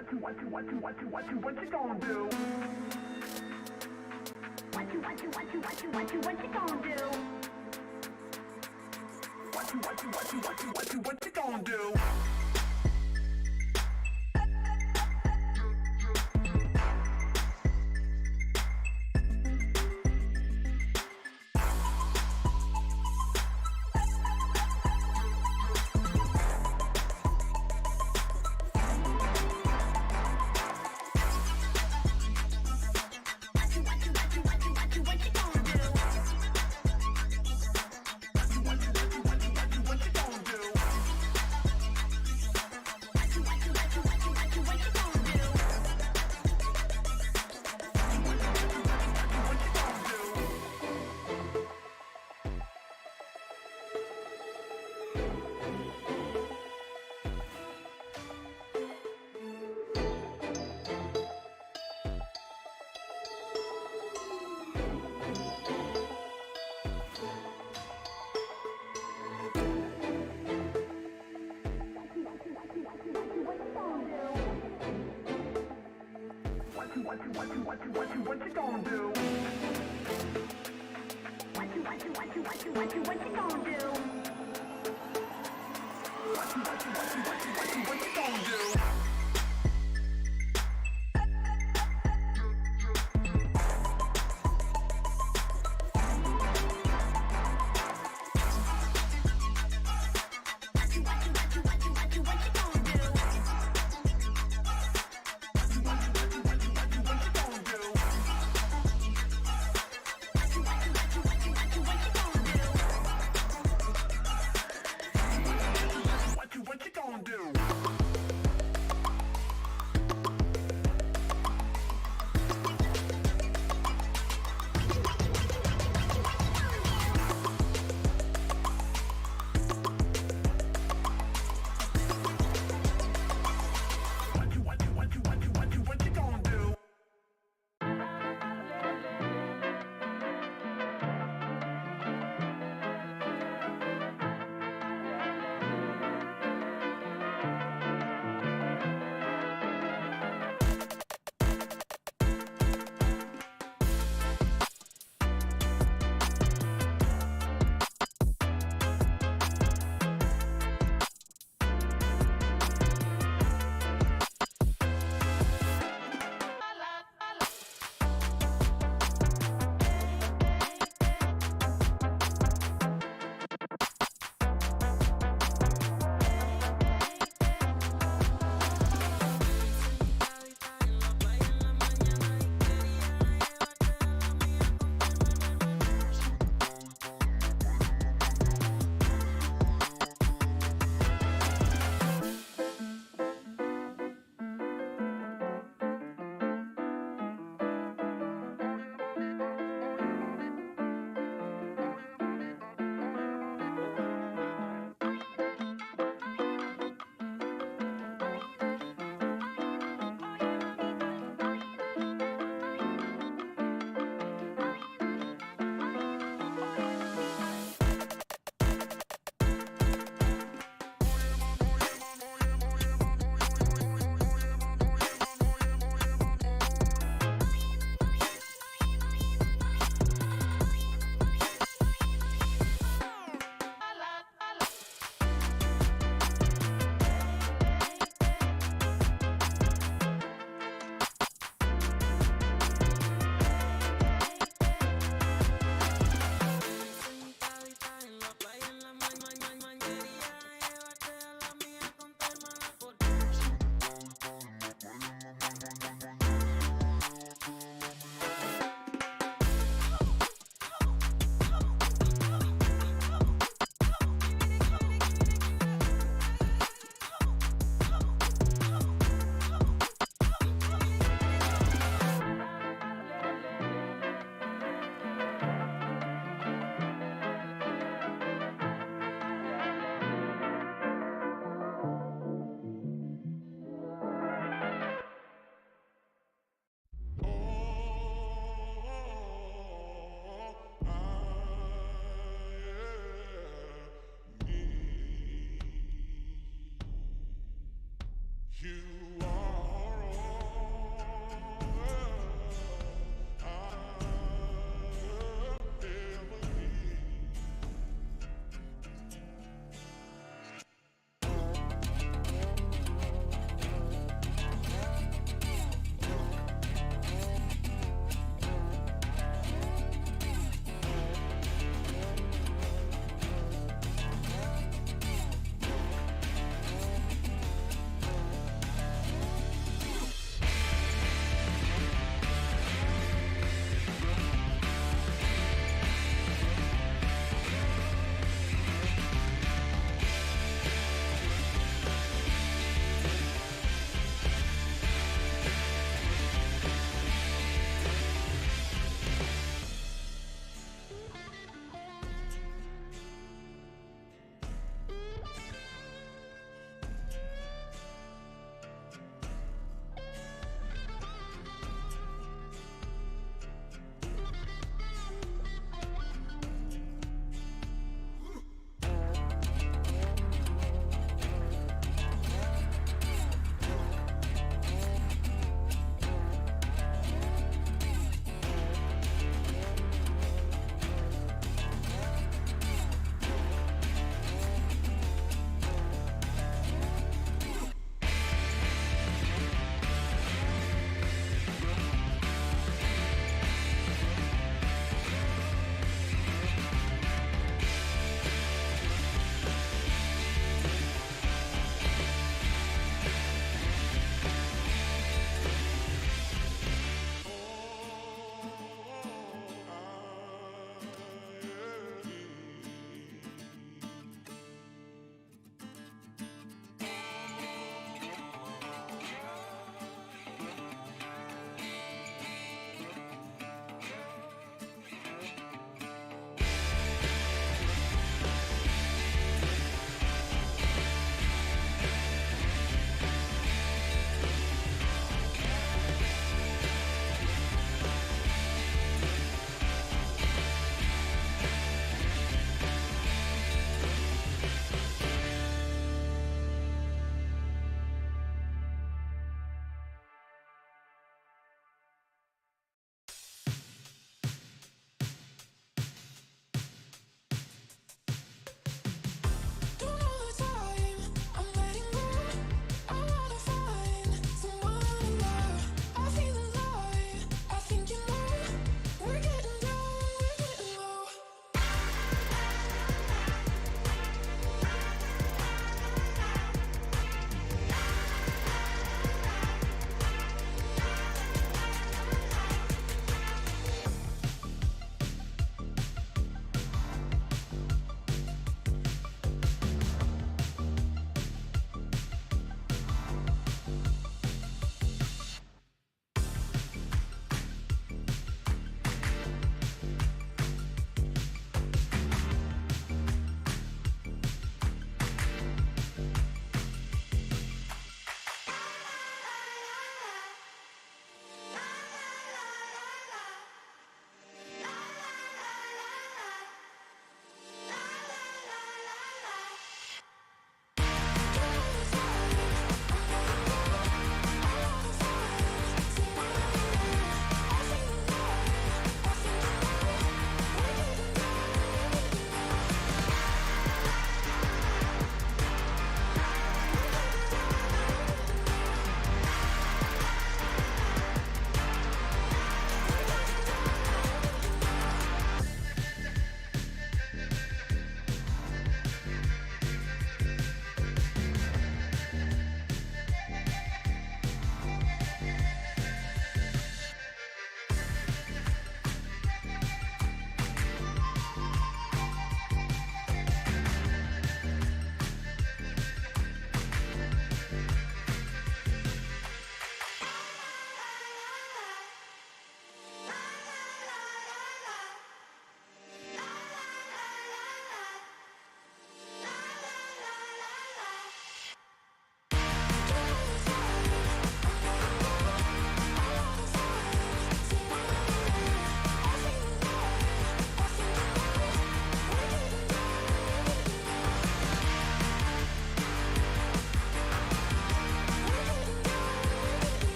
you gonna do? What you gonna do? What you gonna do? What you gonna do? What you gonna do? What you gonna do? What you gonna do?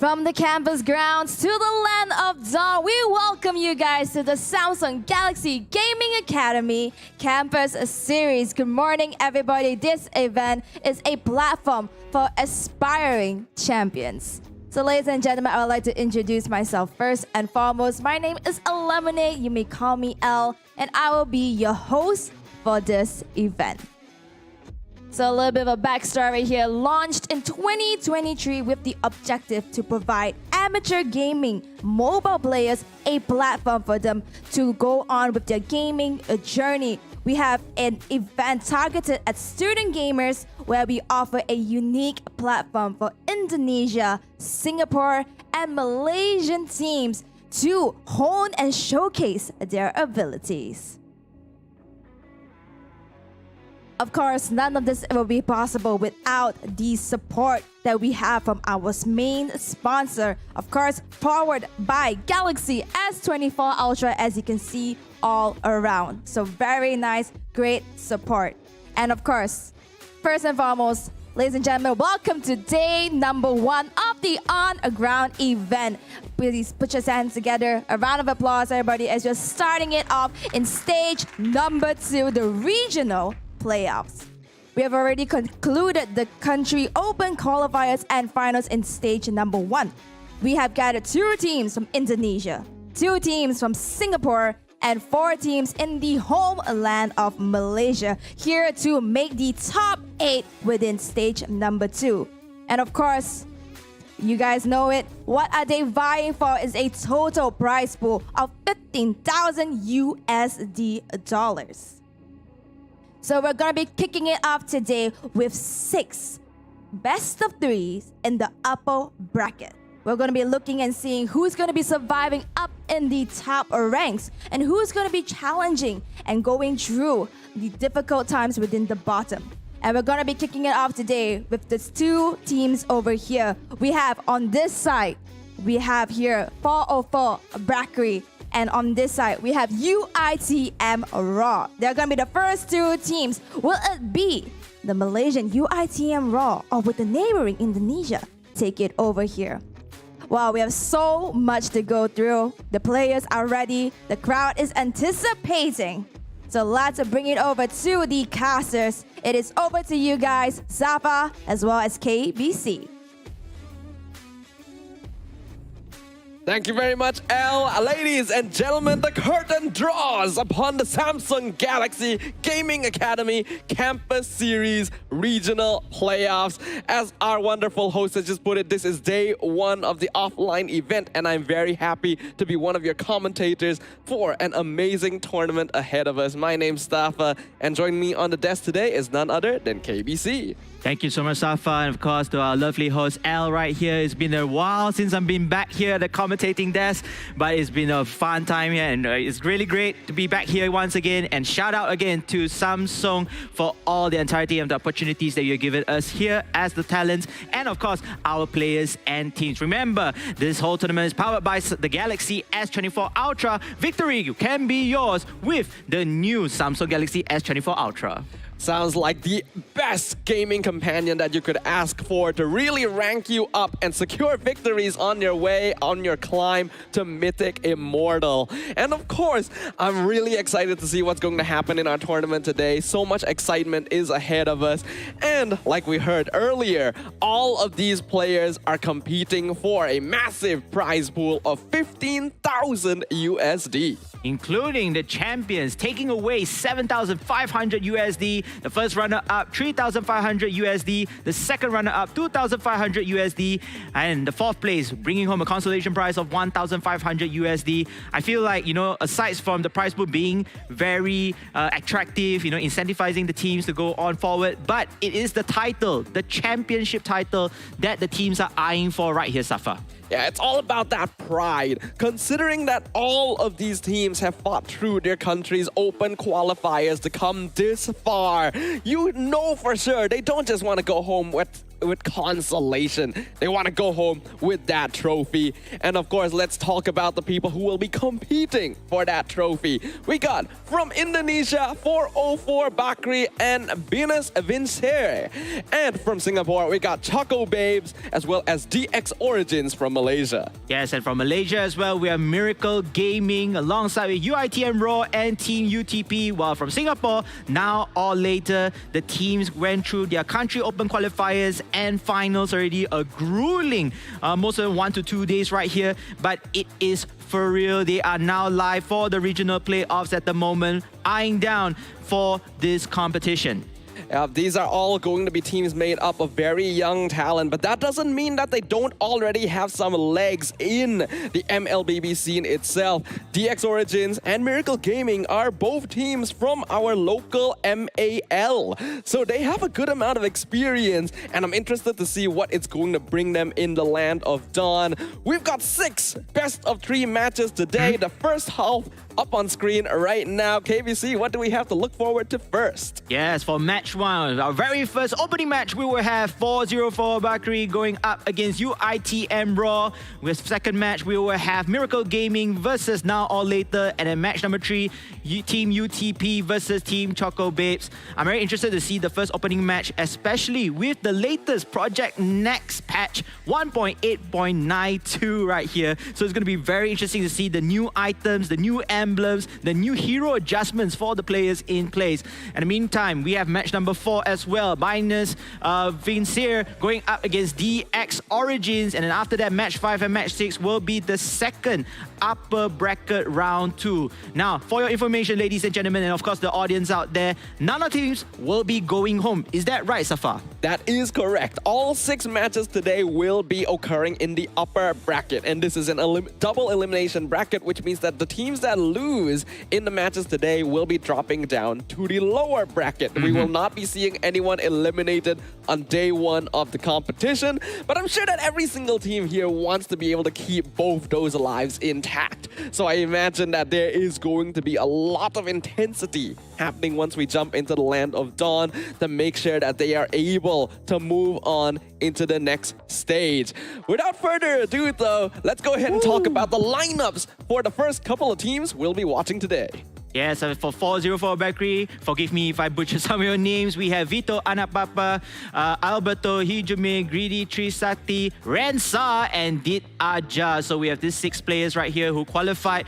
From the campus grounds to the land of dawn, we welcome you guys to the Samsung Galaxy Gaming Academy Campus Series. Good morning, everybody. This event is a platform for aspiring champions. So, ladies and gentlemen, I would like to introduce myself first and foremost. My name is Lemonade. You may call me L, and I will be your host for this event. So a little bit of a backstory here. Launched in 2023 with the objective to provide amateur gaming mobile players a platform for them to go on with their gaming journey. We have an event targeted at student gamers where we offer a unique platform for Indonesia, Singapore, and Malaysian teams to hone and showcase their abilities. Of course, none of this will be possible without the support that we have from our main sponsor. Of course, powered by Galaxy S24 Ultra, as you can see all around. So very nice, great support. And of course, first and foremost, ladies and gentlemen, welcome to day number 1 of the on-ground event. Please put your hands together. A round of applause, everybody, as you're starting it off in stage number 2, the regional playoffs. We have already concluded the country open qualifiers and finals in stage number 1. We have gathered 2 teams from Indonesia, 2 teams from Singapore, and 4 teams in the homeland of Malaysia here to make the top 8 within stage number 2. And of course, you guys know it. What are they vying for is a total prize pool of 15,000 USD dollars. So we're going to be kicking it off today with 6 best of 3s in the upper bracket. We're going to be looking and seeing who's going to be surviving up in the top ranks and who's going to be challenging and going through the difficult times within the bottom. And we're going to be kicking it off today with these 2 teams over here. We have on this side, we have here 404 Brackery. And on this side, we have UITM Raw. They're going to be the first 2 teams. Will it be the Malaysian UITM Raw or with the neighboring Indonesia take it over here? Wow, we have so much to go through. The players are ready. The crowd is anticipating. So let's bring it over to the casters. It is over to you guys, Zafa, as well as KBC. Thank you very much, L. Ladies and gentlemen, the curtain draws upon the Samsung Galaxy Gaming Academy Campus Series Regional Playoffs. As our wonderful host has just put it, this is day 1 of the offline event, and I'm very happy to be one of your commentators for an amazing tournament ahead of us. My name's Stafa, and joining me on the desk today is none other than KBC. Thank you so much, Safa, and of course to our lovely host Al right here. It's been a while since I've been back here at the commentating desk, but it's been a fun time here, and it's really great to be back here once again. And shout out again to Samsung for all the entirety of the opportunities that you're giving us here as the talents, and of course our players and teams. Remember, this whole tournament is powered by the Galaxy S24 Ultra. Victory can be yours with the new Samsung Galaxy S24 Ultra. Sounds like the best gaming companion that you could ask for to really rank you up and secure victories on your way, on your climb to Mythic Immortal. And of course, I'm really excited to see what's going to happen in our tournament today. So much excitement is ahead of us. And like we heard earlier, all of these players are competing for a massive prize pool of 15,000 USD. Including the champions taking away 7,500 USD, the first runner-up 3,500 USD, the second runner-up 2,500 USD, and the 4th place bringing home a consolation prize of 1,500 USD. I feel like, aside from the prize pool being very attractive, incentivizing the teams to go on forward, but it is the title, the championship title that the teams are eyeing for right here, Safa. Yeah, it's all about that pride. Considering that all of these teams have fought through their country's open qualifiers to come this far, you know for sure they don't just want to go home with with consolation. They want to go home with that trophy. And of course, let's talk about the people who will be competing for that trophy. We got from Indonesia, 404 Bakri and Venus Vincere. And from Singapore, we got Choco Babes as well as DX Origins from Malaysia. Yes, and from Malaysia as well, we have Miracle Gaming alongside with UITM Raw and Team UTP. While from Singapore, now or later, the teams went through their country open qualifiers and finals already. A grueling, most of them 1 to 2 days right here, but it is for real. They are now live for the regional playoffs at the moment, eyeing down for this competition. These are all going to be teams made up of very young talent, but that doesn't mean that they don't already have some legs in the MLBB scene itself. DX Origins and Miracle Gaming are both teams from our local MAL, so they have a good amount of experience, and I'm interested to see what it's going to bring them in the land of Dawn. We've got 6 best of 3 matches today. The first half up on screen right now. KBC, what do we have to look forward to first? Yes, for match 1, our very first opening match, we will have 404 Bakri going up against UITM Raw. With second match, we will have Miracle Gaming versus Now or Later. And then match number 3, Team UTP versus Team Choco Babes. I'm very interested to see the first opening match, especially with the latest Project Next patch 1.8.92 right here. So it's going to be very interesting to see the new items, the new emblems, the new hero adjustments for the players in place. In the meantime, we have match number 4 as well. Minus Vincere going up against DX Origins. And then after that, match 5 and match 6 will be the second upper bracket round 2. Now, for your information, ladies and gentlemen, and of course the audience out there, none of the teams will be going home. Is that right, Safa? That is correct. All 6 matches today will be occurring in the upper bracket. And this is an double elimination bracket, which means that the teams that lose in the matches today will be dropping down to the lower bracket. We will not be seeing anyone eliminated on day 1 of the competition, but I'm sure that every single team here wants to be able to keep both those lives intact. So I imagine that there is going to be a lot of intensity happening once we jump into the land of Dawn to make sure that they are able to move on into the next stage. Without further ado though, let's go ahead and talk about the lineups for the first couple of teams we'll be watching today. Yes, for 404 Bakri, forgive me if I butcher some of your names. We have Vito Anapapa, Alberto Hijume, Greedy Trisakti, Rensa, and Dit Aja. So we have these 6 players right here who qualified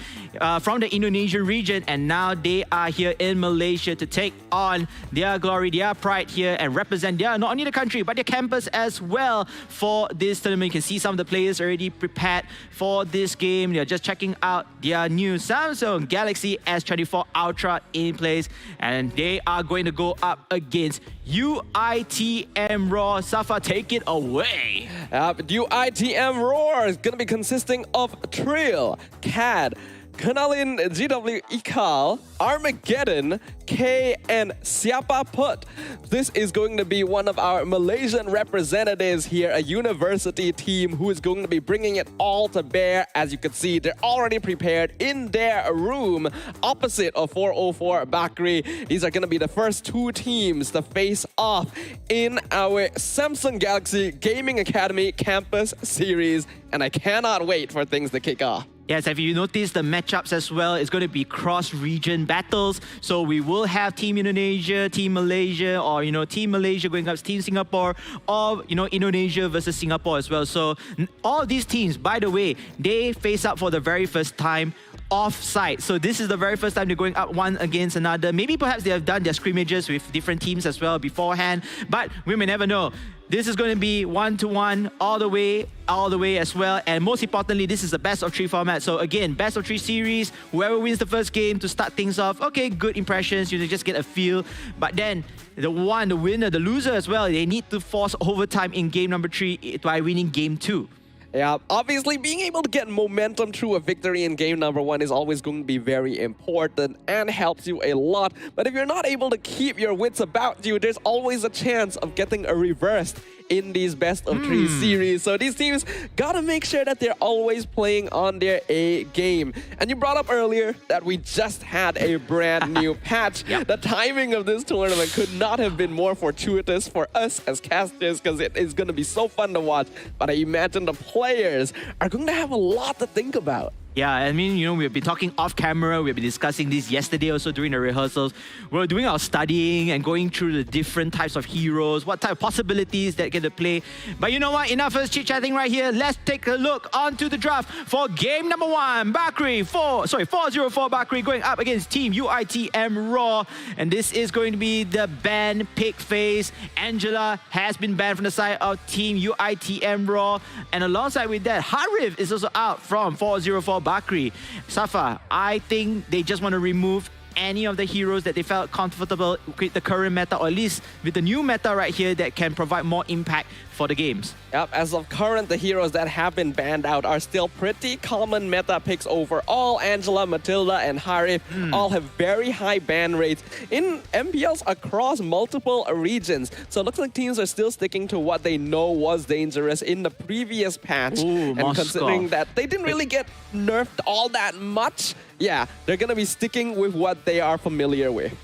from the Indonesian region, and now they are here in Malaysia to take on their glory, their pride here, and represent their not only the country but their campus as well for this tournament. You can see some of the players already prepared for this game. They're just checking out their new Samsung Galaxy S24 Ultra in place, and they are going to go up against UITM Raw. Safa, take it away. UITM Roar is going to be consisting of Trill, CAD, Kenalin GW Ikal, Armageddon, K, and Siapa Put. This is going to be one of our Malaysian representatives here, a university team who is going to be bringing it all to bear. As you can see, they're already prepared in their room opposite of 404 Bakri. These are going to be the first 2 teams to face off in our Samsung Galaxy Gaming Academy Campus Series, and I cannot wait for things to kick off. Yes, if you notice the matchups as well, it's going to be cross-region battles. So we will have Team Indonesia, Team Malaysia, or, Team Malaysia going up Team Singapore, or, Indonesia versus Singapore as well. So all these teams, by the way, they face up for the very first time off-site. So this is the very first time they're going up one against another. Maybe perhaps they have done their scrimmages with different teams as well beforehand, but we may never know. This is going to be 1-to-1 all the way as well. And most importantly, this is a best of 3 format. So again, best of 3 series, whoever wins the first game to start things off, okay, good impressions, you just get a feel. But then the winner, the loser as well, they need to force overtime in game number 3 by winning game 2. Yeah, obviously being able to get momentum through a victory in game number 1 is always going to be very important and helps you a lot. But if you're not able to keep your wits about you, there's always a chance of getting a reversed in these best of 3 series. So these teams gotta make sure that they're always playing on their A game. And you brought up earlier that we just had a brand new patch. The timing of this tournament could not have been more fortuitous for us as casters because it is going to be so fun to watch. But I imagine the players are going to have a lot to think about. Yeah, I mean, you know, we've been talking off camera. We've been discussing this yesterday also during the rehearsals. We're doing our studying and going through the different types of heroes, what type of possibilities that get to play. But you know what? Enough of chit-chatting right here. Let's take a look onto the draft for game number 1. 404 Bakri going up against Team UITM Raw. And this is going to be the ban pick phase. Angela has been banned from the side of Team UITM Raw. And alongside with that, Harif is also out from 404 Bakri. Safa, I think they just want to remove any of the heroes that they felt comfortable with the current meta, or at least with the new meta right here that can provide more impact for the games. Yep, as of current, the heroes that have been banned out are still pretty common meta picks overall. Angela, Matilda, and Harif all have very high ban rates in MPLs across multiple regions. So it looks like teams are still sticking to what they know was dangerous in the previous patch. Ooh, and considering that they didn't really get nerfed all that much, yeah, they're going to be sticking with what they are familiar with.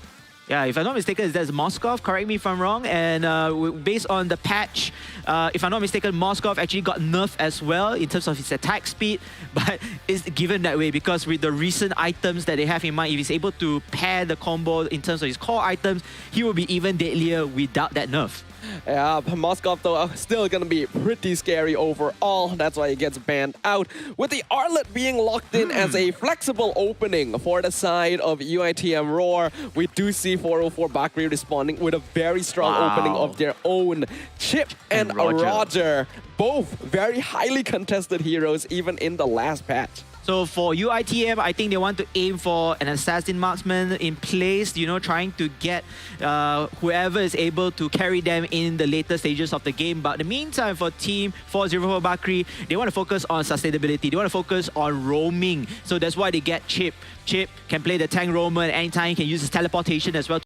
Yeah, if I'm not mistaken, that's Moskov. Correct me if I'm wrong. And based on the patch, if I'm not mistaken, Moskov actually got nerfed as well in terms of his attack speed. But it's given that way because with the recent items that they have in mind, if he's able to pair the combo in terms of his core items, he will be even deadlier without that nerf. Yeah, Moskov though still gonna be pretty scary overall. That's why he gets banned out. With the Arlet being locked in as a flexible opening for the side of UITM Roar, we do see 404 Bakri responding with a very strong opening of their own. Chip and Roger, both very highly contested heroes even in the last patch. So for UITM, I think they want to aim for an assassin marksman in place, you know, trying to get whoever is able to carry them in the later stages of the game. But in the meantime, for Team 404 Bakri, they want to focus on sustainability. They want to focus on roaming. So that's why they get Chip. Chip can play the tank roamer at any time. He can use his teleportation as well.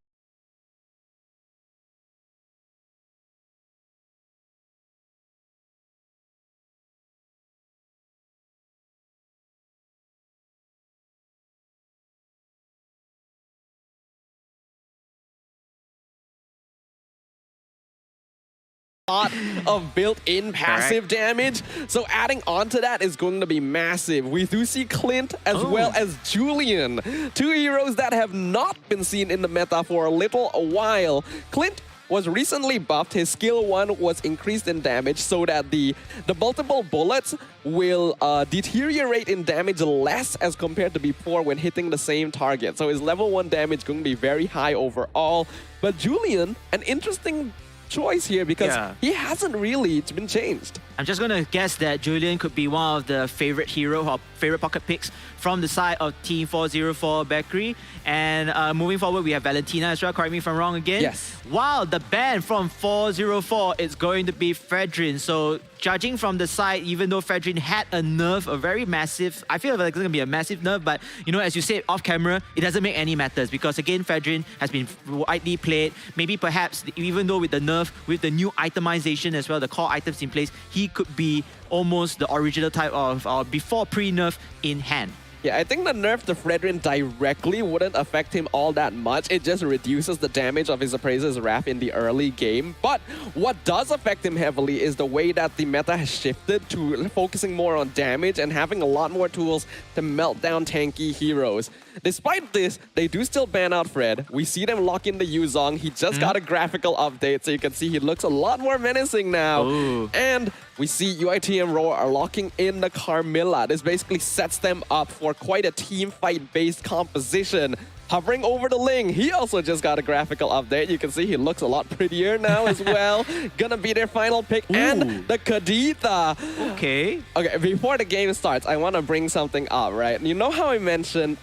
Lot of built-in passive damage, so adding on to that is going to be massive. We do see Clint as well as Julian, two heroes that have not been seen in the meta for a little while. Clint was recently buffed. His skill 1 was increased in damage so that the multiple bullets will deteriorate in damage less as compared to before when hitting the same target. So his level 1 damage going to be very high overall. But Julian, an interesting choice here because he hasn't really been changed. I'm just going to guess that Julian could be one of the favorite hero or favorite pocket picks from the side of Team 404 Bakri. And moving forward, we have Valentina as well. Correct me if I'm wrong again. Yes. Wow, the ban from 404 is going to be Fredrin. So judging from the side, even though Fredrin had a nerf, a very massive, I feel like it's going to be a massive nerf, but you know, as you said off camera, it doesn't make any matters because again, Fredrin has been widely played. Maybe perhaps even though with the nerf, with the new itemization as well, the core items in place, he could be almost the original type of before pre-nerf in hand. Yeah, I think the nerf to Fredrin directly wouldn't affect him all that much. It just reduces the damage of his Appraiser's Wrath in the early game. But what does affect him heavily is the way that the meta has shifted to focusing more on damage and having a lot more tools to melt down tanky heroes. Despite this, they do still ban out Fred. We see them lock in the Yuzong. He just got a graphical update, so you can see he looks a lot more menacing now. Ooh. And we see UITM Roar are locking in the Carmilla. This basically sets them up for quite a team fight-based composition. Hovering over the Ling, he also just got a graphical update. You can see he looks a lot prettier now as well. Gonna be their final pick. Ooh. And the Kadita. Okay, before the game starts, I want to bring something up, right? You know how I mentioned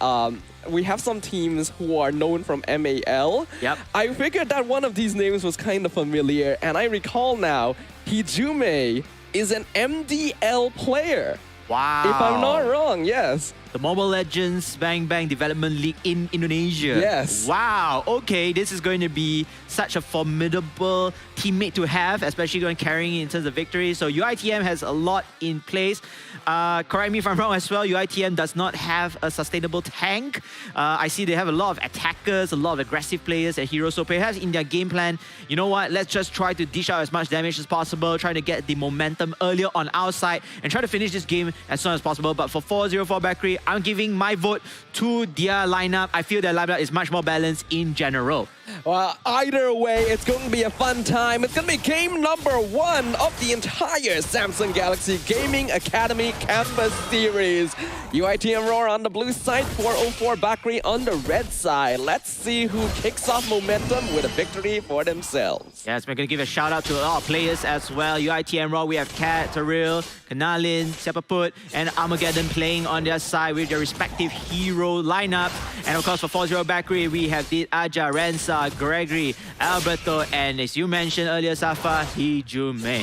we have some teams who are known from MAL? Yep. I figured that one of these names was kind of familiar, and I recall now, Hijume is an MDL player. Wow. If I'm not wrong, yes. The Mobile Legends Bang Bang Development League in Indonesia. Yes. Wow. Okay, this is going to be such a formidable teammate to have, especially going carrying in terms of victory. So UITM has a lot in place. Correct me if I'm wrong as well. UITM does not have a sustainable tank. I see they have a lot of attackers, a lot of aggressive players and heroes. So perhaps in their game plan, you know what? Let's just try to dish out as much damage as possible, trying to get the momentum earlier on our side and try to finish this game as soon as possible. But for 404 Bakery, I'm giving my vote to their lineup. I feel their lineup is much more balanced in general. Well, either way, it's going to be a fun time. It's going to be game number 1 of the entire Samsung Galaxy Gaming Academy Campus Series. UITM Roar on the blue side, 404 Bakri on the red side. Let's see who kicks off momentum with a victory for themselves. Yes, we're going to give a shout out to a lot of players as well. UITM Roar, we have Kat, Taril, Kanalin, Sepaput, and Armageddon playing on their side with their respective hero lineup. And of course, for 40 Bakri, we have Dit Aja, Rensa, Gregory, Alberto, and as you mentioned earlier, Safa, Hijume.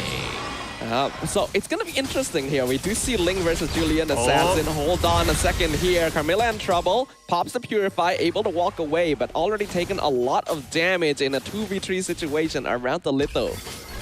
So it's going to be interesting here. We do see Ling versus Julian Assassin. Hold on a second here. Carmilla in trouble. Pops the Purify, able to walk away, but already taken a lot of damage in a 2v3 situation around the Litho.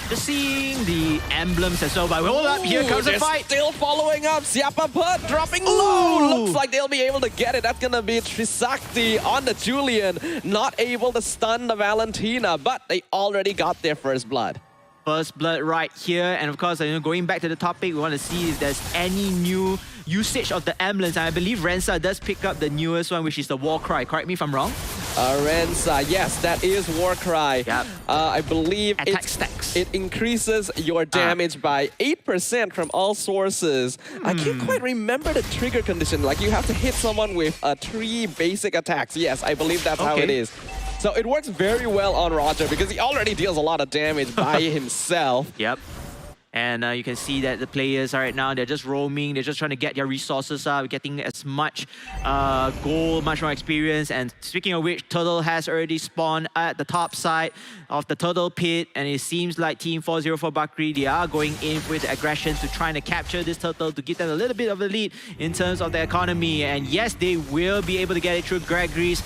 Just seeing the emblems as well, but hold up, here comes the fight. Still following up. Siapa Put dropping low. Looks like they'll be able to get it. That's going to be Trisakti on the Julian. Not able to stun the Valentina, but they already got their first blood. First blood right here, and of course, going back to the topic, we want to see if there's any new usage of the emblems. And I believe Rensa does pick up the newest one, which is the War Cry. Correct me if I'm wrong. Rensa, yes, that is War Cry. Yep. I believe Attack stacks. It increases your damage by 8% from all sources. I can't quite remember the trigger condition. Like you have to hit someone with 3 basic attacks. Yes, I believe that's how it is. So it works very well on Roger because he already deals a lot of damage by himself. Yep. And you can see that the players right now, they're just roaming. They're just trying to get their resources up, getting as much gold, much more experience. And speaking of which, Turtle has already spawned at the top side of the Turtle Pit. And it seems like Team 404 Bakri, they are going in with aggression to trying to capture this Turtle to give them a little bit of a lead in terms of the economy. And yes, they will be able to get it through Gregory's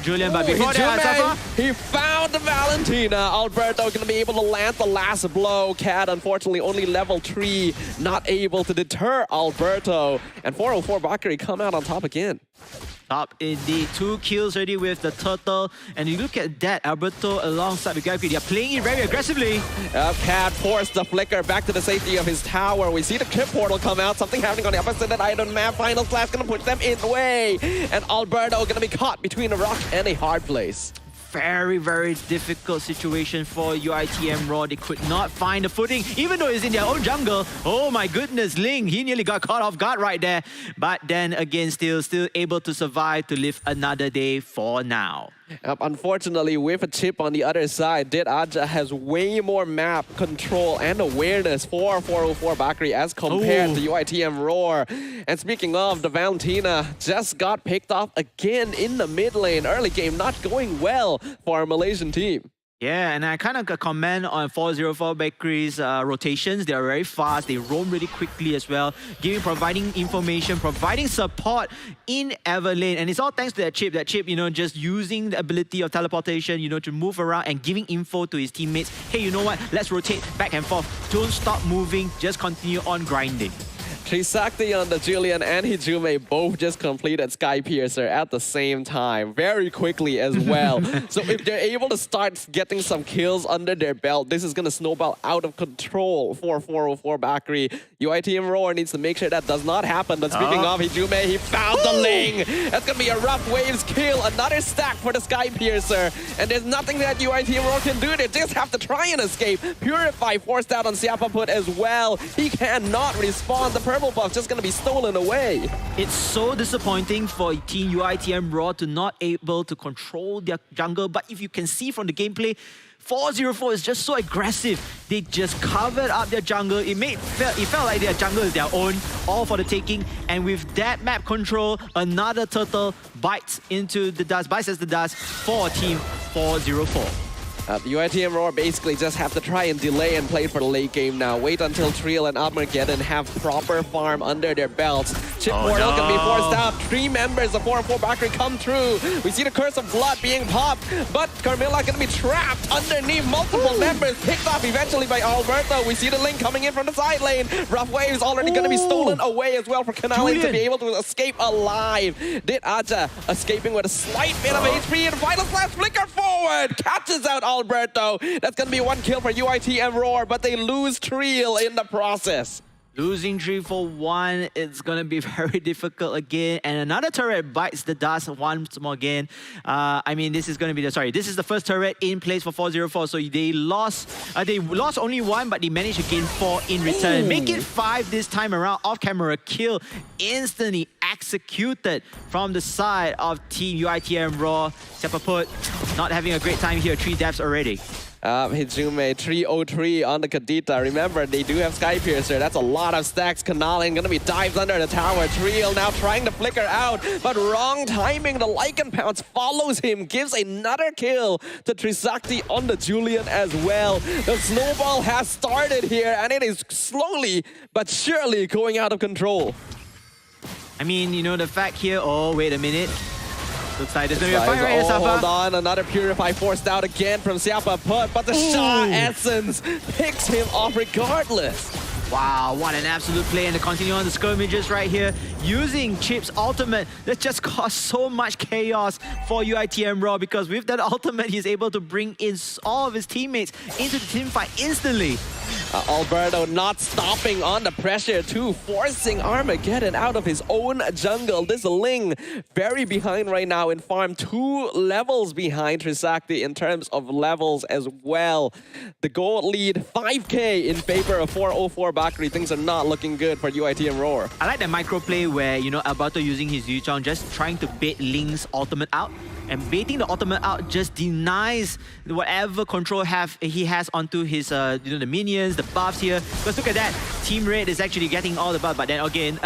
Julian. But before that, he found the Valentina. Alberto going to be able to land the last blow. Cat, unfortunately, only level 3, not able to deter Alberto. And 404 Bakri come out on top again. Top indeed. 2 kills already with the Turtle. And you look at that, Alberto alongside with Gaipi, they're playing it very aggressively. Cat forced the flicker back to the safety of his tower. We see the trip portal come out. Something happening on the opposite side Iron map. Final Slash gonna push them in the way. And Alberto gonna be caught between a rock and a hard place. Very, very difficult situation for UITM Raw. They could not find the footing, even though it's in their own jungle. Oh my goodness, Ling, he nearly got caught off guard right there. But then again, still able to survive to live another day for now. Unfortunately, with a chip on the other side, Dit Aja has way more map control and awareness for 404 Bakri as compared to UITM Roar. And speaking of, the Valentina just got picked off again in the mid lane. Early game not going well for our Malaysian team. Yeah, and I kind of comment on 404 Bakery's rotations. They are very fast. They roam really quickly as well, providing information, providing support in Everlane. And it's all thanks to that chip. That chip, just using the ability of teleportation, to move around and giving info to his teammates. Hey, you know what? Let's rotate back and forth. Don't stop moving. Just continue on grinding. Trisakti on the Julian and Hijume both just completed Sky Piercer at the same time, very quickly as well. So if they're able to start getting some kills under their belt, this is going to snowball out of control for 404 Bakri. UITM Roar needs to make sure that does not happen. But speaking of Hijume, he found the Ling. That's going to be a rough waves kill. Another stack for the Sky Piercer. And there's nothing that UITM Roar can do. They just have to try and escape. Purify forced out on Siapaput as well. He cannot respawn. The purple buff just going to be stolen away. It's so disappointing for Team UITM Raw to not able to control their jungle. But if you can see from the gameplay, 404 is just so aggressive. They just covered up their jungle. It felt like their jungle is their own, all for the taking. And with that map control, another Turtle bites as the dust for Team 404. UITM Roar basically just have to try and delay and play for the late game now. Wait until Triel and Armageddon have proper farm under their belts. Chip Portal can be forced out. 3 members of 404 Bakri come through. We see the Curse of Blood being popped, but Carmilla going to be trapped underneath multiple members, picked off eventually by Alberto. We see the Link coming in from the side lane. Rough Waves already going to be stolen away as well for Kanalin to be able to escape alive. Did Aja escaping with a slight bit of HP, and final slash flicker forward. Catches out Alberto. That's going to be 1 kill for UITM Roar, but they lose Triel in the process. Losing 3 for 1, it's going to be very difficult again. And another turret bites the dust once more again. I mean, this is going to be this is the first turret in place for 404. So they lost only 1, but they managed to gain 4 in return. Make it 5 this time around. Off-camera kill instantly executed from the side of Team UITM Raw. Sepaput not having a great time here. 3 deaths already. Hijume 303 on the Kadita. Remember, they do have Sky Piercer. That's a lot of stacks. Kanalin gonna be dived under the tower. Triel now trying to flicker out, but wrong timing. The Lycan Pounce follows him, gives another kill to Trisakti on the Julian as well. The snowball has started here, and it is slowly but surely going out of control. I mean, you know, the fact here, oh, wait a minute. Looks like there's going to be a fight right here, Safa. Hold on, another Purify forced out again from Sepaput, but the Shah Essence picks him off regardless. Wow, what an absolute play, and to continue on the skirmishes right here, using Chip's ultimate, that just caused so much chaos for UITM Raw, because with that ultimate, he's able to bring in all of his teammates into the teamfight instantly. Alberto not stopping on the pressure too, forcing Armageddon out of his own jungle. This Ling very behind right now in farm, 2 levels behind Trisakti in terms of levels as well. The gold lead 5k in favor of 404 Bakri. Things are not looking good for UITM Roar. I like that micro play where, you know, Alberto using his Yuchong, just trying to bait Ling's ultimate out. And baiting the ultimate out just denies whatever control he has onto his, the minions, the buffs here. Because look at that, Team Red is actually getting all the buff. But then again,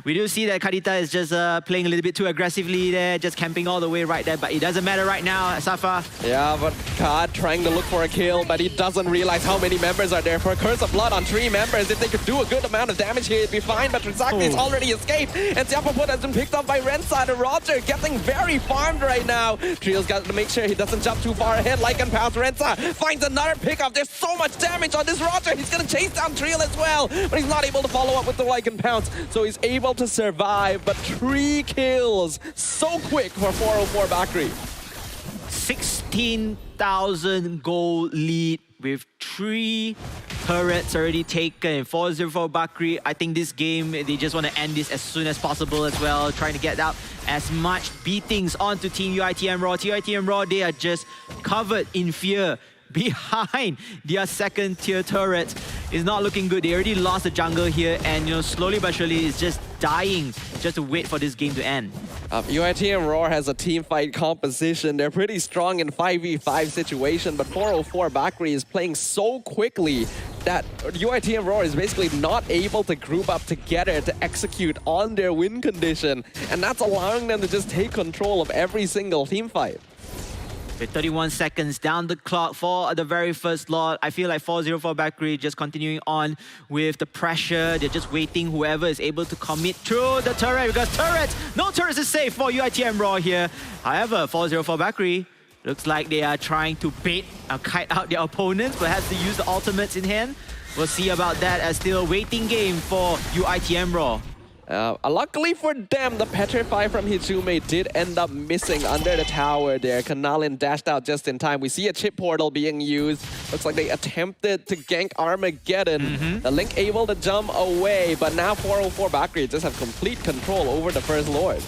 we do see that Kadita is just playing a little bit too aggressively there, just camping all the way right there. But it doesn't matter right now, Safa. Yeah, but Kad trying to look for a kill, but he doesn't realize how many members are there. For a Curse of Blood on 3 members, if they could do a good amount of damage here, it'd be fine. But Trisakti's already escaped, and Sepaput has been picked up by Rensa. The Roger getting very farmed right now. Triel's got to make sure he doesn't jump too far ahead. Lycan Pounce, Rensa finds another pickup. There's so much damage on this Roger. He's going to chase down Triel as well, but he's not able to follow up with the Lycan Pounce, so he's able to survive. But 3 kills so quick for 404 Bakri. 16,000 gold lead with 3 turrets already taken. 404 Bakri. I think this game, they just want to end this as soon as possible as well, trying to get out as much beatings onto Team UITM Raw. UITM Raw, they are just covered in fear behind their 2nd tier turret. It's not looking good. They already lost the jungle here, and, you know, slowly but surely it's just dying just to wait for this game to end. UITM Roar has a team fight composition. They're pretty strong in 5v5 situation, but 404 Bakri is playing so quickly that UITM Roar is basically not able to group up together to execute on their win condition, and that's allowing them to just take control of every single team fight. With 31 seconds down the clock for the very first lot, I feel like 404 Bakri just continuing on with the pressure. They're just waiting whoever is able to commit through the turret, because no turrets is safe for UITM Raw here. However, 404 Bakri looks like they are trying to bait or kite out their opponents, perhaps to use the ultimates in hand. We'll see about that, as still a waiting game for UITM Raw. Luckily for them, the Petrify from Hijume did end up missing under the tower there. Kanalin dashed out just in time. We see a chip portal being used. Looks like they attempted to gank Armageddon. The Link able to jump away, but now 404 Bakri just have complete control over the First Lord.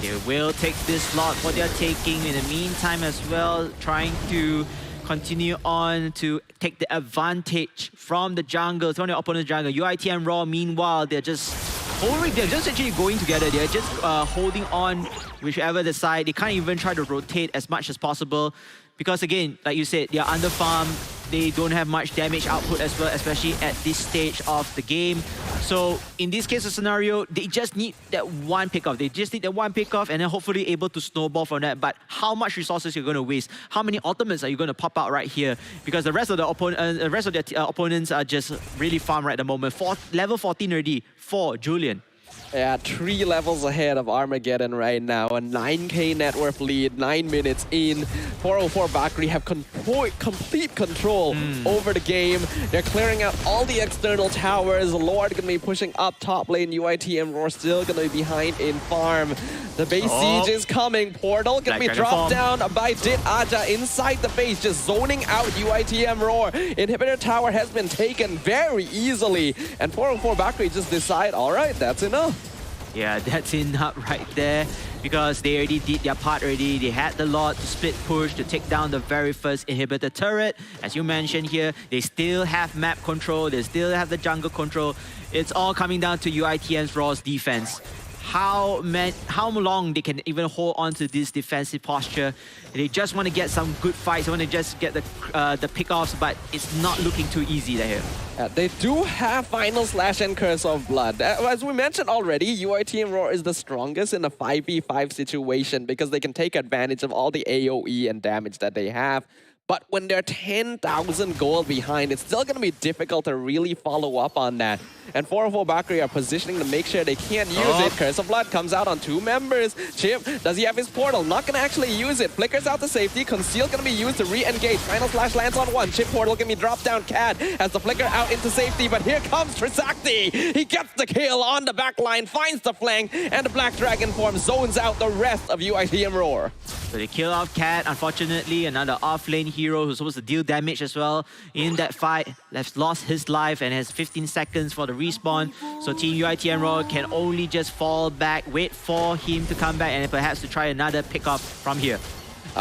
They will take this slot, what they're taking in the meantime as well, trying to continue on to take the advantage from the jungle, from the opponent's jungle. UITM Raw, meanwhile, they're just actually going together. They're just holding on whichever the side. They can't even try to rotate as much as possible, because again, like you said, they're under farm. they don't have much damage output as well, especially at this stage of the game. So in this case of scenario, they just need that one pickoff. They just need that one pickoff and then hopefully able to snowball from that. But how much resources you're going to waste? How many ultimates are you going to pop out right here? Because the rest of the opponents are just really farm right at the moment. Level 14 already for Julian. Yeah, 3 levels ahead of Armageddon right now. A 9k net worth lead, 9 minutes in. 404 Bakri have complete control over the game. They're clearing out all the external towers. Lord gonna be pushing up top lane. UIT and Roar still gonna be behind in farm. The base siege is coming. Portal gonna be dropped down by Dit Aja inside the base, just zoning out UITM Roar. Inhibitor tower has been taken very easily. And 404 Bakri just decide, all right, that's enough. Yeah, that's enough right there because they already did their part already. They had the Lord to split push to take down the very first inhibitor turret. As you mentioned here, they still have map control. They still have the jungle control. It's all coming down to UITM's Raw's defense. How long they can even hold on to this defensive posture. They just want to get some good fights. They want to just get the pickoffs, but it's not looking too easy there. They do have Final Slash and Curse of Blood. As we mentioned already, UIT and Roar is the strongest in a 5v5 situation because they can take advantage of all the AoE and damage that they have. But when they're 10,000 gold behind, it's still going to be difficult to really follow up on that. And 404 Bakri are positioning to make sure they can't use it. Curse of Blood comes out on 2 members. Chip, does he have his portal? Not going to actually use it. Flickers out to safety. Conceal going to be used to re-engage. Final Slash lands on 1. Chip portal going to be dropped down. Cat has the flicker out into safety. But here comes Trisakti. He gets the kill on the back line, finds the flank, and the Black Dragon form zones out the rest of UIT and Roar. So they kill off Cat. Unfortunately, another off-lane hero who's supposed to deal damage as well in that fight has lost his life and has 15 seconds for the respawn. So Team UIT and Roar can only just fall back, wait for him to come back and perhaps to try another pickup from here.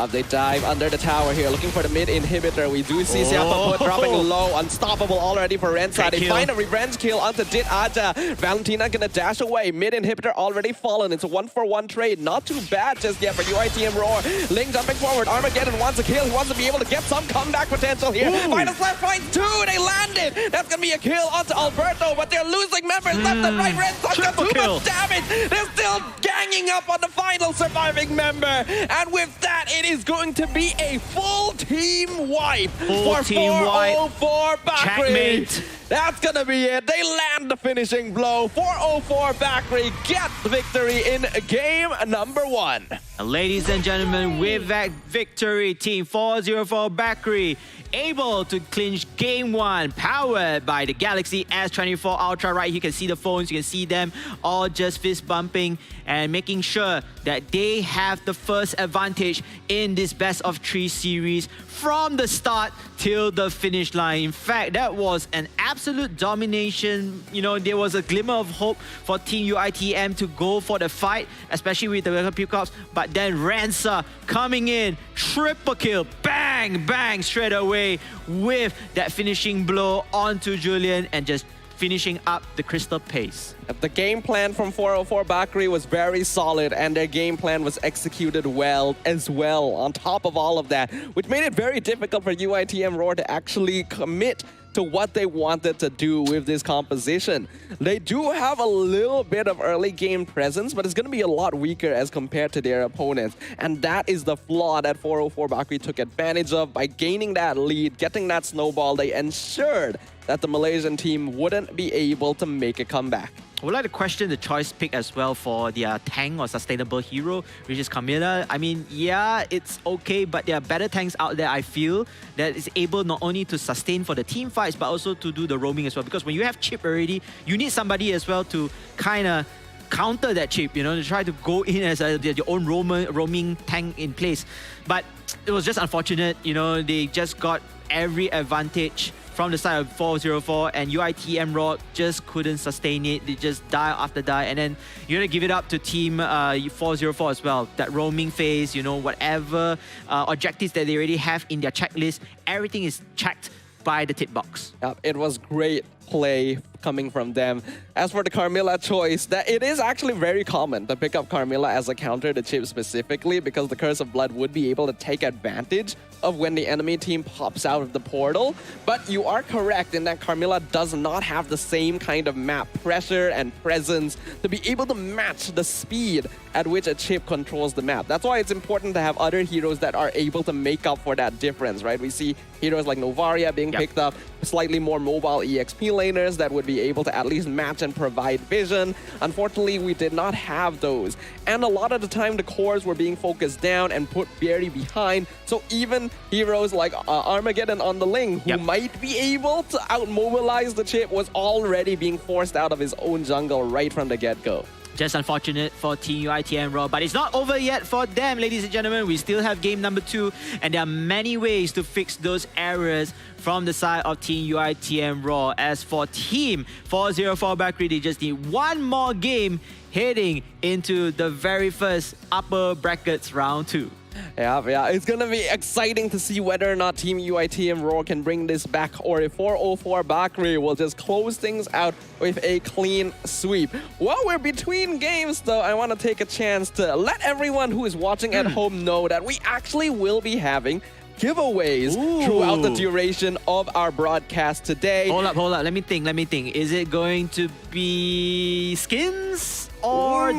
They dive under the tower here, looking for the mid inhibitor. We do see Siapaput dropping low, unstoppable already for Rensa. They find a revenge kill onto Dit Aja. Valentina gonna dash away. Mid inhibitor already fallen. It's a 1-for-1 trade. Not too bad just yet for UIT and Roar. Ling jumping forward. Armageddon wants a kill. He wants to be able to get some comeback potential here. Final Slash finds 2. They landed. That's gonna be a kill onto Alberto, but they're losing members left and right. Rensa got too much damage. They're still ganging up on the final surviving member. And with that, it is going to be a full team wipe for 404 Bakri. Checkmate. That's going to be it. They land the finishing blow. 404 Bakri get the victory in game number 1. Ladies and gentlemen, with that victory, Team 404 Bakri able to clinch game 1, powered by the Galaxy S24 Ultra. Right here, you can see the phones, you can see them all just fist bumping and making sure that they have the first advantage in this best of 3 series from the start till the finish line. In fact, that was an absolute domination. You know, there was a glimmer of hope for Team UITM to go for the fight, especially with the pickups. But then Rensa coming in, triple kill, bang, bang, straight away with that finishing blow onto Julian and just finishing up the crystal pace. The game plan from 404 Bakri was very solid, and their game plan was executed well as well on top of all of that, which made it very difficult for UITM Roar to actually commit to what they wanted to do with this composition. They do have a little bit of early game presence, but it's going to be a lot weaker as compared to their opponents. And that is the flaw that 404 Bakri took advantage of. By gaining that lead, getting that snowball, they ensured that the Malaysian team wouldn't be able to make a comeback. I would like to question the choice pick as well for their tank or sustainable hero, which is Camilla. I mean, yeah, it's okay, but there are better tanks out there, I feel, that is able not only to sustain for the team fights, but also to do the roaming as well. Because when you have Chip already, you need somebody as well to kind of counter that Chip, you know, to try to go in as your own roaming tank in place. But it was just unfortunate, you know, they just got every advantage from the side of 404, and UITM Roar just couldn't sustain it. They just die after die, and then you're gonna give it up to Team 404 as well. That roaming phase, you know, whatever objectives that they already have in their checklist, everything is checked by the tip box. It was great play coming from them. As for the Carmilla choice, that it is actually very common to pick up Carmilla as a counter to Chip specifically, because the Curse of Blood would be able to take advantage of when the enemy team pops out of the portal. But you are correct in that Carmilla does not have the same kind of map pressure and presence to be able to match the speed at which a Chip controls the map. That's why it's important to have other heroes that are able to make up for that difference, right? We see heroes like Novaria being picked up, slightly more mobile EXP laners that would be able to at least match and provide vision. Unfortunately, we did not have those. And a lot of the time, the cores were being focused down and put very behind. So even heroes like Armageddon on the Ling, who might be able to outmobilize the Chip, was already being forced out of his own jungle right from the get-go. Just unfortunate for Team UITM Raw, but it's not over yet for them, ladies and gentlemen. We still have game number 2, and there are many ways to fix those errors from the side of Team UITM Raw. As for Team 404 Bakri, they just need one more game heading into the very first upper brackets round 2. Yeah, it's gonna be exciting to see whether or not Team UITM Raw can bring this back, or if 404 Bakri will just close things out with a clean sweep. While we're between games though, I want to take a chance to let everyone who is watching at home know that we actually will be having giveaways throughout the duration of our broadcast today. Hold up, let me think. Is it going to be skins or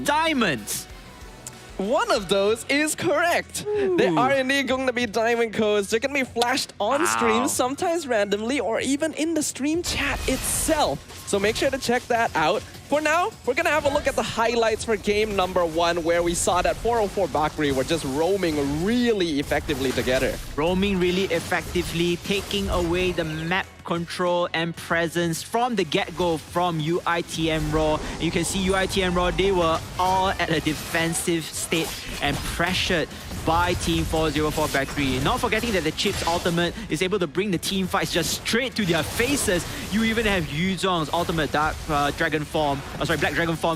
diamonds? One of those is correct. There are indeed going to be diamond codes. They're going to be flashed on stream, sometimes randomly, or even in the stream chat itself. So make sure to check that out. For now, we're going to have a look at the highlights for game number 1, where we saw that 404 Bakri were just roaming really effectively together. Roaming really effectively, taking away the map control and presence from the get-go from UITM Raw. You can see UITM Raw, they were all at a defensive state and pressured by Team 404 Bakri. Not forgetting that the Chip's ultimate is able to bring the team fights just straight to their faces. You even have Yuzong's ultimate Black Dragon form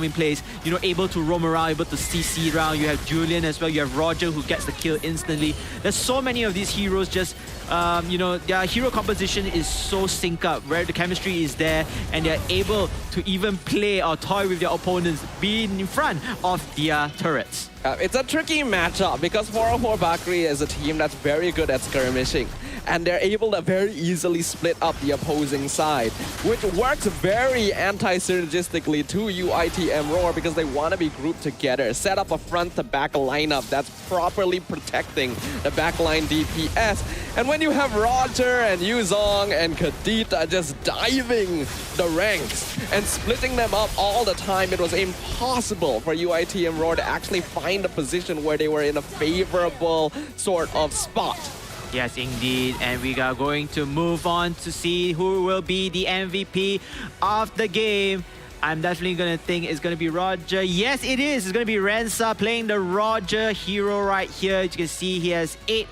in place. You know, able to roam around, able to CC around. You have Julian as well. You have Roger who gets the kill instantly. There's so many of these heroes just you know, their hero composition is so sync up, where the chemistry is there and they're able to even play or toy with their opponents, being in front of their turrets. It's a tricky matchup because 404 Bakri is a team that's very good at skirmishing, and they're able to very easily split up the opposing side, which works very anti-synergistically to UITM Roar because they want to be grouped together, set up a front-to-back lineup that's properly protecting the backline DPS. And when you have Roger and Yuzong and Kadita just diving the ranks and splitting them up all the time, it was impossible for UITM Roar to actually find a position where they were in a favorable sort of spot. Yes, indeed. And we are going to move on to see who will be the MVP of the game. I'm definitely going to think it's going to be Roger. Yes, it is. It's going to be Rensa playing the Roger hero right here. As you can see, he has 8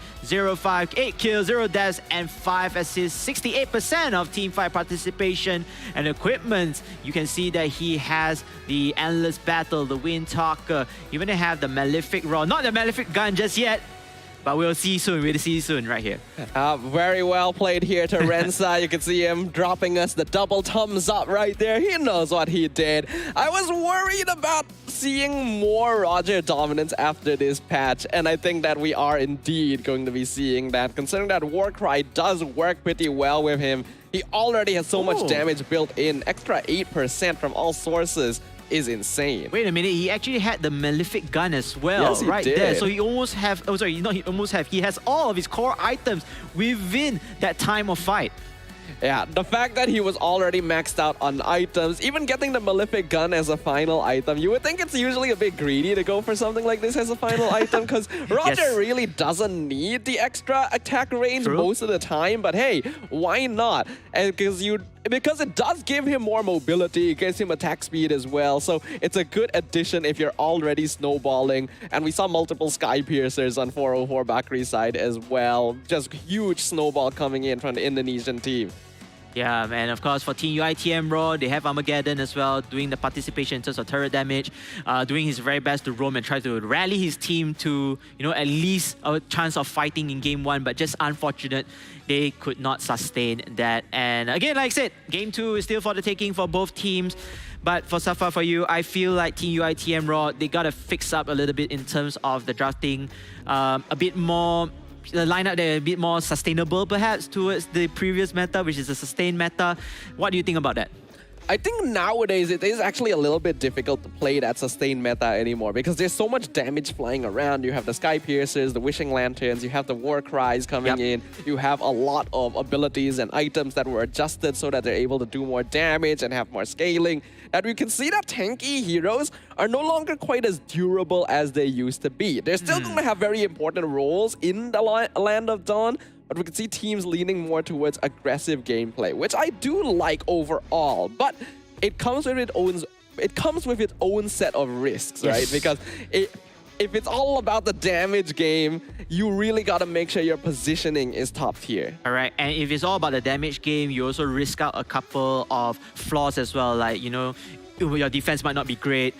kills, 0 deaths, and 5 assists. 68% of teamfight participation and equipment. You can see that he has the Endless Battle, the Wind Talker. Even they have the Malefic Rod. Not the Malefic Gun just yet, but we'll see soon. We'll see soon right here. Very well played here to Rensa. You can see him dropping us the double thumbs up right there. He knows what he did. I was worried about seeing more Roger dominance after this patch, and I think that we are indeed going to be seeing that, considering that Warcry does work pretty well with him. He already has so much damage built in. Extra 8% from all sources is insane. Wait a minute, he actually had the Malefic Gun as well, yes, he right did. there. So he almost have, oh sorry, not he almost have, he has all of his core items within that time of fight. Yeah, the fact that he was already maxed out on items, even getting the Malefic Gun as a final item, you would think it's usually a bit greedy to go for something like this as a final item, because Roger really doesn't need the extra attack range most of the time, but hey, why not? And because it does give him more mobility, it gives him attack speed as well, so it's a good addition if you're already snowballing. And we saw multiple Sky Piercers on 404 Bakri's side as well. Just huge snowball coming in from the Indonesian team. Yeah, and of course for Team UITM Raw, they have Armageddon as well, doing the participation in terms of turret damage, doing his very best to roam and try to rally his team to, at least a chance of fighting in game 1, but just unfortunate they could not sustain that. And again, like I said, game 2 is still for the taking for both teams. But for Safa, for you, I feel like Team UITM Raw, they gotta fix up a little bit in terms of the drafting, a bit more. The lineup they're a bit more sustainable perhaps towards the previous meta, which is a sustained meta. What do you think about that? I think nowadays it is actually a little bit difficult to play that sustained meta anymore because there's so much damage flying around. You have the Sky Piercers, the Wishing Lanterns, you have the War Cries coming in. You have a lot of abilities and items that were adjusted so that they're able to do more damage and have more scaling. And we can see that tanky heroes are no longer quite as durable as they used to be. They're still going to have very important roles in the Land of Dawn, but we can see teams leaning more towards aggressive gameplay, which I do like overall. But it comes with its own set of risks, right? Because if it's all about the damage game, you really got to make sure your positioning is top tier. All right, and if it's all about the damage game, you also risk out a couple of flaws as well. Like, your defense might not be great.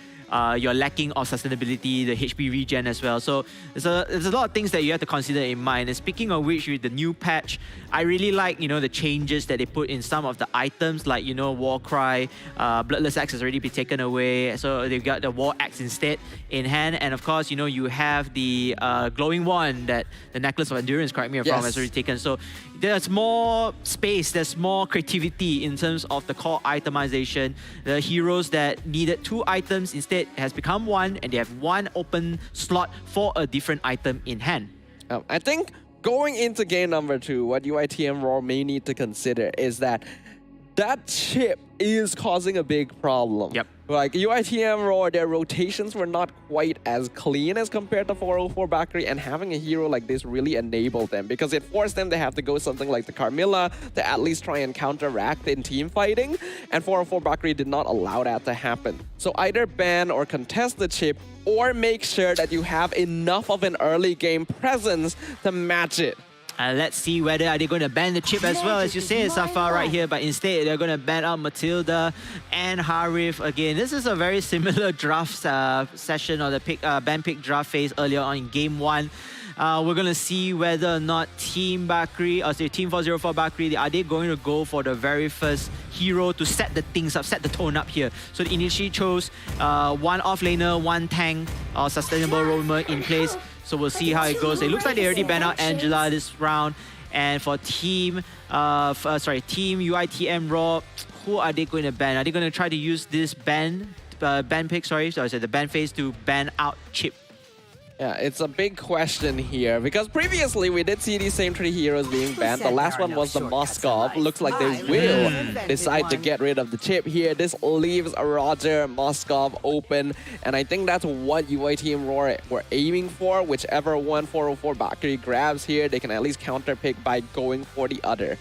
You're lacking of sustainability, the HP regen as well. So there's a lot of things that you have to consider in mind. And speaking of which, with the new patch, I really like, the changes that they put in some of the items, like, War Cry, Bloodless Axe has already been taken away. So they've got the War Axe instead in hand. And of course, you have the glowing wand that the Necklace of Endurance, correct me if I'm wrong, has already taken. So there's more space, there's more creativity in terms of the core itemization. The heroes that needed 2 items instead has become 1, and they have 1 open slot for a different item in hand. I think going into game number 2, what UITM Raw may need to consider is that chip is causing a big problem. Yep. Like UITM Raw, their rotations were not quite as clean as compared to 404 Bakri, and having a hero like this really enabled them because it forced them to have to go something like the Carmilla to at least try and counteract in team fighting, and 404 Bakri did not allow that to happen. So either ban or contest the chip, or make sure that you have enough of an early game presence to match it. Let's see whether they're going to ban the chip as well, as you say, Safa right here, but instead they're going to ban out Matilda and Harif again. This is a very similar draft session, or the ban pick draft phase earlier on in game 1. We're going to see whether or not Team 404 Bakri, are they going to go for the very first hero to set the things up, set the tone up here. So they initially chose 1 offlaner, 1 tank, or sustainable roamer in place. So we'll see how it goes. It looks like they already banned out Angela this round. And for Team UITM Raw, who are they going to ban? Are they going to try to use this ban pick? The ban phase to ban out Chip? Yeah, it's a big question here because previously we did see these same 3 heroes being banned. The last one was the Moskov. Looks like they will decide to get rid of the chip here. This leaves Roger Moskov open, and I think that's what UITM Raw were aiming for. Whichever one 404 Bakri grabs here, they can at least counter pick by going for the other.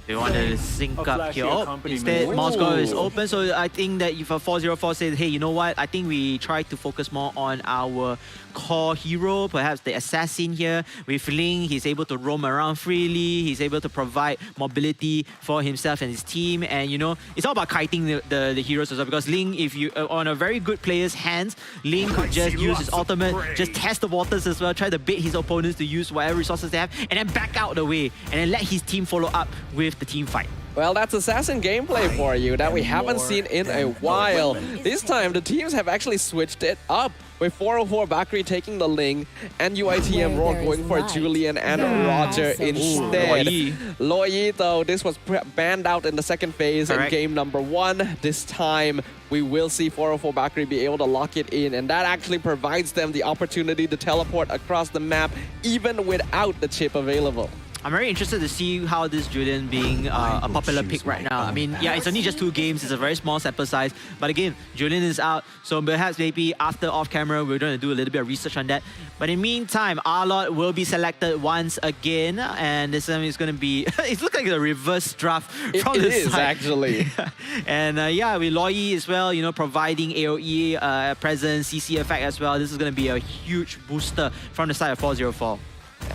They want to sync up here. Instead, Moscow is open. So I think that if a 404 says, hey, you know what? I think we try to focus more on our core hero, perhaps the assassin here. With Ling, he's able to roam around freely. He's able to provide mobility for himself and his team. And, it's all about kiting the heroes as well. Because Ling, if you on a very good player's hands, Ling could just use his ultimate, just test the waters as well, try to bait his opponents to use whatever resources they have, and then back out the way, and then let his team follow up with the team fight. Well, that's assassin gameplay for you that we haven't seen in a while. This time, the teams have actually switched it up, with 404 Bakri taking the Ling and UITM Raw going for Julian and Roger instead. Loyi, though, this was banned out in the second phase in game number 1. This time, we will see 404 Bakri be able to lock it in, and that actually provides them the opportunity to teleport across the map even without the chip available. I'm very interested to see how this Julian being a popular pick right now. I mean, yeah, it's only just 2 games. It's a very small sample size. But again, Julian is out. So perhaps maybe after off camera, we're going to do a little bit of research on that. But in the meantime, Arlott will be selected once again. And this time is going to be... it looks like a reverse draft from the side. It is, actually. And yeah, with Loyi as well, providing AoE presence, CC effect as well. This is going to be a huge booster from the side of 404.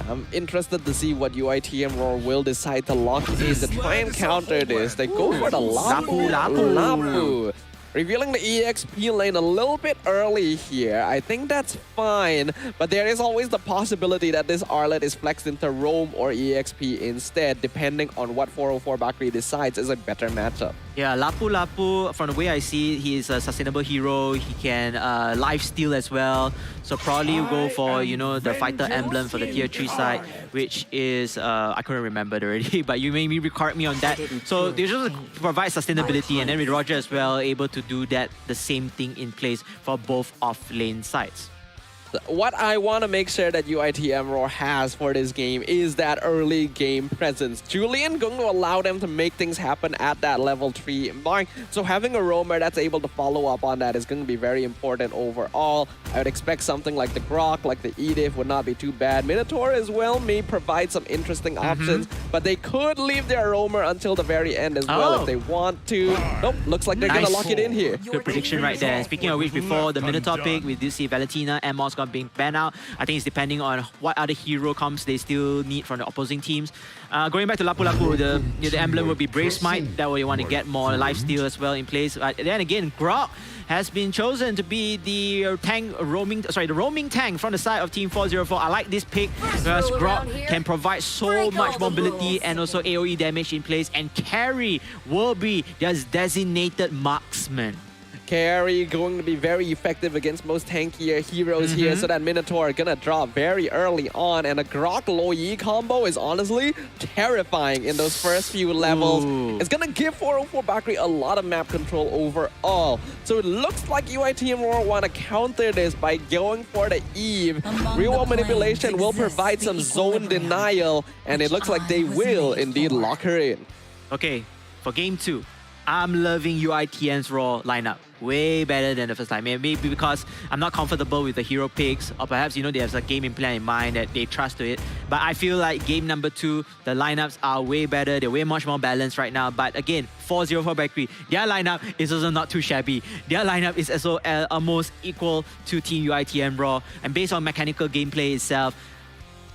I'm interested to see what UITM Roar will decide to lock in to try and counter this. They go for the Lapu. Revealing the EXP lane a little bit early here. I think that's fine, but there is always the possibility that this Arlet is flexed into Roam or EXP instead, depending on what 404 Bakri decides is a better matchup. Yeah, Lapu, from the way I see, he is a sustainable hero. He can lifesteal as well. So probably go for, you know, the fighter emblem for the tier 3 side, which is, I couldn't remember it already, but you made me record me on that. So they just provide sustainability, and then with Roger as well, able to do that, the same thing in place for both off-lane sides. What I want to make sure that UITM Roar has for this game is that early game presence. Julian going to allow them to make things happen at that level 3 mark. So having a roamer that's able to follow up on that is going to be very important overall. I would expect something like the Grok, like the Edith would not be too bad. Minotaur as well may provide some interesting options, but they could leave their roamer until the very end as well if they want to. Nope, looks like they're going to lock it in here. Good prediction right there. Speaking of which, before the Minotaur pick, we did see Valentina and Moss being banned out. I think it's depending on what other hero comps they still need from the opposing teams. Going back to Lapu, the emblem would be Brave Smite. That way you want to get more lifesteal as well in place. Then again, Grok has been chosen to be the roaming tank from the side of Team 404. I like this pick because Grok can provide so much mobility and also AoE damage in place, and Carry will be their designated marksman. Carry going to be very effective against most tankier heroes here, so that Minotaur gonna drop very early on, and a Grok Lo Yi combo is honestly terrifying in those first few levels. It's gonna give 404 Bakri a lot of map control overall. So it looks like UITM Roar want to counter this by going for the Eve. Real World Manipulation will provide some zone denial, and it looks like they will indeed lock her in. Okay, for game 2, I'm loving UITM's Raw lineup. Way better than the first time. Maybe because I'm not comfortable with the hero picks, or perhaps, you know, they have a gaming plan in mind that they trust to it. But I feel like game number 2, the lineups are way better. They're way much more balanced right now. But again, 404 Bakri, their lineup is also not too shabby. Their lineup is also almost equal to Team UITM Raw. And based on mechanical gameplay itself,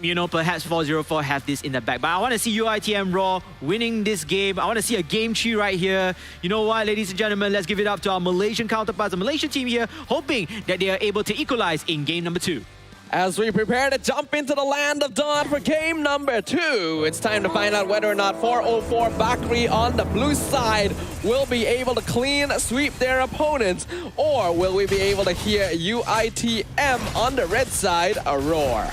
you know, perhaps 404 have this in the back. But I want to see UITM Raw winning this game. I want to see a game 3 right here. You know what, ladies and gentlemen, let's give it up to our Malaysian counterparts, the Malaysian team here, hoping that they are able to equalize in game number 2. As we prepare to jump into the land of dawn for game number 2, it's time to find out whether or not 404 Bakri on the blue side will be able to clean sweep their opponents, or will we be able to hear UITM on the red side a roar.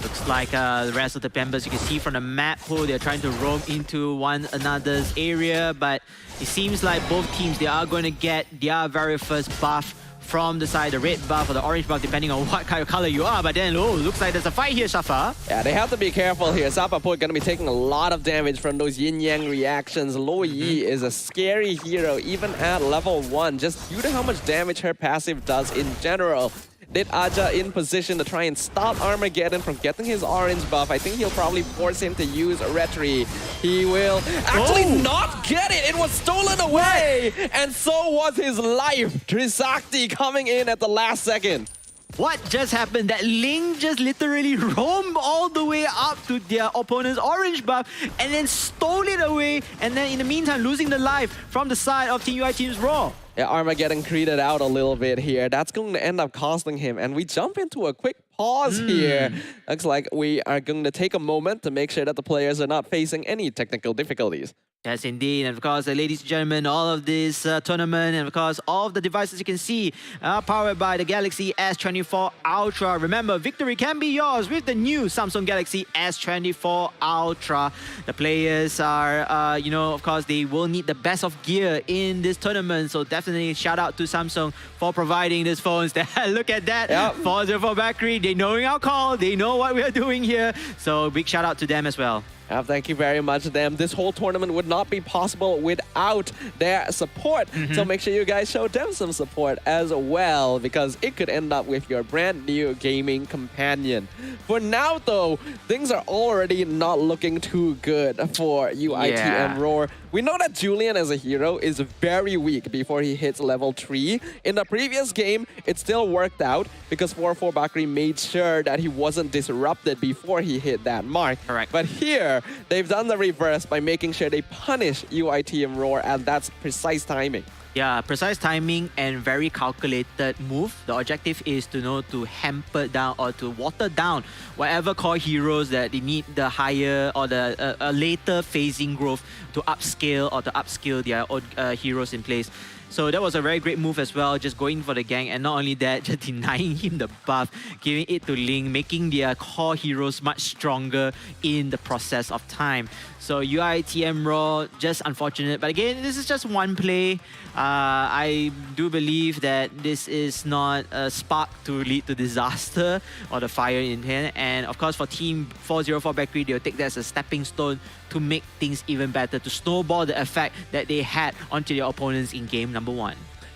Looks like the rest of the members, you can see from the map pool, they're trying to roam into one another's area, but it seems like both teams, they are going to get their very first buff from the side, the red buff or the orange buff, depending on what kind of color you are. But then, looks like there's a fight here, Shafa. Yeah, they have to be careful here. Sapaput going to be taking a lot of damage from those yin-yang reactions. Lo Yi is a scary hero, even at level 1, just due to how much damage her passive does in general. Did Aja in position to try and stop Armageddon from getting his orange buff. I think he'll probably force him to use Retri. He will actually not get it. It was stolen away. And so was his life. Trisakti coming in at the last second. What just happened? That Ling just literally roamed all the way up to their opponent's orange buff and then stole it away. And then in the meantime, losing the life from the side of Team UITM's Raw. Yeah, Armageddon created out a little bit here. That's going to end up costing him. And we jump into a quick pause here. Looks like we are going to take a moment to make sure that the players are not facing any technical difficulties. Yes, indeed. And of course, ladies and gentlemen, all of this tournament, and of course, all of the devices you can see are powered by the Galaxy S24 Ultra. Remember, victory can be yours with the new Samsung Galaxy S24 Ultra. The players are, you know, of course, they will need the best of gear in this tournament. So definitely shout out to Samsung for providing these phones. Look at that. Yep. 404 Bakri, they knowing our call. They know what we are doing here. So big shout out to them as well. Thank you very much, them. This whole tournament would not be possible without their support. So make sure you guys show them some support as well, because it could end up with your brand new gaming companion. For now, though, things are already not looking too good for UITM Roar. We know that Julian as a hero is very weak before he hits level 3. In the previous game, it still worked out because 4-4 Bakri made sure that he wasn't disrupted before he hit that mark. Correct. But here, they've done the reverse by making sure they punish UITM Roar at that precise timing. Yeah, precise timing and very calculated move. The objective is to hamper down or to water down whatever core heroes that they need the higher or the later phasing growth to upscale or to upskill their own heroes in place. So that was a very great move as well, just going for the gank, and not only that, just denying him the buff, giving it to Ling, making their core heroes much stronger in the process of time. So UITM Raw, just unfortunate. But again, this is just one play. I do believe that this is not a spark to lead to disaster or the fire in hand. And of course, for Team 404 Bakery, they'll take that as a stepping stone to make things even better, to snowball the effect that they had onto their opponents in game number 1.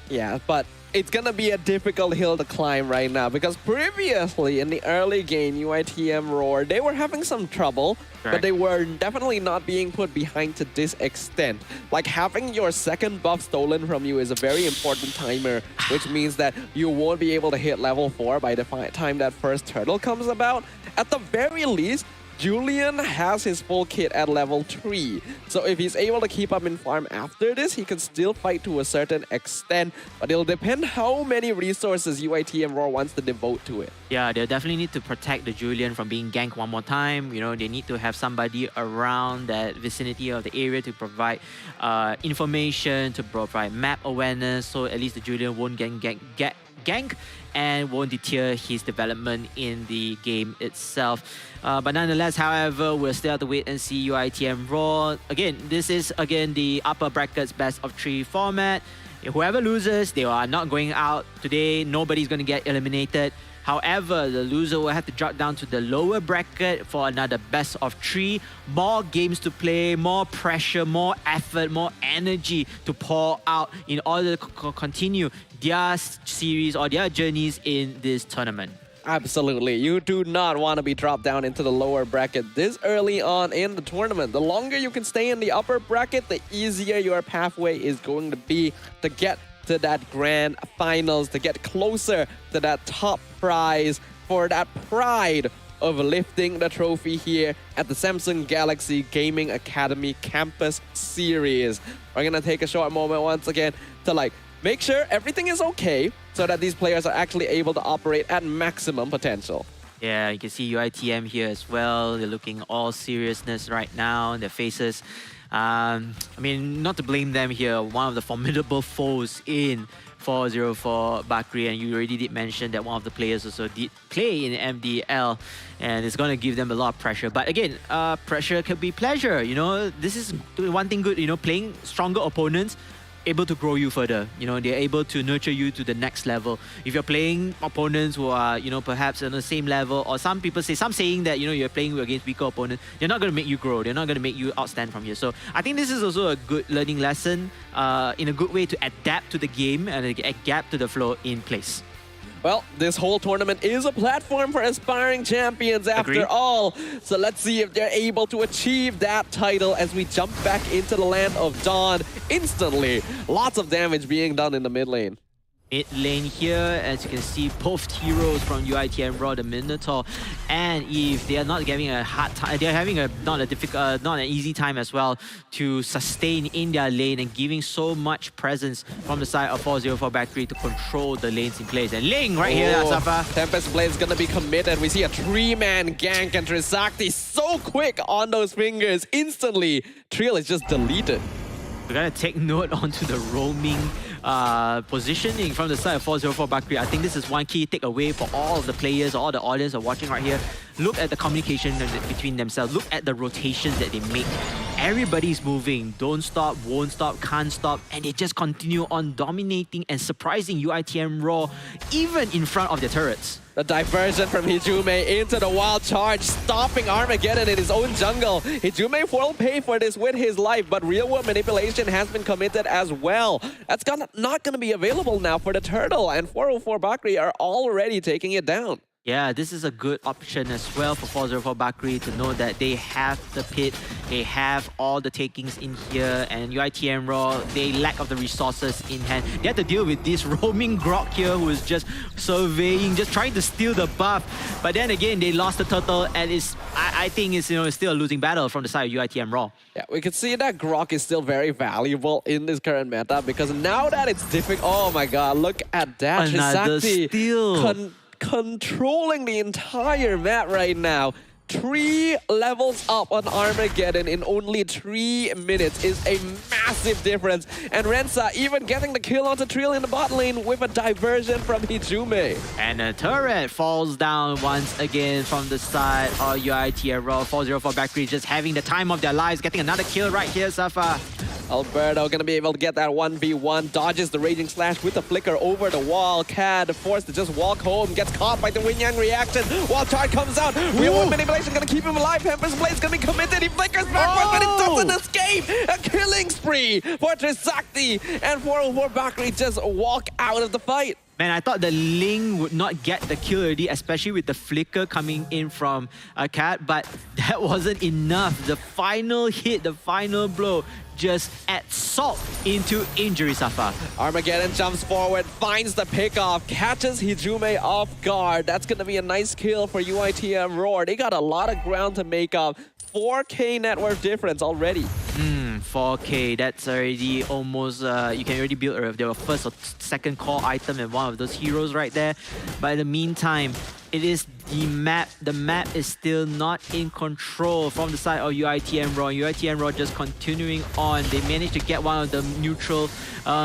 Yeah, but it's gonna be a difficult hill to climb right now, because previously in the early game, UITM Roar, they were having some trouble, but they were definitely not being put behind to this extent. Like, having your second buff stolen from you is a very important timer, which means that you won't be able to hit level 4 by the time that first turtle comes about. At the very least, Julian has his full kit at level 3. So if he's able to keep up in farm after this, he can still fight to a certain extent. But it'll depend how many resources UITM Roar wants to devote to it. Yeah, they'll definitely need to protect the Julian from being ganked one more time. You know, they need to have somebody around that vicinity of the area to provide information, to provide map awareness, so at least the Julian won't get gank and won't deter his development in the game itself. But nonetheless, however, we'll still have to wait and see UITM Raw. Again, this is the upper brackets best of 3 format. Whoever loses, they are not going out today. Nobody's going to get eliminated. However, the loser will have to drop down to the lower bracket for another best of 3. More games to play, more pressure, more effort, more energy to pour out in order to continue their series or their journeys in this tournament. Absolutely. You do not want to be dropped down into the lower bracket this early on in the tournament. The longer you can stay in the upper bracket, the easier your pathway is going to be to get to that grand finals, to get closer to that top prize, for that pride of lifting the trophy here at the Samsung Galaxy Gaming Academy Campus Series. We're going to take a short moment once again to make sure everything is okay, so that these players are actually able to operate at maximum potential. Yeah, you can see UITM here as well. They're looking all seriousness right now in their faces. I mean, not to blame them here, one of the formidable foes in 404 Bakri, and you already did mention that one of the players also did play in MDL, and it's going to give them a lot of pressure. But again, pressure can be pleasure. You know, this is one thing good, playing stronger opponents, able to grow you further. They're able to nurture you to the next level. If you're playing opponents who are, perhaps on the same level, or some saying that, you're playing against weaker opponents, they're not going to make you grow. They're not going to make you outstand from here. So I think this is also a good learning lesson, in a good way to adapt to the game and adapt to the flow in place. Well, this whole tournament is a platform for aspiring champions after all. So let's see if they're able to achieve that title as we jump back into the land of Dawn instantly. Lots of damage being done in the mid lane. Mid lane here, as you can see, both heroes from UITM Raw, the Minotaur and Eve, they are not having a hard time. They're having not an easy time as well to sustain in their lane, and giving so much presence from the side of 404 Battery to control the lanes in place. And Ling right here, Safa. Tempest Blade is gonna be committed. We see a 3-man gank, and Trisakti so quick on those fingers. Instantly, Trill is just deleted. We're gonna take note onto the roaming positioning from the side of 404 Bakri. I think this is one key takeaway for all of the players, all the audience are watching right here. Look at the communication between themselves. Look at the rotations that they make everybody's moving. Don't stop, won't stop, can't stop. And they just continue on dominating and surprising UITM Raw, even in front of their turrets. The diversion from Hijume into the wild charge, stopping Armageddon in his own jungle. Hijume will pay for this with his life, but real-world manipulation has been committed as well. That's not going to be available now for the turtle, and 404 Bakri are already taking it down. Yeah, this is a good option as well for 404 Bakri to know that they have the pit, they have all the takings in here, and UITM Raw, they lack of the resources in hand. They have to deal with this roaming Grok here who is just surveying, just trying to steal the buff. But then again, they lost the turtle, and I think it's still a losing battle from the side of UITM Raw. Yeah, we can see that Grok is still very valuable in this current meta because now that it's difficult, oh my god, look at that. Another Trisakti steal. Controlling the entire map right now. 3 levels up on Armageddon in only 3 minutes is a massive difference. And Rensa even getting the kill onto Trill in the bot lane with a diversion from Hijume. And a turret falls down once again from the side of UITM Raw. 404 Bakri just having the time of their lives, getting another kill right here, Safa. Alberto gonna be able to get that 1v1, dodges the Raging Slash with the flicker over the wall. Cad forced to just walk home, gets caught by the Yin Yang reaction. While Chart comes out, real manipulation gonna keep him alive. Pamper's Blade's gonna be committed, he flickers backwards, but it doesn't escape! A killing spree for Trisakti, and 404 Bakri just walk out of the fight. Man, I thought the Ling would not get the kill already, especially with the flicker coming in from Cat, but that wasn't enough. The final hit, the final blow, just adds salt into injury, Safa. Armageddon jumps forward, finds the pickoff, catches Hijume off guard. That's going to be a nice kill for UITM Roar. They got a lot of ground to make up. 4K net worth difference already. 4K, that's already almost, you can already build their first or second core item and one of those heroes right there. But in the meantime, it is the map. The map is still not in control from the side of UITM Raw. UITM Raw just continuing on. They managed to get one of the neutral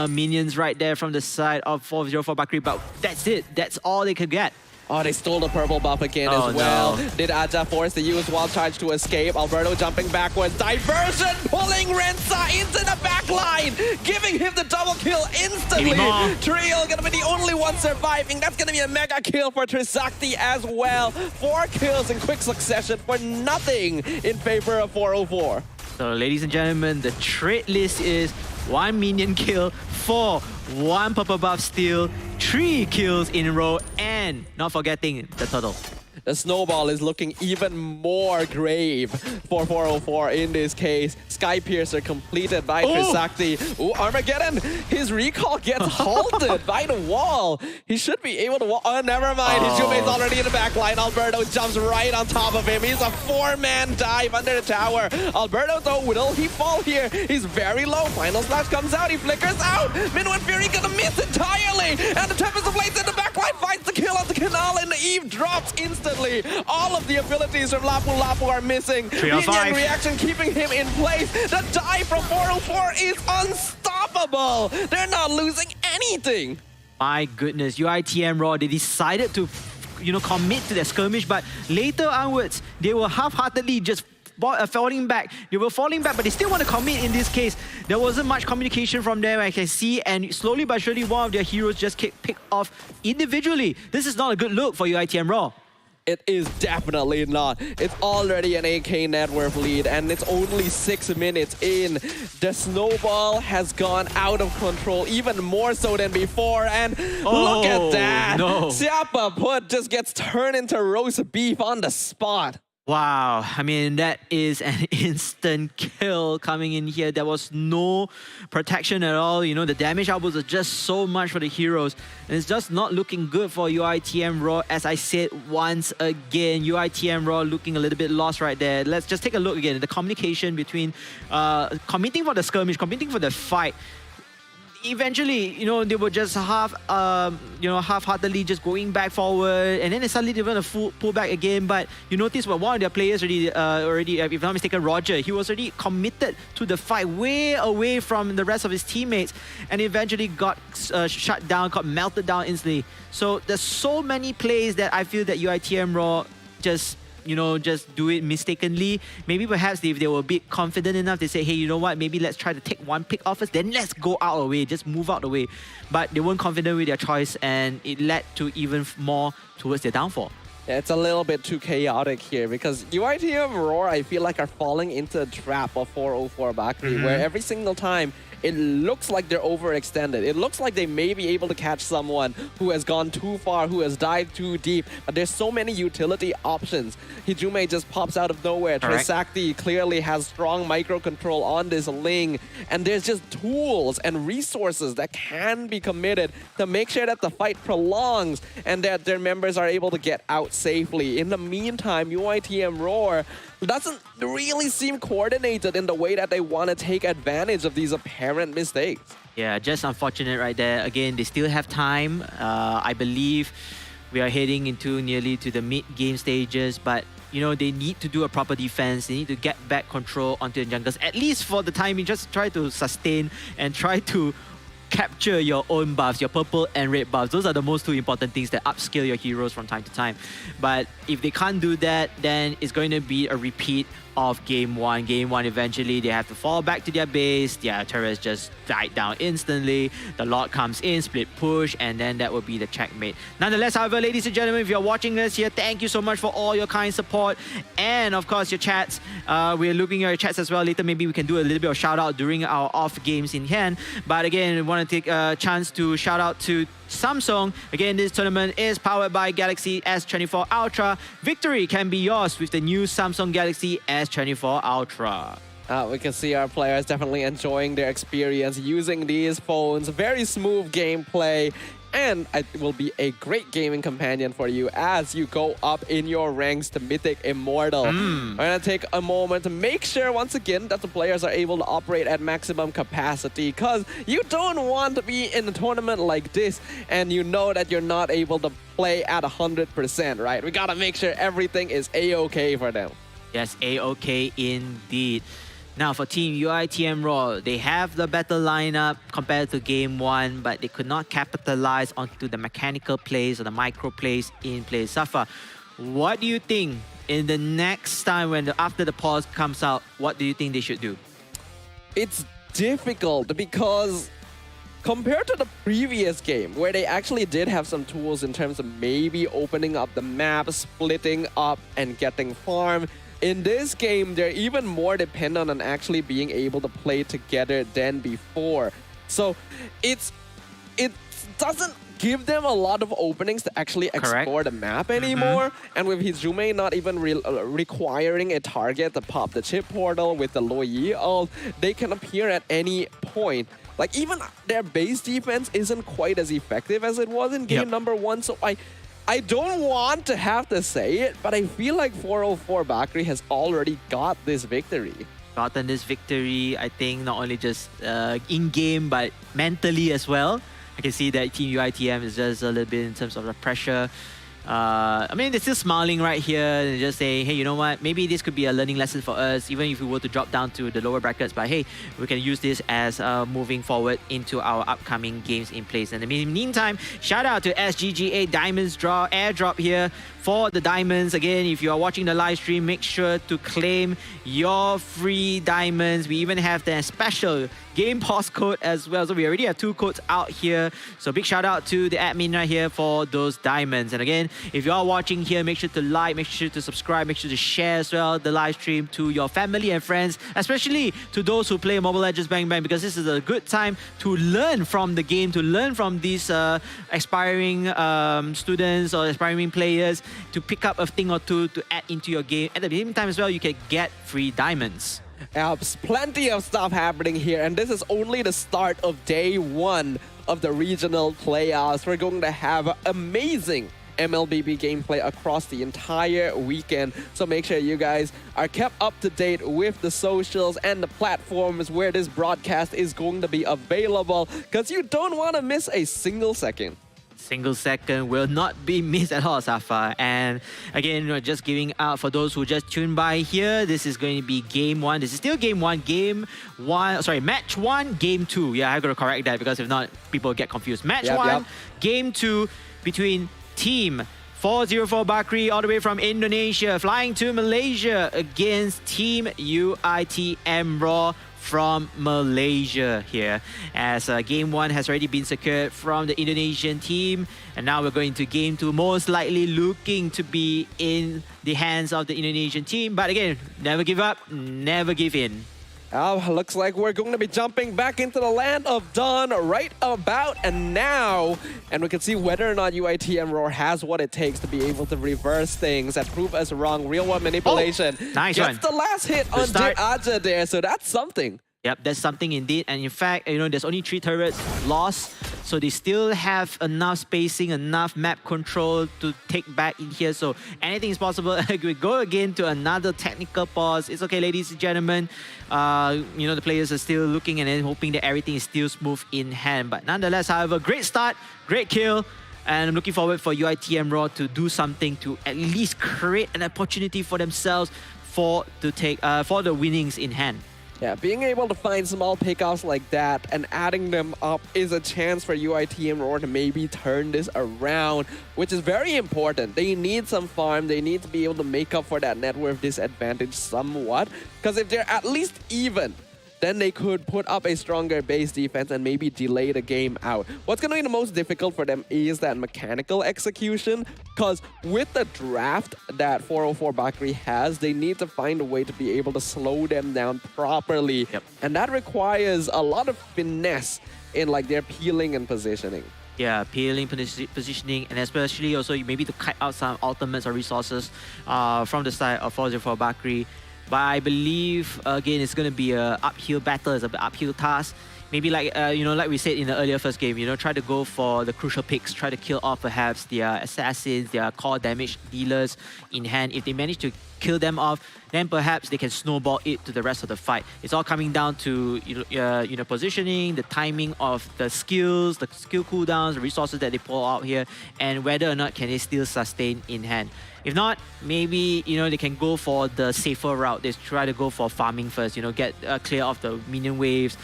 minions right there from the side of 404 Bakri, but that's it. That's all they could get. Oh, they stole the purple buff again as well. No. Did Aja force to use Wild Charge to escape? Alberto jumping backwards. Diversion pulling Rensa into the back line, giving him the double kill instantly. Trio gonna be the only one surviving. That's gonna be a mega kill for Trisakti as well. 4 kills in quick succession for nothing in favor of 404. So ladies and gentlemen, the trade list is 1 minion kill, 4, 1 purple buff steal, 3 kills in a row, and not forgetting the turtle. The snowball is looking even more grave for 404 in this case. Sky Piercer completed by Trisakti. Ooh, Armageddon! His recall gets halted by the wall. He should be able to walk. Oh, never mind. Hijume's already in the back line. Alberto jumps right on top of him. He's a 4-man dive under the tower. Alberto, though, will he fall here? He's very low. Final Slash comes out. He flickers out. Minwin Fury gonna miss entirely. And the Tempest of Blades in the back line finds the kill on the canal, and the Eve drops instantly. All of the abilities from Lapu Lapu are missing. Yin Yang reaction keeping him in place. The dive from 404 is unstoppable. They're not losing anything. My goodness, UITM Raw, they decided to, commit to their skirmish, but later onwards, they were half-heartedly just falling back. They were falling back, but they still want to commit in this case. There wasn't much communication from them, I can see, and slowly but surely, one of their heroes just picked off individually. This is not a good look for UITM Raw. It is definitely not. It's already an 8K net worth lead, and it's only 6 minutes in. The snowball has gone out of control, even more so than before, and look at that! No. Siapa Put just gets turned into roast beef on the spot. Wow, I mean, that is an instant kill coming in here. There was no protection at all. The damage outputs are just so much for the heroes. And it's just not looking good for UITM Raw. As I said once again, UITM Raw looking a little bit lost right there. Let's just take a look again. The communication between committing for the skirmish, committing for the fight. Eventually, they were just half-heartedly just going back forward, and then they suddenly they want to pull back again. But you notice what one of their players already, if I'm not mistaken, Roger, he was already committed to the fight, way away from the rest of his teammates, and eventually got shut down, got melted down instantly. So there's so many plays that I feel that UITM Raw just just do it mistakenly. Maybe perhaps if they were a bit confident enough, they say, hey, you know what, maybe let's try to take one pick off us, then let's go out of the way, just move out of the way. But they weren't confident with their choice, and it led to even more towards their downfall. Yeah, it's a little bit too chaotic here because UITM Roar, I feel like, are falling into the trap of 404 Bakri, where every single time it looks like they're overextended. It looks like they may be able to catch someone who has gone too far, who has dived too deep, but there's so many utility options. Hijume just pops out of nowhere. Trisakti clearly has strong micro control on this Ling, and there's just tools and resources that can be committed to make sure that the fight prolongs and that their members are able to get out safely. In the meantime, UITM Roar doesn't really seem coordinated in the way that they want to take advantage of these apparent mistakes. Yeah, just unfortunate right there. Again, they still have time. I believe we are heading into nearly to the mid-game stages, but they need to do a proper defense. They need to get back control onto the jungles, at least for the time. You just try to sustain and try to capture your own buffs, your purple and red buffs. Those are the most two important things that upscale your heroes from time to time. But if they can't do that, then it's going to be a repeat of game one. Game one, eventually they have to fall back to their base. Their turrets just died down instantly. The Lord comes in, split push, and then that will be the checkmate. Nonetheless, however, ladies and gentlemen, if you're watching us here, thank you so much for all your kind support and of course your chats. We're looking at your chats as well. Later, maybe we can do a little bit of shout out during our off games in hand. But again, we want to take a chance to shout out to Samsung. Again, this tournament is powered by Galaxy S24 Ultra. Victory can be yours with the new Samsung Galaxy S24 Ultra. We can see our players definitely enjoying their experience using these phones. Very smooth gameplay. And it will be a great gaming companion for you as you go up in your ranks to Mythic Immortal. I'm going to take a moment to make sure, once again, that the players are able to operate at maximum capacity, because you don't want to be in a tournament like this and you know that you're not able to play at 100%, right? We got to make sure everything is A-OK for them. Yes, A-OK indeed. Now for Team UITM Roar, they have the better lineup compared to Game 1, but they could not capitalize onto the mechanical plays or the micro plays in Play Safa. What do you think in the next time after the pause comes out, what do you think they should do? It's difficult because compared to the previous game, where they actually did have some tools in terms of maybe opening up the map, splitting up and getting farm, in this game, they're even more dependent on actually being able to play together than before. So it doesn't give them a lot of openings to actually explore the map anymore. And with Hizume not even requiring a target to pop the chip portal with the Loi ult, they can appear at any point. Like, even their base defense isn't quite as effective as it was in game number 1. So I don't want to have to say it, but I feel like 404 Bakri has already got this victory. Gotten this victory, I think, not only just in-game, but mentally as well. I can see that Team UITM is just a little bit in terms of the pressure. I mean, they're still smiling right here and just saying, hey, you know what, maybe this could be a learning lesson for us, even if we were to drop down to the lower brackets. But hey, we can use this as moving forward into our upcoming games in place. And in the meantime, shout out to SGGA Diamonds airdrop here for the diamonds. Again, if you are watching the live stream, make sure to claim your free diamonds. We even have the special game pause code as well. So we already have 2 codes out here. So big shout out to the admin right here for those diamonds. And again, if you are watching here, make sure to like, make sure to subscribe, make sure to share as well the live stream to your family and friends, especially to those who play Mobile Legends Bang Bang, because this is a good time to learn from the game, to learn from these aspiring students or aspiring players, to pick up a thing or two to add into your game. At the same time as well, you can get free diamonds. Plenty of stuff happening here, and this is only the start of day 1 of the regional playoffs. We're going to have amazing MLBB gameplay across the entire weekend, so make sure you guys are kept up to date with the socials and the platforms where this broadcast is going to be available, because you don't want to miss a single second. Single second will not be missed at all, Safa. And again, just giving out for those who just tuned by here, this is going to be game 1. This is still game 1. Match 1, game 2. Yeah, I got to correct that, because if not, people get confused. Match 1, game 2 between Team 404 Bakri all the way from Indonesia, flying to Malaysia against Team UITM Raw from Malaysia here, as game 1 has already been secured from the Indonesian team, and now we're going to game 2, most likely looking to be in the hands of the Indonesian team. But again, never give up, never give in. Looks like we're going to be jumping back into the land of Dawn right about and now. And we can see whether or not UITM Roar has what it takes to be able to reverse things and prove us wrong. Real one manipulation. Nice Gets one. the last hit on start. Aja there, so that's something. Yep, that's something indeed. And in fact, there's only 3 turrets lost, so they still have enough spacing, enough map control to take back in here. So anything is possible. We go again to another technical pause. It's okay, ladies and gentlemen. The players are still looking and then hoping that everything is still smooth in hand. But nonetheless, however, great start, great kill. And I'm looking forward for UITM Raw to do something to at least create an opportunity for themselves for the winnings in hand. Yeah, being able to find small pickoffs like that and adding them up is a chance for UITM Roar to maybe turn this around, which is very important. They need some farm. They need to be able to make up for that net worth disadvantage somewhat. Because if they're at least even, then they could put up a stronger base defense and maybe delay the game out. What's going to be the most difficult for them is that mechanical execution, because with the draft that 404 Bakri has, they need to find a way to be able to slow them down properly. Yep. And that requires a lot of finesse in like their peeling and positioning. Yeah, peeling, positioning, and especially also maybe to cut out some ultimates or resources from the side of 404 Bakri. But I believe, again, it's going to be an uphill battle, it's an uphill task. Maybe like, like we said in the earlier first game, try to go for the crucial picks, try to kill off perhaps their assassins, their core damage dealers in hand. If they manage to kill them off, then perhaps they can snowball it to the rest of the fight. It's all coming down to positioning, the timing of the skills, the skill cooldowns, the resources that they pull out here, and whether or not can they still sustain in hand. If not, maybe they can go for the safer route. They try to go for farming first. Get clear off the minion waves,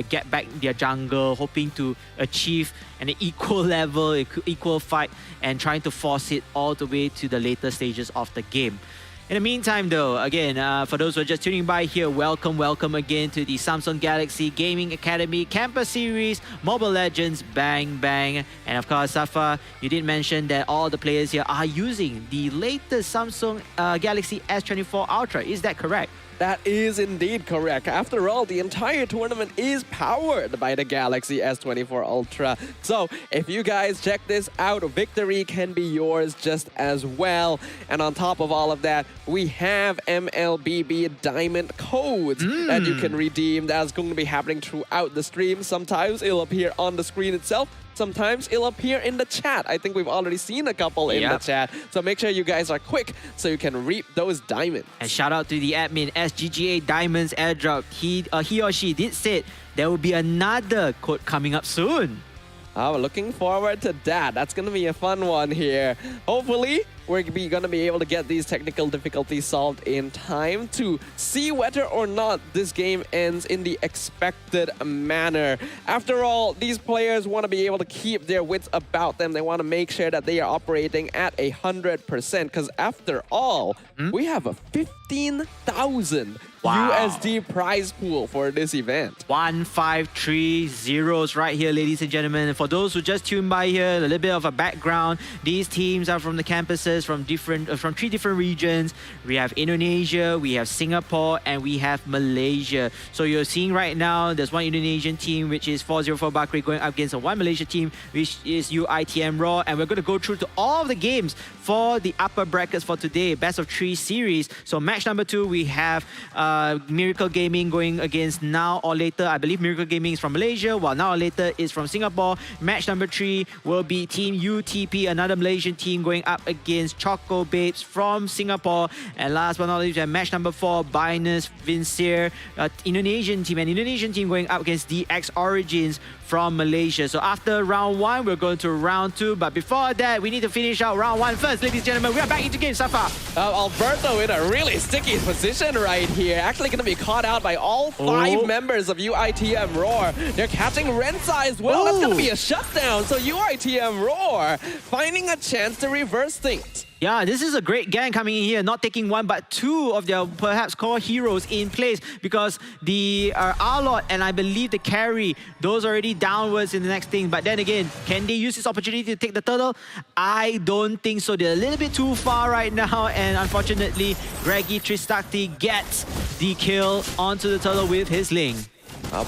get back their jungle, hoping to achieve an equal level, equal fight, and trying to force it all the way to the later stages of the game. In the meantime, though, again, for those who are just tuning by here, welcome again to the Samsung Galaxy Gaming Academy Campus Series, Mobile Legends, Bang Bang. And of course, Safa, you did mention that all the players here are using the latest Samsung Galaxy S24 Ultra. Is that correct? That is indeed correct. After all, the entire tournament is powered by the Galaxy S24 Ultra. So if you guys check this out, victory can be yours just as well. And on top of all of that, we have MLBB Diamond codes that you can redeem. That's going to be happening throughout the stream. Sometimes it'll appear on the screen itself. Sometimes it'll appear in the chat. I think we've already seen a couple in the chat. So make sure you guys are quick so you can reap those diamonds. And shout out to the admin, SGGA Diamonds airdrop. He or she did say there will be another code coming up soon. Oh, looking forward to that. That's going to be a fun one here. Hopefully, we're going to be able to get these technical difficulties solved in time to see whether or not this game ends in the expected manner. After all, these players want to be able to keep their wits about them. They want to make sure that they are operating at 100%, because after all, we have a 15,000 USD prize pool for this event. 1530 right here, ladies and gentlemen. And for those who just tuned by here, a little bit of a background. These teams are from the campuses from 3 different regions. We have Indonesia, we have Singapore, and we have Malaysia. So you're seeing right now, there's one Indonesian team, which is 404 Bakri, going up against a one Malaysia team, which is UITM Raw. And we're going to go through to all of the games for the upper brackets for today, best of 3 series. So match number 2, we have Miracle Gaming going against Now or Later. I believe Miracle Gaming is from Malaysia, while Now or Later is from Singapore. Match number 3 will be Team UTP, another Malaysian team, going up against against Choco Babes from Singapore. And last but not least, we have match number 4, Binus Vincere, Indonesian team. And Indonesian team going up against DX Origins from Malaysia. So after round 1, we're going to round 2. But before that, we need to finish out round 1 first. Ladies and gentlemen, we are back into game, Safa. Alberto in a really sticky position right here. Actually going to be caught out by all 5 members of UITM Roar. They're catching Rensa as well. That's going to be a shutdown. So UITM Roar finding a chance to reverse things. Yeah, this is a great gang coming in here, not taking 1 but 2 of their perhaps core heroes in place, because the Arlot and I believe the carry, those already downwards in the next thing. But then again, can they use this opportunity to take the turtle? I don't think so. They're a little bit too far right now, and unfortunately, Greggy Tristakti gets the kill onto the turtle with his Ling.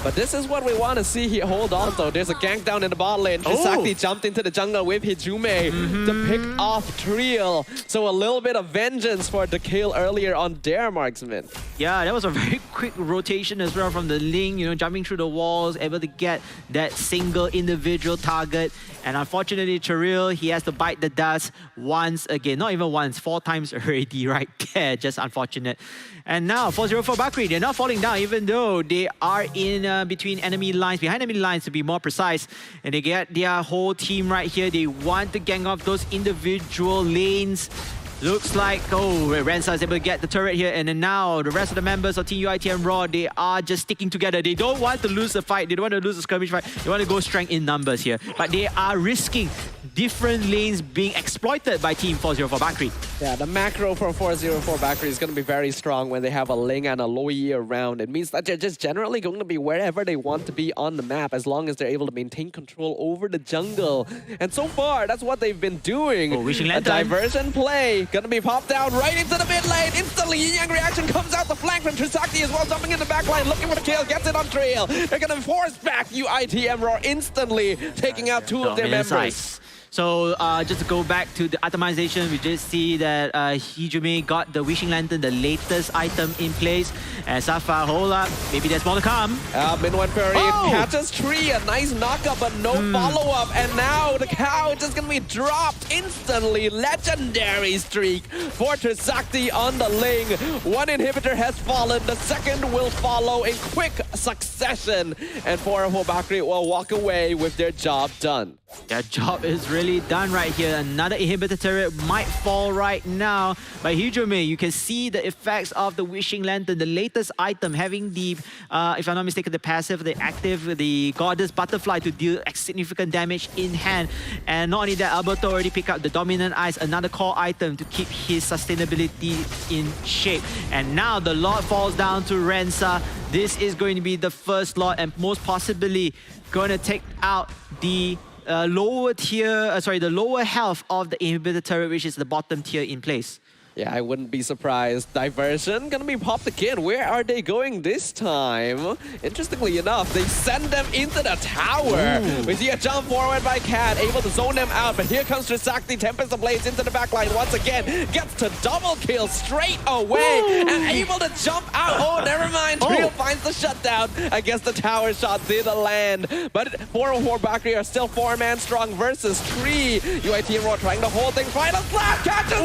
But this is what we want to see here. Hold on, though. There's a gank down in the bot lane. Trisakti jumped into the jungle with Hijume to pick off Trill. So a little bit of vengeance for the kill earlier on their marksman. Yeah, that was a very quick rotation as well from the Ling, jumping through the walls, able to get that single individual target. And unfortunately, Trill, he has to bite the dust once again. Not even once, 4 times already right there. Just unfortunate. And now, 4-0 for Bakri. They're not falling down, even though they are in between enemy lines, behind enemy lines to be more precise. And they get their whole team right here. They want to gang up those individual lanes. Looks like, Rensa is able to get the turret here. And then now, the rest of the members of Team UITM Raw, they are just sticking together. They don't want to lose the fight. They don't want to lose the skirmish fight. They want to go strength in numbers here. But they are risking different lanes being exploited by Team 4-0 for Bakri. Yeah, the macro for 4-0 for Bakri is going to be very strong when they have a Ling and a Loi around. It means that they're just generally going to be wherever they want to be on the map, as long as they're able to maintain control over the jungle. And so far, that's what they've been doing. Wishing a Lantern. diversion play. Gonna be popped down right into the mid lane. Instantly, Yin Yang reaction comes out the flank from Trisakti as well, jumping in the back line, looking for the kill, gets it on Trail. They're gonna force back UITM Roar instantly, taking out 2 of their members. So just to go back to the itemization, we just see that Hijume got the Wishing Lantern, the latest item in place. And Safa, hold up, maybe there's more to come. Minwan Fury catches Tree, a nice knockup, but no follow-up. And now the cow is just gonna be dropped instantly. Legendary streak for Trisakti on the Ling. 1 inhibitor has fallen, the second will follow in quick succession. And 4-4 Bakri will walk away with their job done. Their job is really done right here. Another inhibitor turret might fall right now. But Hijume, you can see the effects of the Wishing Lantern, the latest item, having the, if I'm not mistaken, the passive, the active, the Goddess Butterfly to deal significant damage in hand. And not only that, Alberto already picked up the Dominant Eyes, another core item to keep his sustainability in shape. And now the Lord falls down to Rensa. This is going to be the first Lord and most possibly going to take out the lower tier, the lower health of the inhibitor turret, which is the bottom tier in place. Yeah, I wouldn't be surprised. Diversion gonna be popped again. Where are they going this time? Interestingly enough, they send them into the tower. We see a jump forward by Cat, able to zone them out. But here comes Trisakti, Tempest Ablaze into the backline once again. Gets to double kill straight away and able to jump out. Oh, never mind. Trio finds the shutdown. I guess the tower shot did land. But 4-4 Bakri are still 4-man strong versus 3. UITM Raw trying to hold things. Final slap catches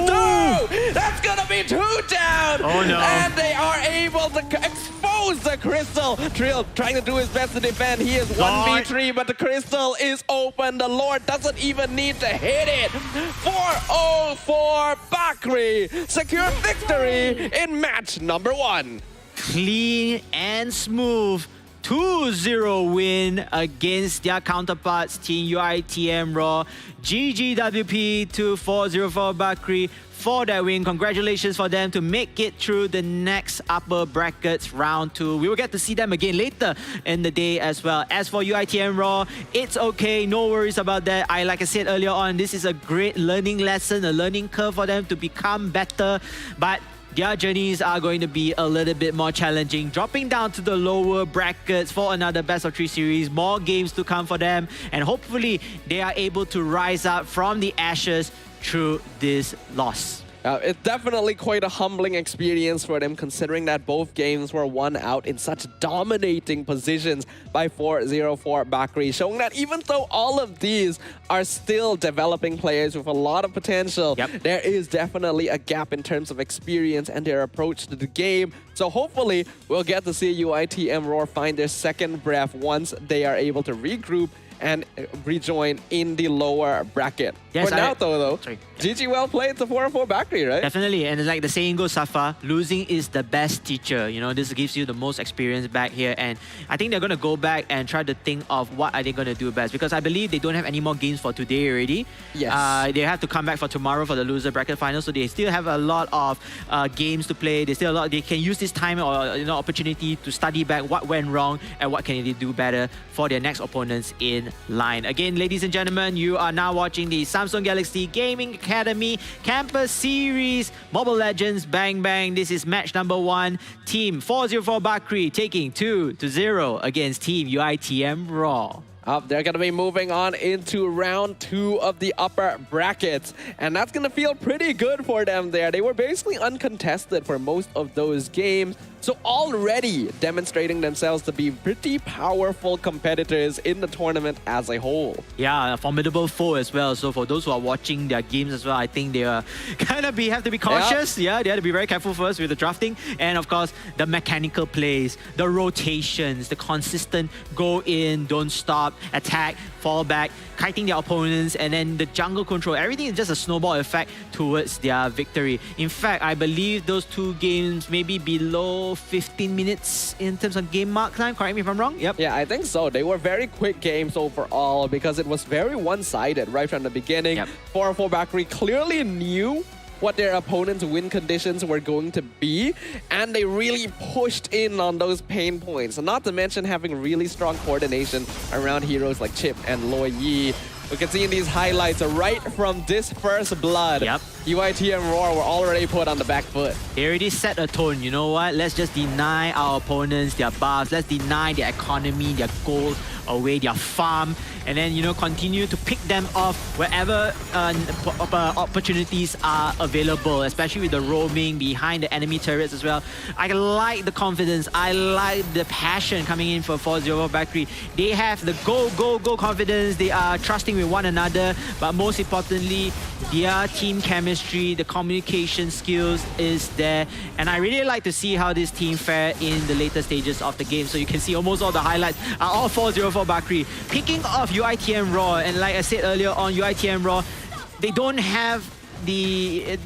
2! That's gonna be 2 down! Oh no. And they are able to expose the crystal. Trill trying to do his best to defend. He is 1v3, but the crystal is open. The Lord doesn't even need to hit it. 4-0 Bakri. Secure victory in match number 1. Clean and smooth 2-0 win against their counterparts, Team UITM Raw. GGWP to 4-0 for Bakri for that win. Congratulations for them to make it through the next upper brackets round 2. We will get to see them again later in the day as well. As for UITM Raw, it's okay, no worries about that. Like I said earlier on, this is a great learning lesson, a learning curve for them to become better. But their journeys are going to be a little bit more challenging, dropping down to the lower brackets for another best of 3 series. More games to come for them, and hopefully they are able to rise up from the ashes through this loss. It's definitely quite a humbling experience for them, considering that both games were won out in such dominating positions by 4-0 for Bakri, showing that even though all of these are still developing players with a lot of potential, there is definitely a gap in terms of experience and their approach to the game. So hopefully we'll get to see UITM Roar find their second breath once they are able to regroup and rejoin in the lower bracket. Yes, For now, though, sorry. GG well played to 4-4 Bakri, right? Definitely, and like the saying goes, Safa, losing is the best teacher. You know, this gives you the most experience back here, and I think they're going to go back and try to think of what are they going to do best, because I believe they don't have any more games for today already. Yes. They have to come back for tomorrow for the loser bracket final, so they still have a lot of games to play. They can use this time or opportunity to study back what went wrong and what can they do better for their next opponents in line. Again, ladies and gentlemen, you are now watching the Samsung Galaxy Gaming Academy Campus Series Mobile Legends Bang Bang. This is match number 1. Team 404 Bakri taking 2-0 against Team UITM Raw. They're going to be moving on into round 2 of the upper brackets. And that's going to feel pretty good for them there. They were basically uncontested for most of those games. So already demonstrating themselves to be pretty powerful competitors in the tournament as a whole. Yeah, a formidable foe as well. So for those who are watching their games as well, I think they are kind of have to be cautious. Yeah, they have to be very careful first with the drafting. And of course, the mechanical plays, the rotations, the consistent go in, don't stop, attack, fall back, kiting their opponents, and then the jungle control. Everything is just a snowball effect towards their victory. In fact, I believe those 2 games may be below 15 minutes in terms of game mark time. Correct me if I'm wrong. Yep. Yeah, I think so. They were very quick games overall because it was very one-sided right from the beginning. 4-4 Bakri clearly knew what their opponent's win conditions were going to be, and they really pushed in on those pain points. Not to mention having really strong coordination around heroes like Chip and Lo Yi. We can see in these highlights right from this first blood, UITM Roar were already put on the back foot. They already set a tone. You know what? Let's just deny our opponents their buffs. Let's deny their economy, their gold away, their farm, and then continue to pick them off wherever opportunities are available, especially with the roaming behind the enemy turrets as well. I like the confidence. I like the passion coming in for 4-0 Bakri. They have the go confidence. They are trusting with one another, but most importantly, their team chemistry, the communication skills is there, and I really like to see how this team fare in the later stages of the game. So you can see almost all the highlights are all 4-0 for Bakri. Picking off UITM Raw, and like I said earlier on, UITM Raw, they don't have the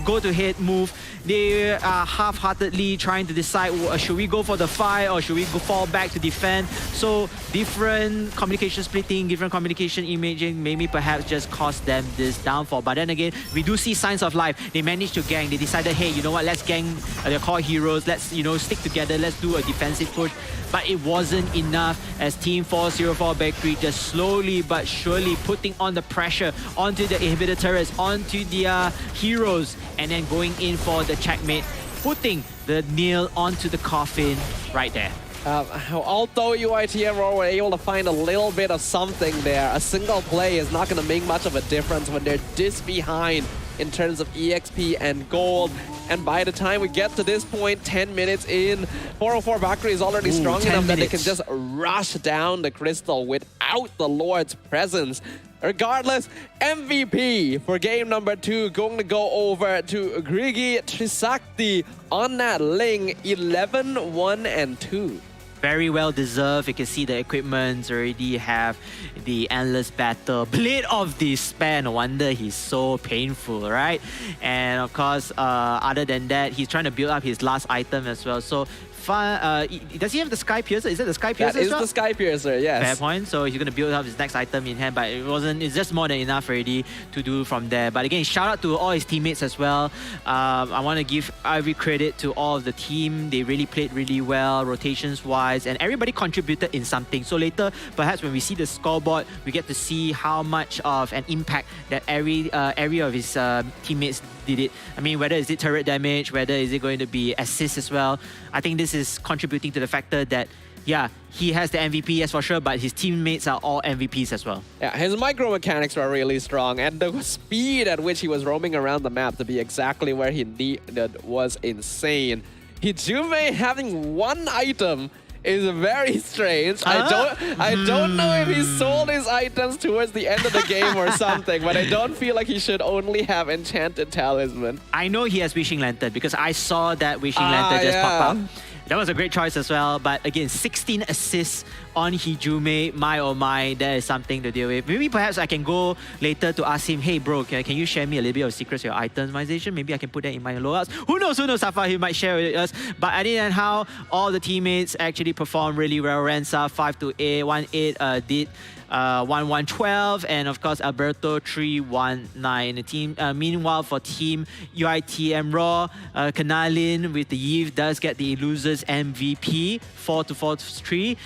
go-to-head move. They are half-heartedly trying to decide, should we go for the fight or should we fall back to defend? So different communication splitting, different communication imaging maybe perhaps just cost them this downfall. But then again, we do see signs of life. They managed to gang. They decided, hey, you know what, let's gang their core heroes. Let's stick together. Let's do a defensive push. But it wasn't enough as Team 404 Bakri just slowly but surely putting on the pressure onto the inhibitor turrets, onto their heroes, and then going in for the checkmate, putting the nail onto the coffin right there. Although UITM were able to find a little bit of something there, a single play is not going to make much of a difference when they're this behind in terms of EXP and gold. And by the time we get to this point, 10 minutes in, 404 Bakri is already strong enough that they can just rush down the crystal without the Lord's presence. Regardless, MVP for game number 2 going to go over to Grigi Trisakti on that Ling 11, 1, and 2. Very well deserved. You can see the equipments already have the endless battle. Blade of Despair. No wonder he's so painful, right? And of course, other than that, he's trying to build up his last item as well. So does he have the Sky Piercer? Is it the Sky Piercer? That is the Sky Piercer, yes. Fair point. So he's going to build up his next item in hand, but it's just more than enough already to do from there. But again, shout out to all his teammates as well. I want to give every credit to all of the team. They really played really well, rotations-wise, and everybody contributed in something. So later, perhaps when we see the scoreboard, we get to see how much of an impact that every of his teammates did it. I mean, whether is it turret damage, whether is it going to be assists as well. I think this is contributing to the factor that yeah, he has the MVP, yes, for sure, but his teammates are all MVPs as well. Yeah, his micro mechanics were really strong, and the speed at which he was roaming around the map to be exactly where he needed was insane. Hijume having one item is very strange. I don't know if he sold his items towards the end of the game or something, but I don't feel like he should only have Enchanted Talisman. I know he has Wishing Lantern because I saw that Wishing Lantern just pop up. That was a great choice as well. But again, 16 assists on Hijume. My oh my, that is something to deal with. Maybe perhaps I can go later to ask him, hey bro, can you share me a little bit of secrets of your itemization? Maybe I can put that in my loadouts. Who knows, Safa, he might share with us. But other than how all the teammates actually performed really well. Rensa 5-8, 1-8 did 1-1-12, and of course Alberto 3-1-9. The team, meanwhile for team UITM Raw, Kanalin with the Eve does get the losers MVP 4-4-3.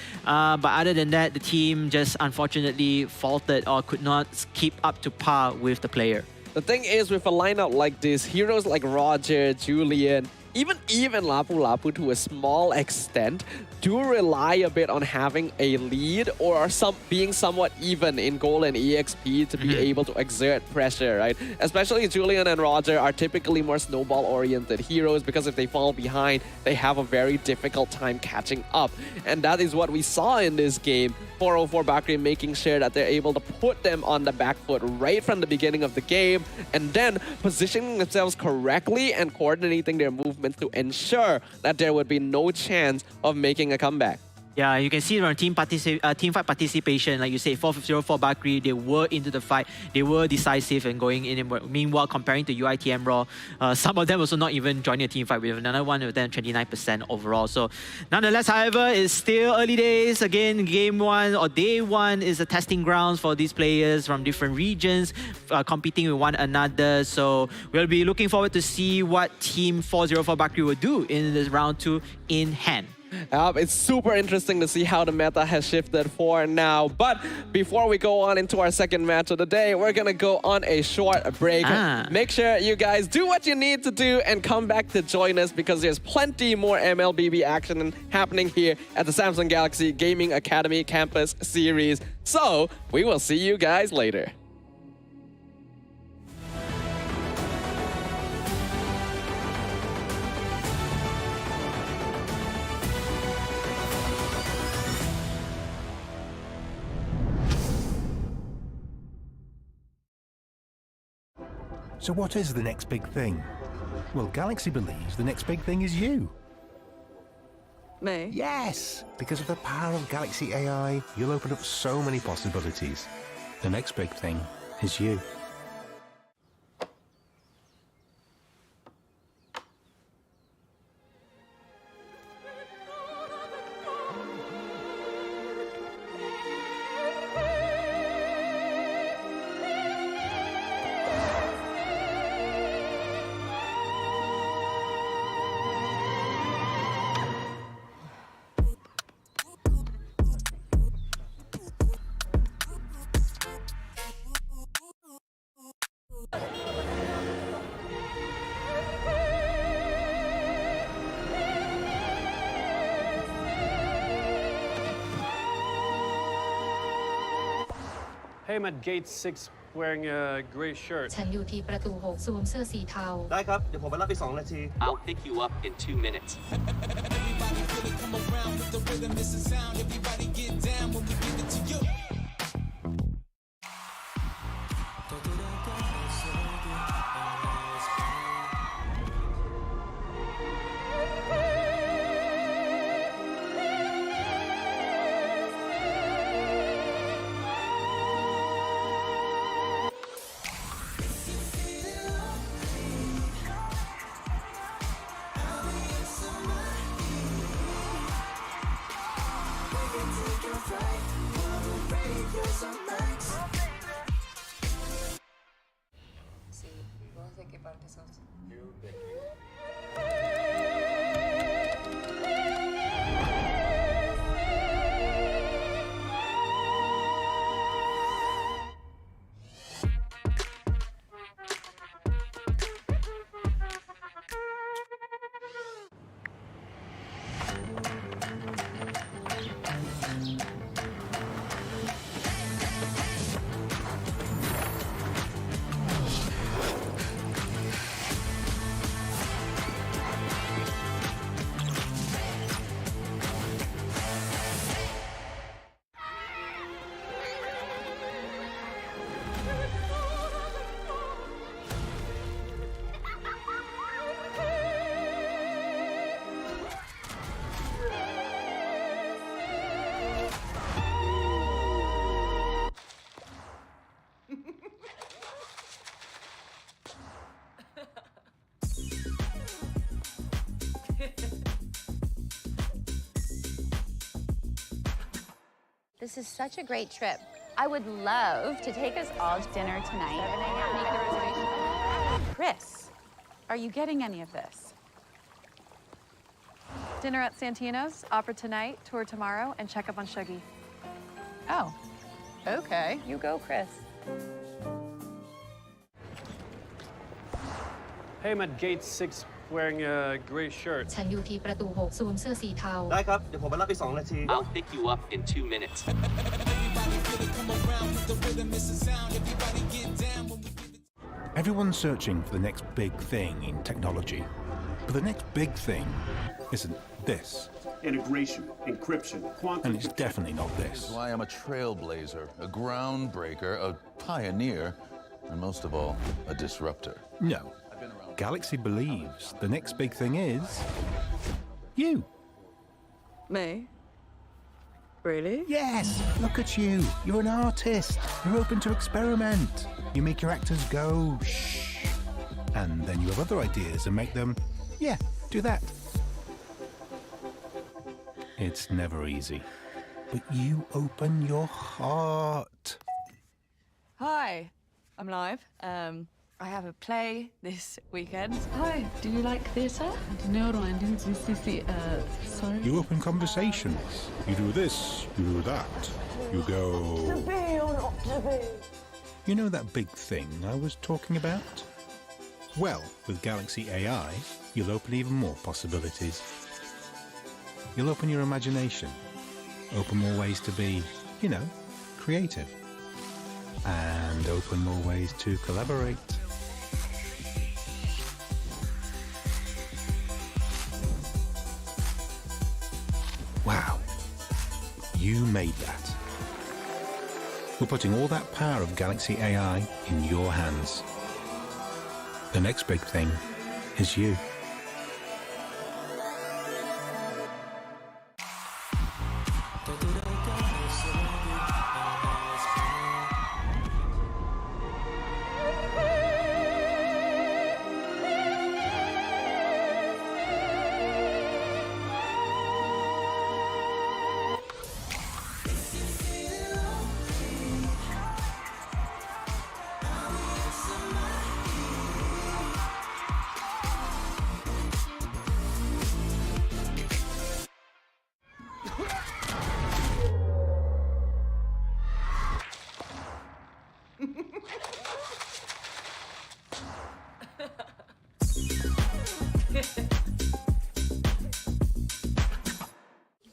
But other than that, the team just unfortunately faltered or could not keep up to par with the player. The thing is, with a lineup like this, heroes like Roger, Julian, even Lapu Lapu to a small extent, do rely a bit on having a lead or being somewhat even in goal and EXP to be able to exert pressure, right? Especially Julian and Roger are typically more snowball-oriented heroes because if they fall behind, they have a very difficult time catching up. And that is what we saw in this game. 404 Bakri making sure that they're able to put them on the back foot right from the beginning of the game and then positioning themselves correctly and coordinating their movements to ensure that there would be no chance of making a comeback. Yeah, you can see from team fight participation, like you say, 404 Bakri, they were into the fight, they were decisive and going in. Meanwhile, comparing to UITM Raw, some of them also not even joining a team fight, with another one of them 29% overall. So nonetheless, however, it's still early days. Again, game one or day one is a testing grounds for these players from different regions competing with one another. So we'll be looking forward to see what team 404 Bakri will do in this round 2 in hand. It's super interesting to see how the meta has shifted for now. But before we go on into our second match of the day, we're going to go on a short break. Make sure you guys do what you need to do and come back to join us because there's plenty more MLBB action happening here at the Samsung Galaxy Gaming Academy Campus Series. So we will see you guys later. So what is the next big thing? Well, Galaxy believes the next big thing is you. Me? Yes! Because of the power of Galaxy AI, you'll open up so many possibilities. The next big thing is you. Hey, I'm at gate 6 wearing a gray shirt. ฉันอยู่ที่ประตู6สวมเสื้อสีเทา ได้ครับ เดี๋ยวผมไปรับไป2 นาที I'll pick you up in 2 minutes. This is such a great trip. I would love to take us all to dinner tonight. Make the reservation. Chris, are you getting any of this? Dinner at Santino's, opera tonight, tour tomorrow, and check up on Shuggy. Oh, okay. You go, Chris. Hey, I'm at gate 6 wearing a gray shirt. ฉันอยู่ที่ประตู 6 สวมเสื้อสีเทา ได้ครับ เดี๋ยวผมไปรับอีก2 นาที I'll pick you up in 2 minutes. Everyone's searching for the next big thing in technology. But the next big thing isn't this. Integration, encryption, quantum. And it's definitely not this. Why I'm a trailblazer, a groundbreaker, a pioneer, and most of all, a disruptor. No. Galaxy believes the next big thing is you. Me? Really? Yes, look at you. You're an artist. You're open to experiment. You make your actors go shh. And then you have other ideas and make them, yeah, do that. It's never easy. But you open your heart. Hi, I'm live. I have a play this weekend. Hi, do you like theatre? No, I didn't see. Sorry. You open conversations. You do this, you do that. You go... To be or not to be? You know that big thing I was talking about? Well, with Galaxy AI, you'll open even more possibilities. You'll open your imagination, open more ways to be, you know, creative, and open more ways to collaborate. Wow, you made that. We're putting all that power of Galaxy AI in your hands. The next big thing is you.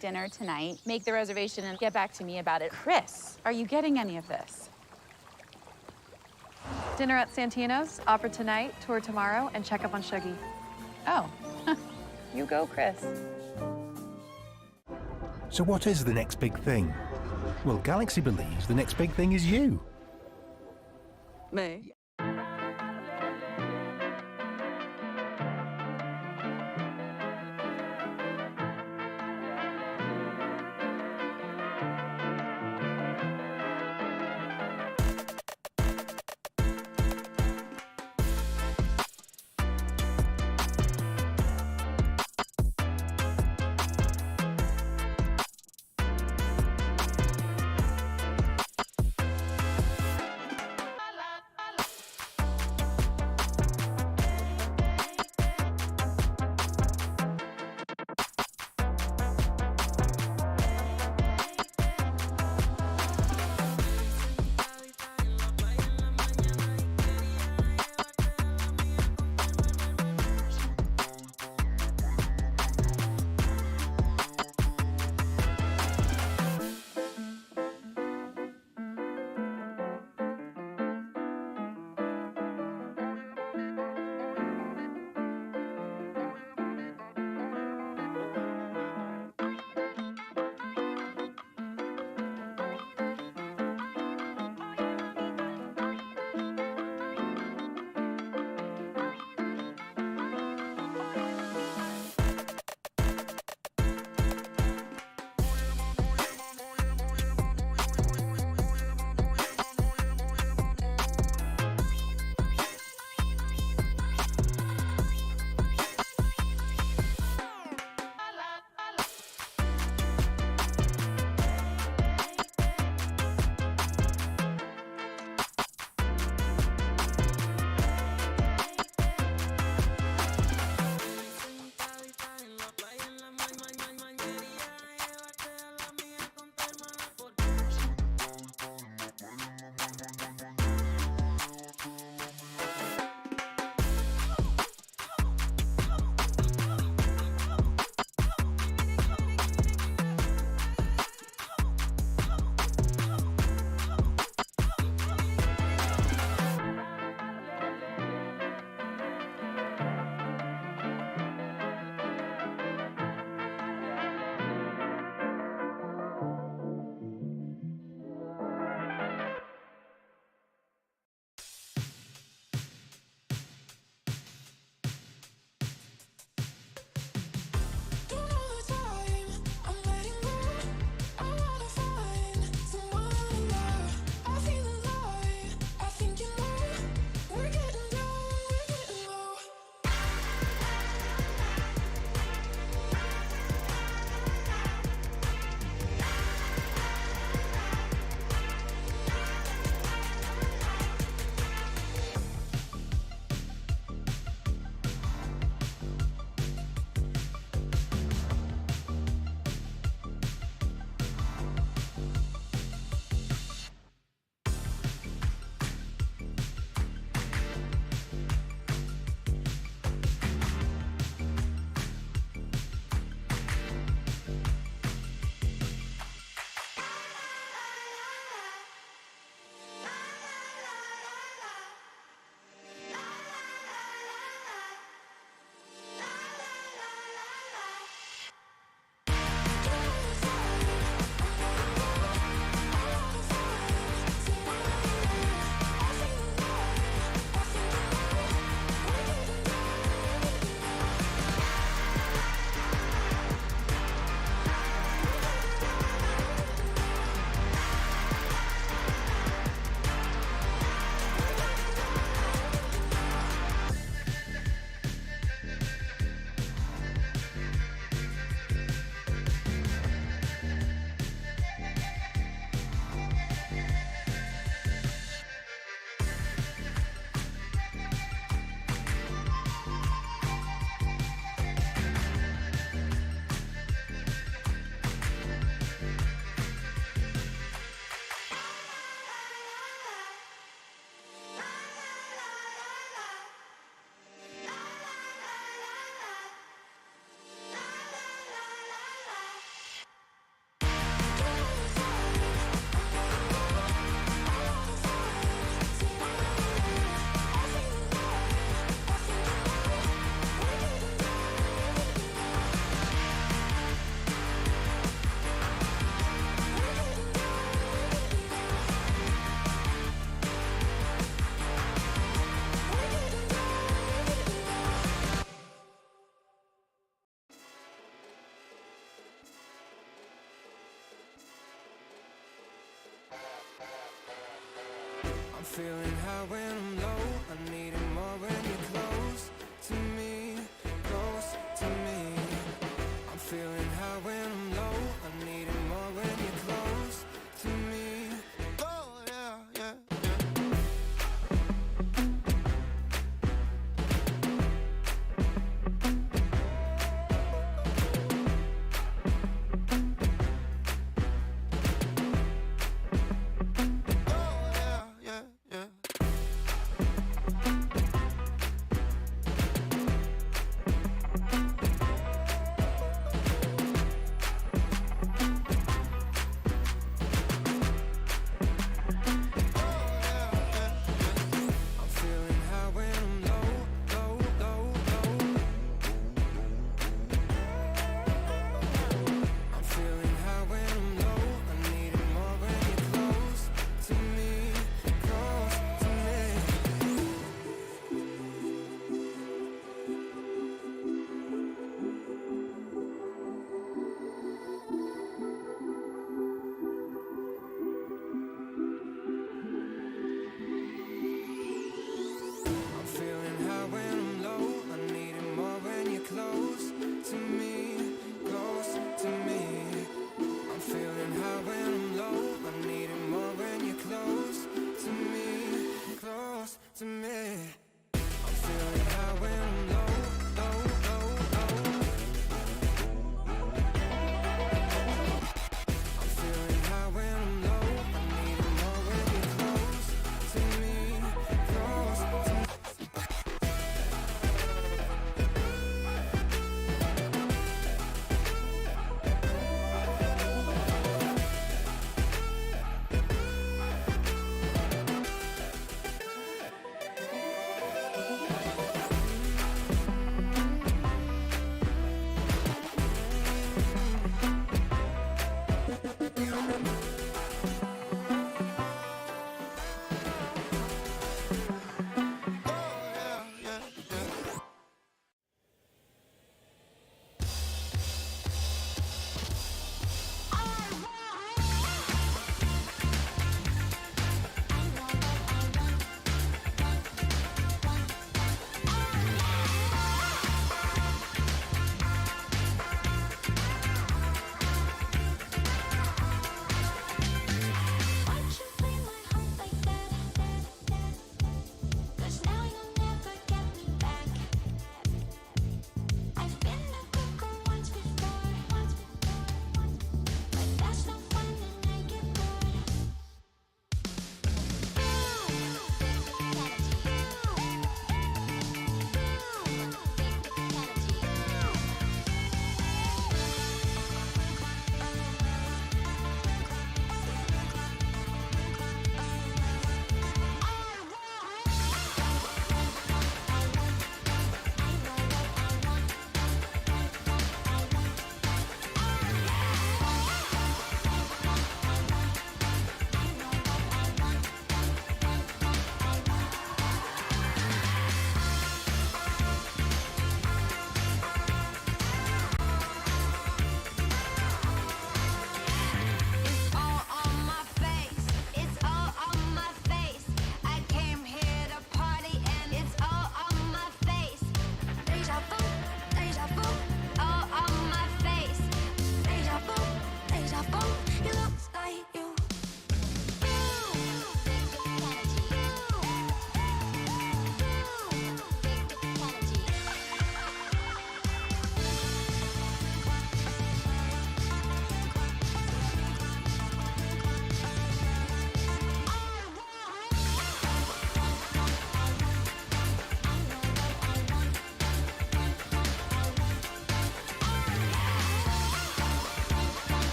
Dinner tonight. Make the reservation and get back to me about it. Chris, are you getting any of this? Dinner at Santino's, opera tonight, tour tomorrow, and check up on Shuggy. Oh, you go, Chris. So what is the next big thing? Well, Galaxy believes the next big thing is you. Me? I'm feeling high when I'm low. I need it more when you're close to me, close to me. I'm feeling high when I'm low. I need it more when you're close to me. Oh yeah, yeah, yeah, yeah, yeah.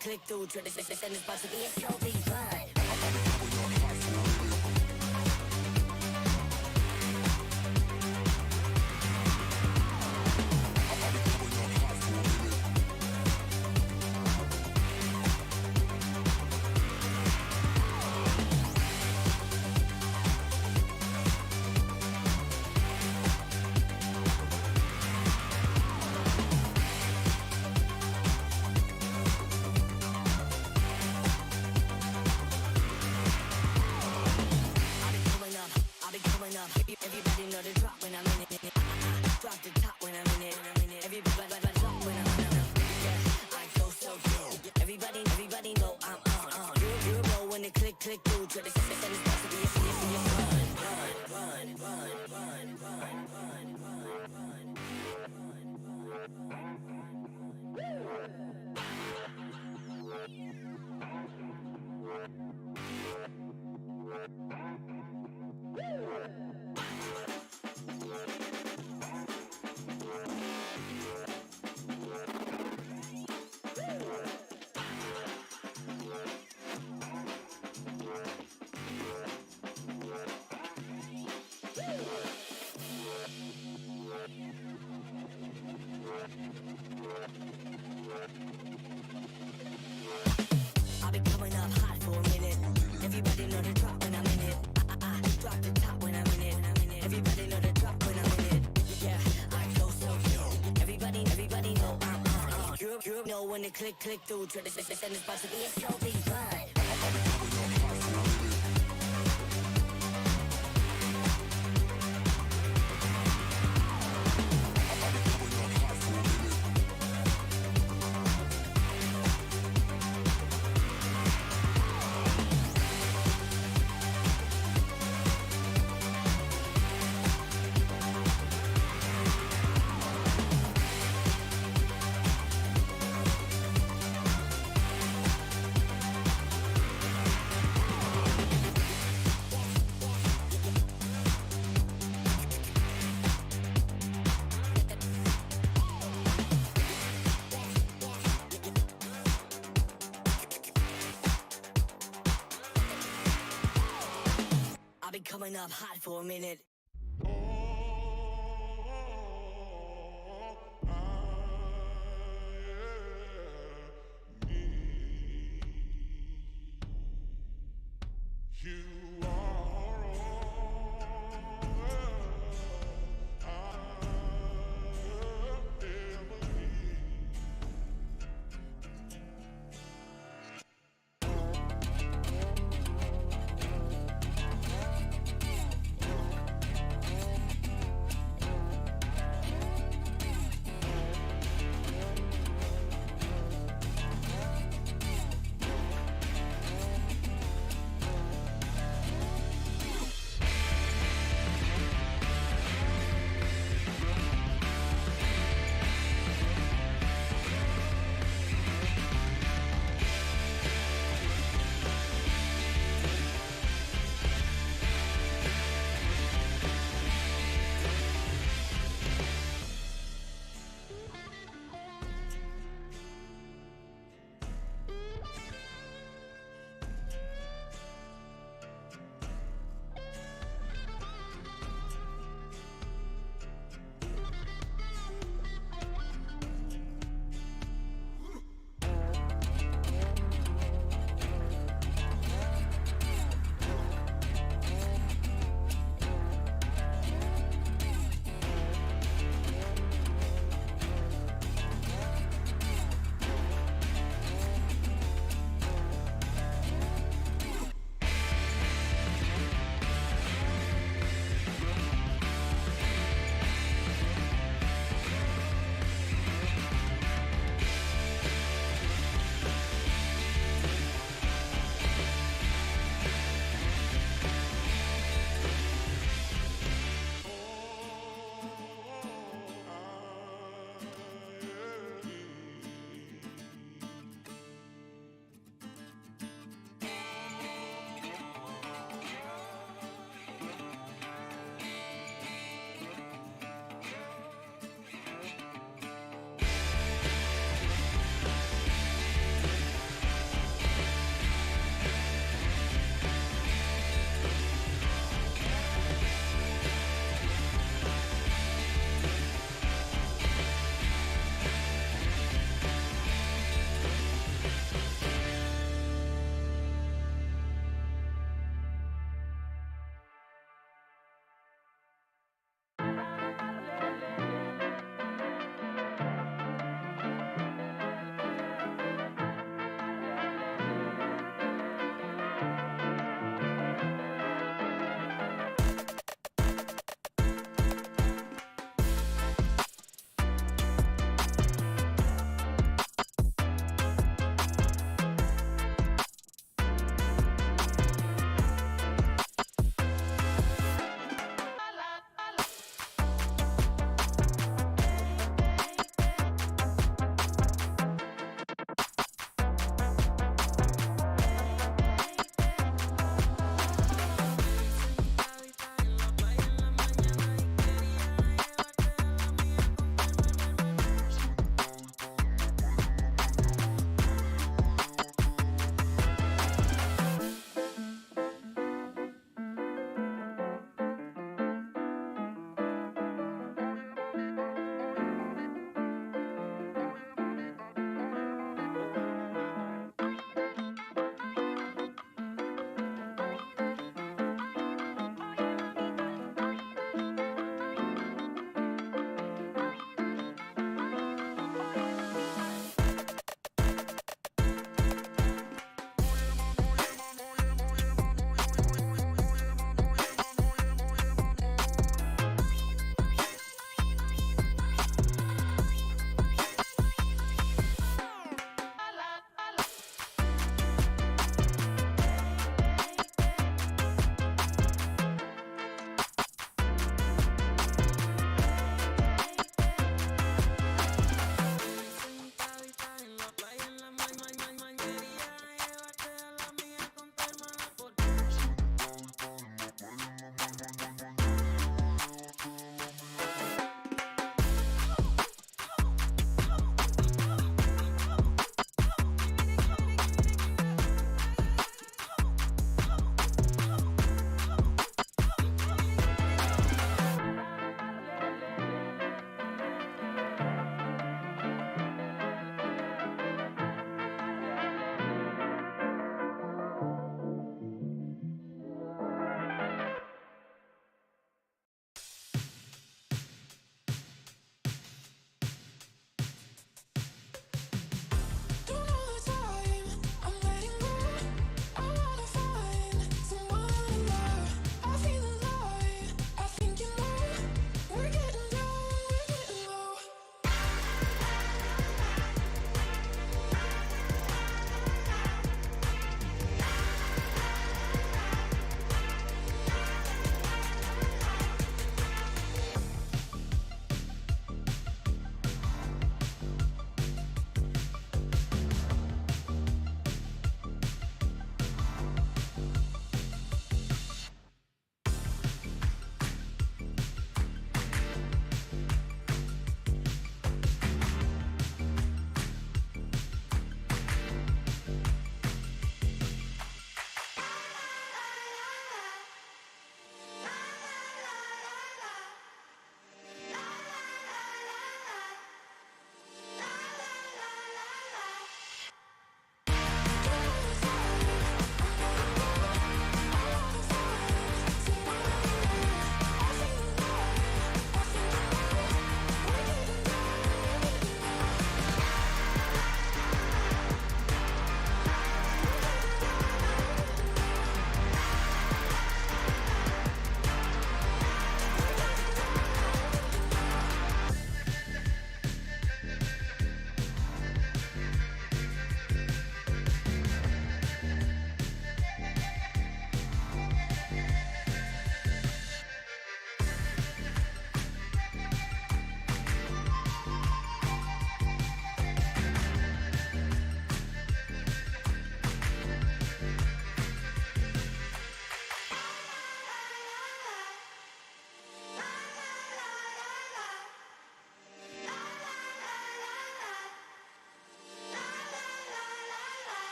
Click through, try to say it's about to be a show, be fun. Everybody know the drop when I'm in it. Drop the top when I'm in it. Everybody drop when I'm in it. Yeah, I go so good. Everybody know I'm on. You know when the click through. Try to say it's about to be a run. I'll be coming up hot for a minute. Everybody know the drop when I'm in it. Drop the top when I'm in it. Everybody know the drop when I'm in it. Yeah, I go so good. Everybody know I'm on. You know when the click through. Try to say it's about to be a show, be fun. been coming up hot for a minute.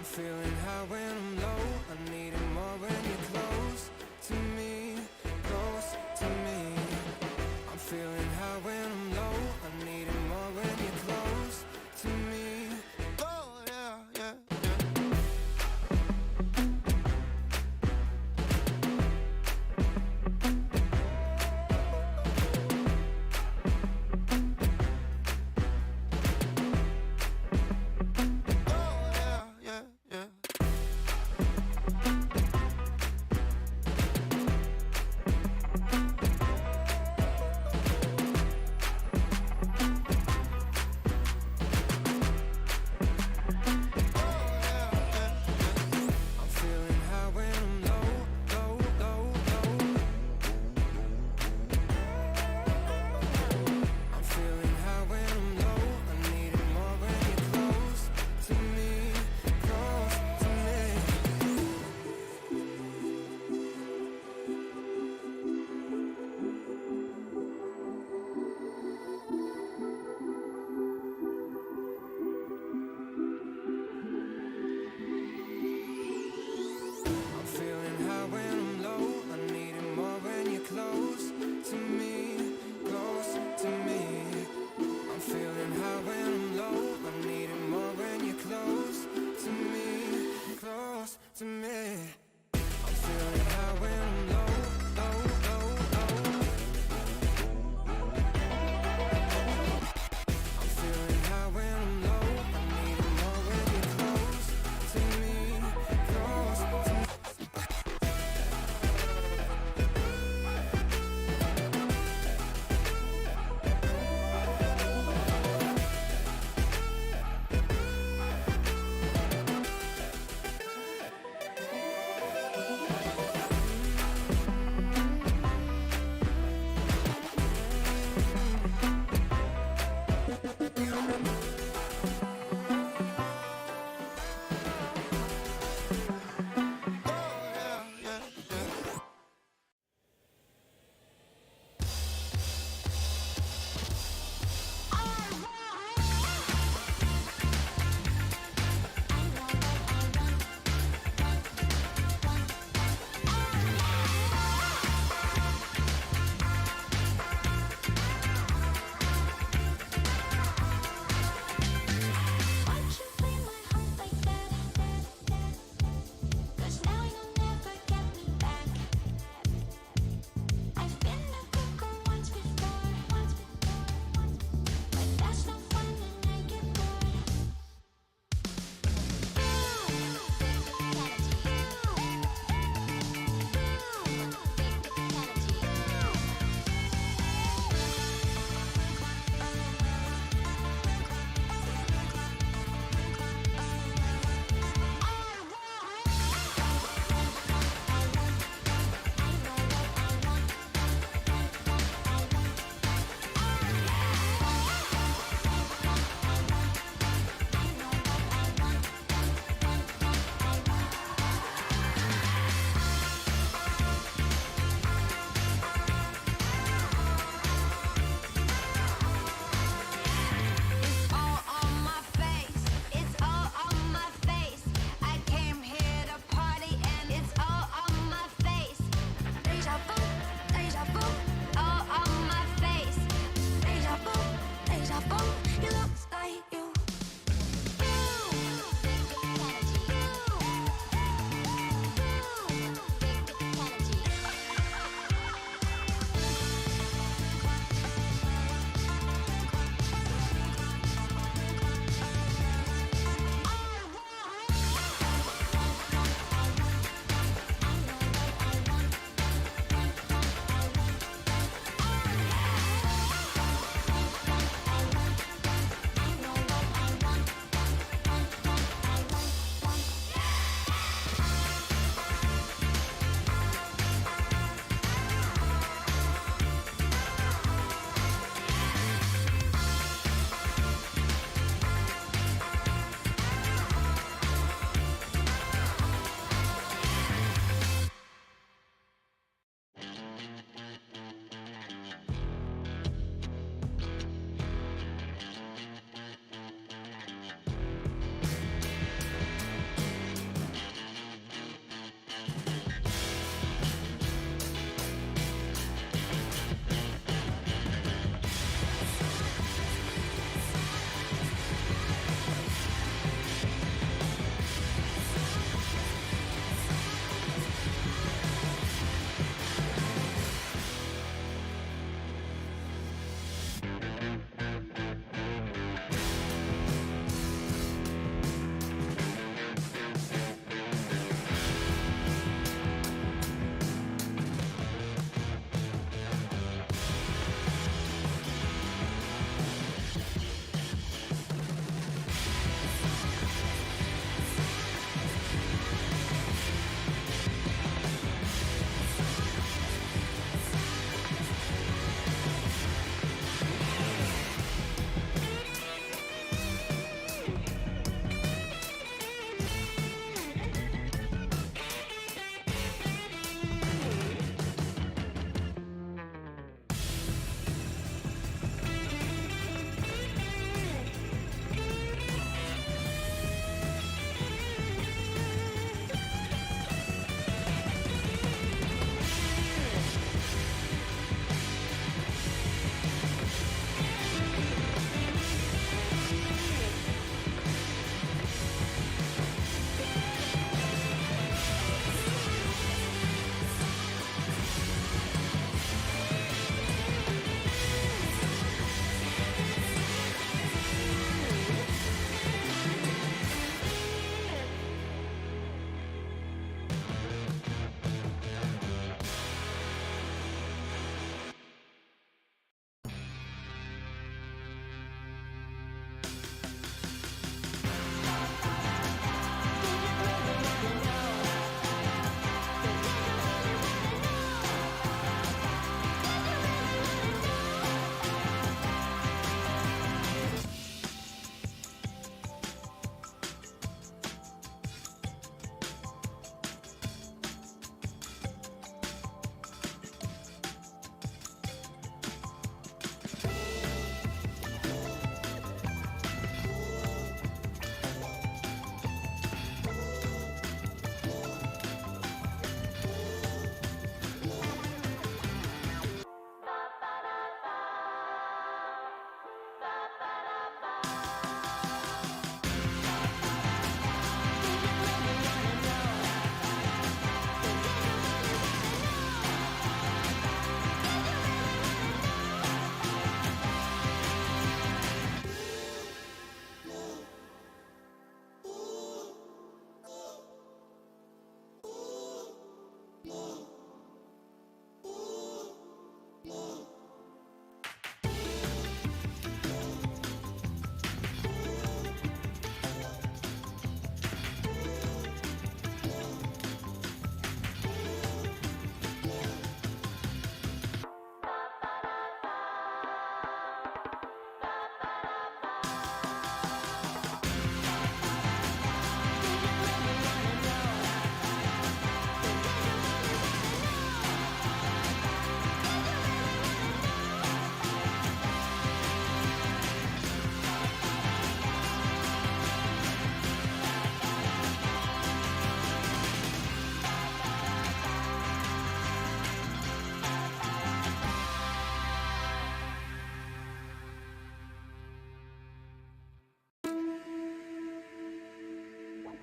feeling high when I'm low. I need it more when you're close to me, close to me. I'm feeling high when I'm low. I need it more when you're close to me. Oh yeah, yeah, yeah.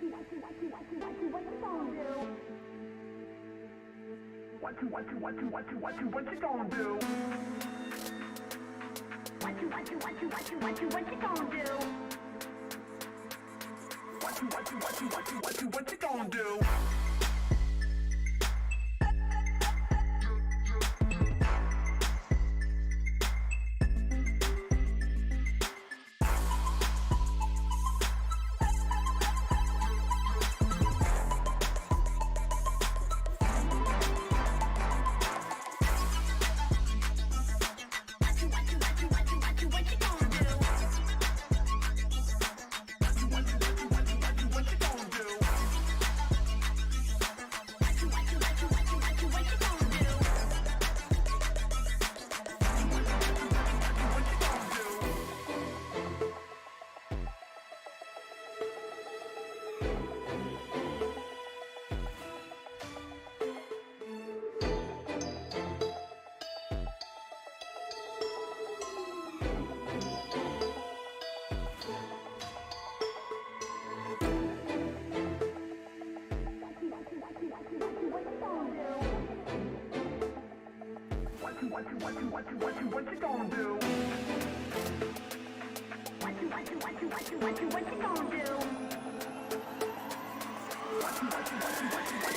What you gonna do? What you gonna do? What you gonna do? What you gonna do?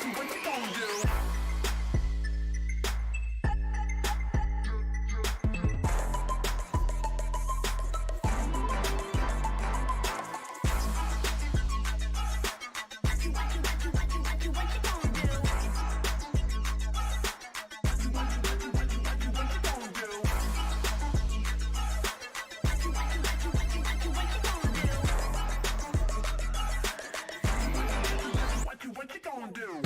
What you gonna do?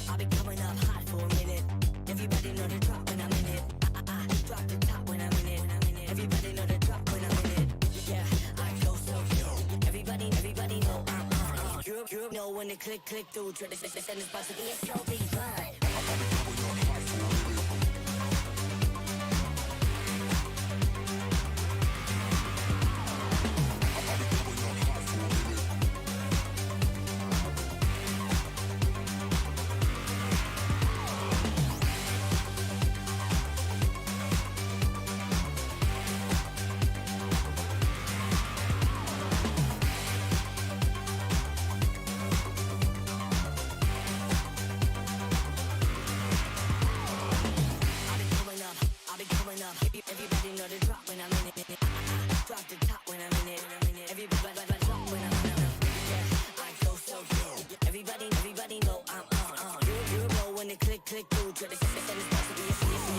I've been coming up hot for a minute. Everybody know the drop when I'm in it. I drop the top when I'm in it. Everybody know the drop when I'm in it. Yeah, I go so cute. Everybody know I'm on. You know when the click through. Try to send this box to be a so big vibe. Everybody know the drop when I'm in it. Drop the top when I'm in it. Everybody drop when I'm in it. Yeah, I go so cute. Everybody know I'm on. You know when the click through. Try to send this box to be a run.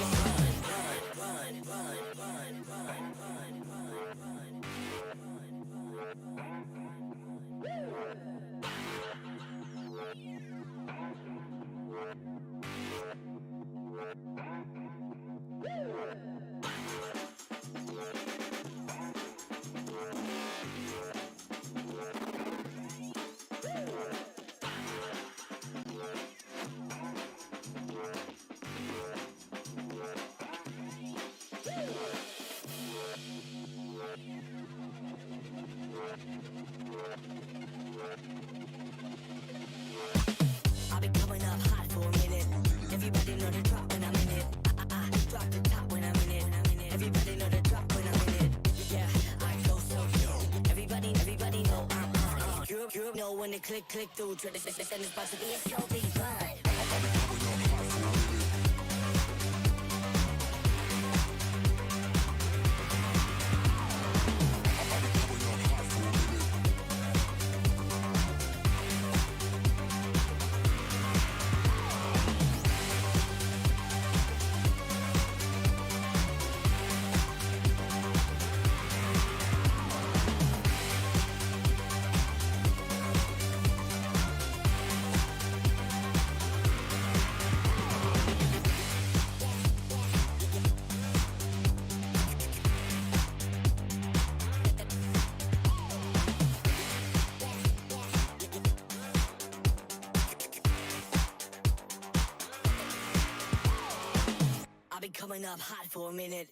I've been coming up hot for a minute. Everybody know the drop when I'm in it. I drop the top when I'm in it. Everybody know the drop when I'm in it. Yeah, I go so cute. Everybody know I'm on. You know when the click through. Try to send this box to be a so big vibe. coming up hot for a minute.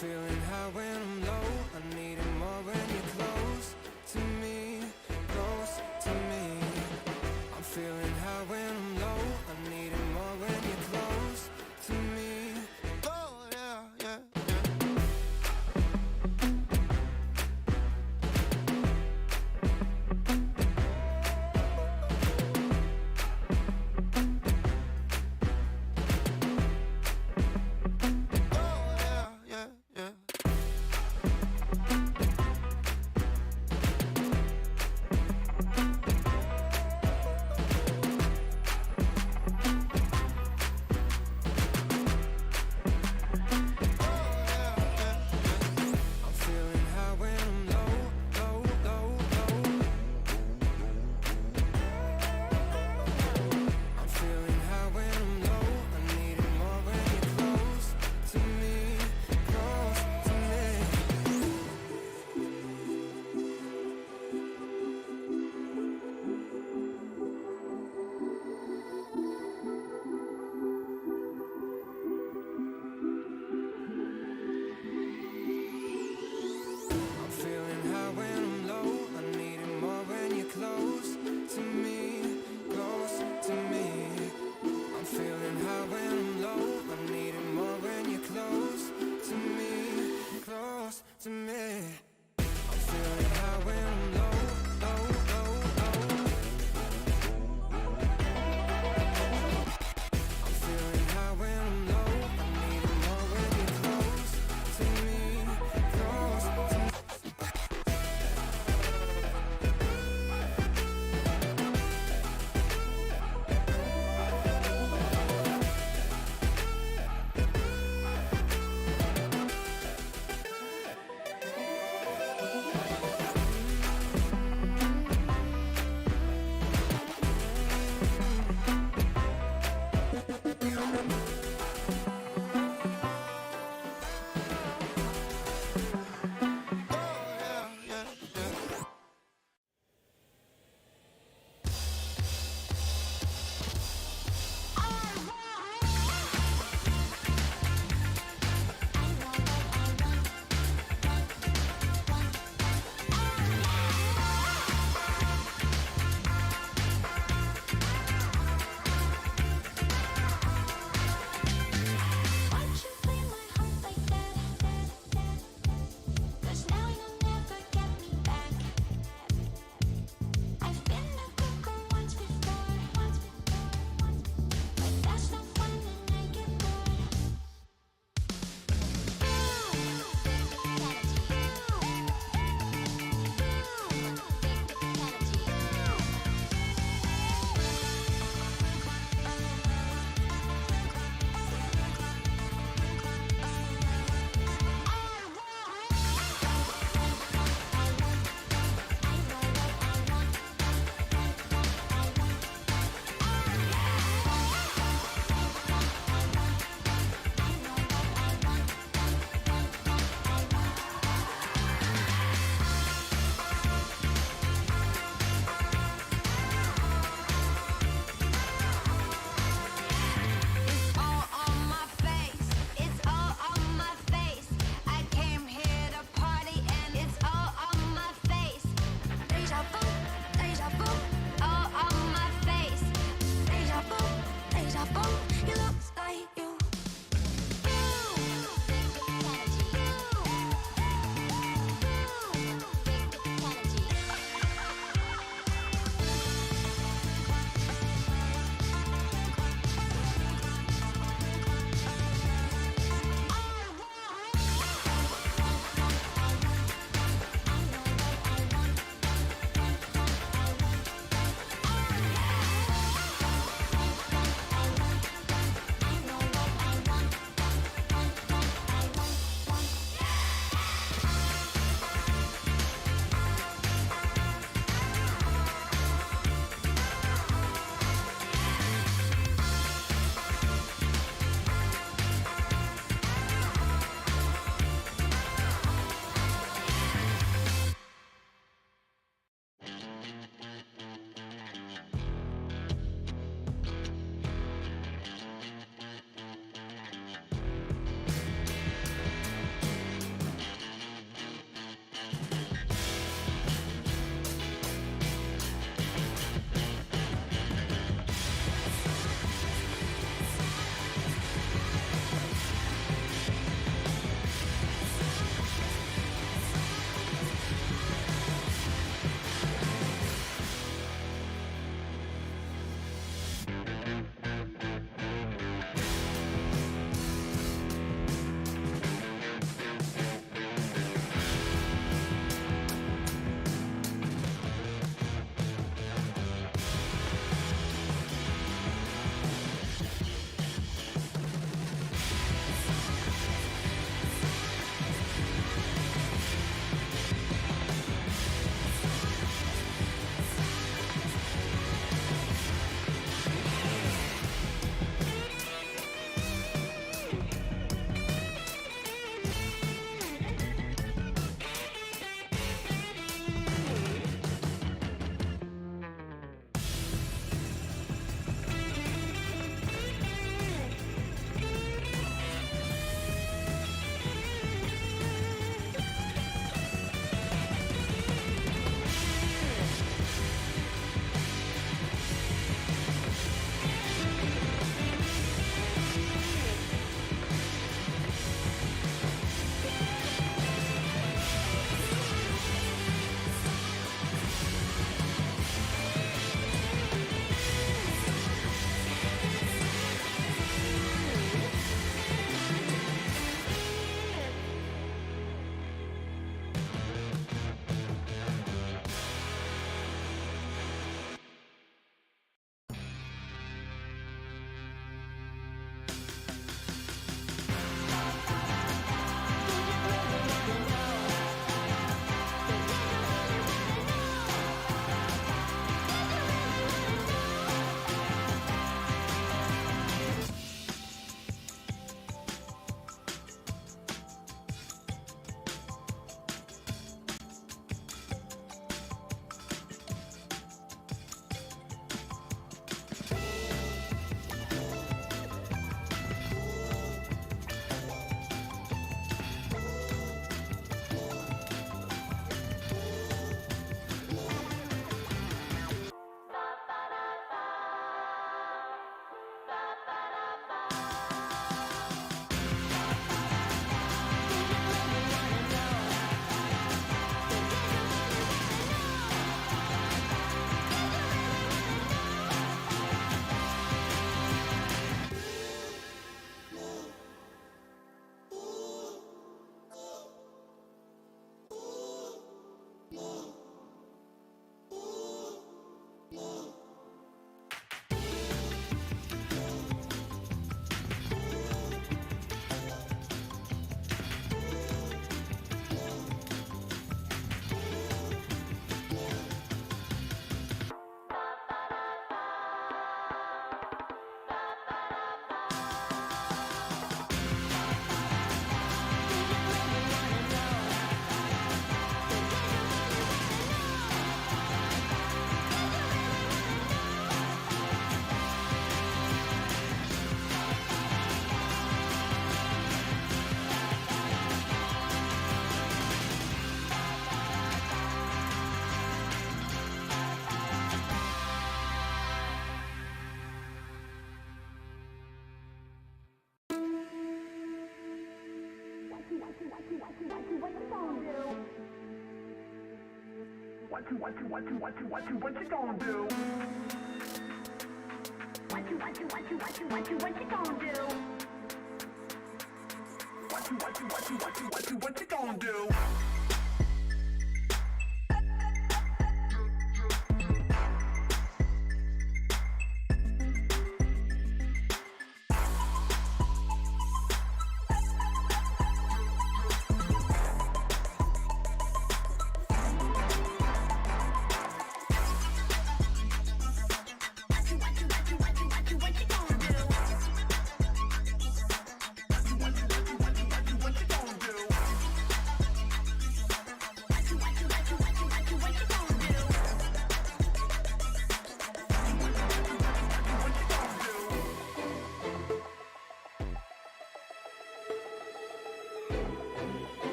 feeling high when I'm low. I need it more when you're close to me, close to me. I'm feeling high when I'm low. I need it more when you're close to me. Oh yeah, yeah, yeah. 'Cause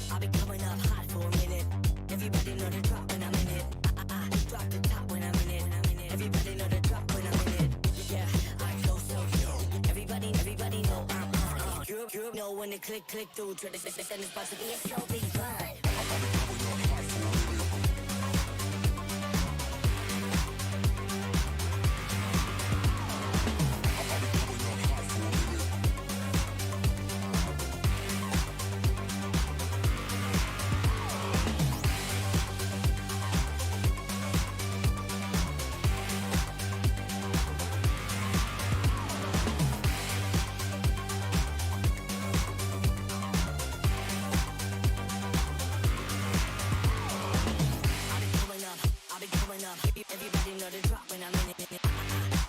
I've been coming up hot for a minute. Everybody know the drop when I'm in it. I drop the top when I'm in it. Everybody know the drop when I'm in it. Yeah, I go so cute. Everybody know I'm on it. You know when the click through. Try to send this box to be a so big fun. Everybody know the drop when I'm in it.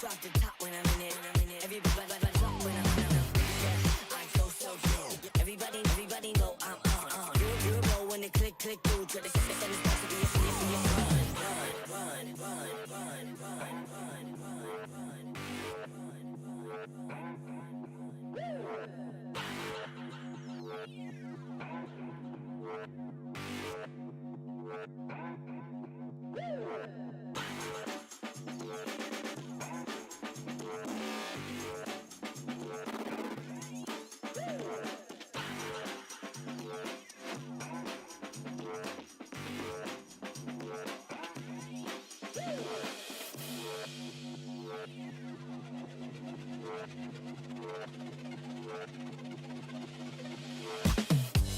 Drop the top when I'm in it. Everybody drop when I'm in it. Yeah, I go so cute. Everybody know I'm on. You know when the click through. Try to send this box to be a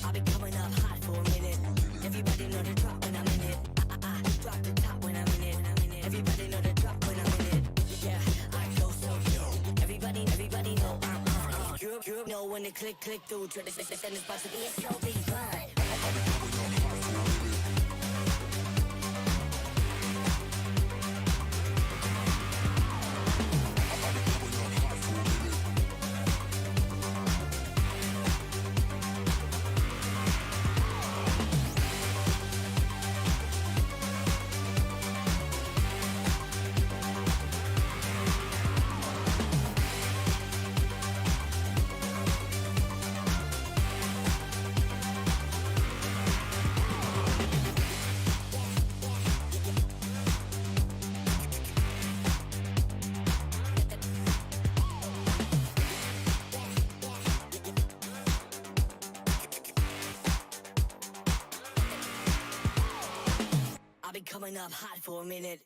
I've been coming up hot for a minute. Everybody know the drop when I'm in it. I drop the top when I'm in it. Everybody know the drop when I'm in it. Yeah, I go so cute. Everybody know I'm on it. You know when the click through. Try to send this box to be a so big fun. coming up hot for a minute.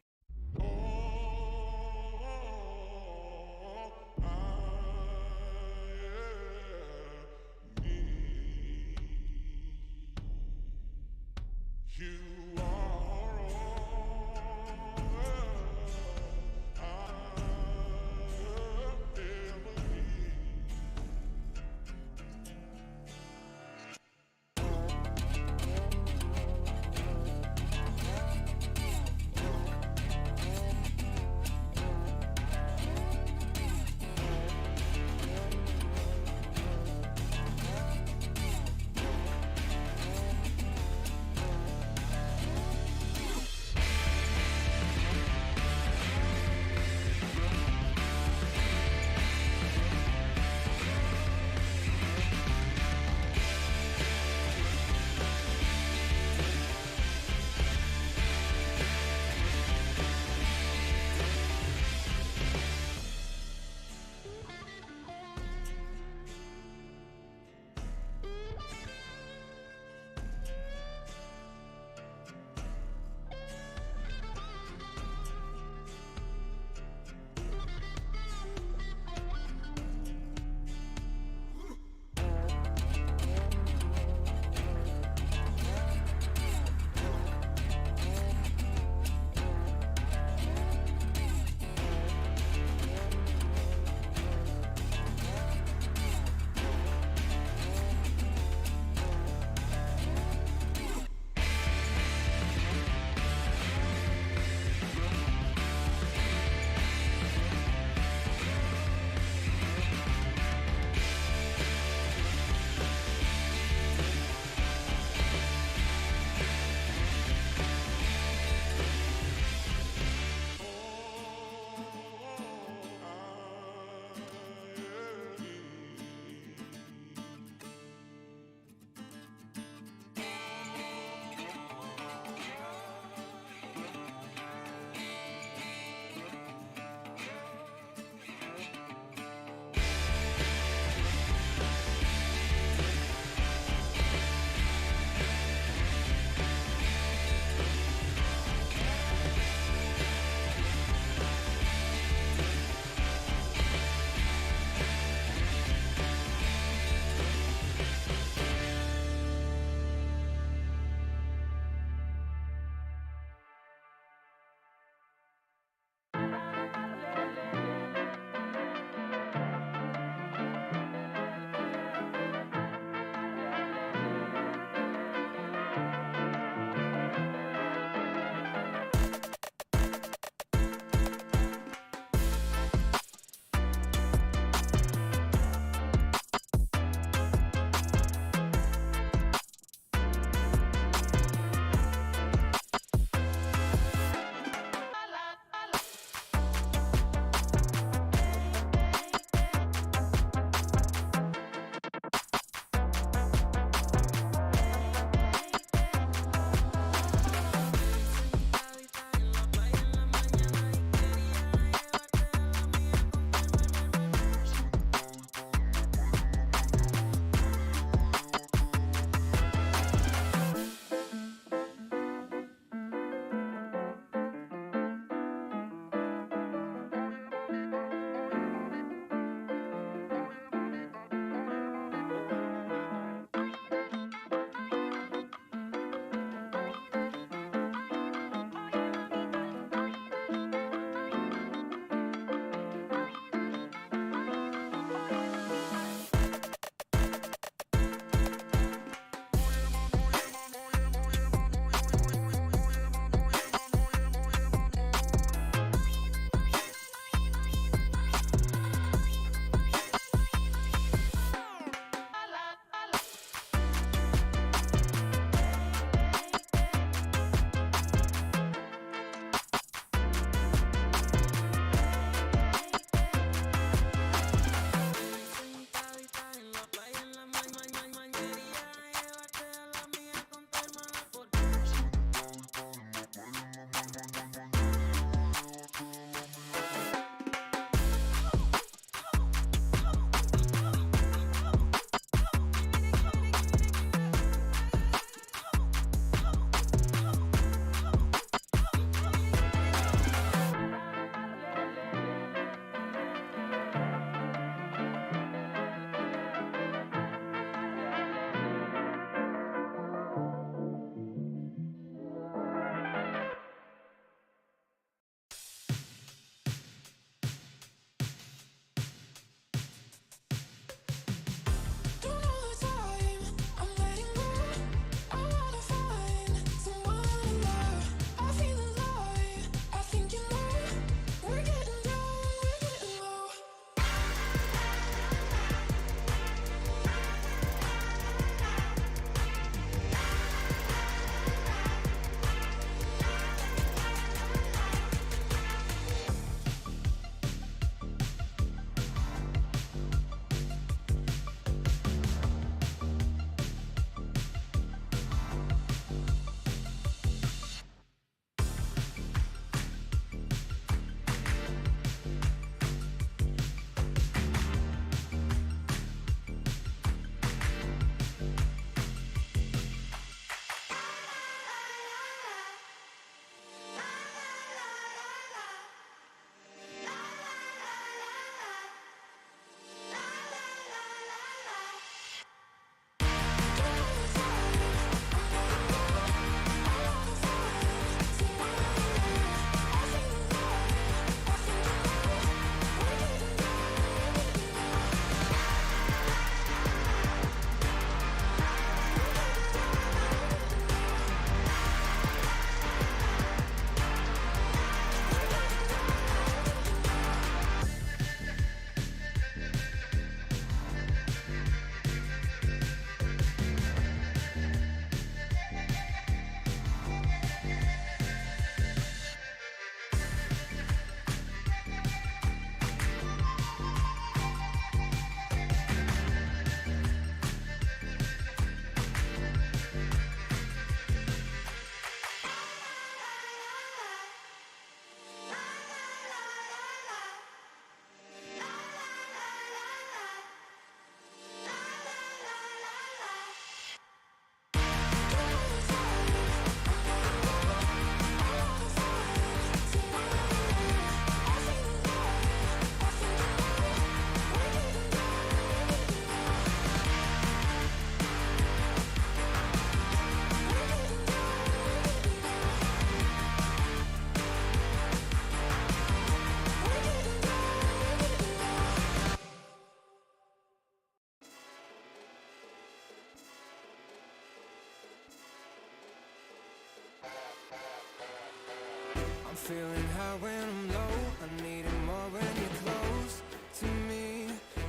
feeling high when I'm low. I need it more when you're close to me,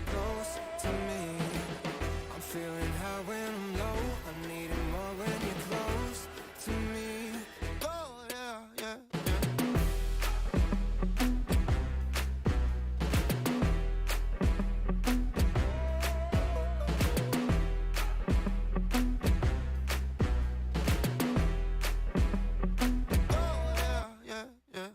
close to me. I'm feeling high when I'm low. I need it more when you're close to me. Oh yeah, yeah, yeah, yeah.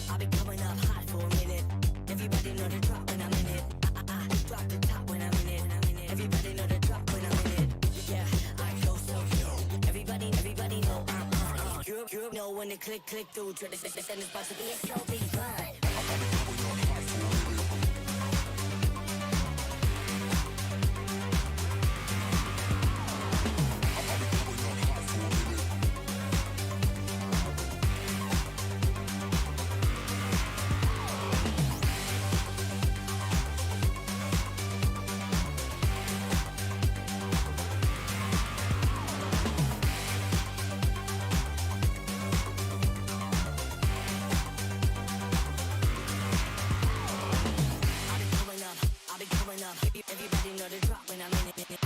I've been coming up hot for a minute. Everybody know the drop when I'm in it. Drop the top when I'm in it. Everybody know the drop when I'm in it. Yeah, I go so yo. Everybody know I'm on it. You know when the click through. Try to send this box to be a slow beat run. Everybody know the drop when I'm in it.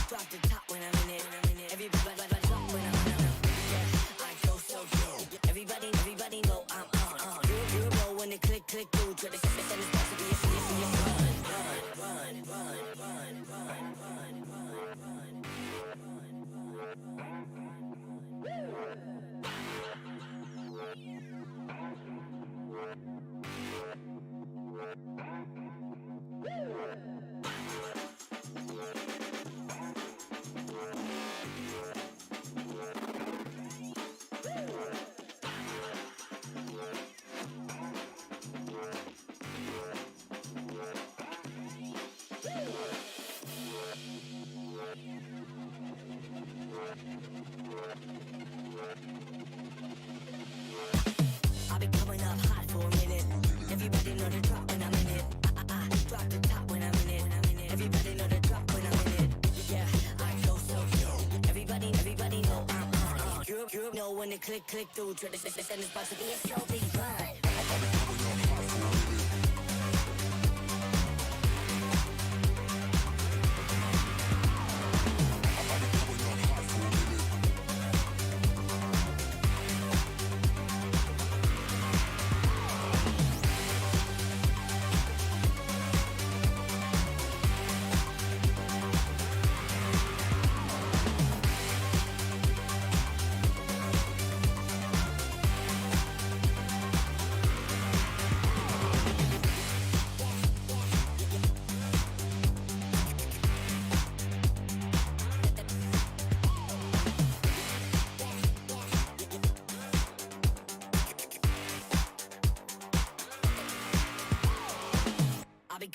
Drop the top when I'm in it. Everybody drop when I'm in it. Yeah, I go so yo. Everybody know I'm on. You know when the click through. Try to send this box to be a I've been coming up hot for a minute. Everybody know the drop when I'm in it. Drop the top when I'm in it. Everybody know the drop when I'm in it. Yeah, I go so yo. Everybody know I'm on it. You know when the click through. Try to send this box to be a slow beat run.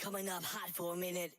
coming up hot for a minute.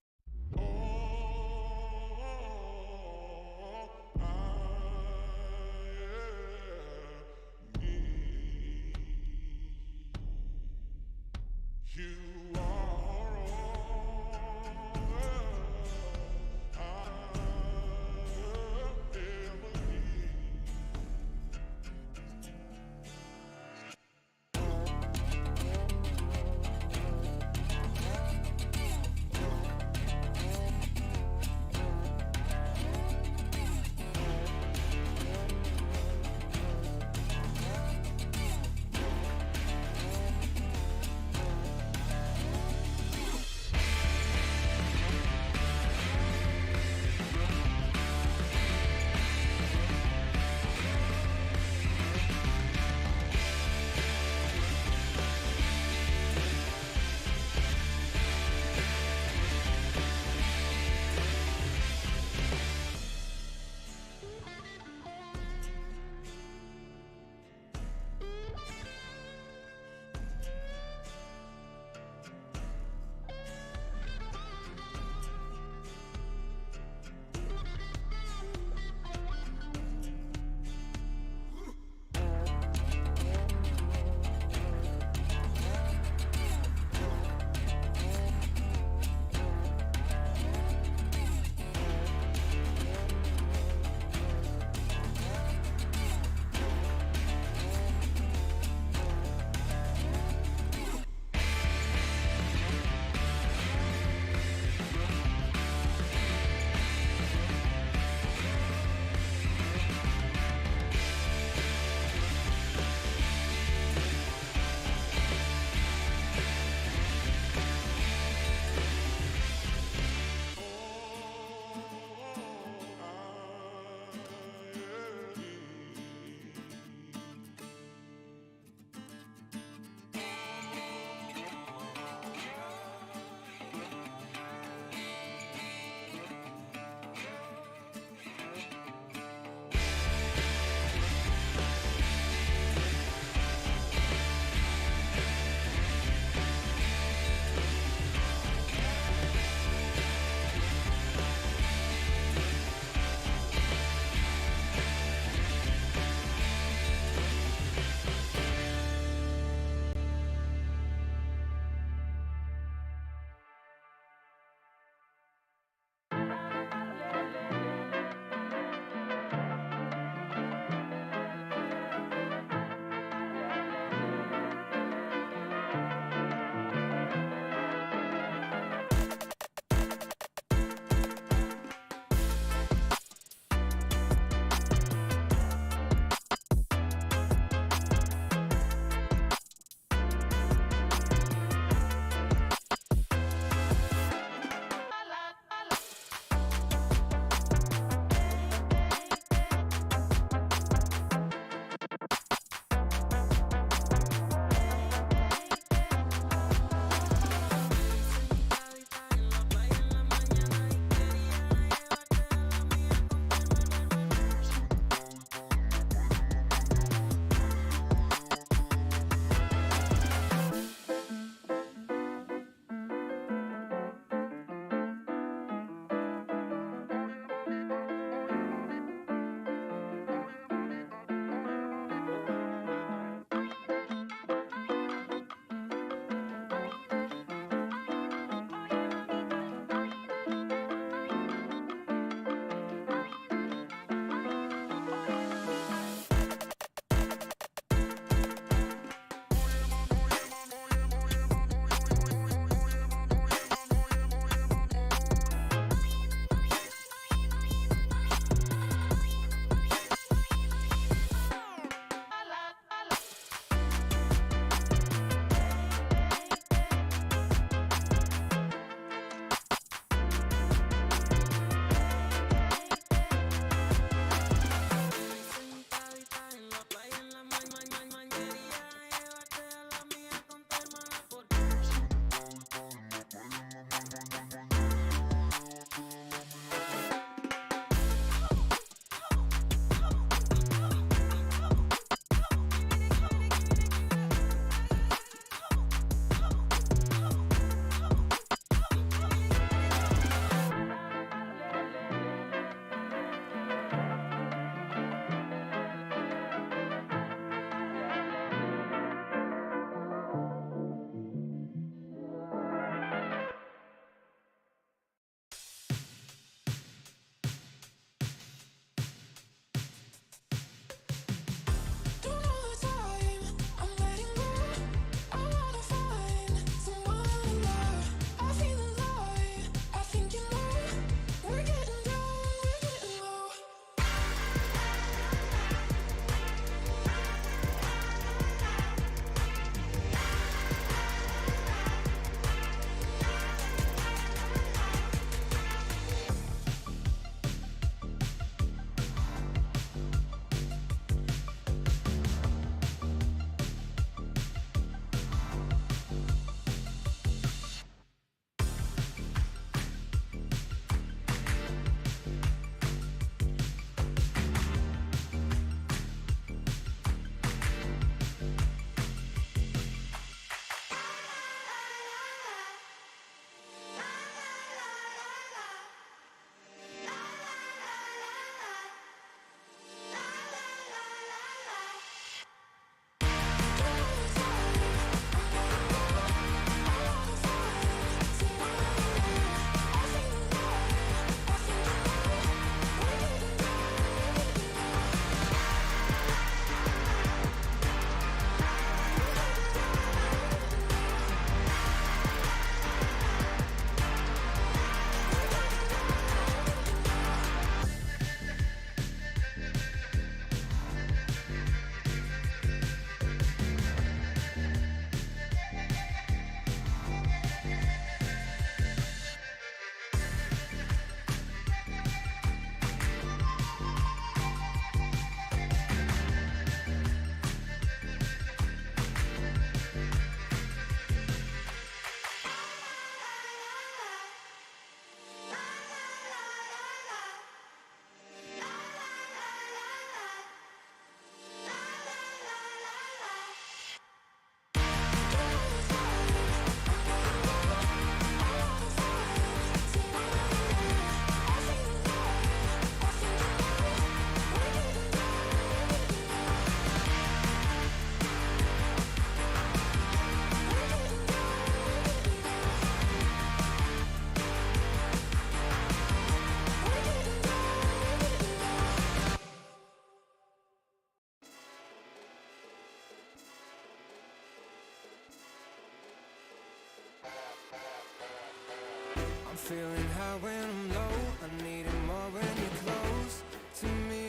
feeling high when I'm low. I need it more when you're close to me,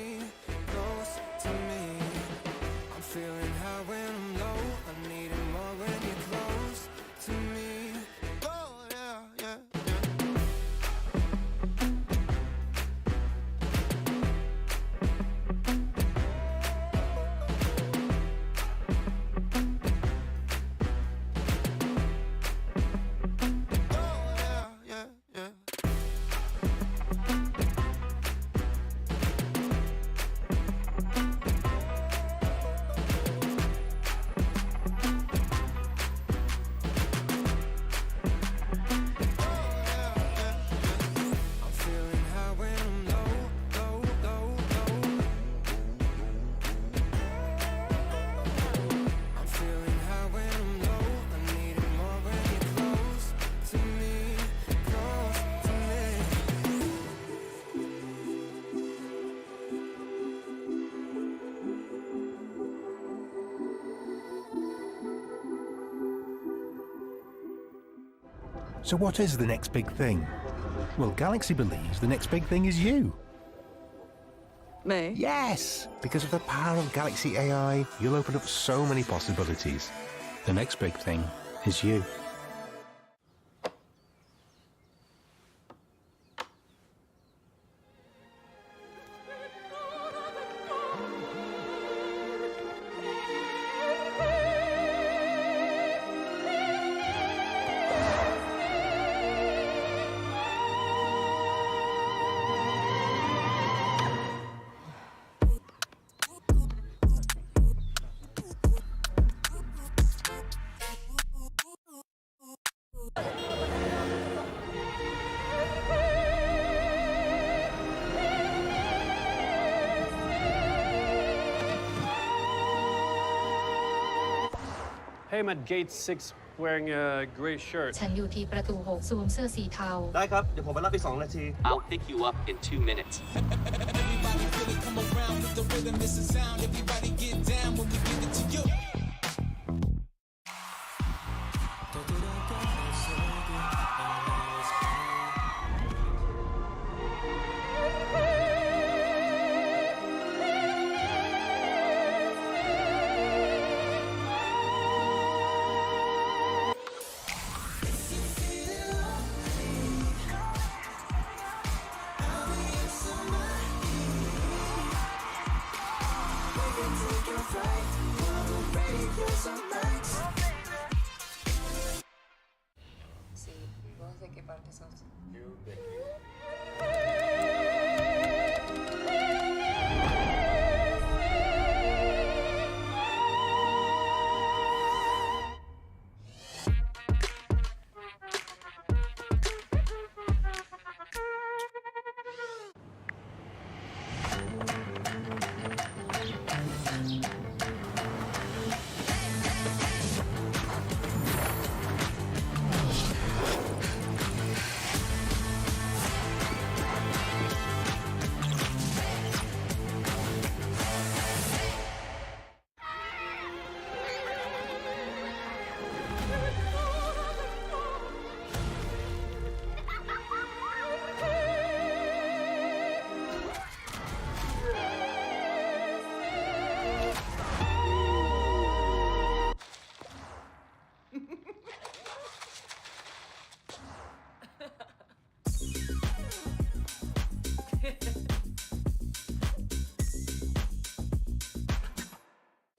close to me. I'm feeling high when I'm low. I need it more when you're close to me. Oh yeah, yeah, yeah. So what is the next big thing? Well, Galaxy believes the next big thing is you. Me? Yes! Because of the power of Galaxy AI, you'll open up so many possibilities. The next big thing is you. Hey, I'm at gate 6 wearing a gray shirt. ฉันอยู่ที่ประตู6สวมเสื้อสีเทา ได้ครับ เดี๋ยวผมไปรับอีก2 นาที I'll pick you up in 2 minutes.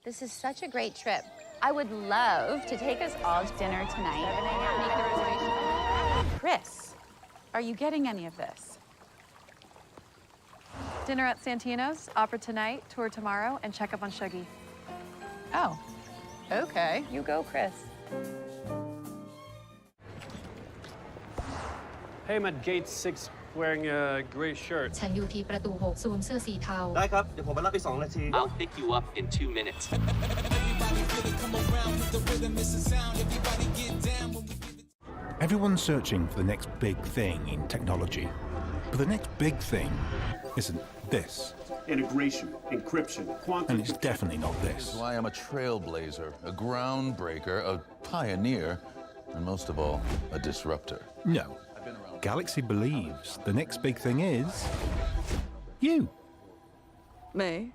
This is such a great trip. I would love to take us all to dinner tonight. Make the reservation. Chris, are you getting any of this? Dinner at Santino's, opera tonight, tour tomorrow, and check up on Shuggy. Oh, okay. You go, Chris. Hey, I'm at gate 6 wearing a gray shirt. ฉันอยู่ที่ประตู6สวมเสื้อสีเทา ได้ครับ เดี๋ยวผมไปรับอีก2 นาที I'll pick you up in 2 minutes. Everyone's searching for the next big thing in technology. But the next big thing isn't this. Integration, encryption, quantum. And it's definitely not this. That's why I'm a trailblazer, a groundbreaker, a pioneer, and most of all, a disruptor. No. Galaxy believes the next big thing is you. Me?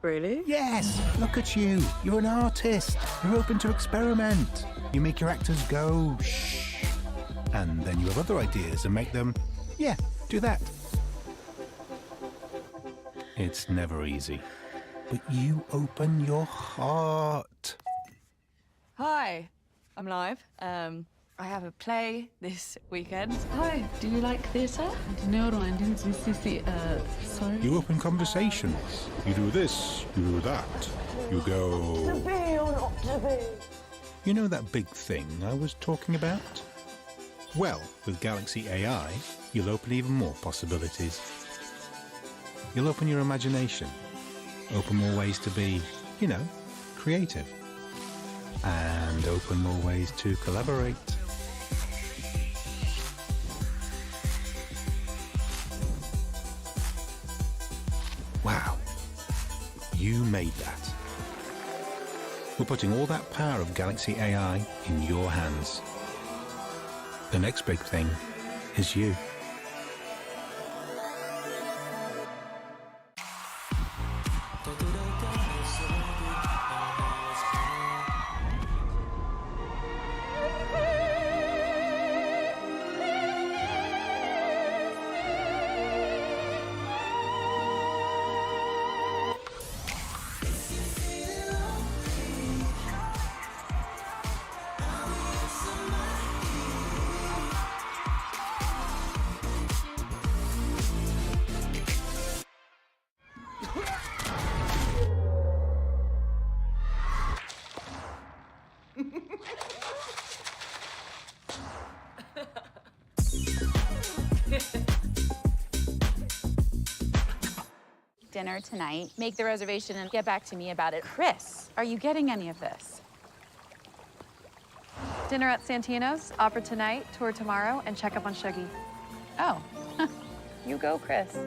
Really? Yes, look at you. You're an artist. You're open to experiment. You make your actors go shh. And then you have other ideas and make them, yeah, do that. It's never easy. But you open your heart. Hi, I'm live. I have a play this weekend. Hi, do you like theatre? Sorry? You open conversations. You do this, you do that. You go... To be or not to be? You know that big thing I was talking about? Well, with Galaxy AI, you'll open even more possibilities. You'll open your imagination. Open more ways to be, you know, creative. And open more ways to collaborate. Wow. You made that. We're putting all that power of Galaxy AI in your hands. The next big thing is you. Dinner tonight. Make the reservation and get back to me about it. Chris, are you getting any of this? Dinner at Santino's, opera tonight, tour tomorrow, and check up on Shuggy. Oh, you go, Chris.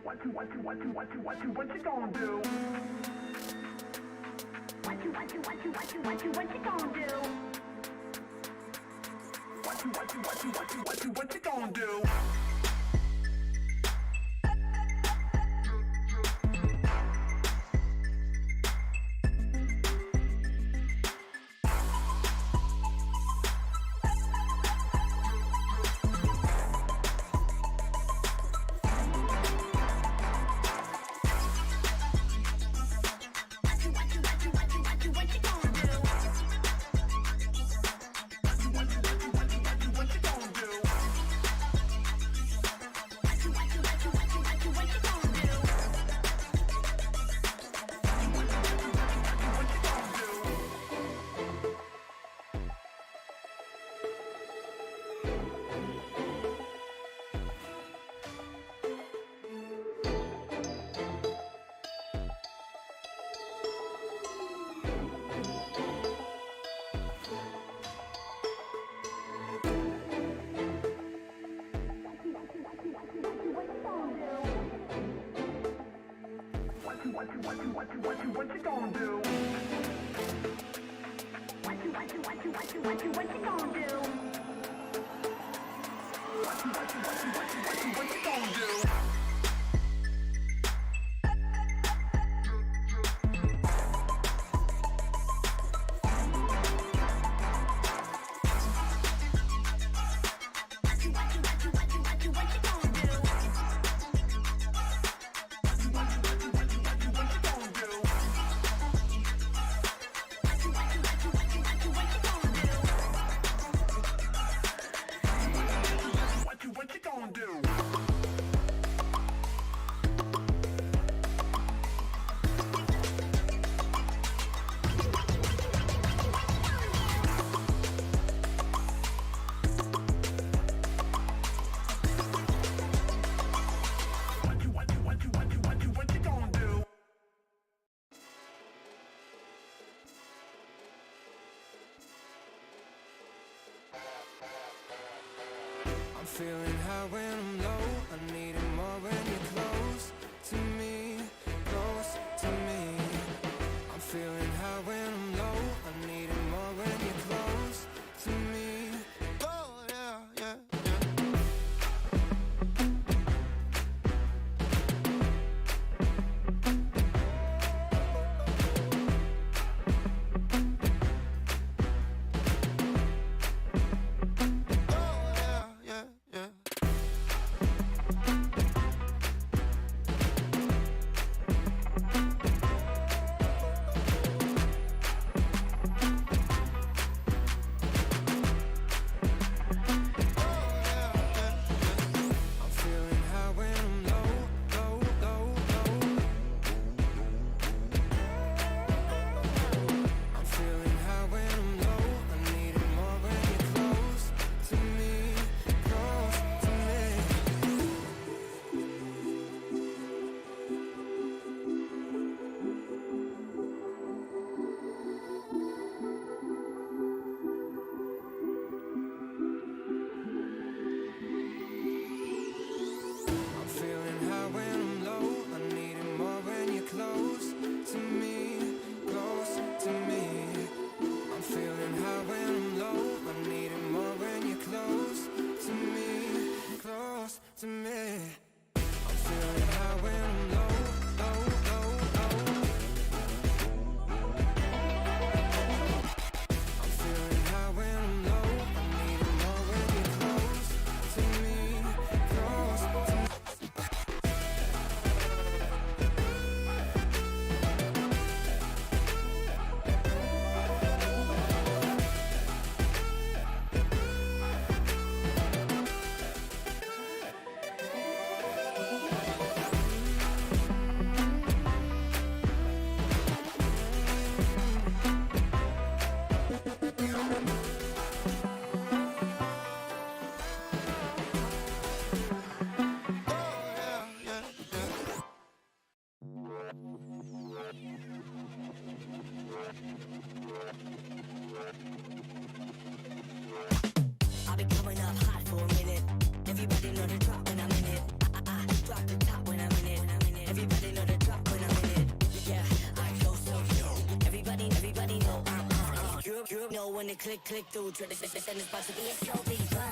What you gonna do? What you gonna do? What you gonna do? What you gonna do? What you gonna do? What you gonna do? What you gonna do? Feeling high when I'm low, I need it more when you're close to me, close to me. I'm feeling high when I'm low, I need it more when you're close to me. Oh yeah, yeah, to me. I'm feeling high when I'm low, low, low, low. I'm feeling high when I'm low. I need it more when you're close to me, close to me. I've been coming up hot for a minute. Everybody know the drop when I'm in it. Drop the top when I'm in it. You know when it click through, try to send this about to be a show, be fun.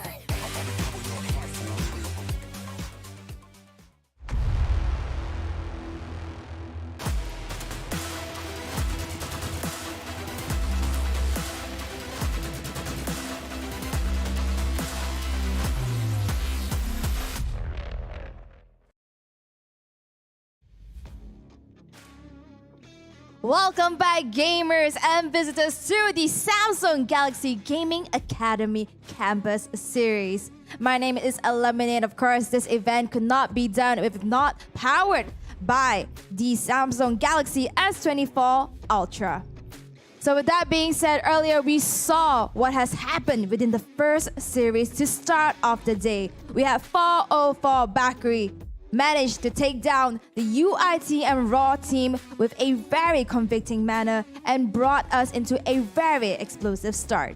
Welcome back, gamers and visitors, to the Samsung Galaxy Gaming Academy Campus Series. My name is Lemonade. Of course, this event could not be done if not powered by the Samsung Galaxy S24 Ultra. So with that being said, earlier we saw what has happened within the first series to start off the day. We have 404 Bakri managed to take down the UIT and Raw team with a very convicting manner and brought us into a very explosive start.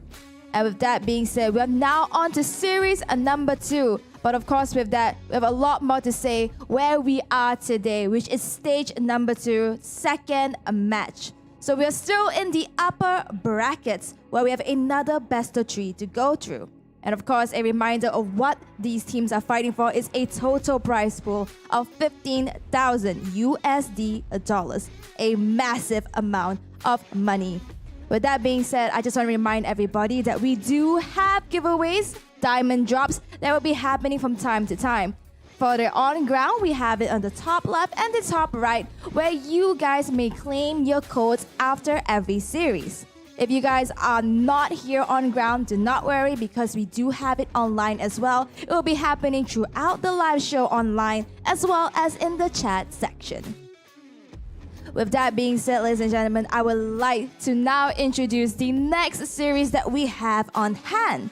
And with that being said, we are now on to series number 2. But of course, with that, we have a lot more to say where we are today, which is stage number 2, second match. So we are still in the upper brackets where we have another best of 3 to go through. And of course, a reminder of what these teams are fighting for is a total prize pool of 15,000 USD dollars, a massive amount of money. With that being said, I just want to remind everybody that we do have giveaways, diamond drops that will be happening from time to time. Further on ground, we have it on the top left and the top right, where you guys may claim your codes after every series. If you guys are not here on ground, do not worry, because we do have it online as well. It will be happening throughout the live show online as well as in the chat section. With that being said, ladies and gentlemen, I would like to now introduce the next series that we have on hand.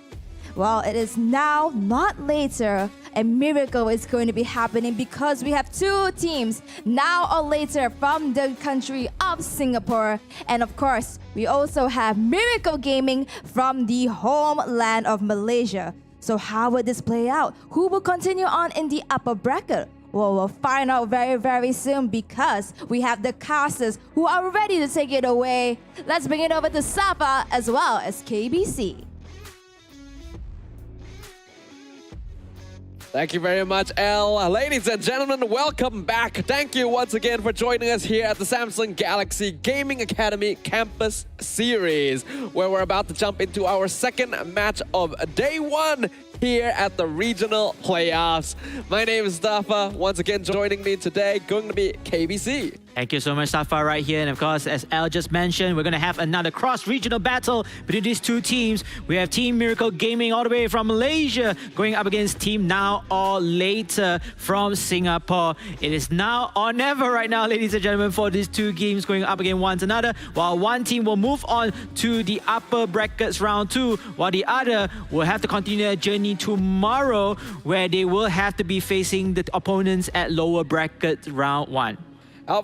Well, it is now, not later. A miracle is going to be happening because we have 2 teams now or later from the country of Singapore. And of course, we also have Miracle Gaming from the homeland of Malaysia. So how will this play out? Who will continue on in the upper bracket? Well, we'll find out very, very soon, because we have the casters who are ready to take it away. Let's bring it over to Safa as well as KBC. Thank you very much, Elle. Ladies and gentlemen, welcome back. Thank you once again for joining us here at the Samsung Galaxy Gaming Academy Campus Series, where we're about to jump into our second match of day 1 here at the regional playoffs. My name is Stafa. Once again, joining me today, going to be KBC. Thank you so much, Safa, right here. And of course, as Al just mentioned, we're going to have another cross-regional battle between these 2 teams. We have Team Miracle Gaming all the way from Malaysia going up against Team Now or Later from Singapore. It is now or never right now, ladies and gentlemen, for these 2 games going up against one another, while one team will move on to the upper brackets round 2, while the other will have to continue their journey tomorrow, where they will have to be facing the opponents at lower bracket round 1.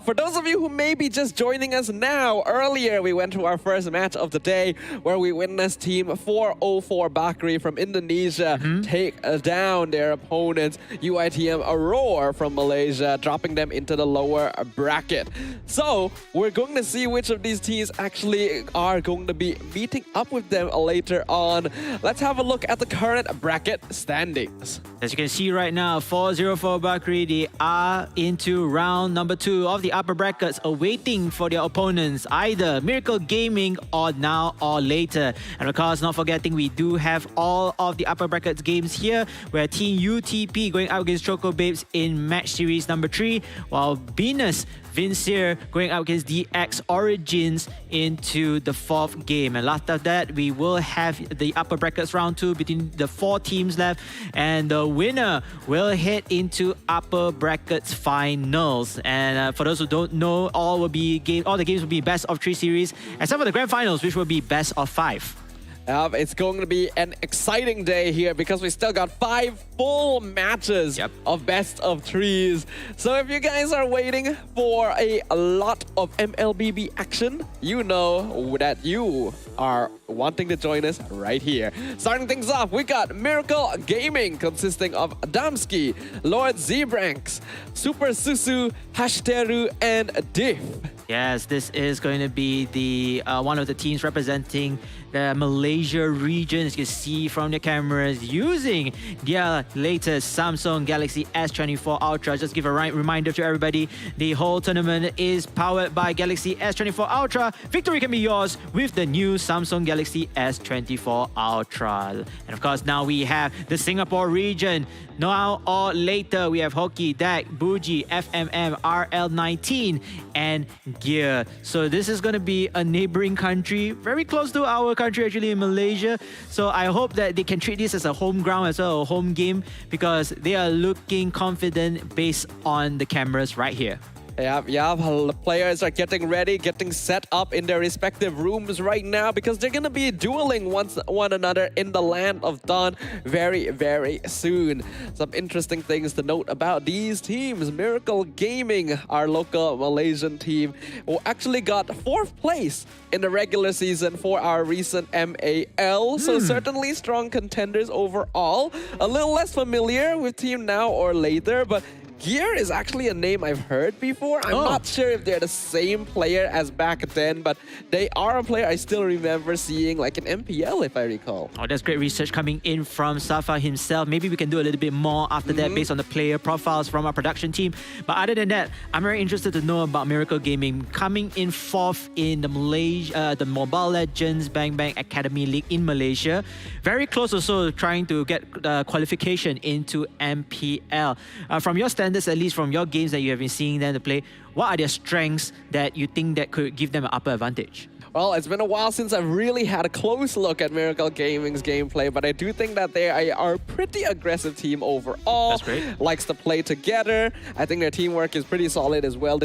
For those of you who may be just joining us now, earlier we went to our first match of the day where we witnessed Team 404 Bakri from Indonesia take down their opponents, UITM Aurora from Malaysia, dropping them into the lower bracket. So we're going to see which of these teams actually are going to be meeting up with them later on. Let's have a look at the current bracket standings. As you can see right now, 404 Bakri, they are into round number 2 of the upper brackets, awaiting for their opponents, either Miracle Gaming or Now or Later. And of course, not forgetting, we do have all of the upper brackets games here, where Team UTP going up against Choco Babes in match series number 3, while Venus Vincier going up against DX Origins into the 4th game. And after that, we will have the upper brackets round 2 between the 4 teams left, and the winner will head into upper brackets finals. And for those who don't know, all the games will be best of 3 series, except for the grand finals, which will be best of 5. It's going to be an exciting day here because we still got 5 full matches of best of 3s. So if you guys are waiting for a lot of MLBB action, you know that you are wanting to join us right here. Starting things off, we got Miracle Gaming, consisting of Damski, Lord Zebranks, Super Susu, Hashteru, and Diff. Yes, this is going to be the one of the teams representing the Malaysia region, as you can see from the cameras, using their latest Samsung Galaxy S24 Ultra. Just give a reminder to everybody, the whole tournament is powered by Galaxy S24 Ultra. Victory can be yours with the new Samsung Galaxy S24 Ultra. And of course, now we have the Singapore region. Now or later, we have Hockey, DAC, Buji, FMM, RL19, and Gear. So this is going to be a neighboring country, very close to our country actually, in Malaysia. So I hope that they can treat this as a home ground as well, a home game, because they are looking confident based on the cameras right here. Yeah, the players are getting ready, getting set up in their respective rooms right now because they're going to be dueling one another in the land of Dawn very, very soon. Some interesting things to note about these teams. Miracle Gaming, our local Malaysian team, who actually got 4th place in the regular season for our recent MAL. So certainly strong contenders overall. A little less familiar with Team Now or Later, but Gear is actually a name I've heard before. I'm not sure if they're the same player as back then, but they are a player I still remember seeing like in MPL, if I recall. Oh, that's great research coming in from Safa himself. Maybe we can do a little bit more after that based on the player profiles from our production team. But other than that, I'm very interested to know about Miracle Gaming coming in 4th in the Mobile Legends Bang Bang Academy League in Malaysia. Very close also trying to get qualification into MPL. From your standards, at least from your games that you have been seeing them to play, what are their strengths that you think that could give them an upper advantage? Well, it's been a while since I've really had a close look at Miracle Gaming's gameplay, but I do think that they are a pretty aggressive team overall. That's great. Likes to play together. I think their teamwork is pretty solid as well.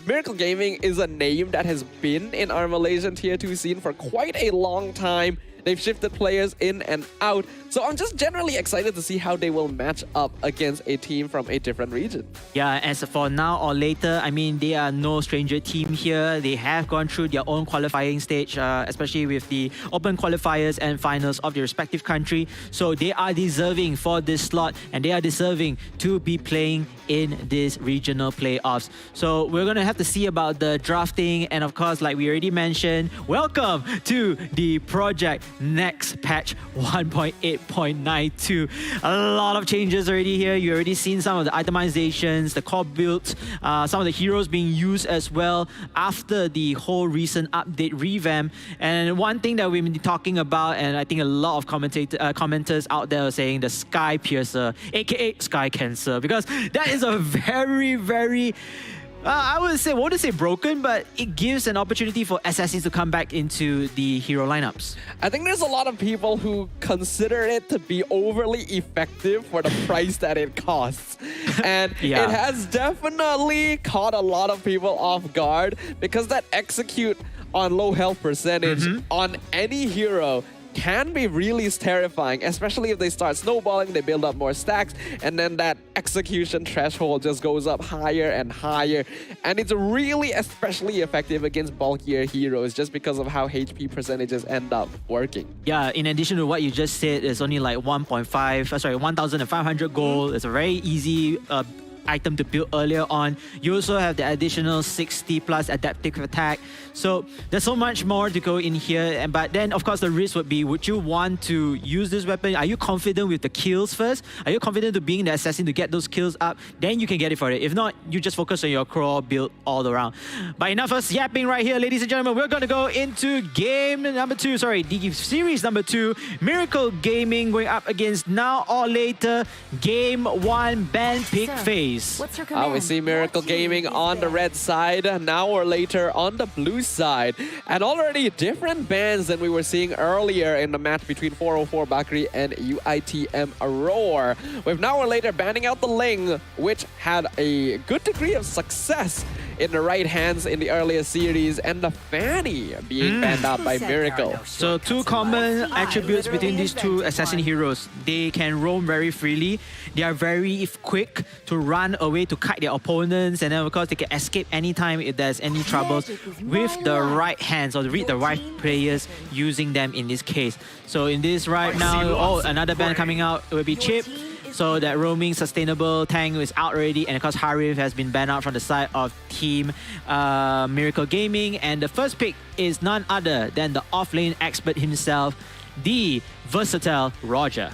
Miracle Gaming is a name that has been in our Malaysian Tier 2 scene for quite a long time. They've shifted players in and out. So I'm just generally excited to see how they will match up against a team from a different region. Yeah, as for Now or Later, I mean, they are no stranger team here. They have gone through their own qualifying stage, especially with the open qualifiers and finals of their respective country. So they are deserving for this slot, and they are deserving to be playing in this regional playoffs. So we're going to have to see about the drafting. And of course, like we already mentioned, welcome to the project next patch 1.8.92. A lot of changes already here. You already seen some of the itemizations, the core builds, some of the heroes being used as well after the whole recent update revamp. And one thing that we've been talking about, and I think a lot of commenters out there are saying the Sky Piercer, aka Sky Cancer, because that is a very, very I wouldn't say broken, but it gives an opportunity for assassins to come back into the hero lineups. I think there's a lot of people who consider it to be overly effective for the price that it costs. And it has definitely caught a lot of people off guard because that execute on low health percentage on any hero can be really terrifying, especially if they start snowballing, they build up more stacks, and then that execution threshold just goes up higher and higher. And it's really especially effective against bulkier heroes just because of how HP percentages end up working. Yeah, in addition to what you just said, it's only like 1,500 gold. It's a very easy item to build earlier on. You also have the additional 60 plus adaptive attack. So there's so much more to go in here. But then of course the risk would be, would you want to use this weapon? Are you confident with the kills first? Are you confident to being the assassin to get those kills up? Then you can get it for it. If not, you just focus on your core build all around. But enough of us yapping right here, ladies and gentlemen. We're going to go into game number 2. Sorry, the series number 2. Miracle Gaming going up against Now or Later. Game 1 ban pick phase. What's your command? We see Miracle Gaming on the red side, Now or Later on the blue side. And already different bans than we were seeing earlier in the match between 404 Bakri and UITM Roar. With Now or Later banning out the Ling, which had a good degree of success in the right hands in the earlier series, and the Fanny being banned out by Miracle. So two common attributes between these two assassin heroes. They can roam very freely. They are very quick to run away to kite their opponents, and then of course they can escape anytime if there's any troubles with the right hands, or read the right players using them in this case. So in this right now, another ban coming out will be Chip. So that roaming sustainable tank is out already, and of course Harif has been banned out from the side of Team Miracle Gaming. And the first pick is none other than the offlane expert himself, the versatile Roger.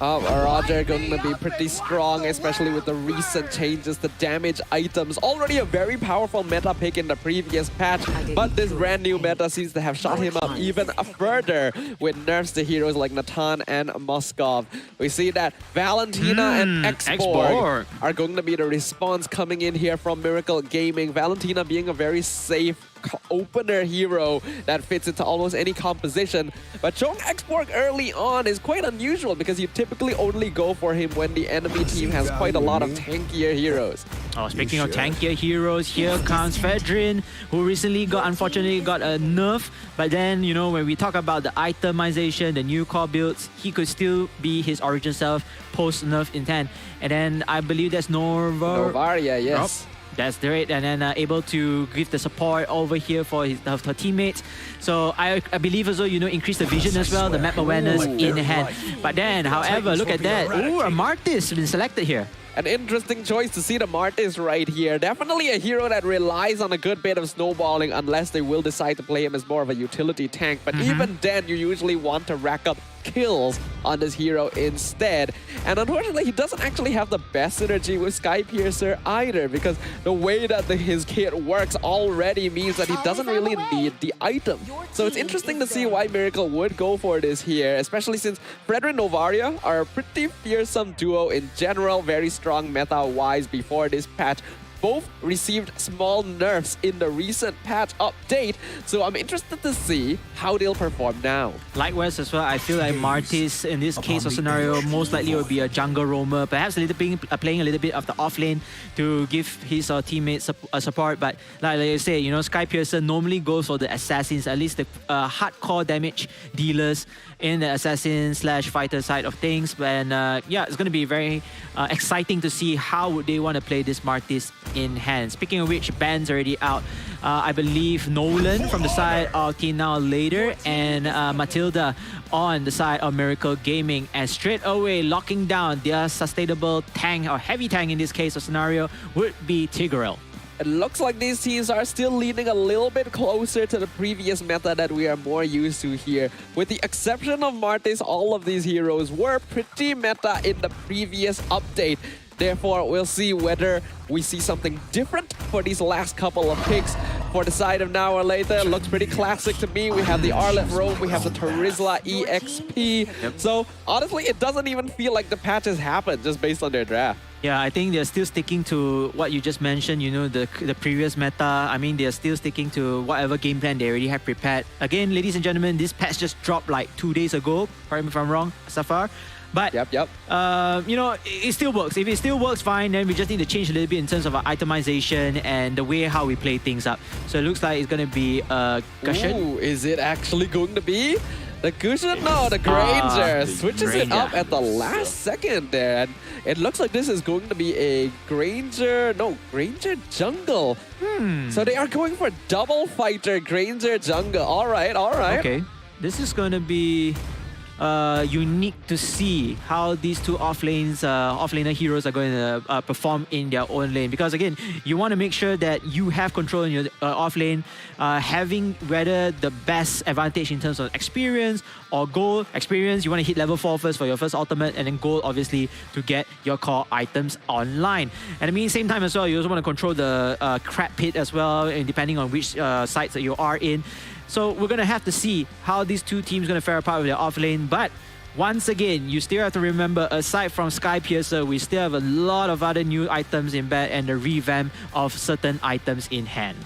Roger going to be pretty strong, especially with the recent changes, the damage items. Already a very powerful meta pick in the previous patch, but this brand new meta seems to have shot him up even further with nerfs to heroes like Natan and Moskov. We see that Valentina and Xborg are going to be the response coming in here from Miracle Gaming. Valentina being a very safe opener hero that fits into almost any composition, but showing Xborg early on is quite unusual because you typically only go for him when the enemy team has quite a lot of tankier heroes. Oh, speaking of tankier heroes, here comes Fedrin, who recently unfortunately got a nerf, but then, you know, when we talk about the itemization, the new core builds, he could still be his original self post nerf intent. And then I believe there's Novaria, yes. Nope. That's great, and then able to give the support over here for her teammates. So I believe as well, you know, increase the vision as well, the map awareness in hand. But then, however, look at that. Ooh, a Martis been selected here. An interesting choice to see the Martis right here. Definitely a hero that relies on a good bit of snowballing unless they will decide to play him as more of a utility tank. But even then, you usually want to rack up kills on this hero instead. And unfortunately, he doesn't actually have the best synergy with Skypiercer either, because the way that his kit works already means that he doesn't really need the item. So it's interesting to see why Miracle would go for this here, especially since Fredrin and Novaria are a pretty fearsome duo in general, very strong meta-wise before this patch. Both received small nerfs in the recent patch update, so I'm interested to see how they'll perform now. Likewise as well, I feel like Martis in this case or scenario most likely will be a jungle roamer, perhaps a little bit playing a little bit of the offlane to give his teammates support. But like I say, you know, Skypiercer normally goes for the assassins, at least the hardcore damage dealers in the assassin/fighter side of things. And yeah, it's going to be very exciting to see how they want to play this Martis in hand. Speaking of which, ban's already out. I believe Nolan from the side of Team Now Later and Matilda on the side of Miracle Gaming, and straight away locking down their sustainable tank, or heavy tank in this case or scenario, would be Tigreal. It looks like these teams are still leaning a little bit closer to the previous meta that we are more used to here. With the exception of Martis, all of these heroes were pretty meta in the previous update. Therefore, we'll see whether we see something different for these last couple of picks. For the side of Now or Later, it looks pretty classic to me. We have the Arlet Roam, we have the Terizla EXP. So honestly, it doesn't even feel like the patches happened just based on their draft. Yeah, I think they're still sticking to what you just mentioned, you know, the previous meta. I mean, they're still sticking to whatever game plan they already have prepared. Again, ladies and gentlemen, this patch just dropped like 2 days ago. Correct me if I'm wrong, Safar. But, you know, it still works. If it still works fine, then we just need to change a little bit in terms of our itemization and the way how we play things up. So it looks like it's going to be Gushon. Ooh, is it actually going to be the Gushon? No, the Granger switches it up at the last second there. And it looks like this is going to be a Granger jungle. So they are going for double fighter Granger jungle. All right. Okay, this is going to be unique to see how these two offlaner heroes are going to perform in their own lane. Because again, you want to make sure that you have control in your offlane, having whether the best advantage in terms of experience or gold. Experience, you want to hit level 4 first for your first ultimate, and then gold obviously to get your core items online. And I mean, same time as well, you also want to control the crab pit as well, and depending on which sites that you are in. So we're going to have to see how these two teams are going to fare apart with their offlane. But once again, you still have to remember, aside from Skypiercer, we still have a lot of other new items in bed and the revamp of certain items in hand.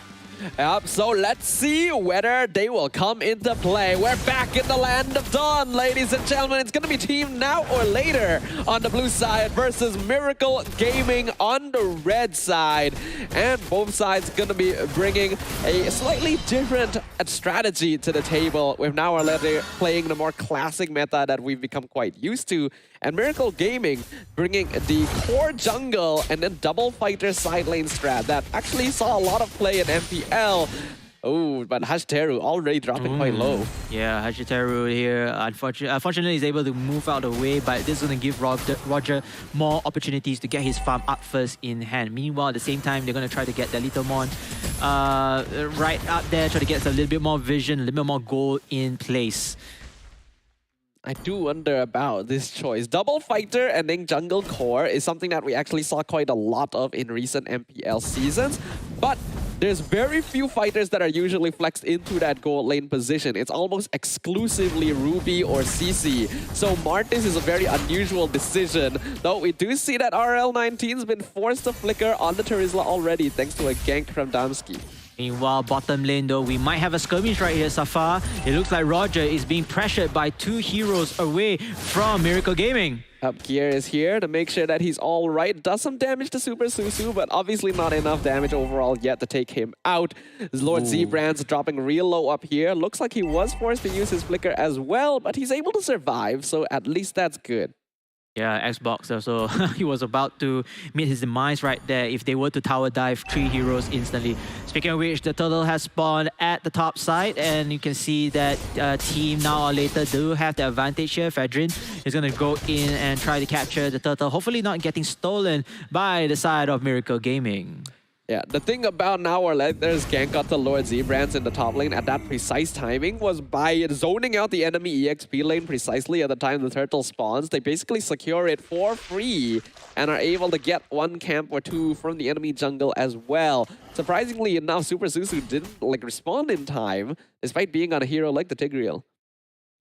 Yep, so let's see whether they will come into play. We're back in the land of dawn, ladies and gentlemen. It's going to be Team Now or Later on the blue side versus Miracle Gaming on the red side. And both sides going to be bringing a slightly different strategy to the table, with Now or Later playing the more classic meta that we've become quite used to, and Miracle Gaming bringing the core jungle and then double fighter side lane strat that actually saw a lot of play in MPL. Oh, but Hashiteru already dropping quite low. Yeah, Hashiteru here, unfortunately, is able to move out of the way, but this is going to give Roger more opportunities to get his farm up first in hand. Meanwhile, at the same time, they're going to try to get their little Mon right up there, try to get a little bit more vision, a little bit more goal in place. I do wonder about this choice. Double fighter and then jungle core is something that we actually saw quite a lot of in recent MPL seasons, but there's very few fighters that are usually flexed into that gold lane position. It's almost exclusively Ruby or CC. So Martis is a very unusual decision, though we do see that RL19's been forced to flicker on the Terizla already thanks to a gank from Damsky. Meanwhile, bottom lane though, we might have a skirmish right here, Safar. It looks like Roger is being pressured by two heroes away from Miracle Gaming. Gear is here to make sure that he's all right. Does some damage to Super Susu, but obviously not enough damage overall yet to take him out. Lord Z-Brand's dropping real low up here. Looks like he was forced to use his flicker as well, but he's able to survive, so at least that's good. Yeah, Xbox also, he was about to meet his demise right there if they were to tower dive 3 heroes instantly. Speaking of which, the turtle has spawned at the top side, and you can see that team now or later do have the advantage here. Fedrin is going to go in and try to capture the turtle, hopefully not getting stolen by the side of Miracle Gaming. Yeah, the thing about now or later's gank out the Lord Z-Brands in the top lane at that precise timing was by zoning out the enemy EXP lane precisely at the time the turtle spawns. They basically secure it for free and are able to get 1 camp or 2 from the enemy jungle as well. Surprisingly enough, Super Susu didn't respond in time, despite being on a hero like the Tigreal.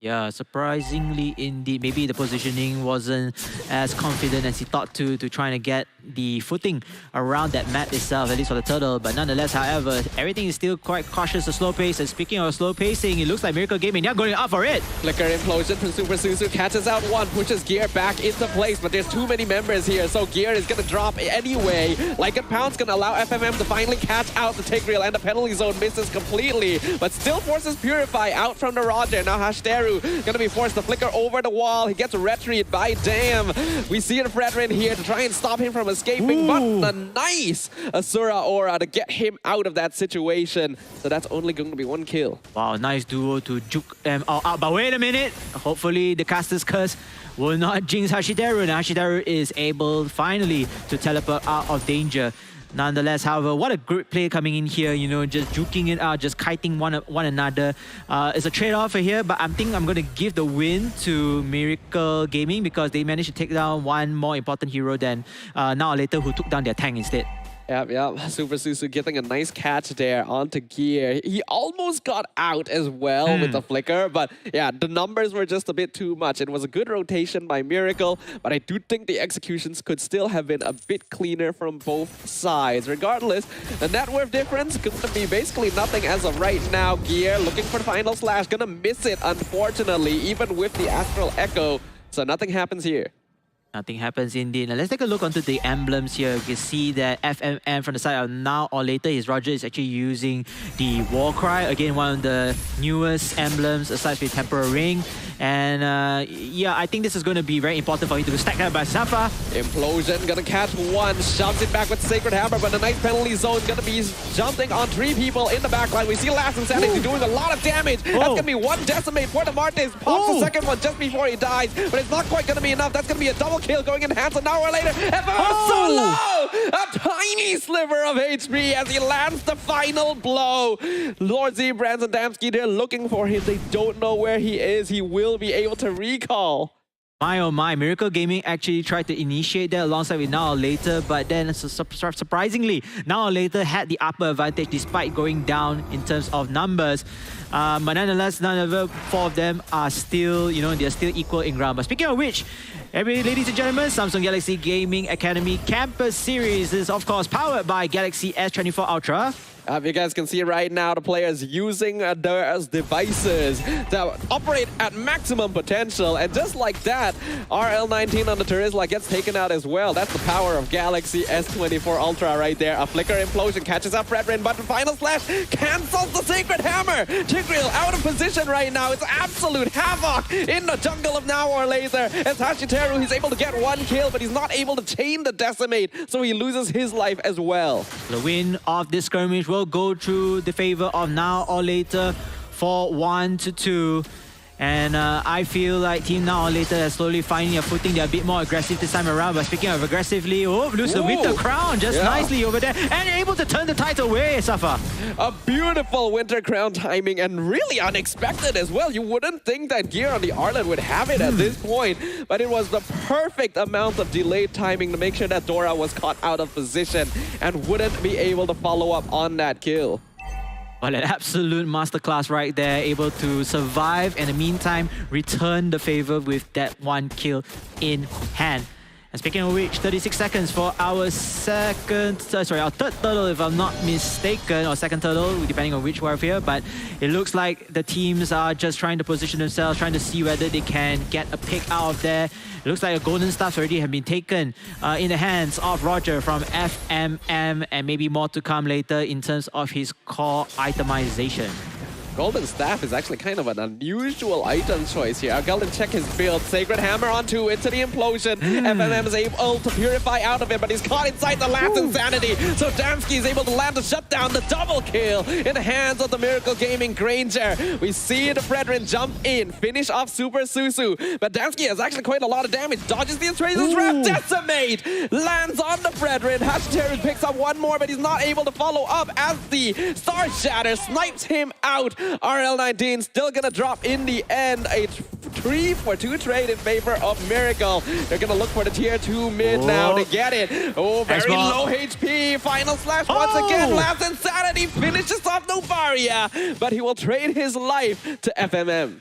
Yeah, surprisingly indeed. Maybe the positioning wasn't as confident as he thought to trying to get the footing around that map itself, at least for the turtle. But nonetheless, however, everything is still quite cautious, a slow pace. And speaking of slow pacing, it looks like Miracle Gaming now going up for it. Flicker implosion from Super Susu, catches out one, pushes Gear back into place, but there's too many members here, so Gear is gonna drop anyway. Like a Pound's gonna allow FMM to finally catch out the Tigreal, and the penalty zone misses completely, but still forces Purify out from the Roger. Now Hashiteru gonna be forced to flicker over the wall. He gets retreat by Damn. We see Fredrin here to try and stop him from escaping, but a nice Asura Aura to get him out of that situation. So that's only going to be 1 kill. Wow, nice duo to juke them all out. But wait a minute. Hopefully the caster's curse will not jinx Hashiteru. And Hashiteru is able finally to teleport out of danger. Nonetheless, however, what a great play coming in here, you know, just juking it out, just kiting one another. It's a trade-off here, but I think I'm going to give the win to Miracle Gaming because they managed to take down one more important hero than now or later who took down their tank instead. Yep. Super Susu getting a nice catch there onto Gear. He almost got out as well with the flicker, but yeah, the numbers were just a bit too much. It was a good rotation by Miracle, but I do think the executions could still have been a bit cleaner from both sides. Regardless, the net worth difference could be basically nothing as of right now. Gear looking for the final slash, gonna miss it unfortunately, even with the Astral Echo, so nothing happens here. Nothing happens indeed. Now let's take a look onto the emblems here. You can see that FMM from the side of now or later, his Roger is actually using the War Cry. Again, one of the newest emblems aside from the Temporal Ring. And yeah, I think this is going to be very important for him to stack that by Safa. Implosion, gonna catch one, shoves it back with Sacred Hammer, but a nice penalty zone gonna be jumping on 3 people in the backline. We see Last Insanity doing a lot of damage. That's gonna be 1 decimate for the Martes. Pops the second one just before he dies, but it's not quite gonna be enough. That's gonna be a double kill going in hands an hour later. FMM so low! A tiny sliver of HP as he lands the final blow. Lord Z-Brands and Damsky, they're looking for him. They don't know where he is. He will be able to recall. My oh my, Miracle Gaming actually tried to initiate that alongside with Now or Later, but then surprisingly, Now or Later had the upper advantage despite going down in terms of numbers. But nonetheless, none of the 4 of them are still, you know, they're still equal in ground. But speaking of which, ladies and gentlemen, Samsung Galaxy Gaming Academy Campus Series is of course powered by Galaxy S24 Ultra. You guys can see right now the players using their devices to operate at maximum potential, and just like that, RL19 on the Terizla gets taken out as well. That's the power of Galaxy S24 Ultra right there. A flicker implosion catches up Fredrin, but the final slash cancels the Sacred Hammer. Tigreal out of position right now. It's absolute havoc in the jungle of Now or Later. As Hashiteru, he's able to get 1 kill, but he's not able to chain the decimate, so he loses his life as well. The win of this skirmish will go through the favor of now or later for 1-2. And I feel like Team Now or Later is slowly finding a footing. They're a bit more aggressive this time around. But speaking of aggressively, Lusa with the crown just nicely over there. And able to turn the title away, Safa. A beautiful winter crown timing and really unexpected as well. You wouldn't think that gear on the Arlet would have it at this point. But it was the perfect amount of delayed timing to make sure that Dora was caught out of position and wouldn't be able to follow up on that kill. Well, an absolute masterclass right there, able to survive and in the meantime return the favor with that one kill in hand. And speaking of which, 36 seconds for our third turtle, if I'm not mistaken, or second turtle, depending on which warfare. But it looks like the teams are just trying to position themselves, trying to see whether they can get a pick out of there. It looks like a golden staff already have been taken in the hands of Roger from FMM, and maybe more to come later in terms of his core itemization. Golden Staff is actually kind of an unusual item choice here. Golden check his build. Sacred Hammer onto into the implosion. FMM is able to purify out of it, but he's caught inside the last insanity. So Damsky is able to land the shutdown, the double kill in the hands of the Miracle Gaming Granger. We see the Brethren jump in, finish off Super Susu, but Damsky has actually quite a lot of damage. Dodges the Tracer's Wrath, Decimate! Lands on the Brethren. Hatcheteru picks up one more, but he's not able to follow up as the Star Shatter snipes him out. RL19 still gonna drop in the end. A 3-for-2 trade in favor of Miracle. They're gonna look for the tier 2 mid now to get it. Oh, very low HP. Final slash once again. Last Insanity finishes off Novaria, but he will trade his life to FMM.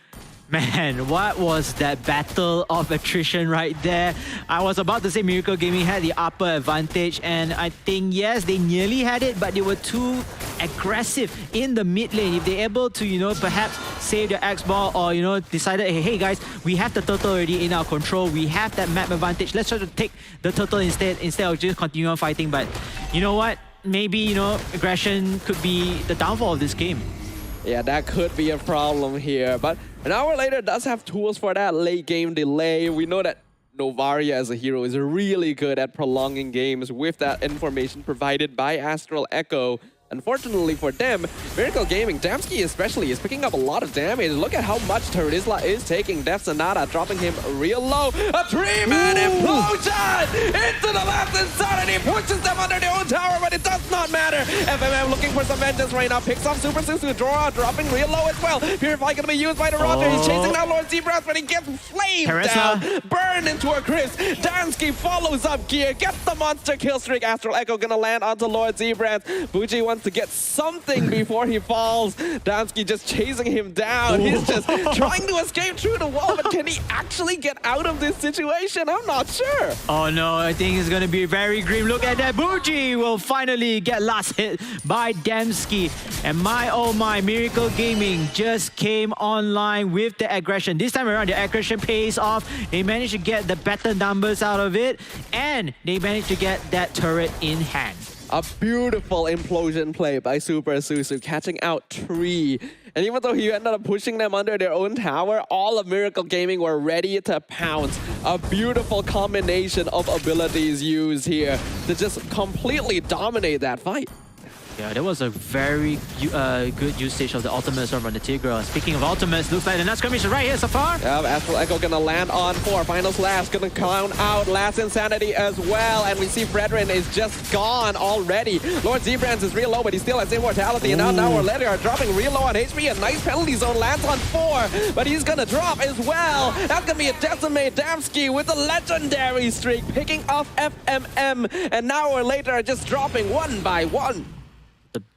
Man, what was that battle of attrition right there? I was about to say Miracle Gaming had the upper advantage, and I think, yes, they nearly had it, but they were too aggressive in the mid lane. If they're able to, perhaps save their X-Ball or, decided, hey guys, we have the turtle already in our control. We have that map advantage. Let's try to take the turtle instead of just continue on fighting. But you know what? Maybe, aggression could be the downfall of this game. Yeah, that could be a problem here, but an hour later does have tools for that late game delay. We know that Novaria as a hero is really good at prolonging games with that information provided by Astral Echo. Unfortunately for them, Miracle Gaming, Damsky especially, is picking up a lot of damage. Look at how much Terizla is taking. Death Sonata dropping him real low. A 3-man implosion into the last Insanity. Pushes them under their own tower, but it does not matter. FMM looking for some vengeance right now. Picks off Super Susu. Dora dropping real low as well. Purify gonna be used by the Roger. He's chasing down Lord Zebras, but he gets flamed down. Burned into a crisp. Damsky follows up gear. Gets the monster kill streak. Astral Echo gonna land onto Lord Zebras. Buji wants to get something before he falls. Damsky just chasing him down. He's just trying to escape through the wall, but can he actually get out of this situation? I'm not sure. Oh no, I think it's gonna be very grim. Look at that. Buji will finally get last hit by Damsky. And my oh my, Miracle Gaming just came online with the aggression. This time around, the aggression pays off. They managed to get the better numbers out of it, and they managed to get that turret in hand. A beautiful implosion play by Super Susu, catching out 3. And even though he ended up pushing them under their own tower, all of Miracle Gaming were ready to pounce. A beautiful combination of abilities used here to just completely dominate that fight. Yeah, that was a very good usage of the ultimates from the Tigra. Speaking of ultimates, looks like the next skirmish is right here, Safar. Yeah, Astral Echo gonna land on 4. Final Slash gonna clown out Last Insanity as well. And we see Brethren is just gone already. Lord Zebrans is real low, but he still has immortality. And now we're letting are dropping real low on HP. A nice penalty zone lands on 4, but he's gonna drop as well. That's gonna be a Decimate. Damsky with the legendary streak, picking off FMM. And now or later are just dropping one by one.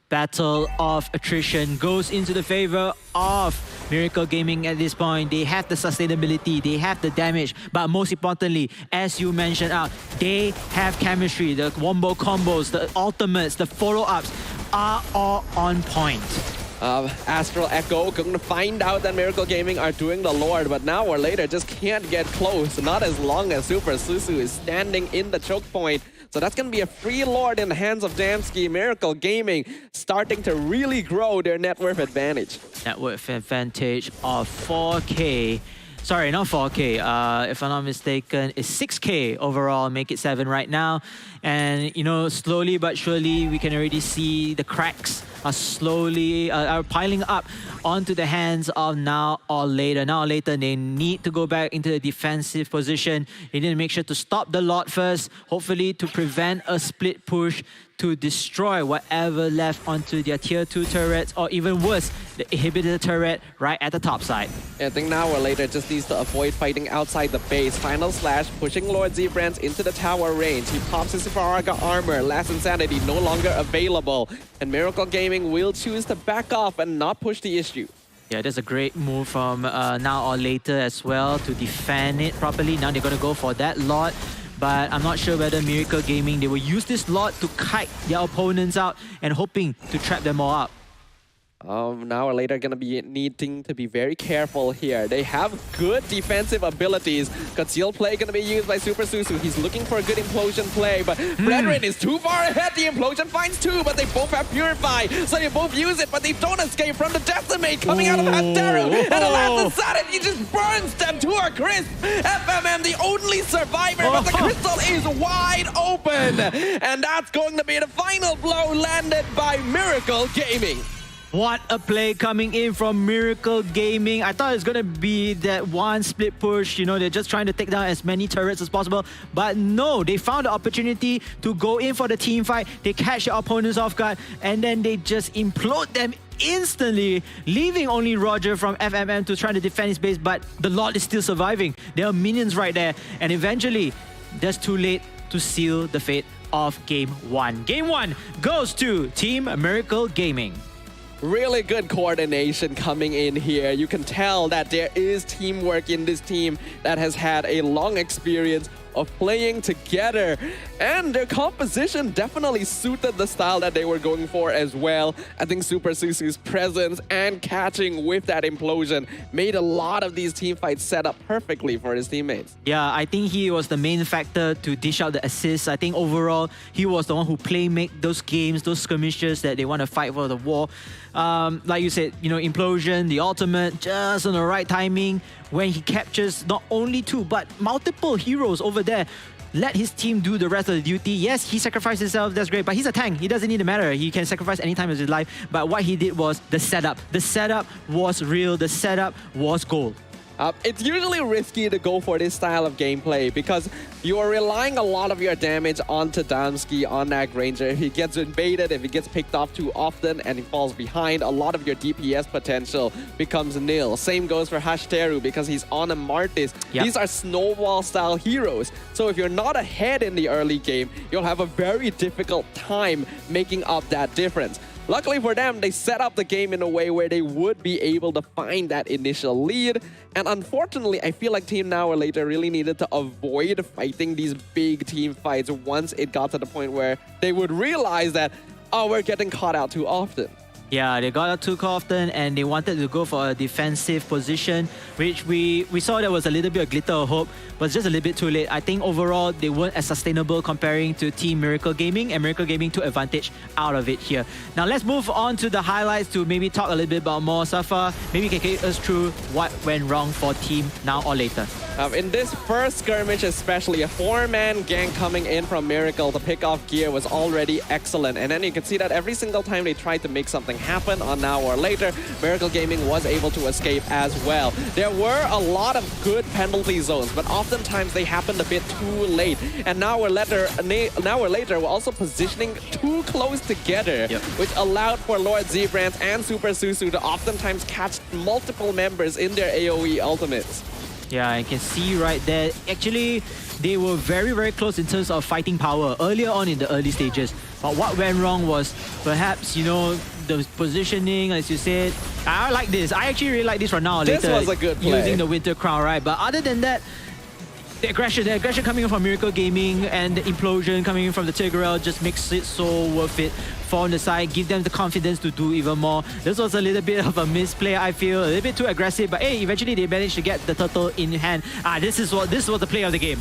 Battle of attrition goes into the favor of Miracle Gaming at this point. They have the sustainability, they have the damage, but most importantly, as you mentioned out, they have chemistry. The wombo combos, the ultimates, the follow-ups are all on point. Astral Echo going to find out that Miracle Gaming are doing the Lord, but now or later just can't get close. Not as long as Super Susu is standing in the choke point. So that's going to be a free Lord in the hands of Damsky. Miracle Gaming starting to really grow their net worth advantage. Net worth advantage of 4K. Sorry, not 4K. If I'm not mistaken, it's 6K overall. Make it 7 right now. And, you know, slowly but surely, we can already see the cracks are piling up onto the hands of now or later. Now or later, they need to go back into the defensive position. They need to make sure to stop the lot first, hopefully to prevent a split push to destroy whatever left onto their tier 2 turrets, or even worse, the inhibitor turret right at the top side. I think now or later just needs to avoid fighting outside the base. Final slash, pushing Lord Zbrans into the tower range. He pops his Faraga armor. Last Insanity no longer available. And Miracle Gaming will choose to back off and not push the issue. Yeah, that's a great move from now or later as well to defend it properly. Now they're going to go for that lot. But I'm not sure whether Miracle Gaming, they will use this lot to kite their opponents out and hoping to trap them all up. Now or later gonna be needing to be very careful here. They have good defensive abilities. Concealed play gonna be used by Super Susu. He's looking for a good implosion play, but Brethren is too far ahead. The implosion finds 2, but they both have Purify. So they both use it, but they don't escape from the Decimate coming out of Hantaru. And the last Insanity just burns them to a crisp. FMM, the only survivor, but the crystal is wide open. And that's going to be the final blow landed by Miracle Gaming. What a play coming in from Miracle Gaming. I thought it was going to be that one split push. You know, they're just trying to take down as many turrets as possible. But no, they found the opportunity to go in for the team fight. They catch their opponents off guard, and then they just implode them instantly, leaving only Roger from FMM to try to defend his base. But the lot is still surviving. There are minions right there. And eventually, that's too late to seal the fate of Game 1. Game 1 goes to Team Miracle Gaming. Really good coordination coming in here. You can tell that there is teamwork in this team that has had a long experience of playing together, and their composition definitely suited the style that they were going for as well. I think Super Susu's presence and catching with that implosion made a lot of these team fights set up perfectly for his teammates. Yeah, I think he was the main factor to dish out the assists. I think overall, he was the one who make those games, those skirmishes that they want to fight for the war. Like you said, you know, implosion, the ultimate, just on the right timing when he captures not only 2 but multiple heroes over there. Let his team do the rest of the duty. Yes, he sacrificed himself, that's great, but he's a tank. He doesn't need to matter. He can sacrifice any time of his life. But what he did was the setup. The setup was real. The setup was gold. It's usually risky to go for this style of gameplay because you are relying a lot of your damage onto Damsky, on that Granger. If he gets invaded, if he gets picked off too often and he falls behind, a lot of your DPS potential becomes nil. Same goes for Hashteru because he's on a Martis. Yep. These are snowball-style heroes. So if you're not ahead in the early game, you'll have a very difficult time making up that difference. Luckily for them, they set up the game in a way where they would be able to find that initial lead. And unfortunately, I feel like Team Now or Later really needed to avoid fighting these big team fights once it got to the point where they would realize that, oh, we're getting caught out too often. Yeah, they got out too often and they wanted to go for a defensive position, which we saw there was a little bit of glitter of hope, but it's just a little bit too late. I think overall, they weren't as sustainable comparing to Team Miracle Gaming, and Miracle Gaming took advantage out of it here. Now, let's move on to the highlights to maybe talk a little bit about more. Safa, maybe you can take us through what went wrong for Team Now or Later. In this first skirmish especially, a 4-man gang coming in from Miracle to pick off gear was already excellent. And then you can see that every single time they tried to make something happen on Now or Later, Miracle Gaming was able to escape as well. There were a lot of good penalty zones, but oftentimes they happened a bit too late. And Now or Later were also positioning too close together, which allowed for Lord Zbrans and Super Susu to oftentimes catch multiple members in their AoE ultimates. Yeah, I can see right there. Actually, they were very, very close in terms of fighting power earlier on in the early stages. But what went wrong was perhaps, you know, the positioning, as you said. I like this. I actually really like this for Now or Later. This was a good play. Using the Winter Crown, right? But other than that, the aggression coming in from Miracle Gaming and the implosion coming in from the Tigreal just makes it so worth it. On the side, give them the confidence to do even more. This was a little bit of a misplay, I feel. A little bit too aggressive, but hey, eventually they managed to get the turtle in hand. This was the play of the game.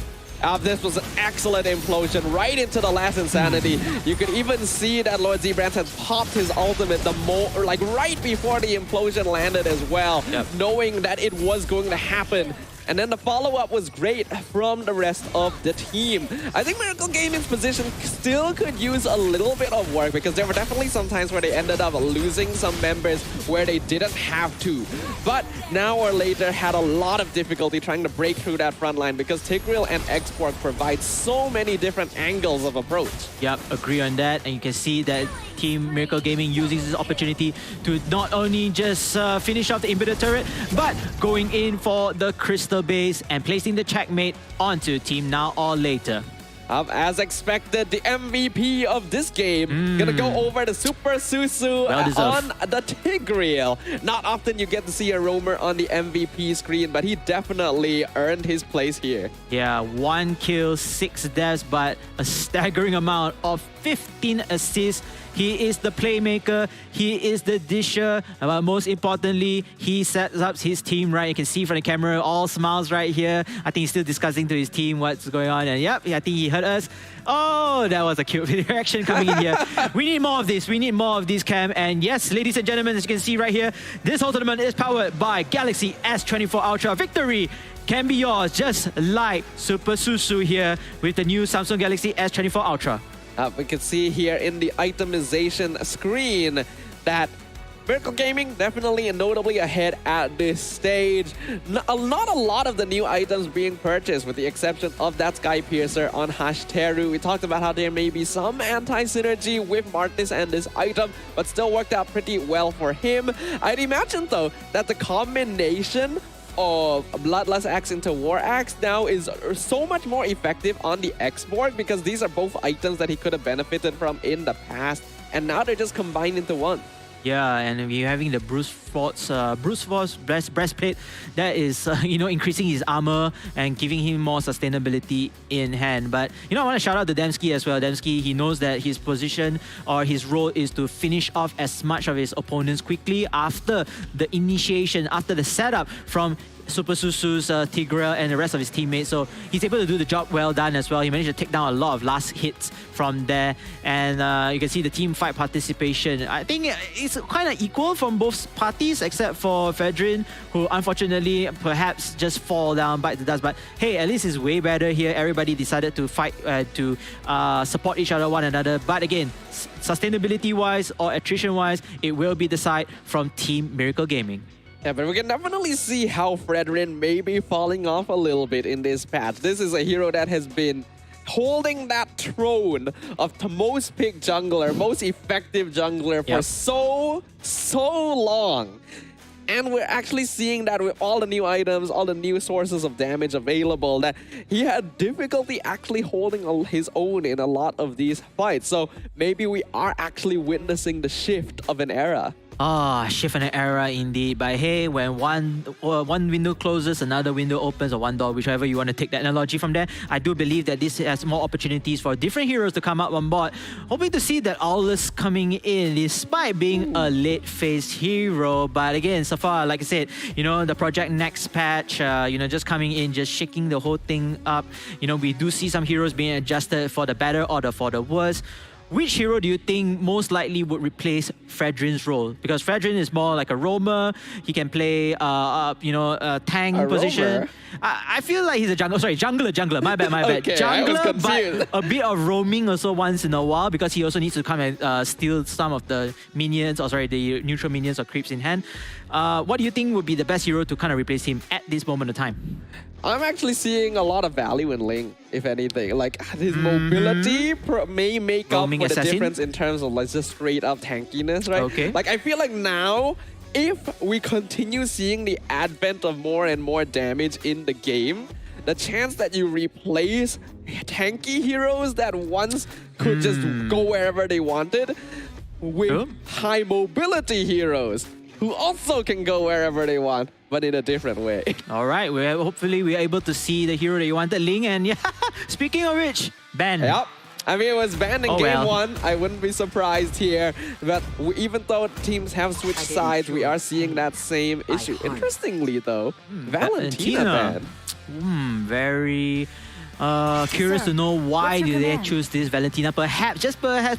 This was an excellent implosion right into the last Insanity. You could even see that Lord Zbrans had popped his ultimate right before the implosion landed as well, knowing that it was going to happen. And then the follow-up was great from the rest of the team. I think Miracle Gaming's position still could use a little bit of work because there were definitely some times where they ended up losing some members where they didn't have to. But now or later had a lot of difficulty trying to break through that front line because Tigreal and Export provide so many different angles of approach. Yep, agree on that. And you can see that Team Miracle Gaming using this opportunity to not only just finish off the inhibitor turret, but going in for the crystal base and placing the checkmate onto Team Now or Later. As expected, the MVP of this game gonna go over to Super Susu on the Tigreal. Not often you get to see a roamer on the MVP screen, but he definitely earned his place here. Yeah, 1 kill, 6 deaths, but a staggering amount of 15 assists. He is the playmaker, he is the disher, but most importantly, he sets up his team right. You can see from the camera, all smiles right here. I think he's still discussing to his team what's going on. And yep, I think he heard us. Oh, that was a cute reaction coming in here. We need more of this. We need more of this, Cam. And yes, ladies and gentlemen, as you can see right here, this whole tournament is powered by Galaxy S24 Ultra. Victory can be yours, just like Super Susu here with the new Samsung Galaxy S24 Ultra. We can see here in the itemization screen that Miracle Gaming definitely and notably ahead at this stage. Not a lot of the new items being purchased with the exception of that Sky Piercer on Hashteru. We talked about how there may be some anti-synergy with Martis and this item, but still worked out pretty well for him. I'd imagine though that the combination of Bloodlust Axe into War Axe now is so much more effective on the export because these are both items that he could have benefited from in the past, and now they're just combined into one. Yeah, and we're having the Bruce Force breastplate that is, increasing his armor and giving him more sustainability in hand. But, I want to shout out to Dembski as well. Dembski, he knows that his position or his role is to finish off as much of his opponents quickly after the initiation, after the setup from Super Susu's Tigreal and the rest of his teammates. So he's able to do the job well done as well. He managed to take down a lot of last hits from there. And you can see the team fight participation. I think it's kind of equal from both parties except for Fedrin, who unfortunately perhaps just fall down, bite the dust. But hey, at least it's way better here. Everybody decided to fight to support each other, one another. But again, sustainability-wise or attrition-wise, it will be the side from Team Miracle Gaming. Yeah, but we can definitely see how Fredrin may be falling off a little bit in this patch. This is a hero that has been holding that throne of the most picked jungler, most effective jungler for so long. And we're actually seeing that with all the new items, all the new sources of damage available, that he had difficulty actually holding his own in a lot of these fights. So maybe we are actually witnessing the shift of an era. Shift in an era indeed. But hey, when one window closes, another window opens, or one door, whichever you want to take that analogy from there, I do believe that this has more opportunities for different heroes to come up on board. Hoping to see that Aulus coming in, despite being a late phase hero. But again, so far, like I said, the Project Next patch, just coming in, just shaking the whole thing up. We do see some heroes being adjusted for the better or for the worse. Which hero do you think most likely would replace Fredrin's role? Because Fredrin is more like a roamer. He can play, a tank position. Roamer? I feel like he's a jungler. My bad. Okay, jungler, but a bit of roaming also once in a while because he also needs to come and steal some of the minions, the neutral minions or creeps in hand. What do you think would be the best hero to kind of replace him at this moment of time? I'm actually seeing a lot of value in Ling, if anything. Like, his mobility may make up for the difference in terms of just straight up tankiness, right? Okay. Like, I feel like now, if we continue seeing the advent of more and more damage in the game, the chance that you replace tanky heroes that once could just go wherever they wanted with high mobility heroes who also can go wherever they want, but in a different way. All right, hopefully we're able to see the hero that you wanted, Ling. And yeah, speaking of which, ban. Yep. I mean, it was banned in game one. I wouldn't be surprised here. But even though teams have switched sides, we are seeing that same issue. Interestingly, though, Valentina banned. Very curious to know why did they choose this Valentina. Perhaps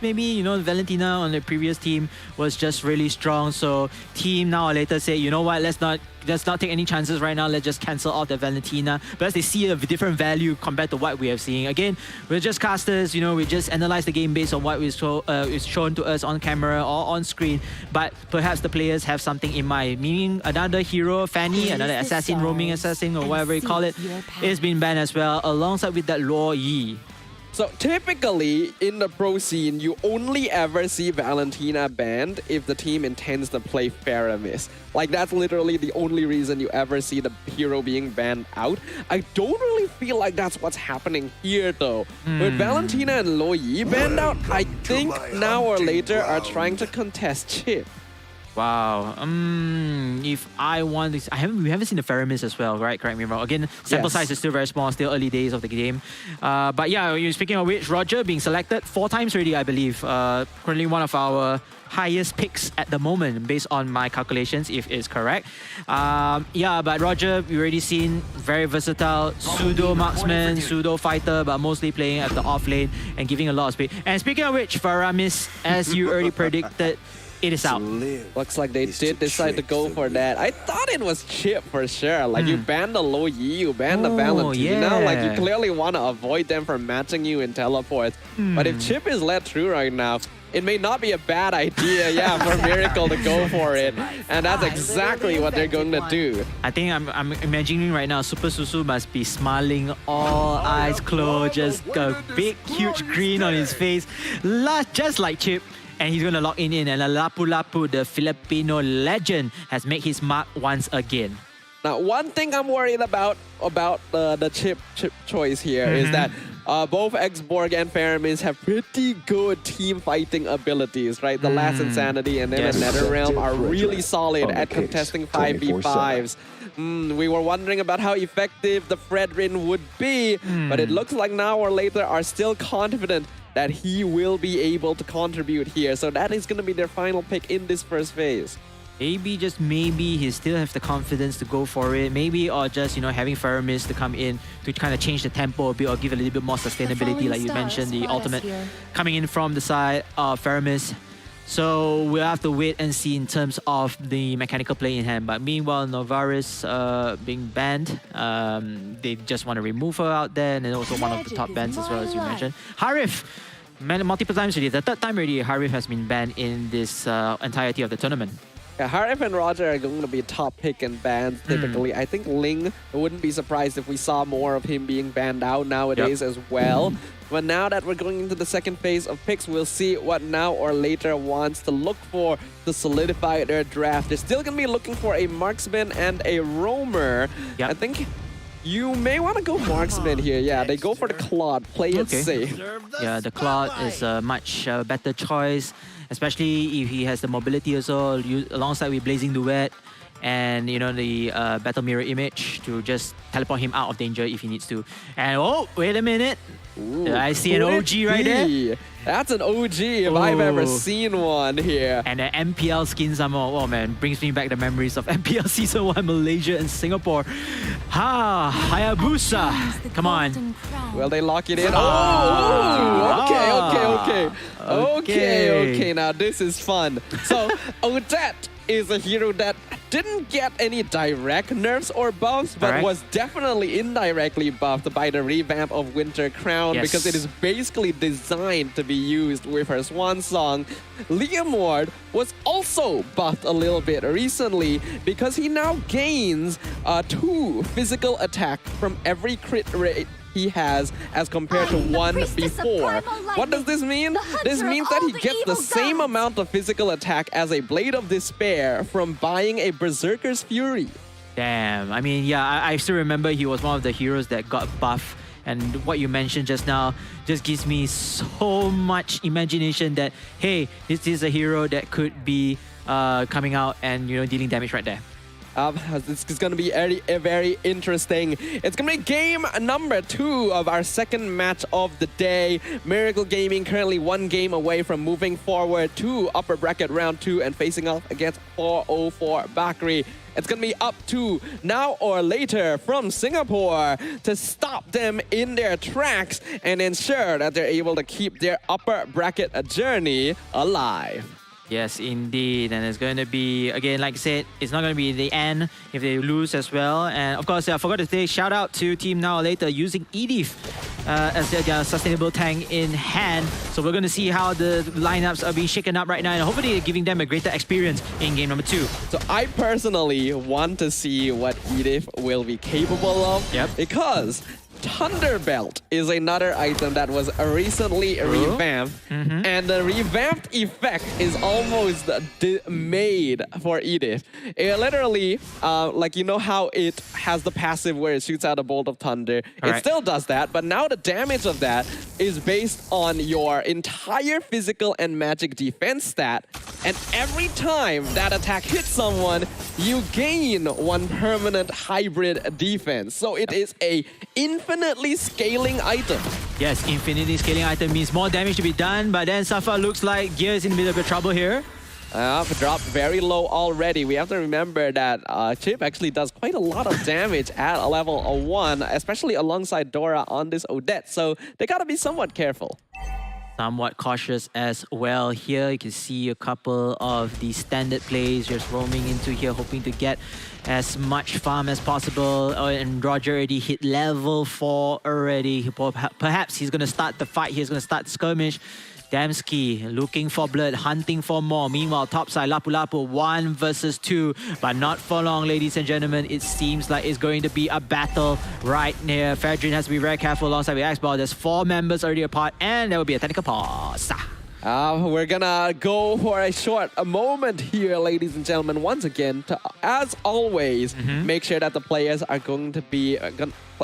maybe, Valentina on the previous team was just really strong. So team now or later say, you know what, let's not let's not take any chances right now. Let's just cancel off the Valentina because they see a different value compared to what we are seeing. Again, we're just casters, we just analyze the game based on what is shown to us on camera or on screen. But perhaps the players have something in mind, meaning another hero, Fanny, another assassin, roaming assassin, or whatever you call it, is being banned as well, alongside with that Luo Yi. So typically in the pro scene, you only ever see Valentina banned if the team intends to play Faramis. Like that's literally the only reason you ever see the hero being banned out. I don't really feel like that's what's happening here though. With Valentina and Luo Yi banned out, I think now or later are trying to contest Chip. Wow. If I want this, we haven't seen the Faramis as well, right? Correct me if I'm wrong. Again, sample size is still very small, still early days of the game. But yeah, speaking of which, Roger being selected 4 times already, I believe. Currently one of our highest picks at the moment, based on my calculations, if it's correct. Yeah, but Roger, we already seen very versatile pseudo marksman, pseudo fighter, but mostly playing at the off lane and giving a lot of speed. And speaking of which, Faramis, as you already predicted, it is out. Looks like they did decide to go for that. I thought it was Chip for sure. Like you banned the Luo Yi, you banned the Valentina. Like you clearly want to avoid them from matching you in teleports. But if Chip is let through right now, it may not be a bad idea, for Miracle to go for it. And that's exactly what they're going to do. I think I'm imagining right now, Super Susu must be smiling, all eyes closed, just a big, huge grin on his face, just like Chip. And he's going to lock in, and Lapu Lapu, the Filipino legend, has made his mark once again. Now, one thing I'm worried about the chip choice here is that both Xborg and Faramis have pretty good team fighting abilities, right? The Last Insanity and then the NetherRealm are really solid at contesting 5v5s. We were wondering about how effective the Fredrin would be, but it looks like now or later are still confident that he will be able to contribute here. So that is going to be their final pick in this first phase. Maybe, just maybe, he still has the confidence to go for it. Maybe, or just, having Faramis to come in to kind of change the tempo a bit or give a little bit more sustainability, like you mentioned, the ultimate coming in from the side of Faramis. So we'll have to wait and see in terms of the mechanical play in hand. But meanwhile, Novaris being banned, they just want to remove her out there, and then also one of the top bans as well, as you mentioned. Harif, multiple times already, the 3rd time already, Harif has been banned in this entirety of the tournament. Yeah, Harif and Roger are going to be top pick and bans typically. I think Ling, I wouldn't be surprised if we saw more of him being banned out nowadays as well. But now that we're going into the second phase of picks, we'll see what now or later wants to look for to solidify their draft. They're still going to be looking for a marksman and a roamer. I think you may want to go marksman here. Yeah, they go for the Claude. Play it safe. Yeah, the Claude is a much better choice, especially if he has the mobility also, alongside with Blazing Duet and the Battle Mirror Image to just teleport him out of danger if he needs to. And oh, wait a minute. I see an OG right there. That's an OG if I've ever seen one here. And an MPL skin somehow. Oh man, brings me back the memories of MPL Season 1 Malaysia and Singapore. Hayabusa. Come on. Will they lock it in? Okay. Now this is fun. So Odette is a hero that didn't get any direct nerfs or buffs, but was definitely indirectly buffed by the revamp of Winter Crown because it is basically designed to be used with her swan song. Liam Ward was also buffed a little bit recently because he now gains 2 physical attack from every crit rate he has as compared to 1 before. What does this mean? This means that he gets the same amount of physical attack as a Blade of Despair from buying a Berserker's Fury. Damn. I mean, yeah, I still remember he was one of the heroes that got buffed. And what you mentioned just now just gives me so much imagination that, hey, this is a hero that could be coming out and, dealing damage right there. This is going to be very interesting. It's going to be game number 2 of our second match of the day. Miracle Gaming currently 1 game away from moving forward to upper bracket round 2 and facing off against 404 Bakri. It's going to be up to now or later from Singapore to stop them in their tracks and ensure that they're able to keep their upper bracket journey alive. Yes, indeed. And it's going to be, again, like I said, it's not going to be the end if they lose as well. And of course, I forgot to say shout out to Team Now or Later using Edith as their sustainable tank in hand. So we're going to see how the lineups are being shaken up right now, and hopefully giving them a greater experience in game number 2. So I personally want to see what Edith will be capable of. Yep. Because Thunderbelt is another item that was recently revamped, and the revamped effect is almost made for Edith. It literally, like, you know how it has the passive where it shoots out a bolt of thunder? It still does that, but now the damage of that is based on your entire physical and magic defense stat, and every time that attack hits someone, you gain 1 permanent hybrid defense. So it is a infinitely scaling item. Yes, infinity scaling item means more damage to be done, but then Safa looks like Gear is in a bit of trouble here. Dropped very low already. We have to remember that Chip actually does quite a lot of damage at a level 1, especially alongside Dora on this Odette, so they gotta be somewhat careful. Somewhat cautious as well here. You can see a couple of the standard plays just roaming into here, hoping to get as much farm as possible. And Roger already hit level 4 already. Perhaps he's going to start the fight. He's going to start the skirmish. Damsky looking for blood, hunting for more. Meanwhile, topside, Lapu Lapu 1 versus 2. But not for long, ladies and gentlemen. It seems like it's going to be a battle right near. Fedrin has to be very careful alongside with X-Ball. There's 4 members already apart, and there will be a technical pause. We're gonna go for a short moment here, ladies and gentlemen. Once again, as always, make sure that the players are going to be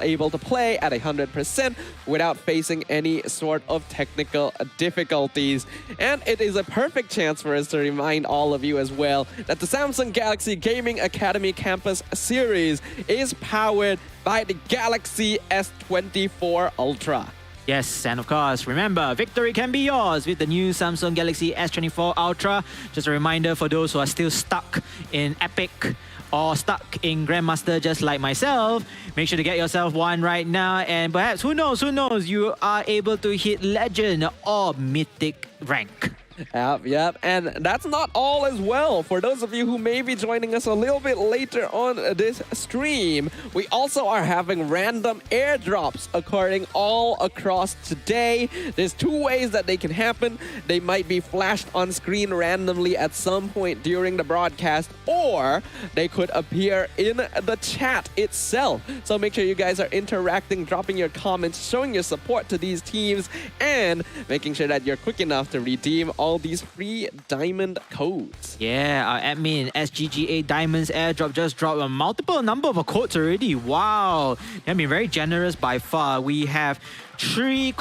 able to play at 100% without facing any sort of technical difficulties. And it is a perfect chance for us to remind all of you as well that the Samsung Galaxy Gaming Academy Campus Series is powered by the Galaxy S24 Ultra. Yes, and of course, remember, victory can be yours with the new Samsung Galaxy S24 Ultra. Just a reminder for those who are still stuck in Epic or stuck in Grandmaster just like myself, make sure to get yourself one right now, and perhaps, who knows, you are able to hit Legend or Mythic rank. Yep, and that's not all as well. For those of you who may be joining us a little bit later on this stream, we also are having random airdrops occurring all across today. There's 2 ways that they can happen. They might be flashed on screen randomly at some point during the broadcast, or they could appear in the chat itself. So make sure you guys are interacting, dropping your comments, showing your support to these teams, and making sure that you're quick enough to redeem all these free diamond codes. Yeah, our admin SGGA Diamonds airdrop just dropped a multiple number of codes already. Wow, they've been very generous by far. We have 3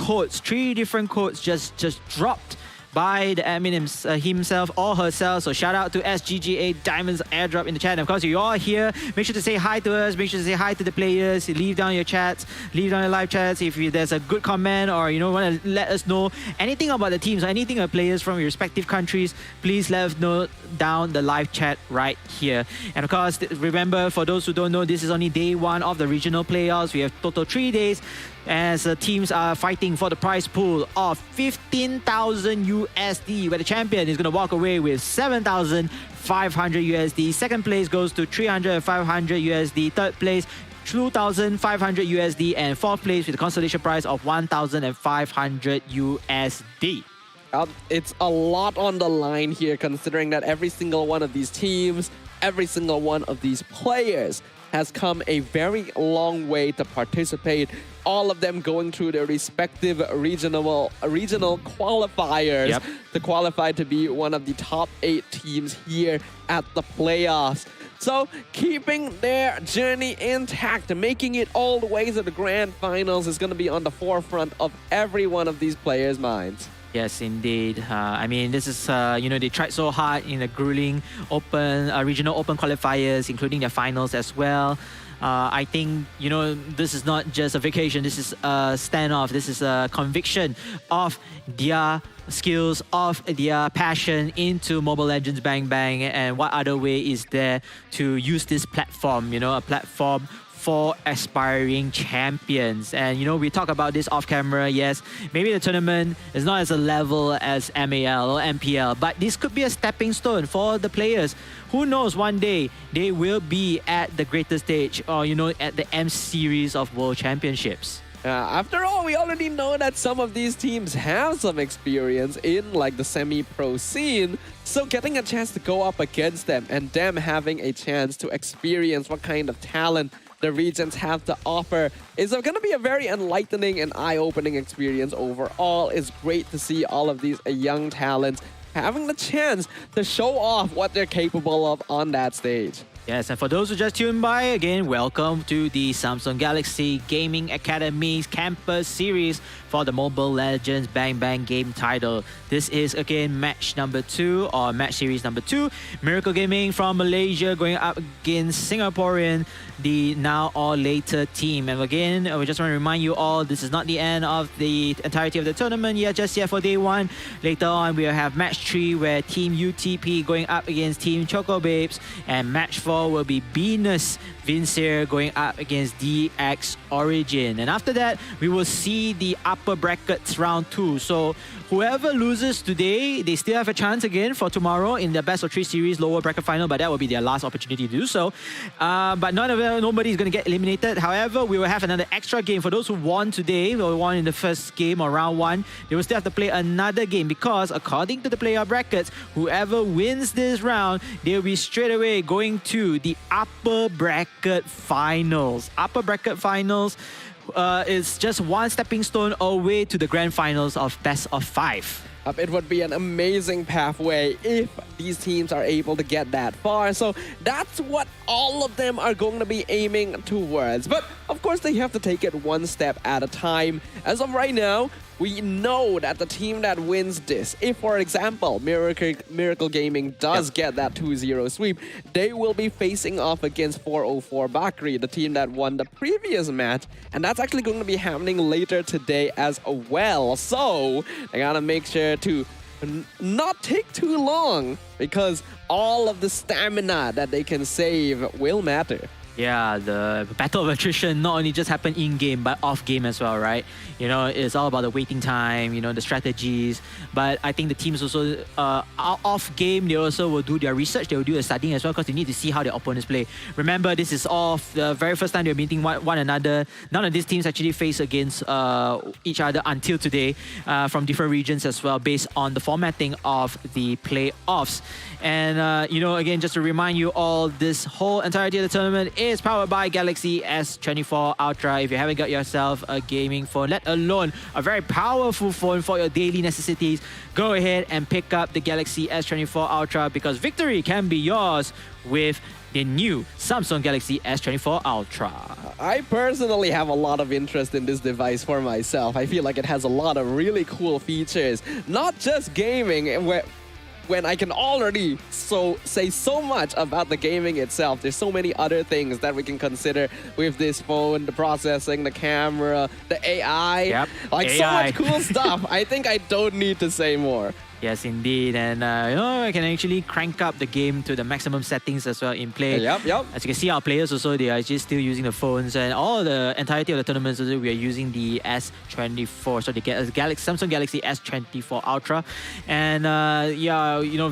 different codes just dropped by the admin himself or herself. So shout out to SGGA Diamonds airdrop in the chat. And of course, you all here, make sure to say hi to us, make sure to say hi to the players, leave down your chats, leave down your live chats if there's a good comment, or want to let us know anything about the teams or anything about players from your respective countries. Please let us know down the live chat right here. And of course, remember, for those who don't know, this is only day 1 of the regional playoffs. We have total 3 days as the teams are fighting for the prize pool of 15,000 USD, where the champion is going to walk away with 7,500 USD. Second place goes to 300 and 500 USD. Third place, 2,500 USD, and fourth place with a consolation prize of 1,500 USD. It's a lot on the line here, considering that every single one of these teams, every single one of these players has come a very long way to participate. All of them going through their respective regional qualifiers to qualify to be one of the top 8 teams here at the playoffs. So keeping their journey intact, making it all the way to the grand finals is going to be on the forefront of every one of these players' minds. Yes, indeed. I mean, this is, they tried so hard in the grueling regional open qualifiers, including their finals as well. I think, this is not just a vacation. This is a standoff. This is a conviction of their skills, of their passion into Mobile Legends Bang Bang. And what other way is there to use this platform, a platform for aspiring champions. And we talk about this off camera. Yes, maybe the tournament is not as a level as MAL or MPL, but this could be a stepping stone for the players. Who knows, one day they will be at the greater stage, or at the M series of World Championships. After all, we already know that some of these teams have some experience in like the semi-pro scene, so getting a chance to go up against them and them having a chance to experience what kind of talent the regions have to offer is going to be a very enlightening and eye-opening experience overall. It's great to see all of these young talents having the chance to show off what they're capable of on that stage. Yes, and for those who just tuned by, again, welcome to the Samsung Galaxy Gaming Academy's Campus Series for the Mobile Legends Bang Bang game title. This is, again, match number 2 or match series number 2. Miracle Gaming from Malaysia going up against Singaporean, the now or later team. And again, we just want to remind you all, this is not the end of the entirety of the tournament yet, just yet for day 1. Later on, we'll have match 3 where Team UTP going up against Team Choco Babes, and match 4 will be Venus Vincere going up against DX Origin. And after that, we will see the upper brackets round 2. So whoever loses today, they still have a chance again for tomorrow in the best of 3 series lower bracket final, but that will be their last opportunity to do so. But nobody is going to get eliminated. However, we will have another extra game for those who won today, or won in the first game or round 1. They will still have to play another game because according to the playoff brackets, whoever wins this round, they will be straight away going to the upper bracket finals. Upper bracket finals is just one stepping stone away to the grand finals of best of 5. It would be an amazing pathway if these teams are able to get that far. So that's what all of them are going to be aiming towards. But of course, they have to take it one step at a time. As of right now, we know that the team that wins this, if for example, Miracle Gaming does get that 2-0 sweep, they will be facing off against 404 Bakri, the team that won the previous match. And that's actually going to be happening later today as well. So they gotta make sure to not take too long, because all of the stamina that they can save will matter. Yeah, the battle of attrition not only just happened in-game, but off-game as well, right? It's all about the waiting time, the strategies. But I think the teams also, off-game, they also will do their research, they will do their studying as well, because they need to see how their opponents play. Remember, this is off the very first time they're meeting one another. None of these teams actually face against each other until today, from different regions as well, based on the formatting of the playoffs. And, again, just to remind you all, this whole entirety of the tournament is powered by Galaxy S24 Ultra. If you haven't got yourself a gaming phone, let alone a very powerful phone for your daily necessities, go ahead and pick up the Galaxy S24 Ultra, because victory can be yours with the new Samsung Galaxy S24 Ultra. I personally have a lot of interest in this device for myself. I feel like it has a lot of really cool features, not just gaming, when I can already say so much about the gaming itself. There's so many other things that we can consider with this phone: the processing, the camera, the AI. Like AI. So much cool stuff. I think I don't need to say more. Yes, indeed. And, I can actually crank up the game to the maximum settings as well in play. Yep. As you can see, our players also, they are just still using the phones. And all the entirety of the tournaments, also, we are using the S24. So they get a Samsung Galaxy S24 Ultra. And,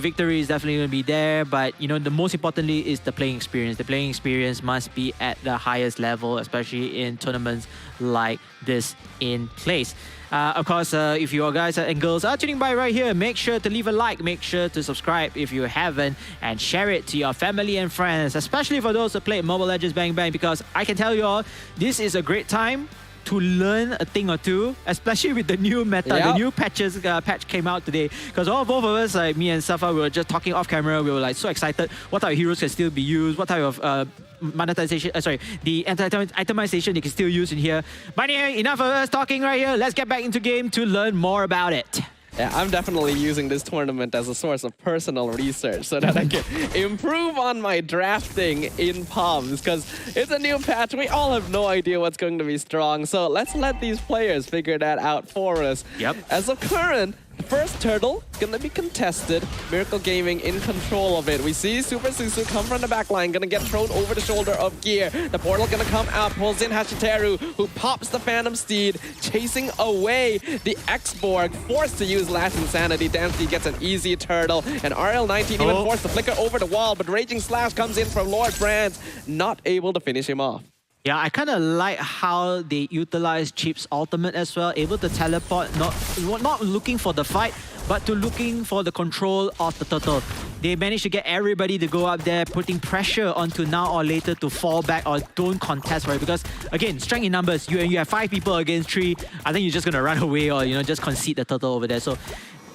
victory is definitely going to be there. But, the most importantly is the playing experience. The playing experience must be at the highest level, especially in tournaments like this in place. Of course, if you guys and girls are tuning by right here, make sure to leave a like, make sure to subscribe if you haven't, and share it to your family and friends, especially for those who play Mobile Legends Bang Bang, because I can tell you all, this is a great time to learn a thing or two, especially with the new meta, the new patch came out today. Because both of us, like me and Safa, we were just talking off camera. We were like so excited. What type of heroes can still be used? What type of monetization? The itemization they can still use in here. But anyway, enough of us talking right here. Let's get back into game to learn more about it. Yeah, I'm definitely using this tournament as a source of personal research so that I can improve on my drafting in POMs, because it's a new patch. We all have no idea what's going to be strong, so let's let these players figure that out for us. Yep. As of current, The first turtle gonna be contested. Miracle Gaming in control of it. We see Super Susu come from the back line, gonna get thrown over the shoulder of Gear. The portal gonna come out, pulls in Hashiteru, who pops the Phantom Steed, chasing away the X-Borg, forced to use Last Insanity. Dansky gets an easy turtle, and RL19 even forced to flicker over the wall, but Raging Slash comes in from Lord Brands, not able to finish him off. Yeah, I kind of like how they utilize Chip's ultimate as well, able to teleport, not looking for the fight, but to looking for the control of the turtle. They managed to get everybody to go up there, putting pressure onto now or later to fall back or don't contest for it. Because again, strength in numbers, you have 5 people against 3. I think you're just gonna run away or just concede the turtle over there. So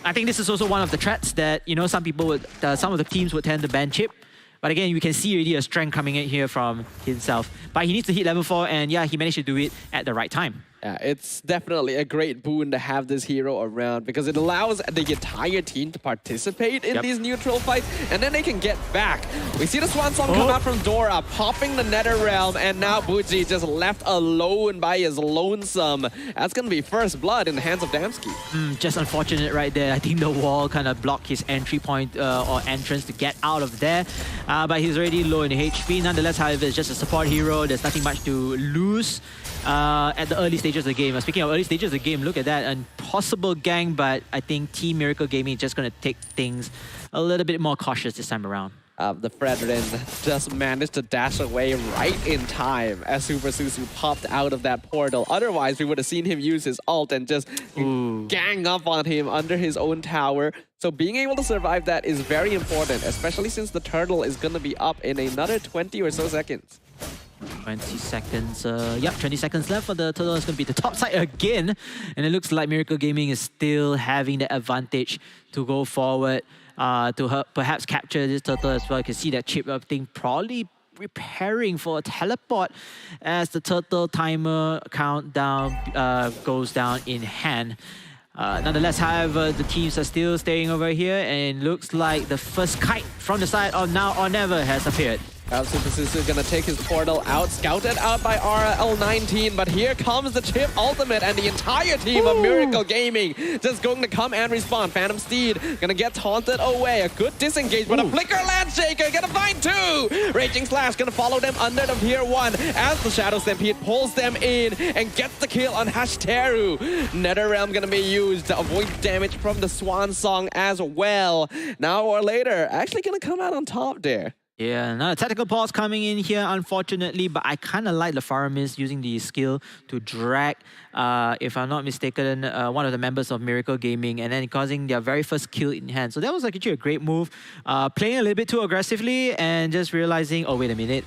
I think this is also one of the threats that some people would, some of the teams would tend to ban Chip. But again, we can see already a strength coming in here from himself. But he needs to hit level 4, and yeah, he managed to do it at the right time. Yeah, it's definitely a great boon to have this hero around because it allows the entire team to participate in these neutral fights, and then they can get back. We see the Swan Song come out from Dora, popping the Nether Realm, and now Buji just left alone by his lonesome. That's going to be first blood in the hands of Damsky. Just unfortunate right there. I think the wall kind of blocked his entry point or entrance to get out of there. But he's already low in HP. Nonetheless, however, it's just a support hero. There's nothing much to lose at the early stages of the game. Speaking of early stages of the game, look at that. A possible gang, but I think Team Miracle Gaming is just going to take things a little bit more cautious this time around. The Fredrin just managed to dash away right in time as Super Susu popped out of that portal. Otherwise, we would have seen him use his ult and just gang up on him under his own tower. So being able to survive that is very important, especially since the turtle is going to be up in another 20 or so seconds. 20 seconds. 20 seconds left for the turtle. It's going to be the top side again. And it looks like Miracle Gaming is still having the advantage to go forward to perhaps capture this turtle as well. You can see that Chip thing probably preparing for a teleport as the turtle timer countdown goes down in hand. Nonetheless, however, the teams are still staying over here, and looks like the first kite from the side of Now or Never has appeared. Super Susu gonna take his portal out, scouted out by RL19, but here comes the Chip ultimate and the entire team of Miracle Gaming just going to come and respawn. Phantom Steed gonna get taunted away. A good disengage, but a flicker Landshaker gonna find 2! Raging Slash gonna follow them under the tier 1 as the Shadow Stampede pulls them in and gets the kill on Hashiteru. NetherRealm gonna be used to avoid damage from the Swan Song as well. Now or later, actually gonna come out on top there. Yeah, now a tactical pause coming in here, unfortunately, but I kind of like the Faramis using the skill to drag, if I'm not mistaken, one of the members of Miracle Gaming, and then causing their very first kill in hand. So that was actually a great move. Playing a little bit too aggressively and just realizing, oh, wait a minute,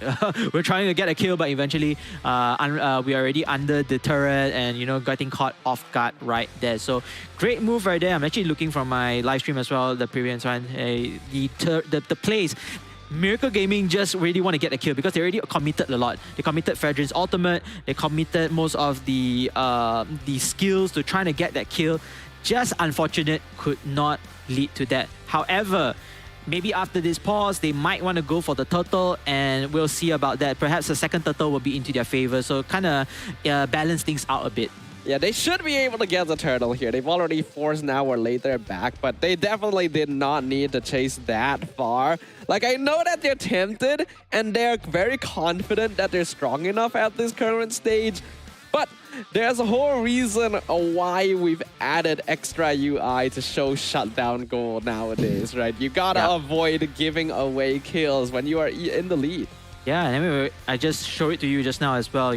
we're trying to get a kill, but eventually we are already under the turret and, getting caught off guard right there. So great move right there. I'm actually looking from my live stream as well, the previous one, the plays. Miracle Gaming just really want to get a kill because they already committed a lot. They committed Fredrin's ultimate. They committed most of the skills to trying to get that kill. Just unfortunate could not lead to that. However, maybe after this pause, they might want to go for the turtle, and we'll see about that. Perhaps the second turtle will be into their favor, so kind of balance things out a bit. Yeah, they should be able to get the turtle here. They've already forced Now or Later back, but they definitely did not need to chase that far. Like, I know that they're tempted, and they're very confident that they're strong enough at this current stage, but there's a whole reason why we've added extra UI to show shutdown goal nowadays, right? You gotta avoid giving away kills when you are in the lead. Yeah, and I just showed it to you just now as well,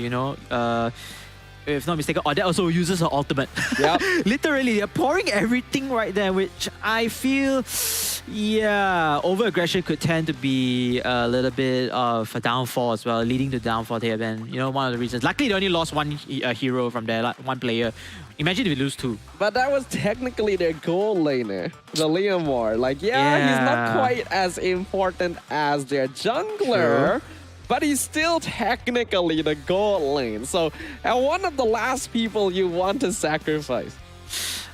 if not mistaken, that also uses her ultimate. Yep. Literally, they're pouring everything right there, which I feel, over-aggression could tend to be a little bit of a downfall as well, leading to downfall there. And, one of the reasons. Luckily, they only lost one hero from there, one player. Imagine if we lose 2. But that was technically their goal laner, the Leomore. He's not quite as important as their jungler. True. But he's still technically the gold lane. So, one of the last people you want to sacrifice.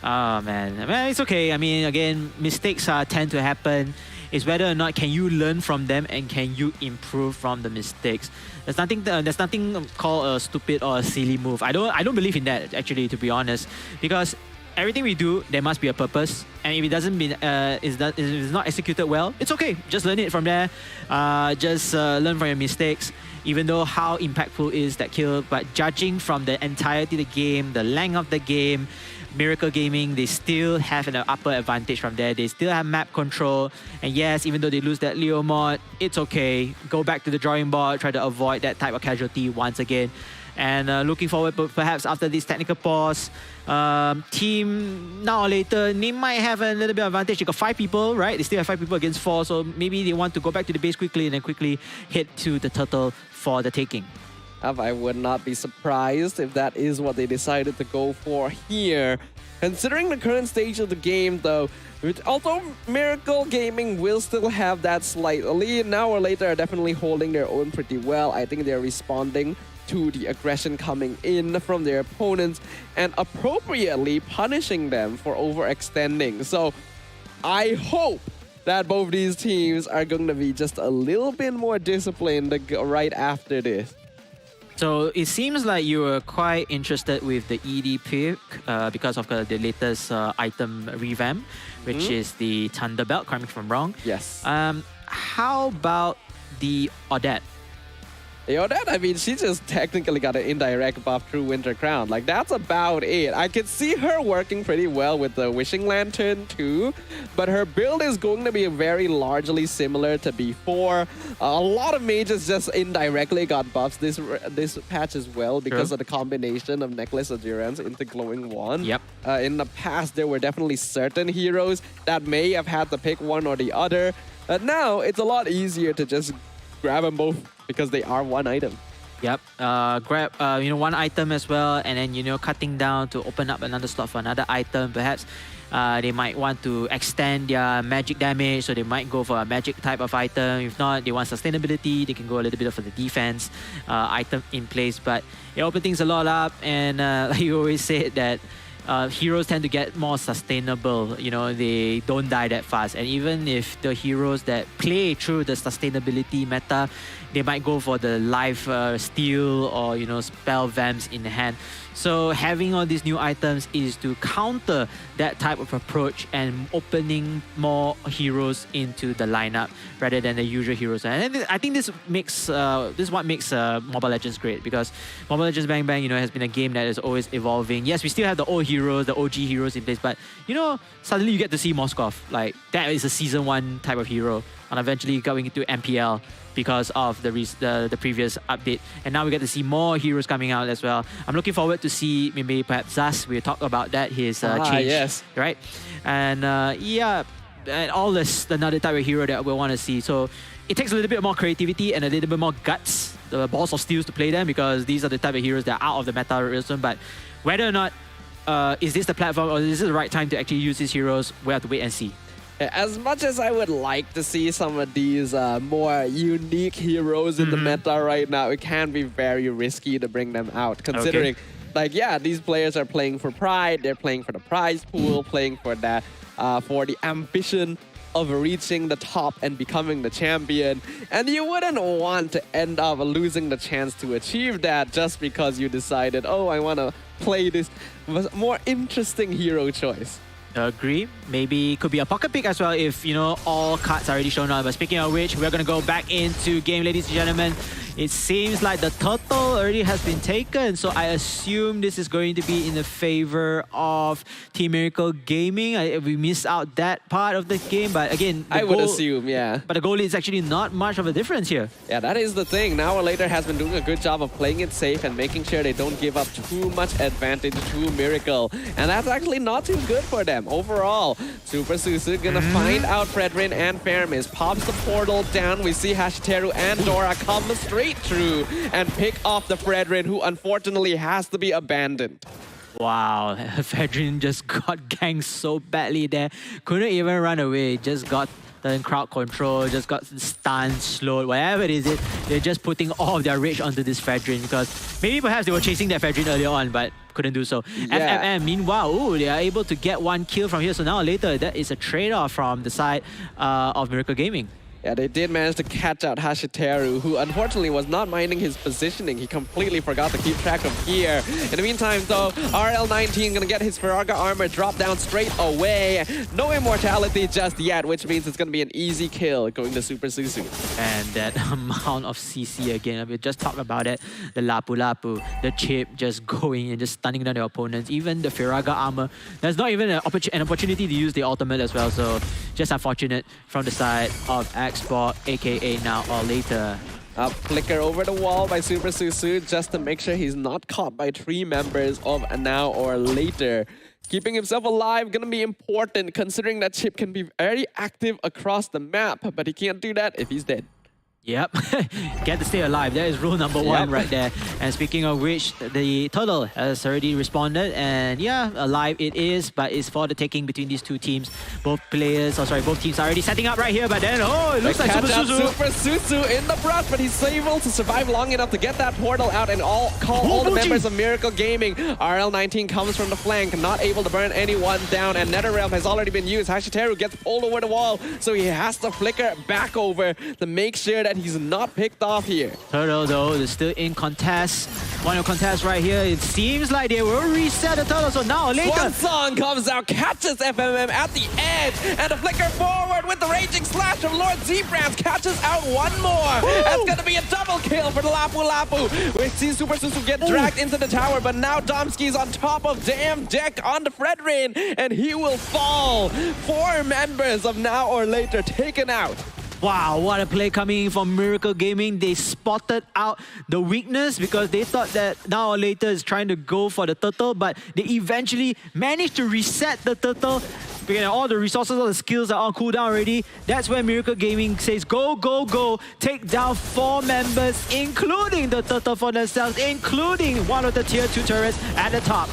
Oh, man. It's okay. I mean, again, mistakes tend to happen. It's whether or not can you learn from them and can you improve from the mistakes. There's nothing called a stupid or a silly move. I don't believe in that, actually, to be honest. Because everything we do, there must be a purpose. And if it doesn't be, is not executed well, it's okay. Just learn it from there. Just learn from your mistakes. Even though how impactful is that kill, but judging from the entirety of the game, the length of the game, Miracle Gaming, they still have an upper advantage from there. They still have map control. And yes, even though they lose that Leo mod, it's okay. Go back to the drawing board, try to avoid that type of casualty once again. And looking forward, but perhaps after this technical pause, team now or later, they might have a little bit of advantage. They got 5 people, right? They still have 5 people against 4, so maybe they want to go back to the base quickly and then quickly hit to the turtle for the taking. I would not be surprised if that is what they decided to go for here. Considering the current stage of the game, though, although Miracle Gaming will still have that slight lead, now or later are definitely holding their own pretty well. I think they're responding to the aggression coming in from their opponents and appropriately punishing them for overextending. So I hope that both these teams are going to be just a little bit more disciplined right after this. So it seems like you were quite interested with the ED pick because of the latest item revamp, which is the Thunder Belt, correct me if I'm wrong. Yes. How about the Odette? The Odette, I mean, she just technically got an indirect buff through Winter Crown. Like, that's about it. I could see her working pretty well with the Wishing Lantern too, but her build is going to be very largely similar to before. A lot of mages just indirectly got buffs this patch as well because of the combination of Necklace of Durance into Glowing Wand. Yep. In the past, there were definitely certain heroes that may have had to pick one or the other, but now it's a lot easier to just grab them both because they are one item. Yep. Grab one item as well, and then cutting down to open up another slot for another item. Perhaps they might want to extend their magic damage, so they might go for a magic type of item. If not, they want sustainability, they can go a little bit for the defense item in place. But it opens things a lot up, and like you always say that heroes tend to get more sustainable. They don't die that fast. And even if the heroes that play through the sustainability meta, they might go for the life steal or spell vamps in hand. So having all these new items is to counter that type of approach and opening more heroes into the lineup rather than the usual heroes. And I think this is what makes Mobile Legends great, because Mobile Legends Bang Bang has been a game that is always evolving. Yes, we still have the old heroes, the OG heroes in place, but suddenly you get to see Moskov. Like, that is a season 1 type of hero, and eventually going into MPL because of the previous update. And now we get to see more heroes coming out as well. I'm looking forward to see maybe perhaps Zas. We'll talk about that, his change. Yes. Right? And and all this, another type of hero that we want to see. So it takes a little bit more creativity and a little bit more guts, the balls of steel to play them, because these are the type of heroes that are out of the meta. But whether or not is this the platform or is this the right time to actually use these heroes, we have to wait and see. As much as I would like to see some of these more unique heroes in the meta right now, it can be very risky to bring them out, considering, these players are playing for pride, they're playing for the prize pool, playing for that, for the ambition of reaching the top and becoming the champion. And you wouldn't want to end up losing the chance to achieve that just because you decided, oh, I want to play this more interesting hero choice. Agree. Maybe could be a pocket pick as well if, all cards are already shown up. But speaking of which, we're going to go back into game, ladies and gentlemen. It seems like the turtle already has been taken, so I assume this is going to be in the favor of Team Miracle Gaming. We missed out that part of the game, but again, I would assume, yeah. But the goal is actually not much of a difference here. Yeah, that is the thing. Now or later has been doing a good job of playing it safe and making sure they don't give up too much advantage to Miracle. And that's actually not too good for them overall. Super Susu gonna find out Fredrin and Fermis. Pops the portal down. We see Hashiteru and Dora come straight through and pick off the Fredrin, who unfortunately has to be abandoned. Wow, Fredrin just got ganked so badly there. Couldn't even run away, just got the crowd control, just got stunned, slowed, whatever it is. They're just putting all of their rage onto this Fredrin, because maybe perhaps they were chasing that Fredrin earlier on, but couldn't do so. Yeah. FFM, meanwhile, they are able to get one kill from here. So now or later, that is a trade-off from the side of Miracle Gaming. Yeah, they did manage to catch out Hashiteru, who unfortunately was not minding his positioning. He completely forgot to keep track of gear. In the meantime, though, RL19 gonna get his Firaga armor dropped down straight away. No immortality just yet, which means it's gonna be an easy kill going to Super Susu. And that amount of CC again, we just talked about it. The Lapu Lapu, the chip just going and just stunning down the opponents. Even the Firaga armor, there's not even an opportunity to use the ultimate as well. So just unfortunate from the side of Xbox, aka Now or Later. A flicker over the wall by Super Susu just to make sure he's not caught by 3 members of Now or Later. Keeping himself alive gonna be important considering that Chip can be very active across the map, but he can't do that if he's dead. Yep, get to stay alive. That is rule number 1 right there. And speaking of which, the turtle has already responded, and yeah, alive it is, but it's for the taking between these two teams. Both teams are already setting up right here, but then, oh, it looks like Super Susu in the brush, but he's able to survive long enough to get that portal out and call all the members of Miracle Gaming. RL19 comes from the flank, not able to burn anyone down, and NetherRealm has already been used. Hashiteru gets pulled over the wall, so he has to flicker back over to make sure that he's not picked off here. Turtle, though, is still in contest. Final contest right here. It seems like they will reset the turtle, so now or later. Swansong comes out, catches FMM at the edge, and a flicker forward with the raging slash from Lord Zbrans catches out one more. That's gonna be a double kill for the Lapu Lapu. We see Super Susu get dragged into the tower, but now Domsky's on top of Damn Deck on the Fredrin, and he will fall. 4 members of Now or Later taken out. Wow, what a play coming in from Miracle Gaming. They spotted out the weakness because they thought that Now or Later is trying to go for the turtle, but they eventually managed to reset the turtle. Because all the resources, all the skills are on cooldown already. That's when Miracle Gaming says, go, go, go. Take down 4 members, including the turtle for themselves, including one of the tier 2 turrets at the top.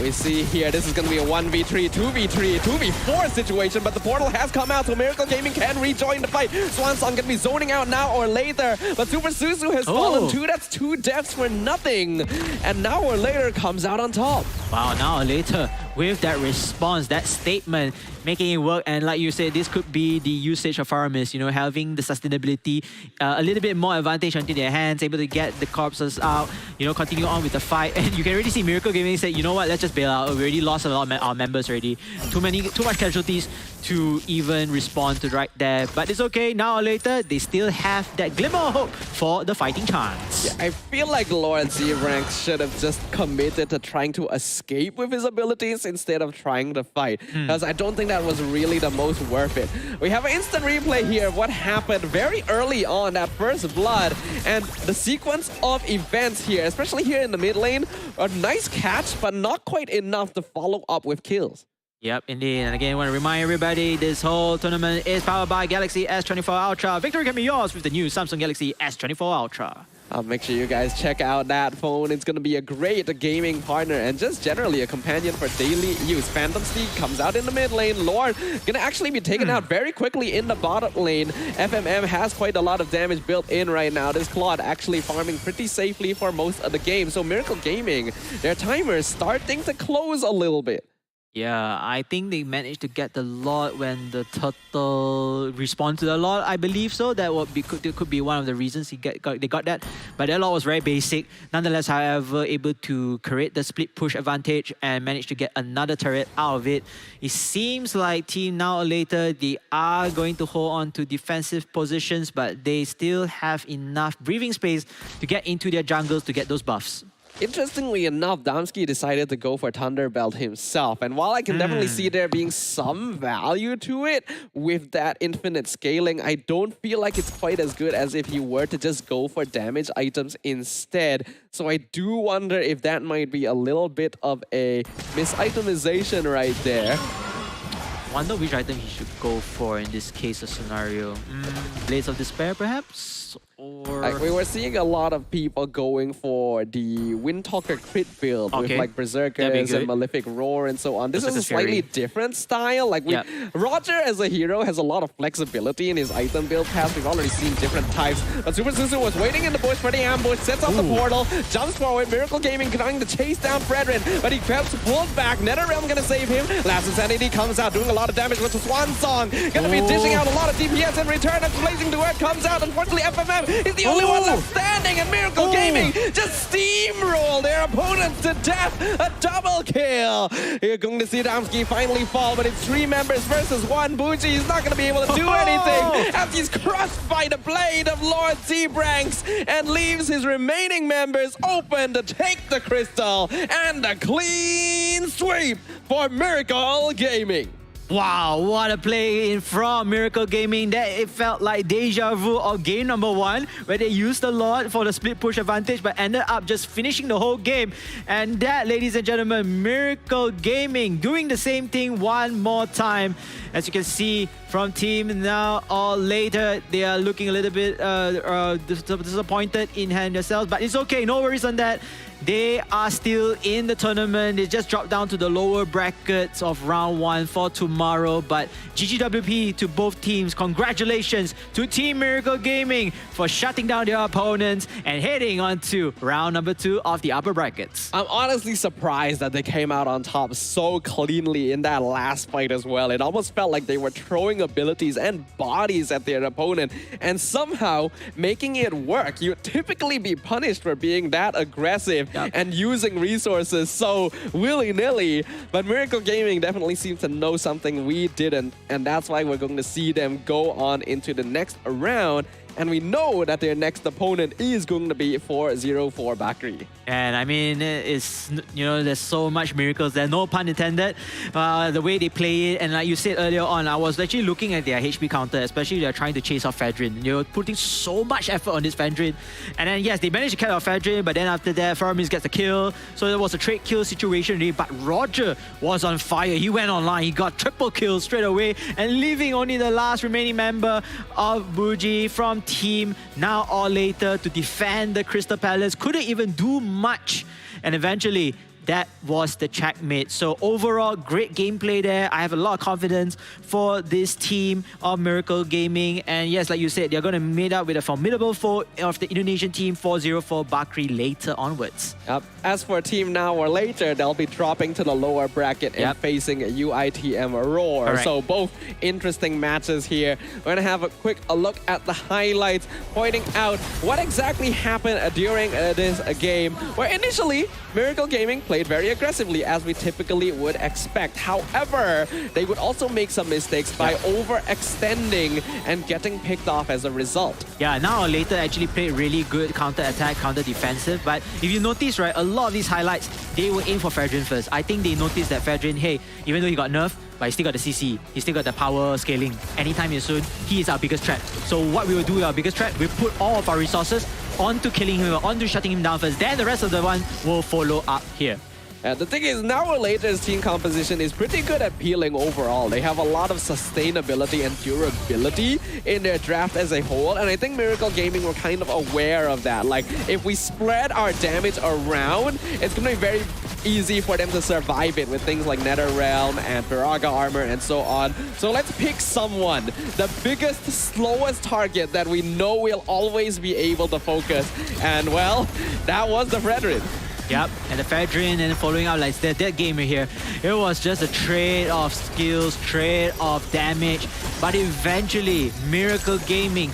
We see here, this is going to be a 1v3, 2v3, 2v4 situation, but the portal has come out, so Miracle Gaming can rejoin the fight. Swansong going to be zoning out Now or Later, but Super Susu has fallen too. That's 2 deaths for nothing. And Now or Later comes out on top. Wow, Now or Later with that response, that statement, making it work. And like you said, this could be the usage of Aramis, you know, having the sustainability a little bit more advantage onto their hands, able to get the corpses out, you know, continue on with the fight. And you can already see Miracle Gaming say, you know what, let's just bail out. We already lost a lot of our members already. Too much casualties to even respond to right there. But it's okay, Now or Later, they still have that glimmer of hope for the fighting chance. Yeah, I feel like Lord Z-Rank should have just committed to trying to escape with his abilities instead of trying to fight. Because I don't think that was really the most worth it. We have an instant replay here of what happened very early on, that first blood, and the sequence of events here, especially here in the mid lane, a nice catch, but not quite enough to follow up with kills. Yep, indeed. And again, I want to remind everybody, this whole tournament is powered by Galaxy S24 Ultra. Victory can be yours with the new Samsung Galaxy S24 Ultra. Make sure you guys check out that phone. It's going to be a great gaming partner and just generally a companion for daily use. Phantom Steed comes out in the mid lane. Lord going to actually be taken out very quickly in the bottom lane. FMM has quite a lot of damage built in right now. This Claude actually farming pretty safely for most of the game. So Miracle Gaming, their timer is starting to close a little bit. Yeah, I think they managed to get the Lord when the turtle responds to the Lord. I believe so. That could be one of the reasons they got that. But that Lord was very basic. Nonetheless, however, able to create the split push advantage and manage to get another turret out of it. It seems like Team Now or Later, they are going to hold on to defensive positions, but they still have enough breathing space to get into their jungles to get those buffs. Interestingly enough, Damsky decided to go for Thunderbelt himself. And while I can definitely see there being some value to it with that infinite scaling, I don't feel like it's quite as good as if he were to just go for damage items instead. So I do wonder if that might be a little bit of a misitemization right there. Wonder which item he should go for in this case of scenario. Blades of Despair, perhaps? Like we were seeing a lot of people going for the Windtalker crit build with like Berserkers and Malefic Roar and so on. This is a slightly different style. Like Roger as a hero has a lot of flexibility in his item build path. We've already seen different types. But Super Susu was waiting in the bush for the ambush, sets up the portal, jumps forward. Miracle Gaming trying to chase down Fredrin, but he gets pulled back. NetherRealm gonna save him. Last Insanity comes out doing a lot of damage with the Swan Song. Gonna be dishing out a lot of DPS in return as Blazing Duet comes out. Unfortunately, FMM is the only one left standing, and Miracle Gaming just steamroll their opponents to death. A double kill. You're going to see Damsky finally fall, but it's 3 members versus 1. Bougie is not going to be able to do anything as he's crushed by the blade of Lord Zeebranks and leaves his remaining members open to take the crystal, and a clean sweep for Miracle Gaming. Wow, what a play in from Miracle Gaming. That it felt like deja vu of game number 1, where they used a lot for the split push advantage, but ended up just finishing the whole game. And that, ladies and gentlemen, Miracle Gaming doing the same thing one more time. As you can see from team now or later, they are looking a little bit disappointed in hand themselves, but it's okay, no worries on that. They are still in the tournament. They just dropped down to the lower brackets of round 1 for tomorrow. But GGWP to both teams. Congratulations to Team Miracle Gaming for shutting down their opponents and heading on to round number 2 of the upper brackets. I'm honestly surprised that they came out on top so cleanly in that last fight as well. It almost felt like they were throwing abilities and bodies at their opponent and somehow making it work. You'd typically be punished for being that aggressive and using resources so willy-nilly. But Miracle Gaming definitely seems to know something we didn't, and that's why we're going to see them go on into the next round. And we know that their next opponent is going to be 404 Bakri. And I mean, it's, you know, there's so much miracles there, no pun intended. The way they play it, and like you said earlier on, I was actually looking at their HP counter, especially they're trying to chase off Fedrin. You're putting so much effort on this Fedrin. And then yes, they managed to catch off Fedrin, but then after that, Faramis gets the kill. So there was a trade kill situation really, but Roger was on fire. He went online, he got triple kills straight away, and leaving only the last remaining member of Bougie from team now or later to defend the Crystal Palace. Couldn't even do much, and eventually that was the checkmate. So overall, great gameplay there. I have a lot of confidence for this team of Miracle Gaming. And yes, like you said, they're going to meet up with a formidable foe of the Indonesian team 404 Bakri later onwards. As for Team Now or Later, they'll be dropping to the lower bracket and facing UITM Roar. Correct. So both interesting matches here. We're going to have a quick look at the highlights, pointing out what exactly happened during this game, where initially Miracle Gaming played very aggressively, as we typically would expect. However, they would also make some mistakes by overextending and getting picked off as a result. Yeah, Now or Later actually played really good counter-attack, counter-defensive. But if you notice, right, a lot of these highlights, they will aim for Fedrin first. I think they noticed that Fedrin, hey, even though he got nerfed, but he still got the CC, he still got the power scaling. Anytime soon, he is our biggest threat. So what we will do with our biggest threat, we put all of our resources onto killing him, onto shutting him down first. Then the rest of the one will follow up here. The thing is, Now or Later's team composition is pretty good at peeling overall. They have a lot of sustainability and durability in their draft as a whole, and I think Miracle Gaming were kind of aware of that. Like, if we spread our damage around, it's going to be very easy for them to survive it with things like NetherRealm and Piraga Armor and so on. So let's pick someone, the biggest, slowest target that we know will always be able to focus. And well, that was the Fredrin. Yep, and the Fedrin, and following up like that game here, it was just a trade of skills, trade of damage, but eventually Miracle Gaming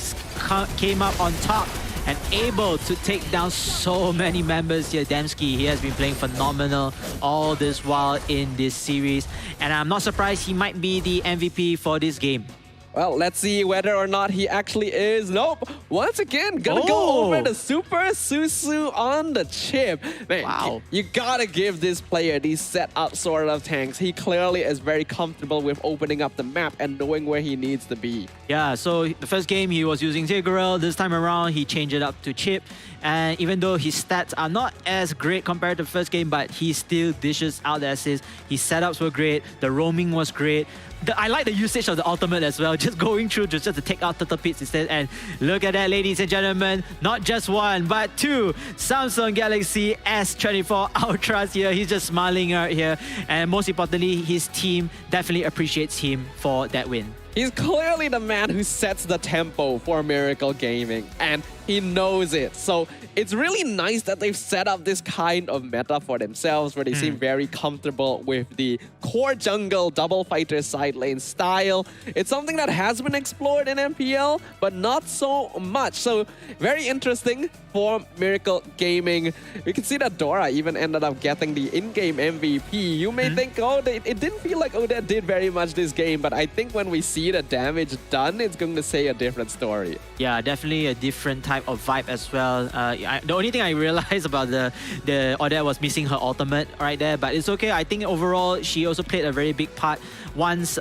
came up on top and able to take down so many members here. Damsky, he has been playing phenomenal all this while in this series, and I'm not surprised he might be the MVP for this game. Well, let's see whether or not he actually is. Nope. Once again, gonna go over the Super Susu on the chip. Man, wow. You gotta give this player these set-up sort of tanks. He clearly is very comfortable with opening up the map and knowing where he needs to be. Yeah, so the first game he was using Tigreal. This time around, he changed it up to chip. And even though his stats are not as great compared to the first game, but he still dishes out the assists. His setups were great. The roaming was great. I like the usage of the ultimate as well, just going through just to take out turtle pits instead. And look at that, ladies and gentlemen, not just one but two Samsung Galaxy S24 Ultras here. He's just smiling out here, and most importantly, his team definitely appreciates him for that win. He's clearly the man who sets the tempo for Miracle Gaming, and he knows it. So it's really nice that they've set up this kind of meta for themselves where they seem very comfortable with the core jungle double fighter side lane style. It's something that has been explored in MPL, but not so much. So very interesting for Miracle Gaming. You can see that Dora even ended up getting the in-game MVP. You may think, oh, it didn't feel like Odette did very much this game, but I think when we see the damage done, it's going to say a different story. Yeah, definitely a different type of vibe as well. The only thing I realized about the Odette was missing her ultimate right there, but it's okay. I think overall, she also played a very big part. Once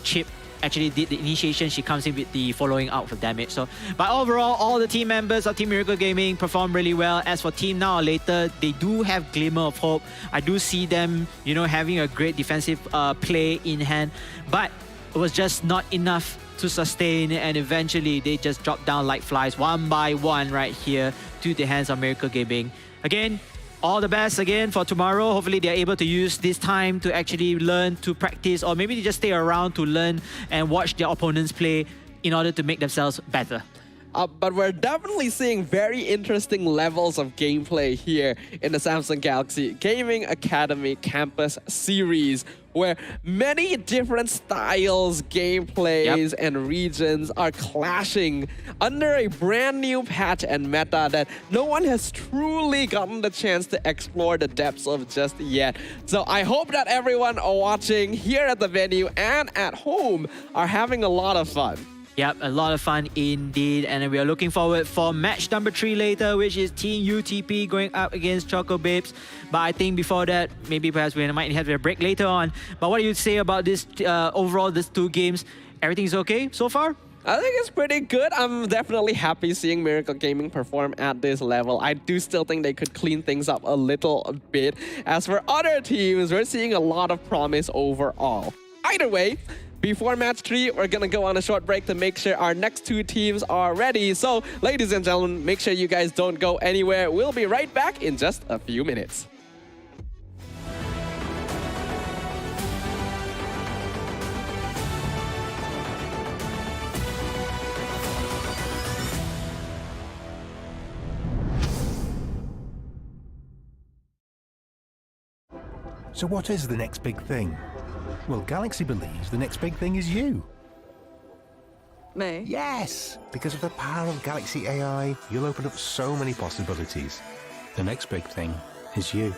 Chip actually did the initiation, she comes in with the following out for damage. So, but overall, all the team members of Team Miracle Gaming performed really well. As for Team Now or Later, they do have glimmer of hope. I do see them, you know, having a great defensive play in hand, but it was just not enough to sustain, and eventually they just dropped down like flies one by one right here to the hands of Miracle Gaming. Again, all the best again for tomorrow. Hopefully they're able to use this time to actually learn, to practice, or maybe they just stay around to learn and watch their opponents play in order to make themselves better. But we're definitely seeing very interesting levels of gameplay here in the Samsung Galaxy Gaming Academy Campus Series, where many different styles, gameplays, and regions are clashing under a brand new patch and meta that no one has truly gotten the chance to explore the depths of just yet. So I hope that everyone watching here at the venue and at home are having a lot of fun. Yep, a lot of fun indeed, and we are looking forward for match number 3 later, which is Team UTP going up against Choco Babes. But I think before that, maybe perhaps we might have a break later on. But what do you say about this overall, these two games? Everything's okay so far? I think it's pretty good. I'm definitely happy seeing Miracle Gaming perform at this level. I do still think they could clean things up a little bit. As for other teams, we're seeing a lot of promise overall. Either way, before match 3, we're going to go on a short break to make sure our next 2 teams are ready. So, ladies and gentlemen, make sure you guys don't go anywhere. We'll be right back in just a few minutes. So what is the next big thing? Well, Galaxy believes the next big thing is you. Me? Yes! Because of the power of Galaxy AI, you'll open up so many possibilities. The next big thing is you.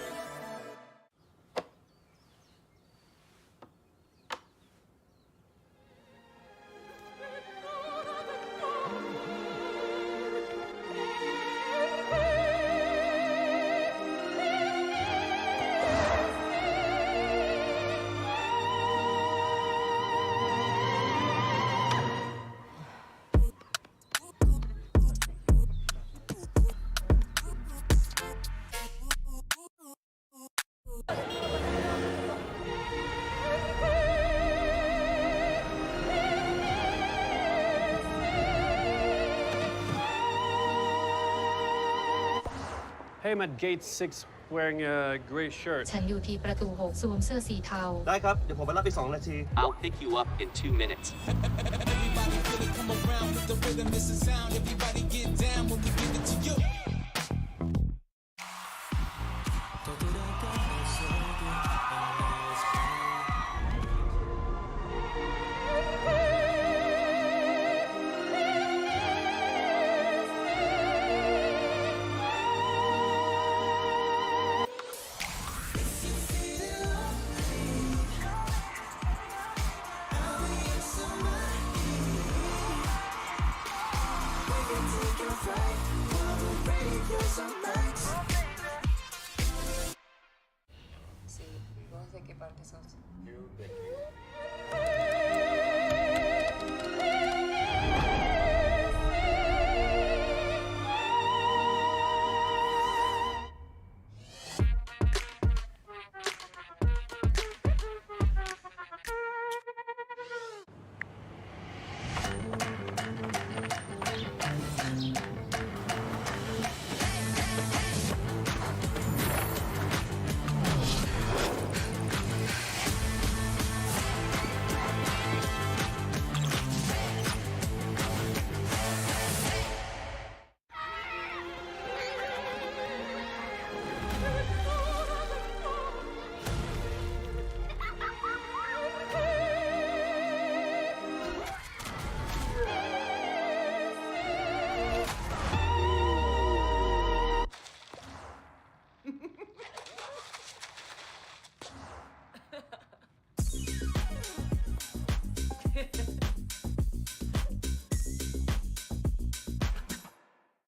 Hey, I'm at gate 6 wearing a gray shirt. ฉันอยู่ที่ประตู6สวมเสื้อสีเทา ได้ครับ เดี๋ยวผมไปรับอีก2 นาที I'll pick you up in 2 minutes.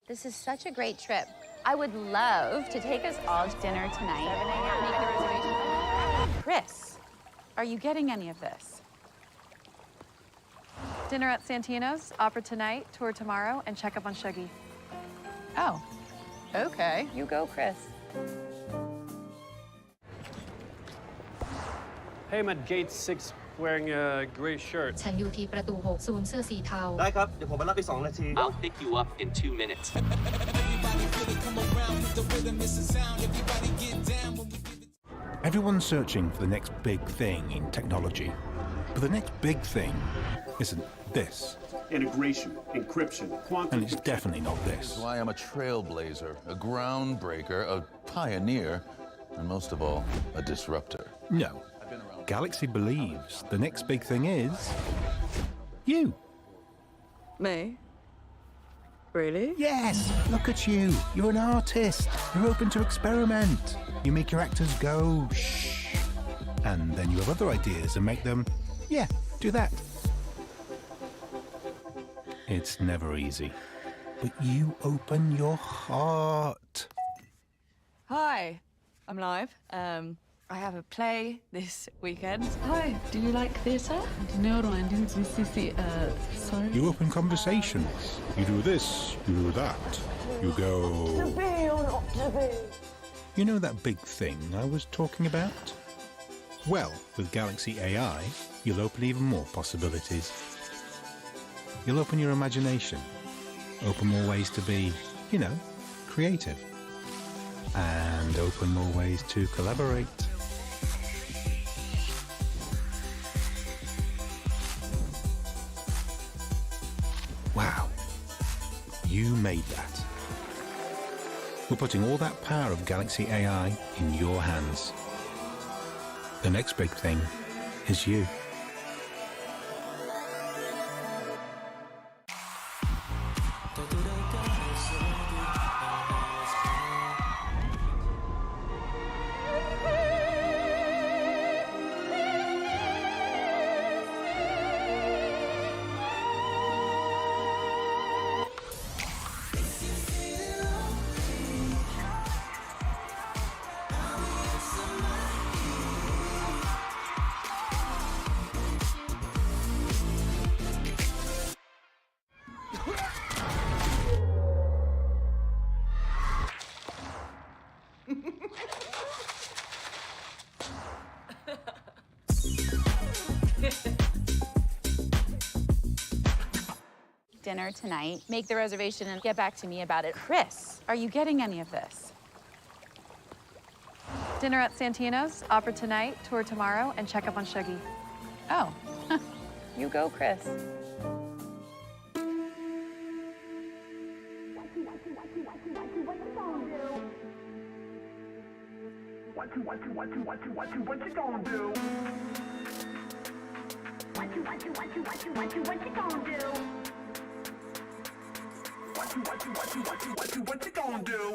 This is such a great trip. I would love to take us all to dinner tonight. Make the reservation. Chris, are you getting any of this? Dinner at Santino's, opera tonight, tour tomorrow, and check up on Shuggy. Oh, okay. You go, Chris. Hey, I'm at gate 6 wearing a gray shirt. ฉันอยู่ที่ประตู6สวมเสื้อสีเทา ได้ครับ เดี๋ยวผมไปรับอีก2 นาที I'll pick you up in 2 minutes. Everyone's searching for the next big thing in technology. But the next big thing isn't this. Integration, encryption, quantum. And it's definitely not this. That's why I'm a trailblazer, a groundbreaker, a pioneer, and most of all, a disruptor. No. Galaxy believes the next big thing is you. Me? Really? Yes, look at you. You're an artist. You're open to experiment. You make your actors go shh. And then you have other ideas and make them, yeah, do that. It's never easy. But you open your heart. Hi, I'm live. I have a play this weekend. Hi, do you like theatre? Sorry. You open conversations. You do this, you do that. You go... To be or not to be? You know that big thing I was talking about? Well, with Galaxy AI, you'll open even more possibilities. You'll open your imagination, open more ways to be, you know, creative, and open more ways to collaborate. Wow, you made that. We're putting all that power of Galaxy AI in your hands. The next big thing is you. Dinner tonight. Make the reservation and get back to me about it. Chris, are you getting any of this? Dinner at Santino's, opera tonight, tour tomorrow, and check up on Shuggy. Oh, you go, Chris. What you gonna do? What you gonna do? What you gonna do? What you gonna do? What you gonna do? What you gonna do? What you gonna do?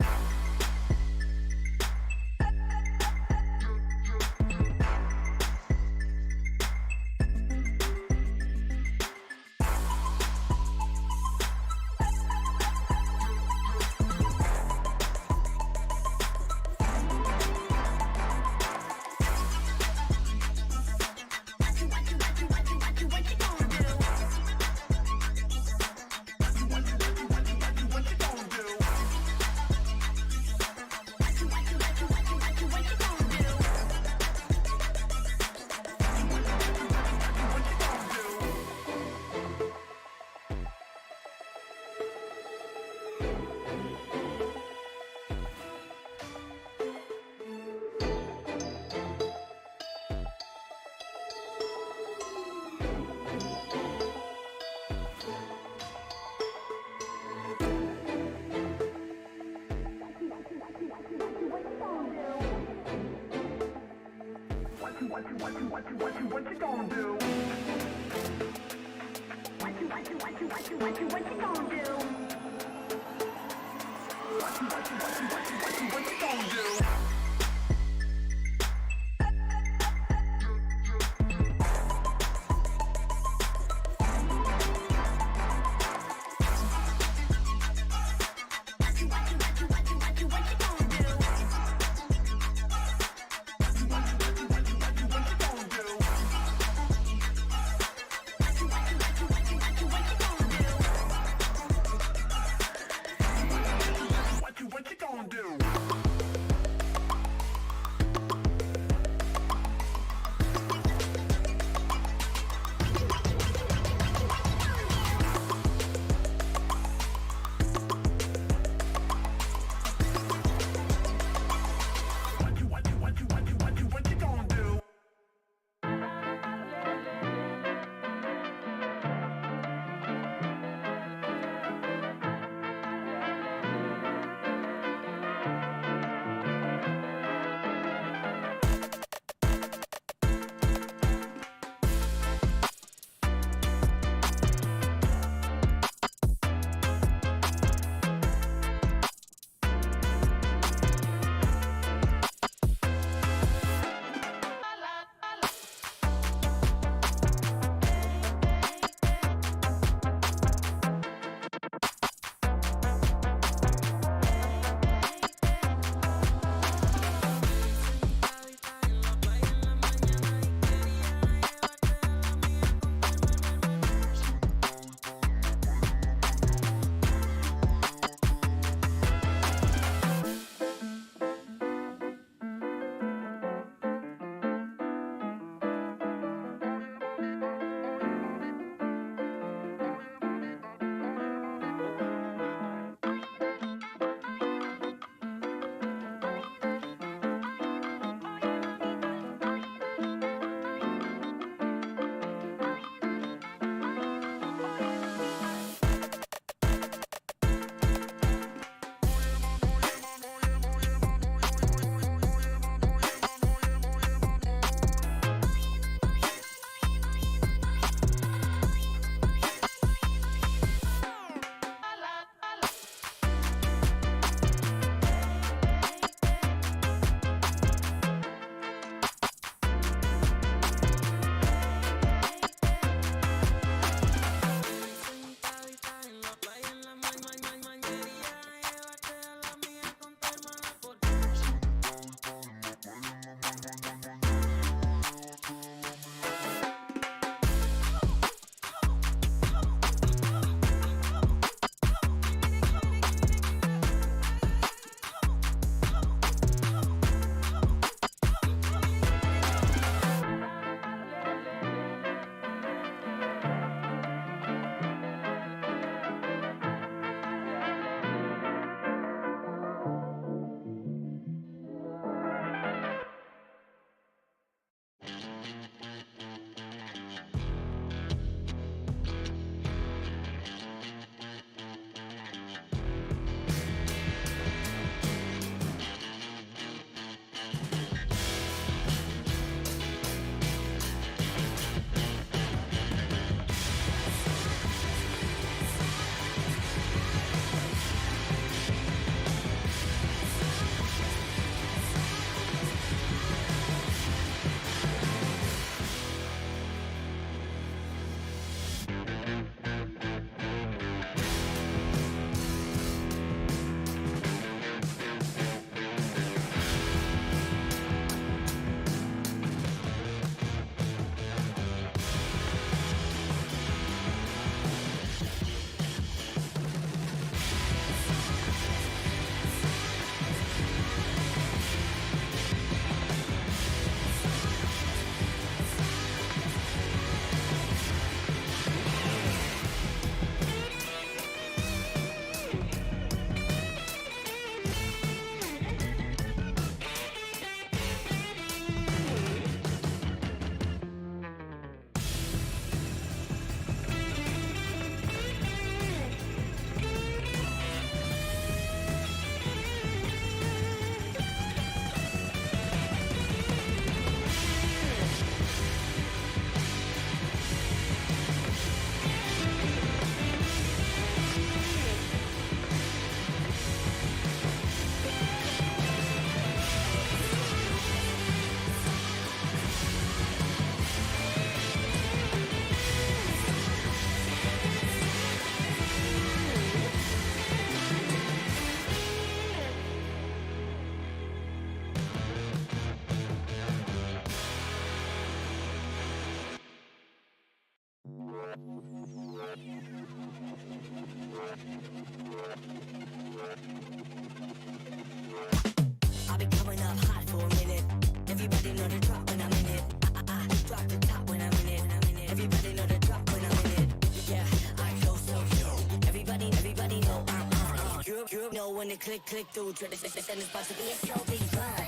You know when it click through, try to send this box to be a so big fun.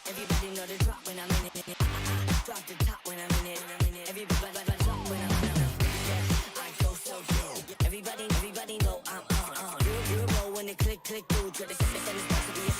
Everybody know the drop when I'm in it. Drop the top when I'm in it. Everybody drop when I'm in it. Yeah, I go so good. Everybody know I'm on. You know when it click through. Try to send this box to be a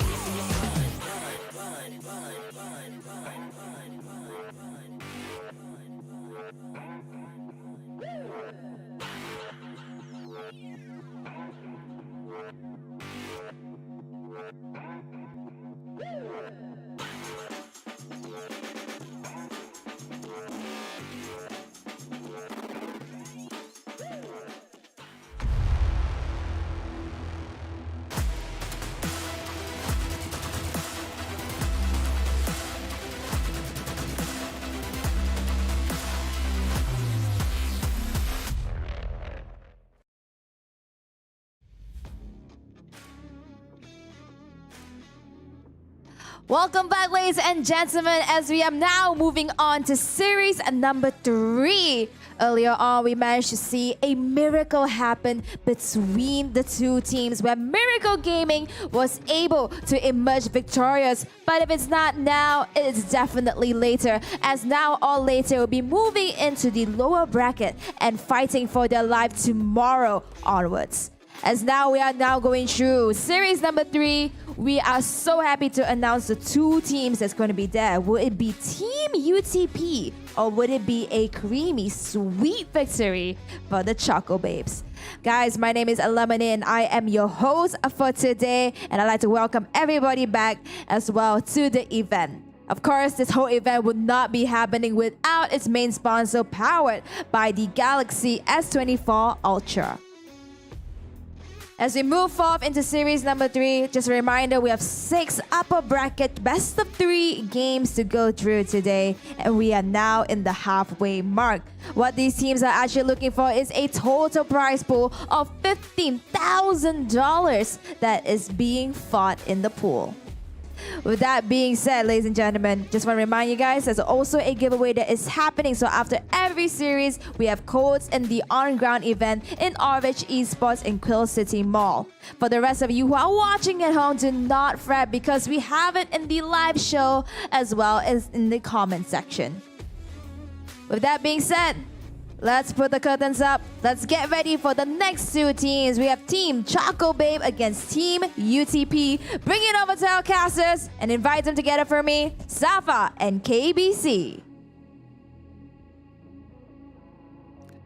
Welcome back, ladies and gentlemen, as we are now moving on to series number 3. Earlier on, we managed to see a miracle happen between the two teams where Miracle Gaming was able to emerge victorious. But if it's not now, it is definitely later, as now or later will be moving into the lower bracket and fighting for their life tomorrow onwards. As now we are now going through series number 3, we are so happy to announce the two teams that's going to be there. Will it be Team UTP or would it be a creamy, sweet victory for the Choco Babes? Guys, my name is Alamani and I am your host for today, and I'd like to welcome everybody back as well to the event. Of course, this whole event would not be happening without its main sponsor, powered by the Galaxy S24 Ultra. As we move forward into series number 3, just a reminder, we have 6 upper bracket best of 3 games to go through today, and we are now in the halfway mark. What these teams are actually looking for is a total prize pool of $15,000 that is being fought in the pool. With that being said, ladies and gentlemen, just want to remind you guys, there's also a giveaway that is happening. So after every series, we have codes in the on-ground event in Orvich Esports in Quill City Mall. For the rest of you who are watching at home, do not fret because we have it in the live show as well as in the comment section. With that being said, let's put the curtains up. Let's get ready for the next two teams. We have Team Choco Babe against Team UTP. Bring it over to our casters and invite them together for me, Safa and KBC.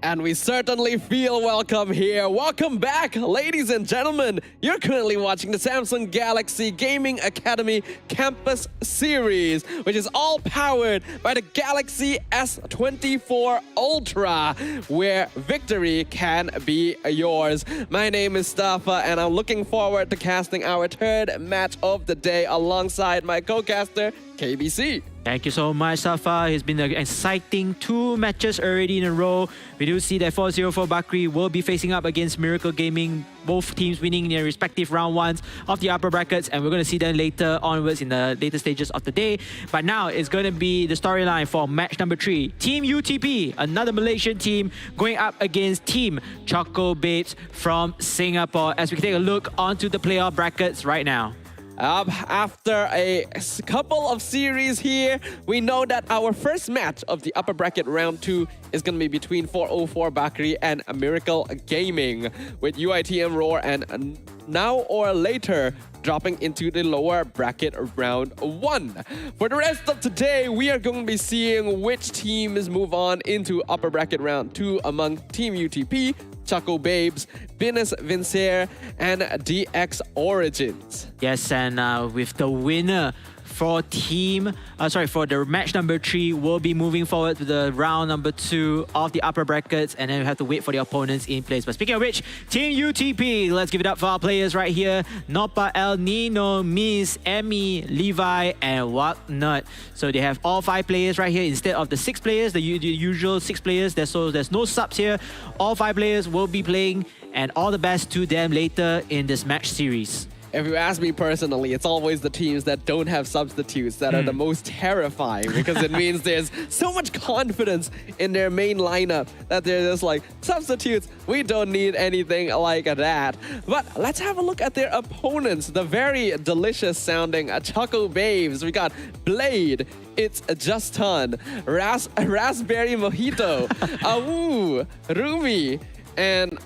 And we certainly feel welcome here. Welcome back, ladies and gentlemen. You're currently watching the Samsung Galaxy Gaming Academy Campus Series, which is all powered by the Galaxy S24 Ultra, where victory can be yours. My name is Stafa, and I'm looking forward to casting our third match of the day alongside my co-caster, KBC. Thank you so much, Safa. It's been an exciting 2 matches already in a row. We do see that 404 Bakri will be facing up against Miracle Gaming, both teams winning their respective round 1s of the upper brackets, and we're going to see them later onwards in the later stages of the day. But now it's going to be the storyline for match number 3. Team UTP, another Malaysian team, going up against Team Choco Babes from Singapore, as we take a look onto the playoff brackets right now. After a couple of series here, we know that our first match of the upper bracket round 2 is going to be between 404 Bakri and Miracle Gaming, with UITM Roar and now or later dropping into the lower bracket round 1. For the rest of today, we are going to be seeing which teams move on into upper bracket round 2 among Team UTP, Choco Babes, Venus Vincer, and DX Origins. Yes, and with the winner for the match number 3, we'll be moving forward to the round number 2 of the upper brackets, and then we have to wait for the opponents in place. But speaking of which, Team UTP, let's give it up for our players right here. Nopa, El Nino, Miss, Emmy, Levi, and Whatnot. So they have all 5 players right here instead of the 6 players, the usual 6 players. There's no subs here. All 5 players will be playing, and all the best to them later in this match series. If you ask me personally, it's always the teams that don't have substitutes that are the most terrifying, because it means there's so much confidence in their main lineup that they're just like, substitutes, we don't need anything like that. But let's have a look at their opponents, the very delicious sounding Choco Babes. We got Blade, It's Just Ton, Raspberry Mojito, Awu, Rumi, and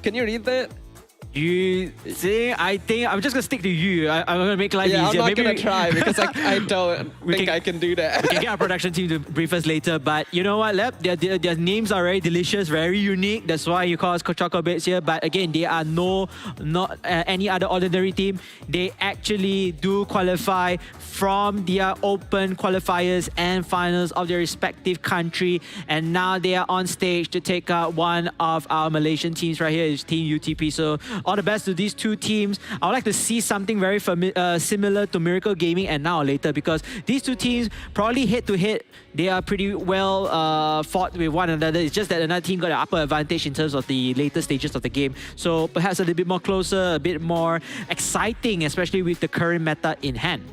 can you read that? You see, I think I'm just gonna stick to you. I'm gonna make life easier. I'm not Maybe gonna try because I don't think I can do that. We can get our production team to brief us later, but you know what, Lep? Their names are very delicious, very unique. That's why you call us Choco Bits here. But again, they are not any other ordinary team. They actually do qualify from their open qualifiers and finals of their respective country, and now they are on stage to take out one of our Malaysian teams right here, is Team UTP. So all the best to these 2 teams. I would like to see something very similar to Miracle Gaming and Now or Later, because these 2 teams probably head-to-head, they are pretty well fought with one another. It's just that another team got an upper advantage in terms of the later stages of the game. So perhaps a little bit more closer, a bit more exciting, especially with the current meta in hand.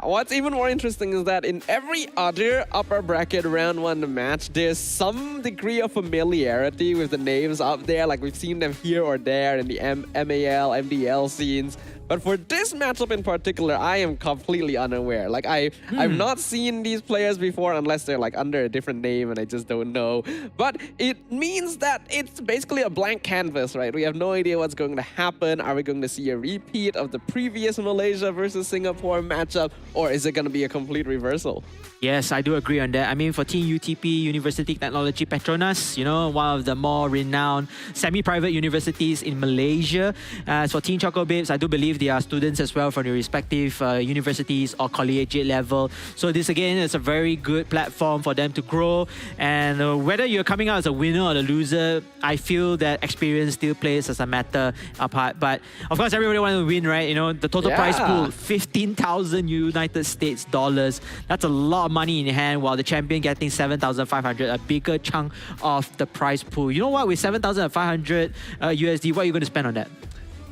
What's even more interesting is that in every other upper bracket round 1 match, there's some degree of familiarity with the names up there. Like we've seen them here or there in the MAL, MDL scenes. But for this matchup in particular, I am completely unaware. Like I've not seen these players before unless they're like under a different name and I just don't know. But it means that it's basically a blank canvas, right? We have no idea what's going to happen. Are we going to see a repeat of the previous Malaysia versus Singapore matchup, or is it going to be a complete reversal? Yes, I do agree on that. I mean, for Team UTP, University Technology Petronas, you know, one of the more renowned semi-private universities in Malaysia. As for Team Choco Babes, I do believe they are students as well from their respective universities or collegiate level. So this again is a very good platform for them to grow. And whether you're coming out as a winner or a loser, I feel that experience still plays as a matter apart. But of course, everybody wants to win, right? You know, the total prize pool, 15,000 United States dollars. That's a lot of money in hand, while the champion getting 7,500, a bigger chunk of the prize pool. You know what? With 7,500 USD, what are you going to spend on that?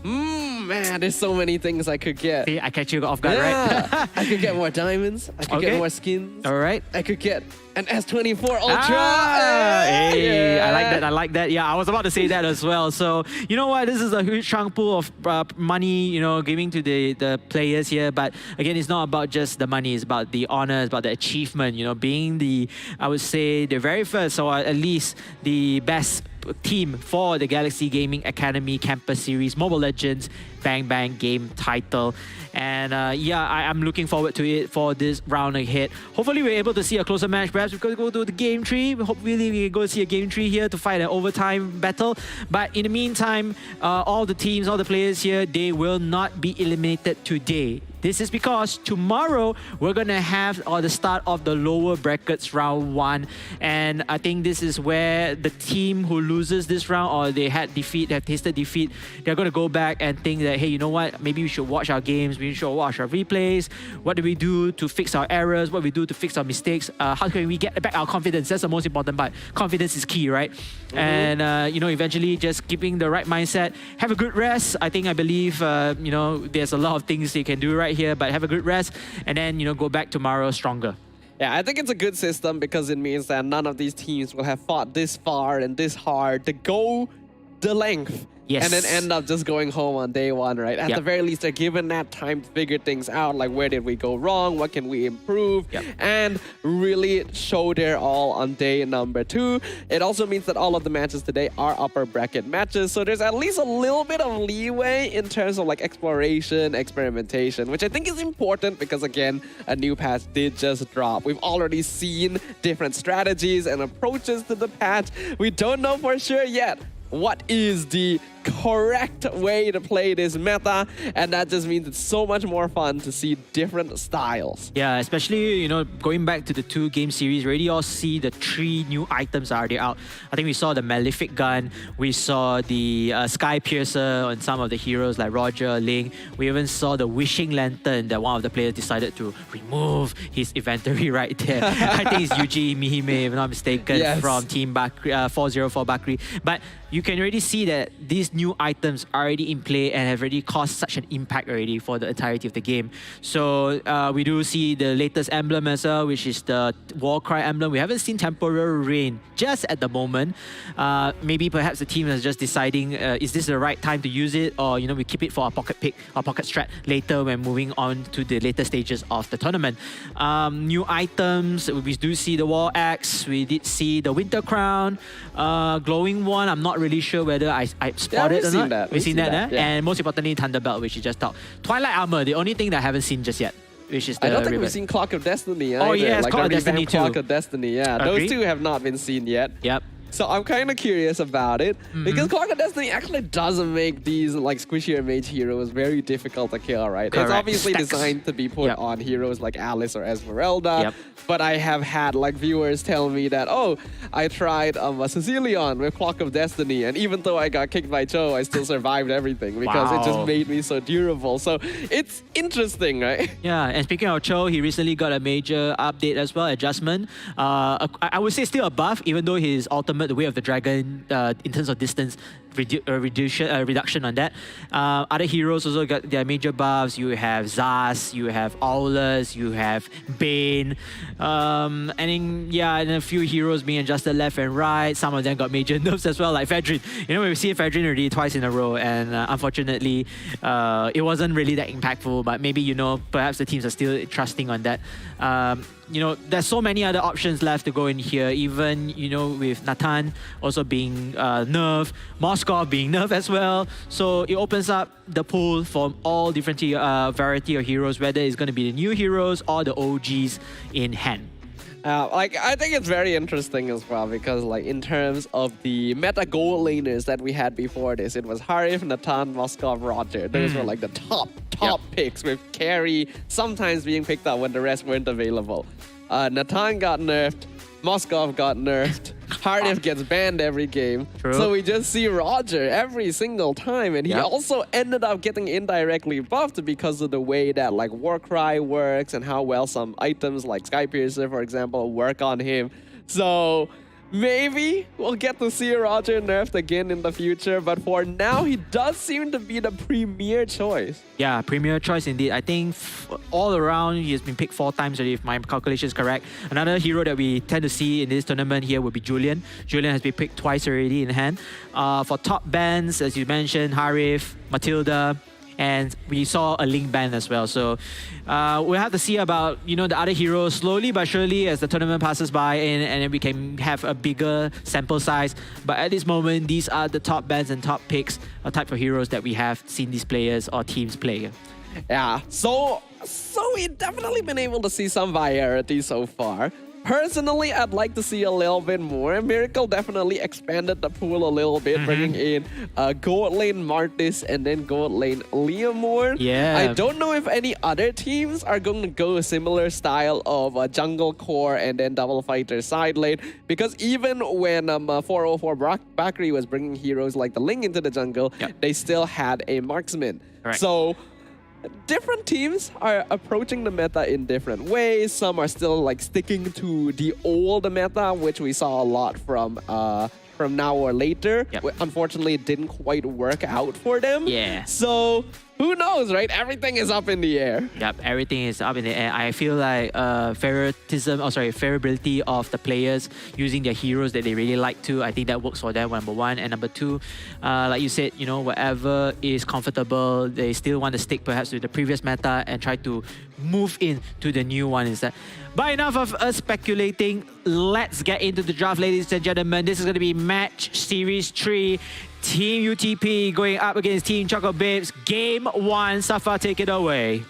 Man, there's so many things I could get. See, I catch you off guard, right? I could get more diamonds. I could get more skins. All right. I could get an S24 Ultra. Hey, I like that. I like that. Yeah, I was about to say that as well. So, you know what? This is a huge chunk pool of money, you know, giving to the players here. But again, it's not about just the money. It's about the honor. It's about the achievement, you know, being the, I would say, the very first, or at least the best team for the Galaxy Gaming Academy Campus Series Mobile Legends Bang Bang game title. And yeah, I'm looking forward to it for this round ahead. Hopefully we're able to see a closer match. Perhaps we could go to the game tree. Hopefully we can go see a game tree here to fight an overtime battle. But in the meantime, all the teams, all the players here, they will not be eliminated today. This is because tomorrow we're going to have the start of the lower brackets round 1. And I think this is where the team who loses this round, or they have tasted defeat, they're going to go back and think that, hey, you know what? Maybe we should watch our games. We should watch our replays. What do we do to fix our errors? What do we do to fix our mistakes? How can we get back our confidence? That's the most important part. Confidence is key, right? And, you know, eventually just keeping the right mindset. Have a good rest. I believe, you know, there's a lot of things you can do right here, but have a good rest and then, you know, go back tomorrow stronger. Yeah, I think it's a good system because it means that none of these teams will have fought this far and this hard to go the length. Yes. And then end up just going home on day 1, right? At the very least, they're given that time to figure things out, like where did we go wrong, what can we improve, and really show their all on day number 2. It also means that all of the matches today are upper bracket matches, so there's at least a little bit of leeway in terms of like exploration, experimentation, which I think is important because again, a new patch did just drop. We've already seen different strategies and approaches to the patch. We don't know for sure yet what is the correct way to play this meta, and that just means it's so much more fun to see different styles. Yeah, especially, you know, going back to the 2-game series, we already all see the 3 new items are already out. I think we saw the Malefic Gun, we saw the Sky Piercer on some of the heroes like Roger, Ling. We even saw the Wishing Lantern that one of the players decided to remove his inventory right there. I think it's Yuji Mihime, if I'm not mistaken, Yes. from Team 404 Bakri. But you can already see that these new items are already in play and have already caused such an impact already for the entirety of the game. So we do see the latest emblem as well, which is the Warcry emblem. We haven't seen Temporal Rain just at the moment. Maybe perhaps the team is just deciding, is this the right time to use it? Or, you know, we keep it for our pocket pick, our pocket strat later when moving on to the later stages of the tournament. New items, we do see the War Axe. We did see the Winter Crown. Glowing one, I'm not really sure whether I spotted it or not. That. We've seen that, yeah. And most importantly, Thunderbelt, which you just talked. Twilight Armor, the only thing that I haven't seen just yet, which is the I don't think ribbon. we've seen Clock of Destiny either. Oh yes, like Clock of the Destiny revamped too. Clock of Destiny, yeah. Agree? Those two have not been seen yet. Yep. So I'm kind of curious about it because Clock of Destiny actually doesn't make these like squishier mage heroes very difficult to kill, right? Correct. It's obviously Stacks. designed to be put Yep. on heroes like Alice or Esmeralda. Yep. But I have had like viewers tell me that, oh, I tried a Cecilion with Clock of Destiny, and even though I got kicked by Cho, I still survived everything because it just Wow. made me so durable. So it's interesting, right? Yeah, and speaking of Cho, he recently got a major update as well, adjustment. I would say still a buff, even though his ultimate, the Way of the Dragon, in terms of distance, reduction on that. Other heroes also got their major buffs. You have Zaz, you have Aulus, you have Bane, and then, yeah, and a few heroes being adjusted left and right. Some of them got major nerfs as well, like Fedrin. You know, we've seen Fedrin already twice in a row, and unfortunately, it wasn't really that impactful, but maybe, you know, perhaps the teams are still trusting on that. You know, there's so many other options left to go in here, even, you know, with Nathan also being nerfed, Moskov being nerfed as well. So it opens up the pool for all different variety of heroes, whether it's going to be the new heroes or the OGs in hand. Like, I think it's very interesting as well because, like, in terms of the meta gold laners that we had before this, it was Harif, Natan, Moskov, Roger. Those were like the top picks, with Carry sometimes being picked up when the rest weren't available. Natan got nerfed, Moskov got nerfed, Harif gets banned every game. True. So we just see Roger every single time, and he also ended up getting indirectly buffed because of the way that like Warcry works and how well some items like Skypiercer, for example, work on him. So maybe we'll get to see Roger nerfed again in the future, but for now, he does seem to be the premier choice. Yeah, premier choice indeed. I think all around, he has been picked 4 times already, if my calculation is correct. Another hero that we tend to see in this tournament here would be Julian. Julian has been picked twice already in hand. For top bans, as you mentioned, Harif, Matilda, and we saw a Link ban as well. So we'll have to see about, you know, the other heroes slowly but surely as the tournament passes by, and then we can have a bigger sample size. But at this moment, these are the top bans and top picks or type of heroes that we have seen these players or teams play. Yeah, so we've definitely been able to see some variety so far. Personally, I'd like to see a little bit more. Miracle definitely expanded the pool a little bit, bringing in gold lane Martis and then gold lane Leomord. Yeah. I don't know if any other teams are going to go a similar style of jungle core and then double fighter side lane, because even when 404 Bakri was bringing heroes like the Ling into the jungle, they still had a marksman. Correct. So different teams are approaching the meta in different ways. Some are still like sticking to the old meta, which we saw a lot from Now or Later. Unfortunately, it didn't quite work out for them. Yeah. So who knows, right? Everything is up in the air. Yep, everything is up in the air. I feel like favorability of the players using their heroes that they really like to. I think that works for them, number one. And number two, like you said, you know, whatever is comfortable, they still want to stick perhaps with the previous meta and try to move in to the new one instead. But enough of us speculating. Let's get into the draft, ladies and gentlemen. This is going to be match series 3. Team UTP going up against Team Choco Babes. Game 1. Safa, take it away.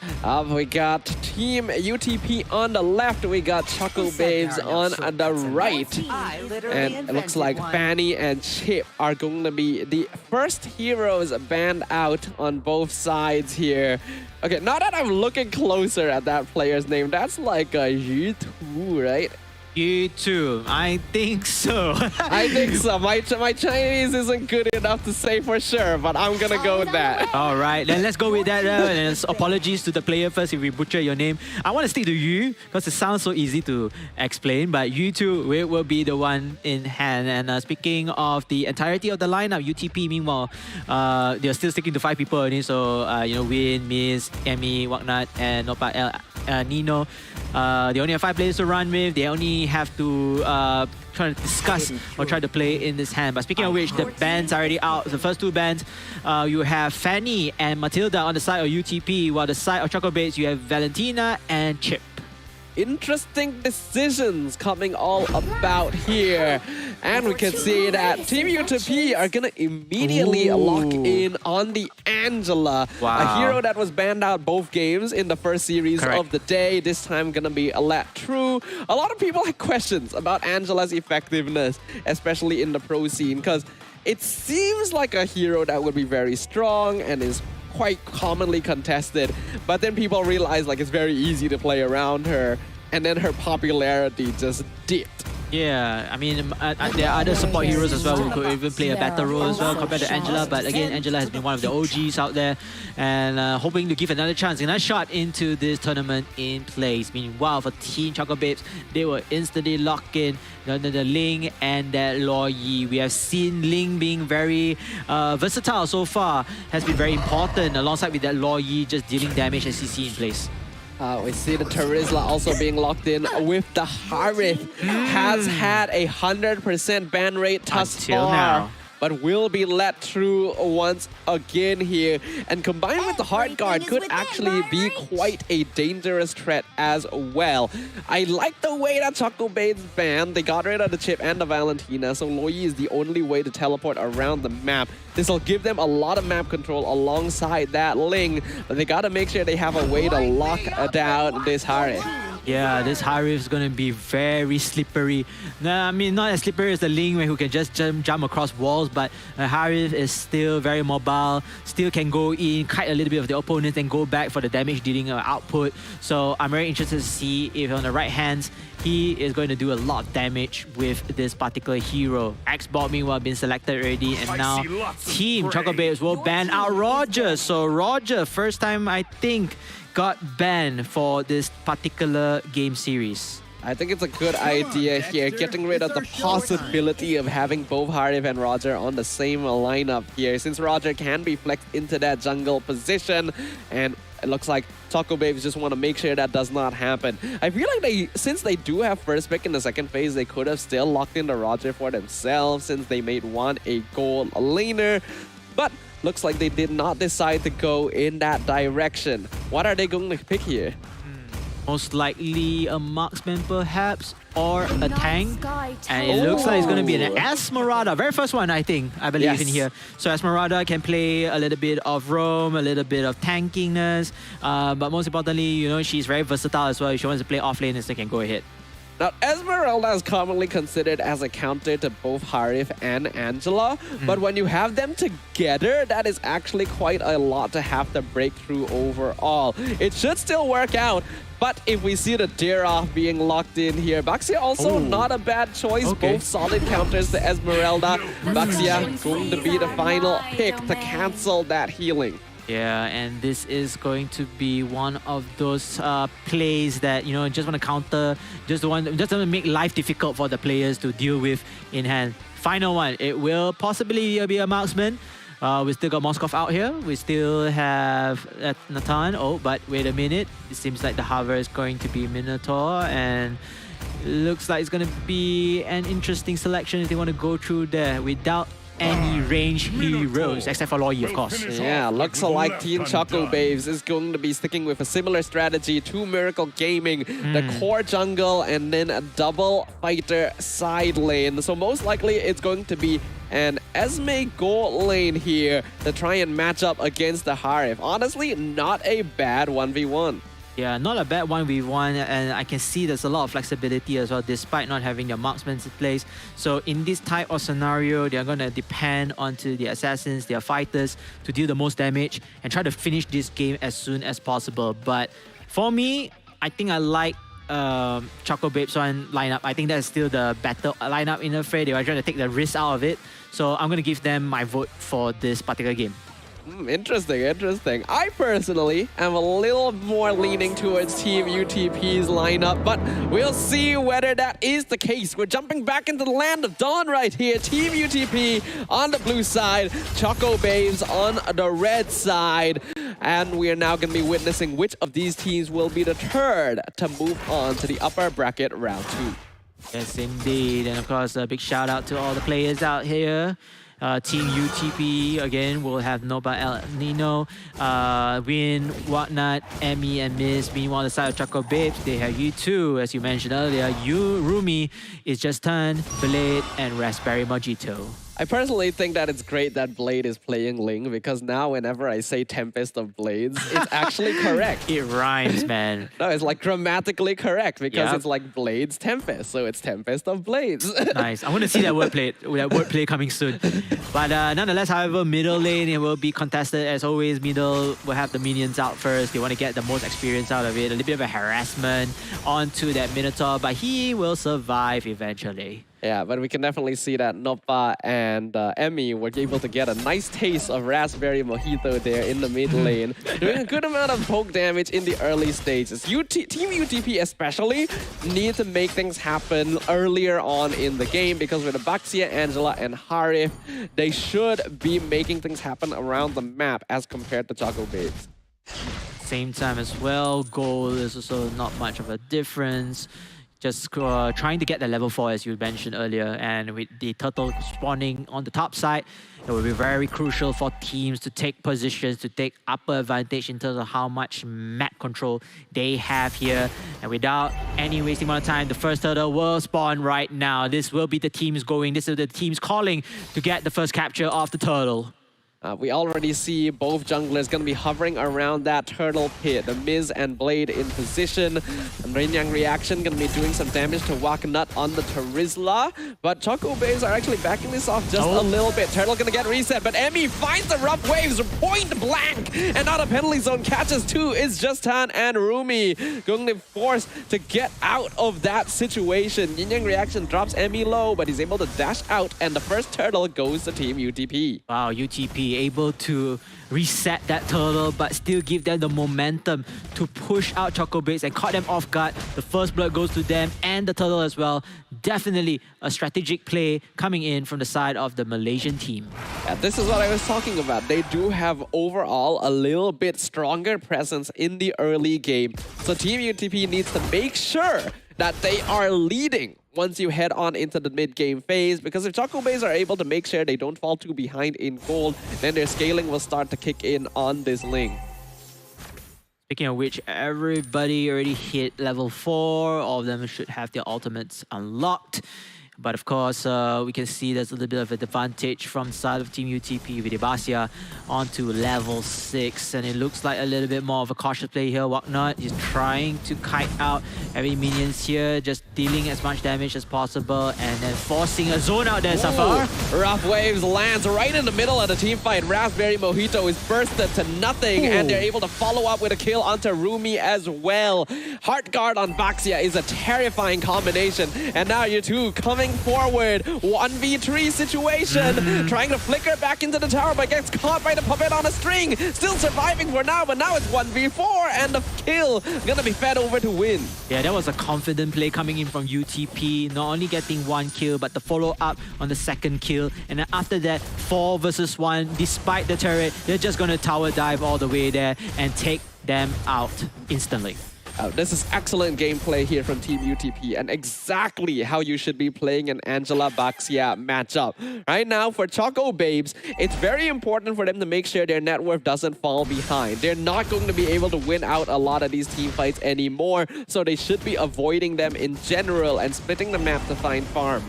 We got Team UTP on the left. We got Choco Babes on the right. And it looks like Fanny and Chip are going to be the first heroes banned out on both sides here. Okay, now that I'm looking closer at that player's name, that's like a Yu2, right? You I think so. I think so. My Chinese isn't good enough to say for sure, but I'm gonna go with that. All right, then let's go with that. And apologies to the player first if we butcher your name. I want to stick to you because it sounds so easy to explain, but you two will be the one in hand. And speaking of the entirety of the lineup, UTP, meanwhile, they're still sticking to 5 people only. So, Win, Miss, Emmy, Waknat, and Nopa, Nino. They only have 5 players to run with. They only have to try to discuss or try to play in this hand. But speaking of which, the bans are already out. The first 2 bans, you have Fanny and Matilda on the side of UTP, while the side of Choco Babes, you have Valentina and Chip. Interesting decisions coming all about here. And we can see that Team UTP are gonna immediately lock in on the Angela. Wow. A hero that was banned out both games in the first series of the day. This time gonna be let through. A lot of people had questions about Angela's effectiveness, especially in the pro scene, because it seems like a hero that would be very strong and is quite commonly contested, but then people realize like it's very easy to play around her, and then her popularity just dipped. Yeah, I mean, there are other support heroes as well who could even play a better role as well compared to Angela. But again, Angela has been one of the OGs out there and hoping to give another chance, another shot into this tournament in place. Meanwhile, for Team Choco Babes, they will instantly lock in the Ling and that Luo Yi. We have seen Ling being very versatile so far, has been very important alongside with that Luo Yi just dealing damage as CC in place. We see the Terizla also being locked in with the Harith. Has had 100% ban rate thus far, now, but will be let through once again here. And combined with the hard guard could actually be quite a dangerous threat as well. I like the way that Choco Babes banned. They got rid of the Chip and the Valentina, so Luo Yi is the only way to teleport around the map. This will give them a lot of map control alongside that Ling, but they gotta make sure they have a way to lock down this Harith. Yeah, this Harith is going to be very slippery. Nah, I mean, not as slippery as the Ling who can just jump across walls, but Harith is still very mobile, still can go in, kite a little bit of the opponent and go back for the damage dealing output. So I'm very interested to see if on the right hands, he is going to do a lot of damage with this particular hero. X-Bot meanwhile been selected already, and now Team Choco Babes will ban out Roger. So Roger, first time I think, got banned for this particular game series. I think it's a good idea here, getting rid of the possibility of having both Harith and Roger on the same lineup here, since Roger can be flexed into that jungle position, and it looks like Choco Babes just want to make sure that does not happen. I feel like since they do have first pick in the second phase, they could have still locked in the Roger for themselves since they made one a gold laner, but looks like they did not decide to go in that direction. What are they going to pick here? Most likely a marksman perhaps, or a tank. And it looks like it's going to be an Esmeralda. Very first one, I believe in here. So Esmeralda can play a little bit of roam, a little bit of tankiness. But most importantly, she's very versatile as well. If she wants to play off lane, so can go ahead. Now, Esmeralda is commonly considered as a counter to both Harith and Angela, but when you have them together, that is actually quite a lot to have to break through overall. It should still work out, but if we see the Dira being locked in here, Baxia also not a bad choice. Both solid counters to Esmeralda. Baxia going to be the final pick to cancel that healing. Yeah, and this is going to be one of those plays that, just want to counter, just want to make life difficult for the players to deal with in hand. Final one, it will possibly be a marksman. We still got Moskov out here. We still have Nathan. Oh, but wait a minute. It seems like the hover is going to be Minotaur, and looks like it's going to be an interesting selection if they want to go through there without any range heroes, except for Luo Yi, of course. Yeah, looks like Team Choco Babes is going to be sticking with a similar strategy to Miracle Gaming, the core jungle and then a double fighter side lane. So most likely it's going to be an Esme gold lane here to try and match up against the Harif. Honestly, not a bad 1v1. Yeah, not a bad 1v1, and I can see there's a lot of flexibility as well, despite not having their marksmen in place. So in this type of scenario, they're going to depend onto the assassins, their fighters, to deal the most damage and try to finish this game as soon as possible. But for me, I think I like Choco Babes one lineup. I think that's still the better lineup in the fray. They are trying to take the risk out of it. So I'm going to give them my vote for this particular game. Interesting, interesting. I personally am a little more leaning towards Team UTP's lineup, but we'll see whether that is the case. We're jumping back into the land of Dawn right here. Team UTP on the blue side, Choco Babes on the red side. And we are now going to be witnessing which of these teams will be the third to move on to the upper bracket round 2. Yes, indeed. And of course, a big shout out to all the players out here. Team UTP, again, will have Nova El Nino, Win, Whatnot, Emmy, and Miss. Meanwhile, on the side of Choco Babes, they have you too, as you mentioned earlier. Rumi is just turned, Blade, and Raspberry Mojito. I personally think that it's great that Blade is playing Ling, because now whenever I say Tempest of Blades, it's actually correct. It rhymes, man. No, it's like grammatically correct, because it's like Blades Tempest, so it's Tempest of Blades. Nice. I want to see that wordplay coming soon. But nonetheless, however, middle lane, it will be contested as always. Middle will have the minions out first. They want to get the most experience out of it. A little bit of a harassment onto that Minotaur, but he will survive eventually. Yeah, but we can definitely see that Noppa and Emmy were able to get a nice taste of Raspberry Mojito there in the mid lane, doing a good amount of poke damage in the early stages. Team UTP especially need to make things happen earlier on in the game, because with Abaxia, Angela, and Harif, they should be making things happen around the map as compared to Choco Babes. Same time as well, gold is also not much of a difference. Just trying to get the level 4 as you mentioned earlier, and with the turtle spawning on the top side, it will be very crucial for teams to take positions, to take upper advantage in terms of how much map control they have here. And without any wasting amount of time, the first turtle will spawn right now. This will be the teams going, this is the teams calling to get the first capture of the turtle. We already see both junglers going to be hovering around that turtle pit. The Miz and Blade in position. And Rainyang reaction going to be doing some damage to Waknut on the Terizla. But Choco Babes are actually backing this off just a little bit. Turtle going to get reset, but Emmy finds the rough waves point blank. And now the penalty zone catches two. It's Justan and Rumi going to be forced to get out of that situation. Yinyang reaction drops Emmy low, but he's able to dash out. And the first turtle goes to Team UTP. Wow, UTP able to reset that turtle, but still give them the momentum to push out Choco Babes and caught them off guard. The first blood goes to them and the turtle as well. Definitely a strategic play coming in from the side of the Malaysian team. Yeah, this is what I was talking about. They do have overall a little bit stronger presence in the early game. So Team UTP needs to make sure that they are leading once you head on into the mid-game phase, because if Choco Babes are able to make sure they don't fall too behind in gold, then their scaling will start to kick in on this Ling. Speaking of which, everybody already hit level 4. All of them should have their ultimates unlocked. But of course, we can see there's a little bit of an advantage from the side of Team UTP with Ibasia onto level 6. And it looks like a little bit more of a cautious play here. Whatnot is trying to kite out every minions here, just dealing as much damage as possible and then forcing a zone out there, Safar. Rough Waves lands right in the middle of the team fight. Raspberry Mojito is bursted to nothing, and they're able to follow up with a kill onto Rumi as well. Heart Guard on Baxia is a terrifying combination. And now you two coming forward, 1v3 situation, trying to flicker back into the tower, but gets caught by the puppet on a string. Still surviving for now, but now it's 1v4, and the kill gonna be fed over to Win. Yeah, that was a confident play coming in from UTP, not only getting one kill, but the follow-up on the second kill. And then after that, 4 versus 1, despite the turret, they're just gonna tower dive all the way there and take them out instantly. This is excellent gameplay here from Team UTP, and exactly how you should be playing an Angela Baxia matchup. Right now, for Choco Babes, it's very important for them to make sure their net worth doesn't fall behind. They're not going to be able to win out a lot of these team fights anymore, so they should be avoiding them in general and splitting the map to find farm.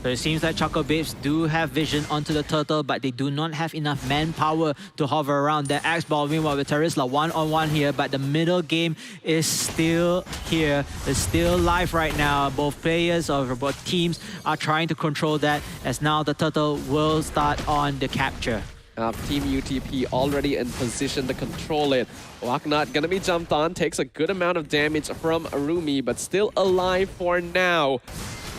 So it seems like Choco Babes do have vision onto the turtle, but they do not have enough manpower to hover around. The Axe Ball, meanwhile, with Terisla one-on-one here, but the middle game is still here. It's still live right now. Both players or both teams are trying to control that, as now the turtle will start on the capture. Team UTP already in position to control it. Waknot gonna be jumped on, takes a good amount of damage from Arumi, but still alive for now.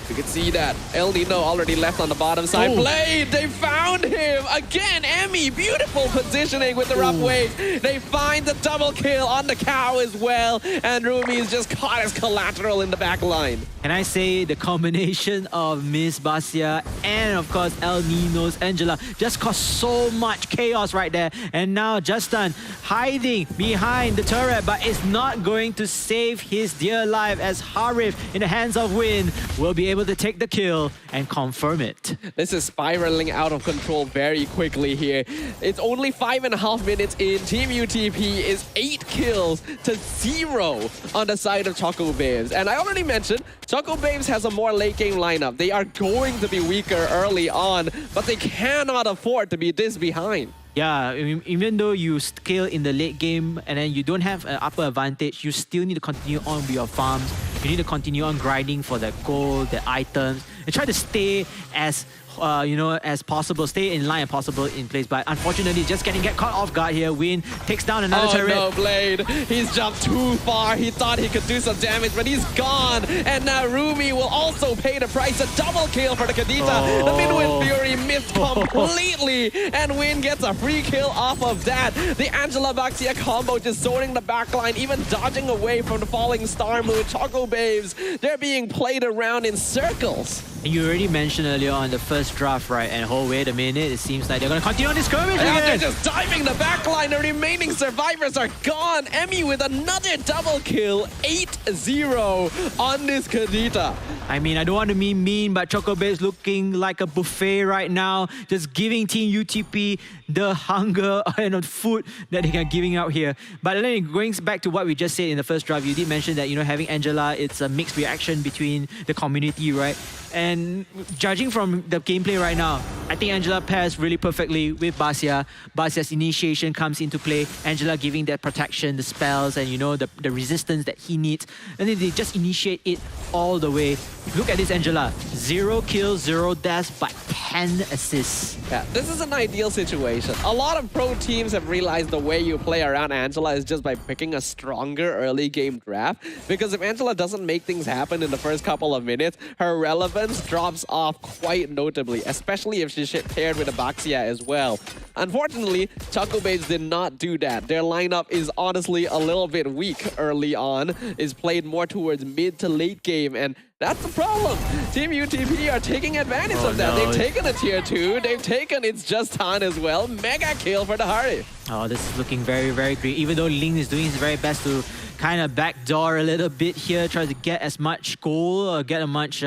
You can see that El Nino already left on the bottom side. Blade, they found him! Again, Emmy, beautiful positioning with the rough wave. They find the double kill on the cow as well, and Rumi is just caught as collateral in the back line. Can I say the combination of Miss Basia and of course El Nino's Angela just caused so much chaos right there. And now Justin hiding behind the turret, but it's not going to save his dear life, as Harif in the hands of Win will be able to take the kill and confirm it. This is spiraling out of control very quickly here. It's only 5.5 minutes in. Team UTP is 8 kills to 0 on the side of Choco Babes. And I already mentioned, Choco Babes has a more late game lineup. They are going to be weaker early on, but they cannot afford to be this behind. Yeah, even though you scale in the late game and then you don't have an upper advantage, you still need to continue on with your farms. You need to continue on grinding for the gold, the items, and try to stay as as possible, stay in line as possible in place. But unfortunately, just get caught off guard here. Win takes down another turret. Oh no, Blade. He's jumped too far. He thought he could do some damage, but he's gone. And now Rumi will also pay the price. A double kill for the Kadita. The Midwind Fury missed completely, and Win gets a free kill off of that. The Angela Baxia combo just zoning the backline, even dodging away from the falling star moon. Choco Babes, they're being played around in circles. And you already mentioned earlier on the first draft, right? And wait a minute, it seems like they're going to continue on this skirmish again. They're just diving the backline. The remaining survivors are gone. Emmy with another double kill. 8-0 on this Kadita. I mean, I don't want to be mean, but Choco Babes looking like a buffet right now. Just giving Team UTP the hunger and food that they are giving out here. But then going back to what we just said in the first draft, you did mention that, having Angela, it's a mixed reaction between the community, right? And judging from the gameplay right now, I think Angela pairs really perfectly with Basia. Basia's initiation comes into play. Angela giving that protection, the spells, and the resistance that he needs. And then they just initiate it all the way. Look at this Angela. 0 kills, 0 deaths, but 10 assists. Yeah, this is an ideal situation. A lot of pro teams have realized the way you play around Angela is just by picking a stronger early game draft. Because if Angela doesn't make things happen in the first couple of minutes, her relevance drops off quite notably, especially if she's paired with a Baxia as well. Unfortunately, Choco Babes did not do that. Their lineup is honestly a little bit weak early on, is played more towards mid to late game, and that's the problem. Team UTP are taking advantage of that. No. They've taken a tier 2. They've taken It's Just Han as well. Mega kill for the Hari. Oh, this is looking very, very great. Even though Ling is doing his very best to kind of backdoor a little bit here, try to get as much goal or get as much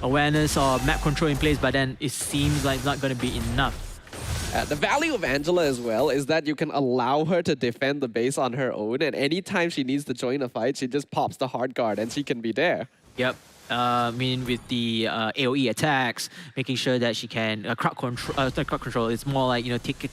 awareness or map control in place, but then it seems like it's not going to be enough. The value of Angela as well is that you can allow her to defend the base on her own, and anytime she needs to join a fight, she just pops the hard guard and she can be there. Yep. With the AoE attacks, making sure that she can crowd control. It's more like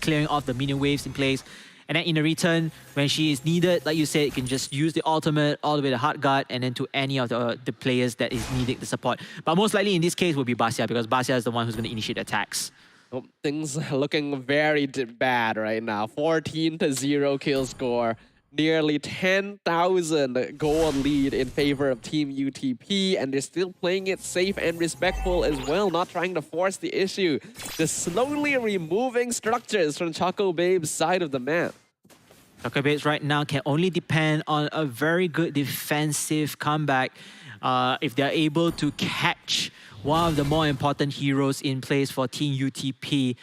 clearing off the minion waves in place, and then in the return, when she is needed, like you said, you can just use the ultimate all the way to hard guard, and then to any of the players that is needing the support. But most likely in this case will be Basia, because Basia is the one who's going to initiate attacks. Oh, things are looking very bad right now. 14-0 kill score. Nearly 10,000 gold lead in favor of Team UTP, and they're still playing it safe and respectful as well, not trying to force the issue. Just slowly removing structures from Choco Babe's side of the map. Choco Babes right now can only depend on a very good defensive comeback if they're able to catch one of the more important heroes in place for Team UTP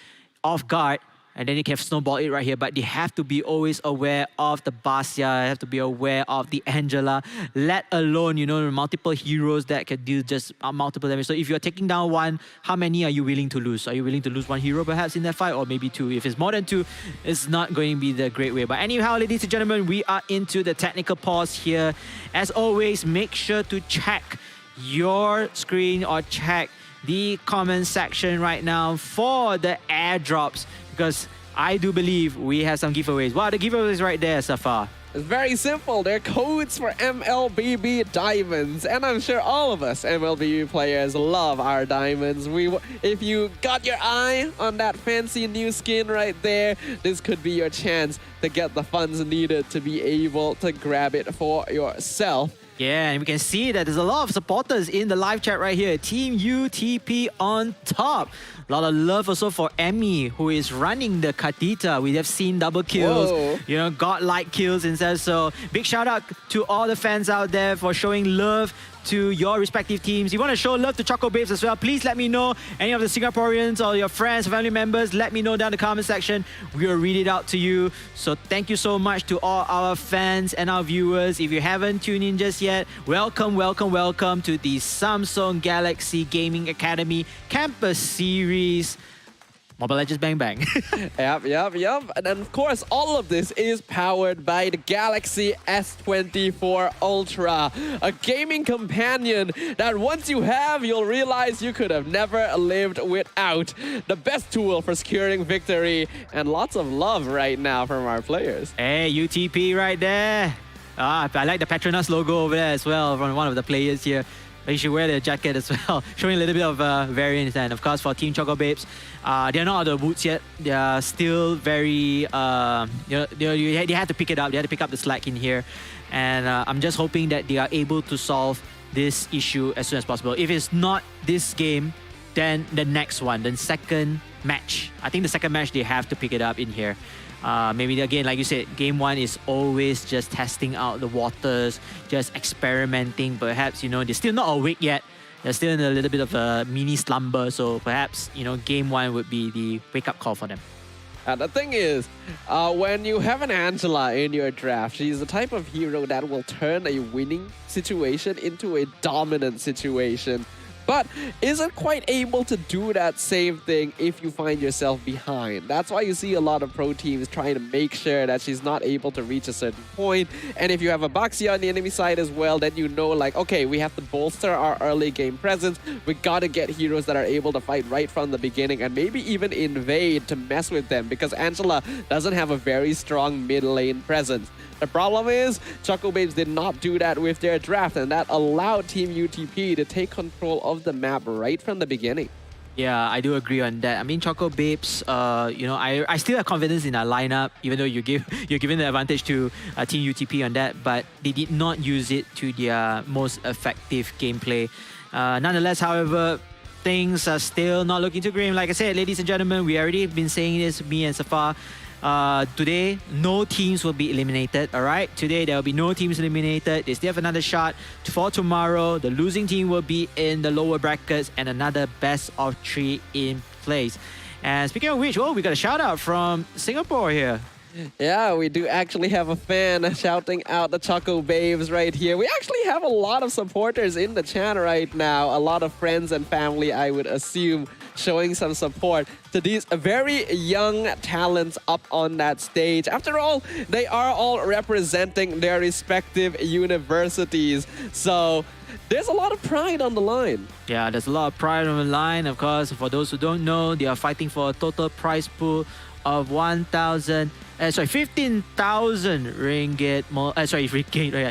off guard. And then they can snowball it right here, but they have to be always aware of the Basia, have to be aware of the Angela, let alone, multiple heroes that can do just multiple damage. So if you're taking down one, how many are you willing to lose? Are you willing to lose one hero perhaps in that fight, or maybe 2? If it's more than 2, it's not going to be the great way. But anyhow, ladies and gentlemen, we are into the technical pause here. As always, make sure to check your screen or check the comment section right now for the airdrops, because I do believe we have some giveaways. What are the giveaways right there, Safa? It's very simple. They're codes for MLBB diamonds, and I'm sure all of us MLBB players love our diamonds. If you got your eye on that fancy new skin right there, this could be your chance to get the funds needed to be able to grab it for yourself. Yeah, and we can see that there's a lot of supporters in the live chat right here. Team UTP on top. A lot of love also for Emmy, who is running the Katita. We have seen double kills, godlike kills instead. So big shout out to all the fans out there for showing love to your respective teams. You want to show love to Choco Babes as well, please let me know. Any of the Singaporeans or your friends, family members, let me know down in the comment section. We will read it out to you. So thank you so much to all our fans and our viewers. If you haven't tuned in just yet, welcome to the Samsung Galaxy Gaming Academy Campus Series. Mobile Legends Bang Bang. Yep. And then, of course, all of this is powered by the Galaxy S24 Ultra, a gaming companion that once you have, you'll realize you could have never lived without. The best tool for securing victory, and lots of love right now from our players. Hey, UTP right there. I like the Petronas logo over there as well from one of the players here. You should wear the jacket as well, showing a little bit of variance. And of course, for Team Choco Babes, they're not out of the woods yet. They are still very, they have to pick it up. They have to pick up the slack in here. And I'm just hoping that they are able to solve this issue as soon as possible. If it's not this game, then the next one, the second match. I think the second match, they have to pick it up in here. Maybe again, like you said, game one is always just testing out the waters, just experimenting. Perhaps, they're still not awake yet. They're still in a little bit of a mini slumber. So perhaps, game one would be the wake-up call for them. And the thing is, when you have an Angela in your draft, she's the type of hero that will turn a winning situation into a dominant situation, but isn't quite able to do that same thing if you find yourself behind. That's why you see a lot of pro teams trying to make sure that she's not able to reach a certain point. And if you have a Baxia on the enemy side as well, then like, okay, we have to bolster our early game presence. We gotta get heroes that are able to fight right from the beginning and maybe even invade to mess with them, because Angela doesn't have a very strong mid lane presence. The problem is, Choco Babes did not do that with their draft, and that allowed Team UTP to take control of the map right from the beginning. Yeah, I do agree on that. I mean, Choco Babes, I still have confidence in our lineup, even though you're giving the advantage to Team UTP on that, but they did not use it to their most effective gameplay. Nonetheless, however, things are still not looking too grim. Like I said, ladies and gentlemen, we already been saying this, me and Safa. Today, no teams will be eliminated, all right? Today, there will be no teams eliminated. They still have another shot for tomorrow. The losing team will be in the lower brackets and another best of 3 in place. And speaking of which, we got a shout out from Singapore here. Yeah, we do actually have a fan shouting out the Choco Babes right here. We actually have a lot of supporters in the chat right now. A lot of friends and family, I would assume, showing some support to these very young talents up on that stage. After all, they are all representing their respective universities. So there's a lot of pride on the line. Yeah, there's a lot of pride on the line. Of course, for those who don't know, they are fighting for a total prize pool of 15,000 ringgit,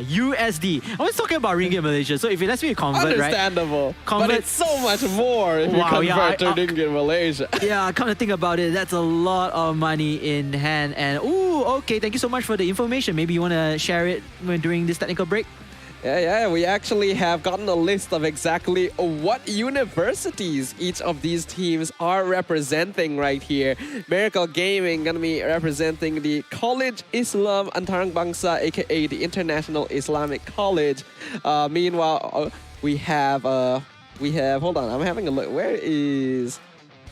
USD. I was talking about ringgit Malaysia, so if it lets me convert, understandable, but it's so much more if you convert to ringgit Malaysia. Yeah, come to think about it, that's a lot of money in hand. And okay, thank you so much for the information. Maybe you want to share it during this technical break? Yeah, we actually have gotten a list of exactly what universities each of these teams are representing right here. Miracle Gaming gonna be representing the College Islam Antarang Bangsa, aka the International Islamic College. Meanwhile, we have, hold on, I'm having a look. Where is...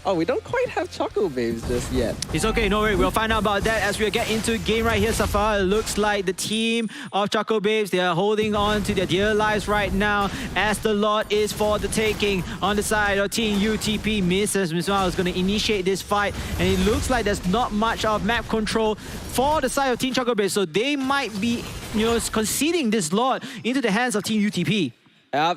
Oh, we don't quite have Choco Babes just yet. It's okay, no worry. We'll find out about that as we get into game right here, Safa. It looks like the team of Choco Babes, they are holding on to their dear lives right now as the lot is for the taking on the side of Team UTP. Mrs. Miswal is going to initiate this fight, and it looks like there's not much of map control for the side of Team Choco Babes, so they might be, conceding this lot into the hands of Team UTP.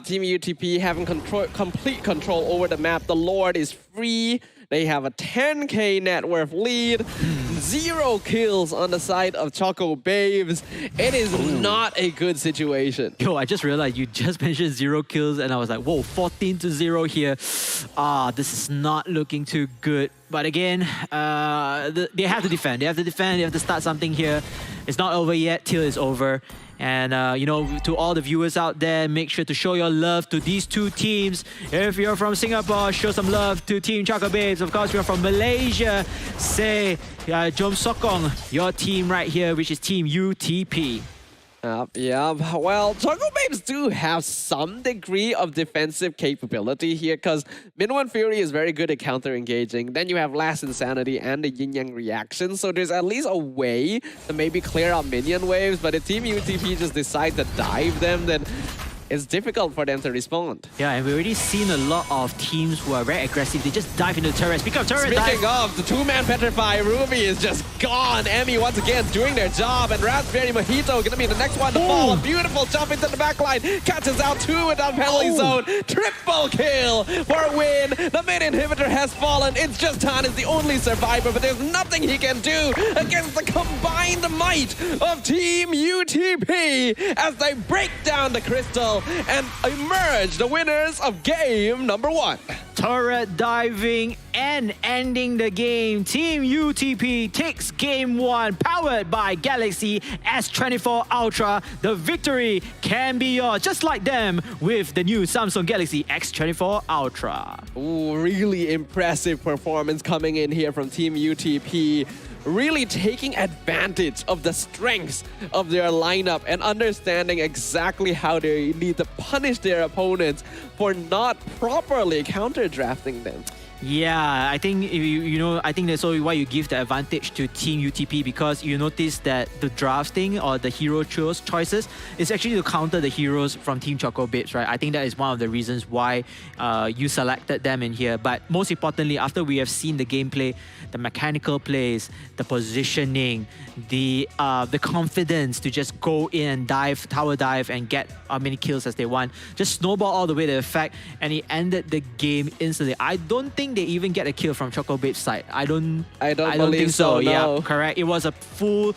Team UTP having complete control over the map. The Lord is free. They have a 10k net worth lead. 0 kills on the side of Choco Babes. It is not a good situation. Yo, I just realized you just mentioned 0 kills and I was like, whoa, 14-0 here. This is not looking too good. But again, they have to defend. They have to defend. They have to start something here. It's not over yet till it's over. And, to all the viewers out there, make sure to show your love to these two teams. If you're from Singapore, show some love to Team Choco Babes. Of course, if you're from Malaysia, say Jom Sokong, your team right here, which is Team UTP. Yeah, well, Choco Babes do have some degree of defensive capability here because Minwan Fury is very good at counter-engaging. Then you have Last Insanity and the Yin Yang reaction, so there's at least a way to maybe clear out minion waves, but if Team UTP just decide to dive them, then it's difficult for them to respond. Yeah, and we've already seen a lot of teams who are very aggressive. They just dive into the turret. Speaking of turret, Speaking of, the two-man Petrify, Ruby is just gone. Emmy once again doing their job, and Raspberry Mojito gonna be the next one to fall. A beautiful jump into the backline, catches out 2 without penalty zone. Triple kill for a win. The mid inhibitor has fallen. It's just Han is the only survivor, but there's nothing he can do against the combined might of Team UTP as they break down the crystal and emerge the winners of game number 1. Turret diving and ending the game. Team UTP takes game 1, powered by Galaxy S24 Ultra. The victory can be yours, just like them with the new Samsung Galaxy S24 Ultra. Ooh, really impressive performance coming in here from Team UTP. Really taking advantage of the strengths of their lineup and understanding exactly how they need to punish their opponents for not properly counter-drafting them. Yeah, I think I think that's why you give the advantage to Team UTP, because you notice that the drafting or the hero choices is actually to counter the heroes from Team Choco Babes, right? I think that is one of the reasons why you selected them in here. But most importantly, after we have seen the gameplay, the mechanical plays, the positioning, the confidence to just go in and dive, tower dive, and get as many kills as they want, just snowball all the way to the fact, and he ended the game instantly. I don't think they even get a kill from Choco Babe's side. I don't think so. No. Yeah, correct. It was a full,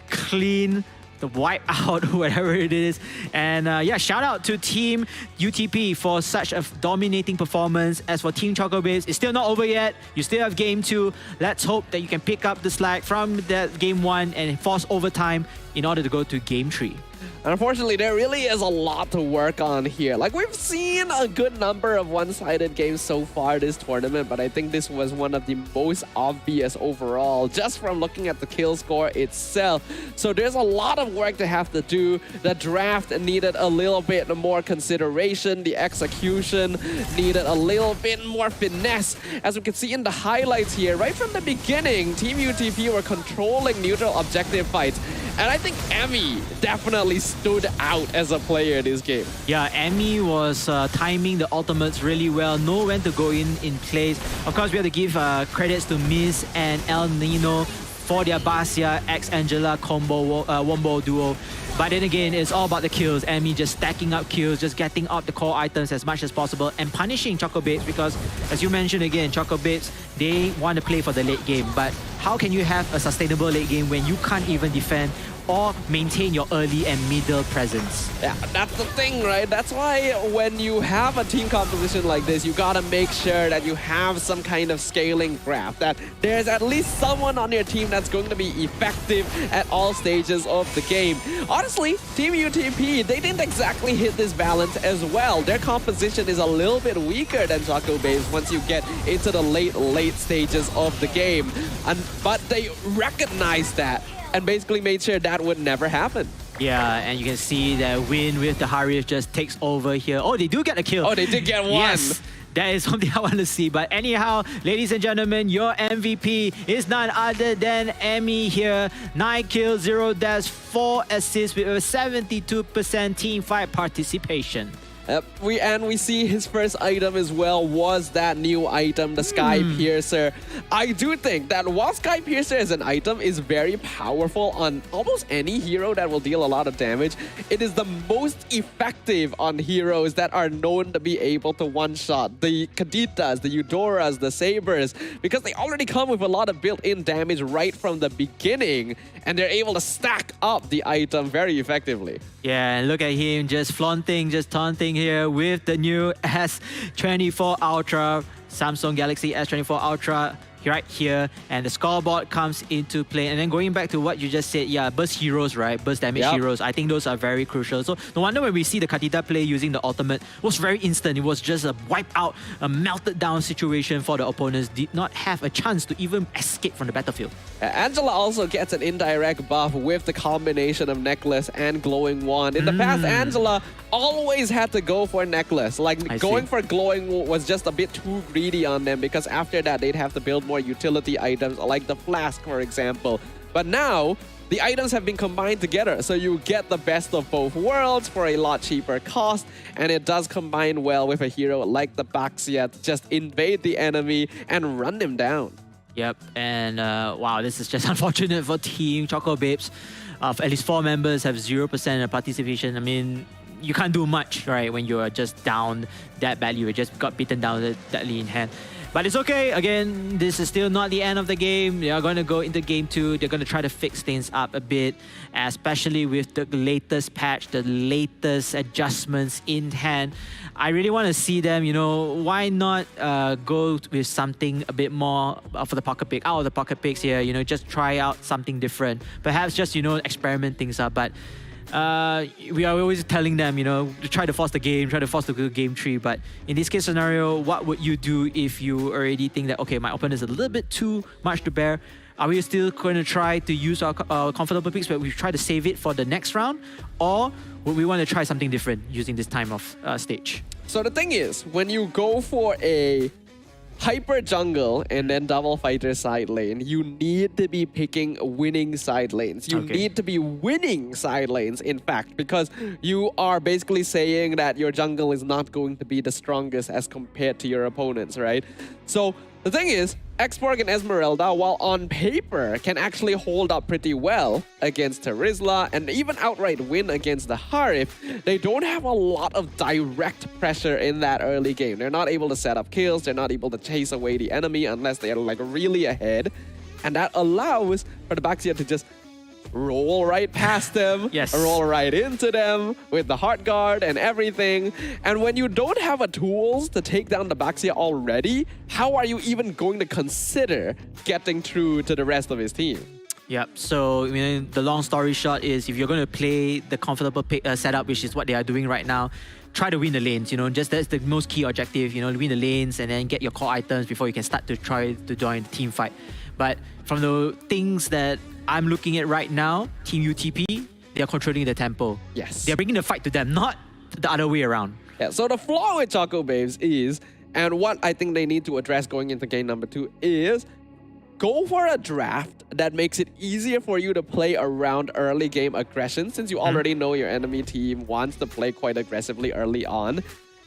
clean, the wipe out, whatever it is. And yeah, shout out to Team UTP for such a dominating performance. As for Team Choco Babes, it's still not over yet. You still have game 2. Let's hope that you can pick up the slack from that game 1 and force overtime in order to go to game 3. Unfortunately, there really is a lot to work on here. Like, we've seen a good number of one-sided games so far this tournament, but I think this was one of the most obvious overall, just from looking at the kill score itself. So there's a lot of work to have to do. The draft needed a little bit more consideration. The execution needed a little bit more finesse. As we can see in the highlights here, right from the beginning, Team UTP were controlling neutral objective fights. And I think Emmy definitely stood out as a player this game. Yeah, Emmy was timing the ultimates really well, know when to go in place. Of course, we have to give credits to Miss and El Nino for their Basia X Angela combo wombo duo. But then again, it's all about the kills. Emmy just stacking up kills, just getting up the core items as much as possible and punishing Choco Babes, because as you mentioned again, Choco Babes, they want to play for the late game. But how can you have a sustainable late game when you can't even defend or maintain your early and middle presence? Yeah, that's the thing, right? That's why when you have a team composition like this, you gotta make sure that you have some kind of scaling graph, that there's at least someone on your team that's going to be effective at all stages of the game. Honestly, Team UTP, they didn't exactly hit this balance as well. Their composition is a little bit weaker than Choco Babes once you get into the late stages of the game. But they recognized that and basically made sure that would never happen. Yeah, and you can see that Win with the Harif just takes over here. Oh, they do get a kill. Oh, they did get one. Yes. That is something I want to see. But anyhow, ladies and gentlemen, your MVP is none other than Emmy here. 9 kills, 0 deaths, 4 assists with a 72% team fight participation. We see his first item as well was that new item, the Sky Piercer. I do think that while Sky Piercer as an item is very powerful on almost any hero that will deal a lot of damage, it is the most effective on heroes that are known to be able to one-shot. The Kaditas, the Eudoras, the Sabers, because they already come with a lot of built-in damage right from the beginning, and they're able to stack up the item very effectively. Yeah, and look at him just flaunting, just taunting here with the new S24 Ultra, Samsung Galaxy S24 Ultra. Right here, and the scoreboard comes into play. And then going back to what you just said, yeah, burst heroes, right? Burst damage heroes. I think those are very crucial. So no wonder when we see the Kadita play using the ultimate, it was very instant. It was just a wipe out, a melted down situation for the opponents. Did not have a chance to even escape from the battlefield. Angela also gets an indirect buff with the combination of Necklace and Glowing Wand. In the past, Angela always had to go for Necklace. Like, going for Glowing was just a bit too greedy on them, because after that, they'd have to build more utility items like the Flask, for example. But now, the items have been combined together, so you get the best of both worlds for a lot cheaper cost, and it does combine well with a hero like the Baxia to just invade the enemy and run them down. Yep, and wow, this is just unfortunate for Team Choco Babes. At least 4 members have 0% participation. I mean, you can't do much, right, when you are just down that badly. You just got beaten down that lead in hand. But it's okay. Again, this is still not the end of the game. They are going to go into game 2. They're going to try to fix things up a bit, especially with the latest patch, the latest adjustments in hand. I really want to see them, you know, why not go with something a bit more for the pocket pick, out of the pocket picks here, you know, just try out something different. Perhaps just, you know, experiment things up. But we are always telling them, you know, to try to force the game, try to force the game tree. But in this case scenario, what would you do if you already think that, okay, my opponent is a little bit too much to bear? Are we still going to try to use our comfortable picks, but we try to save it for the next round? Or would we want to try something different using this time of stage? So the thing is, when you go for a hyper jungle and then double fighter side lane, you need to be picking winning side lanes. You need to be winning side lanes, in fact, because you are basically saying that your jungle is not going to be the strongest as compared to your opponents, right? So the thing is, Xborg and Esmeralda, while on paper, can actually hold up pretty well against Terizla and even outright win against the Harif. They don't have a lot of direct pressure in that early game. They're not able to set up kills. They're not able to chase away the enemy unless they're like really ahead. And that allows for the Baxia to just roll right past them, roll right into them with the Heart Guard and everything. And when you don't have the tools to take down the Baxia already, how are you even going to consider getting through to the rest of his team? Yep, so I mean, the long story short is, if you're going to play the comfortable setup, which is what they are doing right now, try to win the lanes, you know, just that's the most key objective, you know, win the lanes and then get your core items before you can start to try to join the team fight. But from the things that I'm looking at right now, Team UTP, they're controlling the tempo. Yes. They're bringing the fight to them, not the other way around. Yeah, so the flaw with Choco Babes is, and what I think they need to address going into game number 2 is, go for a draft that makes it easier for you to play around early game aggression, since you already know your enemy team wants to play quite aggressively early on.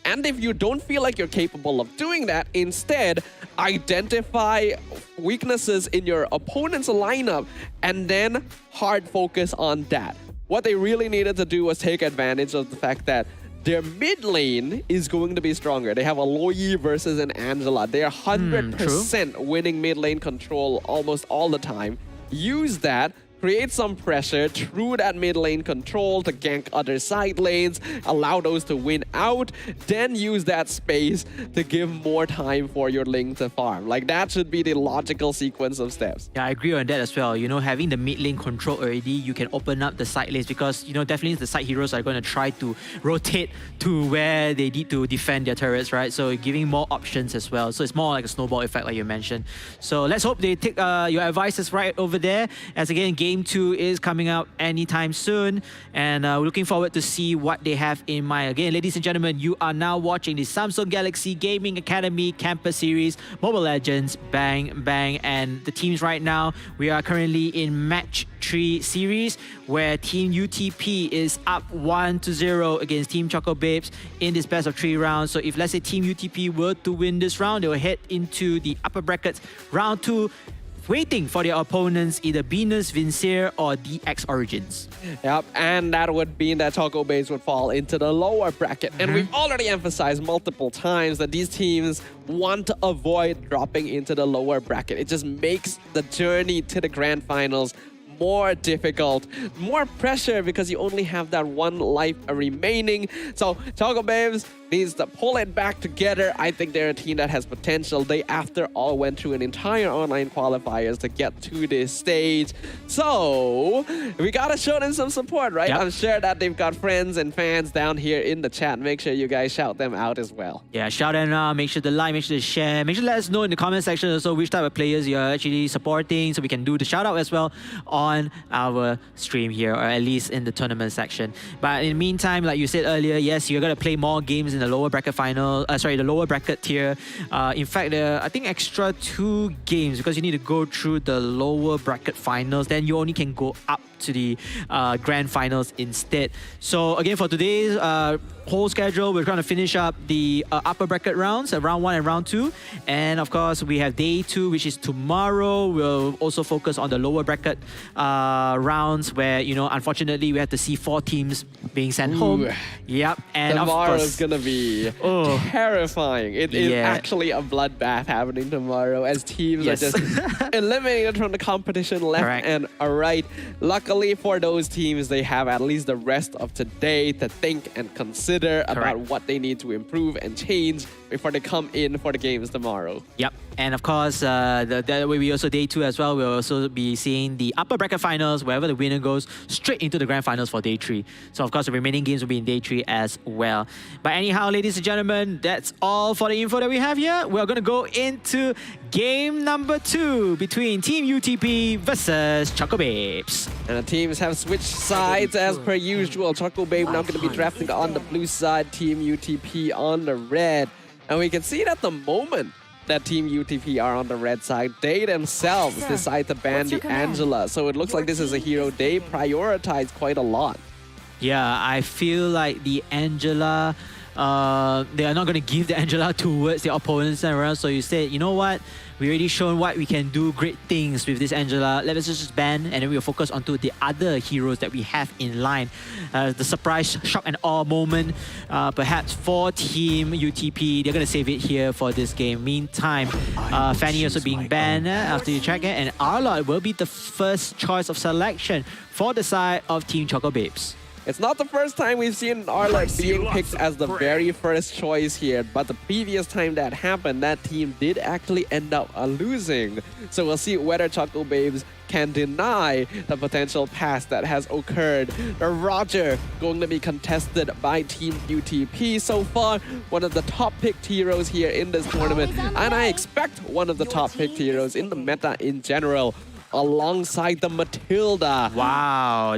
And if you don't feel like you're capable of doing that, instead, identify weaknesses in your opponent's lineup and then hard focus on that. What they really needed to do was take advantage of the fact that their mid lane is going to be stronger. They have a Loyi versus an Angela. They are 100% winning mid lane control almost all the time. Use that. Create some pressure through that mid lane control to gank other side lanes, allow those to win out, then use that space to give more time for your lane to farm. Like, that should be the logical sequence of steps. Yeah, I agree on that as well. You know, having the mid lane control already, you can open up the side lanes, because, you know, definitely the side heroes are going to try to rotate to where they need to defend their turrets, right? So giving more options as well. So it's more like a snowball effect, like you mentioned. So let's hope they take your advices right over there. As again, game Game 2 is coming up anytime soon, and we're looking forward to see what they have in mind. Again, ladies and gentlemen, you are now watching the Samsung Galaxy Gaming Academy Campus Series, Mobile Legends, Bang Bang, and the teams right now, we are currently in Match 3 series, where Team UTP is up 1-0 against Team Choco Babes in this best of 3 rounds. So if, let's say, Team UTP were to win this round, they will head into the upper brackets round 2, waiting for their opponents, either Venus, Vincere, or DX Origins. Yep, and that would mean that Choco Babes would fall into the lower bracket. And we've already emphasized multiple times that these teams want to avoid dropping into the lower bracket. It just makes the journey to the grand finals more difficult, more pressure, because you only have that one life remaining. So Choco Babes needs to pull it back together. I think they're a team that has potential. They, after all, went through an entire online qualifiers to get to this stage. So we gotta show them some support, right? Yep. I'm sure that they've got friends and fans down here in the chat. Make sure you guys shout them out as well. Yeah, shout them out, make sure to like, make sure to share, make sure to let us know in the comment section also which type of players you're actually supporting, so we can do the shout out as well on our stream here, or at least in the tournament section. But in the meantime, like you said earlier, yes, you're gonna play more games in the lower bracket final, the lower bracket tier. In fact, I think extra 2 games, because you need to go through the lower bracket finals, then you only can go up to the grand finals instead. So again, for today's whole schedule, we're going to finish up the upper bracket rounds, round 1 and round 2. And of course, we have day 2, which is tomorrow. We'll also focus on the lower bracket rounds, where, you know, unfortunately, we have to see 4 teams being sent home. Yep. And tomorrow of course, is going to be terrifying. It is actually a bloodbath happening tomorrow, as teams are just eliminated from the competition left and right. Luckily for those teams, they have at least the rest of today to think and consider about what they need to improve and change before they come in for the games tomorrow. Yep. And of course, that way we also day 2 as well. We'll also be seeing the upper bracket finals, wherever the winner goes straight into the grand finals for day 3. So of course, the remaining games will be in day 3 as well. But anyhow, ladies and gentlemen, that's all for the info that we have here. We're going to go into game number 2 between Team UTP versus Choco Babes. And the teams have switched sides as per usual. Choco Babe now going to be drafting on the blue side, Team UTP on the red. And we can see that the moment that Team UTP are on the red side, they themselves decide to ban the Angela. So it looks like this is a hero they prioritize quite a lot. Yeah, I feel like the Angela, they are not going to give the Angela towards the opponents and around. So you said, you know what? We already shown what we can do, great things with this Angela. Let's just ban, and then we'll focus onto the other heroes that we have in line. The surprise, shock and awe moment, perhaps for Team UTP. They're going to save it here for this game. Meantime, Fanny also being banned after you check it, and Arlot will be the first choice of selection for the side of Team Choco Babes. It's not the first time we've seen Arlot being picked as the very first choice here, but the previous time that happened, that team did actually end up losing. So we'll see whether Choco Babes can deny the potential pass that has occurred. The Roger going to be contested by Team UTP. So far, one of the top picked heroes here in this tournament, and I expect one of the top picked heroes in the meta in general, alongside the Matilda. Wow,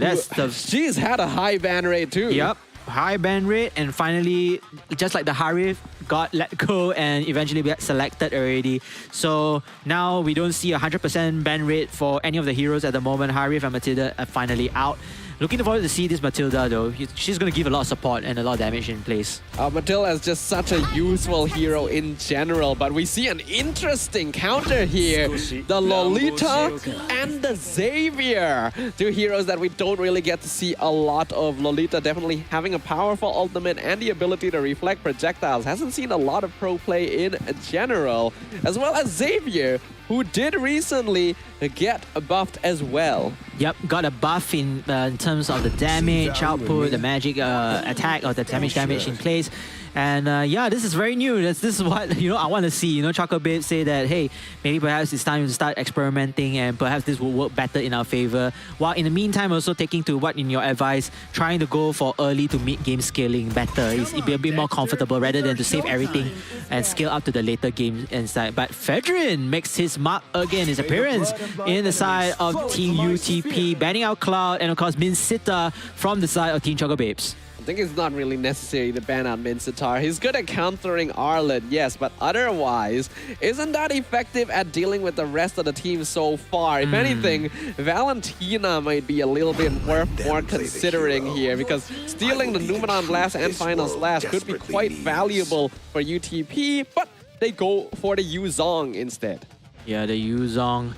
she's had a high ban rate too. Yep, high ban rate, and finally, just like the Harif, got let go and eventually got selected already. So now we don't see a 100% ban rate for any of the heroes at the moment. Harif and Matilda are finally out. Looking forward to see this Matilda though. She's going to give a lot of support and a lot of damage in place. Matilda is just such a useful hero in general, but we see an interesting counter here. The Lolita and the Xavier. 2 heroes that we don't really get to see a lot of. Lolita definitely having a powerful ultimate and the ability to reflect projectiles. Hasn't seen a lot of pro play in general. As well as Xavier, who did recently get buffed as well. Yep, got a buff in terms of the damage output, the magic attack, or the damage in place. And yeah, this is very new. This is what, you know, I want to see. You know, Choco Babes say that, hey, maybe perhaps it's time to start experimenting and perhaps this will work better in our favor. While in the meantime, also taking to what in your advice, trying to go for early to mid-game scaling better. It'd be a bit more comfortable rather than to save everything and scale up to the later game inside. But Fedrin makes his does mark again his appearance in the side of Team UTP, banning out Cloud and of course Min Sita from the side of Team Choco Babes. I think it's not really necessary to ban out Min Sitar. He's good at countering Arlet, yes, but otherwise, isn't that effective at dealing with the rest of the team so far? If anything, Valentina might be a little bit worth more considering here, because stealing the Numenon Blast and Final Slash could be quite valuable for UTP, but they go for the Yuzong instead. Yeah, the Yuzong.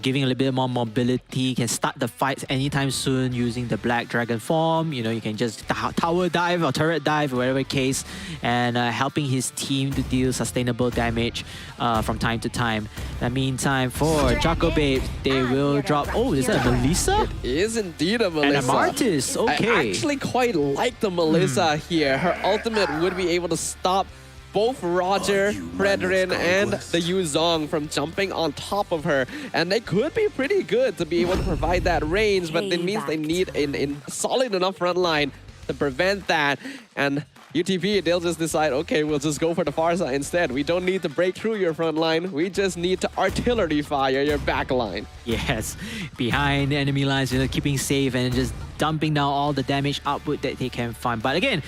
Giving a little bit more mobility, can start the fights anytime soon using the Black Dragon form. You know, you can just tower dive or turret dive, whatever case, and helping his team to deal sustainable damage from time to time. In the meantime, for Choco Babe, they will drop. Oh, is that a Melissa? It is indeed a Melissa. And a Martis, okay. I actually quite like the Melissa here. Her ultimate would be able to stop both Roger, Fredrin, and the Yuzong from jumping on top of her. And they could be pretty good to be able to provide that range, but it means they need a solid enough front line to prevent that. And UTP, they'll just decide, okay, we'll just go for the far side instead. We don't need to break through your front line. We just need to artillery fire your back line. Yes, behind enemy lines, you know, keeping safe and just dumping down all the damage output that they can find. But again,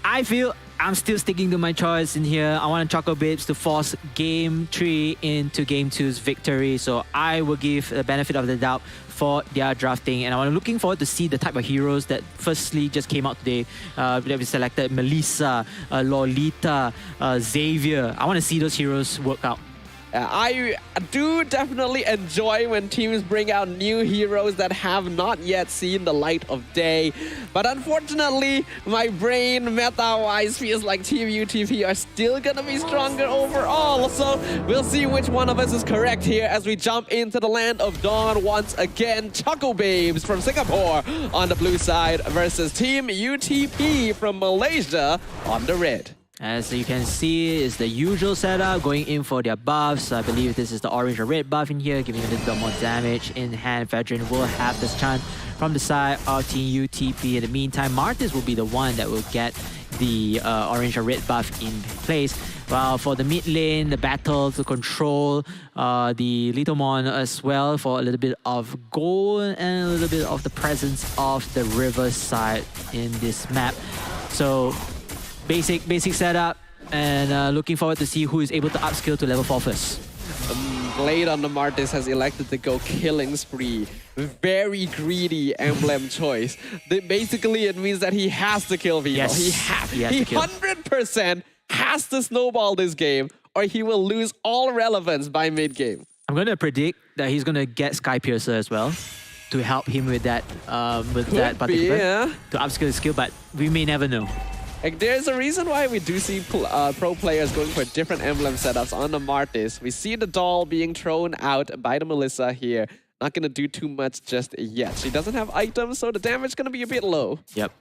I feel I'm still sticking to my choice in here. I want Choco Babes to force Game 3 into Game 2's victory. So I will give the benefit of the doubt for their drafting. And I'm looking forward to see the type of heroes that firstly just came out today. That we selected Melissa, Lolita, Xavier. I want to see those heroes work out. I do definitely enjoy when teams bring out new heroes that have not yet seen the light of day. But unfortunately, my brain meta-wise feels like Team UTP are still gonna be stronger overall. So we'll see which one of us is correct here as we jump into the land of dawn once again. Choco Babes from Singapore on the blue side versus Team UTP from Malaysia on the red. As you can see, it's the usual setup, going in for their buffs. I believe this is the orange or red buff in here, giving a little bit more damage in hand. Fedrin will have this chance from the side of Team UTP. In the meantime, Martis will be the one that will get the orange or red buff in place. While for the mid lane, the battle to control the Litomon as well for a little bit of gold and a little bit of the presence of the river side in this map. So basic setup, and looking forward to see who is able to upskill to level 4 first. Blade on the Martis has elected to go killing spree. Very greedy emblem choice. Basically, it means that he has to kill people. Yes, he 100% has to snowball this game, or he will lose all relevance by mid-game. I'm going to predict that he's going to get Sky Piercer as well to help him with that particular to upskill his skill, but we may never know. Like, there's a reason why we do see pro players going for different emblem setups on the Martis. We see the doll being thrown out by the Melissa here. Not going to do too much just yet. She doesn't have items, so the damage is going to be a bit low. Yep.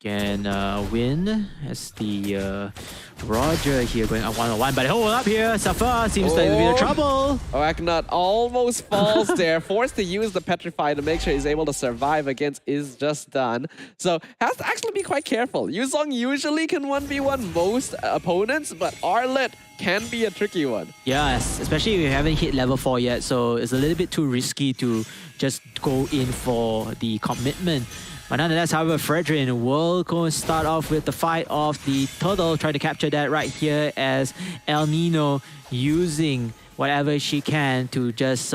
Can win as the Roger here going up 1-on-1, but hold up here. Safa seems like to be in trouble. Arachnot almost falls there, forced to use the Petrify to make sure he's able to survive against Is Just Done. So has to actually be quite careful. Yuzong usually can 1v1 most opponents, but Arlet can be a tricky one. Yes, especially if you haven't hit level 4 yet, so it's a little bit too risky to just go in for the commitment. But nonetheless, however, Fredrin will go and start off with the fight of the turtle, try to capture that right here as El Nino using whatever she can to just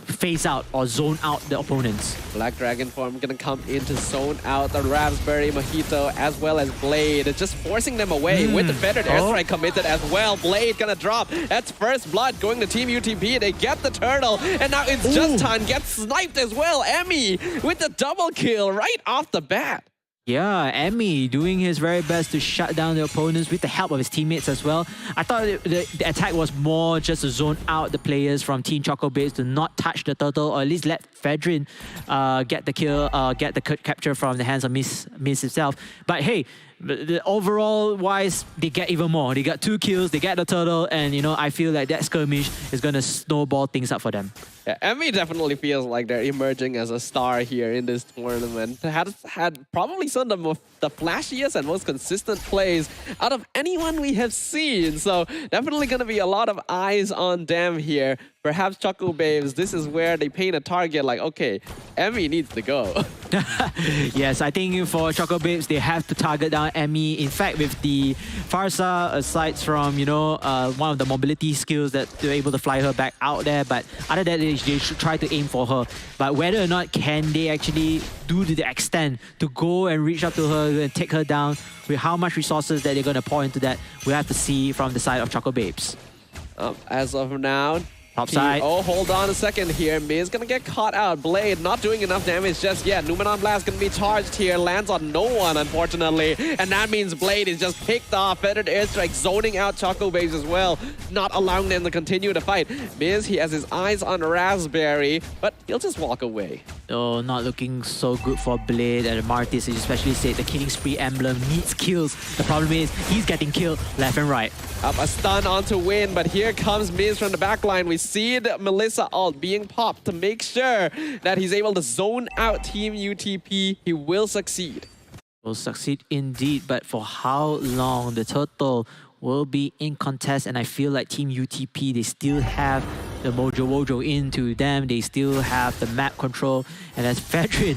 phase out or zone out the opponents. Black Dragon form gonna come in to zone out the Raspberry Mojito as well as Blade, just forcing them away with the Fettered Airstrike committed as well. Blade gonna drop. That's first blood going to Team UTP. They get the turtle, and now it's Just Done gets sniped as well. Emmy with the double kill right off the bat. Yeah, Emmy doing his very best to shut down the opponents with the help of his teammates as well. I thought the attack was more just to zone out the players from Team Choco Babes to not touch the turtle, or at least let Fedrin get the kill, get the capture from the hands of Miss himself. But hey, the overall wise, they get even more. They got 2 kills, they get the turtle, and you know, I feel like that skirmish is going to snowball things up for them. Yeah, Emmy definitely feels like they're emerging as a star here in this tournament. Has had probably some of the flashiest and most consistent plays out of anyone we have seen. So definitely going to be a lot of eyes on them here. Perhaps Choco Babes, this is where they paint a target like, okay, Emmy needs to go. Yes, I think for Choco Babes, they have to target down Emmy. In fact, with the Farsa, aside from, you know, one of the mobility skills that they're able to fly her back out there, but other than that, they should try to aim for her. But whether or not can they actually do to the extent to go and reach up to her and take her down with how much resources that they're going to pour into that, we have to see from the side of Choco Babes. As of now, top side. Oh, hold on a second here. Miz gonna get caught out. Blade not doing enough damage just yet. Numenon Blast gonna be charged here. Lands on no one, unfortunately. And that means Blade is just picked off. Feathered Airstrike zoning out Choco Babes as well, not allowing them to continue the fight. Miz, he has his eyes on Raspberry, but he'll just walk away. Oh, not looking so good for Blade and Martis, especially said the Killing Spree emblem needs kills. The problem is he's getting killed left and right. Up a stun onto Win, but here comes Miz from the backline. We see the Melissa ult being popped to make sure that he's able to zone out Team UTP. He will succeed. Will succeed indeed, but for how long? The turtle will be in contest, and I feel like Team UTP, they still have the mojo into them. They still have the map control, and that's Fedrin.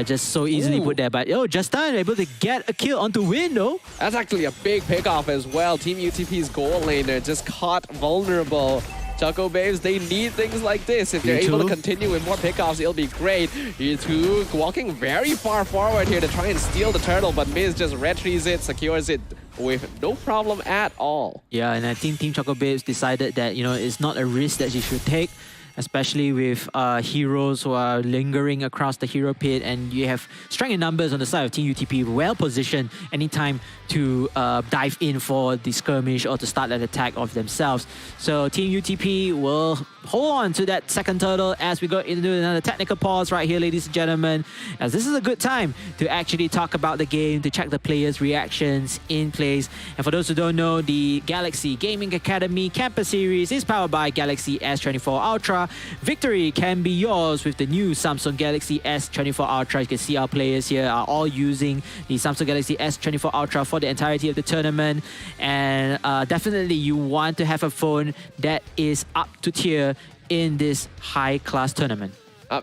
Just so easily put there, but Justin able to get a kill onto Win though. That's actually a big pickoff as well. Team UTP's goal laner just caught vulnerable. Choco Babes, they need things like this. If they're able to continue with more pickoffs, it'll be great. U2 walking very far forward here to try and steal the turtle, but Miz just retrieves it, secures it with no problem at all. Yeah, and I think Team Choco Babes decided that, you know, it's not a risk that she should take, especially with heroes who are lingering across the hero pit, and you have strength in numbers on the side of Team UTP, well positioned anytime to dive in for the skirmish or to start an attack of themselves. So Team UTP will hold on to that second turtle as we go into another technical pause right here, ladies and gentlemen, as this is a good time to actually talk about the game, to check the players' reactions in place. And for those who don't know, the Galaxy Gaming Academy Campus Series is powered by Galaxy S24 Ultra. Victory can be yours with the new Samsung Galaxy S24 Ultra. You can see our players here are all using the Samsung Galaxy S24 Ultra for the entirety of the tournament. And definitely you want to have a phone that is up to tier in this high-class tournament.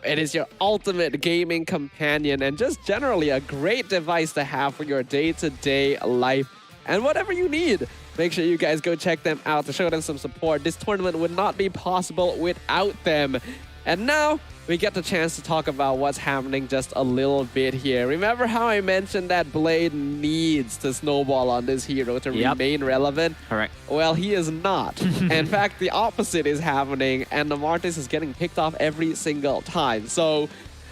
It is your ultimate gaming companion and just generally a great device to have for your day-to-day life and whatever you need. Make sure you guys go check them out to show them some support. This tournament would not be possible without them. And now we get the chance to talk about what's happening just a little bit here. Remember how I mentioned that Blade needs to snowball on this hero to remain relevant? Correct. Well, he is not. In fact, the opposite is happening, and the Martis is getting picked off every single time. So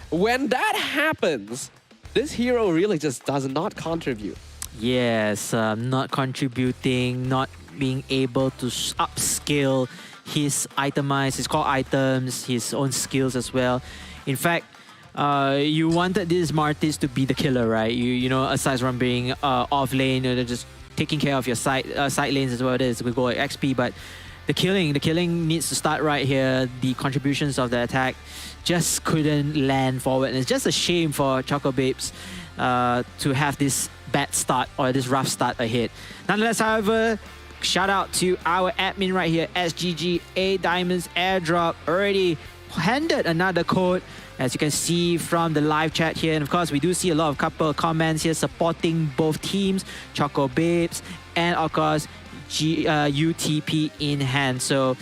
when that happens, this hero really just does not contribute. Yes, not contributing, not being able to upskill his his core items, his own skills as well. In fact, you wanted this Martis to be the killer, right? You know, aside from being off lane, just taking care of your side lanes as well as we go at XP, but the killing needs to start right here. The contributions of the attack just couldn't land forward, and it's just a shame for Choco Babes to have this bad start or this rough start ahead. Nonetheless, however, shout out to our admin right here, SGGA Diamonds Airdrop, already handed another code, as you can see from the live chat here. And of course, we do see a lot of couple of comments here supporting both teams, Choco Babes and of course UTP in hand. So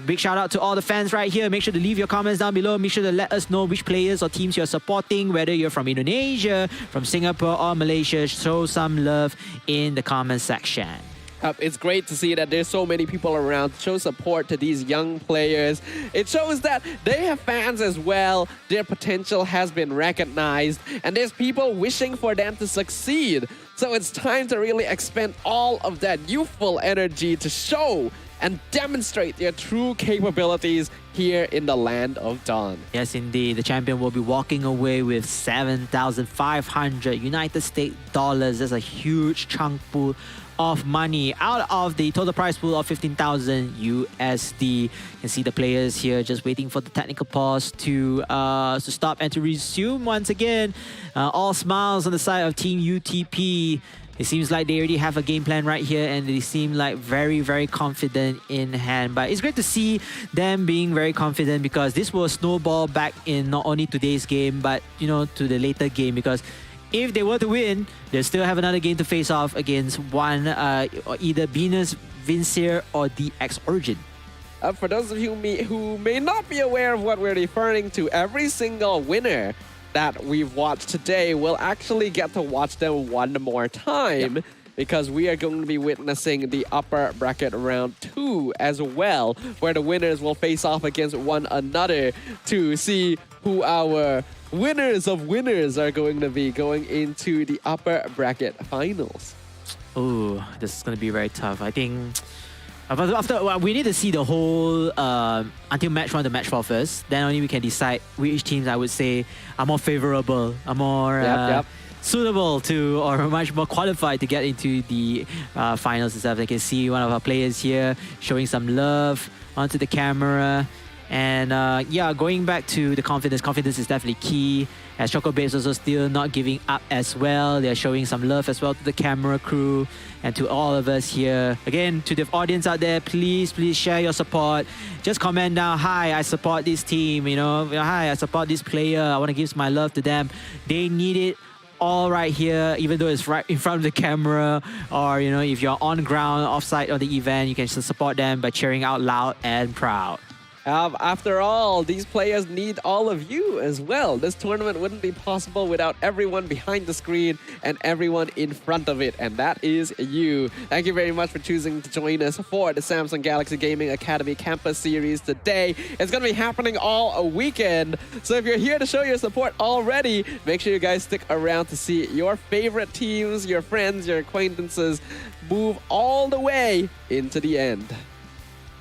big shout out to all the fans right here. Make sure to leave your comments down below. Make sure to let us know which players or teams you're supporting, whether you're from Indonesia, from Singapore or Malaysia. Show some love in the comment section. It's great to see that there's so many people around to show support to these young players. It shows that they have fans as well. Their potential has been recognized, and there's people wishing for them to succeed. So it's time to really expend all of that youthful energy to show and demonstrate their true capabilities here in the land of Dawn. Yes, indeed. The champion will be walking away with 7,500 United States dollars. That's a huge chunk pool of money out of the total prize pool of 15,000 USD. You can see the players here just waiting for the technical pause to stop and to resume once again. All smiles on the side of Team UTP. It seems like they already have a game plan right here and they seem like very, very confident in hand. But it's great to see them being very confident because this will snowball back in not only today's game, but, you know, to the later game, because if they were to win, they'll still have another game to face off against one, either Venus, Vincier, or DX Origin. For those of you who may not be aware of what we're referring to, every single winner that we've watched today will actually get to watch them one more time, because we are going to be witnessing the upper bracket round 2 as well, where the winners will face off against one another to see who our winners of winners are going to be going into the upper bracket finals. Oh, this is going to be very tough. I think we need to see the whole until match 1 to match 4 first. Then only we can decide which teams I would say are more favorable, are more suitable to, or much more qualified to get into the finals and stuff. I can see one of our players here showing some love onto the camera. And yeah, going back to the confidence. Confidence is definitely key. As Choco Babes also still not giving up as well. They're showing some love as well to the camera crew and to all of us here. Again, to the audience out there, please share your support. Just comment down, hi, I support this team, you know, hi, I support this player. I want to give my love to them. They need it all right here, even though it's right in front of the camera, or, you know, if you're on ground, offsite on the event, you can still support them by cheering out loud and proud. After all, these players need all of you as well. This tournament wouldn't be possible without everyone behind the screen and everyone in front of it, and that is you. Thank you very much for choosing to join us for the Samsung Galaxy Gaming Academy Campus Series today. It's going to be happening all weekend, so if you're here to show your support already, make sure you guys stick around to see your favorite teams, your friends, your acquaintances move all the way into the end.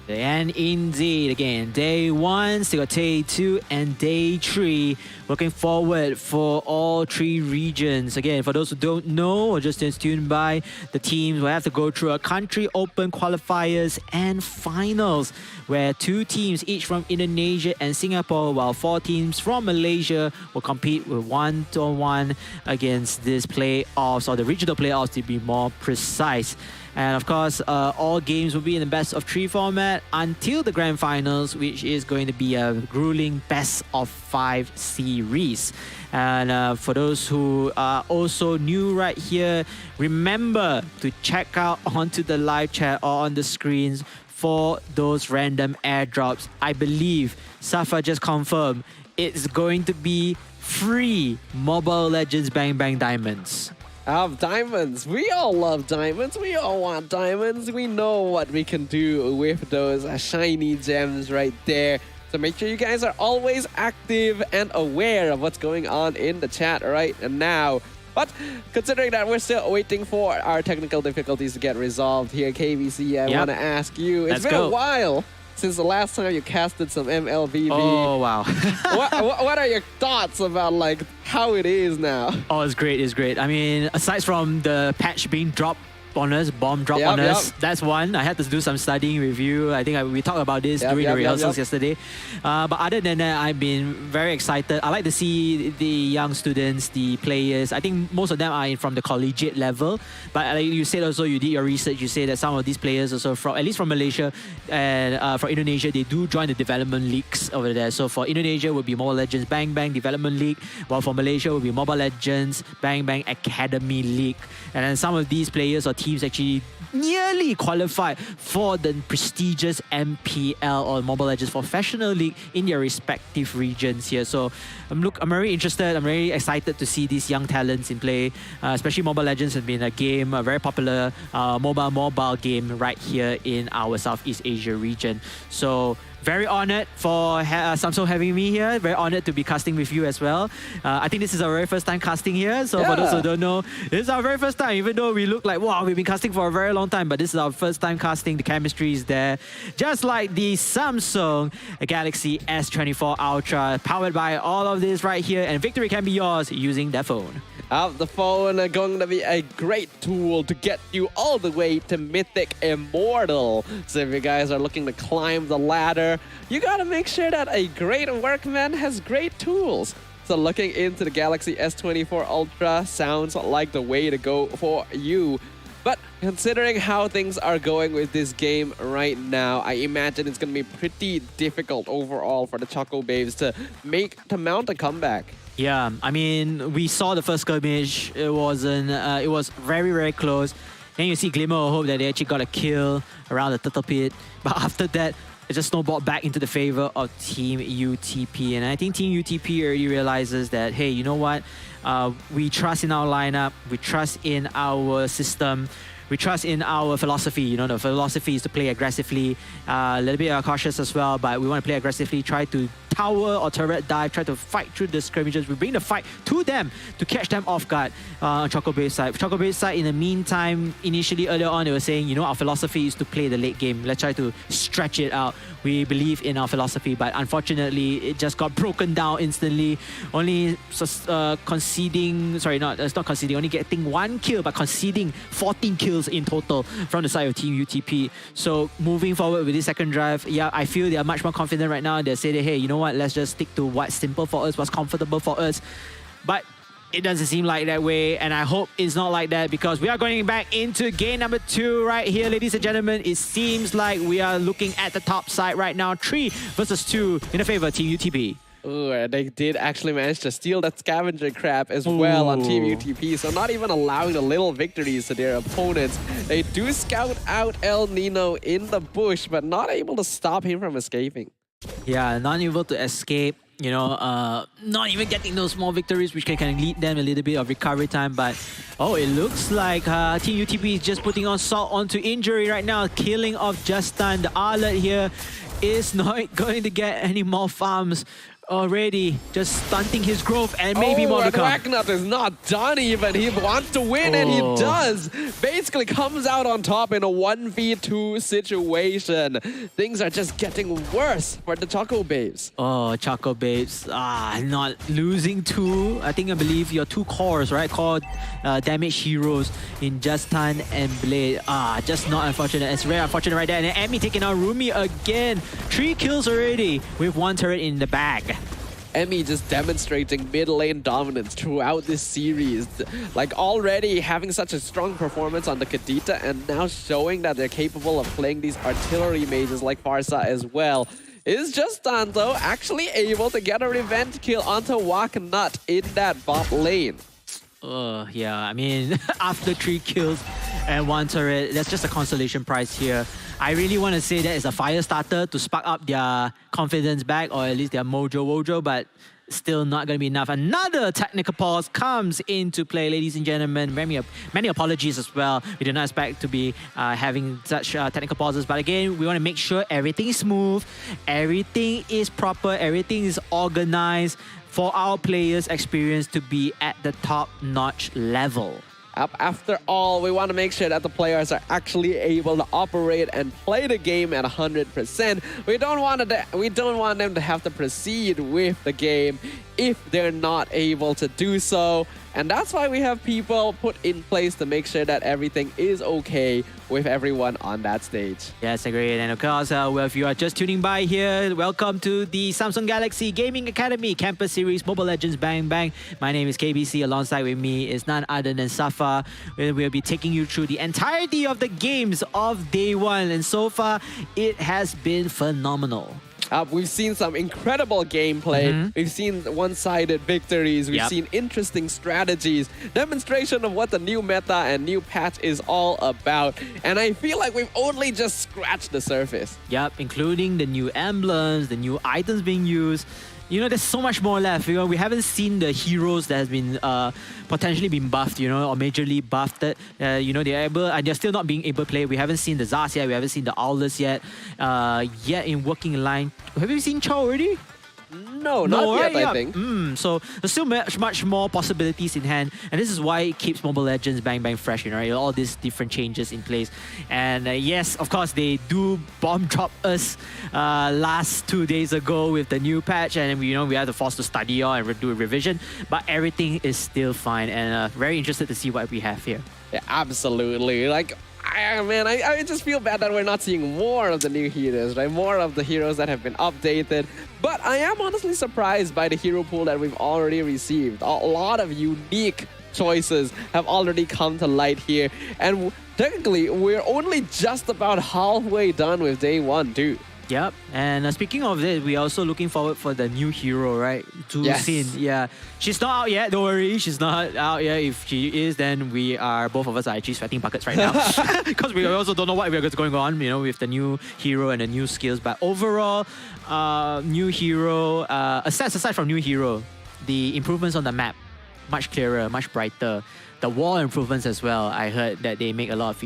And indeed, again, day 1, still got day 2 and day 3. Looking forward for all 3 regions. Again, for those who don't know or just tuned by, the teams will have to go through a country open qualifiers and finals, where 2 teams each from Indonesia and Singapore, while 4 teams from Malaysia will compete with 1-on-1 against this playoffs, or the regional playoffs to be more precise. And of course, all games will be in the best of 3 format until the grand finals, which is going to be a grueling best of 5 series. And for those who are also new right here, remember to check out onto the live chat or on the screens for those random airdrops. I believe Safa just confirmed it's going to be free Mobile Legends Bang Bang Diamonds. Diamonds. We all love diamonds. We all want diamonds. We know what we can do with those shiny gems right there. So make sure you guys are always active and aware of what's going on in the chat right now. But considering that we're still waiting for our technical difficulties to get resolved here, KBC, I want to ask you, it's been a while since the last time you casted some MLBB. Oh, wow. what are your thoughts about like how it is now? Oh, it's great. It's great. I mean, aside from the patch being dropped on us, bomb drop on us, that's one. I had to do some studying with you. I think we talked about this during the rehearsals yesterday. But other than that, I've been very excited. I like to see the young students, the players. I think most of them are from the collegiate level. But like you said also, you did your research. You say that some of these players also, from at least from Malaysia and from Indonesia, they do join the development leagues over there. So for Indonesia, would be Mobile Legends Bang Bang Development League, while for Malaysia, would be Mobile Legends Bang Bang Academy League. And then some of these players or teams actually nearly qualified for the prestigious MPL or Mobile Legends Professional League in their respective regions here. So I'm very interested. I'm very excited to see these young talents in play. Especially Mobile Legends has been a very popular mobile game right here in our Southeast Asia region. So Very honored for Samsung having me here. Very honored to be casting with you as well. I think this is our very first time casting here. So for those who don't know, this is our very first time. Even though we look like, wow, we've been casting for a very long time, but this is our first time casting. The chemistry is there. Just like the Samsung Galaxy S24 Ultra, powered by all of this right here. And victory can be yours using that phone. The phone are going to be a great tool to get you all the way to Mythic Immortal. So if you guys are looking to climb the ladder, you gotta make sure that a great workman has great tools. So looking into the Galaxy S24 Ultra sounds like the way to go for you. But considering how things are going with this game right now, I imagine it's going to be pretty difficult overall for the Choco Babes to mount a comeback. Yeah, I mean, we saw the first skirmish. It was very, very close. Then you see glimmer of hope that they actually got a kill around the turtle pit. But after that, it just snowballed back into the favor of Team UTP. And I think Team UTP already realizes that, hey, you know what? We trust in our lineup. We trust in our system. We trust in our philosophy. You know, the philosophy is to play aggressively, a little bit cautious as well, but we want to play aggressively, try to tower or turret dive, try to fight through the skirmishes. We bring the fight to them to catch them off guard on Choco Babe's side. Choco Babe's side, in the meantime, initially earlier on, they were saying, you know, our philosophy is to play the late game. Let's try to stretch it out. We believe in our philosophy, but unfortunately, it just got broken down instantly. Only conceding, sorry, it's not conceding, only getting 1 kill, but conceding 14 kills in total from the side of Team UTP. So moving forward with this second drive, yeah, I feel they are much more confident right now. They say that, hey, you know what, let's just stick to what's simple for us, what's comfortable for us. But it doesn't seem like that way, and I hope it's not like that, because we are going back into game number 2 right here, ladies and gentlemen. It seems like we are looking at the top side right now. 3 versus 2 in the favor of Team UTP. Ooh, and they did actually manage to steal that scavenger crab as well on Team UTP, so not even allowing the little victories to their opponents. They do scout out El Nino in the bush, but not able to stop him from escaping. Yeah, not able to escape. You know, not even getting those small victories, which can lead them a little bit of recovery time. But, oh, it looks like Team UTP is just putting on salt onto injury right now. Killing off Justin. The Arlet here is not going to get any more farms already, just stunting his growth, and maybe more to come. Ragnarok is not done even. He wants to win, and he does. Basically comes out on top in a 1v2 situation. Things are just getting worse for the Choco Babes. Oh, Choco Babes. Not losing 2. I believe your 2 cores, right? Called damage heroes in Justin and Blade. Just not unfortunate. It's very unfortunate right there. And then Emmy taking out Rumi again. 3 kills already with 1 turret in the bag. Emmy just demonstrating mid lane dominance throughout this series. Like already having such a strong performance on the Kadita, and now showing that they're capable of playing these artillery mages like Farsa as well. Is Justin though actually able to get a revenge kill onto Waknut in that bot lane? Yeah, I mean, after 3 kills and 1 turret, that's just a consolation prize here. I really want to say that it's a fire starter to spark up their confidence back, or at least their mojo, but still not going to be enough. Another technical pause comes into play, ladies and gentlemen. Many apologies as well. We did not expect to be having such technical pauses, but again, we want to make sure everything is smooth, everything is proper, everything is organized for our players' experience to be at the top-notch level. After all, we want to make sure that the players are actually able to operate and play the game at 100%. We don't want them to have to proceed with the game if they're not able to do so. And that's why we have people put in place to make sure that everything is okay with everyone on that stage. Yes, agreed. And of course, well, if you are just tuning by here, welcome to the Samsung Galaxy Gaming Academy Campus Series Mobile Legends Bang Bang. My name is KBC. Alongside with me is none other than Safa. We'll be taking you through the entirety of the games of day 1. And so far, it has been phenomenal. We've seen some incredible gameplay. We've seen one-sided victories. We've seen interesting strategies, demonstration of what the new meta and new patch is all about. And I feel like we've only just scratched the surface. Yep, including the new emblems, the new items being used. there's so much more left. We haven't seen the heroes that has been potentially been buffed, or majorly buffed. They're able, and they're still not being able to play. We haven't seen the Zas yet. We haven't seen the Owlers yet. Yet in working line, have you seen Chow already? No, not yet, I think. So there's still much more possibilities in hand, and this is why it keeps Mobile Legends bang fresh, all these different changes in place. And yes, of course, they do bomb drop us last 2 days ago with the new patch, and we had to force to study on and do a revision, but everything is still fine, and very interested to see what we have here. Yeah, absolutely. I just feel bad that we're not seeing more of the new heroes, right? More of the heroes that have been updated. But I am honestly surprised by the hero pool that we've already received. A lot of unique choices have already come to light here. And technically, we're only just about halfway done with day 1 too. Yep, and speaking of this, we're also looking forward for the new hero, right? Sin. Yeah, she's not out yet, don't worry, she's not out yet. If she is, then both of us are actually sweating buckets right now. Because we also don't know what we're going on, with the new hero and the new skills. But overall, new hero, aside from new hero, the improvements on the map, much clearer, much brighter. The wall improvements as well. I heard that they make a lot of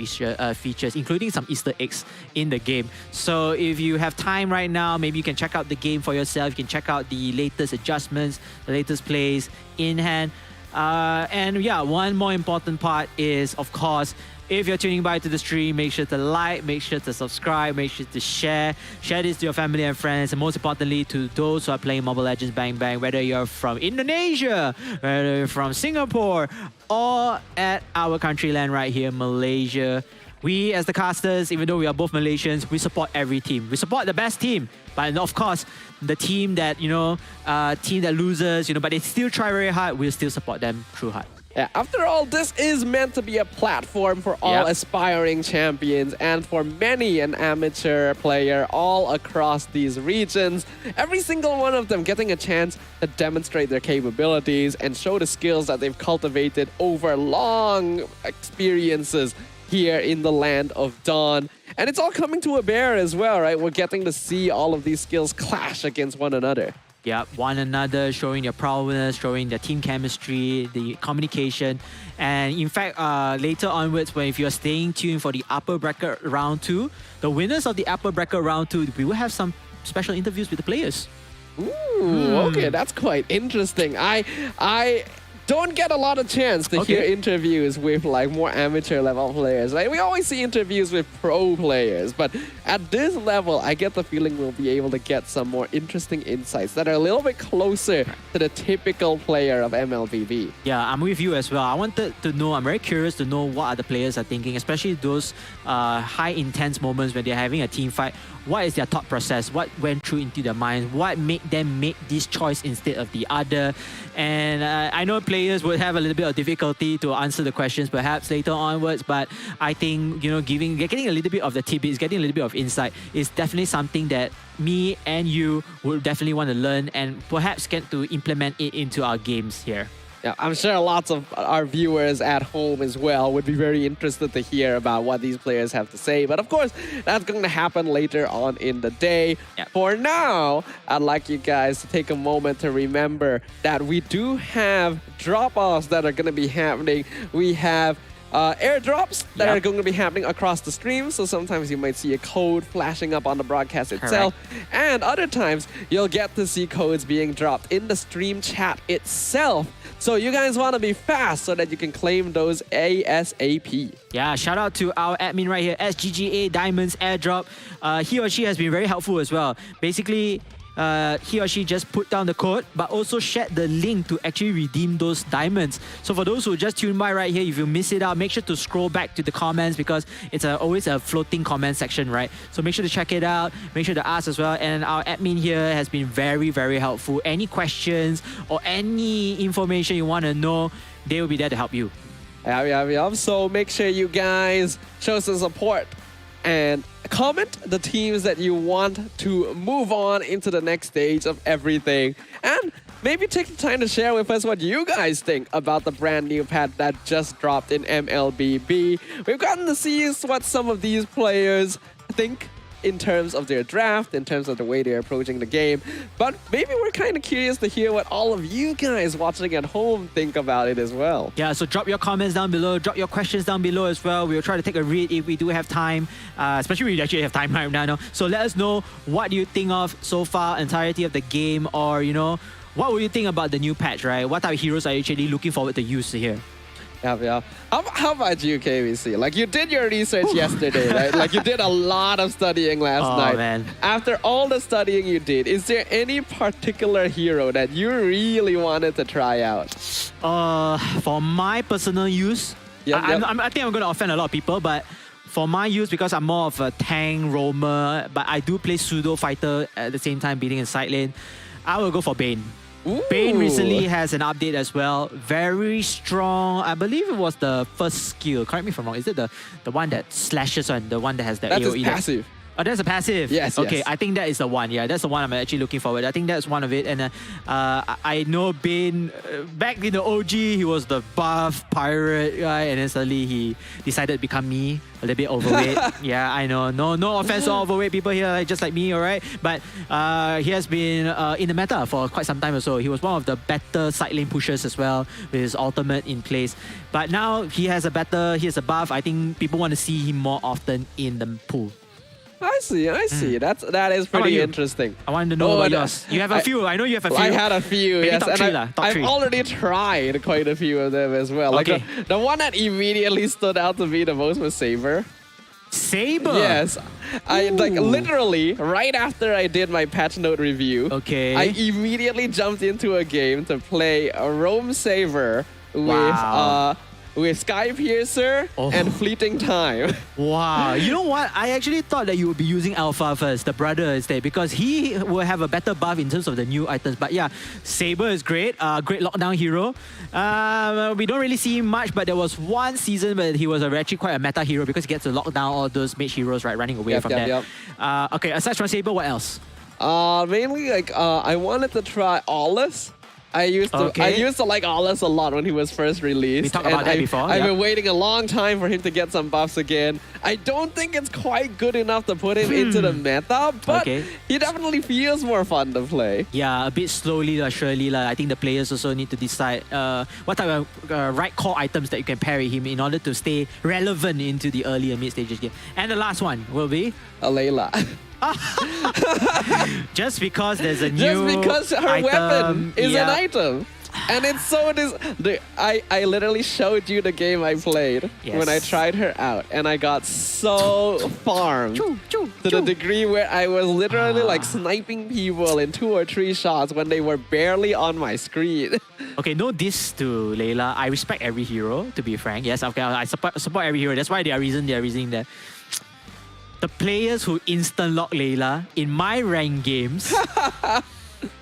features, including some Easter eggs in the game. So if you have time right now, maybe you can check out the game for yourself. You can check out the latest adjustments, the latest plays in hand. And yeah, one more important part is, of course, if you're tuning by to the stream, make sure to like, make sure to subscribe, make sure to share this to your family and friends, and most importantly to those who are playing Mobile Legends Bang Bang, whether you're from Indonesia, whether you're from Singapore, or at our country land right here, Malaysia. We as the casters, even though we are both Malaysians, we support every team. We support the best team, but of course, the team that team that loses, but they still try very hard, we'll still support them through heart. Yeah, after all, this is meant to be a platform for all aspiring champions and for many an amateur player all across these regions. Every single one of them getting a chance to demonstrate their capabilities and show the skills that they've cultivated over long experiences here in the land of Dawn. And it's all coming to a bear as well, right? We're getting to see all of these skills clash against one another. Yeah, one another, showing their prowess, showing their team chemistry, the communication. And in fact, later onwards, if you're staying tuned for the upper bracket round 2, the winners of the upper bracket round 2, we will have some special interviews with the players. Ooh, okay, that's quite interesting. I don't get a lot of chance to hear interviews with more amateur level players. We always see interviews with pro players, but at this level, I get the feeling we'll be able to get some more interesting insights that are a little bit closer to the typical player of MLBB. Yeah, I'm with you as well. I wanted to know, I'm very curious to know what other players are thinking, especially those high intense moments when they're having a team fight. What is their thought process? What went through into their minds? What made them make this choice instead of the other? And I know players would have a little bit of difficulty to answer the questions perhaps later onwards, but I think, getting a little bit of the tidbits, getting a little bit of insight is definitely something that me and you would definitely want to learn and perhaps get to implement it into our games here. Yeah, I'm sure lots of our viewers at home as well would be very interested to hear about what these players have to say. But of course, that's going to happen later on in the day. Yeah. For now, I'd like you guys to take a moment to remember that we do have drop-offs that are going to be happening. We have airdrops that are going to be happening across the stream. So sometimes you might see a code flashing up on the broadcast itself. Correct. And other times, you'll get to see codes being dropped in the stream chat itself. So you guys want to be fast so that you can claim those ASAP. Yeah, shout out to our admin right here, SGGA Diamonds Airdrop. He or she has been very helpful as well. Basically, he or she just put down the code, but also shared the link to actually redeem those diamonds. So for those who just tuned by right here, if you miss it out, make sure to scroll back to the comments because it's always a floating comment section, right? So make sure to check it out, make sure to ask as well. And our admin here has been very, very helpful. Any questions or any information you want to know, they will be there to help you. Yeah. So make sure you guys show some support and comment the teams that you want to move on into the next stage of everything. And maybe take the time to share with us what you guys think about the brand new patch that just dropped in MLBB. We've gotten to see what some of these players think in terms of their draft, in terms of the way they're approaching the game. But maybe we're kind of curious to hear what all of you guys watching at home think about it as well. Yeah, so drop your comments down below, drop your questions down below as well. We'll try to take a read if we do have time, especially if we actually have time right now. No? So let us know what you think of so far, entirety of the game, or, you know, what would you think about the new patch, right? What type of heroes are you actually looking forward to use here? Yeah. How about you, KVC? Like, you did your research yesterday, right? Like, you did a lot of studying last night. Man. After all the studying you did, is there any particular hero that you really wanted to try out? For my personal use, I think I'm going to offend a lot of people, but for my use, because I'm more of a tank roamer, but I do play pseudo fighter at the same time beating a side lane, I will go for Bane. Ooh. Bane recently has an update as well. Very strong. I believe it was the first skill. Correct me if I'm wrong. Is it the one that slashes on, the one that has the That's AoE? his passive. Oh, that's a passive? Yes, okay, yes. I think that is the one. Yeah, that's the one I'm actually looking forward. I think that's one of it. And I know Bane, back in the OG, he was the buff pirate guy, and then suddenly he decided to become me, a little bit overweight. Yeah, I know. No offense to all overweight people here, just like me, all right? But he has been in the meta for quite some time or so. He was one of the better side lane pushers as well, with his ultimate in place. But now he has a buff. I think people want to see him more often in the pool. I see. That is pretty interesting. I wanted to know about yours. You have a few. I know you have a few. I had a few, Maybe yes. top three, I've top three. already tried quite a few of them as well. Okay. Like the one that immediately stood out to me the most was Saber. Saber? Yes. I like literally right after I did my patch note review, I immediately jumped into a game to play a Roam Saber with Sky Piercer and Fleeting Time. Wow. You know what? I actually thought that you would be using Alpha first, the brother instead, because he will have a better buff in terms of the new items. But yeah, Saber is great. Great lockdown hero. We don't really see him much, but there was one season where he was actually quite a meta hero because he gets to lock down all those mage heroes, right, running away from that. Okay, aside from Saber, what else? Mainly like I wanted to try Aulus. I used to like Aulus a lot when he was first released. We talked about that before. I've been waiting a long time for him to get some buffs again. I don't think it's quite good enough to put him into the meta, but he definitely feels more fun to play. Yeah, a bit slowly, surely. I think the players also need to decide what type of right core items that you can pair with him in order to stay relevant into the early and mid stages game. And the last one will be? Layla. Just because there's a new Just because her item, weapon is an item. And it's so... I literally showed you the game I played when I tried her out. And I got so farmed to the degree where I was literally like sniping people in 2 or 3 shots when they were barely on my screen. Okay, no diss to Layla. I respect every hero, to be frank. Yes, okay, I support every hero. That's why they are reasoning that. The players who instant lock Layla in my ranked games,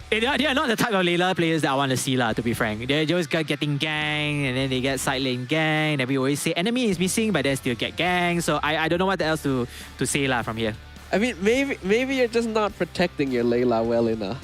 they are not the type of Layla players that I want to see, to be frank. They're just getting gang, and then they get side lane gang, and we always say enemy is missing, but they still get gang. So I don't know what else to say from here. I mean, maybe you're just not protecting your Layla well enough.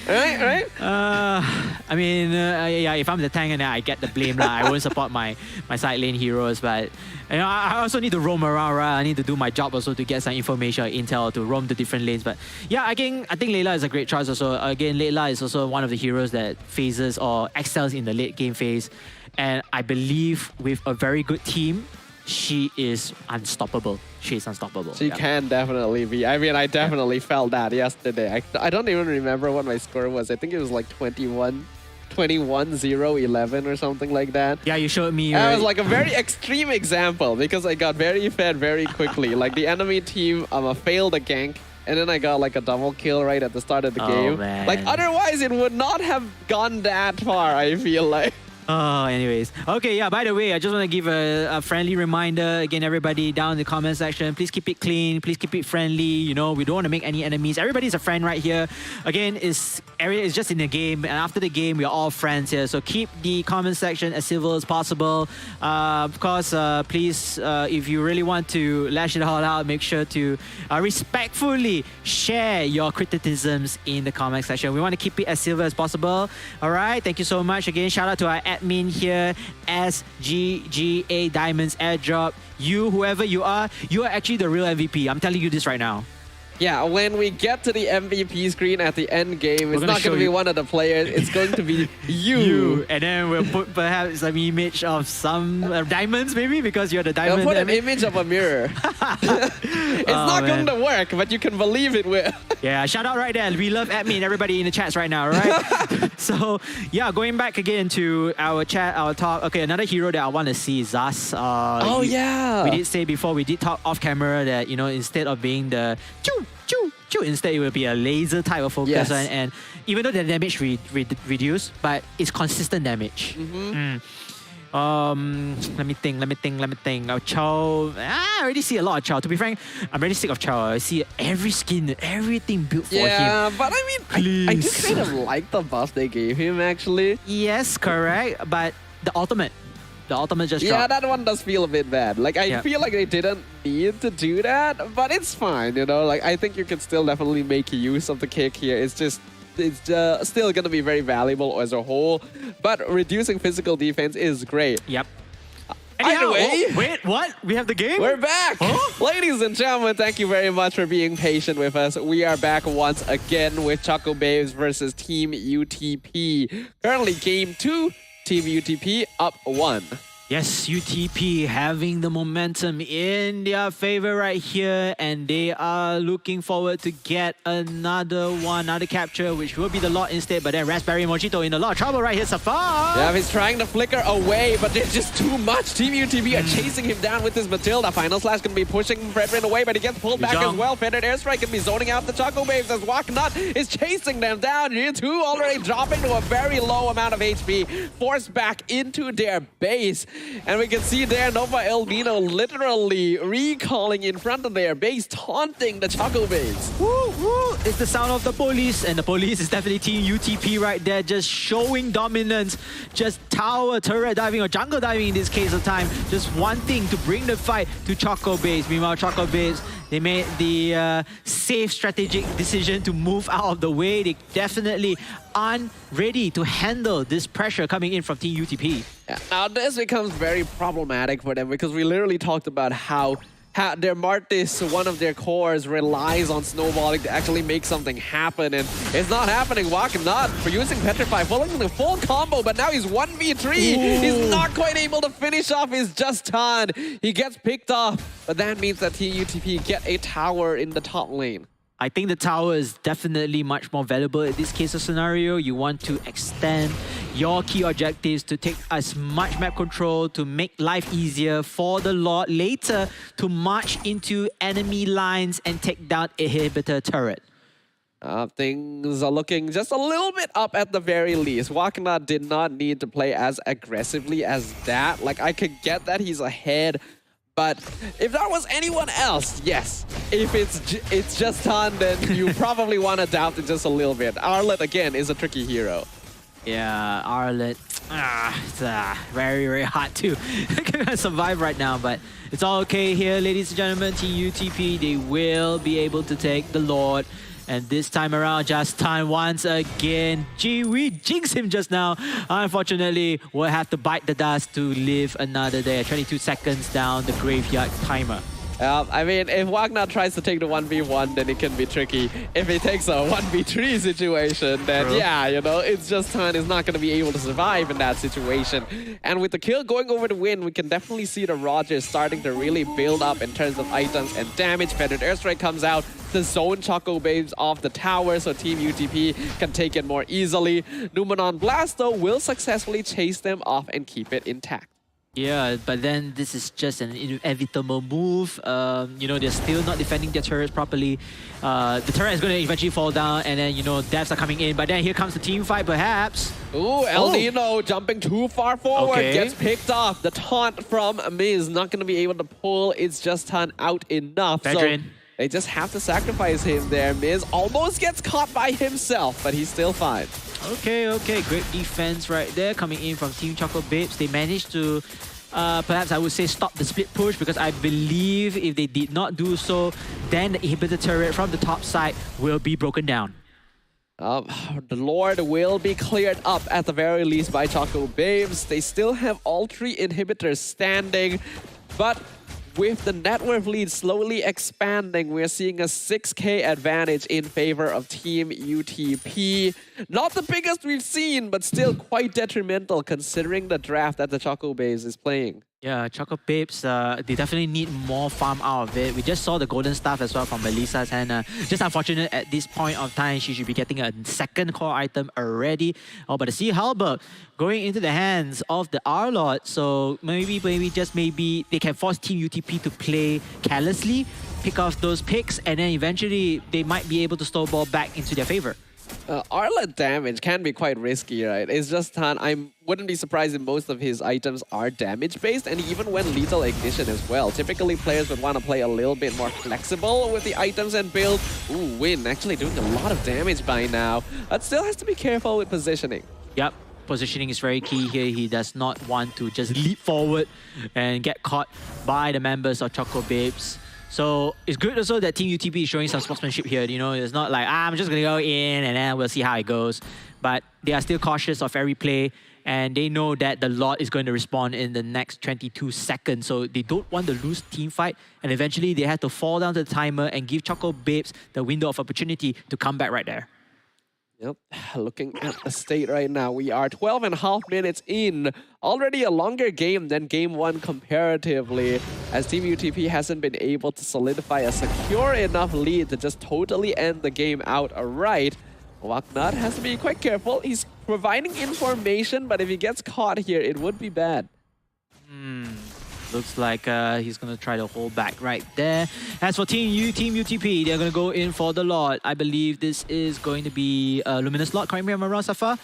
right? I mean, yeah, if I'm the tank and I get the blame, I won't support my side lane heroes, but you know, I also need to roam around, right? I need to do my job also to get some information or intel to roam the different lanes. But yeah, I think Layla is a great choice also. Again, Layla is also one of the heroes that phases or excels in the late game phase. And I believe with a very good team, she is unstoppable. She can definitely be. I mean, I definitely felt that yesterday. I don't even remember what my score was. I think it was like 21-0-11 or something like that. Yeah, you showed me. That was like a very extreme example because I got very fed very quickly. Like the enemy team failed a gank. And then I got like a double kill right at the start of the game. Man. Like otherwise it would not have gone that far, I feel like. Oh, anyways. Okay, yeah, by the way, I just want to give a friendly reminder, again, everybody down in the comment section, please keep it clean, please keep it friendly, you know, we don't want to make any enemies. Everybody's a friend right here. Again, it's just in the game, and after the game, we're all friends here, so keep the comment section as civil as possible. Of course, please, if you really want to lash it all out, make sure to respectfully share your criticisms in the comment section. We want to keep it as civil as possible. All right, thank you so much. Again, shout out to our admin here, SGGA Diamonds airdrop. You, whoever you are actually the real MVP. I'm telling you this right now. Yeah, when we get to the MVP screen at the end game, it's not going to be one of the players. It's going to be you. And then we'll put perhaps an image of some diamonds, maybe, because you're the diamond. We'll put an image of a mirror. It's not going to work, but you can believe it will. Yeah, shout out right there. We love admin, everybody in the chats right now, right? So, yeah, going back again to our chat, our talk. Okay, another hero that I want to see is Zas. Yeah. We did say before, we did talk off camera that, you know, instead of being the instead it will be a laser type of focus. Yes. And even though the damage reduced, but it's consistent damage. Let me think. Chow, I already see a lot of Chow. To be frank, I'm really sick of Chow. I see every skin, everything built for him. Yeah, but I mean, I just kind of like the buff they gave him, actually. Yes, correct. But the ultimate just dropped. Yeah, that one does feel a bit bad. Like, I feel like they didn't need to do that, but it's fine, you know? Like, I think you can still definitely make use of the kick here. It's still going to be very valuable as a whole, but reducing physical defense is great. Yep. Anyway, wait, what? We have the game? We're back! Huh? Ladies and gentlemen, thank you very much for being patient with us. We are back once again with Choco Babes versus Team UTP. Currently, Game 2, Team UTP up 1. Yes, UTP having the momentum in their favor right here, and they are looking forward to get another capture, which will be the lot instead. But then Raspberry Mojito in a lot of trouble right here, Safar. Yeah, he's trying to flicker away, but there's just too much. Team UTP are chasing him down with this Matilda. Final Slash gonna be pushing Fredrin away, but he gets pulled back as well. Feathered Airstrike can be zoning out the Choco Babes as Walknut is chasing them down. Here too, already dropping to a very low amount of HP, forced back into their base. And we can see there Nova El Nino literally recalling in front of their base, taunting the Choco Babes. Woo, woo. It's the sound of the police, and the police is definitely Team UTP right there, just showing dominance, just tower, turret diving, or jungle diving in this case of time, just wanting to bring the fight to Choco Babes. Meanwhile, Choco Babes, they made the safe strategic decision to move out of the way. They definitely aren't ready to handle this pressure coming in from Team UTP. Yeah. Now this becomes very problematic for them because we literally talked about how their Martis, one of their cores, relies on snowballing to actually make something happen, and it's not happening. Walknut for using Petrify, following the full combo, but now he's 1v3. He's not quite able to finish off his Just Ton. He gets picked off, but that means that Team UTP get a tower in the top lane. I think the tower is definitely much more valuable in this case of scenario. You want to extend your key objectives to take as much map control to make life easier for the Lord later to march into enemy lines and take down inhibitor turret. Things are looking just a little bit up at the very least. Walknut did not need to play as aggressively as that. Like, I could get that he's ahead, but if that was anyone else, yes. If it's just Han, then you probably want to doubt it just a little bit. Arlet, again, is a tricky hero. Yeah, Arlet. It's very, very hard to survive right now, but it's all okay here, ladies and gentlemen. Team UTP, they will be able to take the Lord. And this time around, Just Time once again. Gee, we jinxed him just now. Unfortunately, we'll have to bite the dust to live another day. 22 seconds down the graveyard timer. I mean, if Walknut tries to take the 1v1, then it can be tricky. If he takes a 1v3 situation, then yeah, you know, it's just Han is not going to be able to survive in that situation. And with the kill going over the win, we can definitely see the Rogers starting to really build up in terms of items and damage. Feathered Airstrike comes out to zone Choco Babes off the tower, so Team UTP can take it more easily. Numenon Blast, though, will successfully chase them off and keep it intact. Yeah, but then this is just an inevitable move. You know, they're still not defending their turrets properly. The turret is going to eventually fall down, and then, you know, devs are coming in. But then here comes the team fight, perhaps. Ooh, El Nino jumping too far forward, gets picked off. The taunt from Miz not going to be able to pull its Just Ton out enough. So they just have to sacrifice him there. Miz almost gets caught by himself, but he's still fine. Okay, great defense right there coming in from Team Choco Babes. They managed to, perhaps I would say, stop the split push, because I believe if they did not do so, then the inhibitor turret from the top side will be broken down. The Lord will be cleared up at the very least by Choco Babes. They still have all 3 inhibitors standing, but with the net worth lead slowly expanding, we're seeing a 6k advantage in favor of Team UTP. Not the biggest we've seen, but still quite detrimental considering the draft that the Choco Babes is playing. Yeah, Choco Babes, they definitely need more farm out of it. We just saw the golden staff as well from Melissa's hand. Just unfortunate at this point of time, she should be getting a second core item already. Oh, but the Sea Halberd going into the hands of the R-Lord. So maybe they can force Team UTP to play carelessly, pick off those picks, and then eventually they might be able to snowball back into their favor. Arlet damage can be quite risky, right? It's just I wouldn't be surprised if most of his items are damage-based, and even when lethal ignition as well. Typically, players would want to play a little bit more flexible with the items and build. Ooh, Win actually doing a lot of damage by now. But still has to be careful with positioning. Yep. Positioning is very key here. He does not want to just leap forward and get caught by the members of Choco Babes. So it's good also that Team UTP is showing some sportsmanship here. You know, it's not like, I'm just going to go in and then we'll see how it goes. But they are still cautious of every play, and they know that the Lord is going to respond in the next 22 seconds. So they don't want to lose team fight, and eventually they have to fall down to the timer and give Choco Babes the window of opportunity to come back right there. Yep, looking at the state right now, we are 12.5 minutes in. Already a longer game than Game 1 comparatively, as Team UTP hasn't been able to solidify a secure enough lead to just totally end the game out outright. Waknat has to be quite careful. He's providing information, but if he gets caught here, it would be bad. Looks like he's going to try to hold back right there. As for Team UTP, they're going to go in for the Lord. I believe this is going to be Luminous Lord. Correct me if I'm wrong, Safa?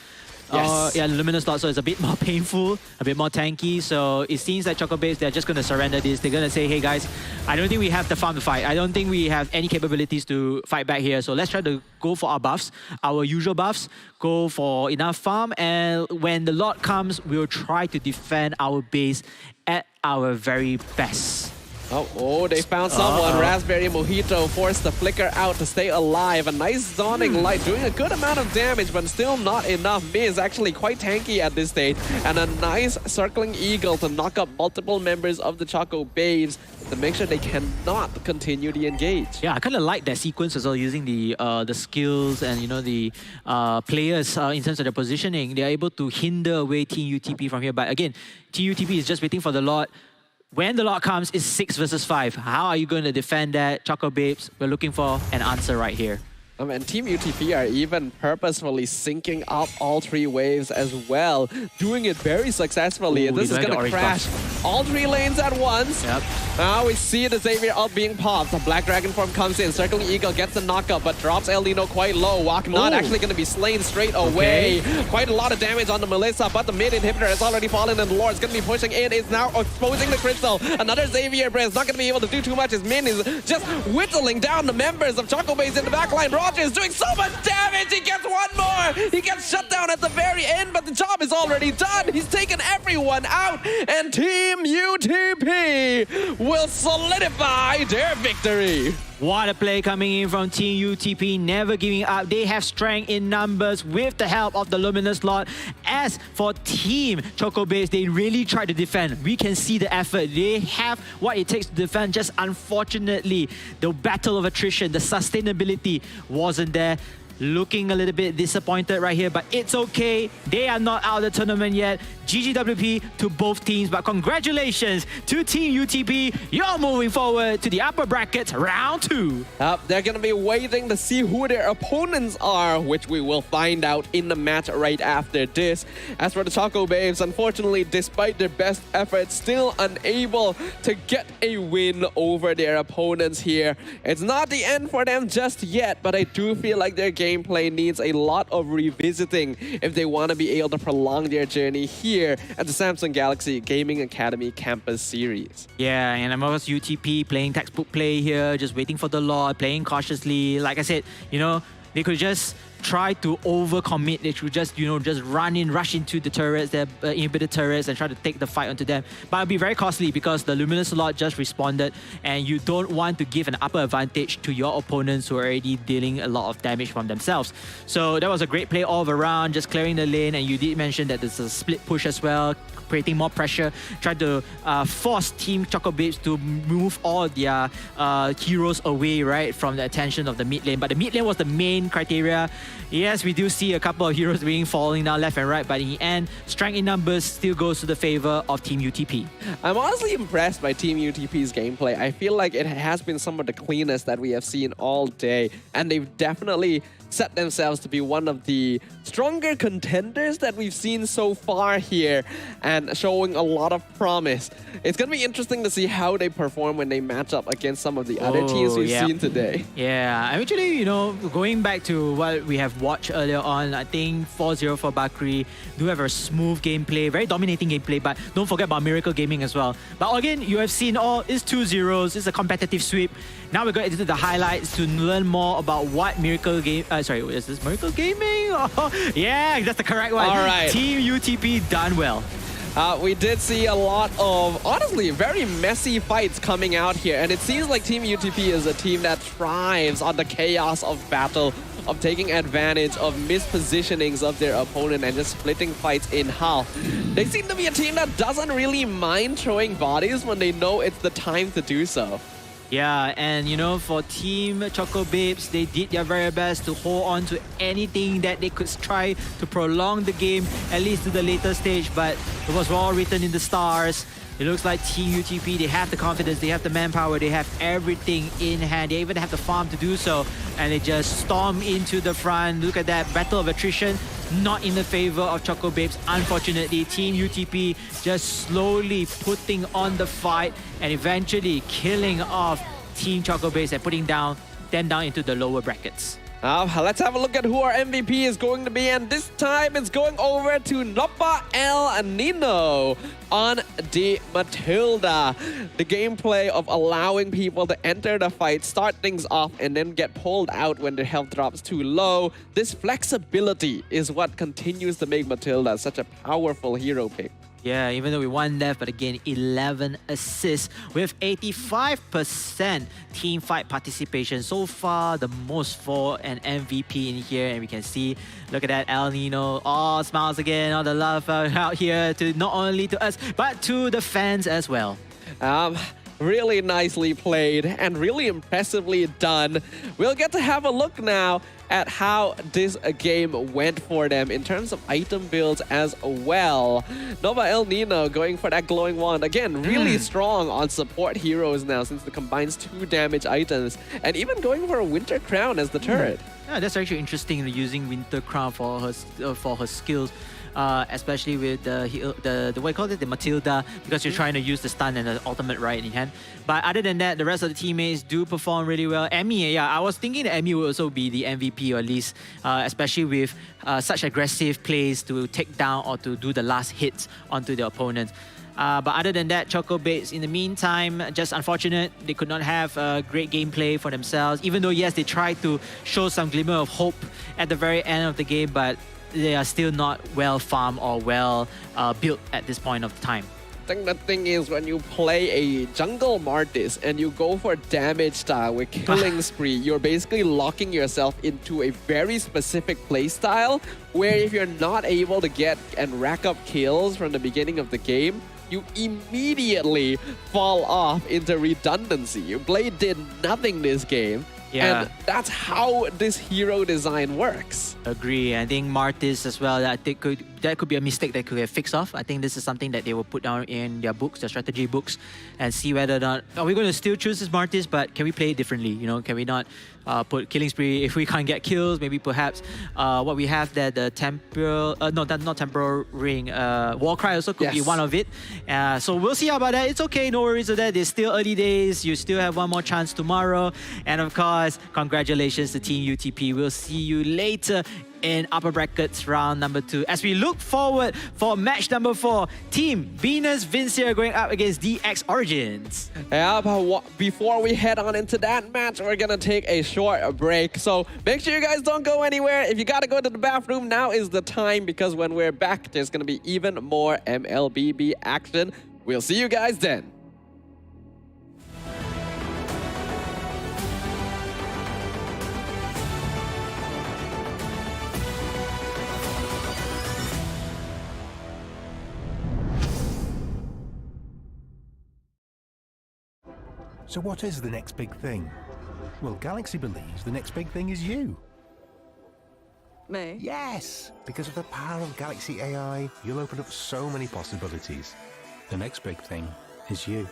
Yes. Yeah, Luminous Lord, so it's a bit more painful, a bit more tanky. So it seems like Choco Babes, they're just going to surrender this. They're going to say, hey guys, I don't think we have the farm to fight. I don't think we have any capabilities to fight back here. So let's try to go for our buffs, our usual buffs, go for enough farm. And when the Lord comes, we'll try to defend our base at our very best. Oh, they found someone. Raspberry Mojito forced the flicker out to stay alive. A nice dawning light doing a good amount of damage, but still not enough. Miz actually quite tanky at this stage. And a nice circling eagle to knock up multiple members of the Choco Babes to make sure they cannot continue the engage. Yeah, I kind of like that sequence as well, using the skills and, you know, the players in terms of their positioning. They're able to hinder away Team UTP from here. But again, Team UTP is just waiting for the Lord. When the Lord comes, it's 6 versus 5. How are you going to defend that? Choco Babes, we're looking for an answer right here. And Team UTP are even purposefully syncing up all 3 waves as well, doing it very successfully. Ooh, this is going to crash all 3 lanes at once. Yep. Now we see the Xavier ult being popped. The Black Dragon form comes in. Circling Eagle gets the knockup, but drops El Nino quite low. Waknat actually going to be slain straight away. Quite a lot of damage on the Melissa, but the mid inhibitor has already fallen, and the Lord's going to be pushing in. It's now exposing the Crystal. Another Xavier Breath is not going to be able to do too much. His min is just whittling down the members of Choco Babes in the backline. Rogers doing so much damage. He gets one more. He gets shut down at the very end, but the job is already done. He's taken everyone out, and Team UTP will solidify their victory. What a play coming in from Team UTP, never giving up. They have strength in numbers with the help of the Luminous Lord. As for Team Choco Babes, they really try to defend. We can see the effort. They have what it takes to defend. Just unfortunately, the battle of attrition, the sustainability wasn't there. Looking a little bit disappointed right here, but it's okay. They are not out of the tournament yet. GGWP to both teams, but congratulations to Team UTP. You're moving forward to the upper brackets, round 2. They're going to be waiting to see who their opponents are, which we will find out in the match right after this. As for the Choco Babes, unfortunately, despite their best efforts, still unable to get a win over their opponents here. It's not the end for them just yet, but I do feel like their gameplay needs a lot of revisiting if they want to be able to prolong their journey here at the Samsung Galaxy Gaming Academy Campus Series. Yeah, and I'm also UTP playing textbook play here, just waiting for the Lord, playing cautiously. Like I said, you know, they could just try to overcommit. They should just, just rush into the turrets, the inhibited turrets, and try to take the fight onto them. But it'll be very costly because the Luminous Lord just responded, and you don't want to give an upper advantage to your opponents who are already dealing a lot of damage from themselves. So that was a great play all around, just clearing the lane. And you did mention that there's a split push as well, creating more pressure, trying to force Team Chocobabes to move all their heroes away, right, from the attention of the mid lane. But the mid lane was the main criteria. Yes, we do see a couple of heroes being falling down left and right, but in the end, strength in numbers still goes to the favor of Team UTP. I'm honestly impressed by Team UTP's gameplay. I feel like it has been some of the cleanest that we have seen all day, and they've definitely set themselves to be one of the stronger contenders that we've seen so far here, and showing a lot of promise. It's going to be interesting to see how they perform when they match up against some of the other teams we've seen today. Yeah, actually, going back to what we have watched earlier on, I think 4-0 for Bakri do have a smooth gameplay, very dominating gameplay, but don't forget about Miracle Gaming as well. But again, you have seen it's 2-0s, it's a competitive sweep. Now we're going into the highlights to learn more about what Miracle Game... sorry, is this Miracle Gaming? Oh, yeah, that's the correct one. All right. Team UTP done well. We did see a lot of, honestly, very messy fights coming out here. And it seems like Team UTP is a team that thrives on the chaos of battle, of taking advantage of mispositionings of their opponent and just splitting fights in half. They seem to be a team that doesn't really mind throwing bodies when they know it's the time to do so. Yeah, and for Team Chocobabes, they did their very best to hold on to anything that they could try to prolong the game, at least to the later stage, but it was all written in the stars. It looks like Team UTP, they have the confidence, they have the manpower, they have everything in hand. They even have the farm to do so, and they just storm into the front. Look at that battle of attrition, not in the favor of Chocobabes. Unfortunately, Team UTP just slowly putting on the fight and eventually killing off Team Chocobabes and putting them down into the lower brackets. Let's have a look at who our MVP is going to be, and this time it's going over to Noppa El Nino on the Matilda. The gameplay of allowing people to enter the fight, start things off, and then get pulled out when their health drops too low. This flexibility is what continues to make Matilda such a powerful hero pick. Yeah, even though we won left, but again, 11 assists with 85% team fight participation. So far, the most for an MVP in here. And we can see, look at that, El Nino. All smiles again, all the love out here to not only to us, but to the fans as well. Really nicely played and really impressively done. We'll get to have a look now at how this game went for them in terms of item builds as well. Nova El Nino going for that glowing wand. Again, really strong on support heroes now since it combines 2 damage items, and even going for a Winter Crown as the turret. Yeah, that's actually interesting, using Winter Crown for her skills. Especially with the what you call it, the Matilda, because you're trying to use the stun and the ultimate right in hand. But other than that, the rest of the teammates do perform really well. Emmy, yeah, I was thinking that Emmy would also be the MVP, or at least especially with such aggressive plays to take down or to do the last hits onto the opponent. But other than that, Chocobabes, in the meantime, just unfortunate. They could not have a great gameplay for themselves, even though, yes, they tried to show some glimmer of hope at the very end of the game, but they are still not well farmed or well built at this point of time. I think the thing is, when you play a jungle Martis and you go for damage style with killing spree, you're basically locking yourself into a very specific play style where if you're not able to get and rack up kills from the beginning of the game, you immediately fall off into redundancy. Blade did nothing this game. Yeah. And that's how this hero design works. Agree. I think Martis as well, that could be a mistake that could get fixed off. I think this is something that they will put down in their books, their strategy books, and see whether or not, are we going to still choose this Martis, but can we play it differently? Can we not put killing spree if we can't get kills? Maybe perhaps what we have there, the temporal, not temporal ring, Warcry also could be one of it. So we'll see about that. It's okay, no worries with that. It's still early days. You still have one more chance tomorrow. And of course, congratulations to Team UTP. We'll see you later in upper brackets round number 2. As we look forward for match number 4, Team Venus Vincia going up against DX Origins. Yeah, but before we head on into that match, we're gonna take a short break. So make sure you guys don't go anywhere. If you gotta go to the bathroom, now is the time, because when we're back, there's gonna be even more MLBB action. We'll see you guys then. So what is the next big thing? Well, Galaxy believes the next big thing is you. Me? Yes! Because of the power of Galaxy AI, you'll open up so many possibilities. The next big thing is you.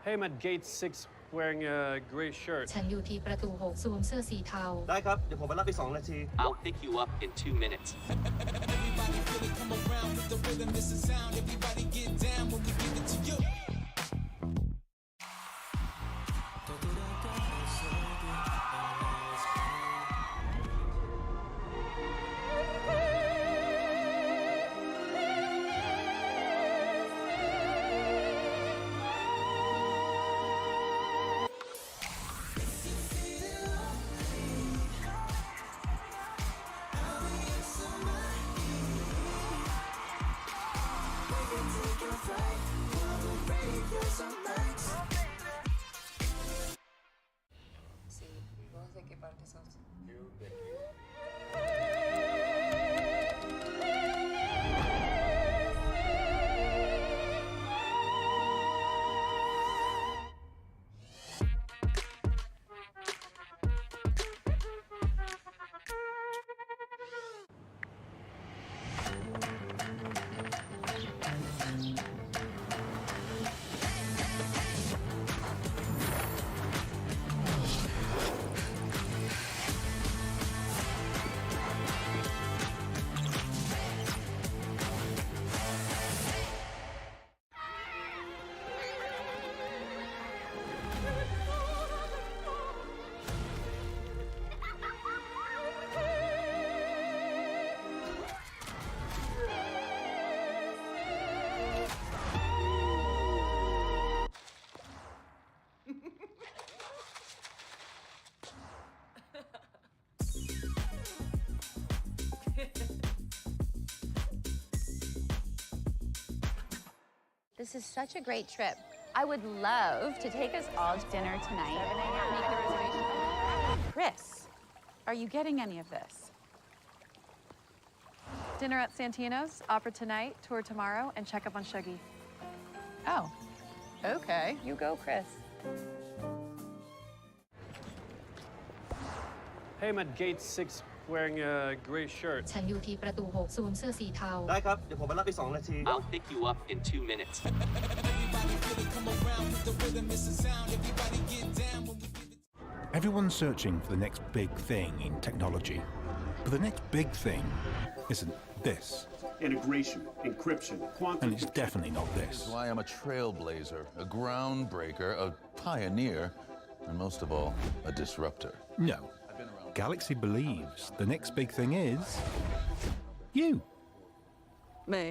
Hey, I'm at gate 6 wearing a gray shirt. ฉันอยู่ที่ประตู 6 สวมเสื้อสีเทา ได้ครับ เดี๋ยวผมไปรับอีก2 นาที I'll pick you up in 2 minutes. This is such a great trip. I would love to take us all to dinner tonight. Make the reservation. Chris, are you getting any of this? Dinner at Santino's, opera tonight, tour tomorrow, and check up on Shuggy. Oh, okay. You go, Chris. Hey, I'm at gate 6 wearing a gray shirt. ฉันอยู่ที่ประตู 6 สวมเสื้อสีเทา ได้ครับ เดี๋ยวผมไปรับอีก2 นาที I'll pick you up in 2 minutes. Everyone's searching for the next big thing in technology. But the next big thing isn't this. Integration, encryption, quantum. And it's definitely not this. This is why I'm a trailblazer, a groundbreaker, a pioneer, and most of all, a disruptor. No. Galaxy believes the next big thing is you. Me?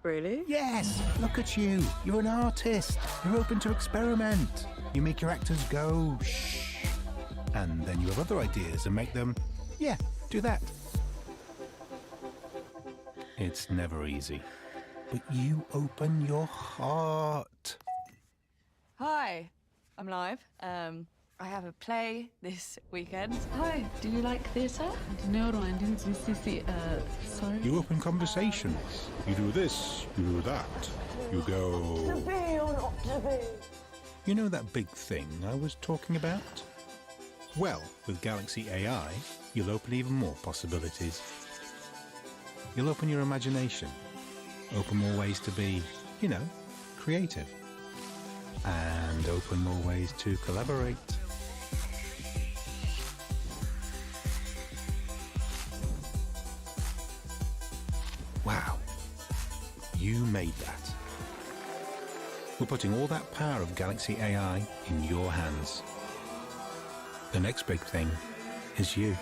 Really? Yes, look at you. You're an artist. You're open to experiment. You make your actors go shh. And then you have other ideas and make them, yeah, do that. It's never easy. But you open your heart. Hi, I'm live. I have a play this weekend. Hi, do you like theatre? Sorry. You open conversations. You do this, you do that. You go... You know that big thing I was talking about? Well, with Galaxy AI, you'll open even more possibilities. You'll open your imagination, open more ways to be, you know, creative, and open more ways to collaborate. Wow, you made that. We're putting all that power of Galaxy AI in your hands. The next big thing is you.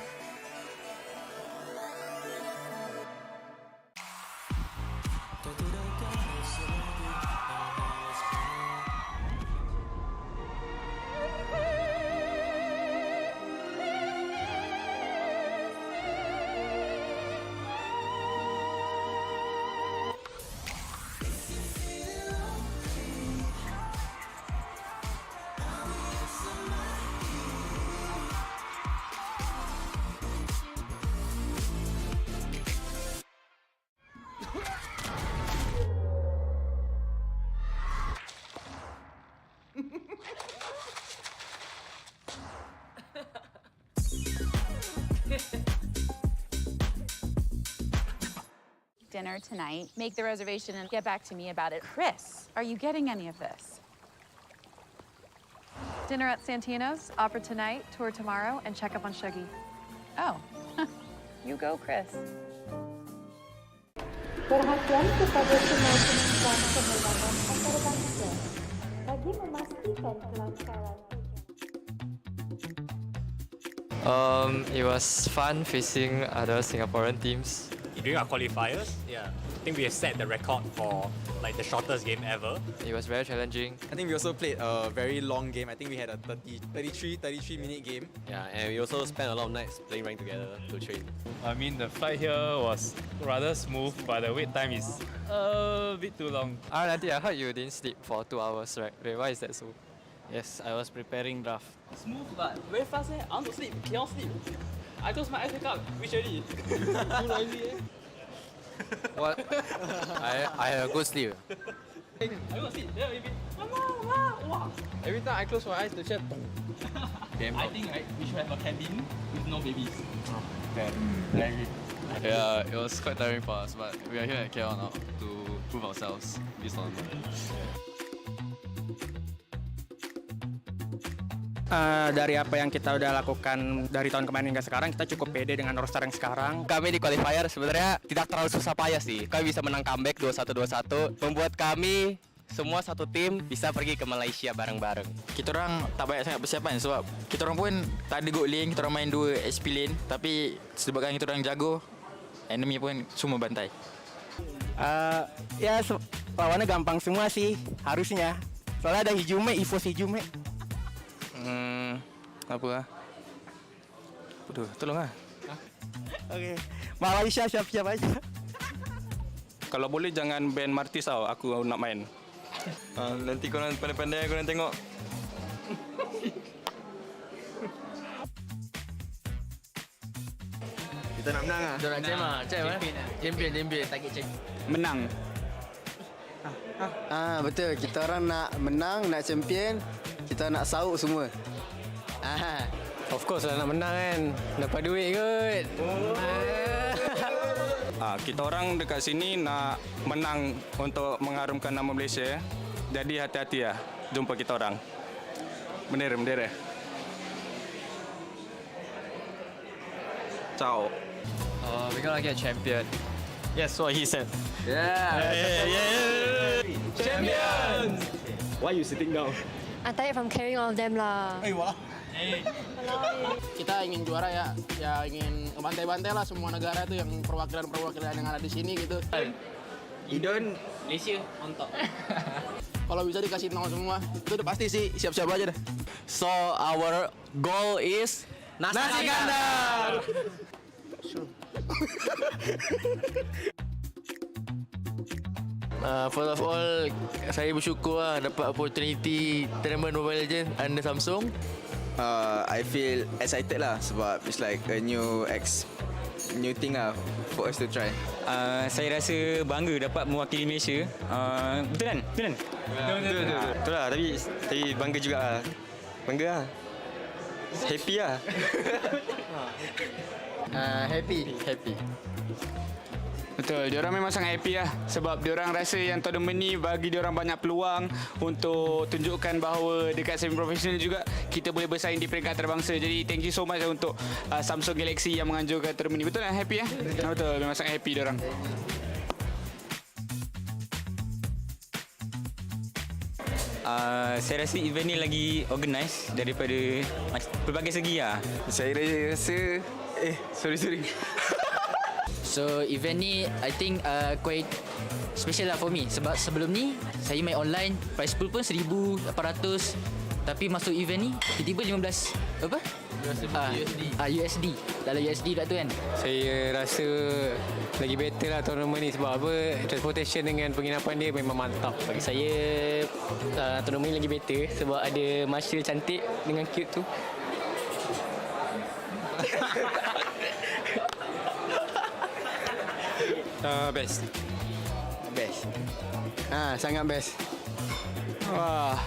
Dinner tonight. Make the reservation and get back to me about it. Chris, are you getting any of this? Dinner at Santino's, opera tonight, tour tomorrow, and check up on Shuggy. Oh, you go, Chris. Perhatian kepada semua penumpang penerbangan antarabangsa bagi memastikan kelancaran. It was fun facing other Singaporean teams. During our qualifiers, I think we have set the record for like the shortest game ever. It was very challenging. I think we also played a very long game. I think we had a 33 minute game. Yeah, and we also spent a lot of nights playing ranked together to train. I mean, the flight here was rather smooth, but the wait time is a bit too long. Auntie, I heard you didn't sleep for 2 hours, right? Wait, why is that so? Yes, I was preparing draft. Smooth, but very fast. I want to sleep, cannot sleep. I close my eyes, wake up, reach already. Too noisy. What? I had a good sleep. I want to sleep. Yeah, maybe. Wow. Every time I close my eyes, the chair. I think we should have a cabin with no babies. Yeah, it was quite tiring for us, but we are here at KL now to prove ourselves this tournament. Dari apa yang kita udah lakukan dari tahun kemarin hingga sekarang, kita cukup pede dengan roster yang sekarang. Kami di qualifier sebenarnya tidak terlalu susah payah sih. Kami bisa menang comeback 2-1, membuat kami semua satu tim bisa pergi ke Malaysia bareng-bareng. Kita orang tak banyak sangat persiapan sebab kita orang pun tak ada good lane, kita orang main 2 SP lane, tapi sebabkan kita orang jago, enemy pun semua bantai. Lawannya gampang semua sih, harusnya. Soalnya ada Hijume, EVOS Hijume. Apa? Aduh, tolong lah. Oke, Malaysia siap-siap aja. Kalau boleh jangan ban Martis tau, aku nak main. Nanti korang pandai-pandai korang tengok. Kita nak menang lah. Kita nak champion, target champion. Menang. Betul, kita orang nak menang, nak champion, kita nak sauk semua. Of course lah nak menang kan. Dapat duit kot. Kita orang dekat sini nak menang untuk mengharumkan nama Malaysia. Jadi hati-hati lah jumpa kita orang. Bendera. Ciao. We're gonna get champion. Yes, what he said. Yeah. Champions! Why you sitting down? I'm tired from carrying all of them lah. Kita ingin juara ya ingin bantai-bantai lah semua negara itu yang perwakilan yang ada di sini gitu. Indon, Malaysia, on top. Kalau bisa dikasih nol semua, itu udah pasti sih, siap-siap aja dah. So our goal is Nasi kandar. First of all, saya bersyukur dapat opportunity tournament Mobile Legends under Samsung. I feel excited lah sebab it's like a new thing lah for us to try. Saya rasa bangga dapat mewakili Malaysia. Betul kan? Betul kan? Betul lah, tapi bangga juga lah. Bangga lah. Happy lah. Happy. Betul, diorang memang sangat happy lah sebab diorang rasa yang tournament ni bagi diorang banyak peluang untuk tunjukkan bahawa dekat semi profesional juga kita boleh bersaing di peringkat antarabangsa. Jadi thank you so much untuk Samsung Galaxy yang menganjurkan tournament ni. Betul lah, happy ya? Betul, memang sangat happy diorang. Saya rasa event ni lagi organize daripada pelbagai segi lah. Saya rasa sorry. So event ni I think quite special lah for me sebab sebelum ni saya main online, price pool pun 1,800, tapi masuk event ni tiba-tiba 15 apa? USD. Dalam USD pula tu kan. Saya rasa lagi better lah tournament ni sebab apa? Transportation dengan penginapan dia memang mantap. Bagi saya tournament ni lagi better sebab ada Marshall cantik dengan cute tu. Best. Sangat best. Wah.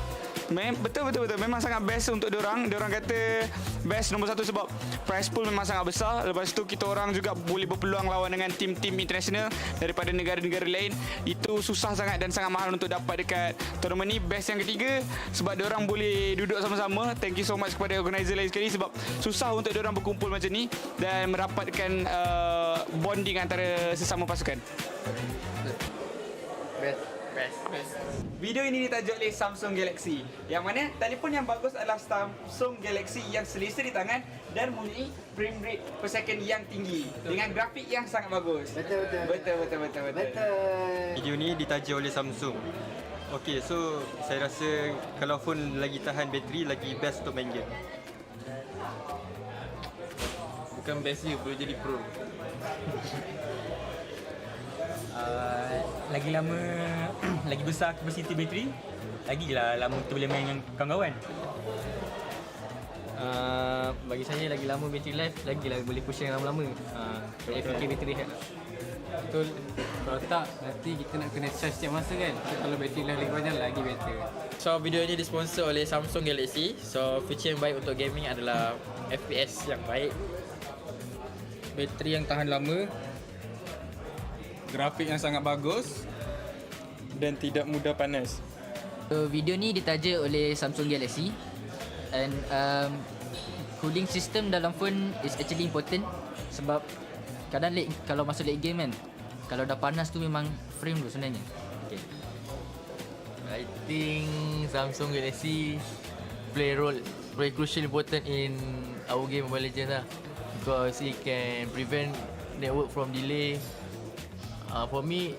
Betul. Memang sangat best untuk diorang. Diorang kata best nombor 1 sebab prize pool memang sangat besar. Lepas tu kita orang juga boleh berpeluang lawan dengan tim-tim international daripada negara-negara lain. Itu susah sangat dan sangat mahal untuk dapat dekat tournament ni. Best yang ketiga sebab diorang boleh duduk sama-sama. Thank you so much kepada organizer lain sekali sebab susah untuk diorang berkumpul macam ni dan merapatkan bonding antara sesama pasukan. Best. Video ini ditajuk oleh Samsung Galaxy. Yang mana telefon yang bagus adalah Samsung Galaxy yang selesa di tangan dan mempunyai frame rate per second yang tinggi dengan grafik yang sangat bagus. Betul. Video ni ditaja oleh Samsung. Okey, so saya rasa kalau phone lagi tahan bateri, lagi best untuk main game. Bukan best je, boleh jadi pro. Lagi lama, lagi besar kapasiti bateri, lagilah lama kita boleh main dengan kawan-kawan. Bagi saya lagi lama bateri life, lagilah boleh push yang lama-lama. Saya fikir bateri health. Betul. Kalau tak, nanti kita nak kena charge setiap masa kan. So, kalau bateri life lagi banyak, lagi better. So video ini disponsor oleh Samsung Galaxy. So feature yang baik untuk gaming adalah FPS yang baik, bateri yang tahan lama, grafik yang sangat bagus dan tidak mudah panas. So video ni ditaja oleh Samsung Galaxy and cooling system dalam phone is actually important sebab kadang kalau masuk late game kan, kalau dah panas tu memang frame tu sebenarnya. Okay. I think Samsung Galaxy play crucial important in our game Mobile Legends lah because it can prevent network from delay. For me,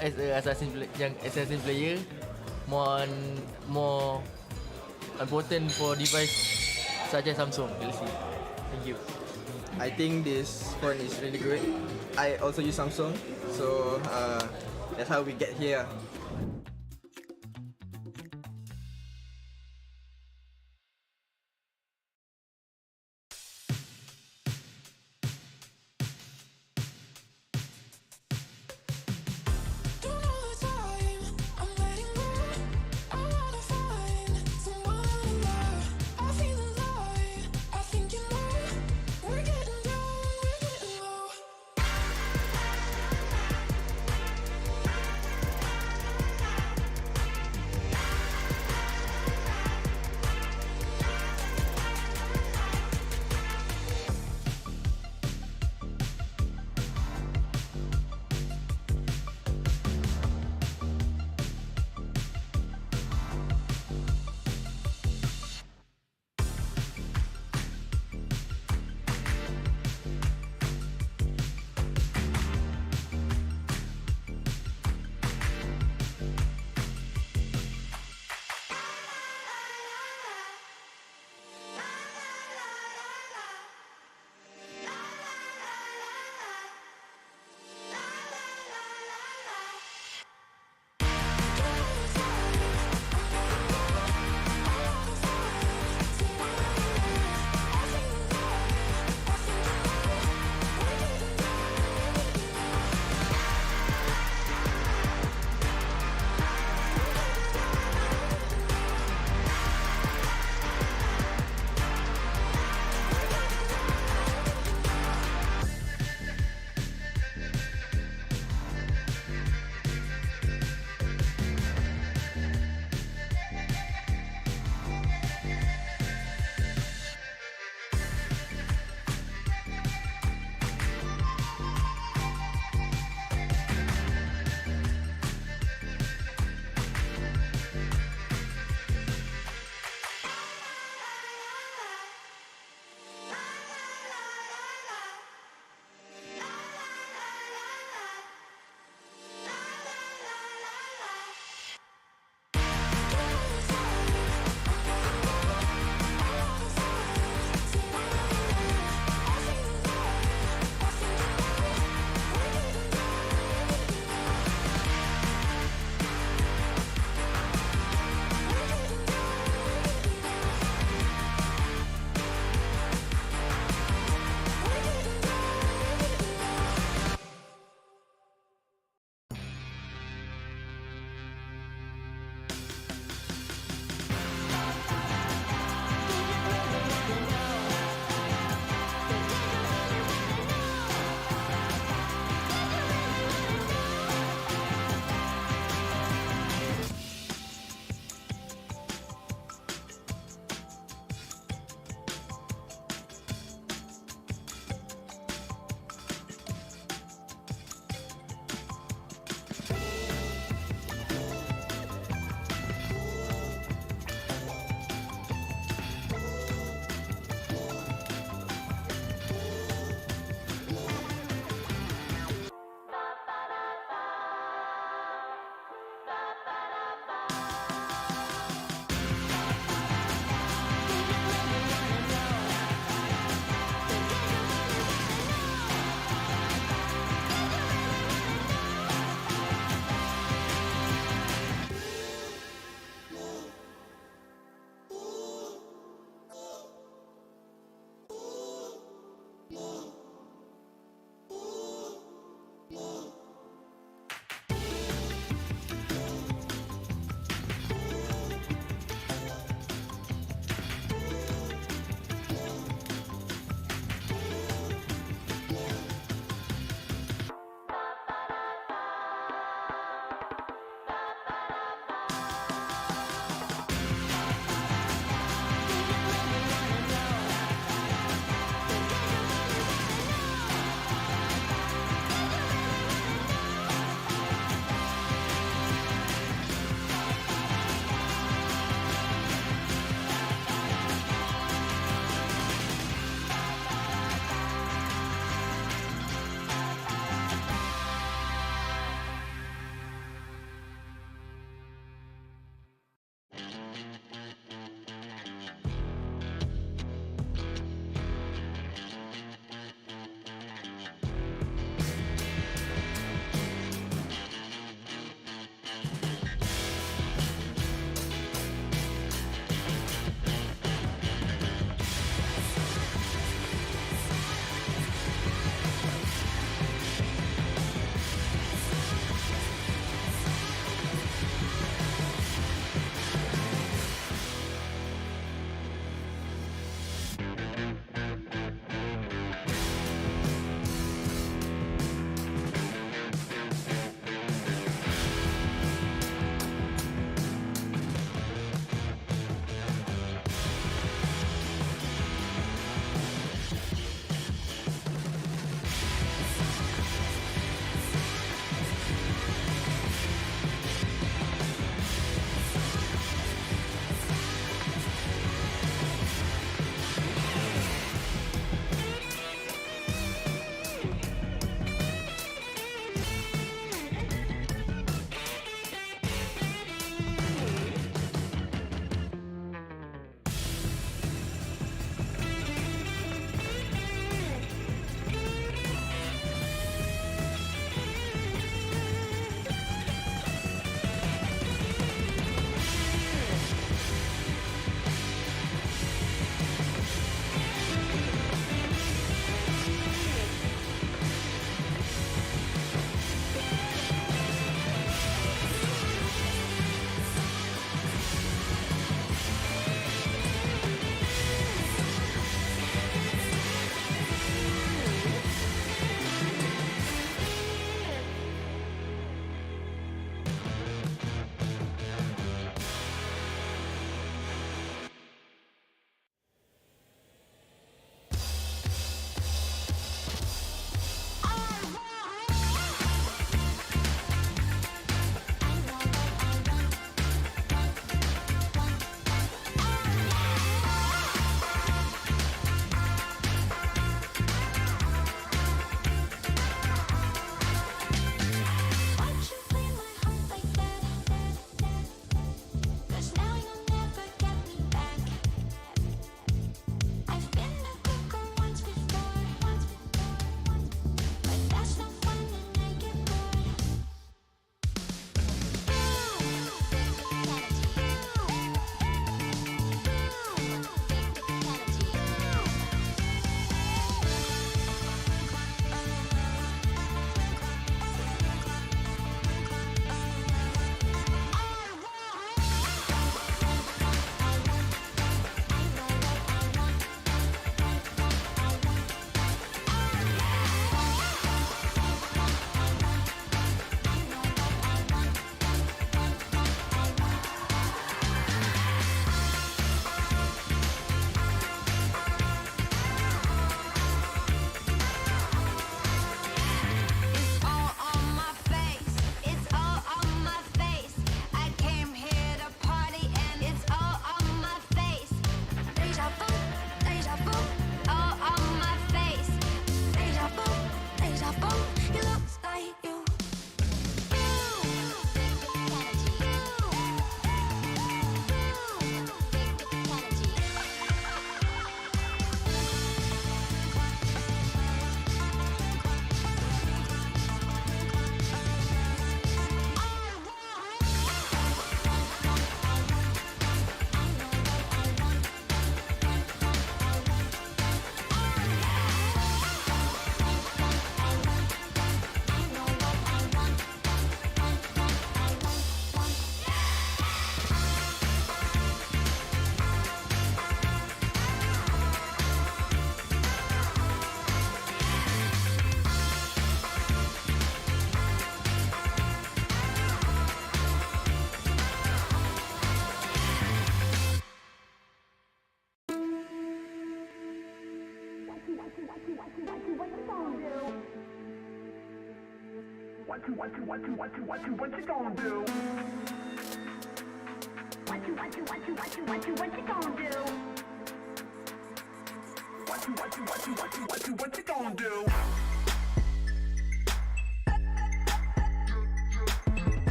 as a assassin player, more important for device such as Samsung Galaxy. Thank you. I think this phone is really good. I also use Samsung, so that's how we get here.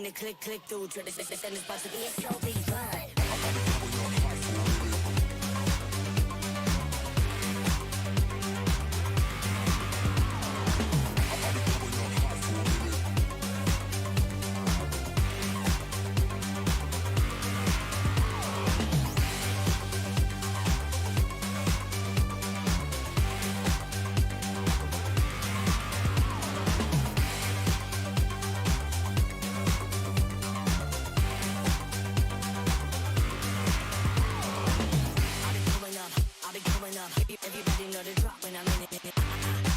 when it click through. Try to send this about to be a so big fun. Everybody know the drop when I'm in it.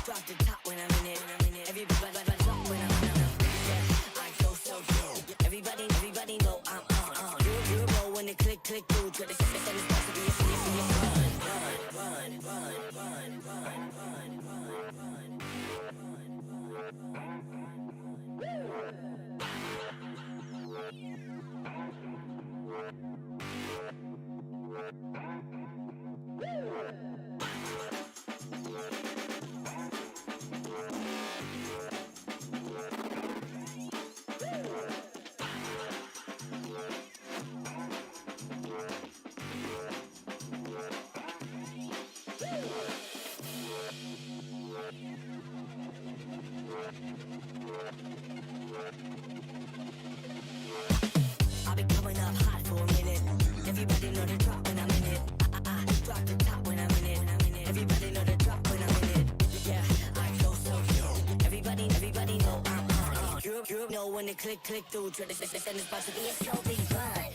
Drop the top when I'm in it. Everybody drop when I'm in it. Yeah, I go so good. Everybody know I'm on. You know when it click through. Try to send this about to be a I'll be coming up hot for a minute. Everybody know the drop when I'm in it. Drop the top when I'm in it. Everybody know the drop when I'm in it. Yeah, I go so good. Everybody know I'm on. You know when it click through. Try to send this about to be a so big fun.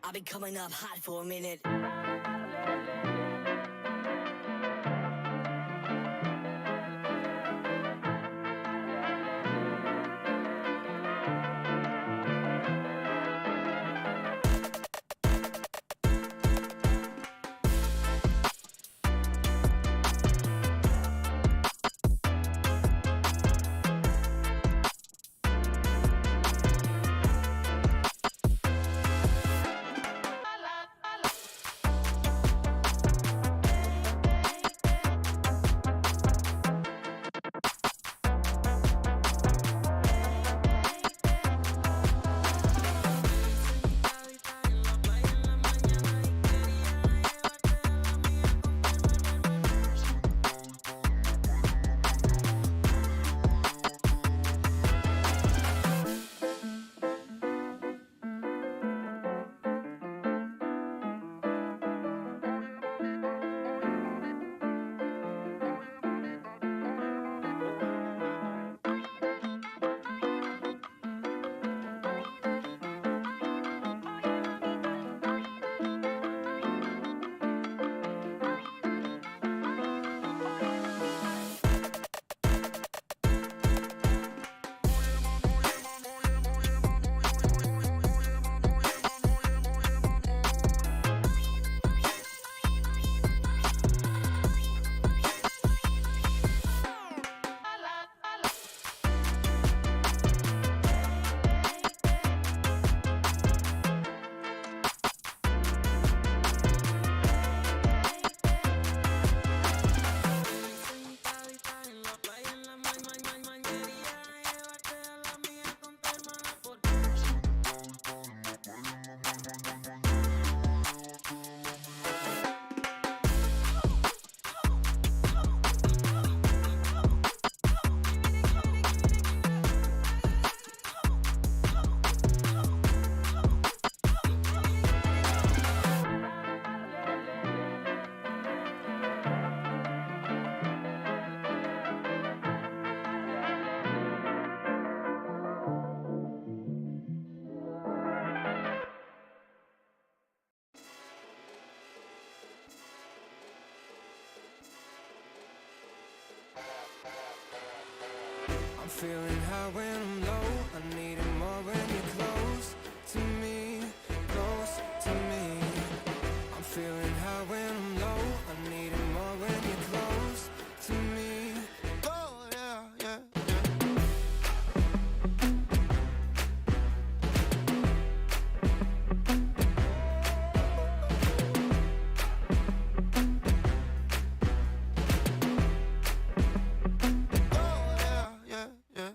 I'll be coming up hot for a minute. I'm feeling high when I'm low. I need it more when you're close to me, close to me. I'm feeling high when I'm low. I need it more when you're close to me. Oh yeah, yeah, yeah. Oh yeah, yeah, yeah.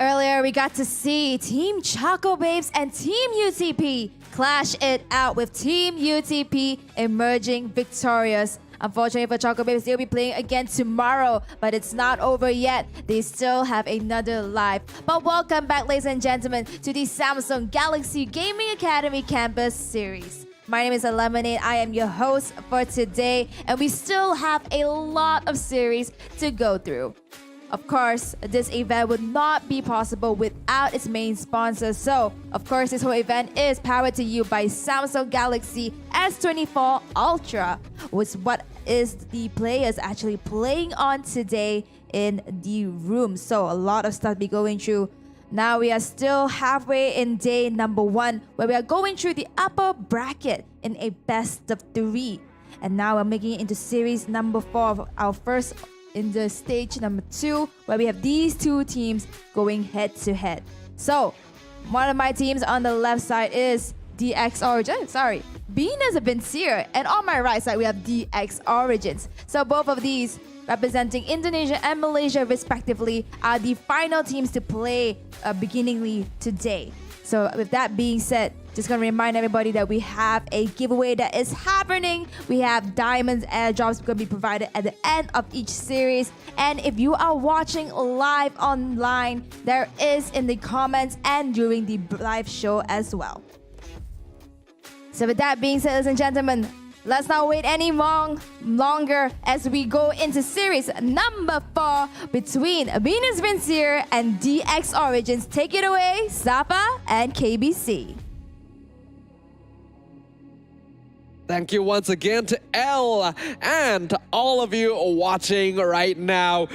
Earlier, we got to see Team Choco Babes and Team UTP clash it out with Team UTP emerging victorious. Unfortunately for Choco Babes, they'll be playing again tomorrow, but it's not over yet. They still have another life. But welcome back, ladies and gentlemen, to the Samsung Galaxy Gaming Academy Campus Series. My name is Lemonade. I am your host for today, and we still have a lot of series to go through. Of course, this event would not be possible without its main sponsor. So, of course, this whole event is powered to you by Samsung Galaxy S24 Ultra, which what is the players actually playing on today in the room. So, a lot of stuff to be going through. Now we are still halfway in day number 1, where we are going through the upper bracket in a best of 3. And now we're making it into series number 4 of our first in the stage number 2, where we have these two teams going head to head. So, one of my teams on the left side is DX Origins, Venus Vincere, and on my right side we have DX Origins. So both of these, representing Indonesia and Malaysia respectively, are the final teams to play beginningly today. So with that being said, just going to remind everybody that we have a giveaway that is happening. We have diamonds airdrops going to be provided at the end of each series. And if you are watching live online, there is in the comments and during the live show as well. So with that being said, ladies and gentlemen, let's not wait any longer as we go into series number 4 between Venus Vincere and DX Origins. Take it away, Sapa and KBC. Thank you once again to Elle and to all of you watching right now.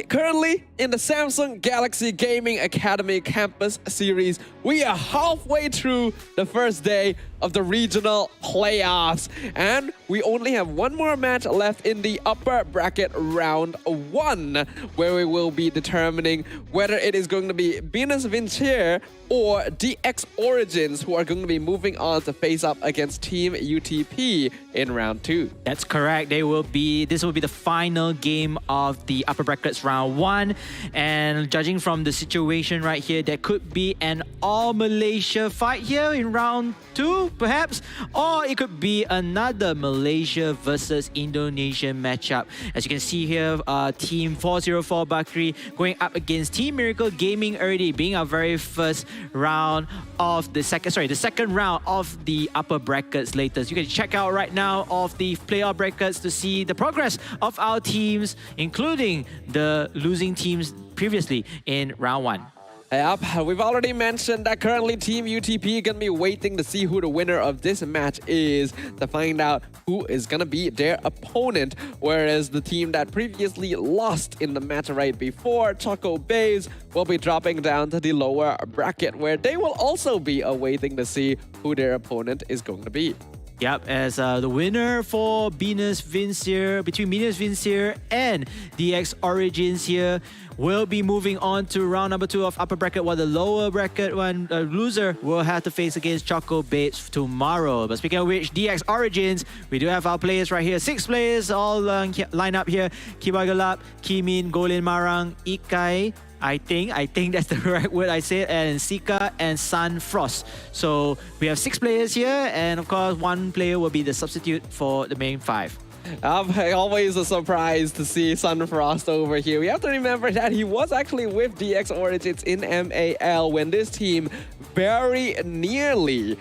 Currently in the Samsung Galaxy Gaming Academy Campus Series, we are halfway through the first day of the regional playoffs. And we only have one more match left in the upper bracket round 1, where we will be determining whether it is going to be Venus Vincere or DX Origins who are going to be moving on to face up against Team UTP in round 2. That's correct. This will be the final game of the upper brackets round 1. And judging from the situation right here, there could be an all-Malaysia fight here in round 2, perhaps, or it could be another Malaysia versus Indonesia matchup. As you can see here, Team 404 Bakri going up against Team Miracle Gaming already, being our very first round of the second round of the upper brackets latest. You can check out right now of the playoff brackets to see the progress of our teams, including the losing teams previously in round 1. Yep, we've already mentioned that currently Team UTP gonna be waiting to see who the winner of this match is to find out who is gonna be their opponent, whereas the team that previously lost in the match right before, Choco Babes, will be dropping down to the lower bracket, where they will also be awaiting to see who their opponent is going to be. Yep, as the winner for Venus Vincere, between Venus Vincere and DX Origins here, will be moving on to round number 2 of upper bracket, while the lower bracket one loser will have to face against Choco Babes tomorrow. But speaking of which, DX Origins, we do have our players right here. 6 players all line up here. Kiba Gelap, Kimin, Golin Marang, Ikai, I think that's the right word I said, and Sika and Sun Frost. So we have 6 players here, and of course 1 player will be the substitute for the main 5. Always a surprise to see Sunfrost over here. We have to remember that he was actually with DX Origins in MAL when this team very nearly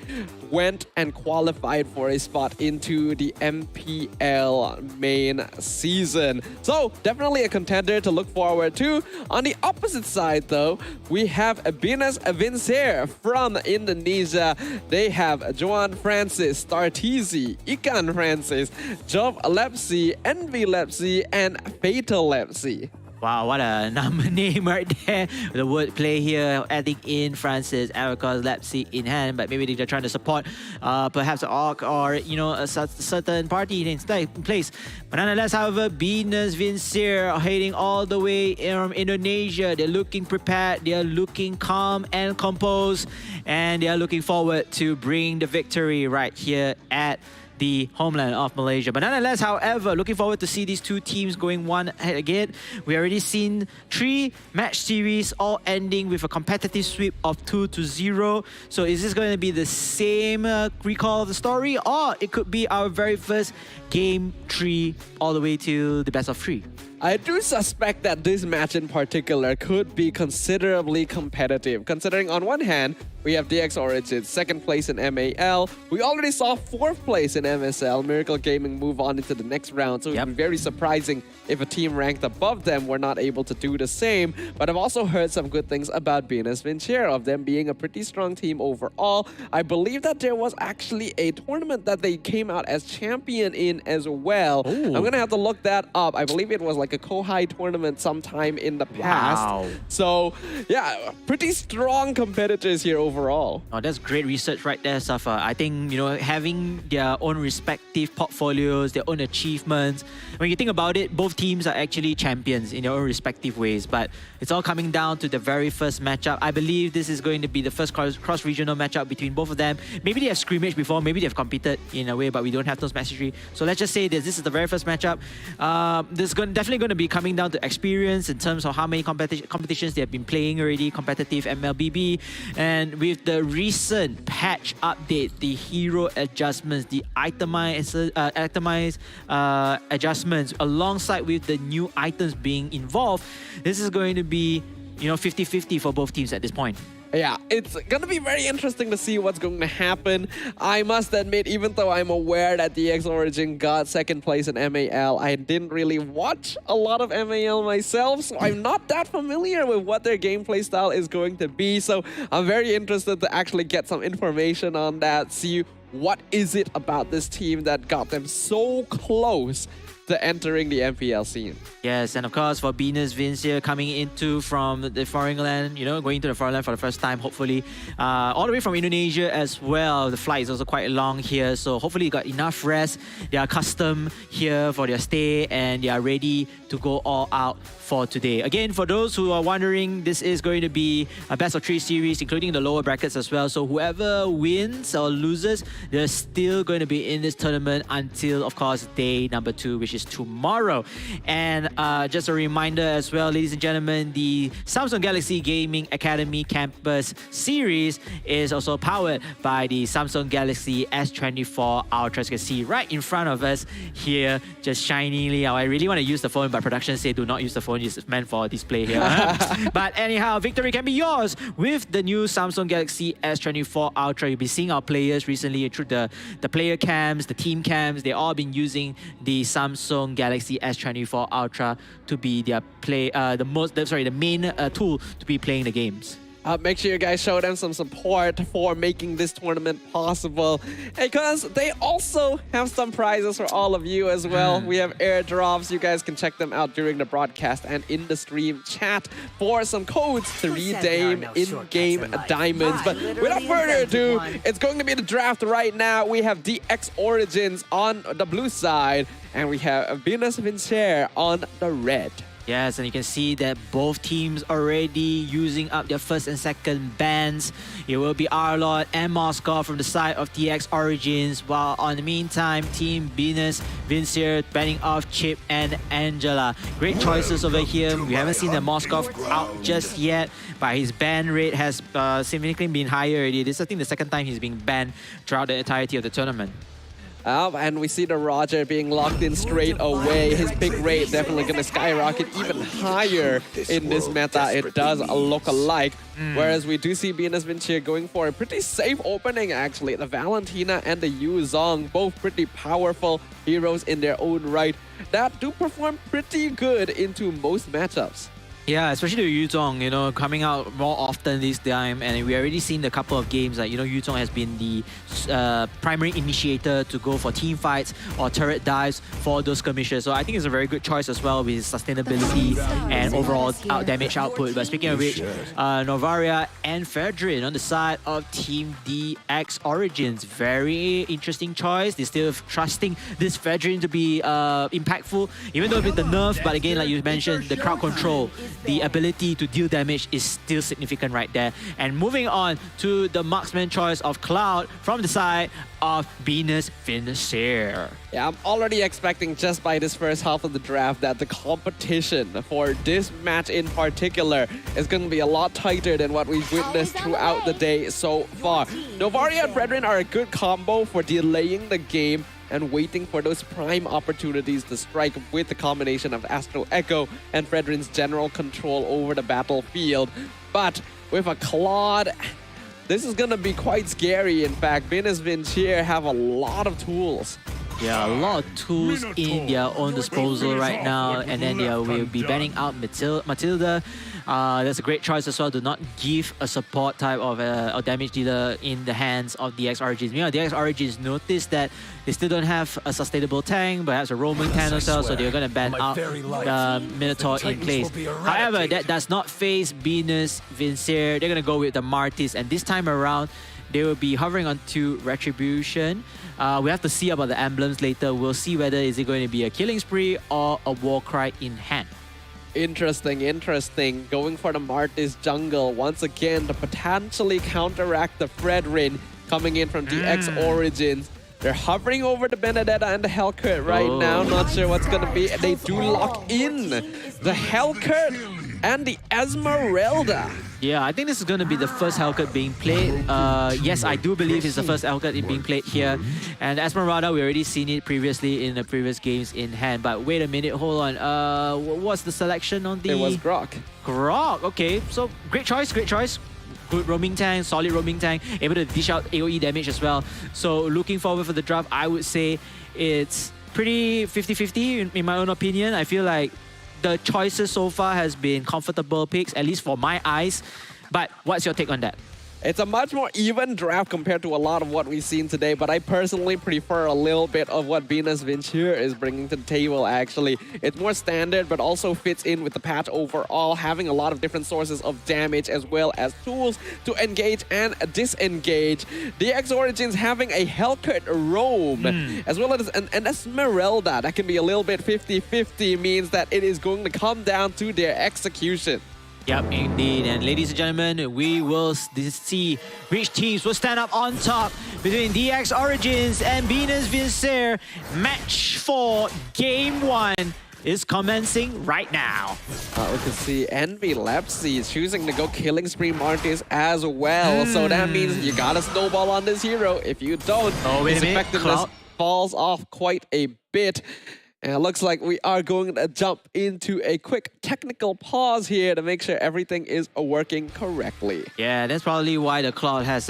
went and qualified for a spot into the MPL main season. So definitely a contender to look forward to. On the opposite side though, we have Venus Vincere from Indonesia. They have Joan Francis, Startizi, Ikan Francis, Job Lepsi, Envy Lepsi, and Fatal Lepsi. Wow, what a number name right there. The wordplay here, adding in Francis, Aricos, Lepsi in hand, but maybe they're trying to support perhaps an orc or, a certain party in place. But nonetheless, however, Venus Vincere heading all the way from Indonesia. They're looking prepared, they're looking calm and composed, and they are looking forward to bring the victory right here at the homeland of Malaysia. But nonetheless, however, looking forward to see these two teams going one head again. We already seen 3 match series all ending with a competitive sweep of 2-0. So is this going to be the same recall of the story, or it could be our very first game 3 all the way to the best of 3? I do suspect that this match in particular could be considerably competitive, considering on one hand, we have DX Origins, 2nd place in MAL. We already saw 4th place in MSL. Miracle Gaming move on into the next round, so it would be very surprising if a team ranked above them were not able to do the same. But I've also heard some good things about Venus Vincere, of them being a pretty strong team overall. I believe that there was actually a tournament that they came out as champion in as well. Ooh. I'm gonna have to look that up. I believe it was like a Kohai tournament sometime in the past. Wow. So yeah, pretty strong competitors here overall. Oh, that's great research right there, Safa. I think, having their own respective portfolios, their own achievements. When you think about it, both teams are actually champions in their own respective ways, but it's all coming down to the very first matchup. I believe this is going to be the first cross-regional matchup between both of them. Maybe they have scrimmaged before, maybe they've competed in a way, but we don't have those match history. So let's just say this is the very first matchup. This is definitely going to be coming down to experience in terms of how many competitions they have been playing already, competitive MLBB. And with the recent patch update, the hero adjustments, the itemized adjustments, alongside with the new items being involved, this is going to be 50-50 for both teams at this point. Yeah, it's gonna be very interesting to see what's going to happen. I must admit, even though I'm aware that DX Origin got 2nd place in MAL, I didn't really watch a lot of MAL myself, so I'm not that familiar with what their gameplay style is going to be. So I'm very interested to actually get some information on that, see what is it about this team that got them so close to entering the MPL scene. Yes, and of course for Venus Vincere coming into from the foreign land, going to the foreign land for the first time, hopefully. All the way from Indonesia as well. The flight is also quite long here, so hopefully you got enough rest. They are accustomed here for their stay and they are ready to go all out for today. Again, for those who are wondering, this is going to be a best of 3 series, including the lower brackets as well. So whoever wins or loses, they're still going to be in this tournament until, of course, day number 2, which is tomorrow. And just a reminder as well, ladies and gentlemen, the Samsung Galaxy Gaming Academy Campus series is also powered by the Samsung Galaxy S24 Ultra. As you can see right in front of us here, just shiningly. I really want to use the phone, but production say do not use the phone. It's meant for display here. But anyhow, victory can be yours with the new Samsung Galaxy S24 Ultra. You'll be seeing our players recently through the player cams, the team cams. They've all been using the Samsung Galaxy S24 Ultra to be their the main tool to be playing the games. Make sure you guys show them some support for making this tournament possible, because they also have some prizes for all of you as well. We have airdrops. You guys can check them out during the broadcast and in the stream chat for some codes to redeem in-game diamonds. But without further ado, it's going to be the draft right now. We have DX Origins on the blue side, and we have Venus Vincere on the red. Yes, and you can see that both teams already using up their first and second bans. It will be Arlot and Moscow from the side of DX Origins, while on the meantime, Team Venus Vincere banning off Chip and Angela. Great choices over here. We haven't seen the Moscow out just yet, but his ban rate has significantly been higher already. This is, I think, the second time he's being banned throughout the entirety of the tournament. And we see the Roger being locked in straight away. His pick rate definitely going to skyrocket even higher in this meta. It does look alike. Whereas we do see Venus Vincere going for a pretty safe opening, actually. The Valentina and the Yu Zong, both pretty powerful heroes in their own right, that do perform pretty good into most matchups. Yeah, especially the Yu Zong, coming out more often this time, and we already seen a couple of games like, Yu Zong has been the primary initiator to go for team fights or turret dives for those skirmishes. So I think it's a very good choice as well with his sustainability and overall damage output. But speaking of which, Novaria and Fedrin on the side of Team DX Origins. Very interesting choice. They're still trusting this Fedrin to be impactful, even though with the nerf, but again, like you mentioned, the crowd control the ability to deal damage is still significant right there. And moving on to the marksman choice of Cloud from the side of Venus Vincere. Yeah, I'm already expecting just by this first half of the draft that the competition for this match in particular is going to be a lot tighter than what we've witnessed throughout the day so far. Novaria and Fredrin are a good combo for delaying the game and waiting for those prime opportunities to strike with the combination of Astral Echo and Fredrin's general control over the battlefield. But with a Claude, this is going to be quite scary. In fact, Venus Vincere have a lot of tools. Yeah, a lot of tools in their own disposal right now, and then they will be banning out Matilda. That's a great choice as well to not give a support type of a damage dealer in the hands of DX Origins. You know, DX Origins noticed that they still don't have a sustainable tank, perhaps a roaming tank as well, so they're going to ban out the Minotaur in place. However, that does not phase Venus Vincere. They're going to go with the Martis, and this time around, they will be hovering on to Retribution. We have to see about the emblems later. We'll see whether is it going to be a killing spree or a war cry in hand. Interesting, interesting. Going for the Martis jungle once again to potentially counteract the Fredrin coming in from DX Origins. They're hovering over the Benedetta and the Hellcurt right now. Not sure what's going to be. They do lock in the Hellcurt and the Esmeralda. Yeah, I think this is going to be the first Hellcurt being played. Yes, I do believe it's the first Hellcurt being played here. And Esmeralda, we already seen it previously in the previous games in hand. But wait a minute, hold on. What's the selection on the... It was Grok. Grok, okay. So, great choice, great choice. Good roaming tank, solid roaming tank, able to dish out AoE damage as well. So, looking forward for the draft, I would say it's pretty 50-50 in my own opinion. I feel like the choices so far has been comfortable picks, at least for my eyes. But what's your take on that? It's a much more even draft compared to a lot of what we've seen today, but I personally prefer a little bit of what Venus Vincere is bringing to the table, actually. It's more standard, but also fits in with the patch overall, having a lot of different sources of damage as well as tools to engage and disengage. DX Origins having a Hellcurt roam, as well as an Esmeralda that can be a little bit 50-50, means that it is going to come down to their execution. Yep, indeed. And ladies and gentlemen, we will see which teams will stand up on top between DX Origins and Venus Vincere. Match 4, Game 1 is commencing right now. We can see Envy Lepsy is choosing to go killing spree Martis as well. So that means you gotta snowball on this hero. If you don't, his effectiveness falls off quite a bit. And it looks like we are going to jump into a quick technical pause here to make sure everything is working correctly. Yeah, that's probably why the Cloud has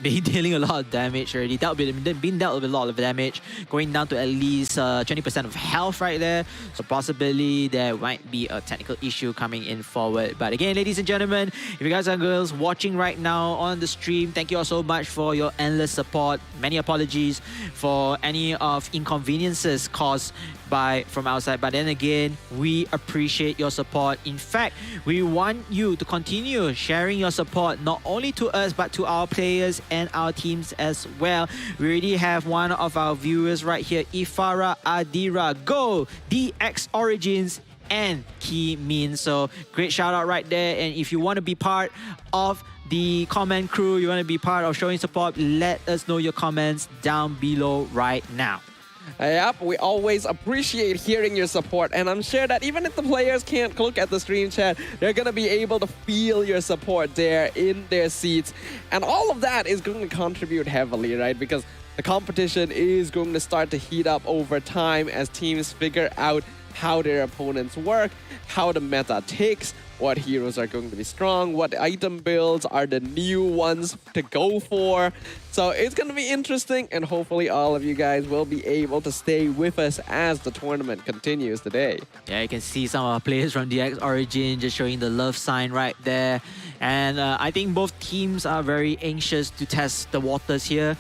been dealing a lot of damage already. Been dealt with a lot of damage, going down to at least 20% of health right there. So possibly there might be a technical issue coming in forward. But again, ladies and gentlemen, if you guys are girls watching right now on the stream, thank you all so much for your endless support. Many apologies for any of inconveniences caused from outside, but then again, we appreciate your support. In fact, we want you to continue sharing your support not only to us but to our players and our teams as well. We already have one of our viewers right here, Ifara Adira. Go DX Origins and Ki Min. So great shout out right there. And if you want to be part of the comment crew, you want to be part of showing support, let us know your comments down below right now. Yep, we always appreciate hearing your support, and I'm sure that even if the players can't look at the stream chat, they're going to be able to feel your support there in their seats. And all of that is going to contribute heavily, right? Because the competition is going to start to heat up over time as teams figure out how their opponents work, how the meta ticks, what heroes are going to be strong, what item builds are the new ones to go for. So it's going to be interesting, and hopefully all of you guys will be able to stay with us as the tournament continues today. Yeah, you can see some of our players from DX Origin just showing the love sign right there. And I think both teams are very anxious to test the waters here.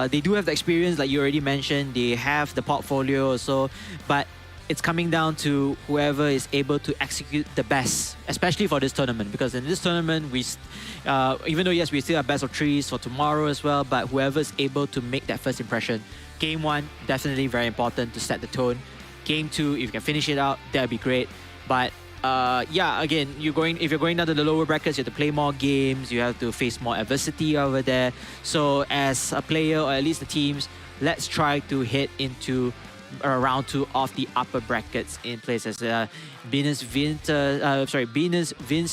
They do have the experience, like you already mentioned. They have the portfolio also, but it's coming down to whoever is able to execute the best, especially for this tournament. Because in this tournament, we, even though yes, we still have best of 3s for tomorrow as well, but whoever is able to make that first impression. Game 1, definitely very important to set the tone. Game 2, if you can finish it out, that'd be great. But yeah, again, if you're going down to the lower brackets, you have to play more games, you have to face more adversity over there. So as a player, or at least the teams, let's try to head into round 2 of the upper brackets in place. As Venus Vince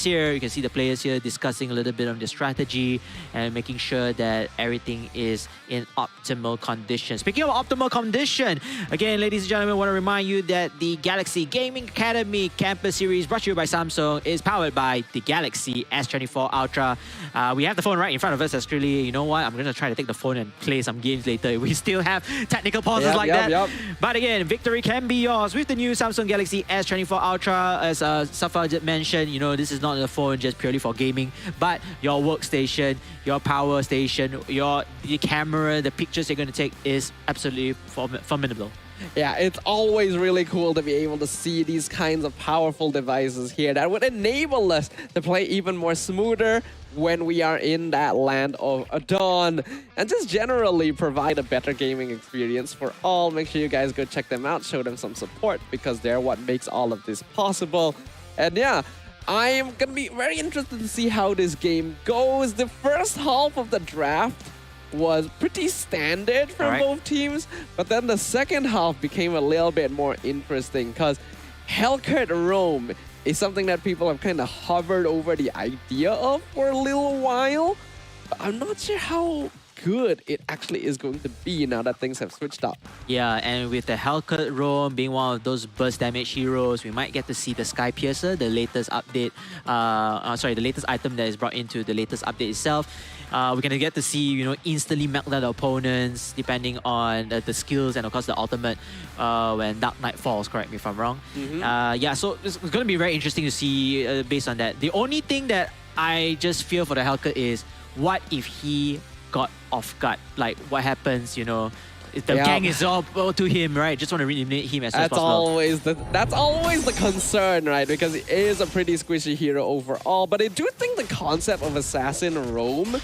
here, you can see the players here discussing a little bit on their strategy and making sure that everything is in optimal condition. Speaking of optimal condition, again, ladies and gentlemen, I want to remind you that the Galaxy Gaming Academy Campus Series, brought to you by Samsung, is powered by the Galaxy S24 Ultra. We have the phone right in front of us. Actually, you know what? I'm going to try to take the phone and play some games later. We still have technical pauses that. But again, victory can be yours with the new Samsung Galaxy S24 Ultra. As Safa mentioned, you know, this is not a phone just purely for gaming, but your workstation, your power station, the camera, the pictures you're going to take is absolutely formidable. Yeah, it's always really cool to be able to see these kinds of powerful devices here that would enable us to play even more smoother when we are in that land of dawn, and just generally provide a better gaming experience for all. Make sure you guys go check them out, show them some support, because they're what makes all of this possible. And yeah, I am going to be very interested to see how this game goes. The first half of the draft was pretty standard for both teams, but then the second half became a little bit more interesting because Hellcat Rome is something that people have kind of hovered over the idea of for a little while. But I'm not sure how good it actually is going to be now that things have switched up. Yeah, and with the Hellcat Rome being one of those burst damage heroes, we might get to see the Sky Piercer, the latest update, the latest item that is brought into the latest update itself. We're going to get to see, you know, instantly melt down the opponents depending on the skills and of course the ultimate when Dark Knight falls, correct me if I'm wrong. Yeah, so it's going to be very interesting to see based on that. The only thing that I just fear for the Hellcat is, what if he got off guard? Like, what happens, you know, if the gang is all to him, right? Just want to eliminate him as soon as possible. That's always the concern, right? Because he is a pretty squishy hero overall. But I do think the concept of Assassin Rome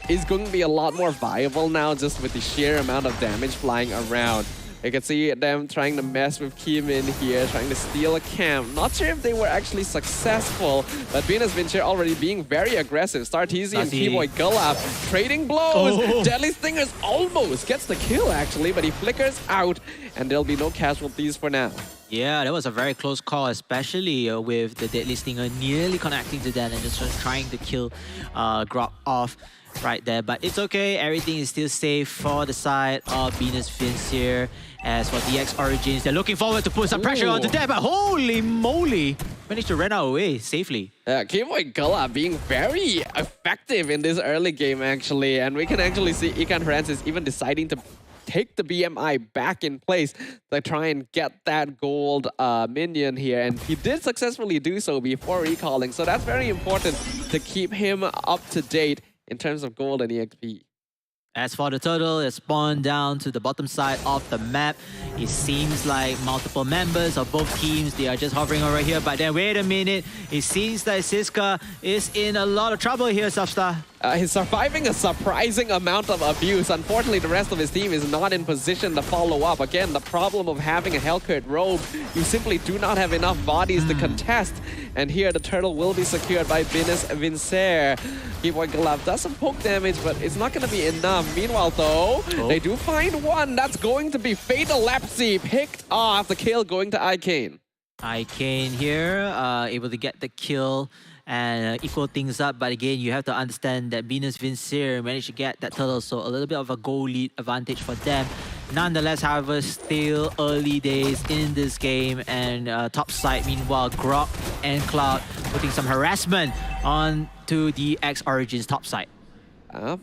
is going to be a lot more viable now, just with the sheer amount of damage flying around. You can see them trying to mess with Kim in here, trying to steal a camp. Not sure if they were actually successful, but Venus Vinci already being very aggressive. Starteezy and Keyboy Gulab trading blows. Deadly Stingers almost gets the kill actually, but he flickers out and there'll be no casualties for now. Yeah, that was a very close call, especially with the Deadly Stinger nearly connecting to that and just trying to kill Grok off right there. But it's okay, everything is still safe for the side of Venus Vince here. As for DX Origins, they're looking forward to put some pressure onto them, but holy moly, managed to run away safely. Yeah, Keyboy Gulab being very effective in this early game actually, and we can actually see Ikan Francis even deciding to take the BMI back in place to try and get that gold minion here, and he did successfully do so before recalling, so that's very important to keep him up to date in terms of gold and EXP. As for the turtle, it spawned down to the bottom side of the map. It seems like multiple members of both teams, they are just hovering over here. But then wait a minute, it seems that Siska is in a lot of trouble here, Safstar. He's surviving a surprising amount of abuse. Unfortunately, the rest of his team is not in position to follow up. Again, the problem of having a Hellcat Robe, you simply do not have enough bodies to contest. And here, the turtle will be secured by Venus Vincer. Keyboy Gulab does some poke damage, but it's not going to be enough. Meanwhile, though, they do find one. That's going to be Fatal Lepsy picked off. The kill going to Icane. Icane here, able to get the kill and equal things up. But again, you have to understand that Venus Vincer managed to get that turtle, so a little bit of a goal lead advantage for them. Nonetheless, however, still early days in this game, and top side, meanwhile, Grok and Cloud putting some harassment on to the X Origins top side.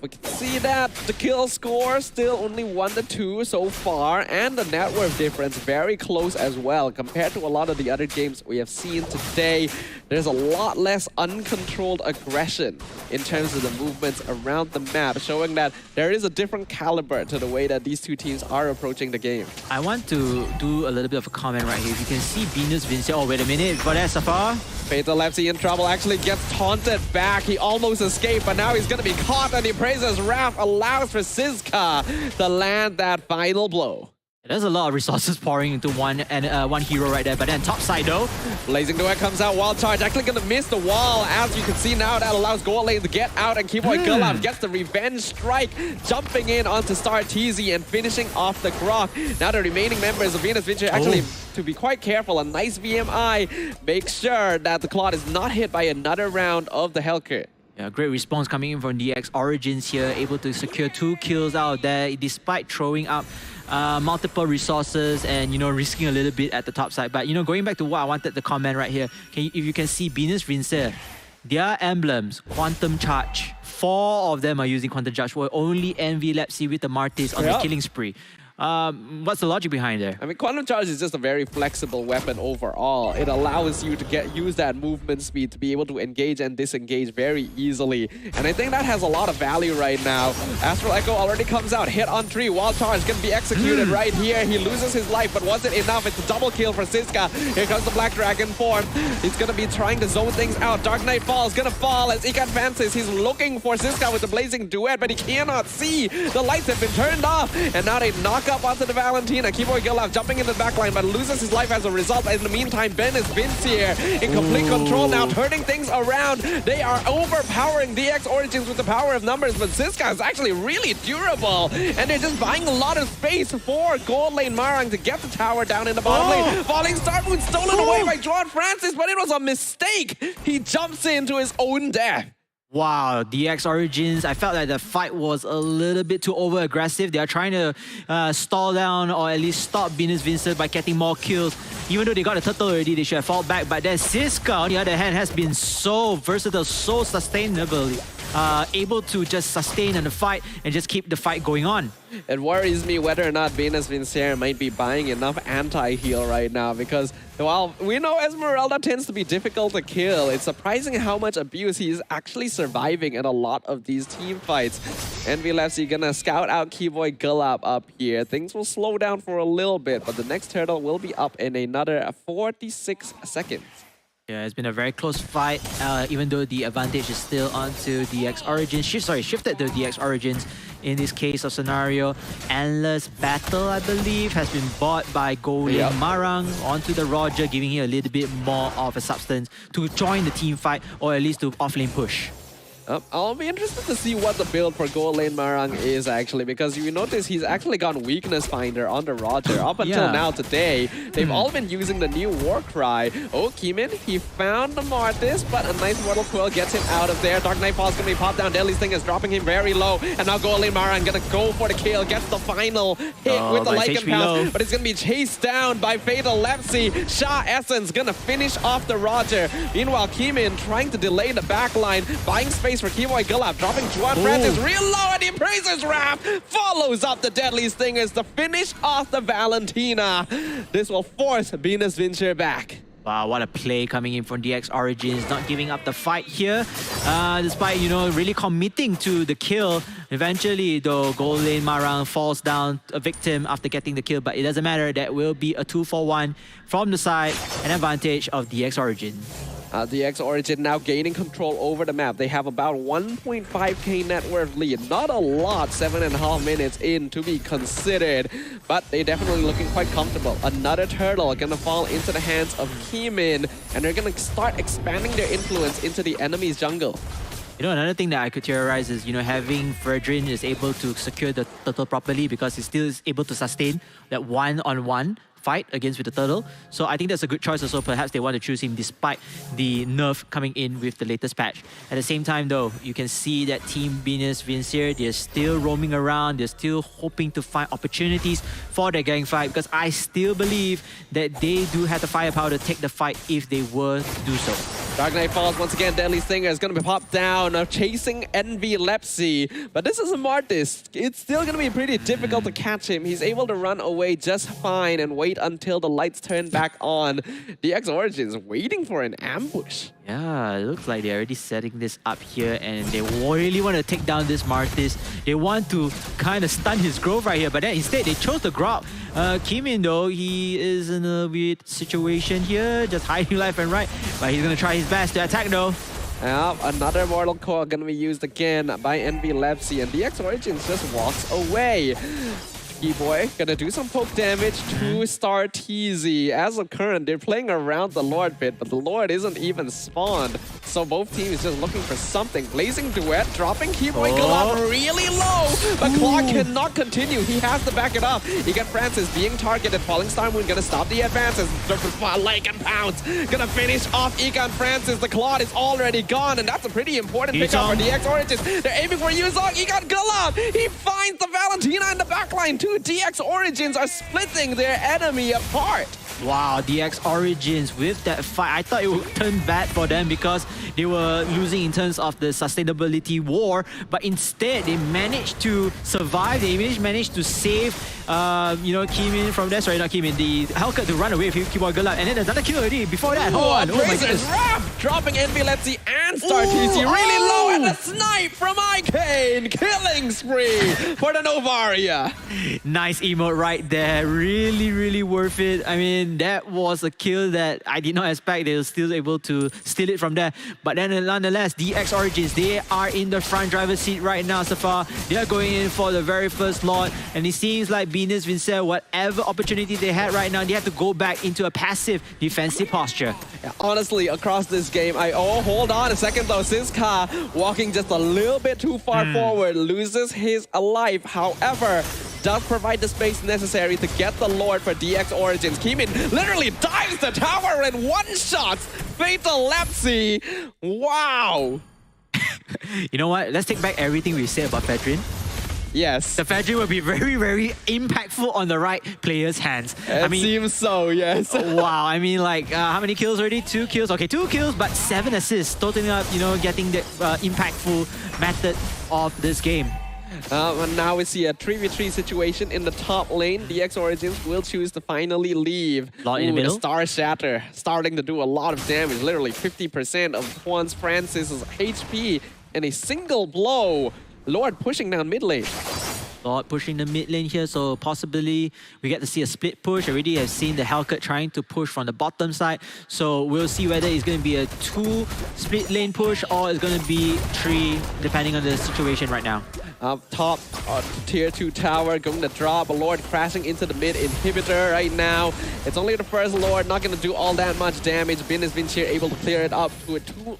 We can see that the kill score still only 1-2 so far, and the net worth difference very close as well compared to a lot of the other games we have seen today. There's a lot less uncontrolled aggression in terms of the movements around the map, showing that there is a different caliber to the way that these two teams are approaching the game. I want to do a little bit of a comment right here. You can see Venus Vince. Oh, wait a minute. For that, Safar? Fatal Lepsy in trouble, actually gets taunted back. He almost escaped, but now he's going to be caught, and he praises Wrath, allows for Siska to land that final blow. There's a lot of resources pouring into one hero right there. But then top side though, Blazing Duet comes out, wall charge, actually gonna miss the wall. As you can see now, that allows Gold Lane to get out, and Keyboy Gulab gets the revenge strike, jumping in onto Star TZ and finishing off the Grok. Now the remaining members of Venus Venture actually, to be quite careful, a nice VMI, make sure that the Claude is not hit by another round of the Hellcrit. yeah, great response coming in from DX Origins here, able to secure 2 kills out of there despite throwing up multiple resources and, you know, risking a little bit at the top side. But, you know, going back to what I wanted to comment right here, if you can see Venus Vincer, their emblems, Quantum Charge, 4 of them are using Quantum Charge, while only Envy Lepsy with the Martis on the killing spree. What's the logic behind there? I mean, Quantum Charge is just a very flexible weapon overall. It allows you to use that movement speed to be able to engage and disengage very easily. And I think that has a lot of value right now. Astral Echo already comes out, hit on 3. Wall Charge can be executed right here. He loses his life, but was it enough? It's a double kill for Siska. Here comes the Black Dragon form. He's going to be trying to zone things out. Dark Knight Fall is going to fall as Ika advances. He's looking for Siska with the Blazing Duet, but he cannot see. The lights have been turned off, and now they knock up onto the Valentina. Keyboy Gilaf jumping in the backline, but loses his life as a result. In the meantime, Ben is Vince here in complete control now, turning things around. They are overpowering DX Origins with the power of numbers, but Siska is actually really durable, and they're just buying a lot of space for Gold Lane Marang to get the tower down in the bottom lane. Falling Star Moon stolen away by Juan Francis, but it was a mistake. He jumps into his own death. Wow, DX Origins, I felt like the fight was a little bit too over-aggressive. They are trying to stall down or at least stop Venus Vincent by getting more kills. Even though they got a turtle already, they should have fought back. But then Siska, on the other hand, has been so versatile, so sustainably able to just sustain in the fight and just keep the fight going on. It worries me whether or not Venus Vincere might be buying enough anti-heal right now, because while we know Esmeralda tends to be difficult to kill, it's surprising how much abuse he is actually surviving in a lot of these team fights. Envy Lepsy gonna scout out Keyboy Gulab up here. Things will slow down for a little bit, but the next turtle will be up in another 46 seconds. Yeah, it's been a very close fight, even though the advantage is still onto DX Origins. Shifted to DX Origins in this case of scenario. Endless Battle, I believe, has been bought by Gold Lane Marang onto the Roger, giving him a little bit more of a substance to join the team fight, or at least to offlane push. I'll be interested to see what the build for Gold Lane Marang is actually, because you notice he's actually gone Weakness Finder on the Roger. Up until now today, they've all been using the new War Cry. Oh, Keeman, he found the Martis, but a nice Mortal Coil gets him out of there. Dark Knight Fall's gonna be popped down. Deadly Sting is dropping him very low, and now Gold Lane Marang gonna go for the kill, gets the final hit with the Lycan Pass, but it's gonna be chased down by Fatal Lepsy. Shah Essence gonna finish off the Roger. Meanwhile, Keeman trying to delay the backline, buying space for Keyboy Gulab, dropping Juan Francis real low, and the Appraiser's Wrath follows up the Deadly Stingers to finish off the Valentina. This will force Venus Venture back. Wow, what a play coming in from DX Origins, not giving up the fight here, despite, you know, really committing to the kill. Eventually, though, Gold Lane Marang falls down a victim after getting the kill, but it doesn't matter. That will be a 2-for-1 from the side, an advantage of DX Origin. DX Origin now gaining control over the map. They have about 1.5k net worth lead. Not a lot, 7.5 minutes in to be considered, but they're definitely looking quite comfortable. Another turtle gonna fall into the hands of Keemin, and they're gonna start expanding their influence into the enemy's jungle. You know, another thing that I could theorize is, you know, having Verdrin is able to secure the turtle properly because he still is able to sustain that one-on-one fight against with the turtle. So I think that's a good choice also. Perhaps they want to choose him despite the nerf coming in with the latest patch. At the same time though, you can see that Team Venus Vincere, they're still roaming around, they're still hoping to find opportunities for their gang fight, because I still believe that they do have the firepower to take the fight if they were to do so. Dark Knight Falls once again. Deadly Stinger is going to be popped down, chasing Envy Lepsy. But this is a Martis. It's still going to be pretty difficult to catch him. He's able to run away just fine and wait until the lights turn back on. DX Origin is waiting for an ambush. Yeah, it looks like they're already setting this up here, and they really want to take down this Martis. They want to kind of stun his growth right here, but then instead they chose the Grok. Keemin though, he is in a weird situation here, just hiding left and right, but he's going to try his best to attack though. Another Mortal Coil going to be used again by Envy Lepsy, and DX Origins just walks away. Boy gonna do some poke damage to Star TZ. As of current, they're playing around the Lord pit, but the Lord isn't even spawned. So both teams just looking for something. Blazing Duet, dropping Boy Galab really low, but Claw cannot continue. He has to back it up. You get Francis being targeted. Falling Star Moon gonna stop the advances. Like and Pounce gonna finish off Egon Francis. The Claw is already gone, and that's a pretty important pickup for DX Origins. They're aiming for Yuzong. Egon Galab, he finds the Valentina in the backline too. DX Origins are splitting their enemy apart. Wow, DX Origins with that fight. I thought it would turn bad for them because they were losing in terms of the sustainability war, but instead they managed to survive. They managed to save, Kimin from there. Sorry, not Kimin. The Hellcat to run away with Keyboard Galab, and then another kill already before that. Hold on. Oh my goodness. Dropping Envy Letzi and Star TC really low, and a snipe from Icane. Killing spree for the Novaria. Nice emote right there. Really, really worth it. I mean, that was a kill that I did not expect. They were still able to steal it from there. But then nonetheless, DX Origins, they are in the front driver's seat right now so far. They are going in for the very first lot. And it seems like Venus Vincere, whatever opportunity they had right now, they have to go back into a passive defensive posture. Yeah, honestly, across this game, hold on a second though. Siska walking just a little bit too far forward, loses his life. However, does provide the space necessary to get the Lord for DX Origins. Kimin literally dives the tower and one-shots Fatal Lepsy. Wow. You know what? Let's take back everything we said about Fedrin. Yes. The Fedrin will be very, very impactful on the right player's hands. It seems so, yes. Wow. I mean, like, how many kills already? 2 kills. Okay, 2 kills, but 7 assists. Totally up, getting the impactful method of this game. And now we see a 3v3 situation in the top lane. DX Origins will choose to finally leave. Lot in the middle. The Star Shatter starting to do a lot of damage. Literally 50% of Juan Francis's HP in a single blow. Lord pushing down mid lane. Lord pushing the mid lane here, so possibly we get to see a split push. Already have seen the Hellcat trying to push from the bottom side, so we'll see whether it's going to be a 2 split lane push or it's going to be 3, depending on the situation right now. Up top, tier 2 tower going to drop. A Lord crashing into the mid inhibitor right now. It's only the first Lord, not going to do all that much damage. Venus Vincere able to clear it up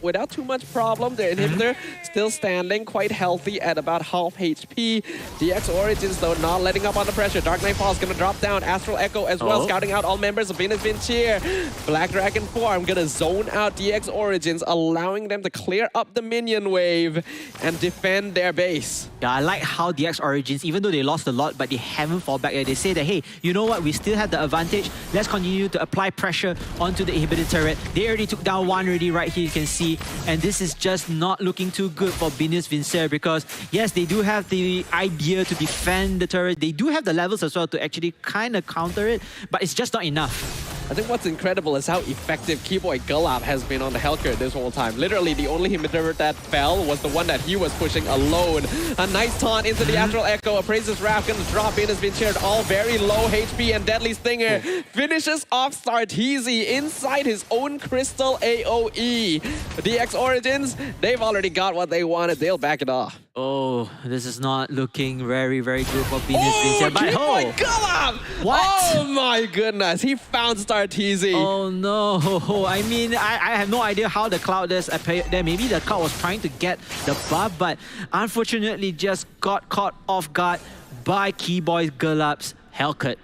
without too much problem. Their inhibitor still standing, quite healthy at about half HP. DX Origins though not letting up on the pressure. Dark Knight Falls going to drop down. Astral Echo as well, scouting out all members of Venus Vincere. Black Dragon Form going to zone out DX Origins, allowing them to clear up the minion wave and defend their base. Yeah, I like how DX Origins, even though they lost a lot, but they haven't fall back yet. They say that, hey, you know what? We still have the advantage. Let's continue to apply pressure onto the inhibitor turret. They already took down one already right here, you can see. And this is just not looking too good for Venus Vincere because, yes, they do have the idea to defend the turret. They do have the levels as well to actually kind of counter it, but it's just not enough. I think what's incredible is how effective Keyboy Galab has been on the Hellcat this whole time. Literally, the only inhibitor that fell was the one that he was pushing alone. A nice taunt into the Astral Echo. Appraiser's Wrath gonna drop in, has been shared all very low HP, and Deadly Stinger finishes off Starteezy inside his own Crystal AoE. DX Origins, they've already got what they wanted. They'll back it off. Oh, this is not looking very, very good for Venus Vincere. But Keyboy Galab! What? Oh my goodness, he found Starteezy. Oh no, I mean, I have no idea how the Cloud is appeared there. Maybe the Cloud was trying to get the buff, but unfortunately just got caught off guard by Keyboy Galab's Hellcat.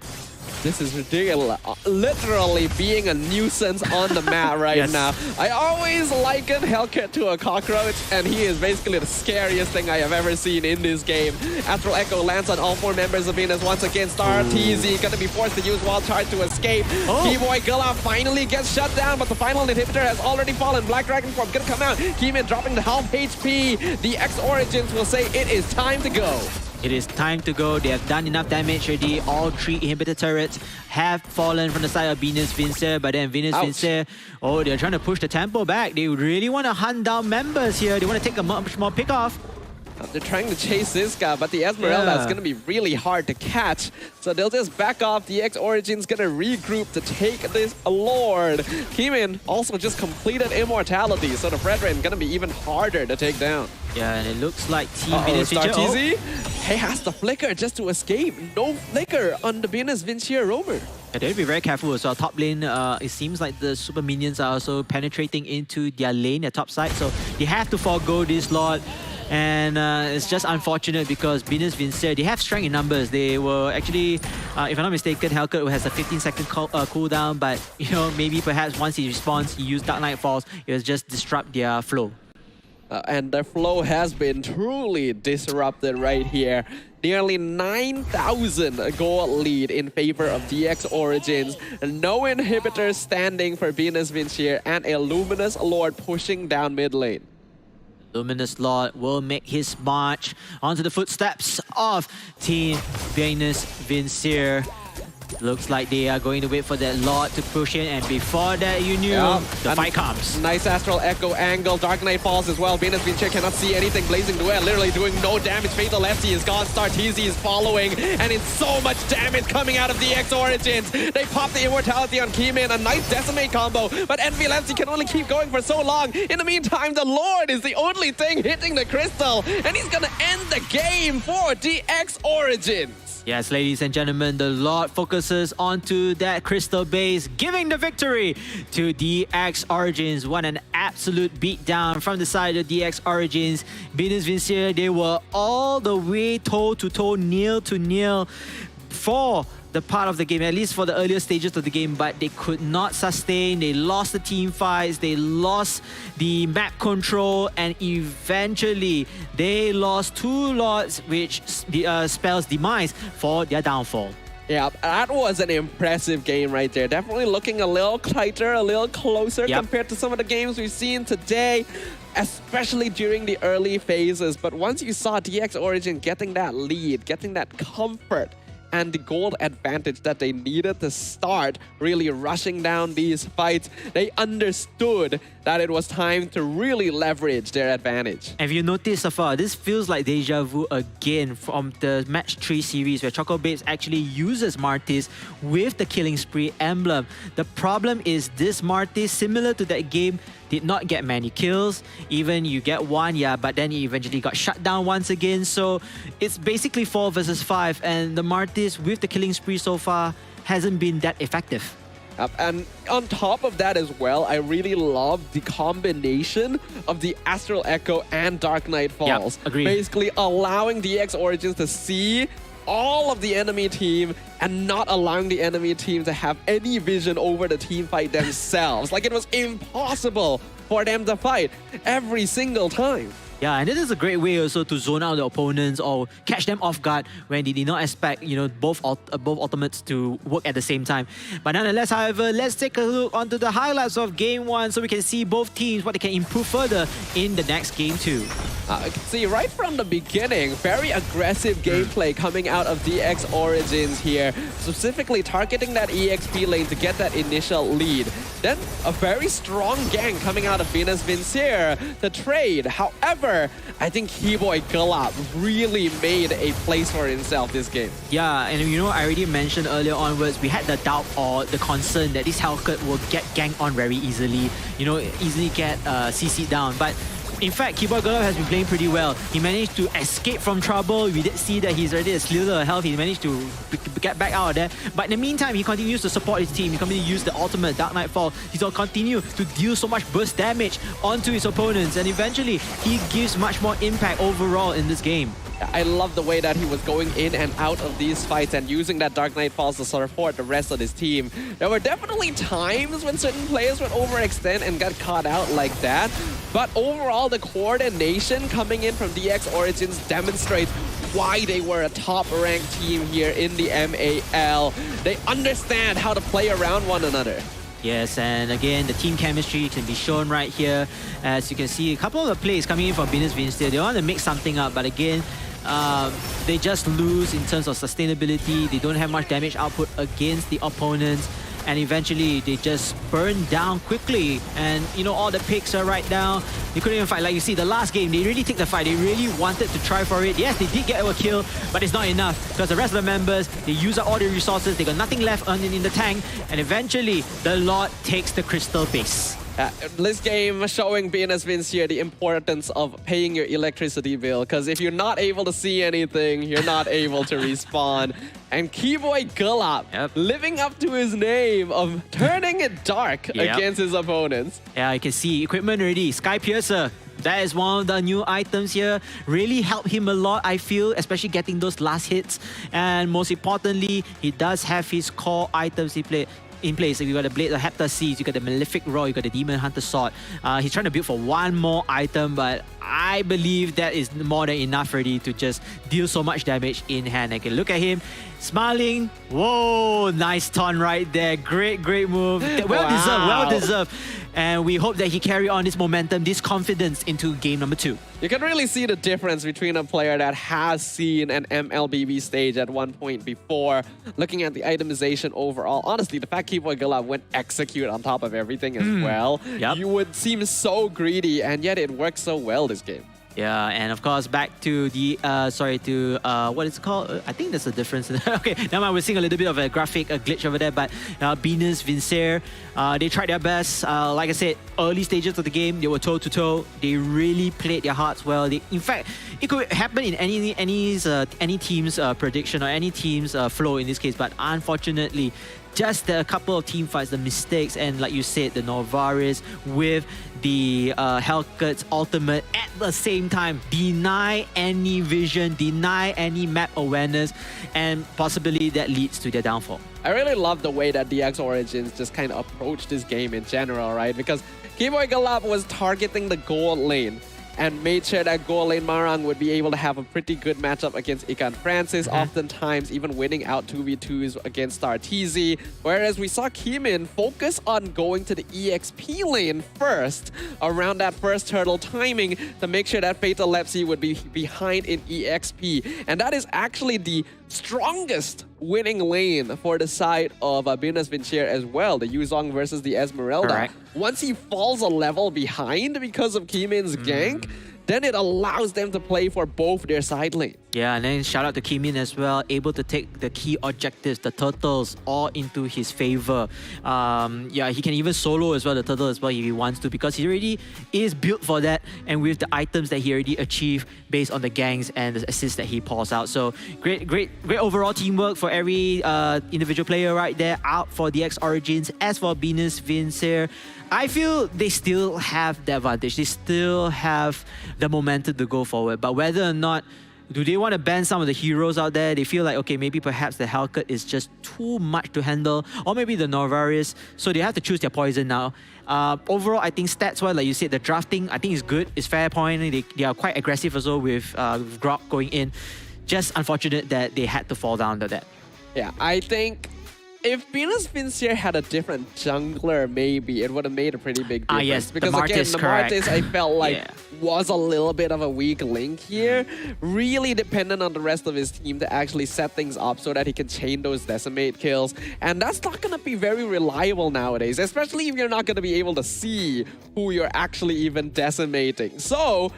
This is ridiculous. Literally being a nuisance on the map right now. I always liken Hellcat to a cockroach, and he is basically the scariest thing I have ever seen in this game. Astral Echo lands on all 4 members of Venus once again. Star TZ gonna be forced to use Wild Charge to escape. Keyboy Galab finally gets shut down, but the final inhibitor has already fallen. Black Dragon Form gonna come out. Keyman dropping the half HP. The X Origins will say it is time to go. It is time to go. They have done enough damage already. All 3 inhibitor turrets have fallen from the side of Venus Vincere. But then Venus Vincere, they're trying to push the tempo back. They really want to hunt down members here. They want to take a much more pick off. They're trying to chase this guy, but the Esmeralda is going to be really hard to catch. So they'll just back off. The X Origin's going to regroup to take this Lord. Kimin also just completed Immortality, so the Fredrin going to be even harder to take down. Yeah, and it looks like Team Venus Vincier. Vincier. He has the flicker just to escape. No flicker on the Venus Vincier roamer. Yeah, they have to be very careful. So top lane, it seems like the super minions are also penetrating into their lane, their top side. So they have to forego this Lord. And it's just unfortunate because Venus Vincier, they have strength in numbers. They were actually, if I'm not mistaken, Hellcat has a 15-second cooldown, but you know, maybe perhaps once he responds, he used Dark Knight Falls, it was just disrupt their flow. And their flow has been truly disrupted right here. Nearly 9,000 goal lead in favor of DX Origins. No inhibitors standing for Venus Vincier and a Luminous Lord pushing down mid lane. Luminous Lord will make his march onto the footsteps of Team Venus Vincier. Looks like they are going to wait for that Lord to push in, and before that, you knew the fight comes. Nice Astral Echo angle, Dark Knight Falls as well. Venus Vincier cannot see anything. Blazing Duel literally doing no damage. Fatal Lefty is gone. Star TZ is following, and it's so much damage coming out of the X Origins. They pop the Immortality on Kimin, a nice Decimate combo, but Envy Lefty can only keep going for so long. In the meantime, the Lord is the only thing hitting the crystal, and he's gonna end the game for DX Origins. Yes, ladies and gentlemen, the Lord focuses onto that crystal base, giving the victory to DX Origins. What an absolute beatdown from the side of DX Origins. Venus Vincier, they were all the way toe-to-toe, nail-to-nail for the part of the game, at least for the earlier stages of the game, but they could not sustain. They lost the team fights, they lost the map control, and eventually they lost 2 Lords, which spells demise for their downfall. Yeah, that was an impressive game right there. Definitely looking a little tighter, a little closer compared to some of the games we've seen today, especially during the early phases. But once you saw DX Origin getting that lead, getting that comfort, and the gold advantage that they needed to start really rushing down these fights, they understood that it was time to really leverage their advantage. Have you noticed so far, this feels like deja vu again from the Match 3 series where Choco Babes actually uses Martis with the Killing Spree emblem. The problem is this Martis, similar to that game, did not get many kills. Even you get one, but then he eventually got shut down once again. So it's basically 4 versus 5, and the Martis with the Killing Spree so far hasn't been that effective. And on top of that as well, I really love the combination of the Astral Echo and Dark Knight Falls. Agreed. Basically allowing DX Origins to see all of the enemy team and not allowing the enemy team to have any vision over the team fight themselves. Like, it was impossible for them to fight every single time. Yeah, and it is a great way also to zone out the opponents or catch them off guard when they did not expect, you know, both ultimates to work at the same time. But nonetheless, however, let's take a look onto the highlights of Game 1 so we can see both teams, what they can improve further in the next Game 2. I can see right from the beginning, very aggressive gameplay coming out of DX Origins here, specifically targeting that EXP lane to get that initial lead. Then a very strong gang coming out of Venus Vincier to trade. However, I think Keyboy Galap really made a place for himself this game. Yeah, and you know, I already mentioned earlier onwards, we had the doubt or the concern that this Hellcat will get ganked on very easily, you know, easily get CC'd down. But in fact, Keyboy Galap has been playing pretty well. He managed to escape from trouble. We did see that he's already a slither of health. He managed to get back out of there. But in the meantime, he continues to support his team. He continues to use the ultimate Dark Knight Fall. He's going to continue to deal so much burst damage onto his opponents. And eventually, he gives much more impact overall in this game. I love the way that he was going in and out of these fights and using that Dark Knight Falls to support the rest of his team. There were definitely times when certain players would overextend and got caught out like that. But overall, the coordination coming in from DX Origins demonstrates why they were a top-ranked team here in the MAL. They understand how to play around one another. Yes, and again, the team chemistry can be shown right here. As you can see, a couple of the plays coming in from Venus Vincier. They want to make something up, but again, they just lose in terms of sustainability. They don't have much damage output against the opponents. and eventually they just burned down quickly. And you know, all the picks are right now. They couldn't even fight. Like you see, the last game, they really took the fight. They really wanted to try for it. Yes, they did get a kill, but it's not enough because the rest of the members, they use up all their resources. They got nothing left in the tank, and eventually the Lord takes the crystal base. This game showing Venus Vince here the importance of paying your electricity bill, because if you're not able to see anything, you're not able to respawn. And Keyboy Gulab living up to his name of turning it dark against his opponents. Yeah, you can see equipment already. Sky Piercer. That is one of the new items here. Really helped him a lot, I feel, especially getting those last hits. And most importantly, he does have his core items in place. So you got the Blade of Hepta Seeds, you got the Malefic Roar, you got the Demon Hunter Sword. He's trying to build for one more item, but I believe that is more than enough already to just deal so much damage in hand. I can look at him smiling. Whoa, nice taunt right there. Great move. Well deserved. And we hope that he carry on this momentum, this confidence into game number 2. You can really see the difference between a player that has seen an MLBB stage at one point before. Looking at the itemization overall, honestly, the fact Keyboy Gulab went execute on top of everything as well, you would seem so greedy, and yet it works so well this game. Yeah, and of course, back to the, what is it called? I think there's a difference. Okay, now we're seeing a little bit of a graphic glitch over there, but Venus, Vincer, they tried their best. Like I said, early stages of the game, they were toe-to-toe. They really played their hearts well. In fact, it could happen in any team's prediction or any team's flow in this case, but unfortunately, just a couple of team fights, the mistakes, and like you said, the Novaris with the Hellcut's ultimate at the same time deny any vision, deny any map awareness, and possibly that leads to their downfall. I really love the way that DX Origins just kind of approached this game in general, right? Because Keyboy Gulab was targeting the gold lane and made sure that gold lane Marang would be able to have a pretty good matchup against Ikan Francis, oftentimes even winning out 2v2s against Star TZ. Whereas we saw Keemin focus on going to the EXP lane first, around that first turtle timing, to make sure that Fatal Lepsy would be behind in EXP. And that is actually the strongest winning lane for the side of Venus Vincer as well, the Yuzong versus the Esmeralda. Correct. Once he falls a level behind because of Keemin's gank, then it allows them to play for both their side lanes. Yeah, and then shout out to Keemin as well, able to take the key objectives, the turtles, all into his favor. Yeah, he can even solo as well, the turtle as well if he wants to, because he already is built for that, and with the items that he already achieved based on the ganks and the assists that he pours out. So great overall teamwork for every individual player right there out for DX Origins. As for Venus Vincer, I feel they still have the advantage. They still have the momentum to go forward. But whether or not, do they want to ban some of the heroes out there? They feel like, okay, maybe perhaps the Hellcut is just too much to handle, or maybe the Novaris. So they have to choose their poison now. Overall, I think stats-wise, like you said, the drafting, I think is good. It's fair point. They are quite aggressive as well with Grok going in. Just unfortunate that they had to fall down to that. Yeah, I think if Venus Vincer had a different jungler, maybe it would have made a pretty big difference. Yes, because the Martis, again, the correct. Martis I felt like was a little bit of a weak link here. Really dependent on the rest of his team to actually set things up so that he can chain those decimate kills. And that's not going to be very reliable nowadays, especially if you're not going to be able to see who you're actually even decimating. So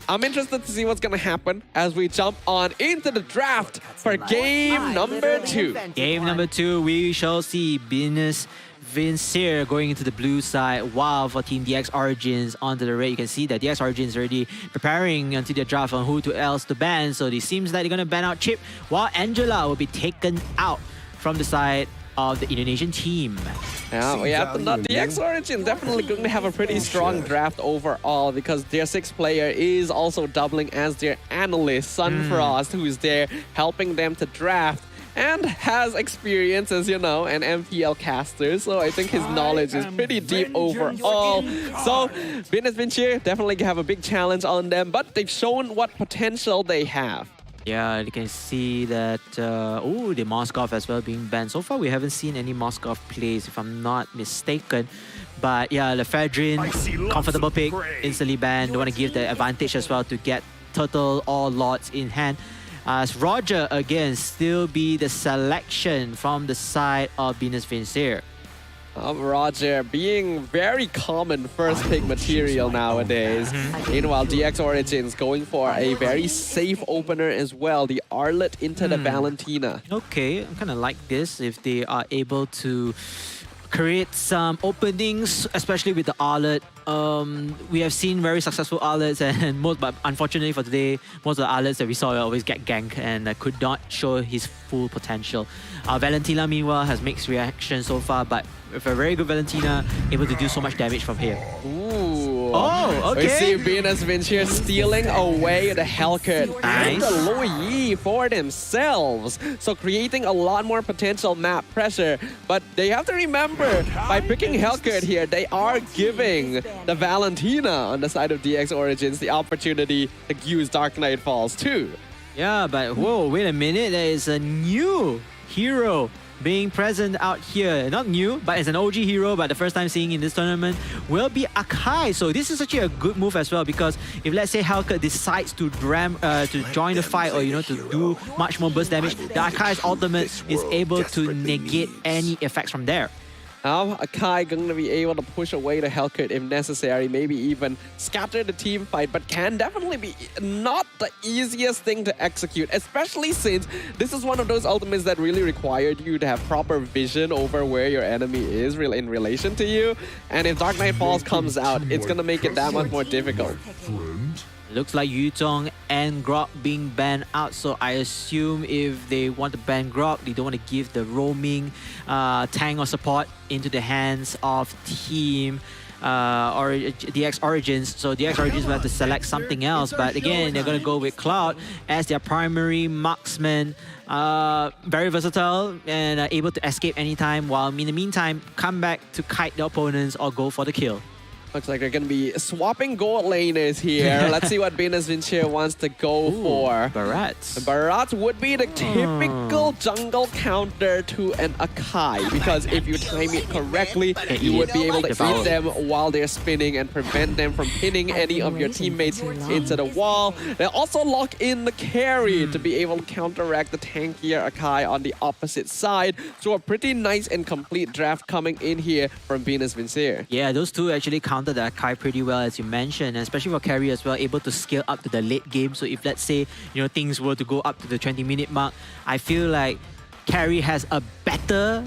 I'm interested to see what's going to happen as we jump on into the draft for game number 2. Game number 2, we shall see Venus Vincer going into the blue side, while for Team DX Origins onto the red. You can see that DX Origins already preparing until their draft on who else to ban. So it seems like they're going to ban out Chip, while Angela will be taken out from the side of the Indonesian team. Yeah, we have to not. DX Origin definitely going to have a pretty strong draft overall, because their 6th player is also doubling as their analyst, Sunfrost, who is there helping them to draft and has experience as, you know, an MPL caster. So I think his knowledge is pretty deep overall. So Venus Vincer definitely have a big challenge on them, but they've shown what potential they have. Yeah, you can see that, oh, the Moskov as well being banned. So far, we haven't seen any Moskov plays, if I'm not mistaken. But yeah, the Fedrin, comfortable pick, instantly banned. They want to give the advantage as well to get Turtle or Lords in hand. As Roger, again, still be the selection from the side of Venus Vincer. Roger being very common first pick material nowadays. Meanwhile, DX Origins going for a very safe opener as well. The Arlet into the Valentina. Okay, I kind of like this if they are able to create some openings, especially with the Arlet. We have seen very successful Arlets, and but unfortunately for today, most of the Arlets that we saw always get ganked and could not show his full potential. Valentina, meanwhile, has mixed reaction so far, but with a very good Valentina, able to do so much damage from here. Ooh. Oh, okay. We see Venus Vincier stealing away the Hellcat and Nice. the Luyi for themselves. So creating a lot more potential map pressure. But they have to remember, by picking Hellcat here, they are giving the Valentina on the side of DX Origins the opportunity to use Dark Knight Falls too. Yeah, but whoa, wait a minute. There is a new hero being present out here. Not new, but it's an OG hero, but the first time seeing in this tournament will be Akai. So this is actually a good move as well, because if let's say Hellcat decides to join the fight, or to do much more burst damage, the Akai's ultimate is able to negate any effects from there. Now, Akai going to be able to push away the Hellcat if necessary, maybe even scatter the team fight, but can definitely be not the easiest thing to execute, especially since this is one of those ultimates that really required you to have proper vision over where your enemy is in relation to you. And if Dark Knight Falls comes out, it's going to make it that much more difficult. Looks like Yutong and Grok being banned out, so I assume if they want to ban Grok, they don't want to give the roaming tank or support into the hands of team or DX Origins. So DX Origins will have to select something else, but again, they're going to go with Cloud as their primary marksman. Very versatile and able to escape anytime, while in the meantime, come back to kite the opponents or go for the kill. Looks like they're going to be swapping gold laners here. Let's see what Venus Vincier wants to go for. Barat. Barat would be the typical jungle counter to an Akai, because if you time it correctly, you would be able to eat them while they're spinning and prevent them from pinning any of your teammates into the wall. They also lock in the carry to be able to counteract the tankier Akai on the opposite side. So a pretty nice and complete draft coming in here from Venus Vincier. Yeah, those two actually counter the Akai pretty well, as you mentioned, and especially for carry as well, able to scale up to the late game. So if let's say things were to go up to the 20-minute mark, I feel like carry has a better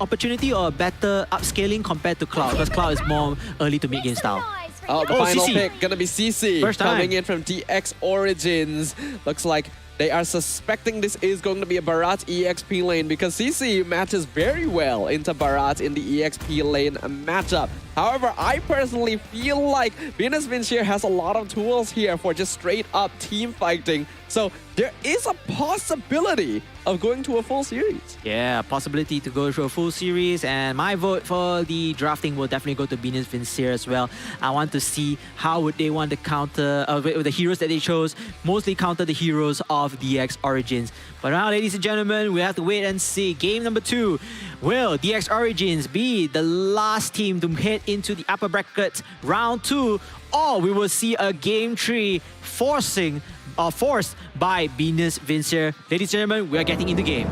opportunity or better upscaling compared to Cloud, because Cloud is more early to mid-game style. Oh, the final CC. pick gonna be CC. First time. Coming in from DX Origins. Looks like they are suspecting this is going to be a Barat EXP lane, because CC matches very well into Barat in the EXP lane matchup. However, I personally feel like Venus Vincier has a lot of tools here for just straight up team fighting. So there is a possibility of going to a full series. Yeah, possibility to go through a full series, and my vote for the drafting will definitely go to Venus Vincier as well. I want to see how would they want to counter with the heroes that they chose, mostly counter the heroes of DX Origins. But now, ladies and gentlemen, we have to wait and see. Game number 2. Will DX Origins be the last team to head into the upper bracket round 2, or we will see a game 3 forced by Venus Vincier? Ladies and gentlemen, we are getting into game.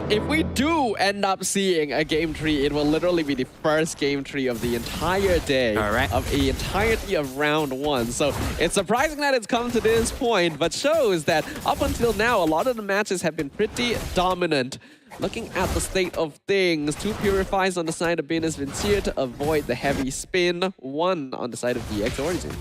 If we do end up seeing a game 3, it will literally be the first game 3 of the entire day, of the entirety of round 1. So it's surprising that it's come to this point, but shows that up until now, a lot of the matches have been pretty dominant. Looking at the state of things, 2 Purifies on the side of Venus Vincier to avoid the heavy spin, 1 on the side of DX Origin.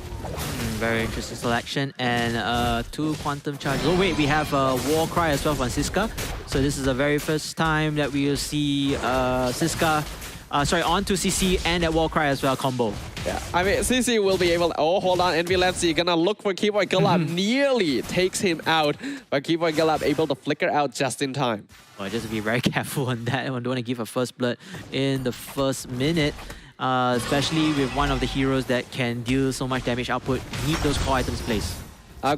Very interesting selection, and 2 Quantum Charges. Oh wait, we have a War Cry as well from Siska. So this is the very first time that we will see Siska, onto CC and that War Cry as well combo. Yeah, I mean, CC will be able to... Oh, hold on, Envy Lepsy gonna look for Keyboard Galab. Nearly takes him out, but Keyboard Galab able to flicker out just in time. Well, just be very careful on that. I don't want to give a first blood in the first minute. Especially with one of the heroes that can deal so much damage output. Need those core items placed.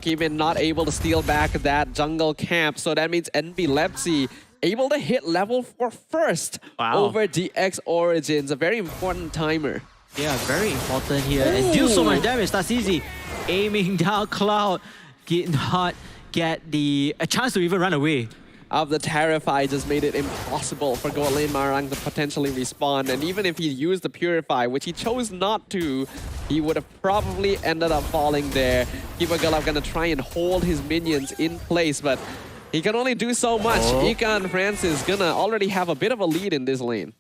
Kevin not able to steal back that jungle camp, so that means Envy Lepsy able to hit level 4 first over DX Origins. A very important timer. Yeah, very important here. And deal so much damage. That's easy. Aiming down Cloud. Did not get a chance to even run away. of the Terrify just made it impossible for Golane Marang to potentially respawn. And even if he used the Purify, which he chose not to, he would have probably ended up falling there. Keeper Gulab gonna try and hold his minions in place, but he can only do so much. Ikan Francis gonna already have a bit of a lead in this lane.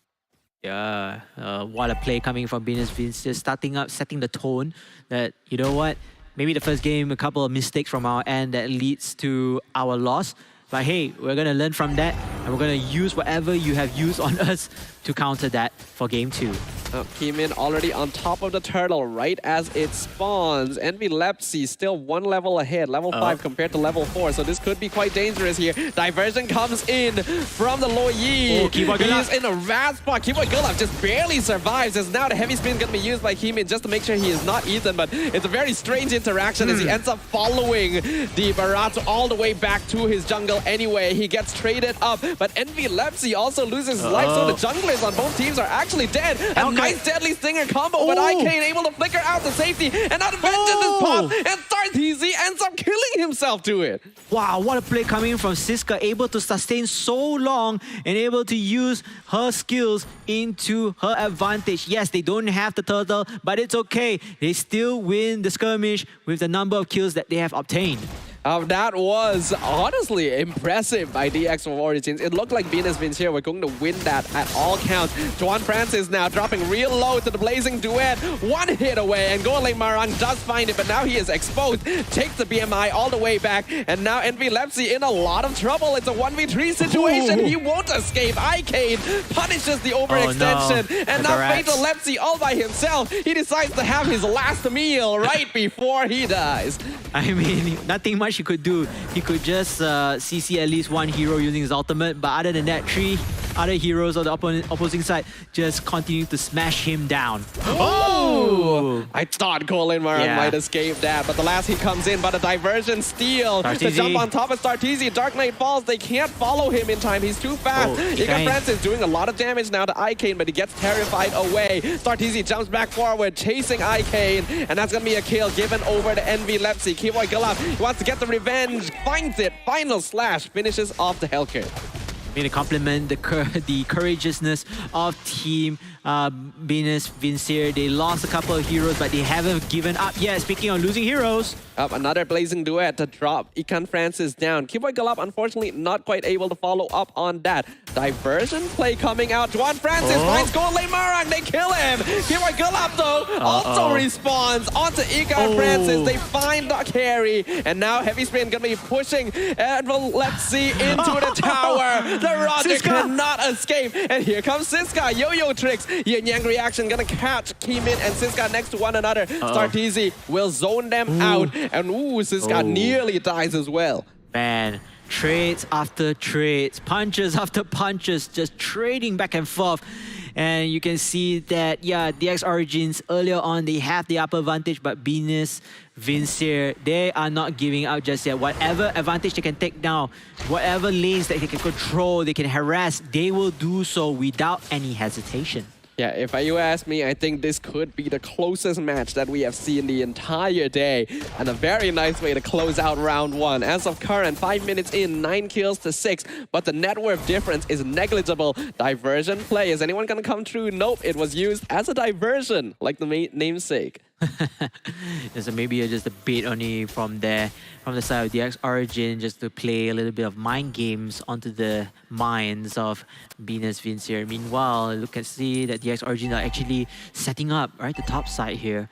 Yeah, what a play coming from Venus Vince, just starting up, setting the tone that, you know what, maybe the first game, a couple of mistakes from our end that leads to our loss. But hey, we're going to learn from that, and we're going to use whatever you have used on us to counter that for game 2. Kimin already on top of the turtle right as it spawns. Envy Lepsy still 1 level ahead, level 5 compared to level 4, so this could be quite dangerous here. Diversion comes in from the Lo Yi. He's in a bad spot. Keyboard Gulab just barely survives, as now the heavy spin going to be used by Kimin just to make sure he is not Ethan, but it's a very strange interaction as he ends up following the Barato all the way back to his jungle anyway. He gets traded up, but Envy Lepsy also loses his life, so the junglers on both teams are actually dead. Nice deadly stinger combo, but Icane able to flicker out the safety, and now the vengeance is popped, and Starteezy ends up killing himself to it. Wow, what a play coming from Siska, able to sustain so long and able to use her skills into her advantage. Yes, they don't have the turtle, but it's okay. They still win the skirmish with the number of kills that they have obtained. That was honestly impressive by DX of Origins. It looked like Venus Vince here were going to win that at all counts. Juan Francis now dropping real low to the Blazing Duet. 1 hit away, and Golane Marang does find it, but now he is exposed. Takes the BMI all the way back, and now Envy Lepsy in a lot of trouble. It's a 1v3 situation. He won't escape. Icade punishes the overextension, and now Fatal Lepsy all by himself. He decides to have his last meal right before he dies. I mean, nothing much he could do. He could just CC at least 1 hero using his ultimate, but other than that, 3 other heroes on the opposing side just continue to smash him down. Oh! I thought Golane Marang might escape that, but the last hit comes in, but a diversion steal to jump on top of Starteezy. Dark Knight falls. They can't follow him in time. He's too fast. Ikan Francis doing a lot of damage now to Icane, but he gets terrified away. Starteezy jumps back forward, chasing Icane, and that's going to be a kill given over to Envy Lepsy. Kiboy Gulab wants to get the revenge, finds it, final slash, finishes off the Hellcat. I mean, to compliment the courageousness of Team Venus Vince here. They lost a couple of heroes, but they haven't given up yet. Speaking of losing heroes. Another Blazing Duet to drop Ikan Francis down. Kiboy Gulab, unfortunately, not quite able to follow up on that. Diversion play coming out. Juan Francis finds Golane Marang. They kill him. Kiboy Gulab, though, also respawns onto Ikan Francis. They find the carry, and now Heavy Spin going to be pushing Lepsy into the tower. The Roger cannot escape, and here comes Siska. Yo-yo tricks. Yin Yang reaction gonna catch Kimin and Siska next to one another. Starteezy will zone them out, and Siska nearly dies as well. Man, trades after trades, punches after punches, just trading back and forth. And you can see that, yeah, DX Origins earlier on, they have the upper advantage, but Venus Vince here, they are not giving up just yet. Whatever advantage they can take down, whatever lanes that they can control, they can harass, they will do so without any hesitation. Yeah, if you ask me, I think this could be the closest match that we have seen the entire day, and a very nice way to close out round 1. As of current, 5 minutes in, 9 kills to 6, but the net worth difference is negligible. Diversion play, is anyone gonna come through? Nope, it was used as a diversion, like the namesake. So maybe just a bit only from there, from the side of DX Origin, just to play a little bit of mind games onto the minds of Venus Vince here. Meanwhile, look and see that DX Origin are actually setting up right the top side here.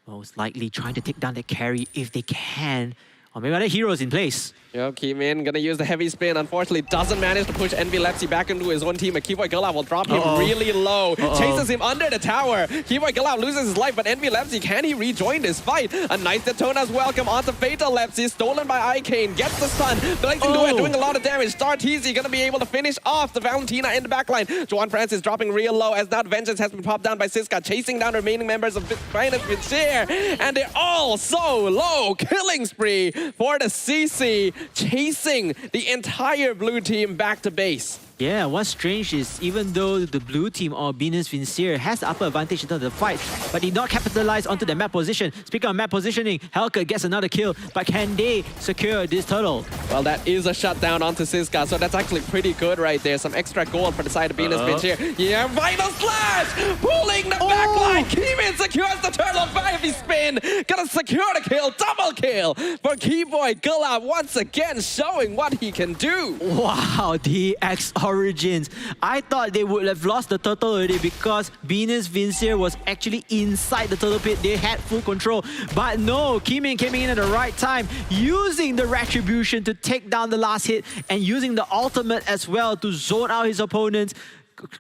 Most likely trying to take down the carry if they can. Or maybe other heroes in place. Kimin gonna use the heavy spin. Unfortunately, doesn't manage to push Envy Lepsy back into his own team. And Kiboy Gulab will drop him really low. Chases him under the tower. Kiboy Gulab loses his life, but Envy Lepsy, can he rejoin this fight? A nice Detona's welcome onto Fatal Lepsy. Stolen by Icane. Gets the stun. Blazing Duet doing a lot of damage. Starteezy gonna be able to finish off the Valentina in the backline. Juan Francis dropping real low as that vengeance has been popped down by Siska. Chasing down the remaining members of Venus Vince here. And they're all so low. Killing spree for the CC. Chasing the entire blue team back to base. Yeah, what's strange is even though the blue team or Venus Vincere has the upper advantage in terms of the fight, but did not capitalize onto their map position. Speaking of map positioning, Helke gets another kill, but can they secure this turtle? Well, that is a shutdown onto Siska, so that's actually pretty good right there. Some extra gold for the side of Venus Vincere. Yeah, Vital Slash! Pulling the backline! Keemin secures the turtle, 5 spin! Gonna secure the kill, double kill for Keyboy Gulab once again showing what he can do. Wow, DX Origins. I thought they would have lost the turtle already because Venus Vincere was actually inside the turtle pit. They had full control. But no, Keemin came in at the right time, using the Retribution to take down the last hit and using the ultimate as well to zone out his opponents,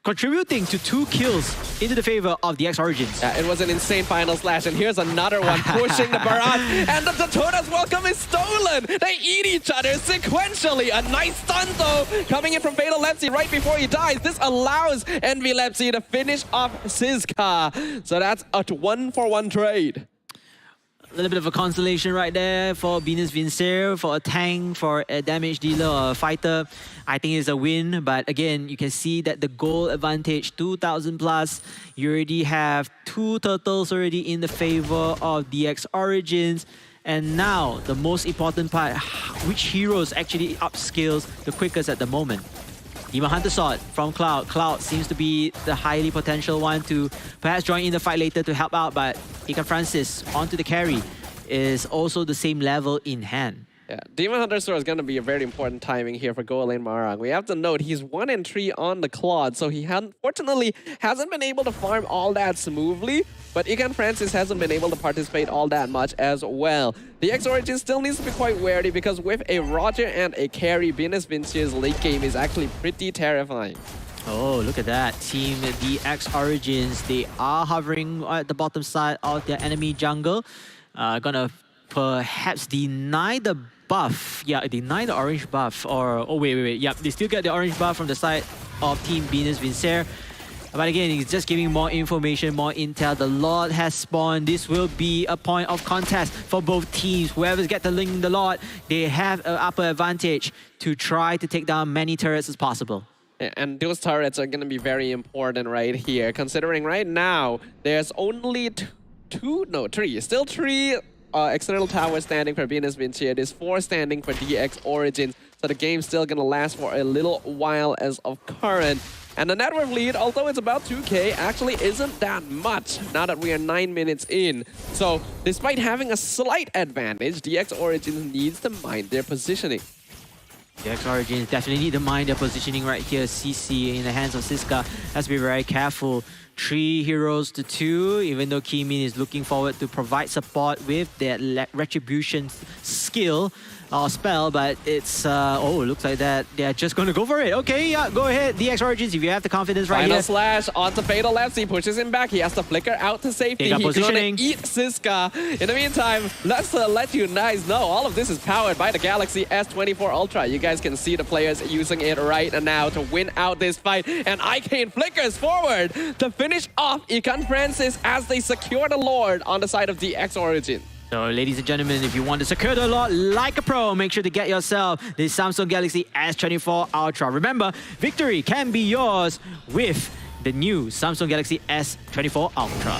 contributing to 2 kills into the favor of the X Origins. Yeah, it was an insane final slash, and here's another one pushing the barrage, and the Datona's welcome is stolen. They eat each other sequentially. A nice stun though, coming in from Fatal Lepsy right before he dies. This allows Envy Lepsy to finish off Siska. So that's a 1-for-1 trade. A little bit of a consolation right there for Venus Vincere, for a tank, for a damage dealer or a fighter. I think it's a win, but again, you can see that the goal advantage, 2,000 plus. You already have 2 turtles already in the favor of DX Origins. And now, the most important part, which heroes actually upscales the quickest at the moment? Demon Hunter Sword from Cloud. Cloud seems to be the highly potential one to perhaps join in the fight later to help out, but Ikan Francis onto the carry is also the same level in hand. Yeah, Demon Hunter Sword is going to be a very important timing here for Goalane Marang. We have to note he's 1-3 on the Claude, so he unfortunately hasn't been able to farm all that smoothly, but Ikan Francis hasn't been able to participate all that much as well. The X Origin still needs to be quite wary because with a Roger and a carry, Venus Vincire's late game is actually pretty terrifying. Oh, look at that. Team DX Origins, they are hovering at the bottom side of their enemy jungle. Gonna perhaps deny the buff. Yeah, deny the orange buff. Or, oh, wait. Yep, they still get the orange buff from the side of Team Venus Vincere. But again, it's just giving more information, more intel. The Lord has spawned. This will be a point of contest for both teams. Whoever's get the link in the Lord, they have an upper advantage to try to take down many turrets as possible. And those turrets are going to be very important right here, considering right now there's only still three external towers standing for Venus Vincere. There's 4 standing for DX Origins. So the game's still going to last for a little while as of current. And the net worth lead, although it's about 2k, actually isn't that much now that we are 9 minutes in. So despite having a slight advantage, DX Origins needs to mind their positioning. DX Origins definitely need to mind their positioning right here. CC in the hands of Siska has to be very careful. 3 heroes to 2, even though Keemin is looking forward to provide support with their Retribution skill or spell, but it's, oh, looks like that they're just going to go for it. Okay, yeah, go ahead, DX Origins, if you have the confidence right Final here. slash onto Fatal Lepsy, pushes him back. He has to flicker out to safety. He's going to eat Siska. In the meantime, let's let you guys know all of this is powered by the Galaxy S24 Ultra. You guys can see the players using it right now to win out this fight. And Icane flickers forward to finish off Ikan Francis as they secure the Lord on the side of DX Origin. So, ladies and gentlemen, if you want to secure the lot like a pro, make sure to get yourself the Samsung Galaxy S24 Ultra. Remember, victory can be yours with the new Samsung Galaxy S24 Ultra.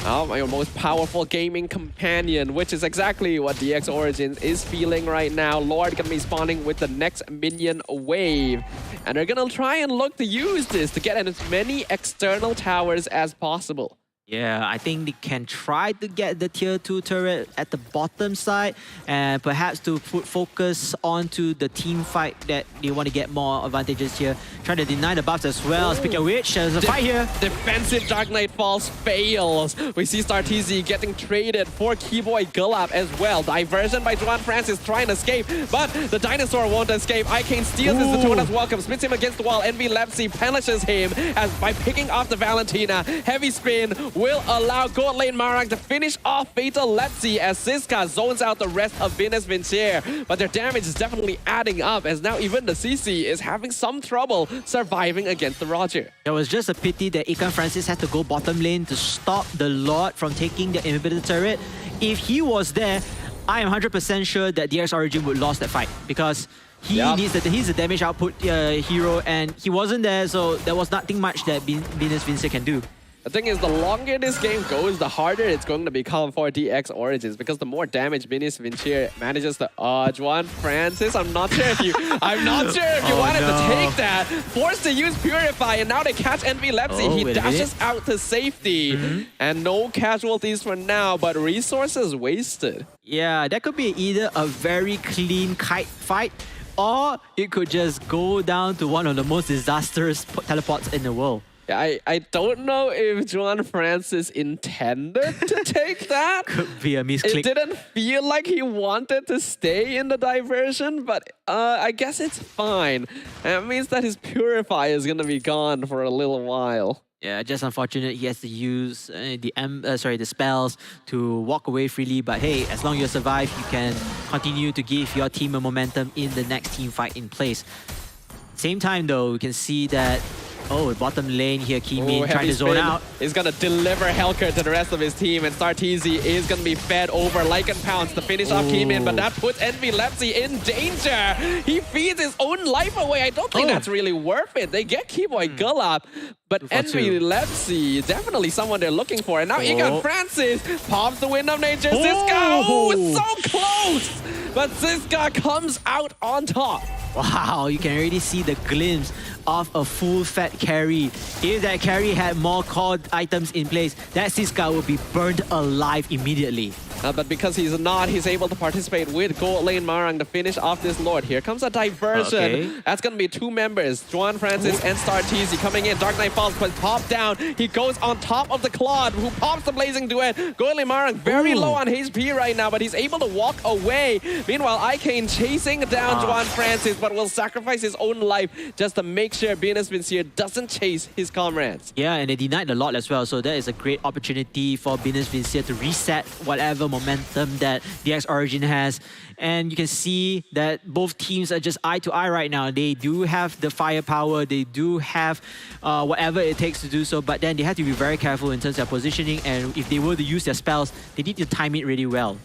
Oh, your most powerful gaming companion, which is exactly what DX Origins is feeling right now. Lord gonna be spawning with the next minion wave. And they're gonna try and look to use this to get as many external towers as possible. Yeah, I think they can try to get the tier 2 turret at the bottom side and perhaps to put focus onto the team fight that they want to get more advantages here. Trying to deny the buffs as well. Speaking of which, there's a fight here. Defensive Dark Knight Falls fails. We see StarTZ getting traded for Keyboy Gulab as well. Diversion by Juan Francis trying to escape, but the dinosaur won't escape. Icane steals his Datona's welcome, spits him against the wall. Envy Lepsy punishes him as by picking off the Valentina. Heavy spin will allow Goalane Marang to finish off Fatal Lepsy as Siska zones out the rest of Venus Vincere. But their damage is definitely adding up as now even the CC is having some trouble surviving against the Roger. It was just a pity that Ikan Francis had to go bottom lane to stop the Lord from taking the inhibitor turret. If he was there, I am 100% sure that DX Origin would lose that fight because He needs he's a damage output hero, and he wasn't there, so there was nothing much that Venus Vincere can do. The thing is, the longer this game goes, the harder it's going to become for DX Origins, because the more damage Venus Vincere manages to Juan Francis, I'm not sure if you wanted to take that. Forced to use Purify, and now they catch Envy Lepsy. He dashes out to safety, and no casualties for now, but resources wasted. Yeah, that could be either a very clean kite fight, or it could just go down to one of the most disastrous teleports in the world. I don't know if Juan Francis intended to take that. Could be a misclick. It didn't feel like he wanted to stay in the diversion, but I guess it's fine. That means that his Purify is going to be gone for a little while. Yeah, just unfortunate he has to use the spells to walk away freely. But hey, as long as you survive, you can continue to give your team a momentum in the next team fight in place. Same time though, we can see that bottom lane here, Kimin trying to zone out. Is going to deliver Helker to the rest of his team, and Starteezy is going to be fed over like and pounds to finish off Kimin, but that puts Envy Lepsy in danger. He feeds his own life away. I don't think that's really worth it. They get Keyboy Gulab, but Envy Lepsy, definitely someone they're looking for. And now Egon Francis pops the Wind of Nature. Ziska, it's so close! But Ziska comes out on top. Wow, you can already see the glimpse of a full fat carry. If that carry had more core items in place, that Ziska would be burned alive immediately. But because he's not, he's able to participate with Gold Lane Marang to finish off this Lord. Here comes a diversion. That's going to be two members, Juan Francis and Starteezy coming in. Dark Knight Falls, but popped down. He goes on top of the Claude, who pops the Blazing Duet. Gold Lane Marang very low on HP right now, but he's able to walk away. Meanwhile, Icane chasing down Juan Francis, but will sacrifice his own life just to make sure Venus Vincere doesn't chase his comrades. Yeah, and they denied a lot as well, so that is a great opportunity for Venus Vincere to reset whatever momentum that DX Origin has. And you can see that both teams are just eye to eye right now. They do have the firepower, they do have whatever it takes to do so, but then they have to be very careful in terms of positioning, and if they were to use their spells, they need to time it really well.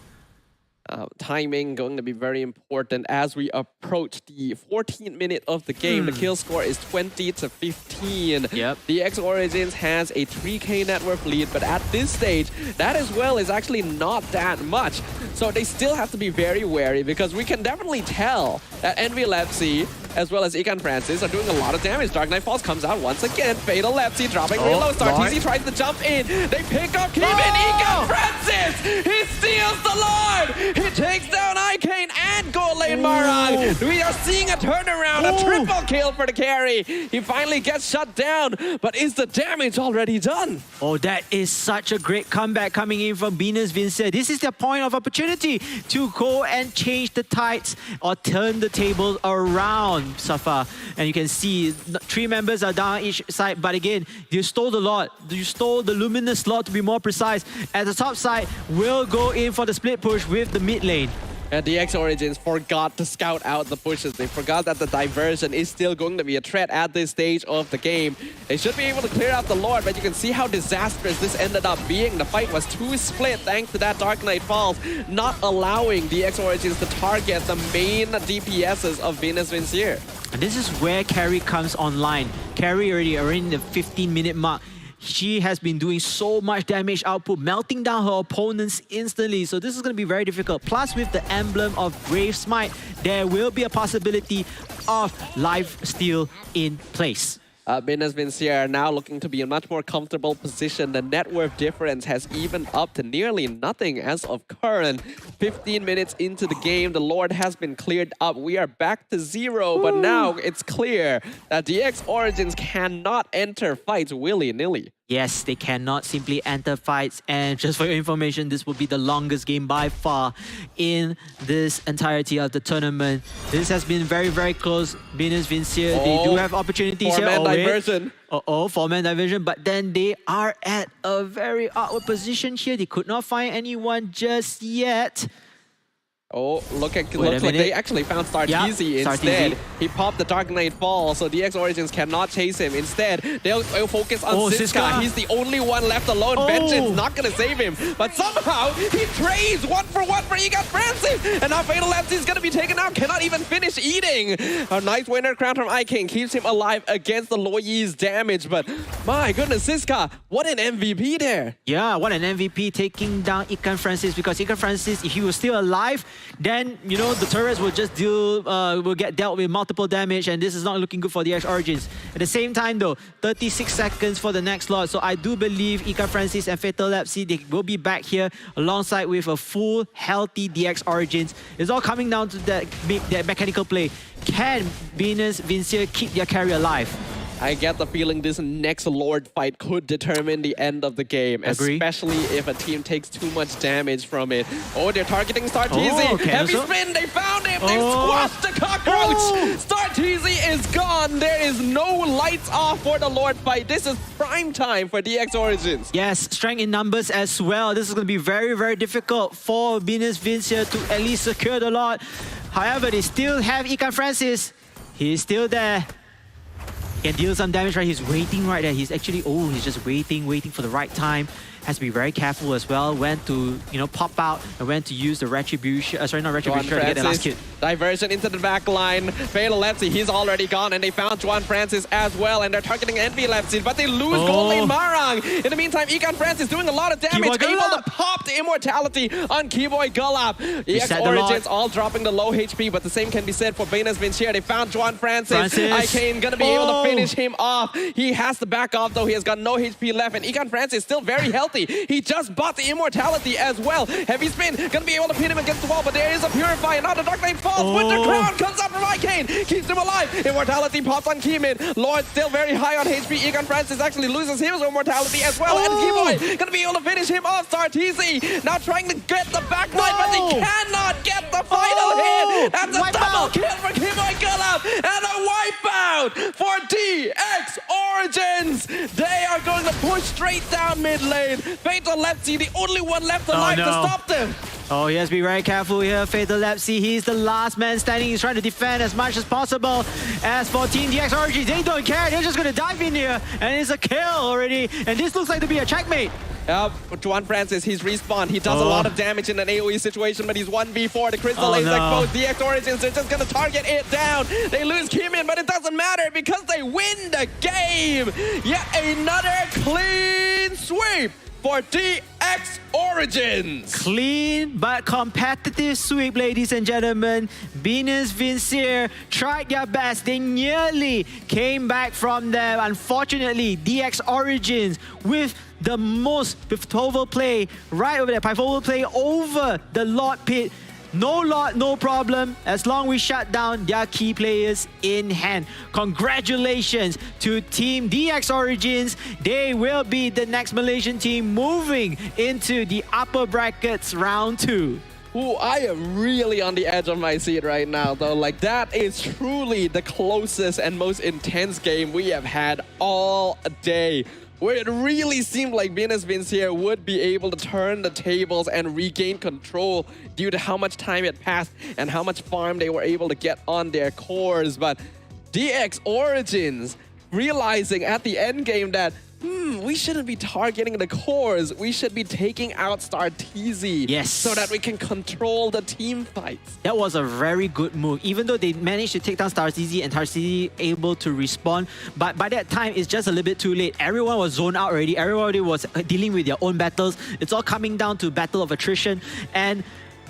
Timing going to be very important as we approach the 14th minute of the game. The kill score is 20-15. Yep. DX Origins has a 3k net worth lead, but at this stage, that as well is actually not that much. So they still have to be very wary, because we can definitely tell that Envy Lepsy as well as Egon Francis are doing a lot of damage. Dark Knight Falls comes out once again. Fatal Lepsy dropping real low. Starteezy tries to jump in. They pick up Keeman. Egon Francis! He steals the Lord! He takes down Icane and Gold Lane Marang. We are seeing a turnaround, a triple kill for the carry. He finally gets shut down, but is the damage already done? Oh, that is such a great comeback coming in from Venus Vincere. This is their point of opportunity to go and change the tides or turn the tables around, Safa. And you can see 3 members are down each side, but again, you stole the Lord. You stole the Luminous Lord, to be more precise. At the top side, will go in for the split push with the mid lane. And DX Origins forgot to scout out the pushes. They forgot that the diversion is still going to be a threat at this stage of the game. They should be able to clear out the Lord, but you can see how disastrous this ended up being. The fight was too split thanks to that Dark Knight Falls, not allowing DX Origins to target the main DPSs of Venus Vincere. And this is where Carrie comes online. Carrie already in the 15-minute mark. She has been doing so much damage output, melting down her opponents instantly. So this is going to be very difficult. Plus, with the emblem of Brave Smite, there will be a possibility of life steal in place. Venus Vincere now looking to be in a much more comfortable position. The net worth difference has evened up to nearly nothing as of current. 15 minutes into the game, the Lord has been cleared up. We are back to 0, but now it's clear that DX Origins cannot enter fights willy-nilly. Yes, they cannot simply enter fights, and just for your information, this will be the longest game by far in this entirety of the tournament. This has been very, very close. Venus Vincere, they do have opportunities here. Four-man diversion. Four-man diversion, but then they are at a very awkward position here. They could not find anyone just yet. Oh, looks like minute. they actually found Star Yeah, Teasy Star instead. Teasy. He popped the Dark Knight Fall, so DX Origins cannot chase him. Instead, they'll focus on Siska. Siska. He's the only one left alone. Vengeance not gonna save him, but somehow he trades 1 for 1 for Egon Francis, and now Fatal Lapsy is gonna be taken out. Cannot even finish eating. A nice winner crown from Iking keeps him alive against the Loyi's damage, but my goodness, Siska, what an MVP there. Yeah, what an MVP taking down Ikan Francis, because Ikan Francis, if he was still alive, then, you know, the turrets will just will get dealt with multiple damage, and this is not looking good for DX Origins. At the same time though, 36 seconds for the next slot, so I do believe Ikan Francis and Fatal Lapsy, they will be back here alongside with a full, healthy DX Origins. It's all coming down to that mechanical play. Can Venus Vincier keep their carry alive? I get the feeling this next Lord fight could determine the end of the game, Agree. especially if a team takes too much damage from it. Oh, they're targeting Star Teasy. okay, Heavy so- spin, they found him. They squashed the cockroach. Star Teasy is gone. There is no lights off for the Lord fight. This is prime time for DX Origins. Yes, strength in numbers as well. This is going to be very, very difficult for Venus Vincier to at least secure the Lord. However, they still have Ikan Francis. He's still there. Can deal some damage, right? He's waiting right there. He's actually, he's just waiting for the right time. Has to be very careful as well when to, you know, pop out and when to use the retribution, to get the last kid. Diversion into the back line. Fatal Lapsy, he's already gone, and they found Juan Francis as well, and they're targeting Envy Lapsy, but they lose Gold Lane Marang. In the meantime, Ikan Francis doing a lot of damage, able to pop the immortality on Keyboy Gulab. EX Origins all dropping the low HP, but the same can be said for Venus Vincier. They found Juan Francis. Icane gonna be able to finish him off. He has to back off though. He has got no HP left, and Ikan Francis still very healthy. He just bought the immortality as well. Heavy spin, gonna be able to pin him against the wall, but there is a Purify, and now the Dark Knight falls with the crown, comes up from Icane, keeps him alive. Immortality pops on Keymin. Lord still very high on HP. Egon Francis actually loses his immortality as well, and Keyboy gonna be able to finish him off. Star TZ now trying to get the backline, but they cannot get the final hit. That's a double kill for Keyboy Gulab, and a wipeout for DX Origins. They are going to push straight down mid lane. Fatal Lapsy, the only one left alive to stop them. Oh, he has to be very careful here. Fatal Lapsy, he's the last man standing. He's trying to defend as much as possible. As for Team DX Origins, they don't care. They're just going to dive in here. And it's a kill already. And this looks like to be a checkmate. Juan Francis, he's respawned. He does a lot of damage in an AoE situation, but he's 1v4. The Crystal is exposed. DX Origins, they're just gonna target it down. They lose Keymin, but it doesn't matter because they win the game. Yet another clean sweep for DX Origins. Clean but competitive sweep, ladies and gentlemen. Venus Vincier tried their best. They nearly came back from there. Unfortunately, DX Origins with the most pivotal play right over there. Pivotal play over the Lord pit. No lot, no problem, as long we shut down their key players in hand. Congratulations to Team DX Origins. They will be the next Malaysian team moving into the upper brackets round 2. Ooh, I am really on the edge of my seat right now, though. Like, that is truly the closest and most intense game we have had all day, where it really seemed like Venus Vincier would be able to turn the tables and regain control due to how much time had passed and how much farm they were able to get on their cores. But DX Origins realizing at the end game that we shouldn't be targeting the cores. We should be taking out Star TZ. Yes. So that we can control the team fights. That was a very good move. Even though they managed to take down Star TZ and Star TZ able to respawn, but by that time, it's just a little bit too late. Everyone was zoned out already. Everybody was dealing with their own battles. It's all coming down to battle of attrition. And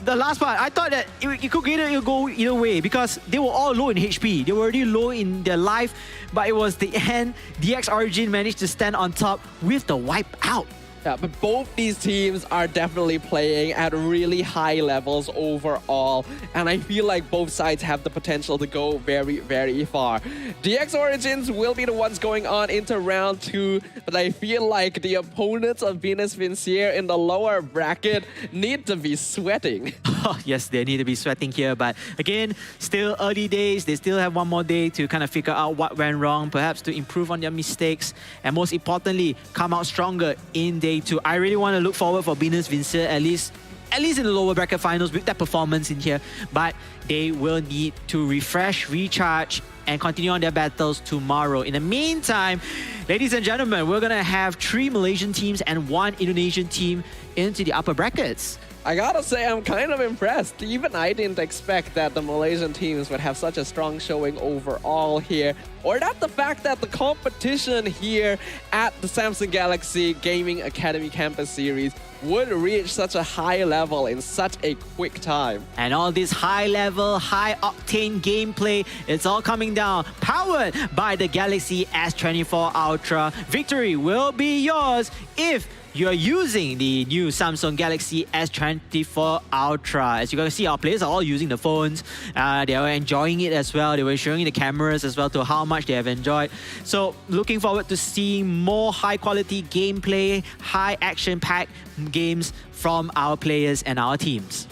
the last part, I thought that it could go either way because they were all low in HP. They were already low in their life, but it was the end. DX Origin managed to stand on top with the wipe out. Yeah, but both these teams are definitely playing at really high levels overall, and I feel like both sides have the potential to go very, very far. DX Origins will be the ones going on into round 2, but I feel like the opponents of Venus Vincier in the lower bracket need to be sweating. Oh, yes, they need to be sweating here, but again, still early days. They still have one more day to kind of figure out what went wrong, perhaps to improve on their mistakes, and most importantly, come out stronger in day 2. I really want to look forward for Venus Vincier at least at least in the lower bracket finals with that performance in here. But they will need to refresh, recharge, and continue on their battles tomorrow. In the meantime, ladies and gentlemen, we're gonna have 3 Malaysian teams and 1 Indonesian team into the upper brackets. I gotta say, I'm kind of impressed. Even I didn't expect that the Malaysian teams would have such a strong showing overall here. Or that the fact that the competition here at the Samsung Galaxy Gaming Academy Campus Series would reach such a high level in such a quick time. And all this high level, high octane gameplay, it's all coming down, powered by the Galaxy S24 Ultra. Victory will be yours if you're using the new Samsung Galaxy S24 Ultra. As you can see, our players are all using the phones. They are enjoying it as well. They were showing the cameras as well to how much they have enjoyed. So looking forward to seeing more high quality gameplay, high action packed games from our players and our teams.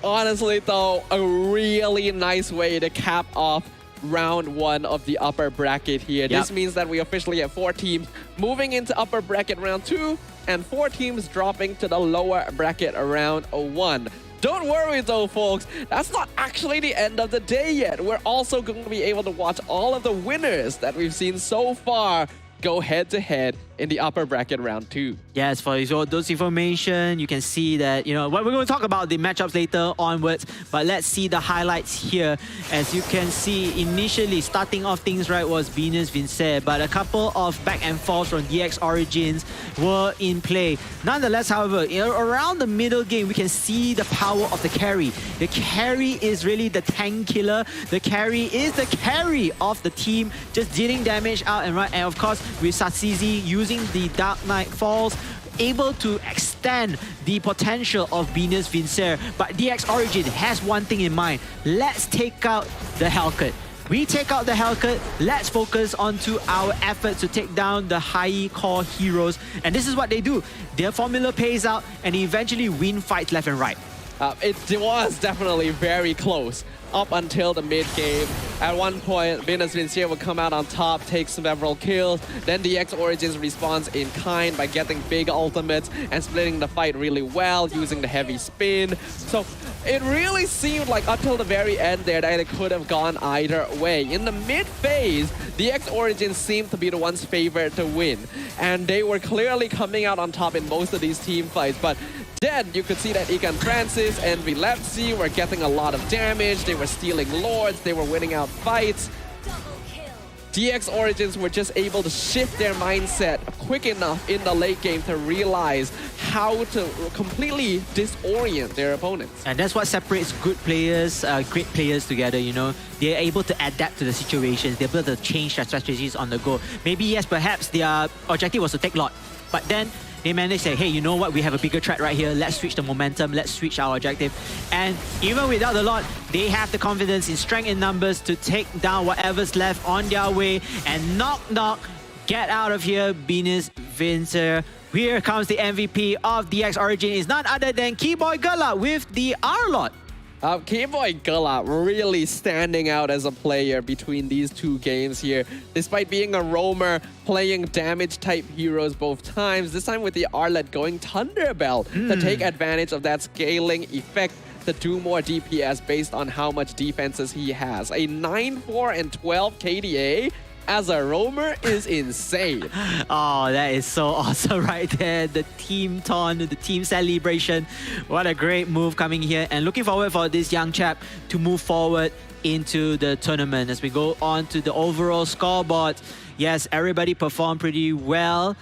Honestly though, a really nice way to cap off round 1 of the upper bracket here. This means that we officially have 4 teams moving into upper bracket round 2 and 4 teams dropping to the lower bracket round 1. Don't worry though, folks, that's not actually the end of the day yet. We're also going to be able to watch all of the winners that we've seen so far go head to head in the upper bracket round 2. Yes, for those information, you can see that, we're going to talk about the matchups later onwards, but let's see the highlights here. As you can see, initially starting off things right was Venus Vincer, but a couple of back and forth from DX Origins were in play. Nonetheless, however, around the middle game, we can see the power of the carry. The carry is really the tank killer. The carry is the carry of the team, just dealing damage out and right. And of course, with Satsizi using the Dark Knight Falls, able to extend the potential of Venus Vincer. But DX Origin has one thing in mind. Let's take out the Hellcat. We take out the Hellcat, let's focus onto our efforts to take down the high core heroes. And this is what they do. Their formula pays out and they eventually win fights left and right. It was definitely very close up until the mid-game. At one point, Venus Vincer would come out on top, take several kills. Then DX Origins responds in kind by getting big ultimates and splitting the fight really well, using the heavy spin. So it really seemed like until the very end there that it could have gone either way. In the mid-phase, DX Origins seemed to be the ones favored to win. And they were clearly coming out on top in most of these team fights. But then you could see that Ikan Francis and Vilepsi were getting a lot of damage. They were stealing lords. They were winning out fights. DX Origins were just able to shift their mindset quick enough in the late game to realize how to completely disorient their opponents. And that's what separates good players, great players together, They're able to adapt to the situations. They're able to change their strategies on the go. Maybe, yes, perhaps their objective was to take Lord. But then they managed to say, hey, you know what? We have a bigger threat right here. Let's switch the momentum. Let's switch our objective. And even without the Lord, they have the confidence in strength in numbers to take down whatever's left on their way and knock, get out of here, Venus Vincer. Here comes the MVP of DX Origin. Is none other than Keyboy Gala with the R-Lot. Keyboy Gala really standing out as a player between these 2 games here. Despite being a roamer, playing damage-type heroes both times, this time with the Arlet going Thunderbelt to take advantage of that scaling effect to do more DPS based on how much defenses he has. A 9-4 and 12 KDA as a roamer is insane. Oh, that is so awesome right there. The team taunt, the team celebration. What a great move coming here. And looking forward for this young chap to move forward into the tournament. As we go on to the overall scoreboard, yes, everybody performed pretty well.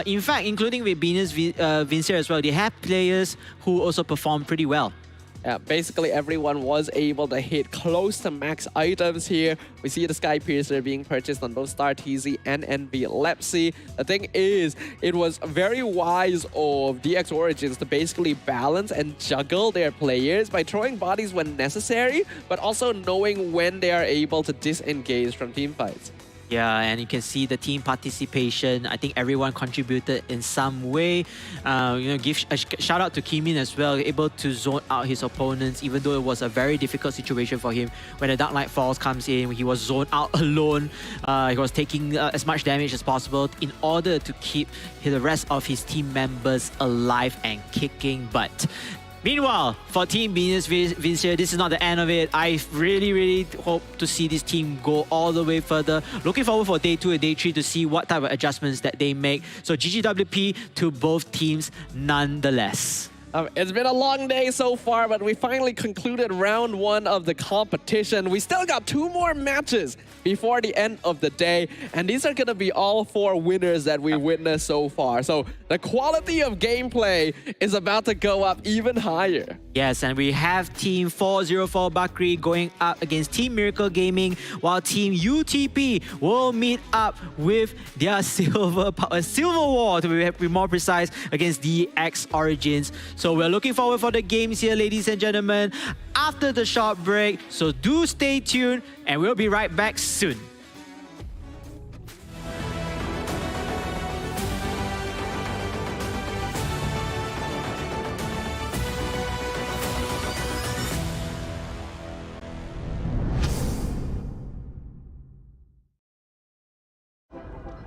In fact, including with Venus Vincer as well, they have players who also performed pretty well. Basically, everyone was able to hit close to max items here. We see the Sky Piercer being purchased on both Star TZ and Vilepsi. The thing is, it was very wise of DX Origins to basically balance and juggle their players by throwing bodies when necessary, but also knowing when they are able to disengage from team fights. Yeah, and you can see the team participation. I think everyone contributed in some way. Give a shout out to Kimin as well, able to zone out his opponents, even though it was a very difficult situation for him. When the Dark Knight Falls comes in, he was zoned out alone. He was taking as much damage as possible in order to keep the rest of his team members alive and kicking butt. Meanwhile, for Team Venus here, this is not the end of it. I really hope to see this team go all the way further. Looking forward for day 2 and day 3 to see what type of adjustments that they make. So GGWP to both teams nonetheless. It's been a long day so far, but we finally concluded round 1 of the competition. We still got 2 more matches before the end of the day, and these are going to be all 4 winners that we witnessed so far. So the quality of gameplay is about to go up even higher. Yes, and we have Team 404 Bakri going up against Team Miracle Gaming, while Team UTP will meet up with their Silver War, to be more precise, against DX Origins. So we're looking forward for the games here, ladies and gentlemen, after the short break. So do stay tuned, and we'll be right back soon.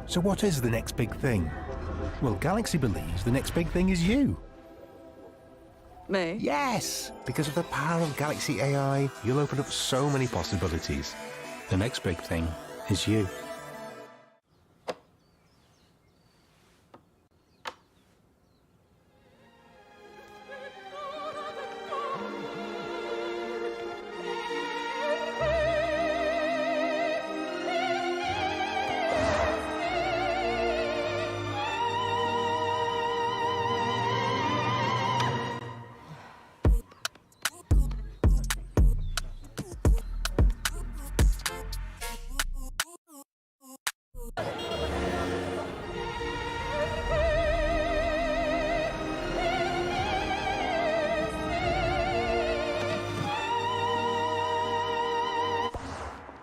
So what is the next big thing? Well, Galaxy believes the next big thing is you. Me? Yes! Because of the power of Galaxy AI, you'll open up so many possibilities. The next big thing is you.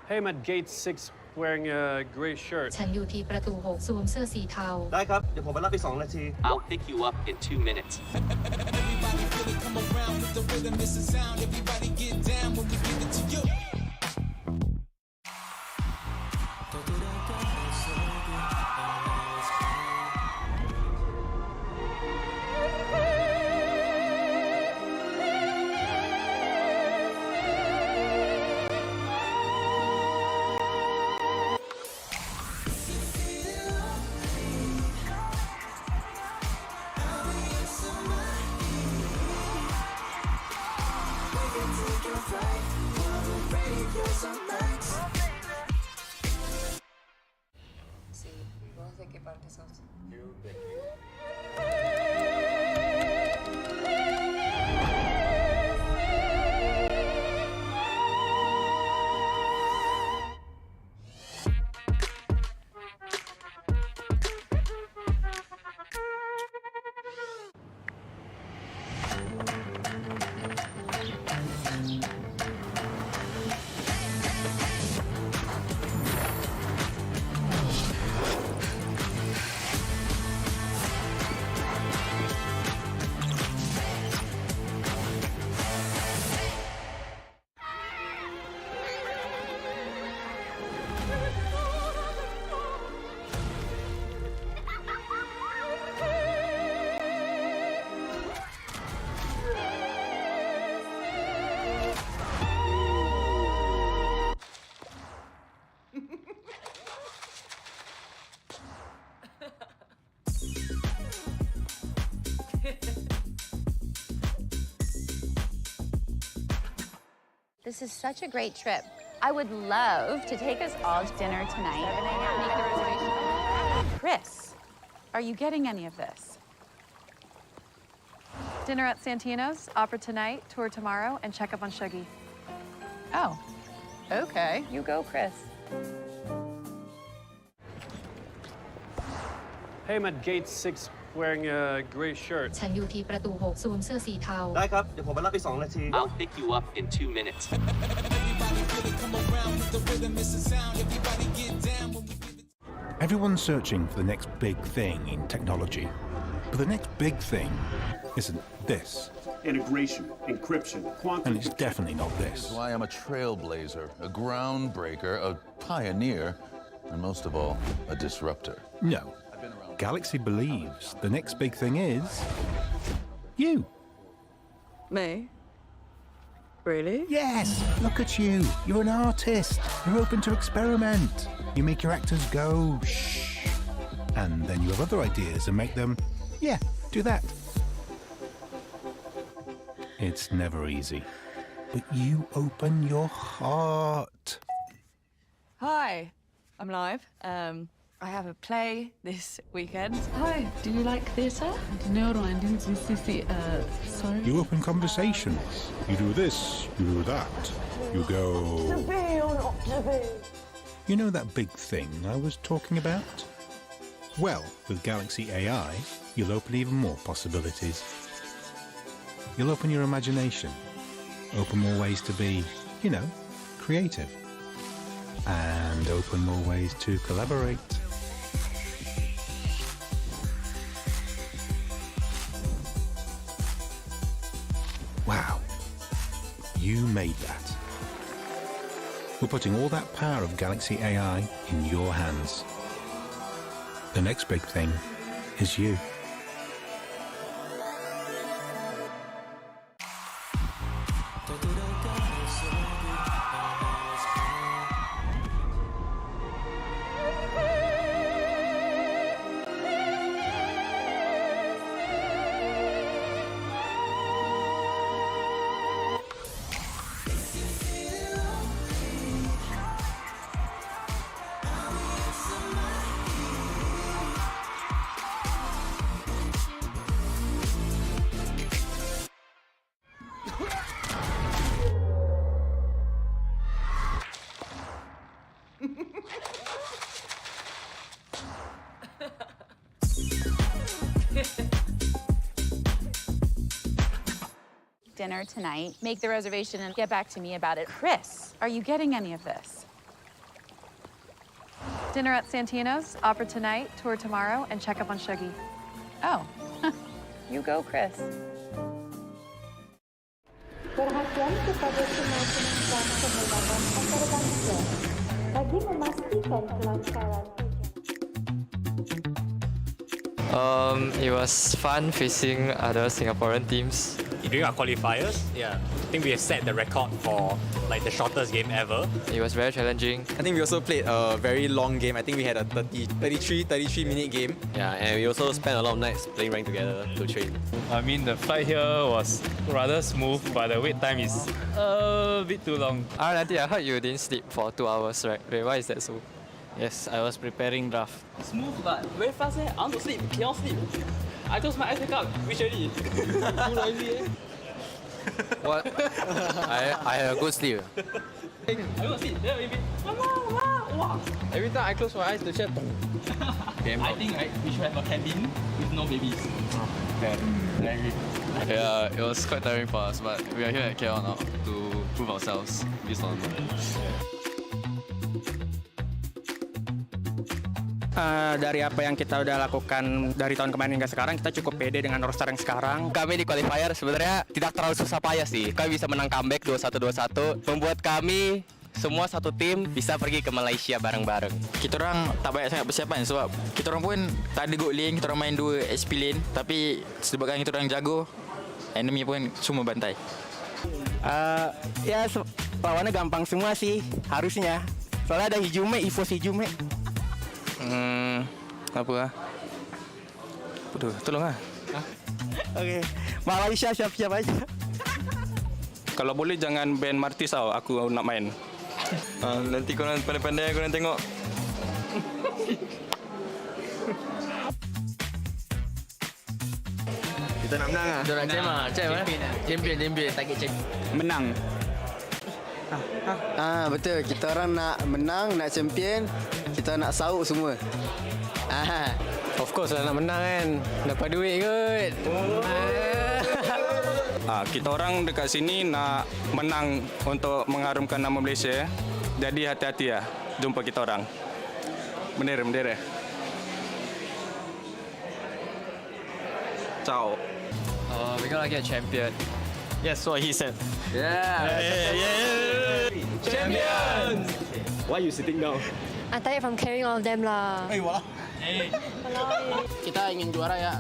Hey, I'm at gate 6 wearing a grey shirt. ฉันอยู่ที่ประตู6สวมเสื้อสีเทา ได้ครับ เดี๋ยวผมไปรับอีก2 นาที I'll pick you up in 2 minutes. This is such a great trip. I would love to take us all to dinner tonight. Make the reservation. Chris, are you getting any of this? Dinner at Santino's, opera tonight, tour tomorrow, and check up on Shuggy. Oh, okay. You go, Chris. Hey, I'm at gate 6 wearing a grey shirt. ฉันอยู่ที่ประตู6สวมเสื้อสีเทา ได้ครับ เดี๋ยวผมไปรับอีก2 นาที I'll pick you up in 2 minutes. Everyone's searching for the next big thing in technology. But the next big thing isn't this. Integration, encryption, quantum. And it's definitely not this. That's why I'm a trailblazer, a groundbreaker, a pioneer, and most of all, a disruptor. No. Galaxy believes the next big thing is you. Me? Really? Yes, look at you. You're an artist. You're open to experiment. You make your actors go shh. And then you have other ideas and make them, yeah, do that. It's never easy. But you open your heart. Hi, I'm live. I have a play this weekend. Hi, do you like theatre? No, I didn't see. Sorry. You open conversations. You do this, you do that. You go... To be or not to be? You know that big thing I was talking about? Well, with Galaxy AI, you'll open even more possibilities. You'll open your imagination. Open more ways to be, you know, creative. And open more ways to collaborate. Wow. You made that. We're putting all that power of Galaxy AI in your hands. The next big thing is you. Dinner tonight. Make the reservation and get back to me about it. Chris, are you getting any of this? Dinner at Santino's, opera tonight, tour tomorrow, and check up on Shuggy. Oh, you go, Chris. Perhatian kepada semua penumpang penerbangan antarabangsa bagi memastikan kelancaran. It was fun facing other Singaporean teams. During our qualifiers, I think we have set the record for like the shortest game ever. It was very challenging. I think we also played a very long game. I think we had a 33 minute game. Yeah, and we also spent a lot of nights playing rank together to train. I mean, the flight here was rather smooth, but the wait time is a bit too long. Nanti, I heard you didn't sleep for 2 hours, right? Wait, why is that so? Yes, I was preparing draft. Smooth, but very fast. I want to sleep, cannot sleep. I close my eyes, wake up, reach already. Too noisy. What? I had a good sleep. I want to sleep. Yeah, maybe. Wow. Every time I close my eyes, the chair. I think we should have a cabin with no babies. Yeah, it was quite tiring for us, but we are here at KL now to prove ourselves based on. Dari apa yang kita udah lakukan dari tahun kemarin hingga sekarang, kita cukup pede dengan roster yang sekarang. Kami di qualifier sebenarnya tidak terlalu susah payah sih. Kami bisa menang comeback 21-21, membuat kami semua satu tim bisa pergi ke Malaysia bareng-bareng. Kita orang tak banyak sangat persiapan sebab kita orang pun tak ada gold lane, kita orang main 2 SP lane, tapi sebabkan kita orang jago, enemy pun semua bantai. Ya lawannya gampang semua sih harusnya. Soalnya ada Hijume, EVOS Hijume. Apa lah? Aduh, tolong lah. Oke, Malaysia siap-siap aja. Kalau boleh jangan ban Martis tau, aku nak main. Nanti korang pandai-pandai korang tengok. Kita nak menang lah. Kita nak champion, target champion. Menang. Betul, kita orang nak menang, nak champion, kita nak sauk semua. Of course lah nak menang kan. Dapat duit kot. Kita orang dekat sini nak menang untuk mengharumkan nama Malaysia. Jadi hati-hati lah jumpa kita orang. Bendera. Ciao. We're gonna get champion. Yes, what he said. Yeah. Champions! Why are you sitting down? I'm tired from carrying all of them lah. Hey, what? Kita ingin juara ya,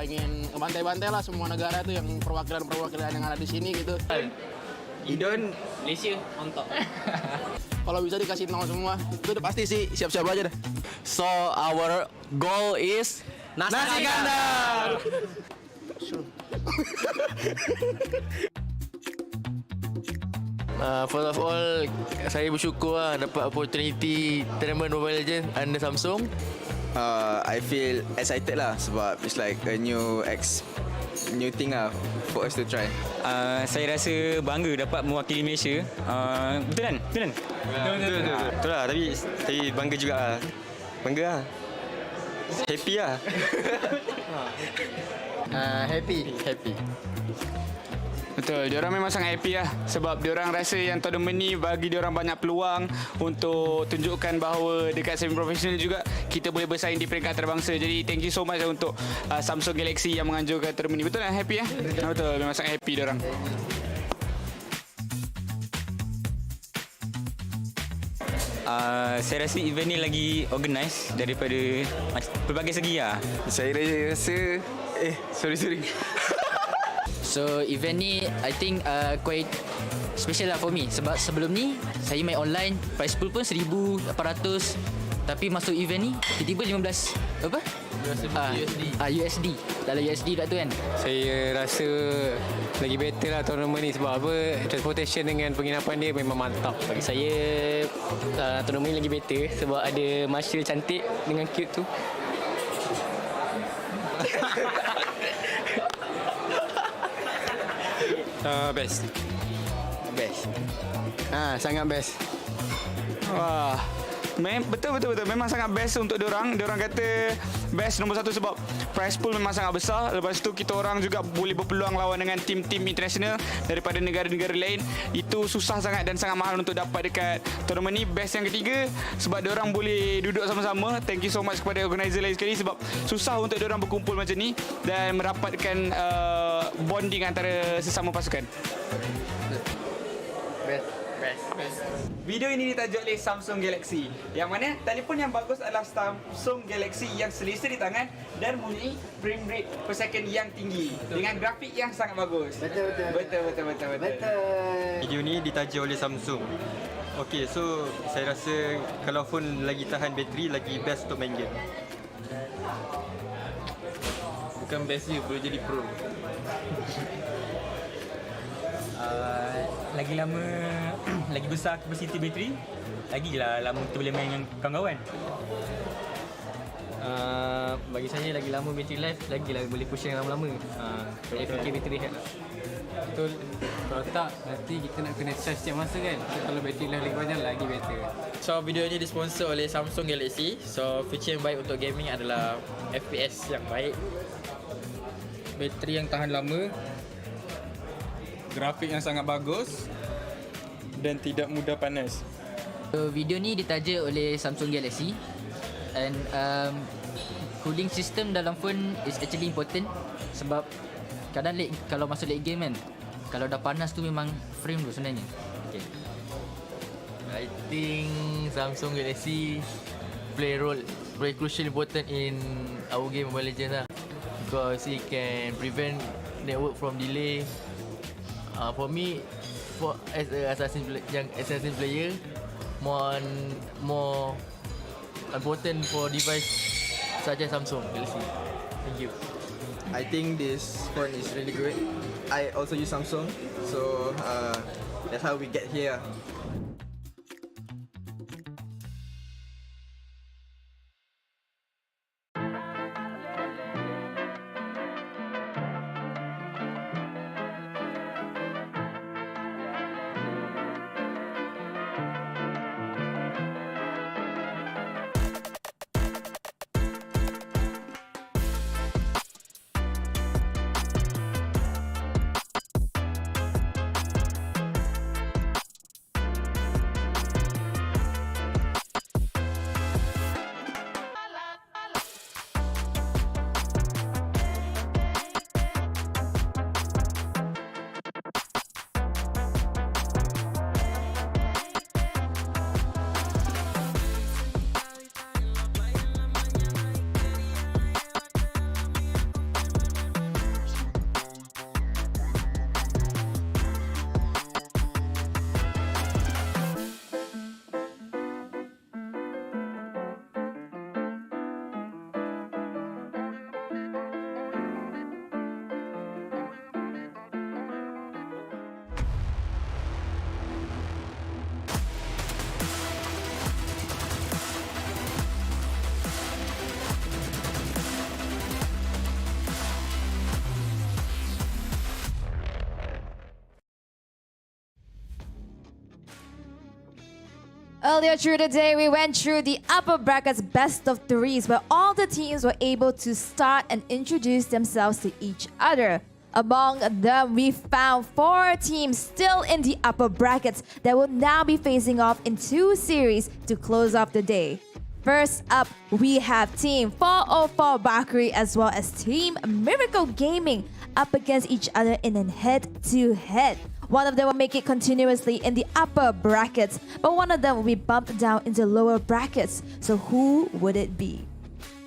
ingin bantai-bantai lah semua negara tuh yang perwakilan yang ada di sini gitu. Indon, Malaysia, untuk. Kalau bisa dikasih tahu semua, itu udah pasti sih siap-siap aja dah. So our goal is nasi kandar. First of all, saya bersyukur dapat opportunity tournament Mobile Legends under Samsung. I feel excited lah sebab it's like a new thing lah for us to try. Saya rasa bangga dapat mewakili Malaysia. Betul kan? Betul kan? Betul lah, tapi bangga juga lah. Bangga lah. Happy lah. Happy. Betul, diorang memang sangat happy lah sebab diorang rasa yang tournament ni bagi diorang banyak peluang untuk tunjukkan bahawa dekat semi profesional juga kita boleh bersaing di peringkat antarabangsa. Jadi thank you so much untuk Samsung Galaxy yang menganjurkan tournament ni. Betul lah, happy ya? Betul, memang sangat happy diorang. Saya rasa event ni lagi organize daripada pelbagai segi lah. Saya rasa sorry. So event ni I think quite special lah for me sebab sebelum ni saya main online, price pool pun 1,800 tapi masuk event ni tiba-tiba 15 apa? USD. Dalam USD tak tu kan. Saya rasa lagi better lah tournament ni sebab apa? Transportation dengan penginapan dia memang mantap. Bagi saya tournament ni lagi better sebab ada Marshall cantik dengan cute tu. Best. Sangat best. Wah. Betul. Memang sangat best untuk diorang. Diorang kata best nombor satu sebab prize pool memang sangat besar. Lepas tu kita orang juga boleh berpeluang lawan dengan tim-tim international daripada negara-negara lain. Itu susah sangat dan sangat mahal untuk dapat dekat tournament ni. Best yang ketiga sebab diorang boleh duduk sama-sama. Thank you so much kepada organizer lain sekali sebab susah untuk diorang berkumpul macam ni dan merapatkan bonding antara sesama pasukan. Best. Video ini ditajuk oleh Samsung Galaxy. Yang mana telefon yang bagus adalah Samsung Galaxy yang selesa di tangan dan mempunyai frame rate per second yang tinggi dengan grafik yang sangat bagus. Betul. Video ni ditaja oleh Samsung. Okay, so saya rasa kalau phone lagi tahan bateri, lagi best untuk main game. Bukan best je, boleh jadi pro. Lagi lama, lagi besar kapasiti bateri, lagi lah lama kita boleh main dengan kawan-kawan. Bagi saya lagi lama bateri life, lagi lah boleh push yang lama-lama. Boleh fikir bateri head lah. Betul. Kalau tak, nanti kita nak kena charge setiap masa kan. So, kalau bateri life lagi banyak, lagi better. So video ni disponsor oleh Samsung Galaxy. So feature yang baik untuk gaming adalah FPS yang baik, Bateri yang tahan lama, grafik yang sangat bagus dan tidak mudah panas. So, video ni ditaja oleh Samsung Galaxy and cooling system dalam phone is actually important sebab kadang kalau masuk late game kan, kalau dah panas tu memang frame tu sebenarnya. Okay. I think Samsung Galaxy play crucial important in our game Mobile Legends lah because it can prevent network from delay. For me, as a assassin player, more important for device such as Samsung Galaxy. Thank you. I think this phone is really good. I also use Samsung, so that's how we get here. Earlier through the day, we went through the upper brackets best of threes, where all the teams were able to start and introduce themselves to each other. Among them, we found 4 teams still in the upper brackets that will now be facing off in 2 series to close off the day. First up, we have Team 404 Bakri as well as Team Miracle Gaming up against each other in a head-to-head. One of them will make it continuously in the upper brackets, but one of them will be bumped down into lower brackets. So who would it be?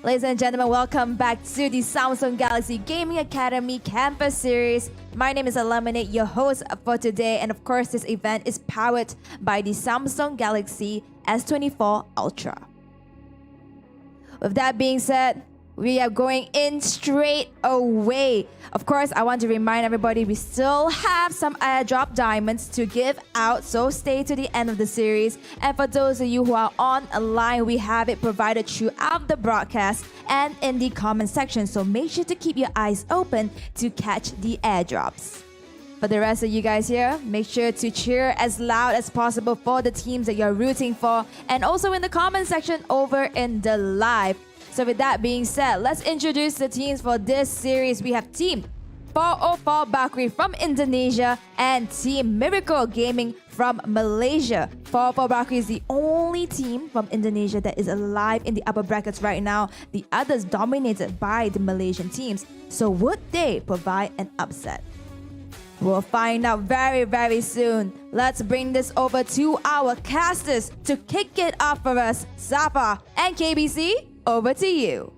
Ladies and gentlemen, welcome back to the Samsung Galaxy Gaming Academy Campus Series. My name is Eliminate, your host for today, and of course this event is powered by the Samsung Galaxy S24 Ultra. With that being said, we are going in straight away. Of course, I want to remind everybody we still have some airdrop diamonds to give out, so stay to the end of the series. And for those of you who are on a line, we have it provided throughout the broadcast and in the comment section, so make sure to keep your eyes open to catch the airdrops. For the rest of you guys here, make sure to cheer as loud as possible for the teams that you're rooting for, and also in the comment section over in the live. So with that being said, let's introduce the teams for this series. We have Team 404 Bakri from Indonesia and Team Miracle Gaming from Malaysia. 404 Bakri is the only team from Indonesia that is alive in the upper brackets right now. The others dominated by the Malaysian teams. So would they provide an upset? We'll find out very, very soon. Let's bring this over to our casters to kick it off for us. Zapa and KBC, over to you.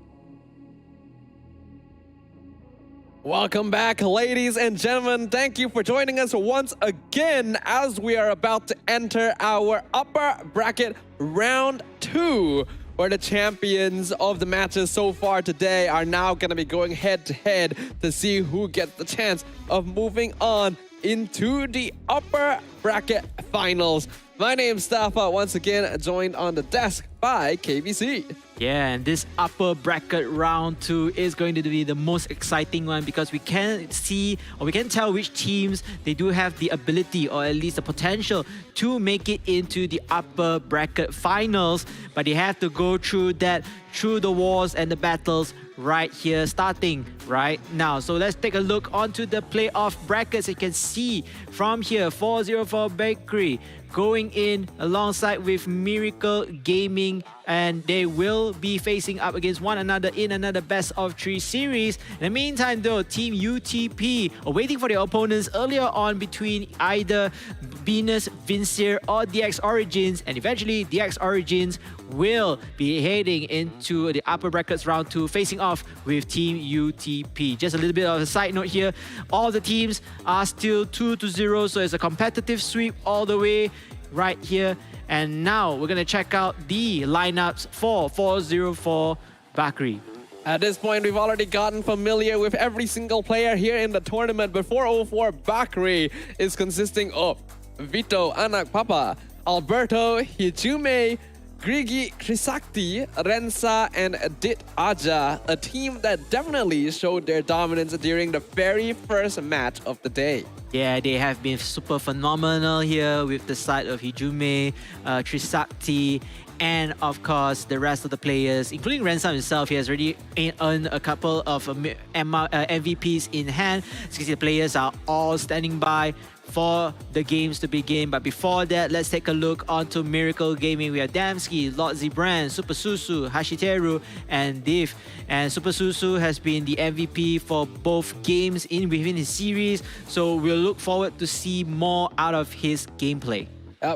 Welcome back, ladies and gentlemen. Thank you for joining us once again as we are about to enter our upper bracket round 2, where the champions of the matches so far today are now going to be going head-to-head to see who gets the chance of moving on into the upper bracket finals. My name's Stafa, once again joined on the desk by KBC. Yeah, and this upper bracket round 2 is going to be the most exciting one because we can see or we can tell which teams they do have the ability or at least the potential to make it into the upper bracket finals, but they have to go through the wars and the battles right here, starting right now. So let's take a look onto the playoff brackets. You can see from here 404 Bakery going in alongside with Miracle Gaming, and they will be facing up against one another in another best of 3 series. In the meantime though, Team UTP are waiting for their opponents earlier on between either Venus, Vincier or DX Origins, and eventually DX Origins will be heading into the upper brackets round 2 facing off with Team UTP. Just a little bit of a side note here, all the teams are still 2-0, so it's a competitive sweep all the way right here. And now we're going to check out the lineups for 404 Bakri. At this point, we've already gotten familiar with every single player here in the tournament, but 404 Bakri is consisting of Vito, Anak Papa, Alberto, Hijume, Grigi, Trisakti, Rensa, and Dit Aja, a team that definitely showed their dominance during the very first match of the day. Yeah, they have been super phenomenal here with the side of Hijume, Trisakti, and of course the rest of the players, including Rensa himself. He has already earned a couple of MVPs in hand. So you can see the players are all standing by for the games to begin. But before that, let's take a look onto Miracle Gaming. We have Damsky, Lord Zibran, Super Susu, Hashiteru, and Div. And Super Susu has been the MVP for both games within his series, so we'll look forward to see more out of his gameplay.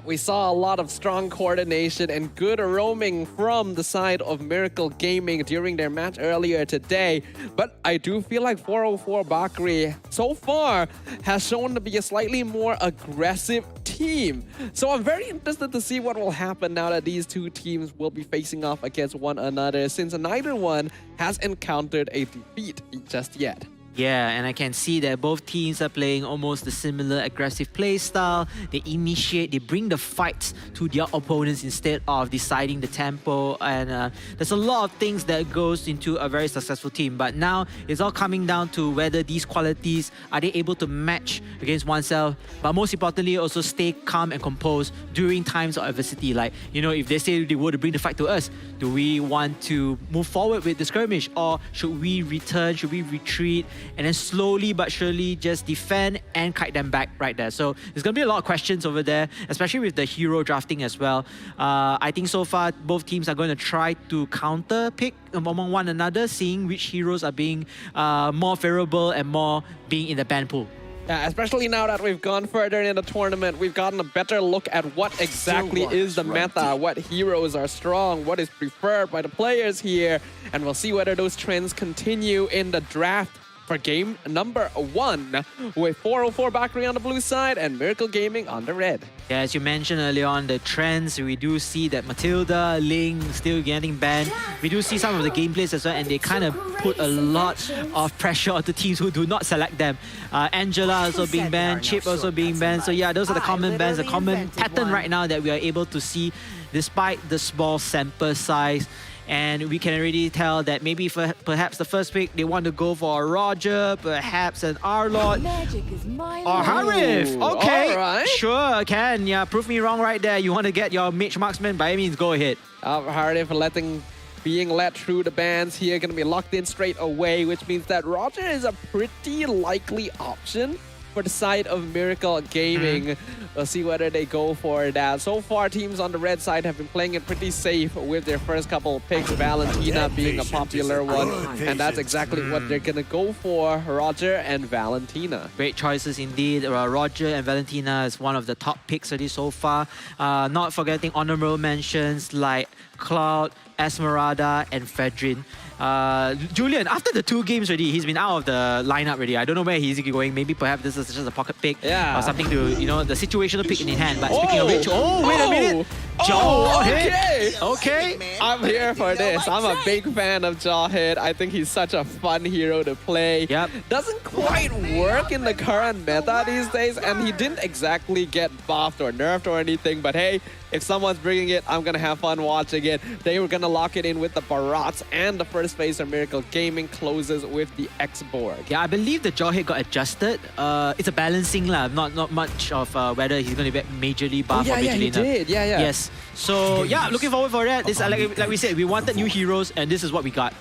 We saw a lot of strong coordination and good roaming from the side of Miracle Gaming during their match earlier today. But I do feel like 404 Bakri so far has shown to be a slightly more aggressive team. So I'm very interested to see what will happen now that these two teams will be facing off against one another, since neither one has encountered a defeat just yet. Yeah, and I can see that both teams are playing almost a similar aggressive play style. They initiate, they bring the fights to their opponents instead of deciding the tempo. And there's a lot of things that goes into a very successful team. But now it's all coming down to whether these qualities, are they able to match against oneself? But most importantly, also stay calm and composed during times of adversity. Like, you know, if they say they were to bring the fight to us, do we want to move forward with the skirmish? Or should we return? Should we retreat? And then slowly but surely just defend and kite them back right there. So there's going to be a lot of questions over there, especially with the hero drafting as well. I think so far both teams are going to try to counter pick among one another, seeing which heroes are being more favorable and more being in the ban pool. Yeah, especially now that we've gone further in the tournament, we've gotten a better look at what exactly is the meta, what heroes are strong, what is preferred by the players here, and we'll see whether those trends continue in the draft for game number 1 with 404 Bakri on the blue side and Miracle Gaming on the red. Yeah, as you mentioned earlier on, the trends, we do see that Matilda, Ling still getting banned. We do see some of the gameplays as well, and they kind of put a lot of pressure onto teams who do not select them. Angela also being banned, Chip also being banned. So yeah, those are the common bans, the common pattern right now that we are able to see despite the small sample size. And we can already tell that maybe for perhaps the first pick, they want to go for a Roger, perhaps an Arlott, or Harif. Okay, right. Sure, can. Yeah, prove me wrong right there. You want to get your Mage Marksman? By all means, go ahead. Harif being led through the bans here, going to be locked in straight away, which means that Roger is a pretty likely option for the side of Miracle Gaming. We'll see whether they go for that. So far, teams on the red side have been playing it pretty safe with their first couple of picks, Valentina being a popular one, and that's exactly what they're gonna go for, Roger and Valentina. Great choices indeed. Roger and Valentina is one of the top picks already so far. Not forgetting honorable mentions like Cloud, Esmeralda, and Fedrin. Julian, after the 2 games already, he's been out of the lineup already. I don't know where he's going. Maybe perhaps this is just a pocket pick or something to, you know, the situational pick in hand. But speaking of which, wait a minute. Okay. I'm here for this. I'm a big fan of Jawhead. I think he's such a fun hero to play. Doesn't quite work in the current meta these days, and he didn't exactly get buffed or nerfed or anything, but hey, if someone's bringing it, I'm gonna have fun watching it. They were gonna lock it in with the Barats, and the first phase of Miracle Gaming closes with the X-Borg. Yeah, I believe the Jawhead got adjusted. It's a balancing lah, not much of whether he's gonna be majorly buffed or majorly nerfed. He did. Yeah. Yes. So yeah, looking forward for that. This like we said, we wanted new heroes, and this is what we got.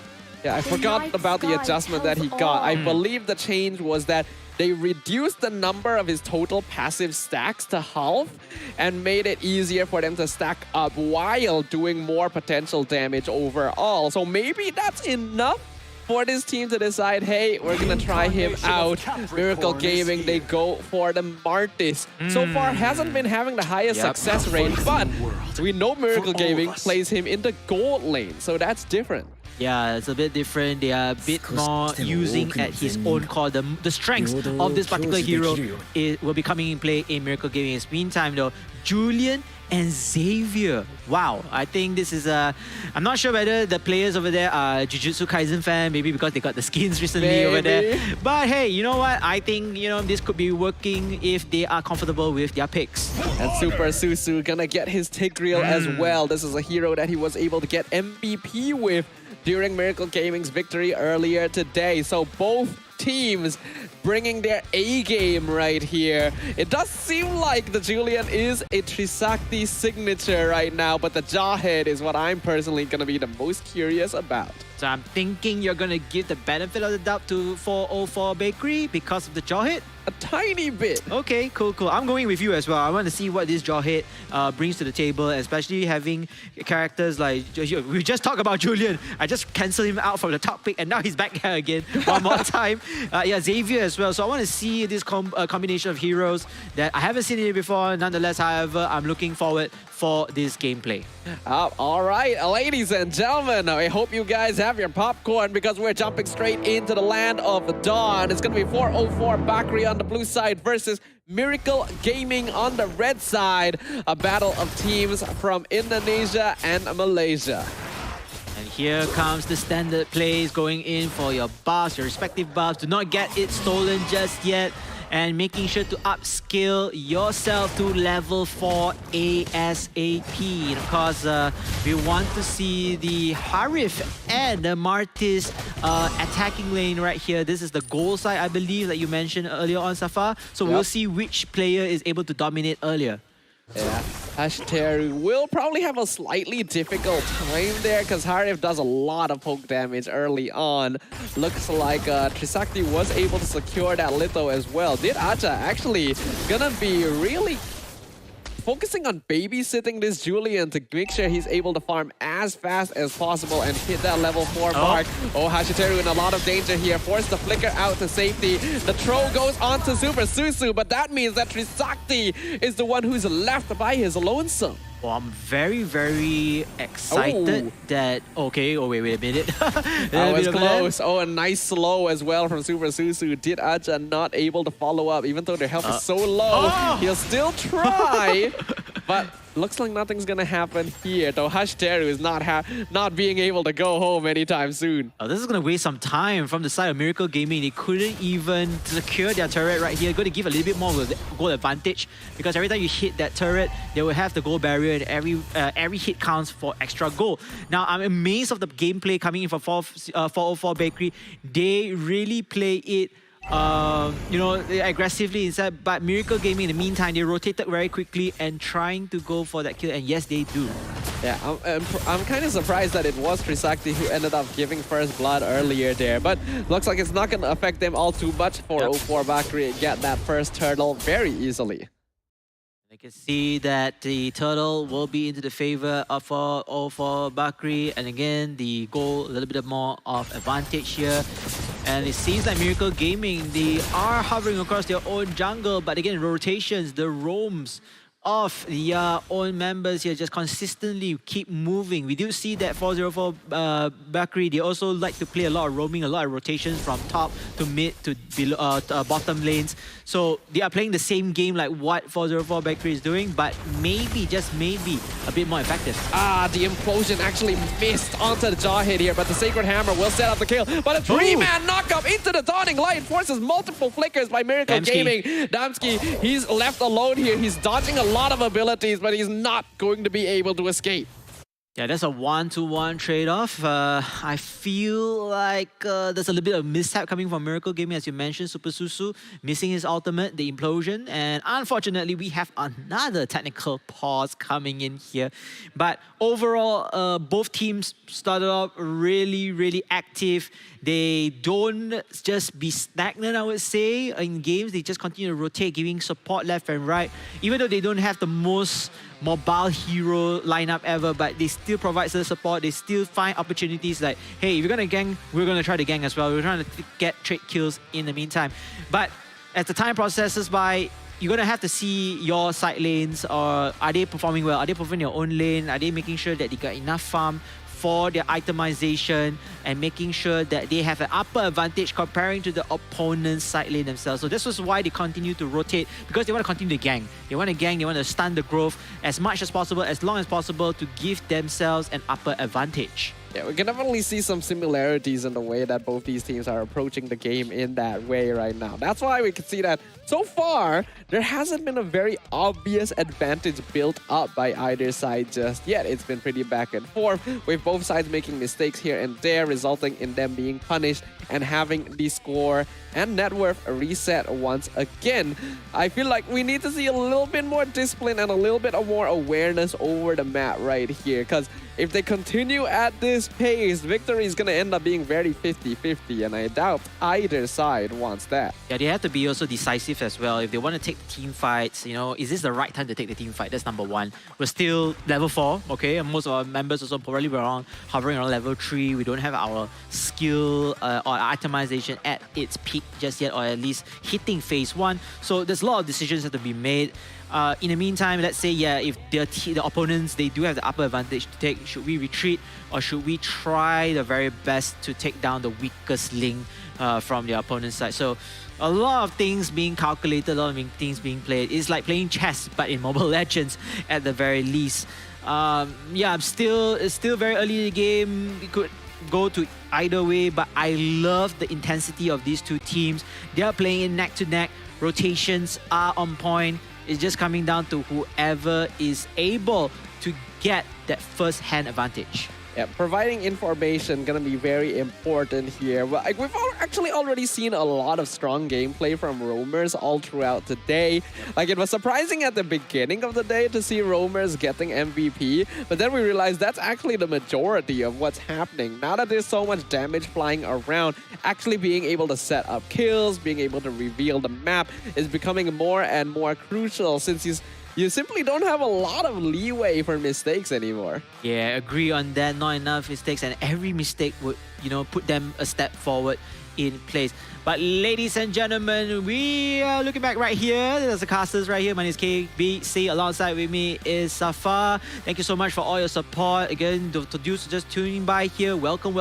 Yeah, I forgot about the adjustment that he got. I believe the change was that they reduced the number of his total passive stacks to half and made it easier for them to stack up while doing more potential damage overall. So maybe that's enough for this team to decide, hey, we're gonna try him out. Miracle Gaming, they go for the Martis. So far, hasn't been having the highest success rate, but we know Miracle Gaming plays him in the gold lane, so that's different. Yeah, it's a bit different. They are a bit more using at his own core. The strengths of this particular hero will be coming in play in Miracle Gaming's meantime, though. Julian and Xavier. Wow, I think this is a... I'm not sure whether the players over there are Jujutsu Kaisen fan, maybe because they got the skins recently over there. But hey, you know what? I think, you know, this could be working if they are comfortable with their picks. And Super Susu gonna get his Tigreal as well. This is a hero that he was able to get MVP with during Miracle Gaming's victory earlier today. So both teams bringing their A game right here. It does seem like the Julian is a Trisakti signature right now, but the Jawhead is what I'm personally going to be the most curious about. So I'm thinking you're going to give the benefit of the doubt to 404 Bakery because of the Jawhead? A tiny bit. Okay, cool. I'm going with you as well. I want to see what this Jawhead brings to the table, especially having characters like... We just talked about Julian. I just canceled him out from the top pick, and now he's back here again one more time. Yeah, Xavier as well. So I want to see this combination of heroes that I haven't seen it before. Nonetheless, however, I'm looking forward for this gameplay. All right, ladies and gentlemen, I hope you guys have your popcorn because we're jumping straight into the land of Dawn. It's going to be 404 Bakri on the blue side versus Miracle Gaming on the red side. A battle of teams from Indonesia and Malaysia. And here comes the standard plays going in for your buffs, your respective buffs. Do not get it stolen just yet. And making sure to upskill yourself to level 4 ASAP. And of course, we want to see the Harif and the Martis attacking lane right here. This is the goal side, I believe, that you mentioned earlier on, Safa. So we'll see which player is able to dominate earlier. Yeah, Hashteru will probably have a slightly difficult time there because Harif does a lot of poke damage early on. Looks like Trisakti was able to secure that litho as well. Did Acha actually gonna be really focusing on babysitting this Julian to make sure he's able to farm as fast as possible and hit that level 4 mark. Oh, Hashiteru in a lot of danger here. Forced the flicker out to safety. The throw goes on to Super Susu, but that means that Trisakti is the one who's left by his lonesome. Well, I'm very, very excited that... Okay, oh wait a minute. That was close. Oh, a nice slow as well from Super Susu. Did Acha not able to follow up, even though their health is so low. He'll still try, but looks like nothing's gonna happen here. Though Hashteru is not being able to go home anytime soon. Oh, this is gonna waste some time from the side of Miracle Gaming. They couldn't even secure their turret right here. Going to give a little bit more goal advantage because every time you hit that turret, they will have the goal barrier, and every hit counts for extra goal. Now, I'm amazed of the gameplay coming in from 404 Bakery. They really play it you know, aggressively inside, but Miracle Gaming in the meantime, they rotated very quickly and trying to go for that kill, and yes, they do. Yeah, I'm kind of surprised that it was Trisakti who ended up giving first blood earlier there, but looks like it's not going to affect them all too much for 04 Bakri get that first turtle very easily. I can see that the turtle will be into the favor of for Bakri, and again the goal a little bit more of advantage here. And it seems like Miracle Gaming, they are hovering across their own jungle, but again rotations, the roams of the own members here just consistently keep moving. We do see that 404 Bakri, they also like to play a lot of roaming, a lot of rotations from top to mid to below, bottom lanes. So they are playing the same game like what 404 Bakri is doing, but maybe, just maybe, a bit more effective. The implosion actually missed onto the jaw hit here, but the Sacred Hammer will set up the kill. But a 3-man knockup into the Dawning Light forces multiple flickers by Miracle Gaming. Damski, he's left alone here. He's dodging a lot of abilities, but he's not going to be able to escape. Yeah, that's a 1-to-1 trade-off. I feel like there's a little bit of mishap coming from Miracle Gaming, as you mentioned. Super Susu missing his ultimate, the implosion, and unfortunately we have another technical pause coming in here. But overall, both teams started off really, really active. They don't just be stagnant, I would say, in games. They just continue to rotate, giving support left and right. Even though they don't have the most mobile hero lineup ever, but they still provide the support. They still find opportunities like, hey, if you're gonna gang, we're gonna try to gang as well. We're trying to get trade kills in the meantime. But as the time processes by, you're gonna have to see your side lanes, or are they performing well? Are they performing their own lane? Are they making sure that they got enough farm for their itemization and making sure that they have an upper advantage comparing to the opponent's side lane themselves. So this was why they continue to rotate, because they want to continue to gang. They want to gang, they want to stun the growth as much as possible, as long as possible, to give themselves an upper advantage. Yeah, we can definitely see some similarities in the way that both these teams are approaching the game in that way right now. That's why we can see that so far, there hasn't been a very obvious advantage built up by either side just yet. It's been pretty back and forth, with both sides making mistakes here and there, resulting in them being punished and having the score and net worth reset once again. I feel like we need to see a little bit more discipline and a little bit of more awareness over the map right here, because if they continue at this pace, victory is going to end up being very 50-50, and I doubt either side wants that. Yeah, they have to be also decisive as well. If they want to take the team fights, you know, is this the right time to take the team fight? That's number one. We're still level 4, okay? And most of our members also probably hovering around level 3. We don't have our skill or itemization at its peak just yet, or at least hitting phase 1. So there's a lot of decisions that have to be made. In the meantime, let's say, yeah, if the opponents, they do have the upper advantage to take, should we retreat or should we try the very best to take down the weakest link from the opponent's side? So a lot of things being calculated, a lot of things being played. It's like playing chess, but in Mobile Legends at the very least. Yeah, it's still very early in the game. It could go to either way, but I love the intensity of these two teams. They are playing in neck to neck. Rotations are on point. It's just coming down to whoever is able to get that first-hand advantage. Yeah, providing information gonna be very important here. But we've actually already seen a lot of strong gameplay from Roamers all throughout the day. Like, it was surprising at the beginning of the day to see Roamers getting MVP, but then we realized that's actually the majority of what's happening. Now that there's so much damage flying around, actually being able to set up kills, being able to reveal the map is becoming more and more crucial, since you simply don't have a lot of leeway for mistakes anymore. Yeah, agree on that. Not enough mistakes, and every mistake would, put them a step forward in place. But ladies and gentlemen, we are looking back right here. There's the casters right here. My name is KBC. Alongside with me is Safar. Thank you so much for all your support. Again, to those just tuning by here, welcome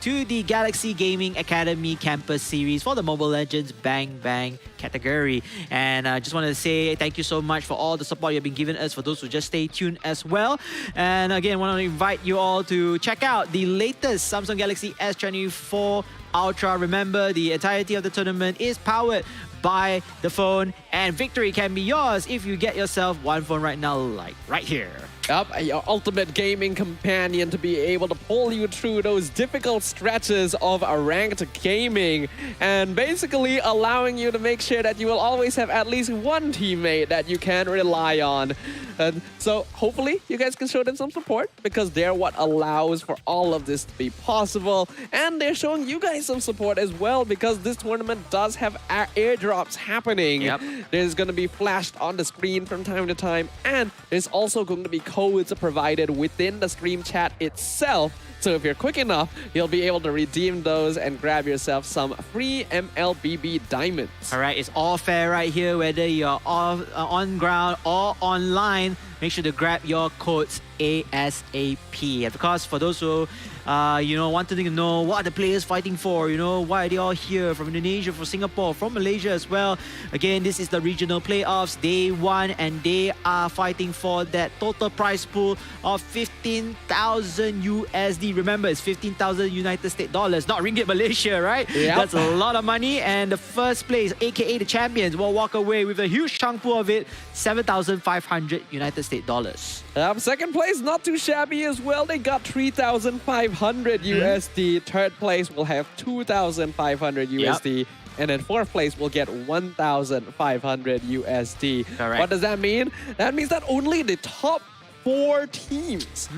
to the Galaxy Gaming Academy Campus Series for the Mobile Legends Bang Bang category. And I just want to say thank you so much for all the support you've been giving us, for those who just stay tuned as well. And again, I want to invite you all to check out the latest Samsung Galaxy S24 Ultra. Remember, the entirety of the tournament is powered by the phone, and victory can be yours if you get yourself one phone right now, like right here. Yep, your ultimate gaming companion to be able to pull you through those difficult stretches of ranked gaming, and basically allowing you to make sure that you will always have at least one teammate that you can rely on. And so hopefully you guys can show them some support, because they're what allows for all of this to be possible. And they're showing you guys some support as well, because this tournament does have airdrops happening. Yep. There's going to be flashed on the screen from time to time, and there's also going to be codes provided within the stream chat itself. So if you're quick enough, you'll be able to redeem those and grab yourself some free MLBB diamonds. All right, it's all fair right here, whether you're on ground or online. Make sure to grab your codes ASAP. And of course, for those who wanting to know what are the players fighting for, why are they all here, from Indonesia, from Singapore, from Malaysia as well. Again, this is the regional playoffs, day 1, and they are fighting for that total prize pool of 15,000 USD. Remember, it's 15,000 United States dollars, not ringgit Malaysia, right? Yep. That's a lot of money, and the first place, aka the champions, will walk away with a huge chunk pool of it, 7,500 United States dollars. Second place, not too shabby as well. They got 3,500 USD. Third place will have 2,500 USD. And then fourth place will get 1,500 USD. Correct. What does that mean? That means that only the top 4 teams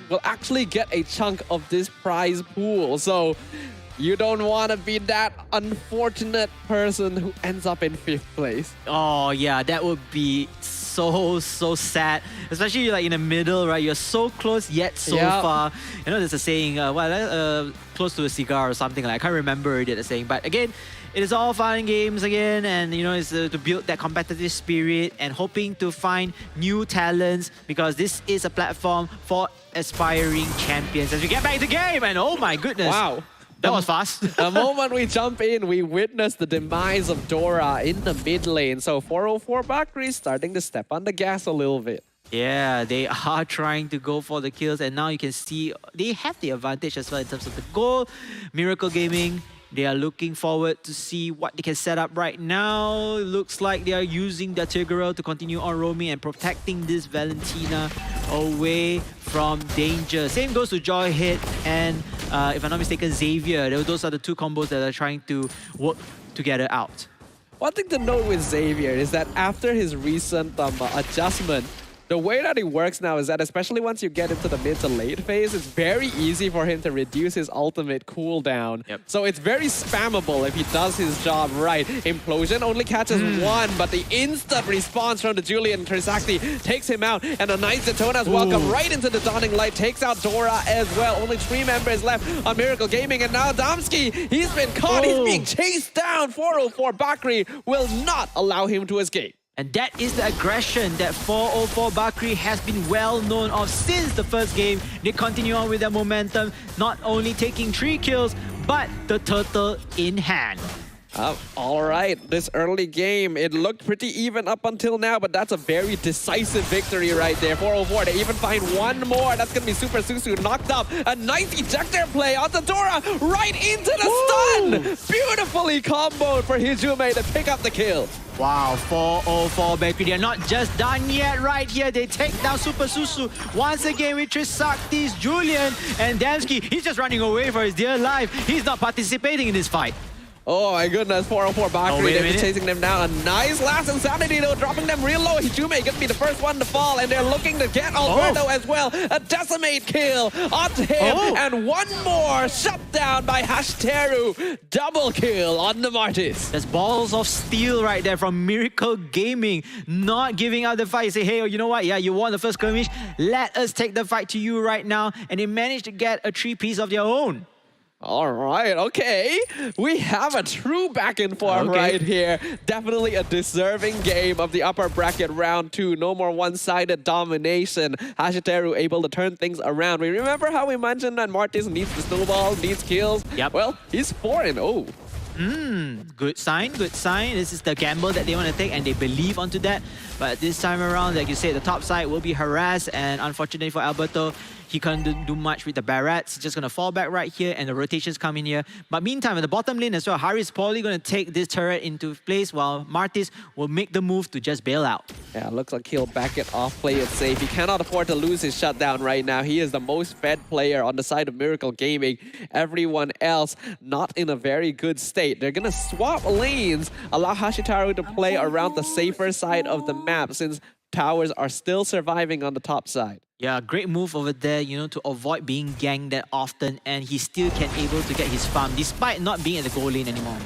will actually get a chunk of this prize pool. So you don't want to be that unfortunate person who ends up in 5th place. Oh yeah, that would be so sad, especially like in the middle, right? You're so close yet so far. There's a saying, close to a cigar or something. Like, I can't remember the saying, but again, it is all fun and games again, and it's to build that competitive spirit and hoping to find new talents, because this is a platform for aspiring champions. As we get back to the game, and oh my goodness, wow. That was fast. The moment we jump in, we witness the demise of Dora in the mid lane. So 404 Bakri starting to step on the gas a little bit. Yeah, they are trying to go for the kills, and now you can see they have the advantage as well in terms of the goal. Miracle Gaming, they are looking forward to see what they can set up right now. Looks like they are using their Tigreal to continue on roaming and protecting this Valentina away from danger. Same goes to Joy Hit and, if I'm not mistaken, Xavier. Those are the two combos that are trying to work together out. One thing to note with Xavier is that after his recent adjustment, the way that it works now is that, especially once you get into the mid to late phase, it's very easy for him to reduce his ultimate cooldown. Yep. So it's very spammable if he does his job right. Implosion only catches one, but the instant response from the Julian Trisakti takes him out, and a nice Daytona's welcome right into the Dawning Light takes out Dora as well. Only 3 members left on Miracle Gaming, and now Damski, he's been caught, he's being chased down. 404 Bakri will not allow him to escape. And that is the aggression that 404 Bakri has been well known of since the first game. They continue on with their momentum, not only taking 3 kills, but the turtle in hand. All right, this early game, it looked pretty even up until now, but that's a very decisive victory right there. 404, they even find one more. That's going to be Super Susu knocked up. A nice ejector play on the Dora, right into the stun. Beautifully comboed for Hijume to pick up the kill. Wow, 404 Bakery. They're not just done yet right here. They take down Super Susu once again with Trisakti's Julian. And Damsky, he's just running away for his dear life. He's not participating in this fight. Oh my goodness, 404 Bakri, they've been chasing them down. A nice last insanity though, dropping them real low. Hijume gonna be the first one to fall, and they're looking to get Alberto as well. A decimate kill onto him, and one more shut down by Hashiteru. Double kill on the Martis. That's balls of steel right there from Miracle Gaming. Not giving up the fight. Say, hey, you know what? Yeah, you won the first skirmish. Let us take the fight to you right now. And they managed to get a 3-piece of their own. All right, okay. We have a true back and forth right here. Definitely a deserving game of the upper bracket round 2. No more one-sided domination. Hashiteru able to turn things around. We remember how we mentioned that Martis needs the snowball, needs kills. Yep. Well, he's 4-0. Good sign, good sign. This is the gamble that they want to take, and they believe onto that. But this time around, like you said, the top side will be harassed, and unfortunately for Alberto, he can't do much with the Barats. He's just going to fall back right here, and the rotations come in here. But meantime, at the bottom lane as well, Harry's probably going to take this turret into place, while Martis will make the move to just bail out. Yeah, looks like he'll back it off, play it safe. He cannot afford to lose his shutdown right now. He is the most fed player on the side of Miracle Gaming. Everyone else not in a very good state. They're going to swap lanes, allow Hashiteru to play around the safer side of the map, since towers are still surviving on the top side. Yeah, great move over there, you know, to avoid being ganked that often, and he still can able to get his farm despite not being at the goal lane anymore.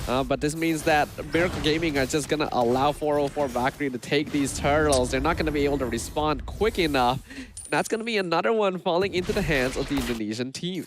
But this means that Miracle Gaming are just going to allow 404 Bakri to take these turtles. They're not going to be able to respond quick enough. That's going to be another one falling into the hands of the Indonesian team.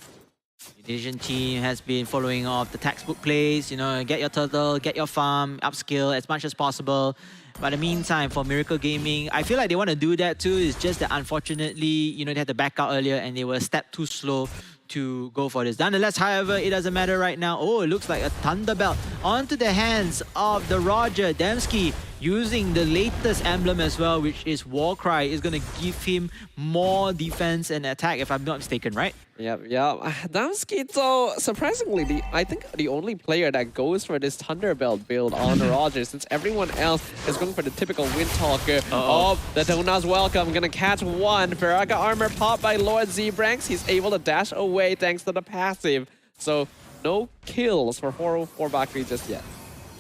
The Indonesian team has been following off the textbook plays, you know, get your turtle, get your farm, upskill as much as possible. But in the meantime, for Miracle Gaming, I feel like they want to do that too. It's just that unfortunately, you know, they had to back out earlier and they were a step too slow to go for this. Nonetheless, however, it doesn't matter right now. Oh, it looks like a Thunderbelt onto the hands of the Roger. Damsky using the latest emblem as well, which is Warcry, is going to give him more defense and attack, if I'm not mistaken, right? Yeah. Damsky, so surprisingly, I think the only player that goes for this Thunderbelt build on Roger, since everyone else is going for the typical Windtalker. Oh, the Dona's welcome. Gonna catch one. Ferraga armor popped by Lord Zebranx. He's able to dash away thanks to the passive. So no kills for 404 Bakri just yet.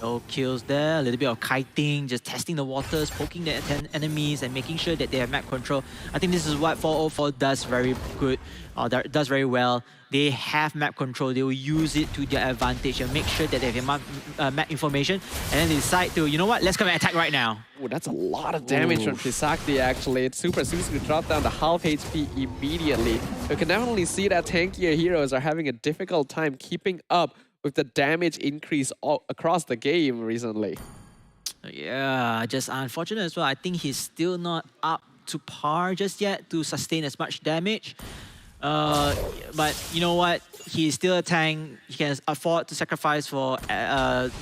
No kills there, a little bit of kiting, just testing the waters, poking the enemies and making sure that they have map control. I think this is what 404 does very good, does very well. They have map control, they will use it to their advantage and make sure that they have map information, and then they decide to, you know what, let's come and attack right now. Oh, that's a lot of damage from Trisakti actually. It's Super Susu dropped down to half HP immediately. You can definitely see that tankier heroes are having a difficult time keeping up with the damage increase across the game recently. Yeah, just unfortunate as well. I think he's still not up to par just yet to sustain as much damage. But you know what? He's still a tank. He can afford to sacrifice for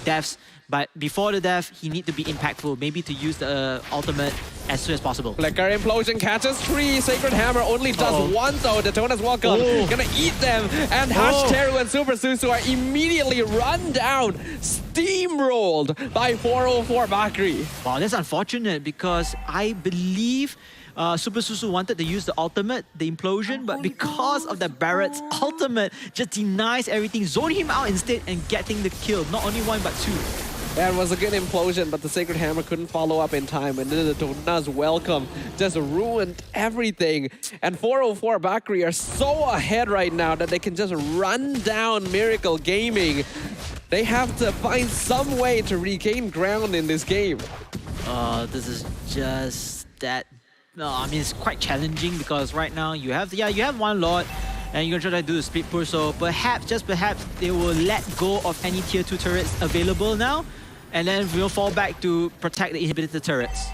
deaths. But before the death, he needs to be impactful. Maybe to use the ultimate as soon as possible. Flicker Implosion catches 3. Sacred Hammer only does 1 though. Detona's welcome. Gonna eat them. And Hashiteru and Super Susu are immediately run down, steamrolled by 404 Bakri. Wow, that's unfortunate because I believe Super Susu wanted to use the ultimate, the implosion, but because of the Barrett's ultimate, just denies everything, zone him out instead and getting the kill. Not only 1 but 2. That was a good implosion, but the Sacred Hammer couldn't follow up in time, and then the Dona's welcome just ruined everything. And 404 Bakri are so ahead right now that they can just run down Miracle Gaming. They have to find some way to regain ground in this game. This is just that. No, I mean, it's quite challenging because right now you have one Lord and you're gonna try to do the split push, so perhaps, just perhaps, they will let go of any tier 2 turrets available now, and then we'll fall back to protect the inhibited turrets.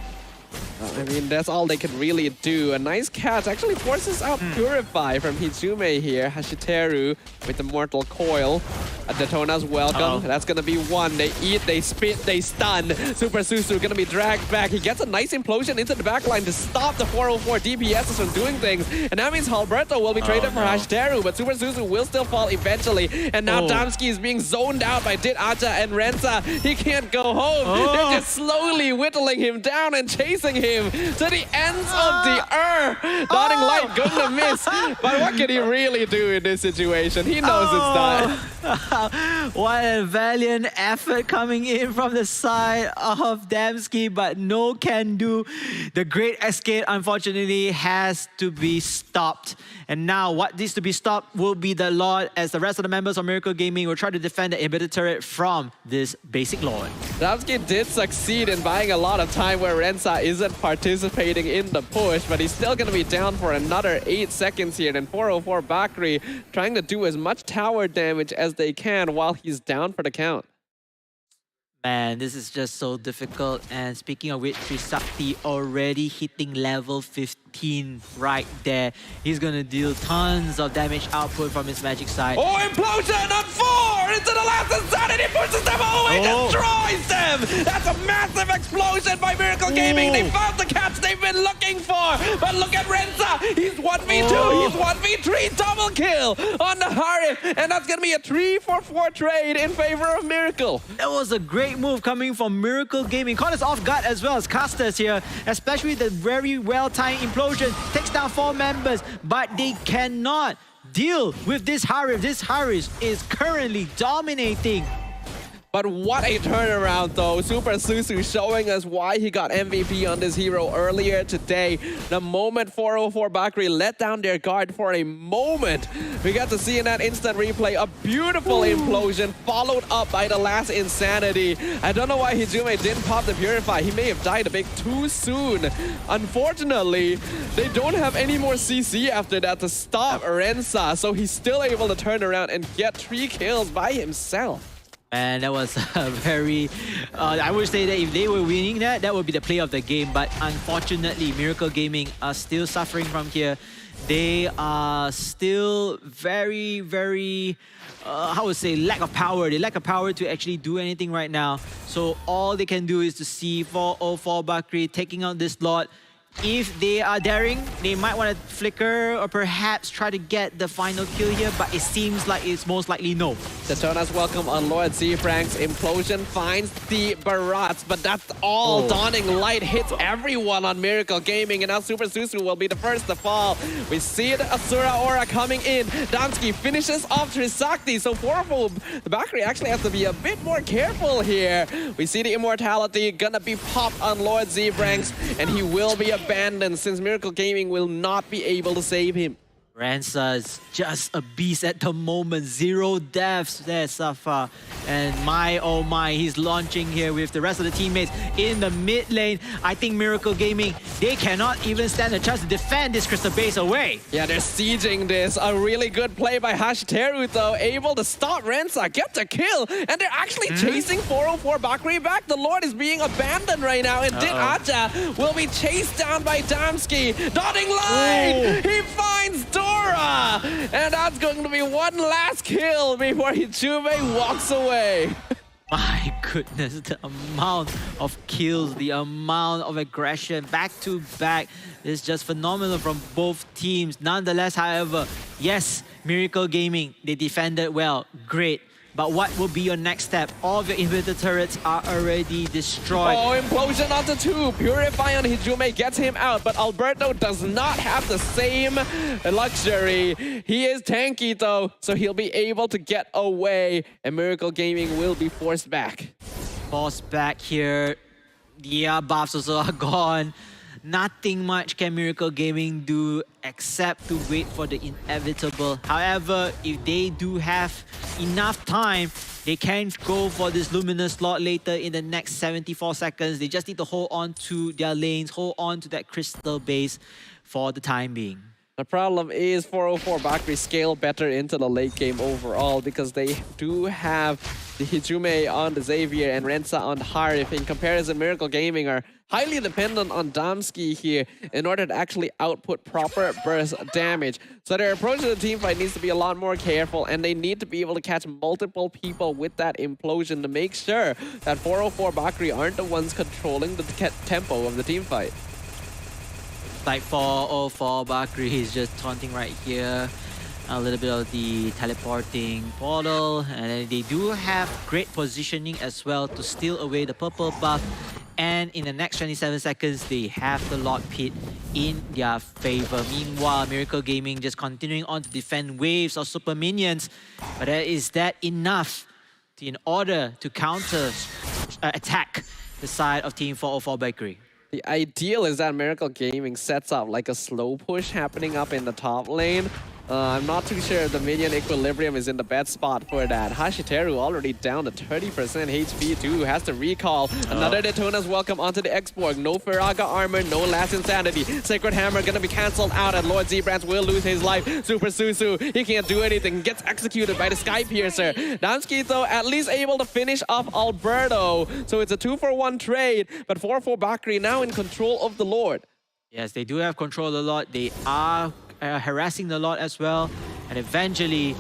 I mean, that's all they can really do. A nice catch actually forces out Purify from Hijume here. Hashiteru with the Mortal Coil. Daytona's welcome. That's gonna be one. They eat, they spit, they stun. Super Susu gonna be dragged back. He gets a nice implosion into the backline to stop the 404 DPSs from doing things. And that means Alberto will be traded for Hashteru, but Super Susu will still fall eventually. And now Damski is being zoned out by Dit Aja and Rensa. He can't go home. They're just slowly whittling him down and chasing him to the ends of the earth. Dotting Light gonna miss. But what can he really do in this situation? He knows it's done. What a valiant effort coming in from the side of Damski, but no can do. The great escape, unfortunately, has to be stopped. And now what needs to be stopped will be the Lord, as the rest of the members of Miracle Gaming will try to defend the inhibitor turret from this basic Lord. Damski did succeed in buying a lot of time where Rensa isn't participating in the push, but he's still going to be down for another 8 seconds here. And 404 Bakri trying to do as much tower damage as they can while he's down for the count. Man, this is just so difficult. And speaking of which, Trisakti already hitting level 15 right there. He's gonna deal tons of damage output from his magic side. Oh, implosion on 4 into the last insanity, pushes them all away, destroys them! That's a massive explosion by Miracle Gaming. They found the catch they've been looking for. But look at Rensa. He's 1v2, he's 1v3, double kill on the Harif. And that's gonna be a 3-for-4 trade in favor of Miracle. That was a great move coming from Miracle Gaming. Caught us off guard as well as casters here, especially the very well-timed implosion. Takes down 4 members, but they cannot deal with this Harif. This Harif is currently dominating. But what a turnaround though. Super Susu showing us why he got MVP on this hero earlier today. The moment 404 Bakri let down their guard for a moment, we got to see in that instant replay a beautiful implosion followed up by the last insanity. I don't know why Hijume didn't pop the Purify. He may have died a bit too soon. Unfortunately, they don't have any more CC after that to stop Rensa, so he's still able to turn around and get 3 kills by himself. And that was a very... I would say that if they were winning that, that would be the play of the game. But unfortunately, Miracle Gaming are still suffering from here. They are still very, very... how would say, lack of power. They lack of power to actually do anything right now. So all they can do is to see 404 Bakri taking out this lot. If they are daring, they might want to flicker or perhaps try to get the final kill here, but it seems like it's most likely no. Daytona's welcome on Lord Z-Frank's implosion finds the Barats, but that's all. Dawning Light hits everyone on Miracle Gaming, and now Super Susu will be the first to fall. We see the Asura Aura coming in. Damski finishes off Trisakti, so 404 the Bakri actually has to be a bit more careful here. We see the Immortality gonna be popped on Lord Z-Franks, and he will be abandoned since Miracle Gaming will not be able to save him. Rensa's just a beast at the moment. 0 deaths there, Safa. And my, oh my, he's launching here with the rest of the teammates in the mid lane. I think Miracle Gaming, they cannot even stand a chance to defend this Crystal Base away. Yeah, they're sieging this. A really good play by Hashteru though, able to stop Rensa, get the kill, and they're actually chasing 404 Bakri back. The Lord is being abandoned right now, and Dit Aja will be chased down by Damski. Dotting Line! He finds Dora! And that's going to be one last kill before Hijume walks away. My goodness, the amount of kills, the amount of aggression back to back is just phenomenal from both teams. Nonetheless, however, yes, Miracle Gaming, they defended well, great. But what will be your next step? All of your inhibitor turrets are already destroyed. Oh, implosion onto 2. Purify on Hijume gets him out, but Alberto does not have the same luxury. He is tanky though, so he'll be able to get away, and Miracle Gaming will be forced back. Forced back here. Yeah, buffs also are gone. Nothing much can Miracle Gaming do except to wait for the inevitable. However, if they do have enough time, they can go for this Luminous slot later in the next 74 seconds. They just need to hold on to their lanes, hold on to that Crystal Base for the time being. The problem is 404 Bakri scale better into the late game overall because they do have the Hijume on the Xavier and Rensa on the Harif. In comparison, Miracle Gaming are highly dependent on Damski here in order to actually output proper burst damage. So their approach to the team fight needs to be a lot more careful, and they need to be able to catch multiple people with that implosion to make sure that 404 Bakri aren't the ones controlling the tempo of the team fight. Like 404 Bakri is just taunting right here. A little bit of the teleporting portal, and they do have great positioning as well to steal away the purple buff. And in the next 27 seconds, they have the Lord Pit in their favor. Meanwhile, Miracle Gaming just continuing on to defend waves of super minions. But is that enough in order to counter attack the side of Team 404 Bakery? The ideal is that Miracle Gaming sets up like a slow push happening up in the top lane. I'm not too sure if the minion equilibrium is in the best spot for that. Hashiteru already down to 30% HP too, has to recall. Another Daytona's welcome onto the X-Borg. No Firaga armor, no Last Insanity. Sacred Hammer gonna be cancelled out and Lord Zbrans will lose his life. Super Susu, he can't do anything, gets executed by the Sky Piercer. Damski though at least able to finish off Alberto. So it's a 2-for-1 trade, but 4-4 Bakri now in control of the Lord. Yes, they do have control of the Lord. They are harassing the Lord as well, and eventually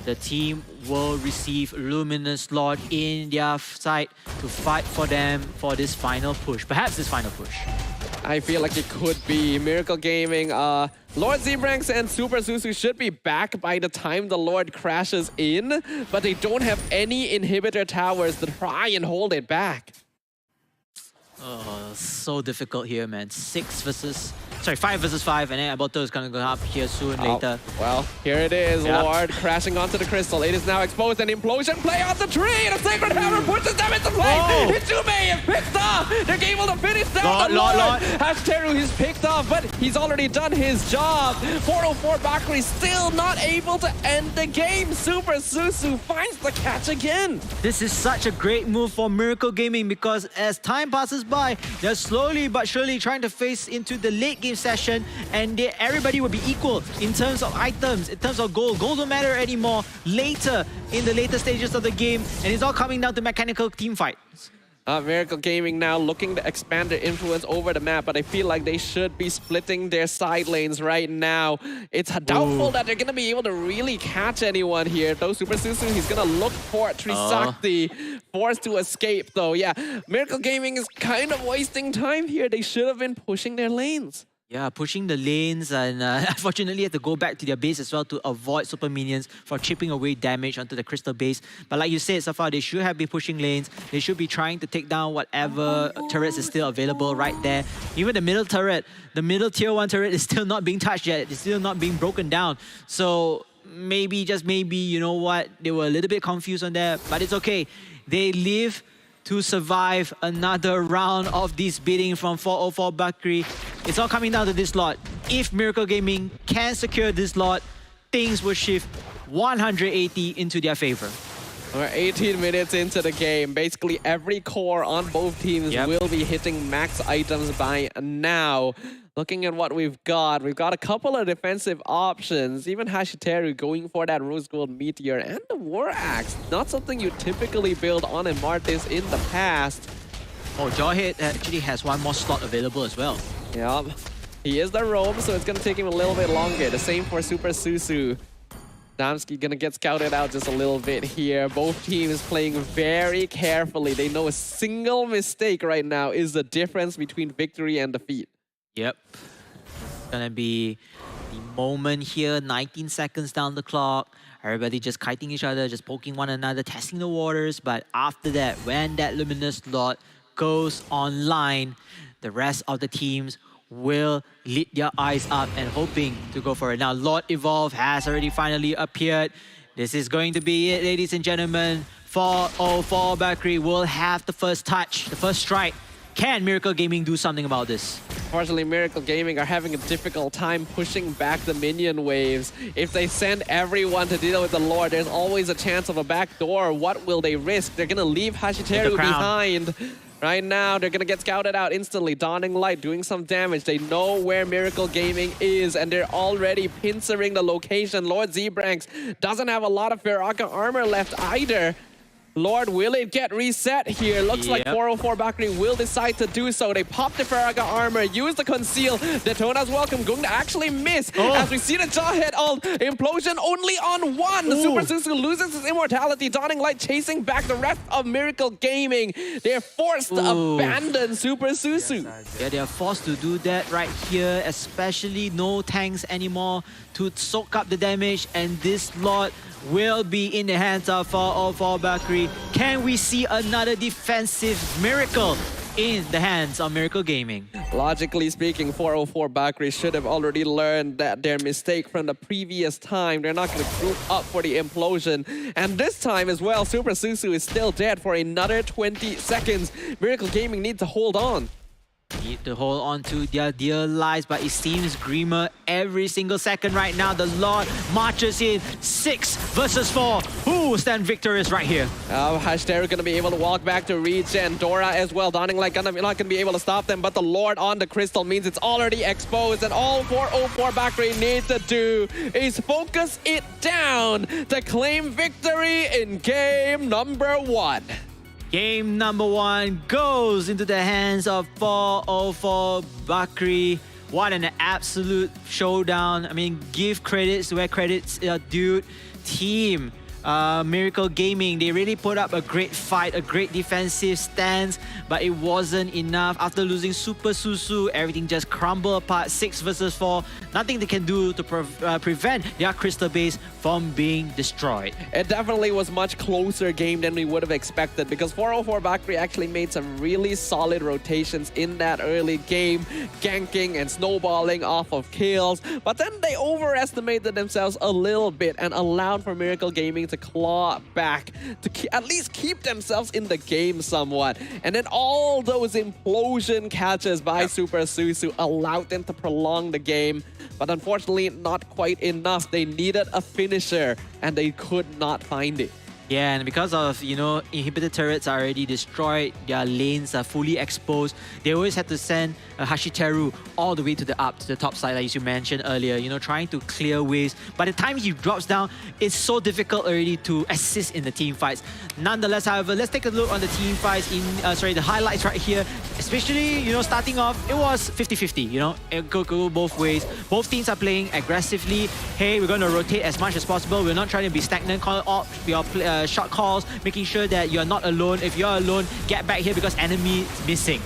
the team will receive Luminous Lord in their sight to fight for them for this final push, perhaps this final push. I feel like it could be. Miracle Gaming, Lord Zbranks and Super Susu should be back by the time the Lord crashes in, but they don't have any inhibitor towers to try and hold it back. Oh, so difficult here, man. 5 versus 5, and then Alberto is gonna go up here soon later. Well, here it is, Lord crashing onto the crystal. It is now exposed, an implosion play on the tree, and a Sacred Hammer pushes them into play. Hijume is picked off. They're able to finish down the Lord. Hashiteru is picked off, but he's already done his job. 404 Bakri still not able to end the game. Super Susu finds the catch again. This is such a great move for Miracle Gaming because as time passes by, they're slowly but surely trying to face into the late game session, and everybody will be equal in terms of items, in terms of gold. Gold don't matter anymore later in the later stages of the game, and it's all coming down to mechanical team fights. Miracle Gaming now looking to expand their influence over the map, but I feel like they should be splitting their side lanes right now. It's doubtful that they're going to be able to really catch anyone here. Though Super Susu, he's going to look for Trisakti. Forced to escape though. Yeah, Miracle Gaming is kind of wasting time here. They should have been pushing their lanes. Yeah, pushing the lanes, and unfortunately have to go back to their base as well to avoid super minions for chipping away damage onto the crystal base. But like you said, so far they should have been pushing lanes. They should be trying to take down whatever turrets is still available right there. Even the middle turret, the middle tier 1 turret is still not being touched yet. It's still not being broken down. So maybe, just maybe, you know what, they were a little bit confused on that, but it's okay. They live to survive another round of this bidding from 404 Bakri. It's all coming down to this lot. If Miracle Gaming can secure this lot, things will shift 180 into their favor. We're 18 minutes into the game. Basically every core on both teams will be hitting max items by now. Looking at what we've got a couple of defensive options. Even Hashiteru going for that Rose Gold Meteor and the War Axe. Not something you typically build on in Martis in the past. Oh, Jawhead actually has one more slot available as well. Yep. He is the roam, so it's going to take him a little bit longer. The same for Super Susu. Damski gonna get scouted out just a little bit here. Both teams playing very carefully. They know a single mistake right now is the difference between victory and defeat. Yep. It's gonna be the moment here, 19 seconds down the clock. Everybody just kiting each other, just poking one another, testing the waters. But after that, when that Luminous Lord goes online, the rest of the teams will lit their eyes up and hoping to go for it. Now, Lord Evolve has already finally appeared. This is going to be it, ladies and gentlemen. 404 Bakri will have the first touch, the first strike. Can Miracle Gaming do something about this? Unfortunately, Miracle Gaming are having a difficult time pushing back the minion waves. If they send everyone to deal with the Lord, there's always a chance of a backdoor. What will they risk? They're going to leave Hashiteru behind. Right now, they're going to get scouted out instantly. Dawning Light doing some damage. They know where Miracle Gaming is, and they're already pincering the location. Lord Zebranx doesn't have a lot of Ferraka armor left either. Lord, will it get reset here? Looks like 404 Bakri will decide to do so. They pop the Ferraga armor, use the conceal. Daytona's welcome going to actually miss. As we see the Jawhead ult. Implosion only on one. Super Susu loses his immortality. Dawning Light chasing back the rest of Miracle Gaming. They're forced to abandon Super Susu. Yeah, they are forced to do that right here, especially no tanks anymore to soak up the damage, and this Lord will be in the hands of 404 Bakri. Can we see another defensive miracle in the hands of Miracle Gaming? Logically speaking, 404 Bakri should have already learned that their mistake from the previous time. They're not going to group up for the implosion. And this time as well, Super Susu is still dead for another 20 seconds. Miracle Gaming needs to hold on. Need to hold on to their dear lives, but it seems grimmer every single second right now. The Lord marches in 6 versus 4. Who will stand victorious right here? Hashiteru gonna be able to walk back to regen. Dora as well. Dawning Light not gonna be able to stop them, but the Lord on the crystal means it's already exposed, and all 404 Bakri need to do is focus it down to claim victory in game number 1. Game number 1 goes into the hands of 404 Bakri. What an absolute showdown. I mean, give credits where credits are due. Team Miracle Gaming, they really put up a great fight, a great defensive stance, but it wasn't enough. After losing Super Susu, everything just crumbled apart. 6 versus 4. Nothing they can do to prevent their crystal base from being destroyed. It definitely was much closer game than we would have expected, because 404 Bakri actually made some really solid rotations in that early game, ganking and snowballing off of kills, but then they overestimated themselves a little bit and allowed for Miracle Gaming to claw back, to at least keep themselves in the game somewhat. And then all those implosion catches by Super Susu allowed them to prolong the game. But unfortunately, not quite enough. They needed a finisher, and they could not find it. Yeah, and because of, inhibitor turrets are already destroyed, their lanes are fully exposed, they always had to send Hashiteru all the way to the top side, like you mentioned earlier, trying to clear waves. By the time he drops down, it's so difficult already to assist in the team fights. Nonetheless, however, let's take a look on the team fights, the highlights right here. Especially, starting off, it was 50-50, it could go both ways. Both teams are playing aggressively. Hey, we're going to rotate as much as possible. We're not trying to be stagnant. Call off your shot calls, making sure that you're not alone. If you're alone, get back here because enemy is missing.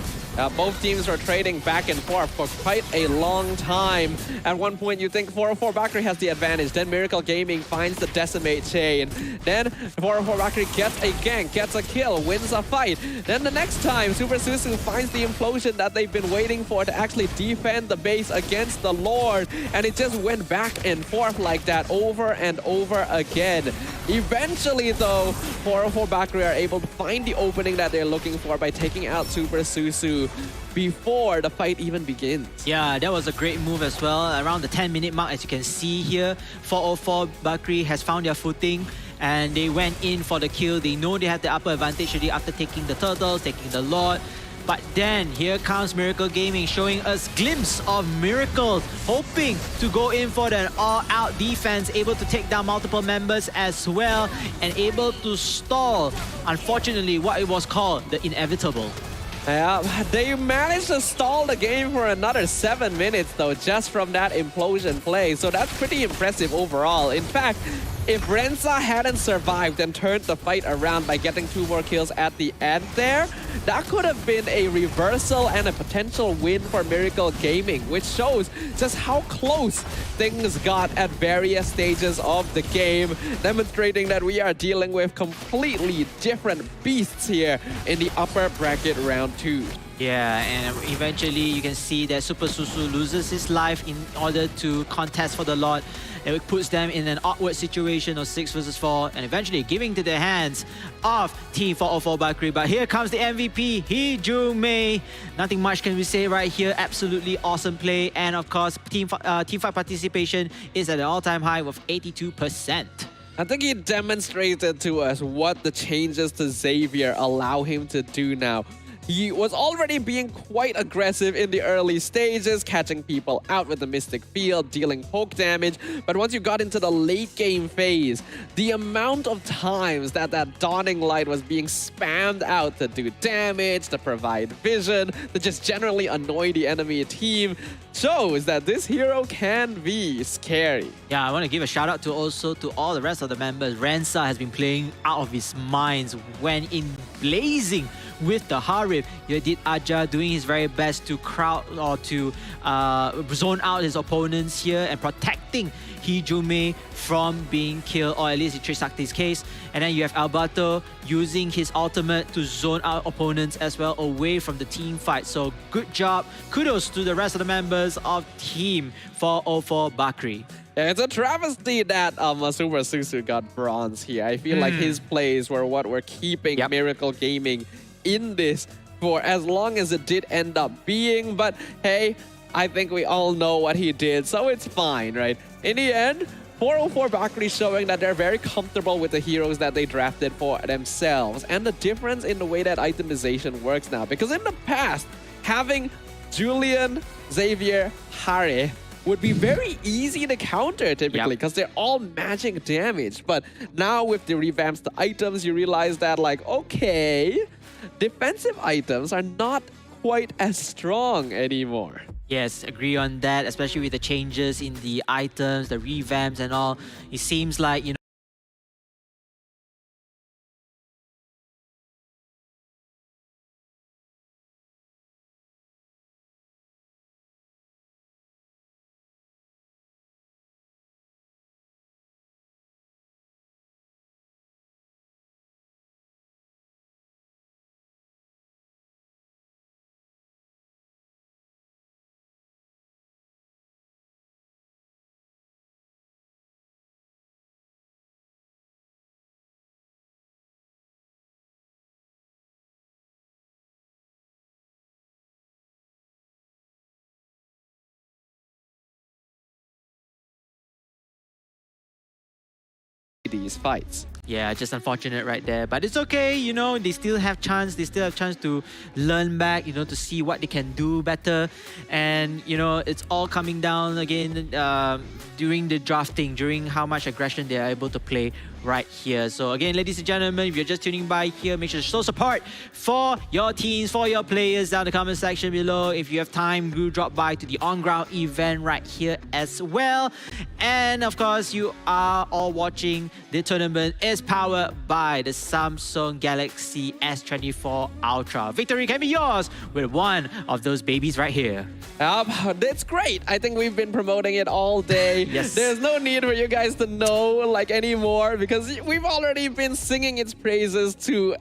Both teams were trading back and forth for quite a long time. At one point, you think 404 Bakri has the advantage. Then Miracle Gaming finds the Decimate Chain. Then 404 Bakri gets a gank, gets a kill, wins a fight. Then the next time, Super Susu finds the implosion that they've been waiting for to actually defend the base against the Lord. And it just went back and forth like that over and over again. Eventually, though, 404 Bakri are able to find the opening that they're looking for by taking out Super Susu before the fight even begins. Yeah, that was a great move as well. Around the 10-minute mark, as you can see here, 404 Bakri has found their footing and they went in for the kill. They know they have the upper advantage already after taking the turtles, taking the Lord. But then here comes Miracle Gaming showing us glimpse of miracles, hoping to go in for an all-out defense, able to take down multiple members as well, and able to stall, unfortunately, what it was called the inevitable. Yeah, they managed to stall the game for another 7 minutes though, just from that implosion play. So that's pretty impressive overall. In fact, if Renza hadn't survived and turned the fight around by getting 2 more kills at the end there, that could have been a reversal and a potential win for Miracle Gaming, which shows just how close things got at various stages of the game, demonstrating that we are dealing with completely different beasts here in the upper bracket round 2. Yeah, and eventually you can see that Super Susu loses his life in order to contest for the lot. And it puts them in an awkward situation of 6 versus 4 and eventually giving to the hands of Team 404 Bakri. But here comes the MVP, Hee-Ju-Mei. Nothing much can we say right here. Absolutely awesome play. And of course, team fight participation is at an all-time high with 82%. I think he demonstrated to us what the changes to Xavier allow him to do now. He was already being quite aggressive in the early stages, catching people out with the Mystic Field, dealing poke damage. But once you got into the late game phase, the amount of times that Dawning Light was being spammed out to do damage, to provide vision, to just generally annoy the enemy team, shows that this hero can be scary. Yeah, I want to give a shout out to also to all the rest of the members. Rensa has been playing out of his minds when in blazing with the Harif. Yadid Aja doing his very best to crowd or to zone out his opponents here and protecting Hee-Ju-Mei from being killed, or at least in Trisakti's case. And then you have Alberto using his ultimate to zone out opponents as well away from the team fight. So good job. Kudos to the rest of the members of Team 404 Bakri. Yeah, it's a travesty that Super Susu got bronze here. I feel like his plays were what were keeping Miracle Gaming in this for as long as it did end up being. But hey, I think we all know what he did, so it's fine, right? In the end, 404 Bakri showing that they're very comfortable with the heroes that they drafted for themselves, and the difference in the way that itemization works now. Because in the past, having Julian, Xavier, Harry would be very easy to counter typically because they're all magic damage. But now with the revamps to items, you realize that like, okay, defensive items are not quite as strong anymore. Yes, agree on that, especially with the changes in the items, the revamps and all. It seems like, you know, these fights. Yeah, just unfortunate right there. But it's okay, you know, they still have chance. They still have chance to learn back, you know, to see what they can do better. And, you know, it's all coming down again during the drafting, during how much aggression they are able to play right here. So again, ladies and gentlemen, if you're just tuning by here, make sure to show support for your teams, for your players down in the comment section below. If you have time, do drop by to the on-ground event right here as well. And of course, you are all watching the tournament is powered by the Samsung Galaxy S24 Ultra. Victory can be yours with one of those babies right here. That's great. I think we've been promoting it all day. Yes. There's no need for you guys to know like anymore because we've already been singing its praises to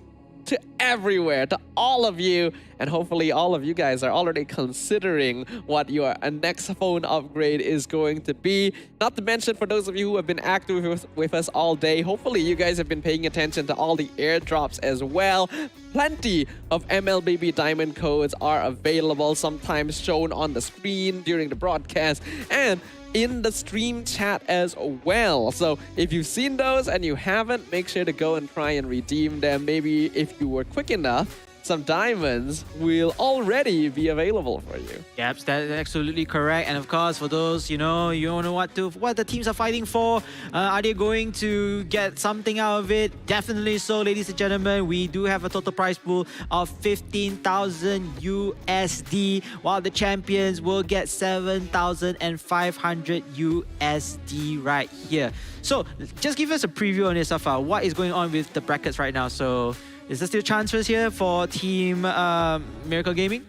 everywhere, to all of you, and hopefully all of you guys are already considering what your next phone upgrade is going to be. Not to mention, for those of you who have been active with us all day, hopefully you guys have been paying attention to all the airdrops as well. Plenty of MLBB Diamond codes are available, sometimes shown on the screen during the broadcast and in the stream chat as well. So if you've seen those and you haven't, make sure to go and try and redeem them. Maybe if you were quick enough, some diamonds will already be available for you. Yep, that's absolutely correct. And of course, for those, you know, you don't know what the teams are fighting for. Are they going to get something out of it? Definitely so, ladies and gentlemen. We do have a total prize pool of 15,000 USD, while the champions will get 7,500 USD right here. So just give us a preview on this, Safa. What is going on with the brackets right now? So is there still transfers here for Team Miracle Gaming?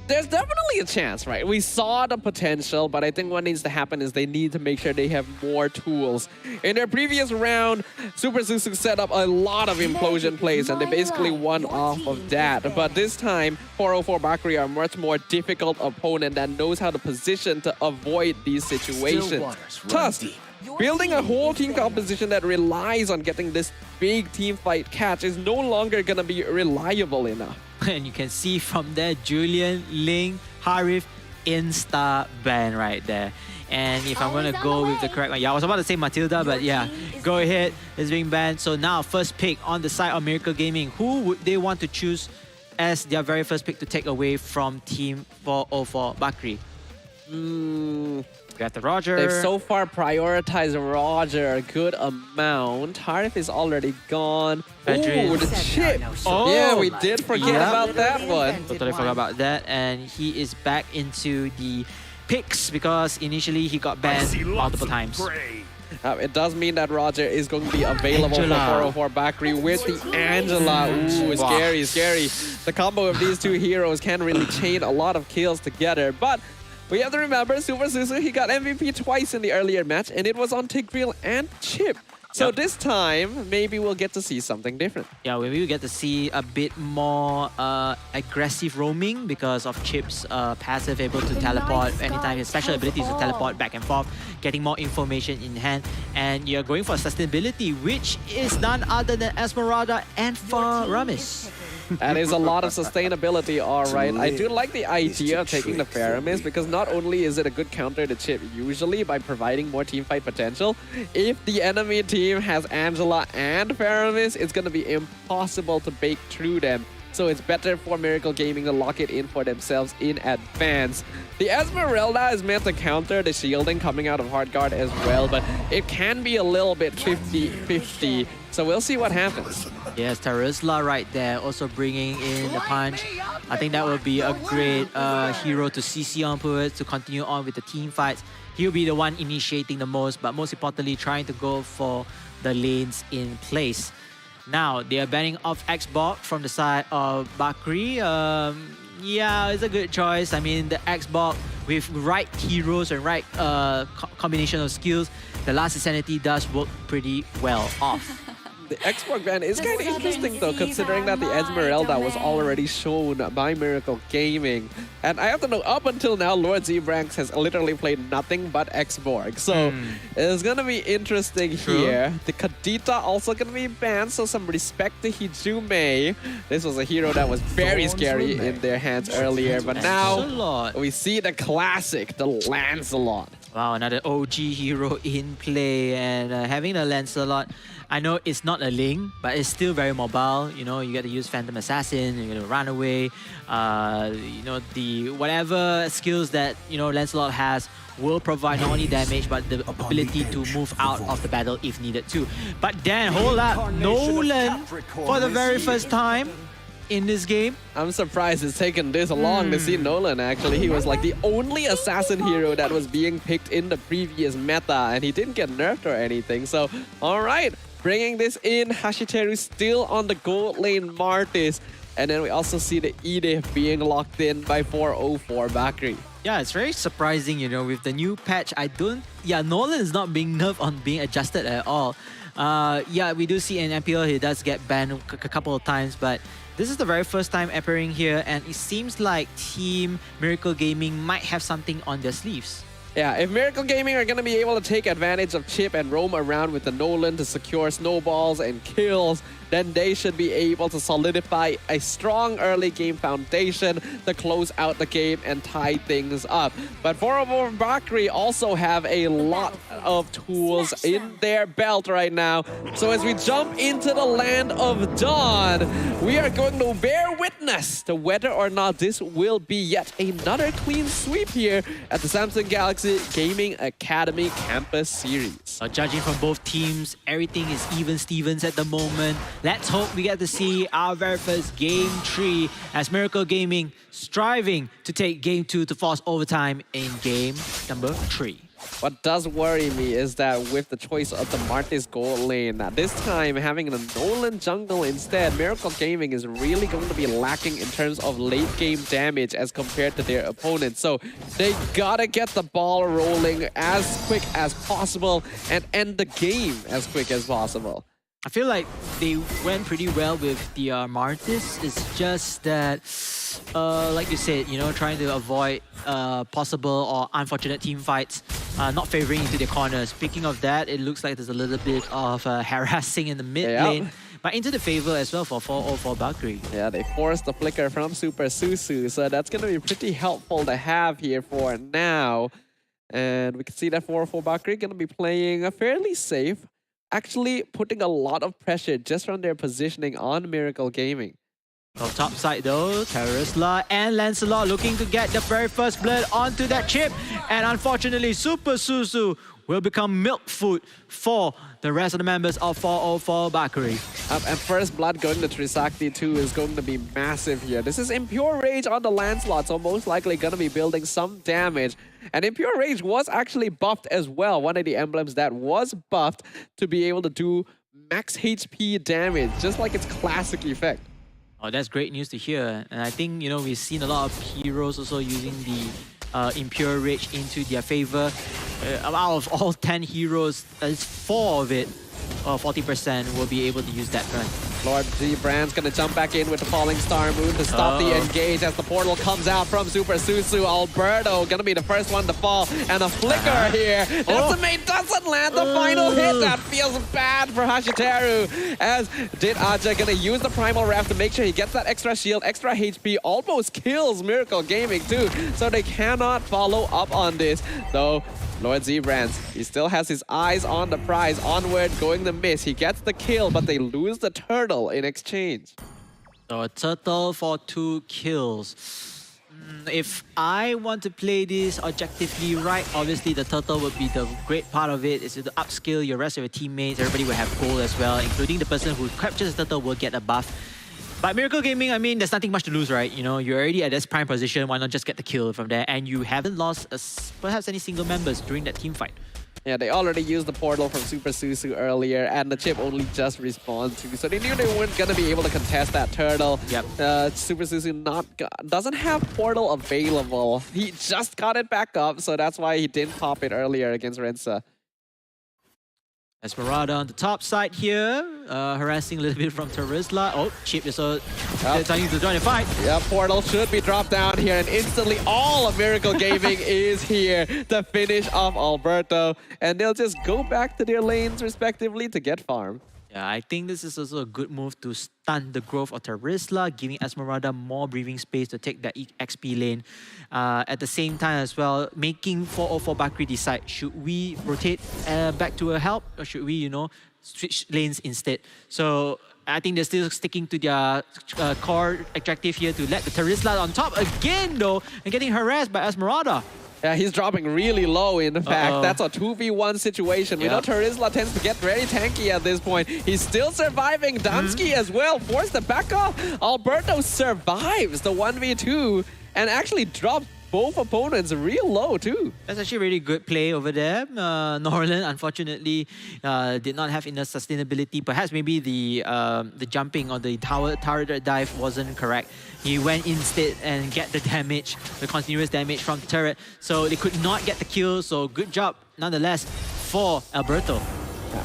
There's definitely a chance, right? We saw the potential, but I think what needs to happen is they need to make sure they have more tools. In their previous round, Super Susu set up a lot of implosion plays, and they basically won off of that. But this time, 404 Bakri are a much more difficult opponent that knows how to position to avoid these situations. Thus, building a whole team composition that relies on getting this big team fight catch is no longer going to be reliable enough. And you can see from there, Julian, Ling, Harif, insta ban right there. And if I'm going to go with the correct one, yeah, I was about to say Matilda, but yeah, go ahead, it's being banned. So now, first pick on the side of Miracle Gaming. Who would they want to choose as their very first pick to take away from Team 404 Bakri? We got the Roger. They've so far prioritized Roger a good amount. Harif is already gone. Ooh, the chip. Oh, yeah, we did forget about that one. Totally forgot about that. And he is back into the picks because initially he got banned multiple times. It does mean that Roger is going to be available for 404 Bakri with the Angela. Ooh, scary, scary. The combo of these two heroes can really chain a lot of kills together. But we have to remember, Super Susu, he got MVP twice in the earlier match, and it was on Tigreal and Chip. So this time, maybe we'll get to see something different. Yeah, maybe we get to see a bit more aggressive roaming because of Chip's passive, able to teleport anytime, his special abilities to teleport back and forth, getting more information in hand. And you're going for sustainability, which is none other than Esmeralda and Faramis. That is a lot of sustainability, all right. I do like the idea of taking the Faramis because not only is it a good counter to Chip usually by providing more teamfight potential, if the enemy team has Angela and Faramis, it's going to be impossible to bake through them. So it's better for Miracle Gaming to lock it in for themselves in advance. The Esmeralda is meant to counter the shielding coming out of Hard Guard as well, but it can be a little bit 50-50. So we'll see what happens. Yes, Tarisla right there, also bringing in the punch. I think that will be a great hero to CC onwards to continue on with the team fights. He'll be the one initiating the most, but most importantly, trying to go for the lanes in place. Now, they are banning off Xbox from the side of Bakri. Yeah, it's a good choice. I mean, the Xbox with right heroes and right combination of skills, the Last Insanity does work pretty well off. The Xbox ban is kind of interesting though, considering that the Esmeralda was already shown by Miracle Gaming. And I have to know, up until now, Lord Zebranx has literally played nothing but Xborg. So it's going to be interesting here. The Kadita also going to be banned, so some respect to Hijume. This was a hero that was very scary in their hands earlier, but now we see the classic, the Lancelot. Wow, another OG hero in play, and having the Lancelot, I know it's not a Ling, but it's still very mobile. You know, you get to use Phantom Assassin, you get to run away. You know, the whatever skills that, you know, Lancelot has will provide not only damage, but the ability to move out of the battle if needed too. But then, hold up, Nolan for the very first time in this game. I'm surprised it's taken this long to see Nolan, actually. He was like the only assassin hero that was being picked in the previous meta, and he didn't get nerfed or anything. So, all right, bringing this in, Hashiteru still on the gold lane Martis. And then we also see the Edith being locked in by 404 Bakri. Yeah, it's very surprising, you know, with the new patch. Nolan is not being nerfed on being adjusted at all. Yeah, we do see in MPL he does get banned a couple of times, but this is the very first time appearing here, and it seems like Team Miracle Gaming might have something on their sleeves. Yeah, if Miracle Gaming are going to be able to take advantage of Chip and roam around with the Nolan to secure snowballs and kills, then they should be able to solidify a strong early game foundation to close out the game and tie things up. But 404 Bakri also have a lot of tools in their belt right now. So as we jump into the land of Dawn, we are going to bear witness to whether or not this will be yet another clean sweep here at the Samsung Galaxy Gaming Academy Campus Series. Judging from both teams, everything is even Stevens at the moment. Let's hope we get to see our very first Game 3 as Miracle Gaming striving to take Game 2 to force overtime in Game number 3. What does worry me is that with the choice of the Martis gold lane, this time having a Nolan jungle instead, Miracle Gaming is really going to be lacking in terms of late game damage as compared to their opponents. So they gotta get the ball rolling as quick as possible and end the game as quick as possible. I feel like they went pretty well with the Martis. It's just that, like you said, you know, trying to avoid possible or unfortunate team fights, not favoring into the corners. Speaking of that, it looks like there's a little bit of harassing in the mid lane, but into the favor as well for 404 Bakri. Yeah, they forced the flicker from Super Susu, so that's going to be pretty helpful to have here for now. And we can see that 404 Bakri going to be playing fairly safe, actually putting a lot of pressure just from their positioning on Miracle Gaming. On top side though, Terisla and Lancelot looking to get the very first blood onto that chip. And unfortunately, Super Susu will become milk food for the rest of the members of 404 Bakri. And first blood going to Trisakti too is going to be massive here. This is Impure Rage on the Lancelot, so most likely going to be building some damage. And Impure Rage was actually buffed as well. One of the emblems that was buffed to be able to do max HP damage, just like its classic effect. Oh, that's great news to hear. And I think, you know, we've seen a lot of heroes also using the Impure Rage into their favor. Out of all 10 heroes, there's 4 of it, 40% will be able to use that run. Lord Z Brand's gonna jump back in with the Falling Star Moon to stop the engage as the portal comes out from Super Susu. Alberto gonna be the first one to fall, and a flicker here. Decimate doesn't land the final hit. That feels bad for Hashiteru, as did Aja gonna use the Primal Wrath to make sure he gets that extra shield, extra HP, almost kills Miracle Gaming too, so they cannot follow up on this. Though Lord Z-Brands, he still has his eyes on the prize, onward, going to miss. He gets the kill, but they lose the turtle in exchange. So a turtle for 2 kills. If I want to play this objectively right, obviously the turtle would be the great part of it. Is to upskill your rest of your teammates. Everybody will have gold as well, including the person who captures the turtle will get a buff. But Miracle Gaming, I mean, there's nothing much to lose, right? You know, you're already at this prime position. Why not just get the kill from there? And you haven't lost perhaps any single members during that team fight. Yeah, they already used the portal from Super Susu earlier, and the chip only just respawned too. So they knew they weren't going to be able to contest that turtle. Yep. Super Susu doesn't have portal available. He just got it back up, so that's why he didn't pop it earlier against Rensa. Esmeralda on the top side here, harassing a little bit from Terisla. Oh, Chip is starting to join the fight. Yeah, portal should be dropped down here, and instantly all of Miracle Gaming is here to finish off Alberto, and they'll just go back to their lanes respectively to get farm. Yeah, I think this is also a good move to stun the growth of Terisla, giving Esmeralda more breathing space to take that XP lane. At the same time as well, making 404 Bakri decide, should we rotate back to a help, or should we, you know, switch lanes instead? So I think they're still sticking to their core objective here to let the Terisla on top again though, and getting harassed by Esmeralda. Yeah, he's dropping really low, in fact. That's a 2v1 situation. We know Terisla tends to get very tanky at this point. He's still surviving. Dansky as well, forced to back off. Alberto survives the 1v2 and actually drops both opponents real low too. That's actually a really good play over there. Norland, unfortunately, did not have enough sustainability. Perhaps maybe the jumping or the tower dive wasn't correct. He went instead and get the damage, the continuous damage from the turret. So they could not get the kill. So good job, nonetheless, for Alberto.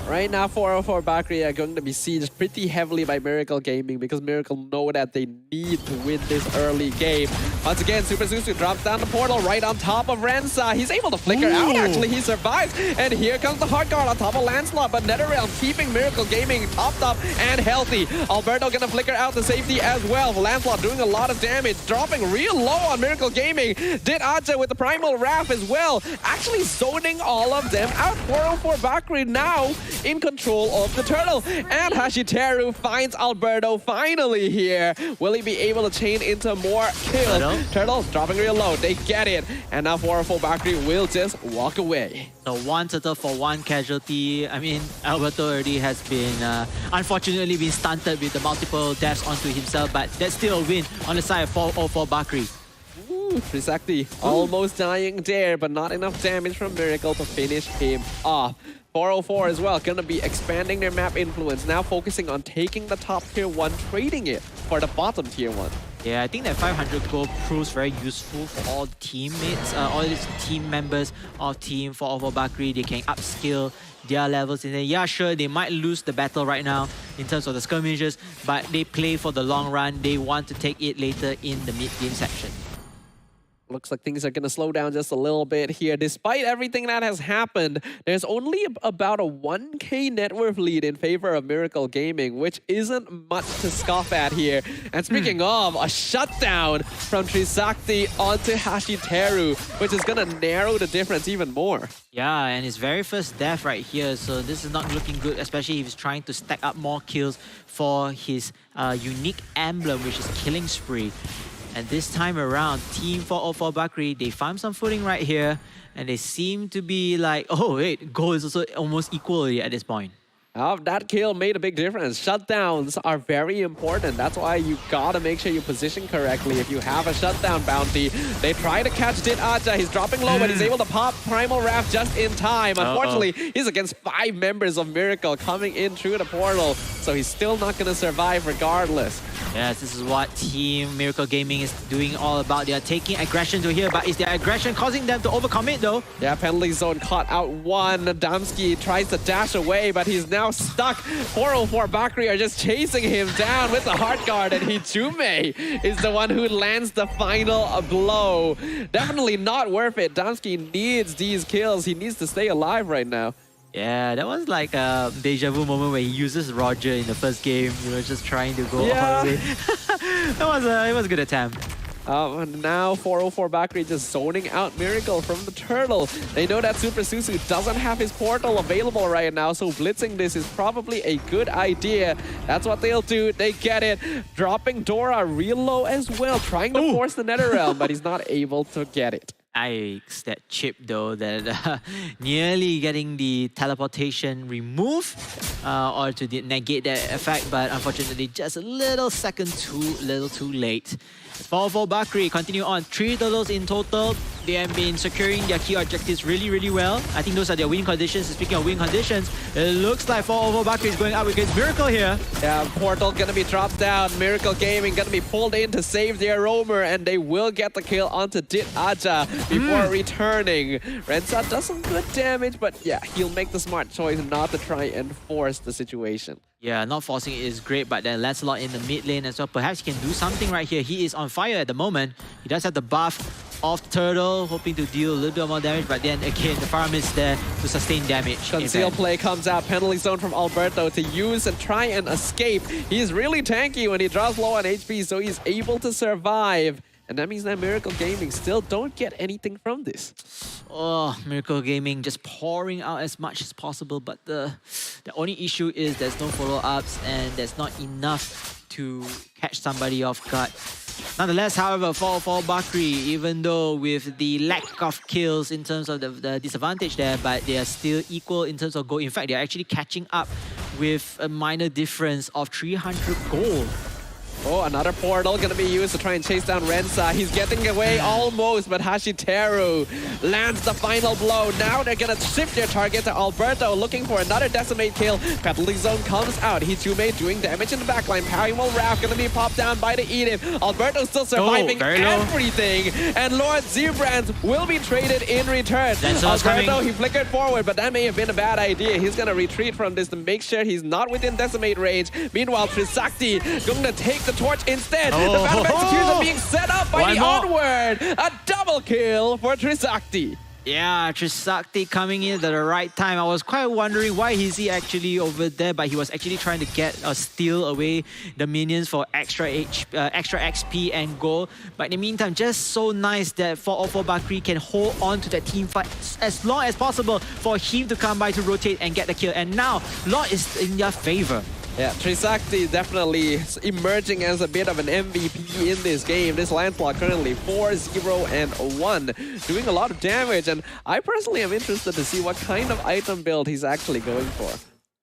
Right now, 404 Bakri are going to be sieged pretty heavily by Miracle Gaming because Miracle know that they need to win this early game. Once again, Super Susu drops down the portal right on top of Rensa. He's able to flicker out, actually. He survives. And here comes the hard guard on top of Lancelot, but NetherRealm keeping Miracle Gaming topped up and healthy. Alberto gonna flicker out the safety as well. Lancelot doing a lot of damage, dropping real low on Miracle Gaming. Did Aja with the Primal Wrath as well, actually zoning all of them out. 404 Bakri now in control of the turtle, and Hashiteru finds Alberto finally here. Will he be able to chain into more kills? Turtle dropping real low, they get it, and now 404 Bakri will just walk away. So 1 turtle for 1 casualty. I mean, Alberto already has been unfortunately been stunted with the multiple deaths onto himself, but that's still a win on the side of 404 Bakri. Trisakti almost dying there, but not enough damage from Miracle to finish him off. 404 as well, gonna be expanding their map influence, now focusing on taking the top tier 1, trading it for the bottom tier 1. Yeah, I think that 500 gold proves very useful for all teammates, all these team members of Team 404 Bakri. They can upskill their levels. And then, yeah, sure, they might lose the battle right now in terms of the skirmishes, but they play for the long run. They want to take it later in the mid-game section. Looks like things are going to slow down just a little bit here. Despite everything that has happened, there's only about a 1k net worth lead in favor of Miracle Gaming, which isn't much to scoff at here. And speaking of, a shutdown from Trisakti onto Hashiteru, which is going to narrow the difference even more. Yeah, and his very first death right here, so this is not looking good, especially if he's trying to stack up more kills for his unique emblem, which is Killing Spree. And this time around, Team 404 Bakri, they found some footing right here, and they seem to be like, oh wait, goal is also almost equally at this point. That kill made a big difference. Shutdowns are very important. That's why you gotta make sure you position correctly. If you have a shutdown bounty, they try to catch Dit Aja. He's dropping low, but he's able to pop Primal Wrath just in time. Unfortunately, he's against 5 members of Miracle coming in through the portal, so he's still not gonna survive regardless. Yes, this is what Team Miracle Gaming is doing all about. They are taking aggression to here, but is their aggression causing them to overcommit though? Yeah, penalty zone caught out one. Damski tries to dash away, but he's now stuck. 404 Bakri are just chasing him down with the heart guard, and Hichume is the one who lands the final blow. Definitely not worth it. Damski needs these kills. He needs to stay alive right now. Yeah, that was like a deja vu moment where he uses Roger in the first game. You know, just trying to go all the way. It was a good attempt. Now 404 Bakri just zoning out Miracle from the turtle. They know that Super Susu doesn't have his portal available right now, so blitzing this is probably a good idea. That's what they'll do. They get it. Dropping Dora real low as well, trying to force the Nether Realm, but he's not able to get it. Yikes, that chip though, that nearly getting the teleportation removed or to negate that effect, but unfortunately just a little second too late. 404 Bakri continue on, 3 turtles in total. They have been securing their key objectives really well. I think those are their winning conditions. Speaking of winning conditions, it looks like 404 Bakri is going up against Miracle here. Yeah, portal gonna be dropped down. Miracle Gaming gonna be pulled in to save their roamer, and they will get the kill onto Dit Aja before returning. Rensa does some good damage, but yeah, he'll make the smart choice not to try and force the situation. Yeah, not forcing it is great, but then Lancelot in the mid lane as well. Perhaps he can do something right here. He is on fire at the moment. He does have the buff of Turtle, hoping to deal a little bit more damage, but then again, the farm is there to sustain damage. Conceal play comes out, penalty zone from Alberto to use and try and escape. He's really tanky when he draws low on HP, so he's able to survive. And that means that Miracle Gaming still don't get anything from this. Oh, Miracle Gaming just pouring out as much as possible, but the only issue is there's no follow-ups and there's not enough to catch somebody off guard. Nonetheless, however, 404 Bakri, even though with the lack of kills in terms of the disadvantage there, but they are still equal in terms of gold. In fact, they're actually catching up with a minor difference of 300 gold. Oh, another portal gonna be used to try and chase down Rensa. He's getting away almost, but Hashiteru lands the final blow. Now they're gonna shift their target to Alberto, looking for another decimate kill. Penalty zone comes out. Hichume doing damage in the backline. Primal Wrath gonna be popped down by the Edith. Alberto still surviving everything. And Lord Zebrand will be traded in return. Alberto, he flickered forward, but that may have been a bad idea. He's gonna retreat from this to make sure he's not within decimate range. Meanwhile, Trisakti gonna take the torch instead. The Battle of Execution being set up by the Onward. A double kill for Trisakti. Yeah, Trisakti coming in at the right time. I was quite wondering why is he actually over there, but he was actually trying to get steal away the minions for extra XP and gold. But in the meantime, just so nice that 404 Bakri can hold on to that team fight as long as possible for him to come by to rotate and get the kill. And now, Lord is in their favor. Yeah, Trisakti definitely emerging as a bit of an MVP in this game. This Lancelot currently 4-0-1, doing a lot of damage. And I personally am interested to see what kind of item build he's actually going for.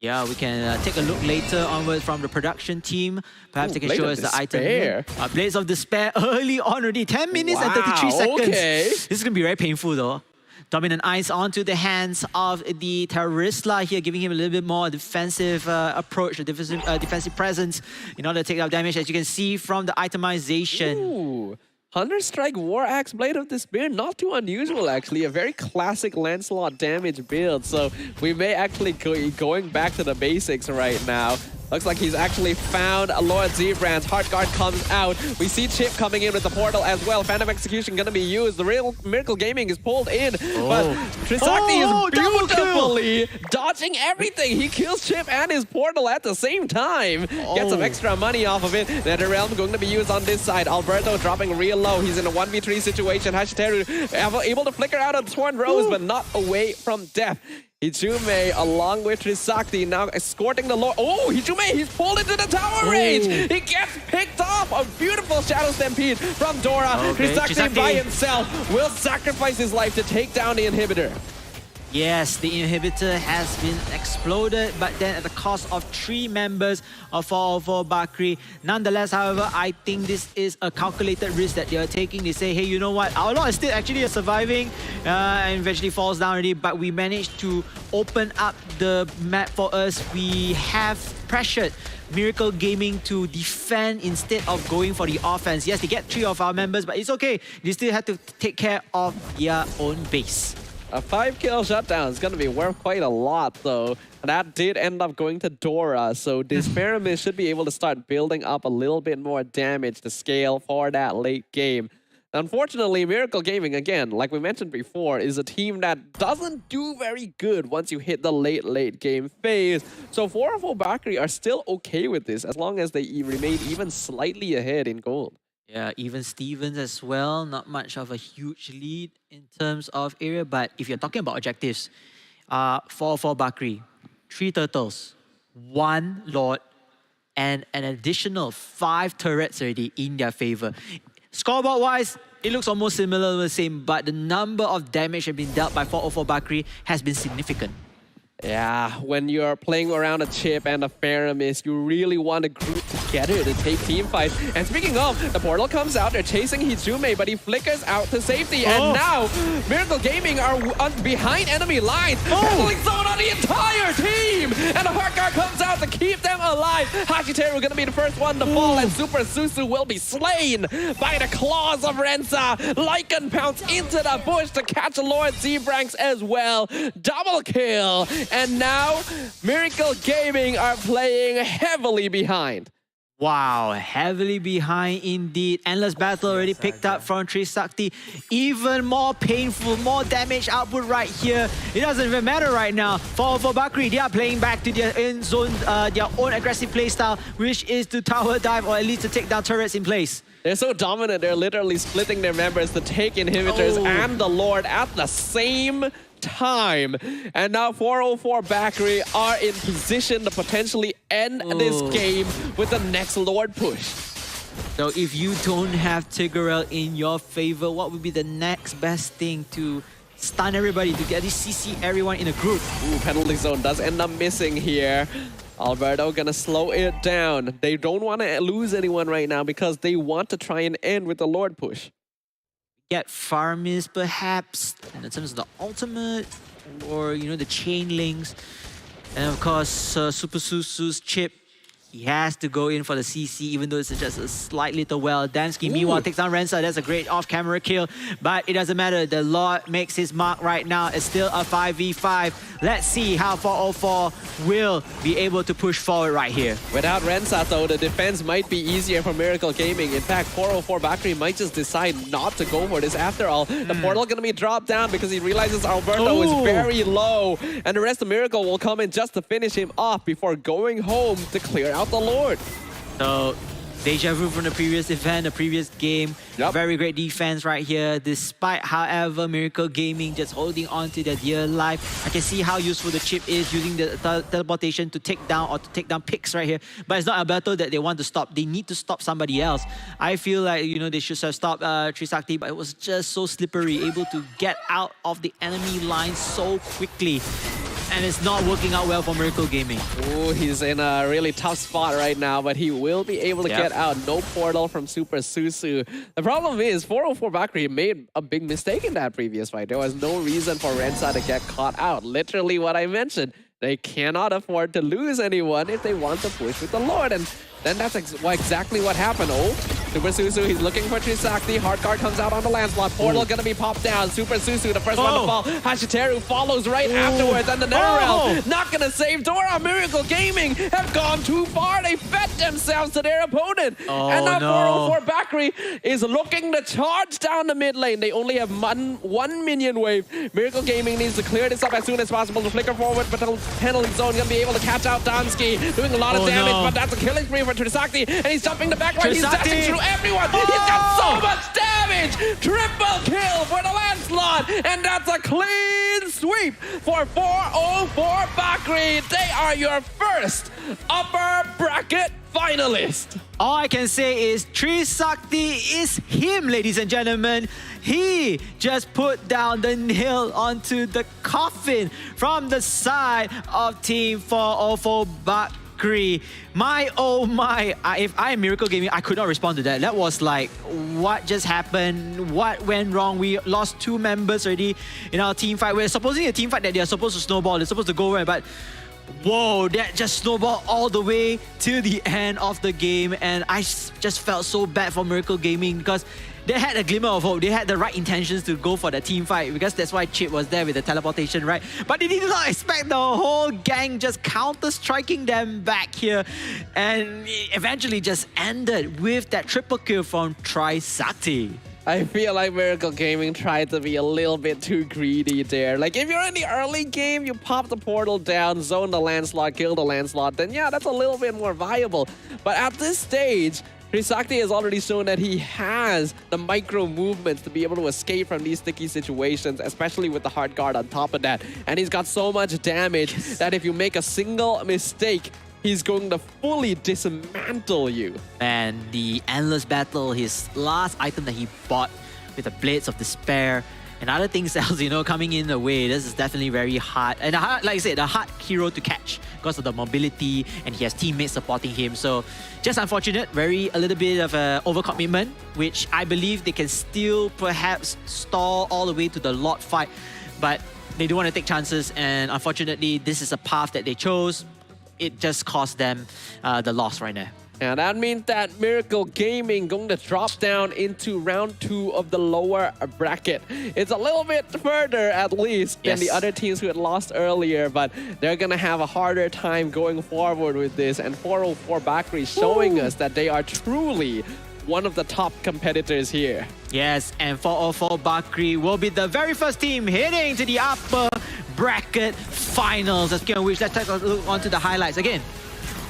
Yeah, we can take a look later onward from the production team. Perhaps they can show us the item. Blades of Despair early on already. 10 minutes and 33 seconds. Okay. This is going to be very painful though. Dominant Ice onto the hands of the Terroristla here, giving him a little bit more defensive approach, a defensive presence in order to take out damage, as you can see from the itemization. Ooh. Thunderstrike War Axe Blade of Despair, not too unusual actually. A very classic Lancelot damage build. So we may actually be going back to the basics right now. Looks like he's actually found Lord Zebrand's. Heartguard comes out. We see Chip coming in with the portal as well. Phantom Execution gonna be used. The real Miracle Gaming is pulled in. But Trisakti is beautifully dodging everything. He kills Chip and his portal at the same time. Gets some extra money off of it. Netherrealm going to be used on this side. Alberto dropping real low. He's in a 1v3 situation. Hashiteru able to flicker out of Sworn Rose, but not away from death. Hijume along with Trisakti now escorting the Lord. Oh, Hijume, he's pulled into the tower range. He gets picked off. A beautiful Shadow Stampede from Dora. Trisakti by himself will sacrifice his life to take down the inhibitor. Yes, the inhibitor has been exploded, but then at the cost of 3 members of 404 Bakri. Nonetheless, however, I think this is a calculated risk that they are taking. They say, hey, you know what? Our Lord is still actually surviving and eventually falls down already, but we managed to open up the map for us. We have pressured Miracle Gaming to defend instead of going for the offense. Yes, they get 3 of our members, but it's okay. They still have to take care of their own base. A 5-kill shutdown is going to be worth quite a lot, though. That did end up going to Dora, so this Pyramid should be able to start building up a little bit more damage to scale for that late game. Unfortunately, Miracle Gaming, again, like we mentioned before, is a team that doesn't do very good once you hit the late game phase. So 404 Bakri are still okay with this as long as they remain even slightly ahead in gold. Yeah, even Stevens as well. Not much of a huge lead in terms of area, but if you're talking about objectives, 404 Bakri, 3 turtles, 1 Lord, and an additional 5 turrets already in their favor. Scoreboard-wise, it looks almost similar to the same, but the number of damage have been dealt by 404 Bakri has been significant. Yeah, when you're playing around a Chip and a Faramis, you really want to group together to take team fights. And speaking of, the portal comes out, they're chasing Hijume, but he flickers out to safety. And now, Miracle Gaming are behind enemy lines, battling zone on the entire team! And the Heartguard comes out to keep them alive. Hashiteru gonna be the first one to fall, and Super Susu will be slain by the claws of Rensa. Lycan pounce into the bush to catch Lord Zebranx as well. Double kill! And now, Miracle Gaming are playing heavily behind. Wow, heavily behind indeed. Endless Battle already picked up from Trisakti. Even more painful, more damage output right here. It doesn't even matter right now. For Bakri, they are playing back to their own zone, their own aggressive playstyle, which is to tower dive or at least to take down turrets in place. They're so dominant, they're literally splitting their members to take inhibitors and the Lord at the same time. And now 404 Bakri are in position to potentially end this game with the next Lord push. So if you don't have Tiggerel in your favor, what would be the next best thing to stun everybody, to get CC everyone in a group? Ooh, penalty zone does end up missing here. Alberto gonna slow it down. They don't want to lose anyone right now because they want to try and end with the Lord push. Get Farmis perhaps in terms of the ultimate, or you know, the chain links, and of course Super Susu's Chip. He has to go in for the CC, even though it's just a slight little well. Dansky meanwhile takes down Rensa. That's a great off-camera kill, but it doesn't matter. The Lord makes his mark right now. It's still a 5v5. Let's see how 404 will be able to push forward right here. Without Rensa though, the defense might be easier for Miracle Gaming. In fact, 404 Bakri might just decide not to go for this after all. The portal gonna be dropped down because he realizes Alberto is very low, and the rest of Miracle will come in just to finish him off before going home to clear out the Lord. So, deja vu from the previous event, the previous game. Very great defense right here. Despite, however, Miracle Gaming just holding on to their dear life. I can see how useful the Chip is using the teleportation to take down picks right here. But it's not Alberto that they want to stop. They need to stop somebody else. I feel like, you know, they should have stopped Trisakti, but it was just so slippery, able to get out of the enemy line so quickly. and it's not working out well for Miracle Gaming. Oh, he's in a really tough spot right now, but he will be able to get out. No portal from Super Susu. The problem is 404 Bakri made a big mistake in that previous fight. There was no reason for Rensa to get caught out. Literally what I mentioned. They cannot afford to lose anyone if they want to push with the Lord. And then that's exactly what happened. Oh, Super Susu, he's looking for Trisakti. Hard card comes out on the landslot. Portal gonna be popped down. Super Susu, the first one to fall. Hashiteru follows right afterwards. And the Netherrealm not gonna save Dora. Miracle Gaming have gone too far. They fed themselves to their opponent. And now 404 Bakri is looking to charge down the mid lane. They only have one minion wave. Miracle Gaming needs to clear this up as soon as possible to flicker forward, but the penalty zone gonna be able to catch out Dansky. Doing a lot of damage, but that's a killing spree for Trisakti, and he's jumping the backward. He's dashing through everyone. He's got so much damage. Triple kill for the landslot, and that's a clean sweep for 404 Bakri. They are your first upper bracket finalist. All I can say is Trisakti is him, ladies and gentlemen. He just put down the nail onto the coffin from the side of Team 404 Bakri. My oh my, if I am Miracle Gaming, I could not respond to that. That was like, what just happened? What went wrong? We lost 2 members already in our team fight. We're supposing a team fight that they are supposed to snowball. They're supposed to go away, but whoa, that just snowballed all the way to the end of the game. And I just felt so bad for Miracle Gaming because they had a glimmer of hope. They had the right intentions to go for the team fight because that's why Chip was there with the teleportation, right? But they did not expect the whole gang just counter-striking them back here. And it eventually just ended with that triple kill from Trisakti. I feel like Miracle Gaming tried to be a little bit too greedy there. Like, if you're in the early game, you pop the portal down, zone the landslot, kill the landslot, then yeah, that's a little bit more viable. But at this stage, Trisakti has already shown that he has the micro movements to be able to escape from these sticky situations, especially with the hard guard on top of that. And he's got so much damage that if you make a single mistake, he's going to fully dismantle you. And the Endless Battle, his last item that he bought with the Blades of Despair and other things else, you know, coming in the way. This is definitely very hard. And like I said, a hard hero to catch because of the mobility, and he has teammates supporting him. So just unfortunate, a little bit of overcommitment, which I believe they can still perhaps stall all the way to the Lord fight. But they don't want to take chances, and unfortunately, this is a path that they chose. It just cost them the loss right now. And that means that Miracle Gaming going to drop down into round 2 of the lower bracket. It's a little bit further, at least, than the other teams who had lost earlier, but they're going to have a harder time going forward with this. And 404 Bakri showing us that they are truly one of the top competitors here. Yes, and 404 Bakri will be the very first team heading to the upper bracket finals. Let's take a look onto the highlights. Again,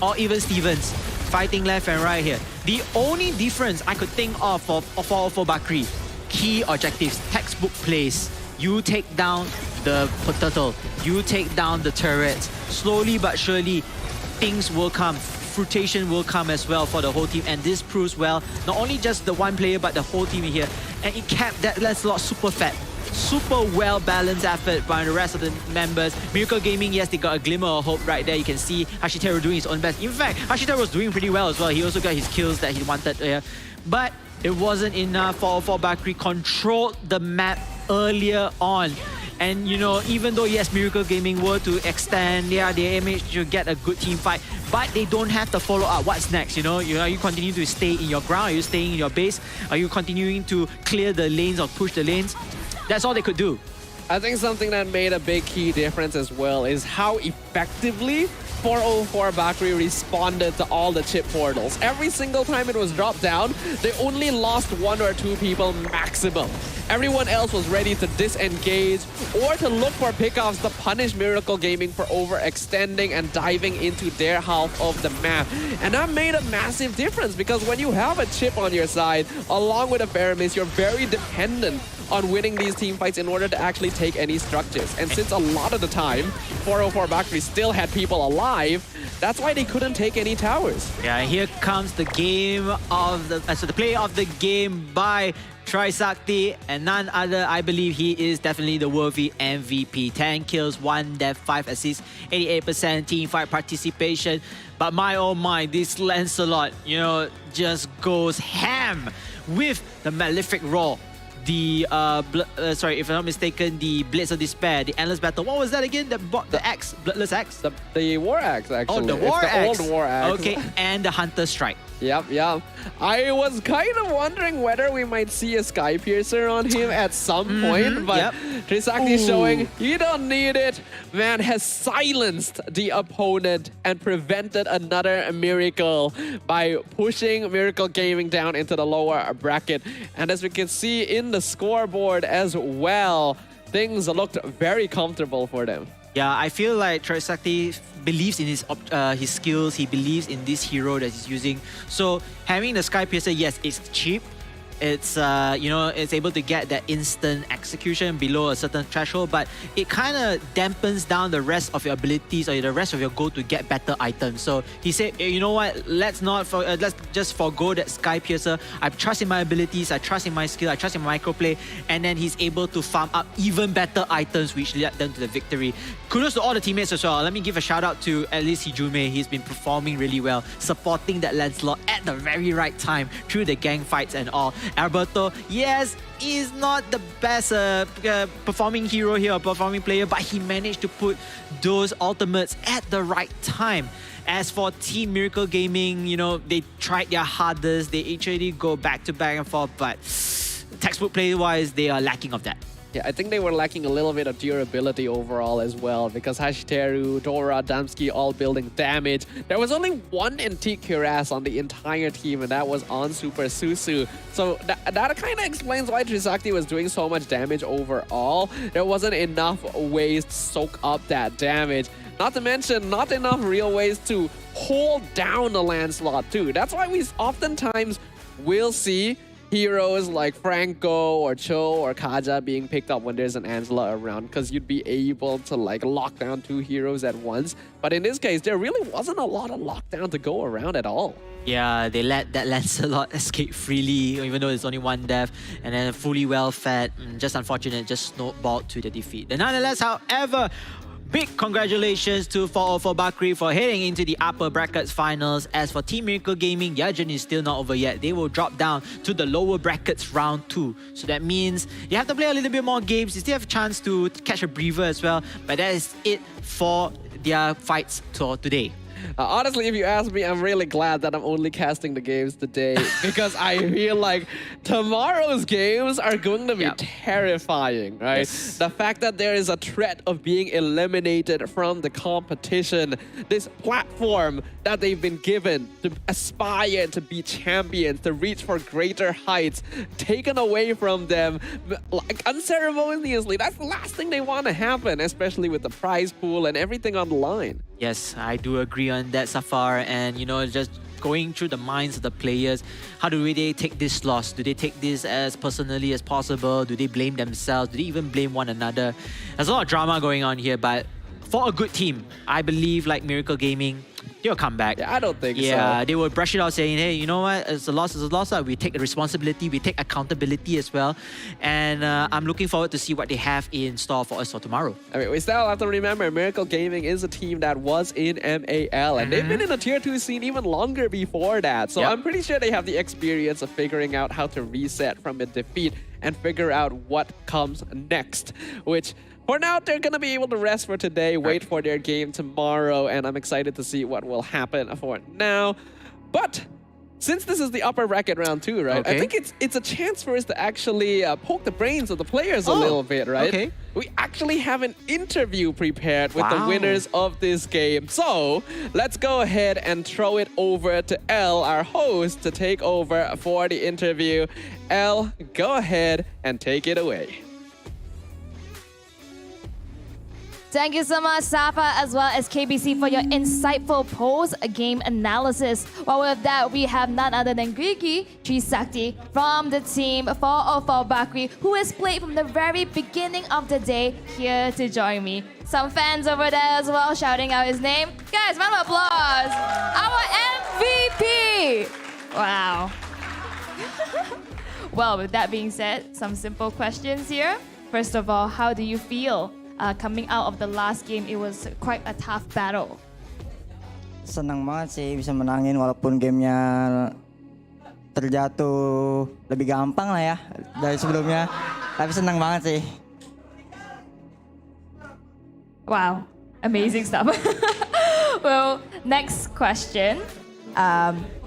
all even Stevens fighting left and right here. The only difference I could think of for 404 Bakri, key objectives, textbook plays. You take down the potato, you take down the turrets. Slowly but surely, things will come. Fruition will come as well for the whole team, and this proves well, not only just the one player, but the whole team here. And it kept that Lancelot super fat. Super well-balanced effort by the rest of the members. Miracle Gaming, yes, they got a glimmer of hope right there. You can see Hashiteru doing his own best. In fact, Hashiteru was doing pretty well as well. He also got his kills that he wanted there. But it wasn't enough. 404 Bakri controlled the map earlier on. And, you know, even though, yes, Miracle Gaming were to extend their image to get a good team fight, but they don't have to follow up. What's next, you know? Are you continuing to stay in your ground? Are you staying in your base? Are you continuing to clear the lanes or push the lanes? That's all they could do. I think something that made a big key difference as well is how effectively 404 Bakri responded to all the chip portals. Every single time it was dropped down, they only lost 1 or 2 people maximum. Everyone else was ready to disengage or to look for pickoffs to punish Miracle Gaming for overextending and diving into their half of the map. And that made a massive difference because when you have a chip on your side, along with a Faramis, you're very dependent on winning these team fights in order to actually take any structures. And since a lot of the time, 404 Bakri still had people alive, That's why they couldn't take any towers. Yeah, here comes the game of the the play of the game by Trisakti, and none other. I believe he is definitely the worthy MVP. 10 kills, 1 death, 5 assists, 88% team fight participation. But my oh my, this Lancelot, just goes ham with the Malefic Roar. The sorry, if I'm not mistaken, the Blades of Despair, the Endless Battle. What was that again? The axe, Bloodless Axe. The War Axe, actually. Oh, the War Axe. The old War Axe. Okay, and the Hunter Strike. Yep. I was kind of wondering whether we might see a Sky Piercer on him at some point, but Trisakti is showing you don't need it. Man has silenced the opponent and prevented another miracle by pushing Miracle Gaming down into the lower bracket. And as we can see in the scoreboard as well, things looked very comfortable for them. Yeah, I feel like Trisakti believes in his skills. He believes in this hero that he's using. So having the Sky Piercer, yes, it's cheap. It's it's able to get that instant execution below a certain threshold, but it kind of dampens down the rest of your abilities or the rest of your goal to get better items. So he said, you know what? Let's just forgo that Sky Piercer. I trust in my abilities. I trust in my skill. I trust in my microplay, and then he's able to farm up even better items, which led them to the victory. Kudos to all the teammates as well. Let me give a shout out to at least Hijume. He's been performing really well, supporting that Lancelot at the very right time through the gang fights and all. Alberto, yes, is not the best performing hero here or performing player, but he managed to put those ultimates at the right time. As for Team Miracle Gaming, they tried their hardest. They actually go back and forth, but textbook play-wise, they are lacking of that. Yeah, I think they were lacking a little bit of durability overall as well, because Hashiteru, Dora, Damsky all building damage. There was only one antique cuirass on the entire team, and that was on Super Susu. So that kind of explains why Trisakti was doing so much damage overall. There wasn't enough ways to soak up that damage. Not to mention, not enough real ways to hold down the Lancelot too. That's why we oftentimes will see heroes like Franco or Cho or Kaja being picked up when there's an Angela around, because you'd be able to lock down 2 heroes at once. But in this case, there really wasn't a lot of lockdown to go around at all. Yeah, they let that Lancelot escape freely, even though it's only 1 death, and then fully well fed. Just unfortunate, just snowballed to the defeat. But nonetheless, however, big congratulations to 404 Bakri for heading into the upper brackets finals. As for Team Miracle Gaming, their journey is still not over yet. They will drop down to the lower brackets round 2. So that means you have to play a little bit more games. You still have a chance to catch a breather as well. But that is it for their fights for today. Honestly, if you ask me, I'm really glad that I'm only casting the games today, because I feel like tomorrow's games are going to be terrifying, right? Yes. The fact that there is a threat of being eliminated from the competition, this platform that they've been given to aspire to be champions, to reach for greater heights, taken away from them unceremoniously. That's the last thing they want to happen, especially with the prize pool and everything on the line. Yes, I do agree on that, Safar. And, just going through the minds of the players, how do they take this loss? Do they take this as personally as possible? Do they blame themselves? Do they even blame one another? There's a lot of drama going on here, but for a good team, I believe, like Miracle Gaming, they'll come back. Yeah, I don't think so. Yeah, they will brush it out saying, hey, you know what? It's a loss, it's a loss. We take the responsibility, we take accountability as well. And I'm looking forward to see what they have in store for us for tomorrow. I mean, we still have to remember, Miracle Gaming is a team that was in MAL, and they've been in the Tier 2 scene even longer before that. So I'm pretty sure they have the experience of figuring out how to reset from a defeat and figure out what comes next, which for now, they're going to be able to rest for today, wait for their game tomorrow, and I'm excited to see what will happen for now. But since this is the upper bracket round 2, right? I think it's a chance for us to actually poke the brains of the players a little bit, right? Okay. We actually have an interview prepared with the winners of this game. So let's go ahead and throw it over to Elle, our host, to take over for the interview. Elle, go ahead and take it away. Thank you so much, Safa, as well as KBC, for your insightful post-game analysis. Well, with that, we have none other than Grigi Trisakti from the team 404 Bakri, who has played from the very beginning of the day, here to join me. Some fans over there as well shouting out his name. Guys, round of applause. Our MVP. Wow. Well, with that being said, some simple questions here. First of all, how do you feel coming out of the last game? It was quite a tough battle. Senang banget sih bisa menangin walaupun gamenya terjatuh lebih gampang lah ya dari sebelumnya. Tapi senang banget sih. Wow, amazing stuff. Well, next question.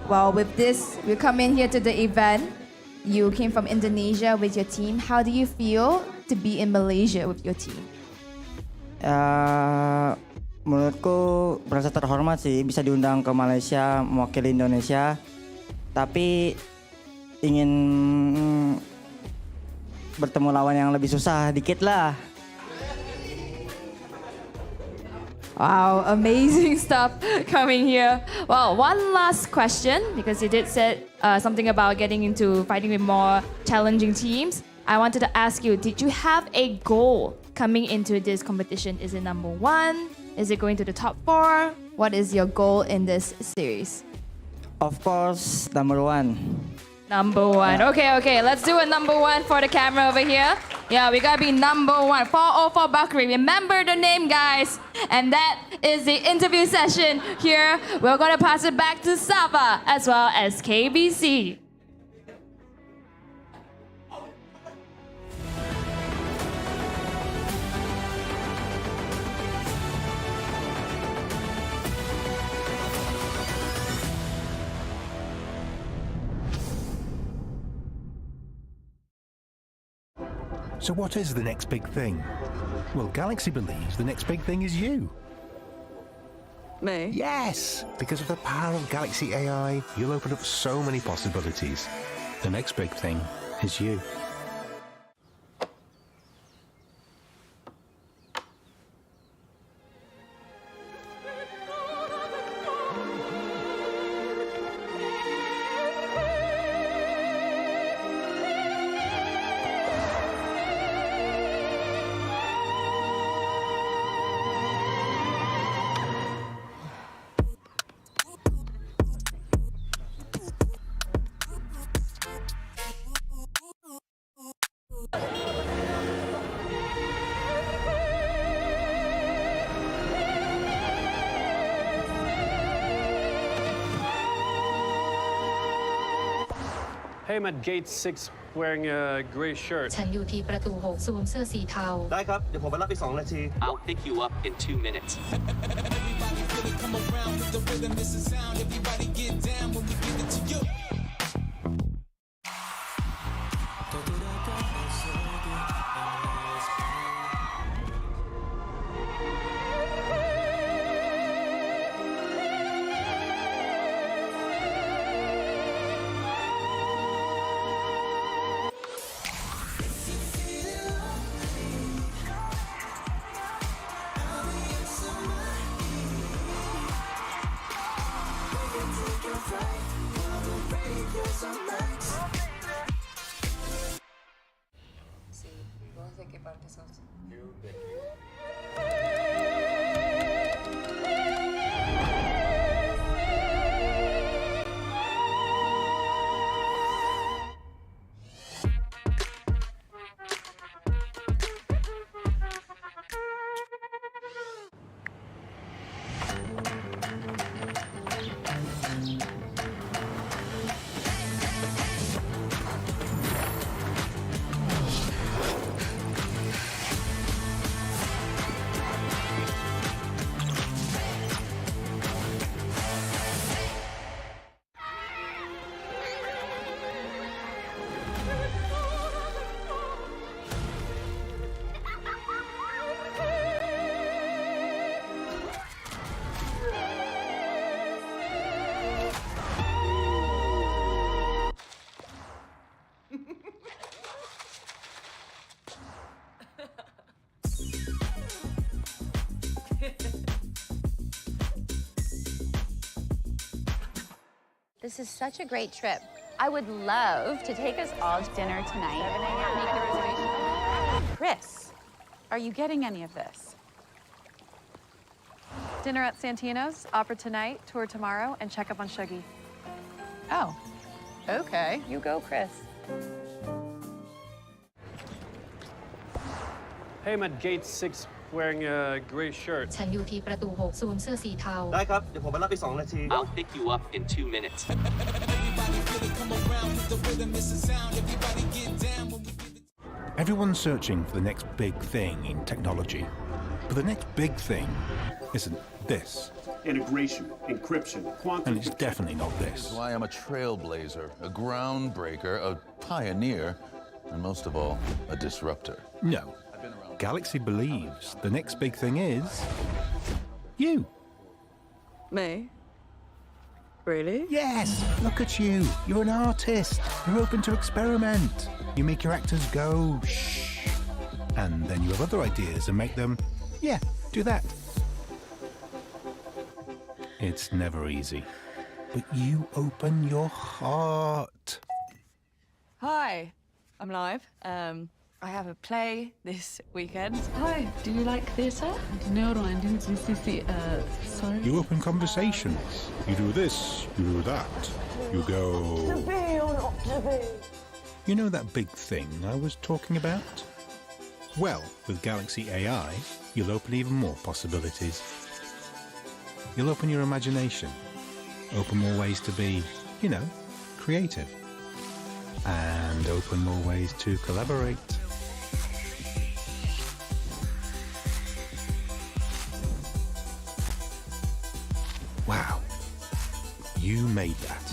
Well, with this, we come in here to the event. You came from Indonesia with your team. How do you feel to be in Malaysia with your team? Menurutku merasa terhormat sih bisa diundang ke Malaysia mewakili Indonesia. Tapi ingin bertemu lawan yang lebih susah dikit lah. Wow, amazing stuff coming here. Well, one last question, because you did say something about getting into fighting with more challenging teams. I wanted to ask you, did you have a goal coming into this competition? Is it number 1? Is it going to the top 4? What is your goal in this series? Of course, number 1. Number 1. Okay. Let's do a number 1 for the camera over here. Yeah, we gotta be number 1. 404 Bakri. Remember the name, guys. And that is the interview session here. We're gonna pass it back to Safa as well as KBC. So what is the next big thing? Well, Galaxy believes the next big thing is you. Me? Yes! Because of the power of Galaxy AI, you'll open up so many possibilities. The next big thing is you. Hey, I'm at gate 6 wearing a gray shirt. ฉันอยู่ที่ประตู6สวมเสื้อสีเทา ได้ครับ เดี๋ยวผมไปรับอีก2 นาที I'll pick you up in 2 minutes. This is such a great trip. I would love to take us all to dinner tonight. Make the reservation. Chris, are you getting any of this? Dinner at Santino's, opera tonight, tour tomorrow, and check up on Shuggy. Oh, okay. You go, Chris. Hey, I'm at gate 6 wearing a gray shirt. ฉันอยู่ที่ประตู6สวมเสื้อสีเทา ได้ครับ เดี๋ยวผมไปรับอีก2 นาที I'll pick you up in 2 minutes. Everyone's searching for the next big thing in technology. But the next big thing isn't this. Integration, encryption, quantum. And it's definitely not this. Why I'm a trailblazer, a groundbreaker, a pioneer, and most of all, a disruptor. No. Galaxy believes the next big thing is you. Me? Really? Yes! Look at you. You're an artist. You're open to experiment. You make your actors go shh. And then you have other ideas and make them, yeah, do that. It's never easy. But you open your heart. Hi, I'm live. I have a play this weekend. Hi, do you like theatre? No, I didn't see. Sorry. You open conversations. You do this, you do that. You go... To be or not to be? You know that big thing I was talking about? Well, with Galaxy AI, you'll open even more possibilities. You'll open your imagination, open more ways to be, you know, creative, and open more ways to collaborate. Wow, you made that.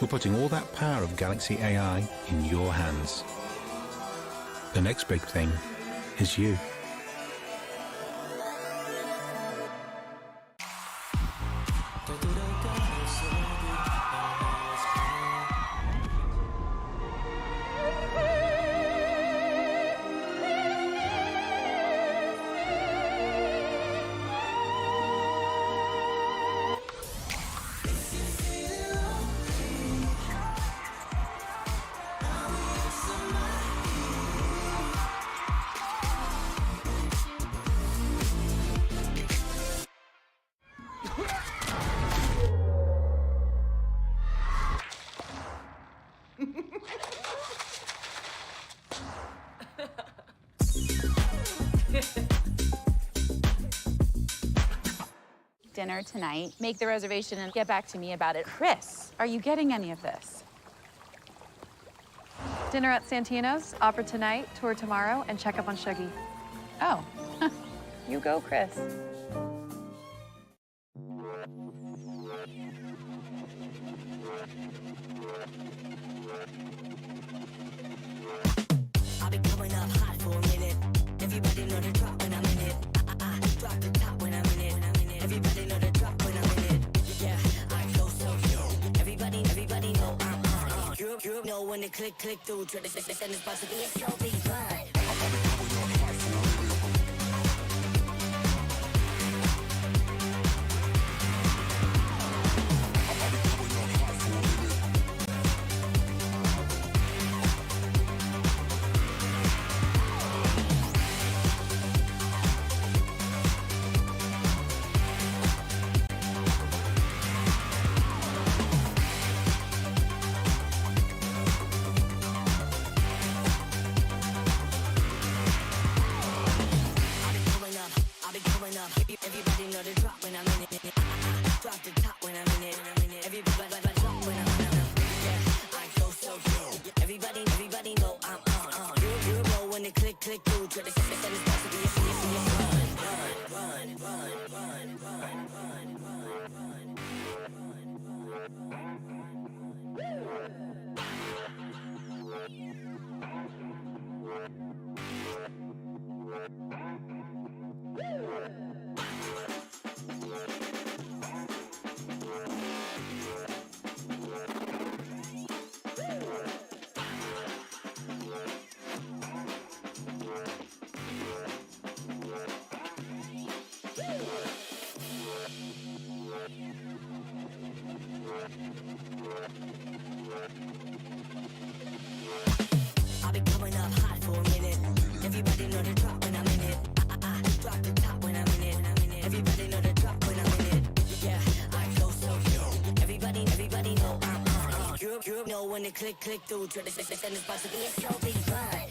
We're putting all that power of Galaxy AI in your hands. The next big thing is you. Dinner tonight. Make the reservation and get back to me about it. Chris, are you getting any of this? Dinner at Santino's, opera tonight, tour tomorrow, and check up on Shuggy. Oh, you go, Chris. I'll be coming up hot for a minute. Everybody know the drop when I'm in it. Drop the top when I'm in it. Everybody know the drop when I'm in it. Yeah, I go so yo. Everybody know I'm on. You know when they click through. Try to send this box to be a slow beat ride. Everybody know the drop when I'm in it. Drop the top when I'm in it. Everybody drop when I'm in it. Yeah, I go so yo. Everybody know I'm on. You know when they click through. Try to send this box to be a know the drop when I'm in it. Drop the top when I'm in it. Everybody know the drop when I'm in it. Yeah, I go so yo. Everybody know I'm on it. You know when they click through to the system is about to be a slow big ride.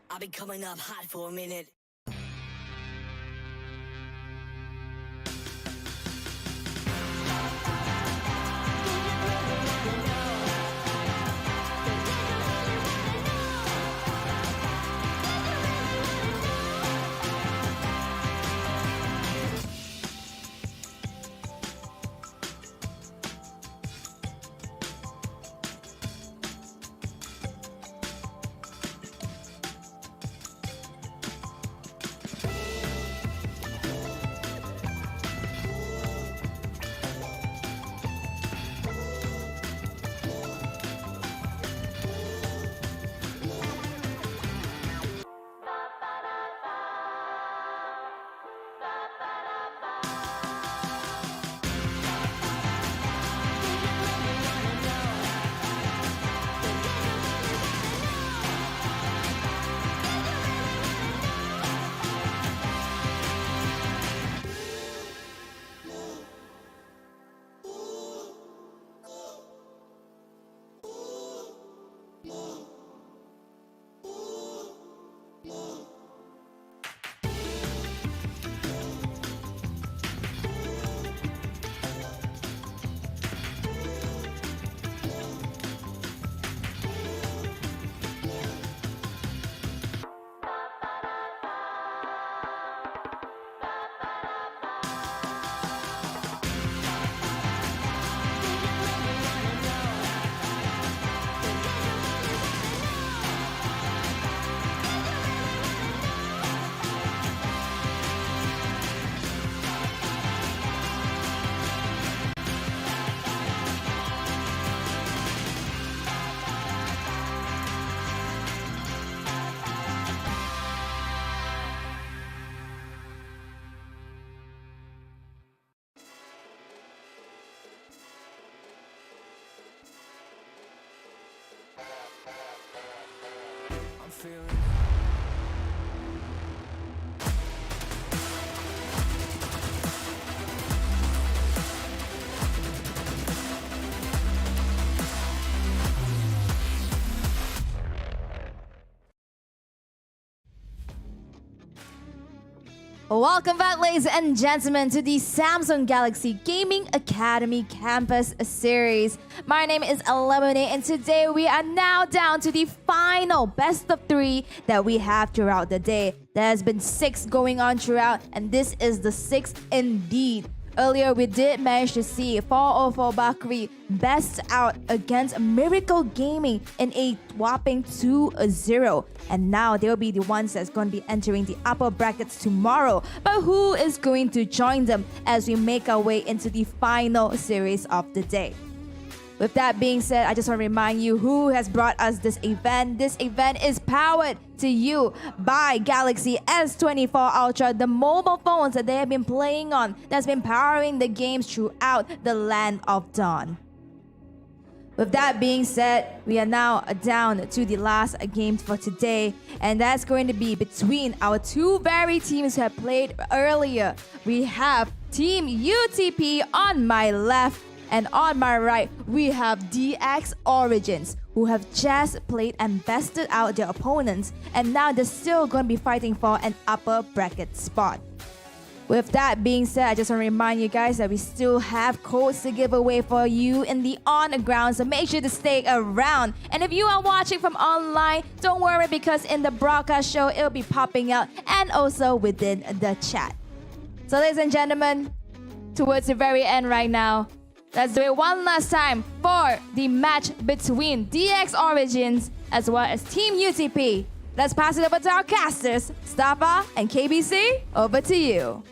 I'll be coming up hot for a minute. I'm feeling. Welcome back, ladies and gentlemen, to the Samsung Galaxy Gaming Academy Campus Series. My name is Lemonade, and today we are now down to the final best of 3 that we have throughout the day. There has been 6 going on throughout, and this is the 6th indeed. Earlier, we did manage to see 404 Bakri best out against Miracle Gaming in a whopping 2-0. And now they'll be the ones that's going to be entering the upper brackets tomorrow. But who is going to join them as we make our way into the final series of the day? With that being said, I just want to remind you who has brought us this event. This event is powered to you by Galaxy S24 Ultra, the mobile phones that they have been playing on, that's been powering the games throughout the land of Dawn. With that being said, we are now down to the last game for today, and that's going to be between our two very teams who have played earlier. We have Team UTP on my left, and on my right, we have DX Origins, who have just played and bested out their opponents, and now they're still going to be fighting for an upper bracket spot. With that being said, I just want to remind you guys that we still have codes to give away for you in the on-ground, so make sure to stay around. And if you are watching from online, don't worry, because in the broadcast show, it'll be popping out and also within the chat. So ladies and gentlemen, towards the very end right now, let's do it one last time for the match between DX Origins as well as Team UTP. Let's pass it over to our casters, Staffa and KBC. Over to you.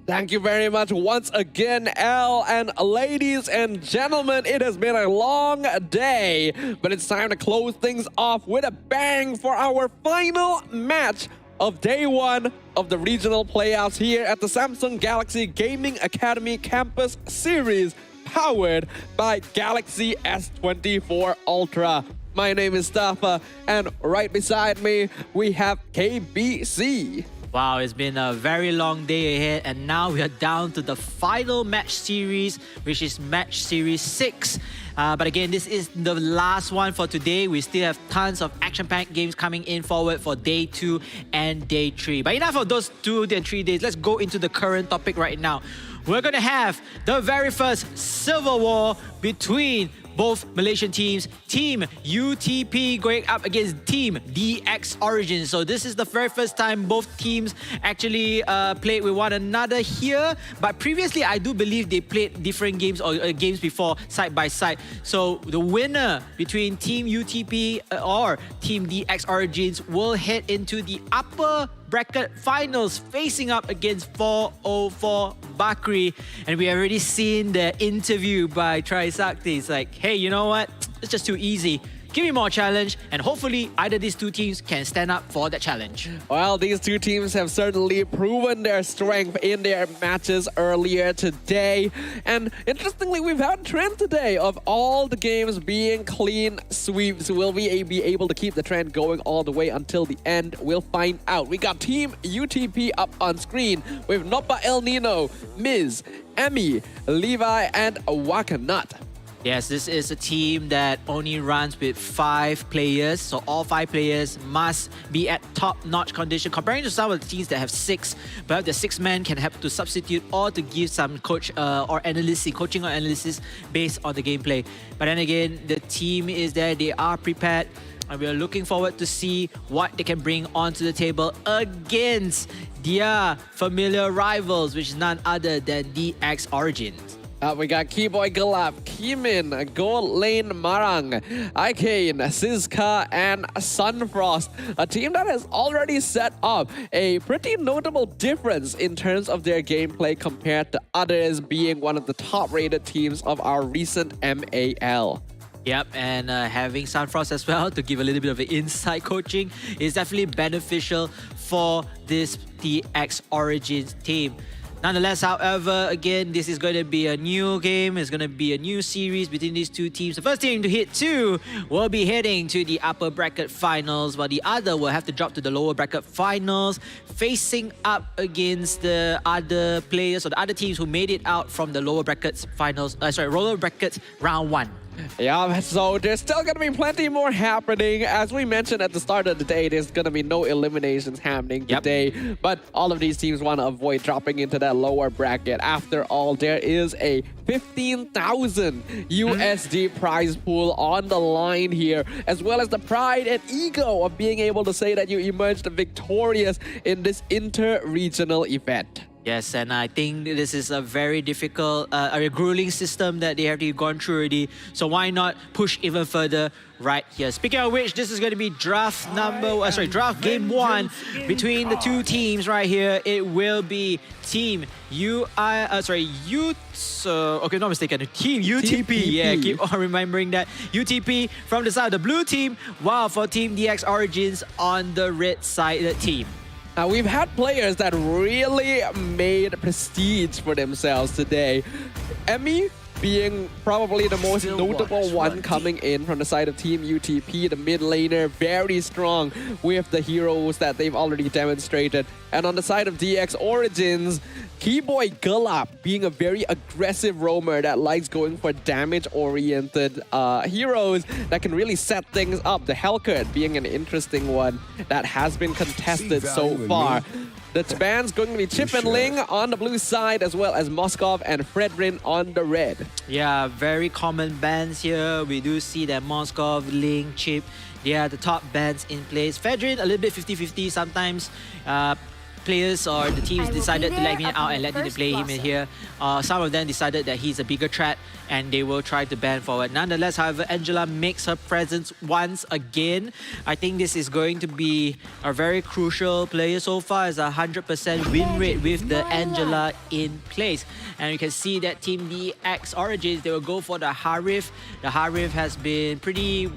Thank you very much once again, Elle. And ladies and gentlemen, it has been a long day, but it's time to close things off with a bang for our final match of day one of the regional playoffs here at the Samsung Galaxy Gaming Academy Campus Series, powered by Galaxy S24 Ultra. My name is Staffa, and right beside me, we have KBC. Wow, it's been a very long day ahead, and now we are down to the final match series, which is match series 6. But again, this is the last one for today. We still have tons of action-packed games coming in forward for day 2 and day 3. But enough of those 2 and 3 days. Let's go into the current topic right now. We're going to have the very first civil war between both Malaysian teams, Team UTP going up against Team DX Origins. So this is the very first time both teams actually played with one another here. But previously, I do believe they played different games or games before side by side. So the winner between Team UTP or Team DX Origins will head into the upper bracket finals, facing up against 404 Bakri. And we already seen the interview by Trisakti. It's like, hey, you know what? It's just too easy. Give me more challenge, and hopefully either these 2 teams can stand up for that challenge. Well, these 2 teams have certainly proven their strength in their matches earlier today. And interestingly, we've had a trend today of all the games being clean sweeps. Will we be able to keep the trend going all the way until the end? We'll find out. We got Team UTP up on screen with Nopa El Nino, Miz, Emmy, Levi, and Wakanut. Yes, this is a team that only runs with 5 players. So all 5 players must be at top-notch condition. Comparing to some of the teams that have 6, but the 6 men can help to substitute or to give some coaching or analysis based on the gameplay. But then again, the team is there. They are prepared. And we are looking forward to see what they can bring onto the table against their familiar rivals, which is none other than DX Origins. We got Keyboy Galap, Kimin, Gold Lane Marang, Ikane, Sizka, and Sunfrost. A team that has already set up a pretty notable difference in terms of their gameplay compared to others, being one of the top-rated teams of our recent MAL. Yep, and having Sunfrost as well to give a little bit of an inside coaching is definitely beneficial for this DX Origins team. Nonetheless, however, again, this is going to be a new game. It's going to be a new series between these 2 teams. The first team to hit 2 will be heading to the upper bracket finals, while the other will have to drop to the lower bracket finals, facing up against the other players or the other teams who made it out from the lower brackets finals. Lower brackets round 1. Yeah, so there's still going to be plenty more happening. As we mentioned at the start of the day, there's going to be no eliminations happening today. But all of these teams want to avoid dropping into that lower bracket. After all, there is a 15,000 USD prize pool on the line here, as well as the pride and ego of being able to say that you emerged victorious in this inter-regional event. Yes, and I think this is a very difficult, a grueling system that they have to gone through already. So why not push even further right here? Speaking of which, this is going to be draft game 1 between the 2 teams right here. It will be Team Team UTP. Yeah, keep on remembering that. UTP from the side of the blue team, while for Team DX Origins on the red side of the team. Now, we've had players that really made prestige for themselves today. Emmy being probably the most notable one coming in from the side of Team UTP. The mid laner, very strong with the heroes that they've already demonstrated. And on the side of DX Origins, Keyboy Gelar being a very aggressive roamer that likes going for damage-oriented heroes that can really set things up. The Hellcat being an interesting one that has been contested so far. The ban's going to be Chip and Ling on the blue side, as well as Moskov and Fredrin on the red. Yeah, very common bans here. We do see that Moskov, Ling, Chip, they are the top bans in place. Fredrin, a little bit 50-50 sometimes. Players or the teams decided to let him out and let him play him in here. Some of them decided that he's a bigger threat and they will try to ban forward. Nonetheless, however, Angela makes her presence once again. I think this is going to be a very crucial player so far. It's 100% win rate with the Angela in place. And you can see that Team DX Origins, they will go for the Harif. The Harif has been pretty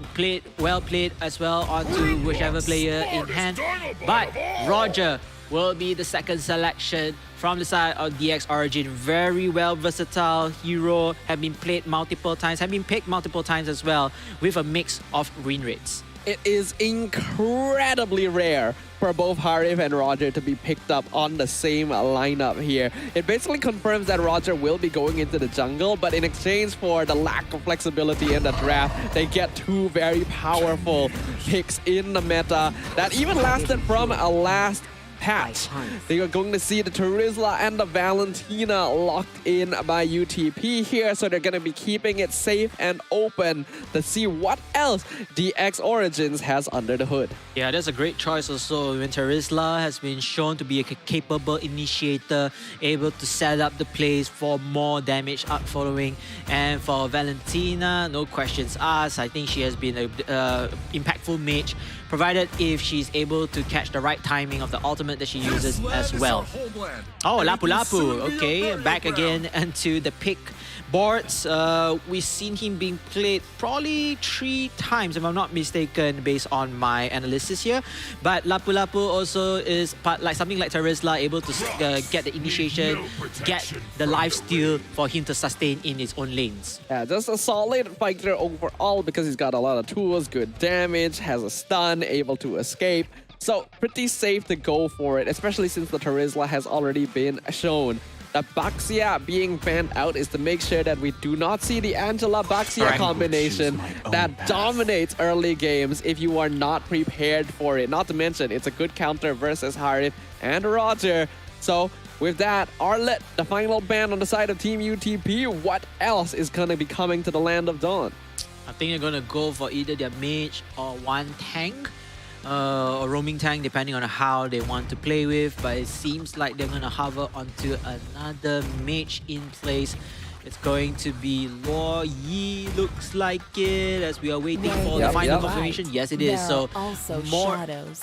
well played as well onto whichever player in hand. But Roger will be the second selection from the side of DX Origin. Very well versatile hero, have been played multiple times, have been picked multiple times as well, with a mix of win rates. It is incredibly rare for both Harif and Roger to be picked up on the same lineup here. It basically confirms that Roger will be going into the jungle, but in exchange for the lack of flexibility in the draft, they get two very powerful picks in the meta that even lasted from a last patch. They are going to see the Terizla and the Valentina locked in by UTP here, so they're going to be keeping it safe and open to see what else DX Origins has under the hood. Yeah, that's a great choice also. When Terizla has been shown to be a capable initiator, able to set up the plays for more damage up following. And for Valentina, no questions asked. I think she has been an impactful mage, provided if she's able to catch the right timing of the ultimate that she uses as well. Oh, Lapu Lapu. Okay, back again into the pick boards. We've seen him being played probably 3 times, if I'm not mistaken, based on my analysis here. But Lapu Lapu also is like something like Terizla, able to get the initiation, get the lifesteal for him to sustain in his own lanes. Yeah, just a solid fighter overall because he's got a lot of tools, good damage, has a stun, able to escape. So pretty safe to go for it, especially since the Terizla has already been shown. The Baxia being banned out is to make sure that we do not see the Angela-Baxia combination that dominates early games if you are not prepared for it. Not to mention, it's a good counter versus Harif and Roger. So with that, Arlet, the final ban on the side of Team UTP, what else is going to be coming to the Land of Dawn? I think they're going to go for either their mage or one tank. Or roaming tank, depending on how they want to play with, but it seems like they're gonna hover onto another mage in place. It's going to be Luo Yi, looks like it, as we are waiting for the final confirmation. Yes, it is. So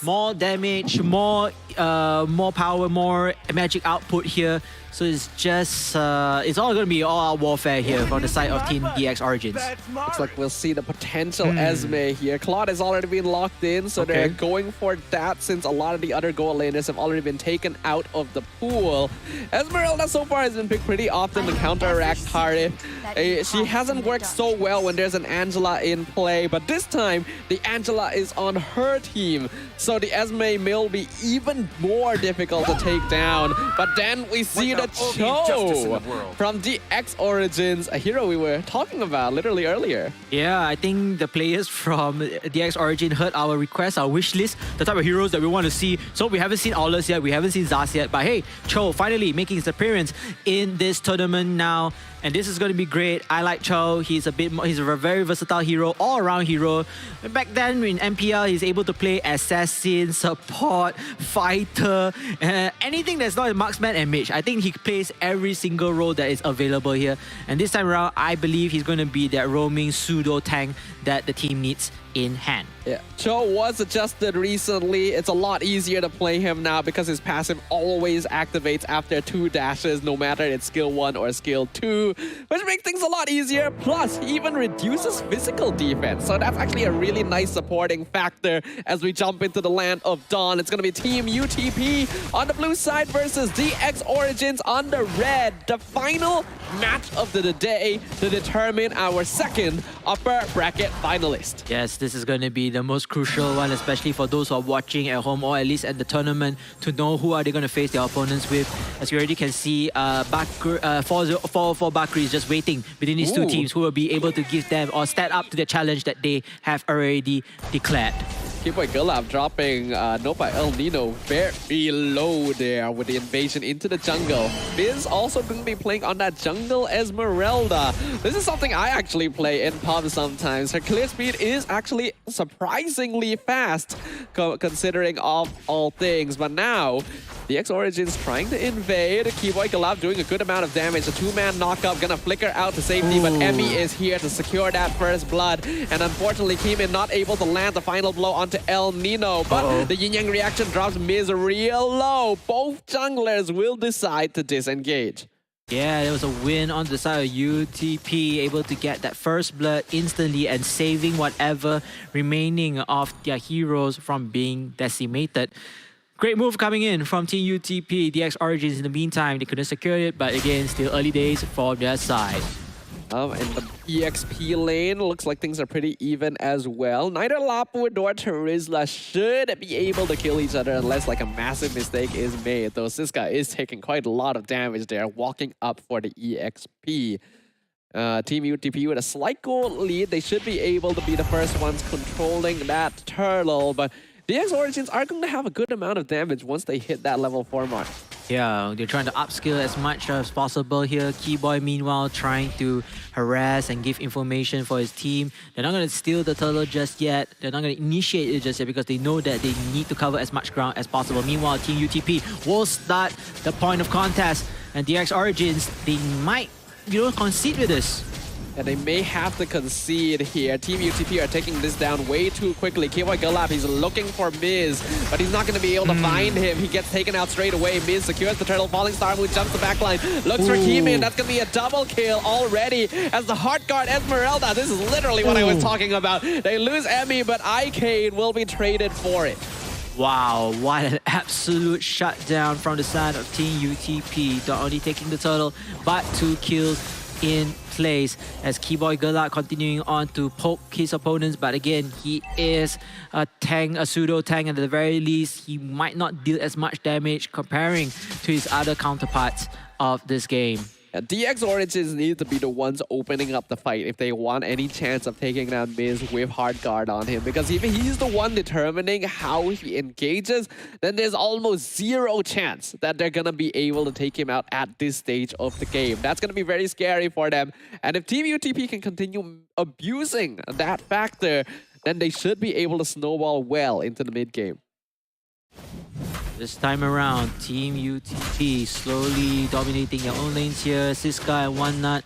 more damage, more power, more magic output here. So it's just, it's all going to be all-out warfare here from the side of Team DX Origins. Looks like we'll see the potential Esme here. Claude has already been locked in, so they're going for that since a lot of the other goal laners have already been taken out of the pool. Esmeralda so far has been picked pretty often to counteract Harif. She hasn't worked so well when there's an Angela in play, but this time the Angela is on her team. So the Esme will be even more difficult to take down. But then we see the Cho from DX Origins, a hero we were talking about literally earlier. Yeah, I think the players from DX Origin heard our request, our wish list, the type of heroes that we want to see. So we haven't seen Aulus yet, we haven't seen Zas yet, but hey, Cho finally making his appearance in this tournament now. And this is going to be great. I like Cho. He's a very versatile hero, all-around hero. Back then in MPL, he's able to play assassin, support, fighter, anything that's not a marksman and mage. I think he plays every single role that is available here. And this time around, I believe he's going to be that roaming pseudo tank that the team needs in hand. Yeah, Cho was adjusted recently. It's a lot easier to play him now because his passive always activates after 2 dashes, no matter it's skill 1 or skill 2. too, which makes things a lot easier. Plus, he even reduces physical defense. So that's actually a really nice supporting factor as we jump into the land of Dawn. It's going to be Team UTP on the blue side versus DX Origins on the red. The final match of the day to determine our second upper bracket finalist. Yes, this is going to be the most crucial one, especially for those who are watching at home or at least at the tournament, to know who are they going to face their opponents with. As you already can see, 4-4 Bakri is just waiting between these two teams who will be able to give them or step up to the challenge that they have already declared. Keyboy Gulab dropping Nopa El Nino very low there with the invasion into the jungle. Biz also going to be playing on that jungle Esmeralda. This is something I actually play in pub sometimes. Her clear speed is actually surprisingly fast considering all things. But now, the X Origins trying to invade. Keyboy Gulab doing a good amount of damage. A two-man knockup gonna flicker out to safety, but Emmy is here to secure that first blood. And unfortunately, Keemin not able to land the final blow onto El Nino. But the Yin Yang reaction drops Miz real low. Both junglers will decide to disengage. Yeah, there was a win on the side of UTP, able to get that first blood instantly and saving whatever remaining of their heroes from being decimated. Great move coming in from Team UTP. DX Origins in the meantime, they couldn't secure it, but again, still early days for their side. In the EXP lane, looks like things are pretty even as well. Neither Lapu nor Terizla should be able to kill each other unless like a massive mistake is made. Though Siska is taking quite a lot of damage there, walking up for the EXP. Team UTP with a slight goal lead. They should be able to be the first ones controlling that turtle, but DX Origins are going to have a good amount of damage once they hit that level 4 mark. Yeah, they're trying to upskill as much as possible here. Keyboy, meanwhile, trying to harass and give information for his team. They're not going to steal the turtle just yet. They're not going to initiate it just yet because they know that they need to cover as much ground as possible. Meanwhile, Team UTP will start the point of contest. And DX Origins, they might, concede with this. And they may have to concede here. Team UTP are taking this down way too quickly. Keyboy Gulab, he's looking for Miz, but he's not going to be able to find him. He gets taken out straight away. Miz secures the turtle. Falling Star Moon jumps the backline. Looks for Keemin. That's going to be a double kill already as the Heart Guard Esmeralda. This is literally what I was talking about. They lose Emmy, but Icade will be traded for it. Wow, what an absolute shutdown from the side of Team UTP. Not only taking the turtle, but 2 kills in place as Keyboy Gulab continuing on to poke his opponents, but again, he is a tank, a pseudo tank at the very least. He might not deal as much damage comparing to his other counterparts of this game. DX Origins need to be the ones opening up the fight if they want any chance of taking down Miz with Hard Guard on him. Because if he's the one determining how he engages, then there's almost zero chance that they're going to be able to take him out at this stage of the game. That's going to be very scary for them. And if Team UTP can continue abusing that factor, then they should be able to snowball well into the mid game. This time around, Team UTP slowly dominating their own lanes here. Siska and One Nut,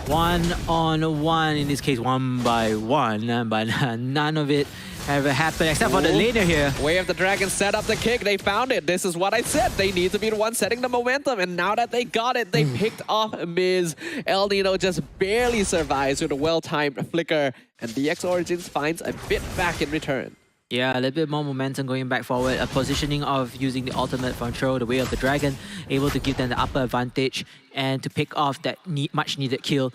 1-on-1, in this case 1 by 1, but none of it ever happened except for the laner here. Way of the Dragon set up the kick. They found it. This is what I said. They need to be the one setting the momentum. And now that they got it, they picked off Miz. El Nino just barely survives with a well-timed flicker. And DX Origins finds a bit back in return. Yeah, a little bit more momentum going back forward. A positioning of using the ultimate control, the Way of the Dragon, able to give them the upper advantage and to pick off that much needed kill.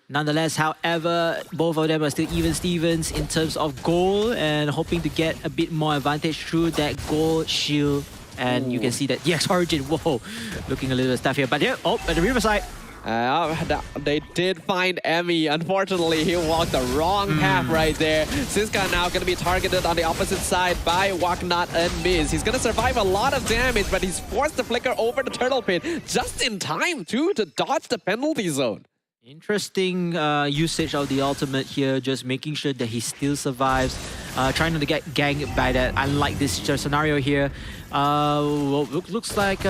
Nonetheless, however, both of them are still even Stevens in terms of goal and hoping to get a bit more advantage through that gold shield. And you can see that DX Origin, whoa, looking a little stuff here. But yeah, at the riverside. They did find Emmy. Unfortunately, he walked the wrong path right there. Siska now going to be targeted on the opposite side by Waknat and Miz. He's going to survive a lot of damage, but he's forced to flicker over the turtle pit just in time, too, to dodge the penalty zone. Interesting usage of the ultimate here, just making sure that he still survives. Trying not to get ganked by that, unlike this scenario here. Well, looks like...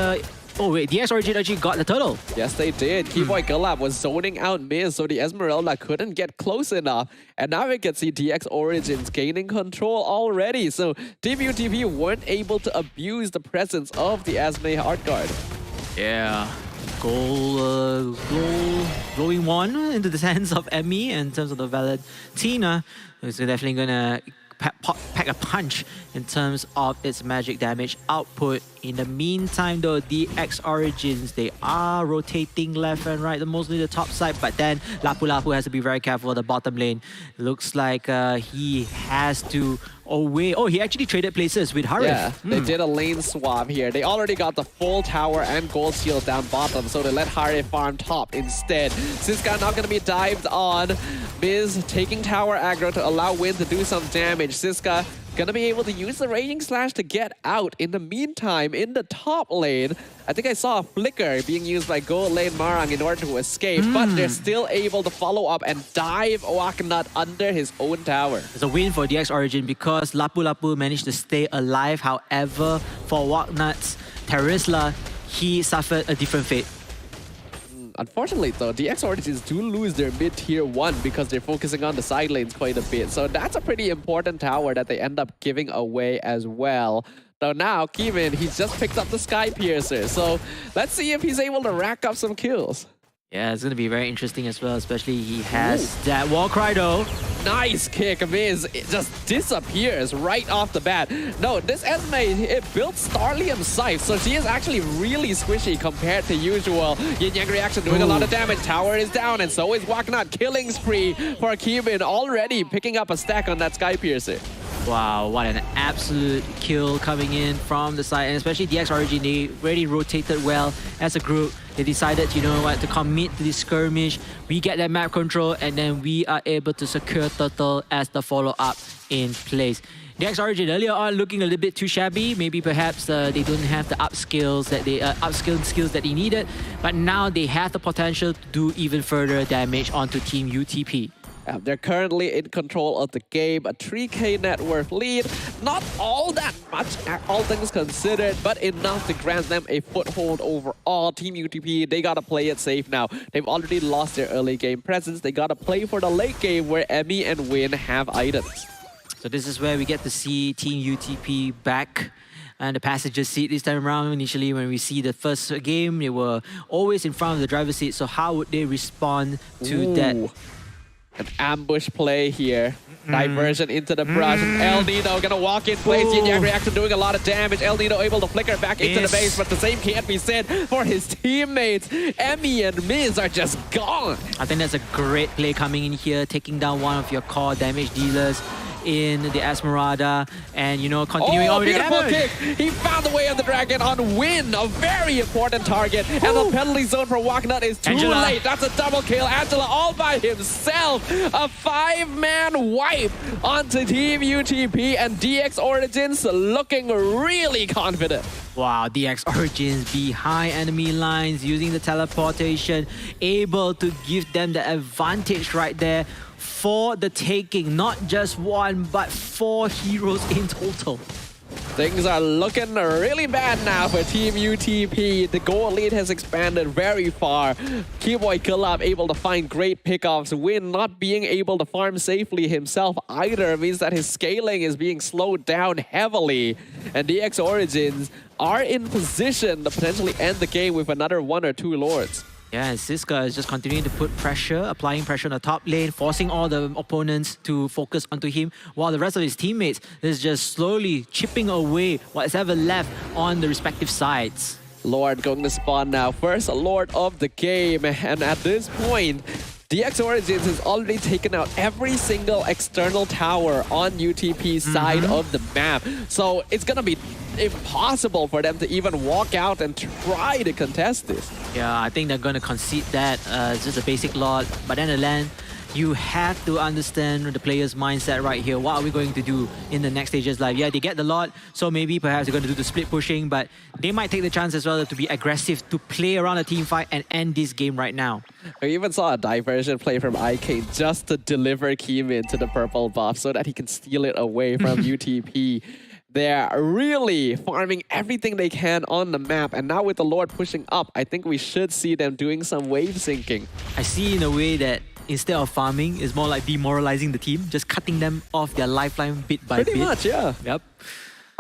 Oh wait, DX Origin actually got the turtle. Yes, they did. Keyboy Gulab was zoning out Miz, so the Esmeralda couldn't get close enough. And now we can see DX Origins gaining control already. So Team UTP weren't able to abuse the presence of the Esme Heart Guard. Yeah. glowing one into the hands of Emmy in terms of the Valentina, who's definitely gonna pack a punch in terms of its magic damage output. In the meantime though, the X Origins, they are rotating left and right, mostly the top side, but then Lapu Lapu has to be very careful of the bottom lane. Looks like he has to he actually traded places with Harith. Yeah, they did a lane swap here. They already got the full tower and gold shield down bottom, so they let Harith farm top instead. Siska not going to be dived on. Miz taking tower aggro to allow Win to do some damage. Siska gonna be able to use the Raging Slash to get out. In the meantime, in the top lane, I think I saw a flicker being used by gold lane Marang in order to escape, but they're still able to follow up and dive Waknut under his own tower. It's a win for DX Origin because Lapu Lapu managed to stay alive. However, for Waknut's Terisla, he suffered a different fate. Unfortunately though, DX Origins do lose their mid-tier 1 because they're focusing on the side lanes quite a bit. So that's a pretty important tower that they end up giving away as well. So now, Kevin, he's just picked up the Sky Piercer. So let's see if he's able to rack up some kills. Yeah, it's going to be very interesting as well, especially he has that wall cry though. Nice kick. Miz, it just disappears right off the bat. No, this Esme, it built Starlium Scythe, so she is actually really squishy compared to usual. Yin Yang reaction doing a lot of damage. Tower is down, and so is Waknut. Killing spree for Kevin, already picking up a stack on that Sky Piercer. Wow, what an absolute kill coming in from the side, and especially DX Origin, they already rotated well as a group. They decided, you know what, to commit to this skirmish. We get that map control, and then we are able to secure Turtle as the follow-up in place. DX Origin earlier on looking a little bit too shabby. Maybe perhaps they don't have the upskills skills that they needed, but now they have the potential to do even further damage onto Team UTP. They're currently in control of the game, a 3k net worth lead. Not all that much, all things considered, but enough to grant them a foothold overall. Team UTP, they gotta play it safe now. They've already lost their early game presence. They gotta play for the late game where Emmy and Win have items. So this is where we get to see Team UTP back and the passenger seat this time around. Initially, when we see the first game, they were always in front of the driver's seat. So how would they respond to that? An ambush play here. Diversion into the brush. El Nino gonna walk in place. Yin Yang reaction doing a lot of damage. El Nino able to flicker back into the base, but the same can't be said for his teammates. Emmy and Miz are just gone. I think that's a great play coming in here, taking down one of your core damage dealers in the Esmeralda, and you know, continuing on with the damage. Kick. He found the way of the dragon on Win, a very important target. And the penalty zone for Waknut is too late. That's a double kill. Angela all by himself. A 5-man wipe onto Team UTP, and DX Origins looking really confident. Wow, DX Origins behind enemy lines, using the teleportation, able to give them the advantage right there for the taking. Not just one, but 4 heroes in total. Things are looking really bad now for Team UTP. The goal lead has expanded very far. Keyboy Kalab able to find great pickoffs. Win not being able to farm safely himself either means that his scaling is being slowed down heavily. And DX Origins are in position to potentially end the game with another 1 or 2 lords. Yeah, and Siska is just continuing to put pressure, applying pressure on the top lane, forcing all the opponents to focus onto him, while the rest of his teammates is just slowly chipping away what's ever left on the respective sides. Lord going to spawn now. First Lord of the game, and at this point, DX Origins has already taken out every single external tower on UTP's side of the map. So it's gonna be impossible for them to even walk out and try to contest this. Yeah, I think they're gonna concede that. It's just a basic lot. But then again, you have to understand the player's mindset right here. What are we going to do in the next stages live? Yeah, they get the lot, so maybe perhaps they're going to do the split pushing, but they might take the chance as well to be aggressive, to play around a team fight and end this game right now. We even saw a diversion play from IK just to deliver Keemin to the purple buff so that he can steal it away from UTP. They're really farming everything they can on the map, and now with the Lord pushing up, I think we should see them doing some wave syncing. I see in a way that instead of farming, it's more like demoralizing the team, just cutting them off their lifeline bit by bit. Pretty much, yeah. Yep.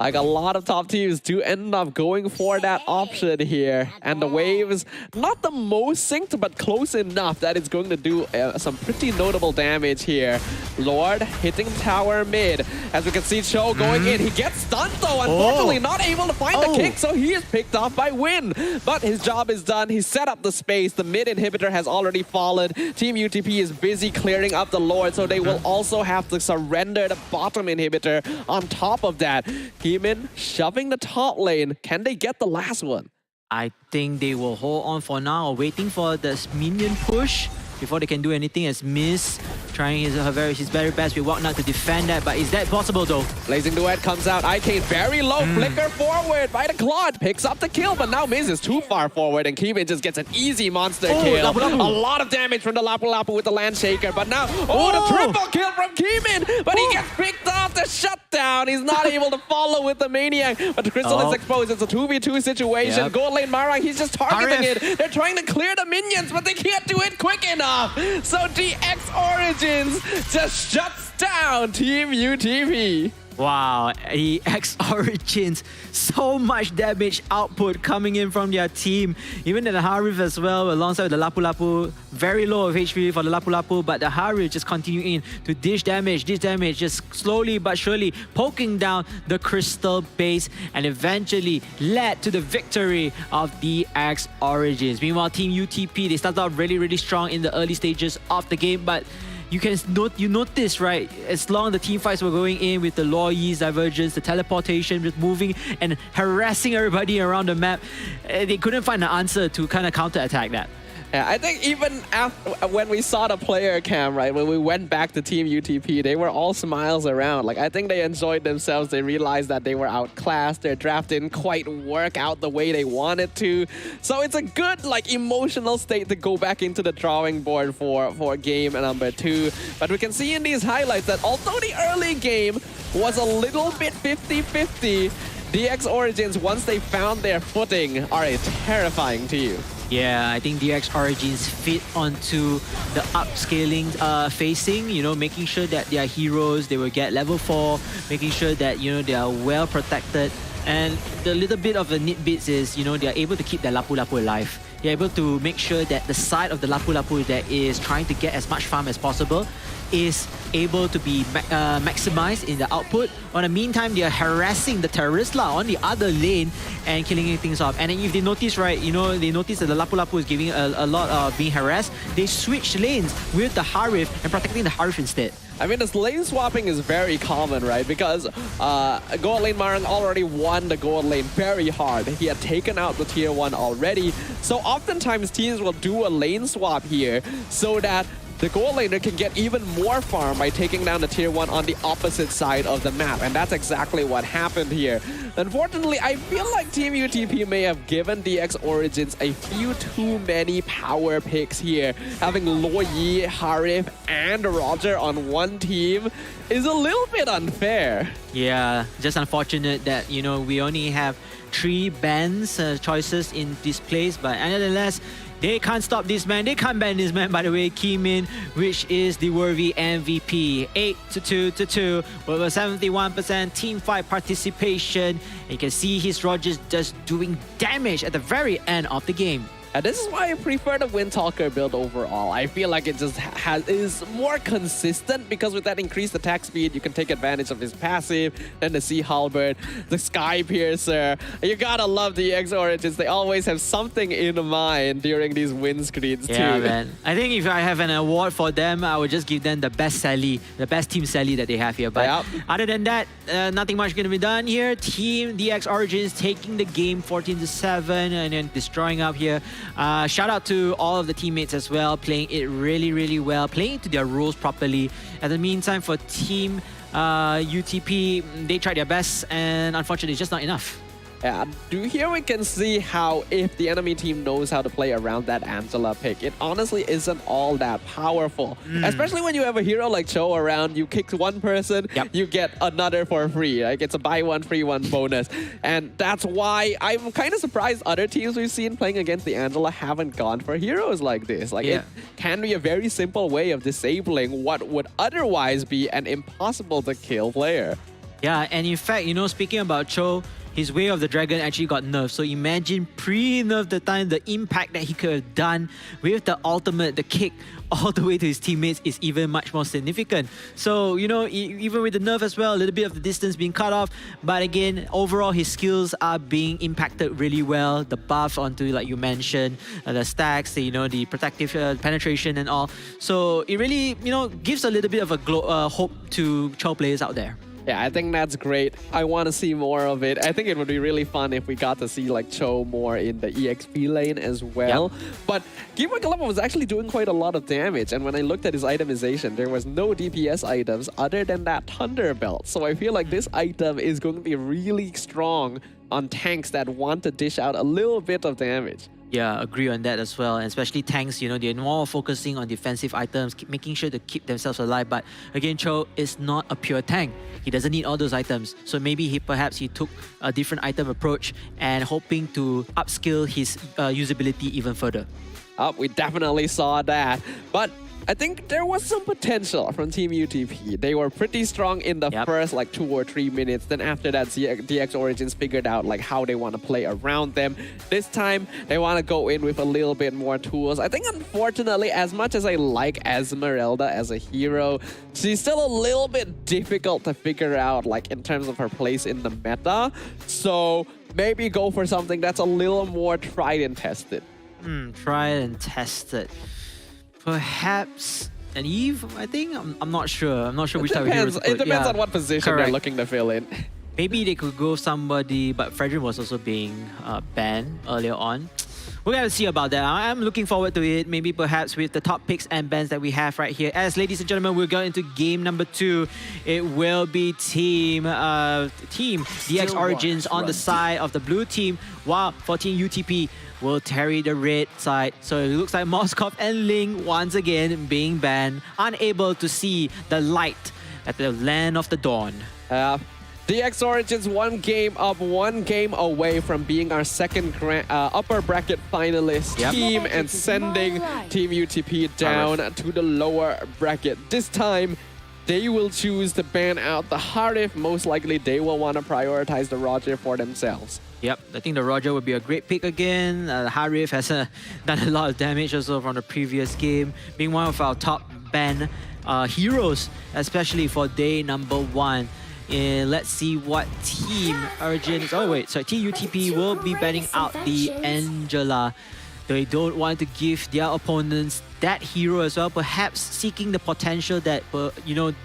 Like a lot of top teams do end up going for that option here. And the waves, not the most synced, but close enough that it's going to do some pretty notable damage here. Lord hitting tower mid. As we can see Cho going in. He gets stunned though, unfortunately not able to find the kick, so he is picked off by Win. But his job is done. He set up the space. The mid inhibitor has already fallen. Team UTP is busy clearing up the Lord, so they will also have to surrender the bottom inhibitor on top of that. Heemin shoving the top lane. Can they get the last one? I think they will hold on for now, waiting for the minion push before they can do anything, as Miss trying his very best with Whatnot to defend that, but is that possible though? Blazing Duet comes out, Icade very low, flicker forward by the Claude, picks up the kill, but now Miz is too far forward and Keeman just gets an easy monster kill. Lapu. A lot of damage from the Lapu Lapu with the Land Shaker, but now, the triple kill from Keeman, but he gets picked off the shutdown. He's not able to follow with the Maniac, but the Crystal is exposed. It's a 2v2 situation. Gold lane Marang, he's just targeting it. They're trying to clear the minions, but they can't do it quick enough. So DX Origins just shuts down Team UTP. Wow, EX Origins, so much damage output coming in from their team. Even the Harif as well, alongside the Lapu Lapu. Very low of HP for the Lapu Lapu, but the Harif just continuing to dish damage, just slowly but surely poking down the Crystal base and eventually led to the victory of DX Origins. Meanwhile, Team UTP, they started out really strong in the early stages of the game, but you notice, right, as long as the team fights were going in with the Law Yi's divergence, the teleportation, just moving and harassing everybody around the map, they couldn't find an answer to kind of counter-attack that. Yeah, I think even after, when we saw the player cam, right, when we went back to Team UTP, they were all smiles around. Like, I think they enjoyed themselves. They realized that they were outclassed. Their draft didn't quite work out the way they wanted to. So it's a good, like, emotional state to go back into the drawing board for game number 2. But we can see in these highlights that although the early game was a little bit 50-50, DX Origins, once they found their footing, are a terrifying team. Yeah, I think DX Origins fit onto the upscaling facing, making sure that their heroes, they will get level 4, making sure that, they are well protected. And the little bit of the nitbits is, they are able to keep their Lapu Lapu alive. They're able to make sure that the side of the Lapu Lapu that is trying to get as much farm as possible is able to be maximized in the output. On the meantime, they are harassing the Terisla on the other lane and killing things off. And then if they notice, right, they notice that the Lapu Lapu is giving a lot of being harassed, they switch lanes with the Harif and protecting the Harif instead. I mean, this lane swapping is very common, right? Because gold lane Marang already won the gold lane very hard. He had taken out the tier 1 already. So oftentimes teams will do a lane swap here so that the gold laner can get even more farm by taking down the tier 1 on the opposite side of the map. And that's exactly what happened here. Unfortunately, I feel like Team UTP may have given DX Origins a few too many power picks here. Having Lo Yi, Harif, and Roger on one team is a little bit unfair. Yeah, just unfortunate that, we only have 3 bans choices in this place. But nonetheless, they can't stop this man. They can't ban this man, by the way. Keemin, which is the worthy MVP. 8-2 with a 71% team fight participation. And you can see his Rogers just doing damage at the very end of the game. And this is why I prefer the Windtalker build overall. I feel like it just is more consistent because with that increased attack speed, you can take advantage of his passive, then the Sea Halberd, the Sky Piercer. You gotta love the X Origins. They always have something in mind during these win screens too. Yeah, man. I think if I have an award for them, I would just give them the best Sally, the best Team Sally that they have here. But other than that, nothing much gonna be done here. Team DX Origins taking the game 14-7 and then destroying up here. Shout out to all of the teammates as well, playing it really well, playing to their roles properly. At the meantime, for Team UTP, they tried their best and unfortunately it's just not enough. Yeah, here we can see how if the enemy team knows how to play around that Angela pick, it honestly isn't all that powerful. Especially when you have a hero like Cho around, you kick one person, you get another for free. Like it's a buy one, free one bonus. And that's why I'm kind of surprised other teams we've seen playing against the Angela haven't gone for heroes like this. Like it can be a very simple way of disabling what would otherwise be an impossible to kill player. Yeah, and in fact, speaking about Cho, his Way of the Dragon actually got nerfed. So imagine pre-nerf the time, the impact that he could have done with the ultimate, the kick, all the way to his teammates is even much more significant. So, even with the nerf as well, a little bit of the distance being cut off. But again, overall, his skills are being impacted really well. The buff onto, like you mentioned, the stacks, the protective penetration and all. So it really, gives a little bit of a hope to Cho players out there. Yeah, I think that's great. I want to see more of it. I think it would be really fun if we got to see like Cho more in the EXP lane as well. Yep. But Gamer Galapa was actually doing quite a lot of damage. And when I looked at his itemization, there was no DPS items other than that Thunder Belt. So I feel like this item is going to be really strong on tanks that want to dish out a little bit of damage. Yeah, agree on that as well. And especially tanks, they're more focusing on defensive items, making sure to keep themselves alive. But again, Cho is not a pure tank. He doesn't need all those items. So maybe he took a different item approach and hoping to upskill his usability even further. We definitely saw that. But I think there was some potential from Team UTP. They were pretty strong in the first 2 or 3 minutes. Then after that, DX Origins figured out how they want to play around them. This time, they want to go in with a little bit more tools. I think unfortunately, as much as I like Esmeralda as a hero, she's still a little bit difficult to figure out in terms of her place in the meta. So maybe go for something that's a little more tried and tested. Tried and tested. Perhaps an Eve, I think. I'm not sure. I'm not sure which type of hero to put. It depends on what position they're looking to fill in. Maybe they could go somebody, but Fredrin was also being banned earlier on. We're going to see about that. I'm looking forward to it. Maybe perhaps with the top picks and bans that we have right here. As ladies and gentlemen, we'll go into game number 2. It will be Team DX Origins on the side of the blue team, while for Team UTP will carry the red side. So it looks like Moskov and Ling once again being banned, unable to see the light at the land of the dawn. DX Origins 1 game up, 1 game away from being our second upper bracket finalist team and sending Team UTP down to the lower bracket. This time, they will choose to ban out the Harif. Most likely, they will want to prioritize the Roger for themselves. Yep, I think the Roger would be a great pick again. Harif has done a lot of damage also from the previous game, being one of our top ban heroes, especially for day number 1. Let's see what Team Urgent... Oh wait, sorry, Team UTP will be banning out the Angela. They don't want to give their opponents that hero as well, perhaps seeking the potential that,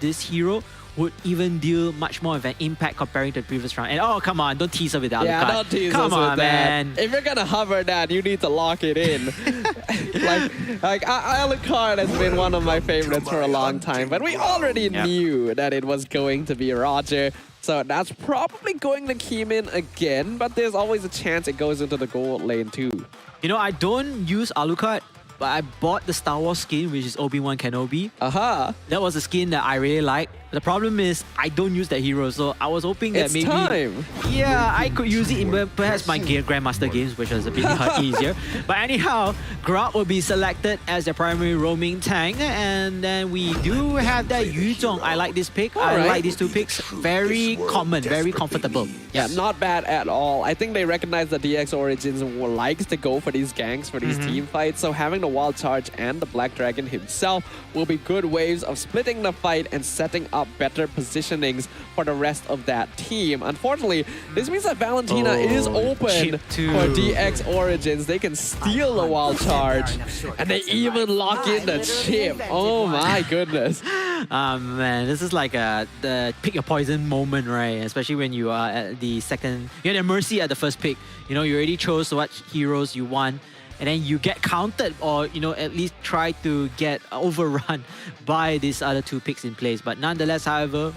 this hero would even deal much more of an impact comparing to the previous round. And oh, come on, don't tease us with Alucard. Yeah, don't tease us with man. If you're gonna hover that, you need to lock it in. Alucard has been one of my favorites for a long time, but we already knew that it was going to be Roger. So that's probably going to keep in again, but there's always a chance it goes into the gold lane too. I don't use Alucard, but I bought the Star Wars skin, which is Obi-Wan Kenobi. That was a skin that I really liked. The problem is I don't use that hero, so I was hoping that maybe I could use it in perhaps my Grandmaster games, which was a bit easier. But anyhow, Grub will be selected as the primary roaming tank, and then we do have that Yu Zhong. I like this pick. I like these 2 picks. Very common, very comfortable. Yeah, not bad at all. I think they recognize that DX Origins likes to go for these ganks, for these team fights. So having the Wild Charge and the Black Dragon himself will be good ways of splitting the fight and setting up better positionings for the rest of that team. Unfortunately, this means that Valentina is open for DX Origins. They can steal the Wild Charge, and they even lock in the chip. Oh my goodness. Man, this is like the pick your poison moment, right? Especially when you are at the second, you're at mercy at the first pick. You already chose what heroes you want, and then you get counted or, at least try to get overrun by these other 2 picks in place. But nonetheless, however,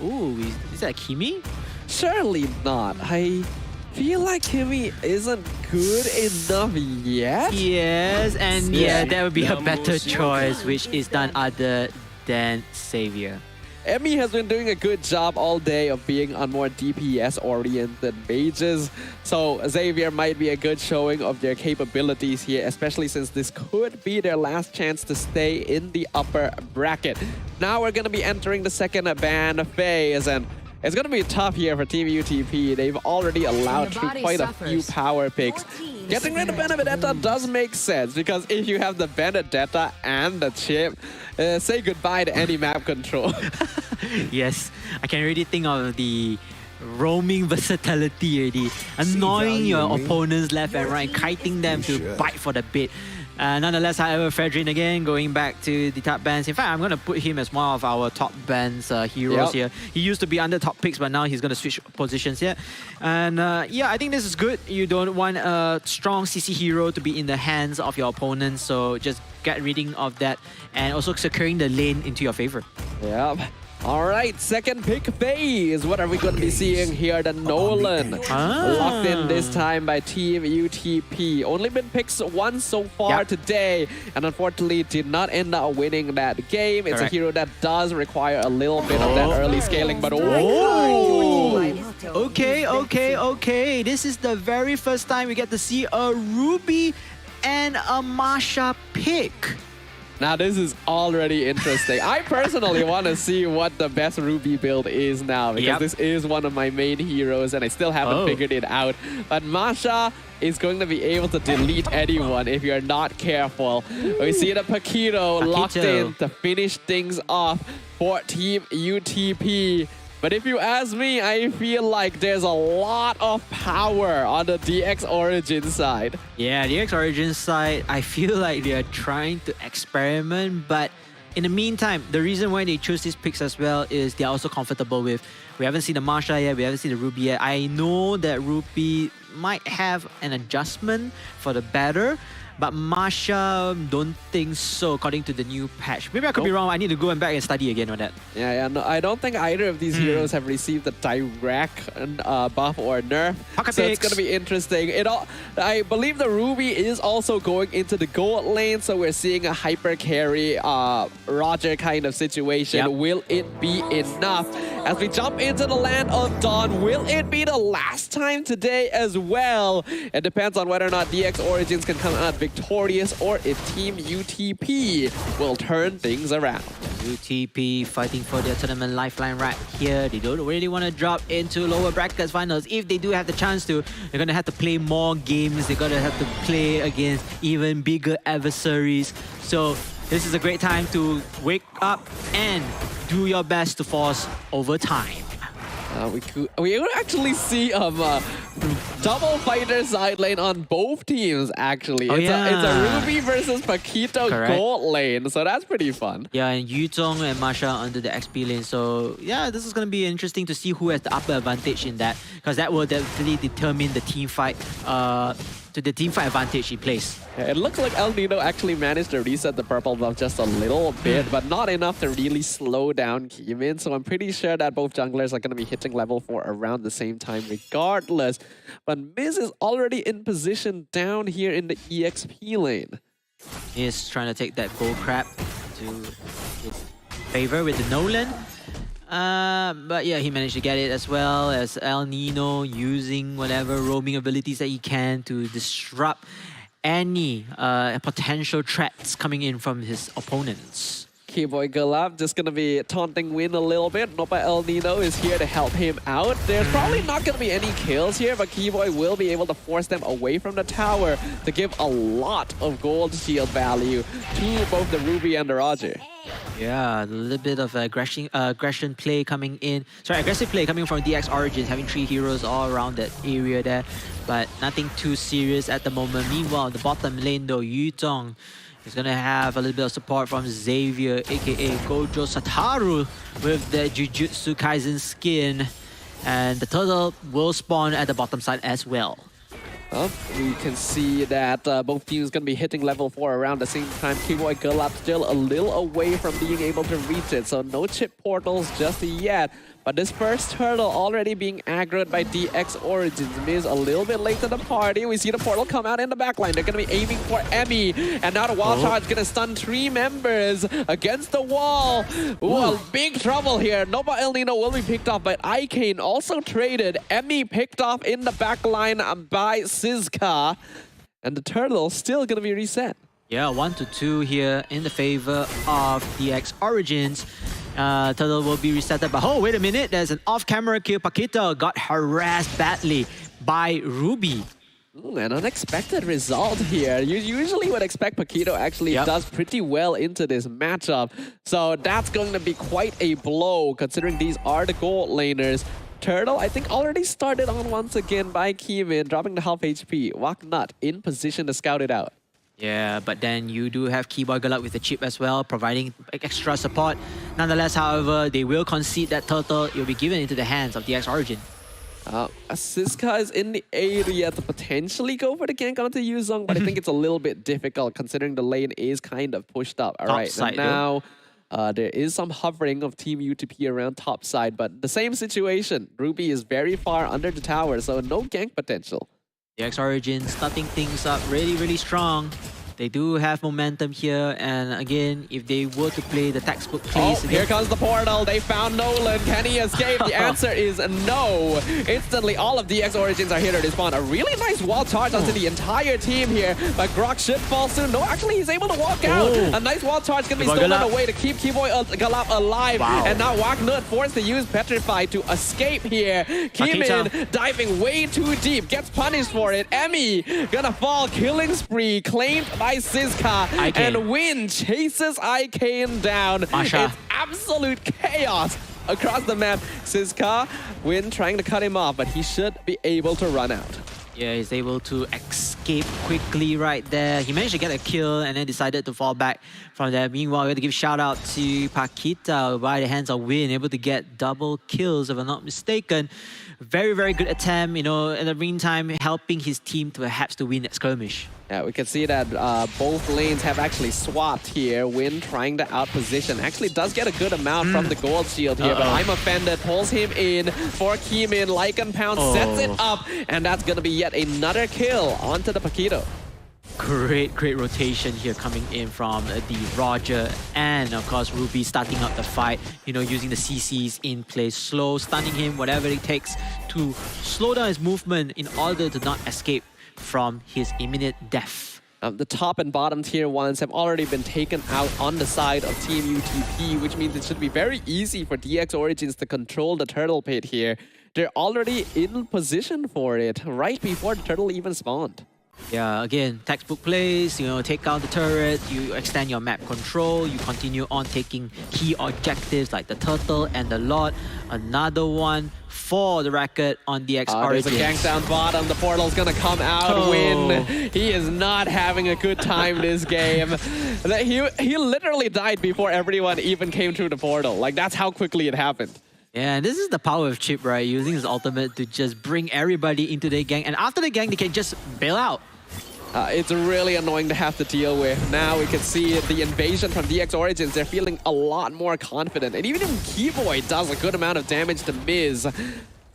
is that Kimi? Surely not. I feel like Kimi isn't good enough yet. Yes, and there would be a better choice, which is none other than Xavier. Emmy has been doing a good job all day of being on more DPS-oriented mages. So Xavier might be a good showing of their capabilities here, especially since this could be their last chance to stay in the upper bracket. Now we're going to be entering the second ban phase, and It's going to be tough here for Team UTP. They've already allowed through quite a few power picks. Getting rid of Benedetta does make sense because if you have the Benedetta and the chip, say goodbye to any map control. Yes, I can already think of the roaming versatility already. Annoying your opponents left and right, kiting them to bite for the bit. Nonetheless, however, Fredrin again going back to the top bands. In fact, I'm going to put him as one of our top bands heroes here. He used to be under top picks, but now he's going to switch positions here. And yeah, I think this is good. You don't want a strong CC hero to be in the hands of your opponents, so just get rid of that and also securing the lane into your favor. Yep. All right, second pick phase. What are we going to be seeing here? The Nolan. Locked in this time by Team UTP. Only been picked once so far today, and unfortunately did not end up winning that game. It's a hero that does require a little bit of that early scaling, but Okay. This is the very first time we get to see a Ruby and a Masha pick. Now this is already interesting. I personally want to see what the best Ruby build is now because this is one of my main heroes and I still haven't figured it out. But Masha is going to be able to delete anyone if you're not careful. We see the Paquito locked in to finish things off for Team UTP. But if you ask me, I feel like there's a lot of power on the DX Origin side. Yeah, DX Origin side, I feel like they are trying to experiment, but in the meantime, the reason why they choose these picks as well is they're also comfortable with. We haven't seen the Masha yet, we haven't seen the Ruby yet. I know that Ruby might have an adjustment for the better, but Masha, don't think so according to the new patch. Maybe I could be wrong. I need to go back and study again on that. Yeah, no, I don't think either of these heroes have received the direct buff or nerf. So it's going to be interesting. I believe the Ruby is also going into the gold lane, so we're seeing a hyper carry Roger kind of situation. Will it be enough? As we jump into the land of Dawn, will it be the last time today as well? It depends on whether or not DX Origins can come out victorious or if Team UTP will turn things around. UTP fighting for their tournament lifeline right here. They don't really want to drop into lower brackets finals. If they do have the chance to, they're going to have to play more games. They're going to have to play against even bigger adversaries. So this is a great time to wake up and do your best to force overtime. We would actually see double fighter side lane on both teams actually. It's a Ruby versus Paquito gold lane, so that's pretty fun. Yeah, and Yuzong and Masha under the XP lane. So yeah, this is going to be interesting to see who has the upper advantage in that, because that will definitely determine the team fight. To the teamfight advantage he plays. Yeah, it looks like El Nino actually managed to reset the purple buff just a little bit, but not enough to really slow down Keemin. So I'm pretty sure that both junglers are going to be hitting level 4 around the same time regardless. But Miz is already in position down here in the EXP lane. He's trying to take that gold crab to his favor with the Nolan. But yeah, he managed to get it as well as El Nino using whatever roaming abilities that he can to disrupt any potential threats coming in from his opponents. Keyboy Galab just going to be taunting Win a little bit. Nopa El Nino is here to help him out. There's probably not going to be any kills here, but Keyboy will be able to force them away from the tower to give a lot of gold shield value to both the Ruby and the Roger. Yeah, a little bit of aggressive play coming in. Sorry, aggressive play coming from DX Origins, having 3 heroes all around that area there, but nothing too serious at the moment. Meanwhile, the bottom lane though, Yuzong is gonna have a little bit of support from Xavier, aka Gojo Satoru, with the Jujutsu Kaisen skin, and the turtle will spawn at the bottom side as well. Well, we can see that both teams going to be hitting level 4 around the same time. Keyboy Galap still a little away from being able to reach it, so no chip portals just yet. But this first turtle already being aggroed by DX Origins. Miz a little bit late to the party. We see the portal come out in the backline. They're going to be aiming for Emmy. And now the Wild Charge going to stun 3 members against the wall. Ooh, big trouble here. Nova El Nino will be picked off, but Icane also traded. Emmy picked off in the backline by Sizka. And the turtle still going to be reset. Yeah, 1-2 here in the favor of DX Origins. Turtle will be resetted. But oh, wait a minute. There's an off-camera kill. Paquito got harassed badly by Ruby. An unexpected result here. You usually would expect Paquito actually does pretty well into this matchup. So that's going to be quite a blow considering these are the gold laners. Turtle, I think, already started on once again by Keemin, dropping the half HP. Waknut in position to scout it out. Yeah, but then you do have Keyboy Galak with the chip as well, providing extra support. Nonetheless, however, they will concede that Turtle. It will be given into the hands of DX Origin. Siska is in the area to potentially go for the gank onto Yuzong, but I think it's a little bit difficult considering the lane is kind of pushed up. All right, and now there is some hovering of Team UTP around top side, but the same situation. Ruby is very far under the tower, so no gank potential. DX Origin starting things up really, really strong. They do have momentum here, and again, if they were to play the textbook plays... Here comes the portal. They found Nolan. Can he escape? The answer is no. Instantly, all of DX Origins are here to respawn. A really nice wall charge onto the entire team here, but Grok should fall soon. No, actually, he's able to walk out. A nice wall charge can be stolen away to keep Keyboy Galap alive. And now Waknut forced to use Petrify to escape here. Keemin diving way too deep, gets punished for it. Emmy gonna fall, killing spree, claimed by Siska, and Win chases Ikane down. It's absolute chaos across the map. Siska, Win trying to cut him off, but he should be able to run out. Yeah, he's able to escape quickly right there. He managed to get a kill and then decided to fall back from there. Meanwhile, we have to give shout out to Paquita by the hands of Win, able to get double kills if I'm not mistaken. Very, very good attempt, you know, in the meantime, helping his team to perhaps to win that skirmish. Yeah, we can see that both lanes have actually swapped here. Win trying to outposition. Actually does get a good amount from the gold shield here, but I'm offended. Pulls him in for Keemin. Lycan Pound sets it up, and that's going to be yet another kill onto the Paquito. Great rotation here coming in from the Roger, and of course Ruby starting up the fight, you know, using the CCs in place, slow, stunning him, whatever it takes to slow down his movement in order to not escape from his imminent death. The top and bottom tier ones have already been taken out on the side of Team UTP, which means it should be very easy for DX Origins to control the turtle pit here. They're already in position for it right before the turtle even spawned. Yeah, again, textbook plays, you know, take out the turret, you extend your map control, you continue on taking key objectives like the turtle and the lot. Another one for the record on DX Origins. There's a gank down bottom, the portal's gonna come out, Win. He is not having a good time this game. He literally died before everyone even came through the portal. Like, that's how quickly it happened. Yeah, and this is the power of Chip, right? Using his ultimate to just bring everybody into the gang. And after the gang, they can just bail out. It's really annoying to have to deal with. Now we can see the invasion from DX Origins. They're feeling a lot more confident. And even if Keyboy does a good amount of damage to Miz,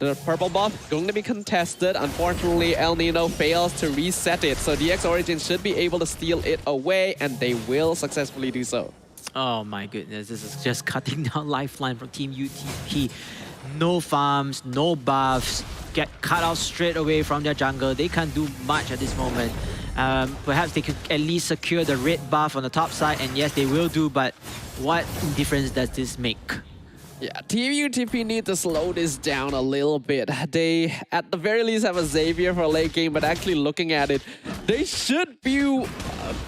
the purple buff going to be contested. Unfortunately, El Nino fails to reset it. So DX Origins should be able to steal it away, and they will successfully do so. Oh my goodness, this is just cutting down lifeline from Team UTP. No farms, no buffs, get cut off straight away from their jungle. They can't do much at this moment. Perhaps they could at least secure the red buff on the top side, and yes, they will do, but what difference does this make? Yeah, Team UTP need to slow this down a little bit. They, at the very least, have a Xavier for late game, but actually looking at it, they should be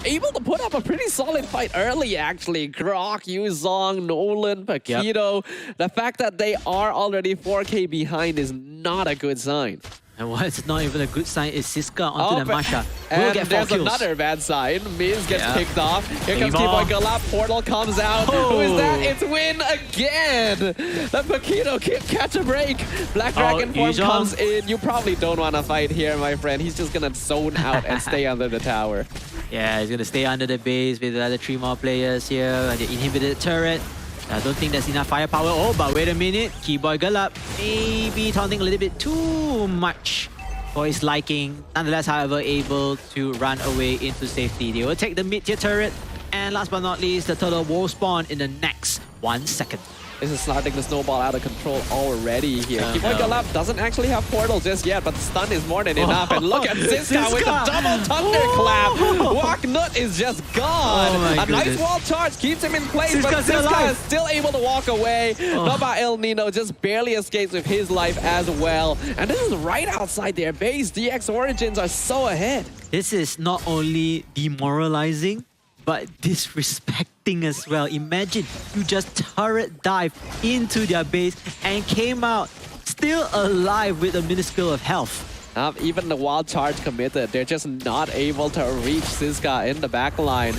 able to put up a pretty solid fight early, actually. Grok, Yuzong, Nolan, Paquito. The fact that they are already 4K behind is not a good sign. And what's not even a good sign is Siska onto the Masha. And there's another bad sign. Miz gets picked off. Here comes Keyboy Galap. Portal comes out. Who is that? It's Win again. The Paquito can't catch a break. Black Dragon form comes in. You probably don't want to fight here, my friend. He's just going to zone out and stay under the tower. Yeah, he's going to stay under the base with the other 3 more players here. And the inhibited turret. I don't think there's enough firepower. Oh, but wait a minute. Keyboy Galap maybe taunting a little bit too much for his liking. Nonetheless, however, able to run away into safety. They will take the mid-tier turret. And last but not least, the turtle will spawn in the next 1 second. This is starting to snowball out of control already here. Keyboy Galap doesn't actually have portal just yet, but the stun is more than enough. And look at Siska with the double thunderclap. Waknut is just gone. A nice wall charge keeps him in place, but Siska is still able to walk away. Nova El Nino just barely escapes with his life as well. And this is right outside their base. DX Origins are so ahead. This is not only demoralizing, but disrespecting as well. Imagine you just turret dive into their base and came out still alive with a minuscule of health. Even the wild charge committed, they're just not able to reach Siska in the backline.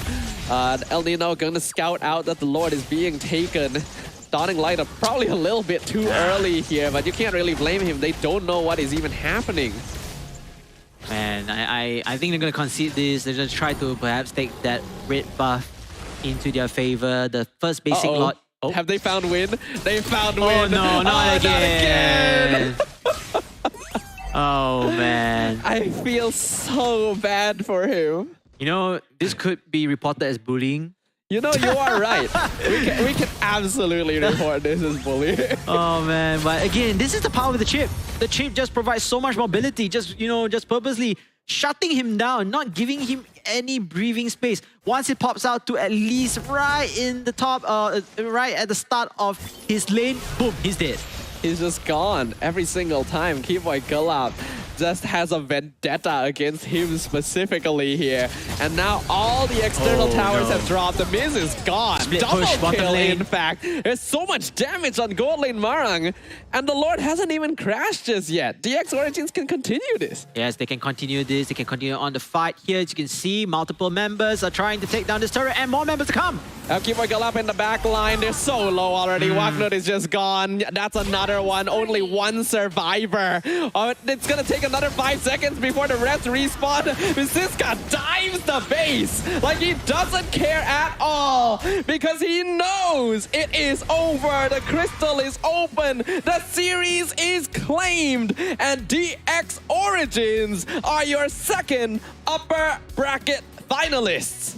El Nino gonna scout out that the Lord is being taken. Dawning Light are probably a little bit too early here, but you can't really blame him. They don't know what is even happening. Man, I think they're going to concede this. They're going to try to perhaps take that red buff into their favor. The first basic lot. Oh. Have they found win? They found win. Oh no, not again. Oh man. I feel so bad for him. You know, this could be reported as bullying. You know, you are right. We can absolutely report this as bullying. Oh man, but again, this is the power of the chip. The chip just provides so much mobility, just purposely shutting him down, not giving him any breathing space. Once it pops out to at least right in the top, right at the start of his lane, boom, he's dead. He's just gone every single time. Keyboy Galap just has a vendetta against him specifically here. And now all the external towers have dropped. The Miz is gone. Double kill, in fact. There's so much damage on gold lane Marang. And the Lord hasn't even crashed just yet. DX Origins can continue this. Yes, they can continue this. They can continue on the fight here. As you can see, multiple members are trying to take down this turret and more members to come. Now Keyboy Galap in the back line. They're so low already. Waknut is just gone. That's another one. Only one survivor. It's going to take another 5 seconds before the rest respawn. Siska dives the base like he doesn't care at all because he knows it is over. The crystal is open. The series is claimed. And DX Origins are your second upper bracket finalists.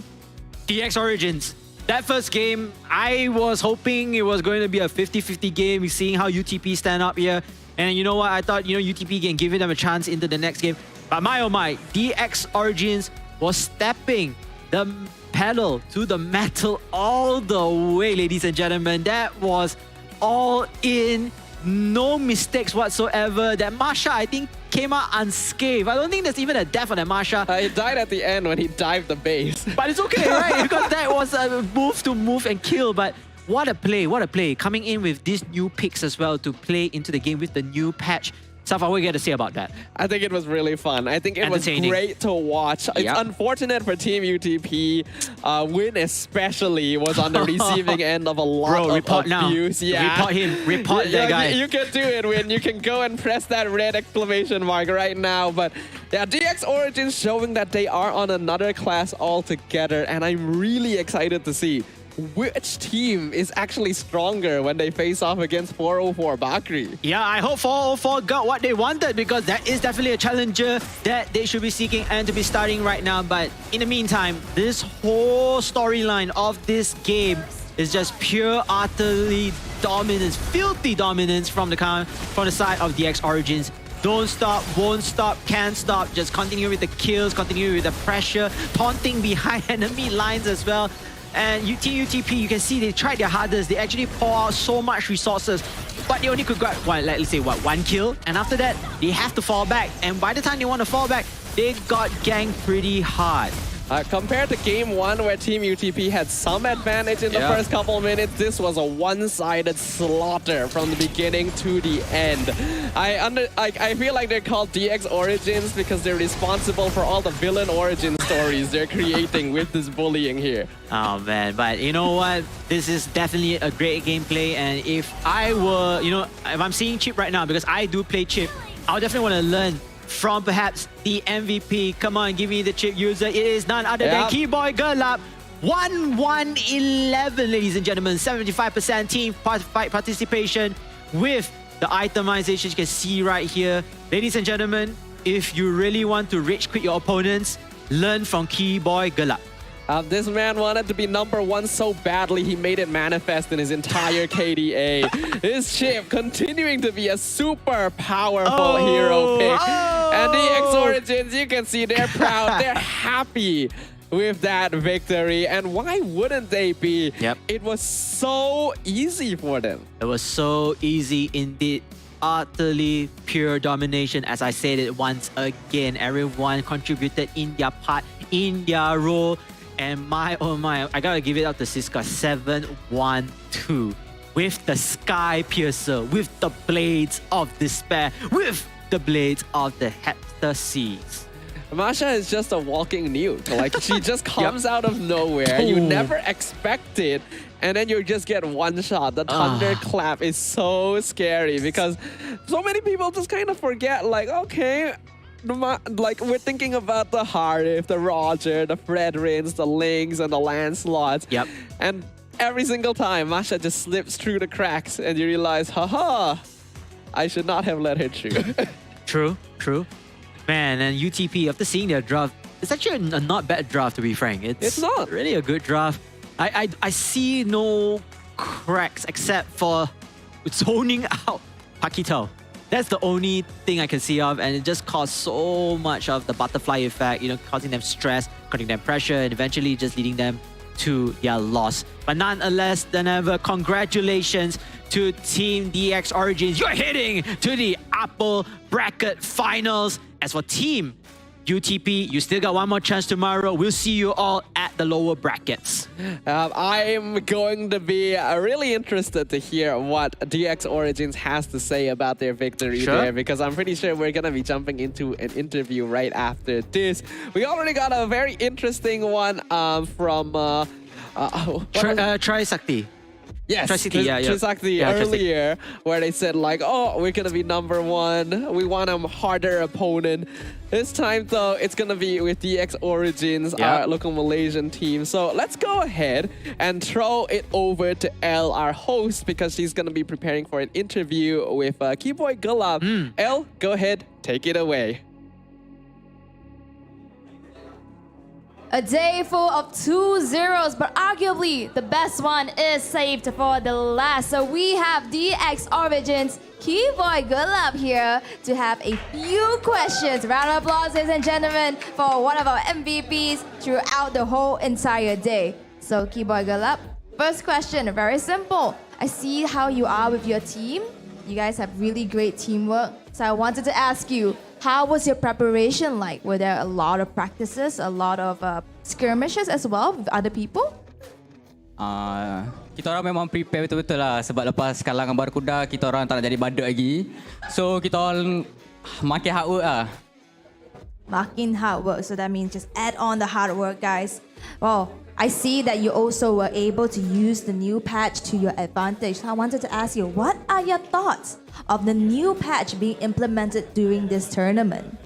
DX Origins. That first game, I was hoping it was going to be a 50-50 game, seeing how UTP stand up here. And you know what? I thought, UTP can give them a chance into the next game. But my oh my, DX Origins was stepping the pedal to the metal all the way, ladies and gentlemen. That was all in. No mistakes whatsoever. That Masha, I think, came out unscathed. I don't think there's even a death on that Masha. He died at the end when he dived the base. But it's okay, right? Because that was a move to move and kill. But what a play, what a play. Coming in with these new picks as well to play into the game with the new patch. Safa, what do you got to say about that? I think it was really fun. I think it was great to watch. It's unfortunate for Team UTP. Win especially was on the receiving end of a lot of abuse. Yeah. Report him. Report that guy. You can do it, Win. You can go and press that red exclamation mark right now. But yeah, DX Origins showing that they are on another class altogether. And I'm really excited to see which team is actually stronger when they face off against 404 Bakri. Yeah, I hope 404 got what they wanted because that is definitely a challenger that they should be seeking and to be starting right now. But in the meantime, this whole storyline of this game is just pure, utterly dominance, filthy dominance from the side of DX Origins. Don't stop, won't stop, can't stop. Just continue with the kills, continue with the pressure, taunting behind enemy lines as well. And UTP, you can see they tried their hardest. They actually pour out so much resources, but they only could get let's say one kill. And after that, they have to fall back. And by the time they want to fall back, they got ganked pretty hard. Compared to game 1 where Team UTP had some advantage in the first couple minutes, this was a one-sided slaughter from the beginning to the end. I feel like they're called DX Origins because they're responsible for all the villain origin stories they're creating with this bullying here. Oh man, but you know what? This is definitely a great gameplay, and if I were, if I'm seeing Chip right now, because I do play Chip, I would definitely want to learn from perhaps the MVP. Come on, give me the chip user. It is none other than Keyboy Galap. 1-1-11, ladies and gentlemen. 75% team fight participation with the itemization you can see right here. Ladies and gentlemen, if you really want to rage quit your opponents, learn from Keyboy Galap. This man wanted to be #1 so badly, he made it manifest in his entire KDA. His chip continuing to be a super powerful hero pick. And the X-Origins, you can see they're proud, they're happy with that victory. And why wouldn't they be? Yep. It was so easy for them. It was so easy indeed. Utterly pure domination. As I said it once again, everyone contributed in their part, in their role. And my, oh my, I gotta give it up to Siska. 7-1-2 with the Sky Piercer, with the Blades of Despair, with the Blades of the Hectaseas. Masha is just a walking nuke. Like, she just comes out of nowhere. You never expect it. And then you just get one shot. The thunderclap is so scary because so many people just kind of forget, like, okay, like we're thinking about the Harif, the Roger, the Fredrins, the Lynx, and the Lancelots. Yep. And every single time, Masha just slips through the cracks and you realize, haha, I should not have let her through. True. Man, and UTP, after seeing their draft, it's actually a not bad draft, to be frank. It's not really a good draft. I see no cracks except for zoning out Pakito. That's the only thing I can see of, and it just caused so much of the butterfly effect, you know, causing them stress, causing them pressure, and eventually just leading them to their loss. But nonetheless than ever, congratulations to Team DX Origins. You're heading to the upper bracket finals. As for Team UTP, you still got one more chance tomorrow. We'll see you all at the lower brackets. I'm going to be really interested to hear what DX Origins has to say about their victory there, because I'm pretty sure we're going to be jumping into an interview right after this. We already got a very interesting one from... Trisakti. Yes, Trisakti earlier, where they said like, oh, we're going to be #1. We want a harder opponent. This time, though, it's going to be with DX Origins, our local Malaysian team. So let's go ahead and throw it over to Elle, our host, because she's going to be preparing for an interview with Keyboy Gulab. Elle, go ahead, take it away. A day full of 2 zeros, but arguably the best one is saved for the last. So we have DX Origins Keyboy Gulab here to have a few questions. Round of applause, ladies and gentlemen, for one of our MVPs throughout the whole entire day. So Keyboy Gulab, first question, very simple. I see how you are with your team. You guys have really great teamwork. So I wanted to ask you, how was your preparation like? Were there a lot of practices, a lot of skirmishes as well with other people? Kita orang memang prepare betul-betul lah. Sebab lepas kalah dengan Barracuda, kita orang tak nak jadi badut lagi. So kita orang makin hard work lah. Makin hard work, so that means just add on the hard work, guys. Well, I see that you also were able to use the new patch to your advantage. So I wanted to ask you, what are your thoughts of the new patch being implemented during this tournament?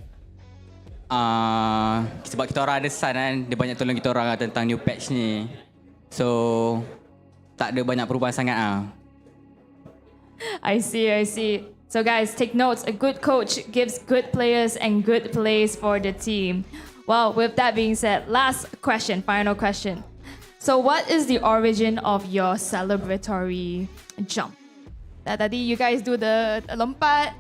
Sebab kita orang ada Sun kan, dia banyak tolong kita orang tentang new patch ni. So, tak ada banyak perubahan sangat ah. I see. So guys, take notes. A good coach gives good players and good plays for the team. Well, with that being said, last question, final question. So what is the origin of your celebratory jump? Tadi you guys do the lompat.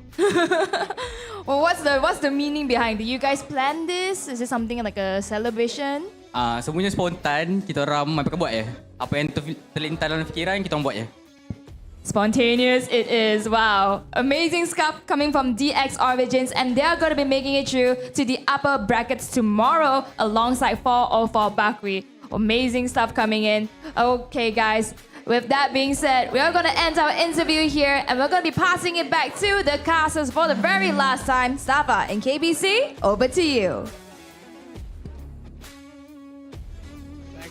Well, what's the meaning behind it? You guys plan this? Is it something like a celebration? Semuanya spontan, kita orang main pakai buat je. Apa yang terlintas dalam fikiran, kita orang buat je. Spontaneous it is. Wow. Amazing stuff coming from DX Origins, and they're going to be making it through to the upper brackets tomorrow alongside 404 Bakri. Amazing stuff coming in. Okay, guys. With that being said, we are going to end our interview here, and we're going to be passing it back to the casters for the very last time. Safa and KBC, over to you.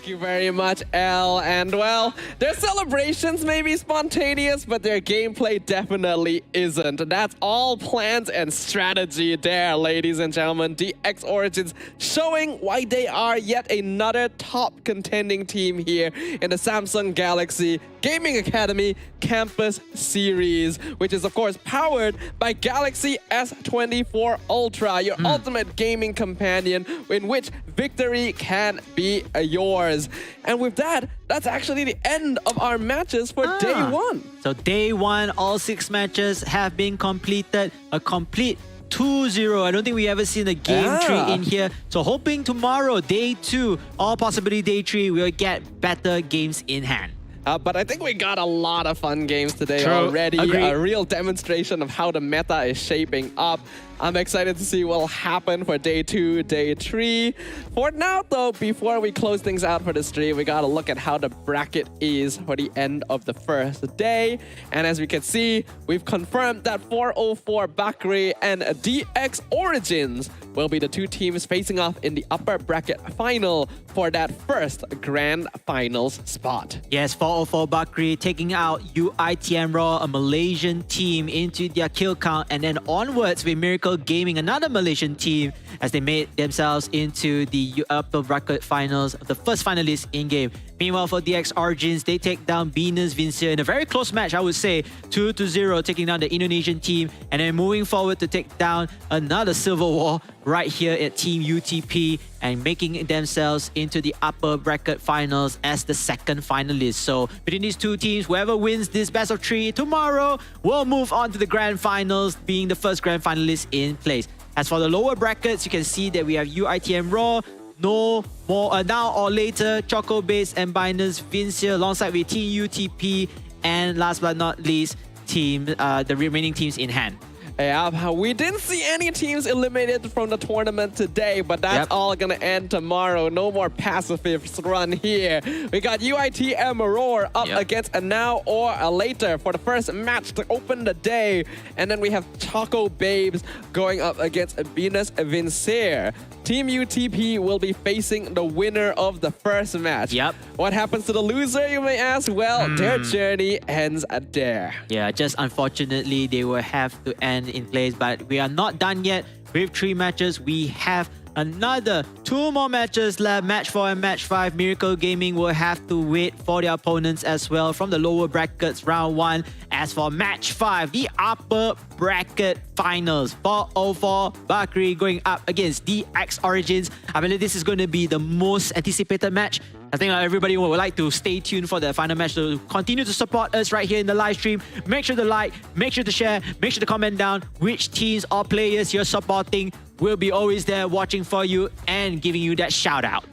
Thank you very much, Elle. And well, their celebrations may be spontaneous, but their gameplay definitely isn't. That's all plans and strategy there, ladies and gentlemen. DX Origins showing why they are yet another top contending team here in the Samsung Galaxy Gaming Academy Campus Series, which is of course powered by Galaxy S24 Ultra, your ultimate gaming companion, in which victory can be yours. And with that, that's actually the end of our matches for day 1. So day 1, all 6 matches have been completed. A complete 2-0. I don't think we ever seen a game tree in here. So hoping tomorrow, day 2, all possibility day 3, we'll get better games in hand. But I think we got a lot of fun games today already. Agreed. A real demonstration of how the meta is shaping up. I'm excited to see what will happen for day 2, day 3. For now, though, before we close things out for the stream, we gotta look at how the bracket is for the end of the first day. And as we can see, we've confirmed that 404 Bakri and DX Origins will be the 2 teams facing off in the upper bracket final for that first grand finals spot. Yes, 404 Bakri taking out UITM Raw, a Malaysian team, into their kill count, and then onwards with Miracle Gaming, another Malaysian team, as they made themselves into the upper bracket finals, the first finalists in game. Meanwhile, for DX Origins, they take down Venus Vincia in a very close match, I would say, 2-0, taking down the Indonesian team, and then moving forward to take down another Silver War right here at Team UTP, and making themselves into the upper bracket finals as the second finalist. So between these 2 teams, whoever wins this best of 3 tomorrow will move on to the grand finals, being the first grand finalist in place. As for the lower brackets, you can see that we have UITM Raw, No More, Now or Later, Choco Base and Binance Vincia, alongside with Team UTP, and last but not least, the remaining teams in hand. Yeah, we didn't see any teams eliminated from the tournament today, but that's all gonna end tomorrow. No more pacifist run here. We got UITM Roar up against a Now or a Later for the first match to open the day. And then we have Choco Babes going up against Venus Vincier. Team UTP will be facing the winner of the first match. What happens to the loser, you may ask? Well, their journey ends there. Yeah, just unfortunately, they will have to end in place, but we are not done yet with 3 matches. We have another 2 more matches left. Match 4 and match 5. Miracle Gaming will have to wait for their opponents as well from the lower brackets, round 1. As for match 5, the upper bracket finals, 404 Bakri going up against DX Origins. I believe this is going to be the most anticipated match. I think everybody would like to stay tuned for the final match. So continue to support us right here in the live stream. Make sure to like, make sure to share, make sure to comment down which teams or players you're supporting. We'll be always there watching for you and giving you that shout out.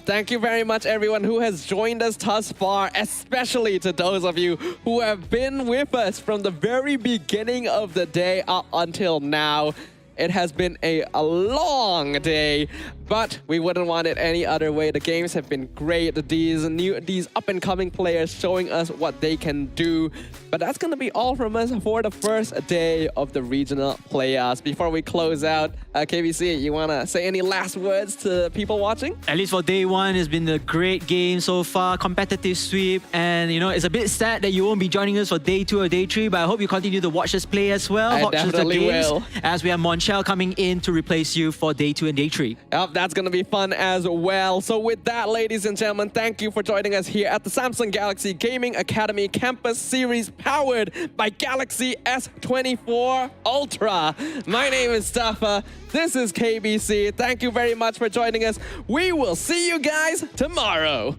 Thank you very much, everyone who has joined us thus far, especially to those of you who have been with us from the very beginning of the day up until now. It has been a long day, but we wouldn't want it any other way. The games have been great. These up-and-coming players showing us what they can do. But that's going to be all from us for the first day of the regional playoffs. Before we close out, KBC, you want to say any last words to people watching? At least for day 1, it's been a great game so far, competitive sweep. And, you know, it's a bit sad that you won't be joining us for day 2 or day 3, but I hope you continue to watch us play as well. I watch definitely the games will. As we have Monchel coming in to replace you for day 2 and day 3. Yep, that's going to be fun as well. So with that, ladies and gentlemen, thank you for joining us here at the Samsung Galaxy Gaming Academy Campus Series, powered by Galaxy S24 Ultra. My name is Staffa. This is KBC. Thank you very much for joining us. We will see you guys tomorrow.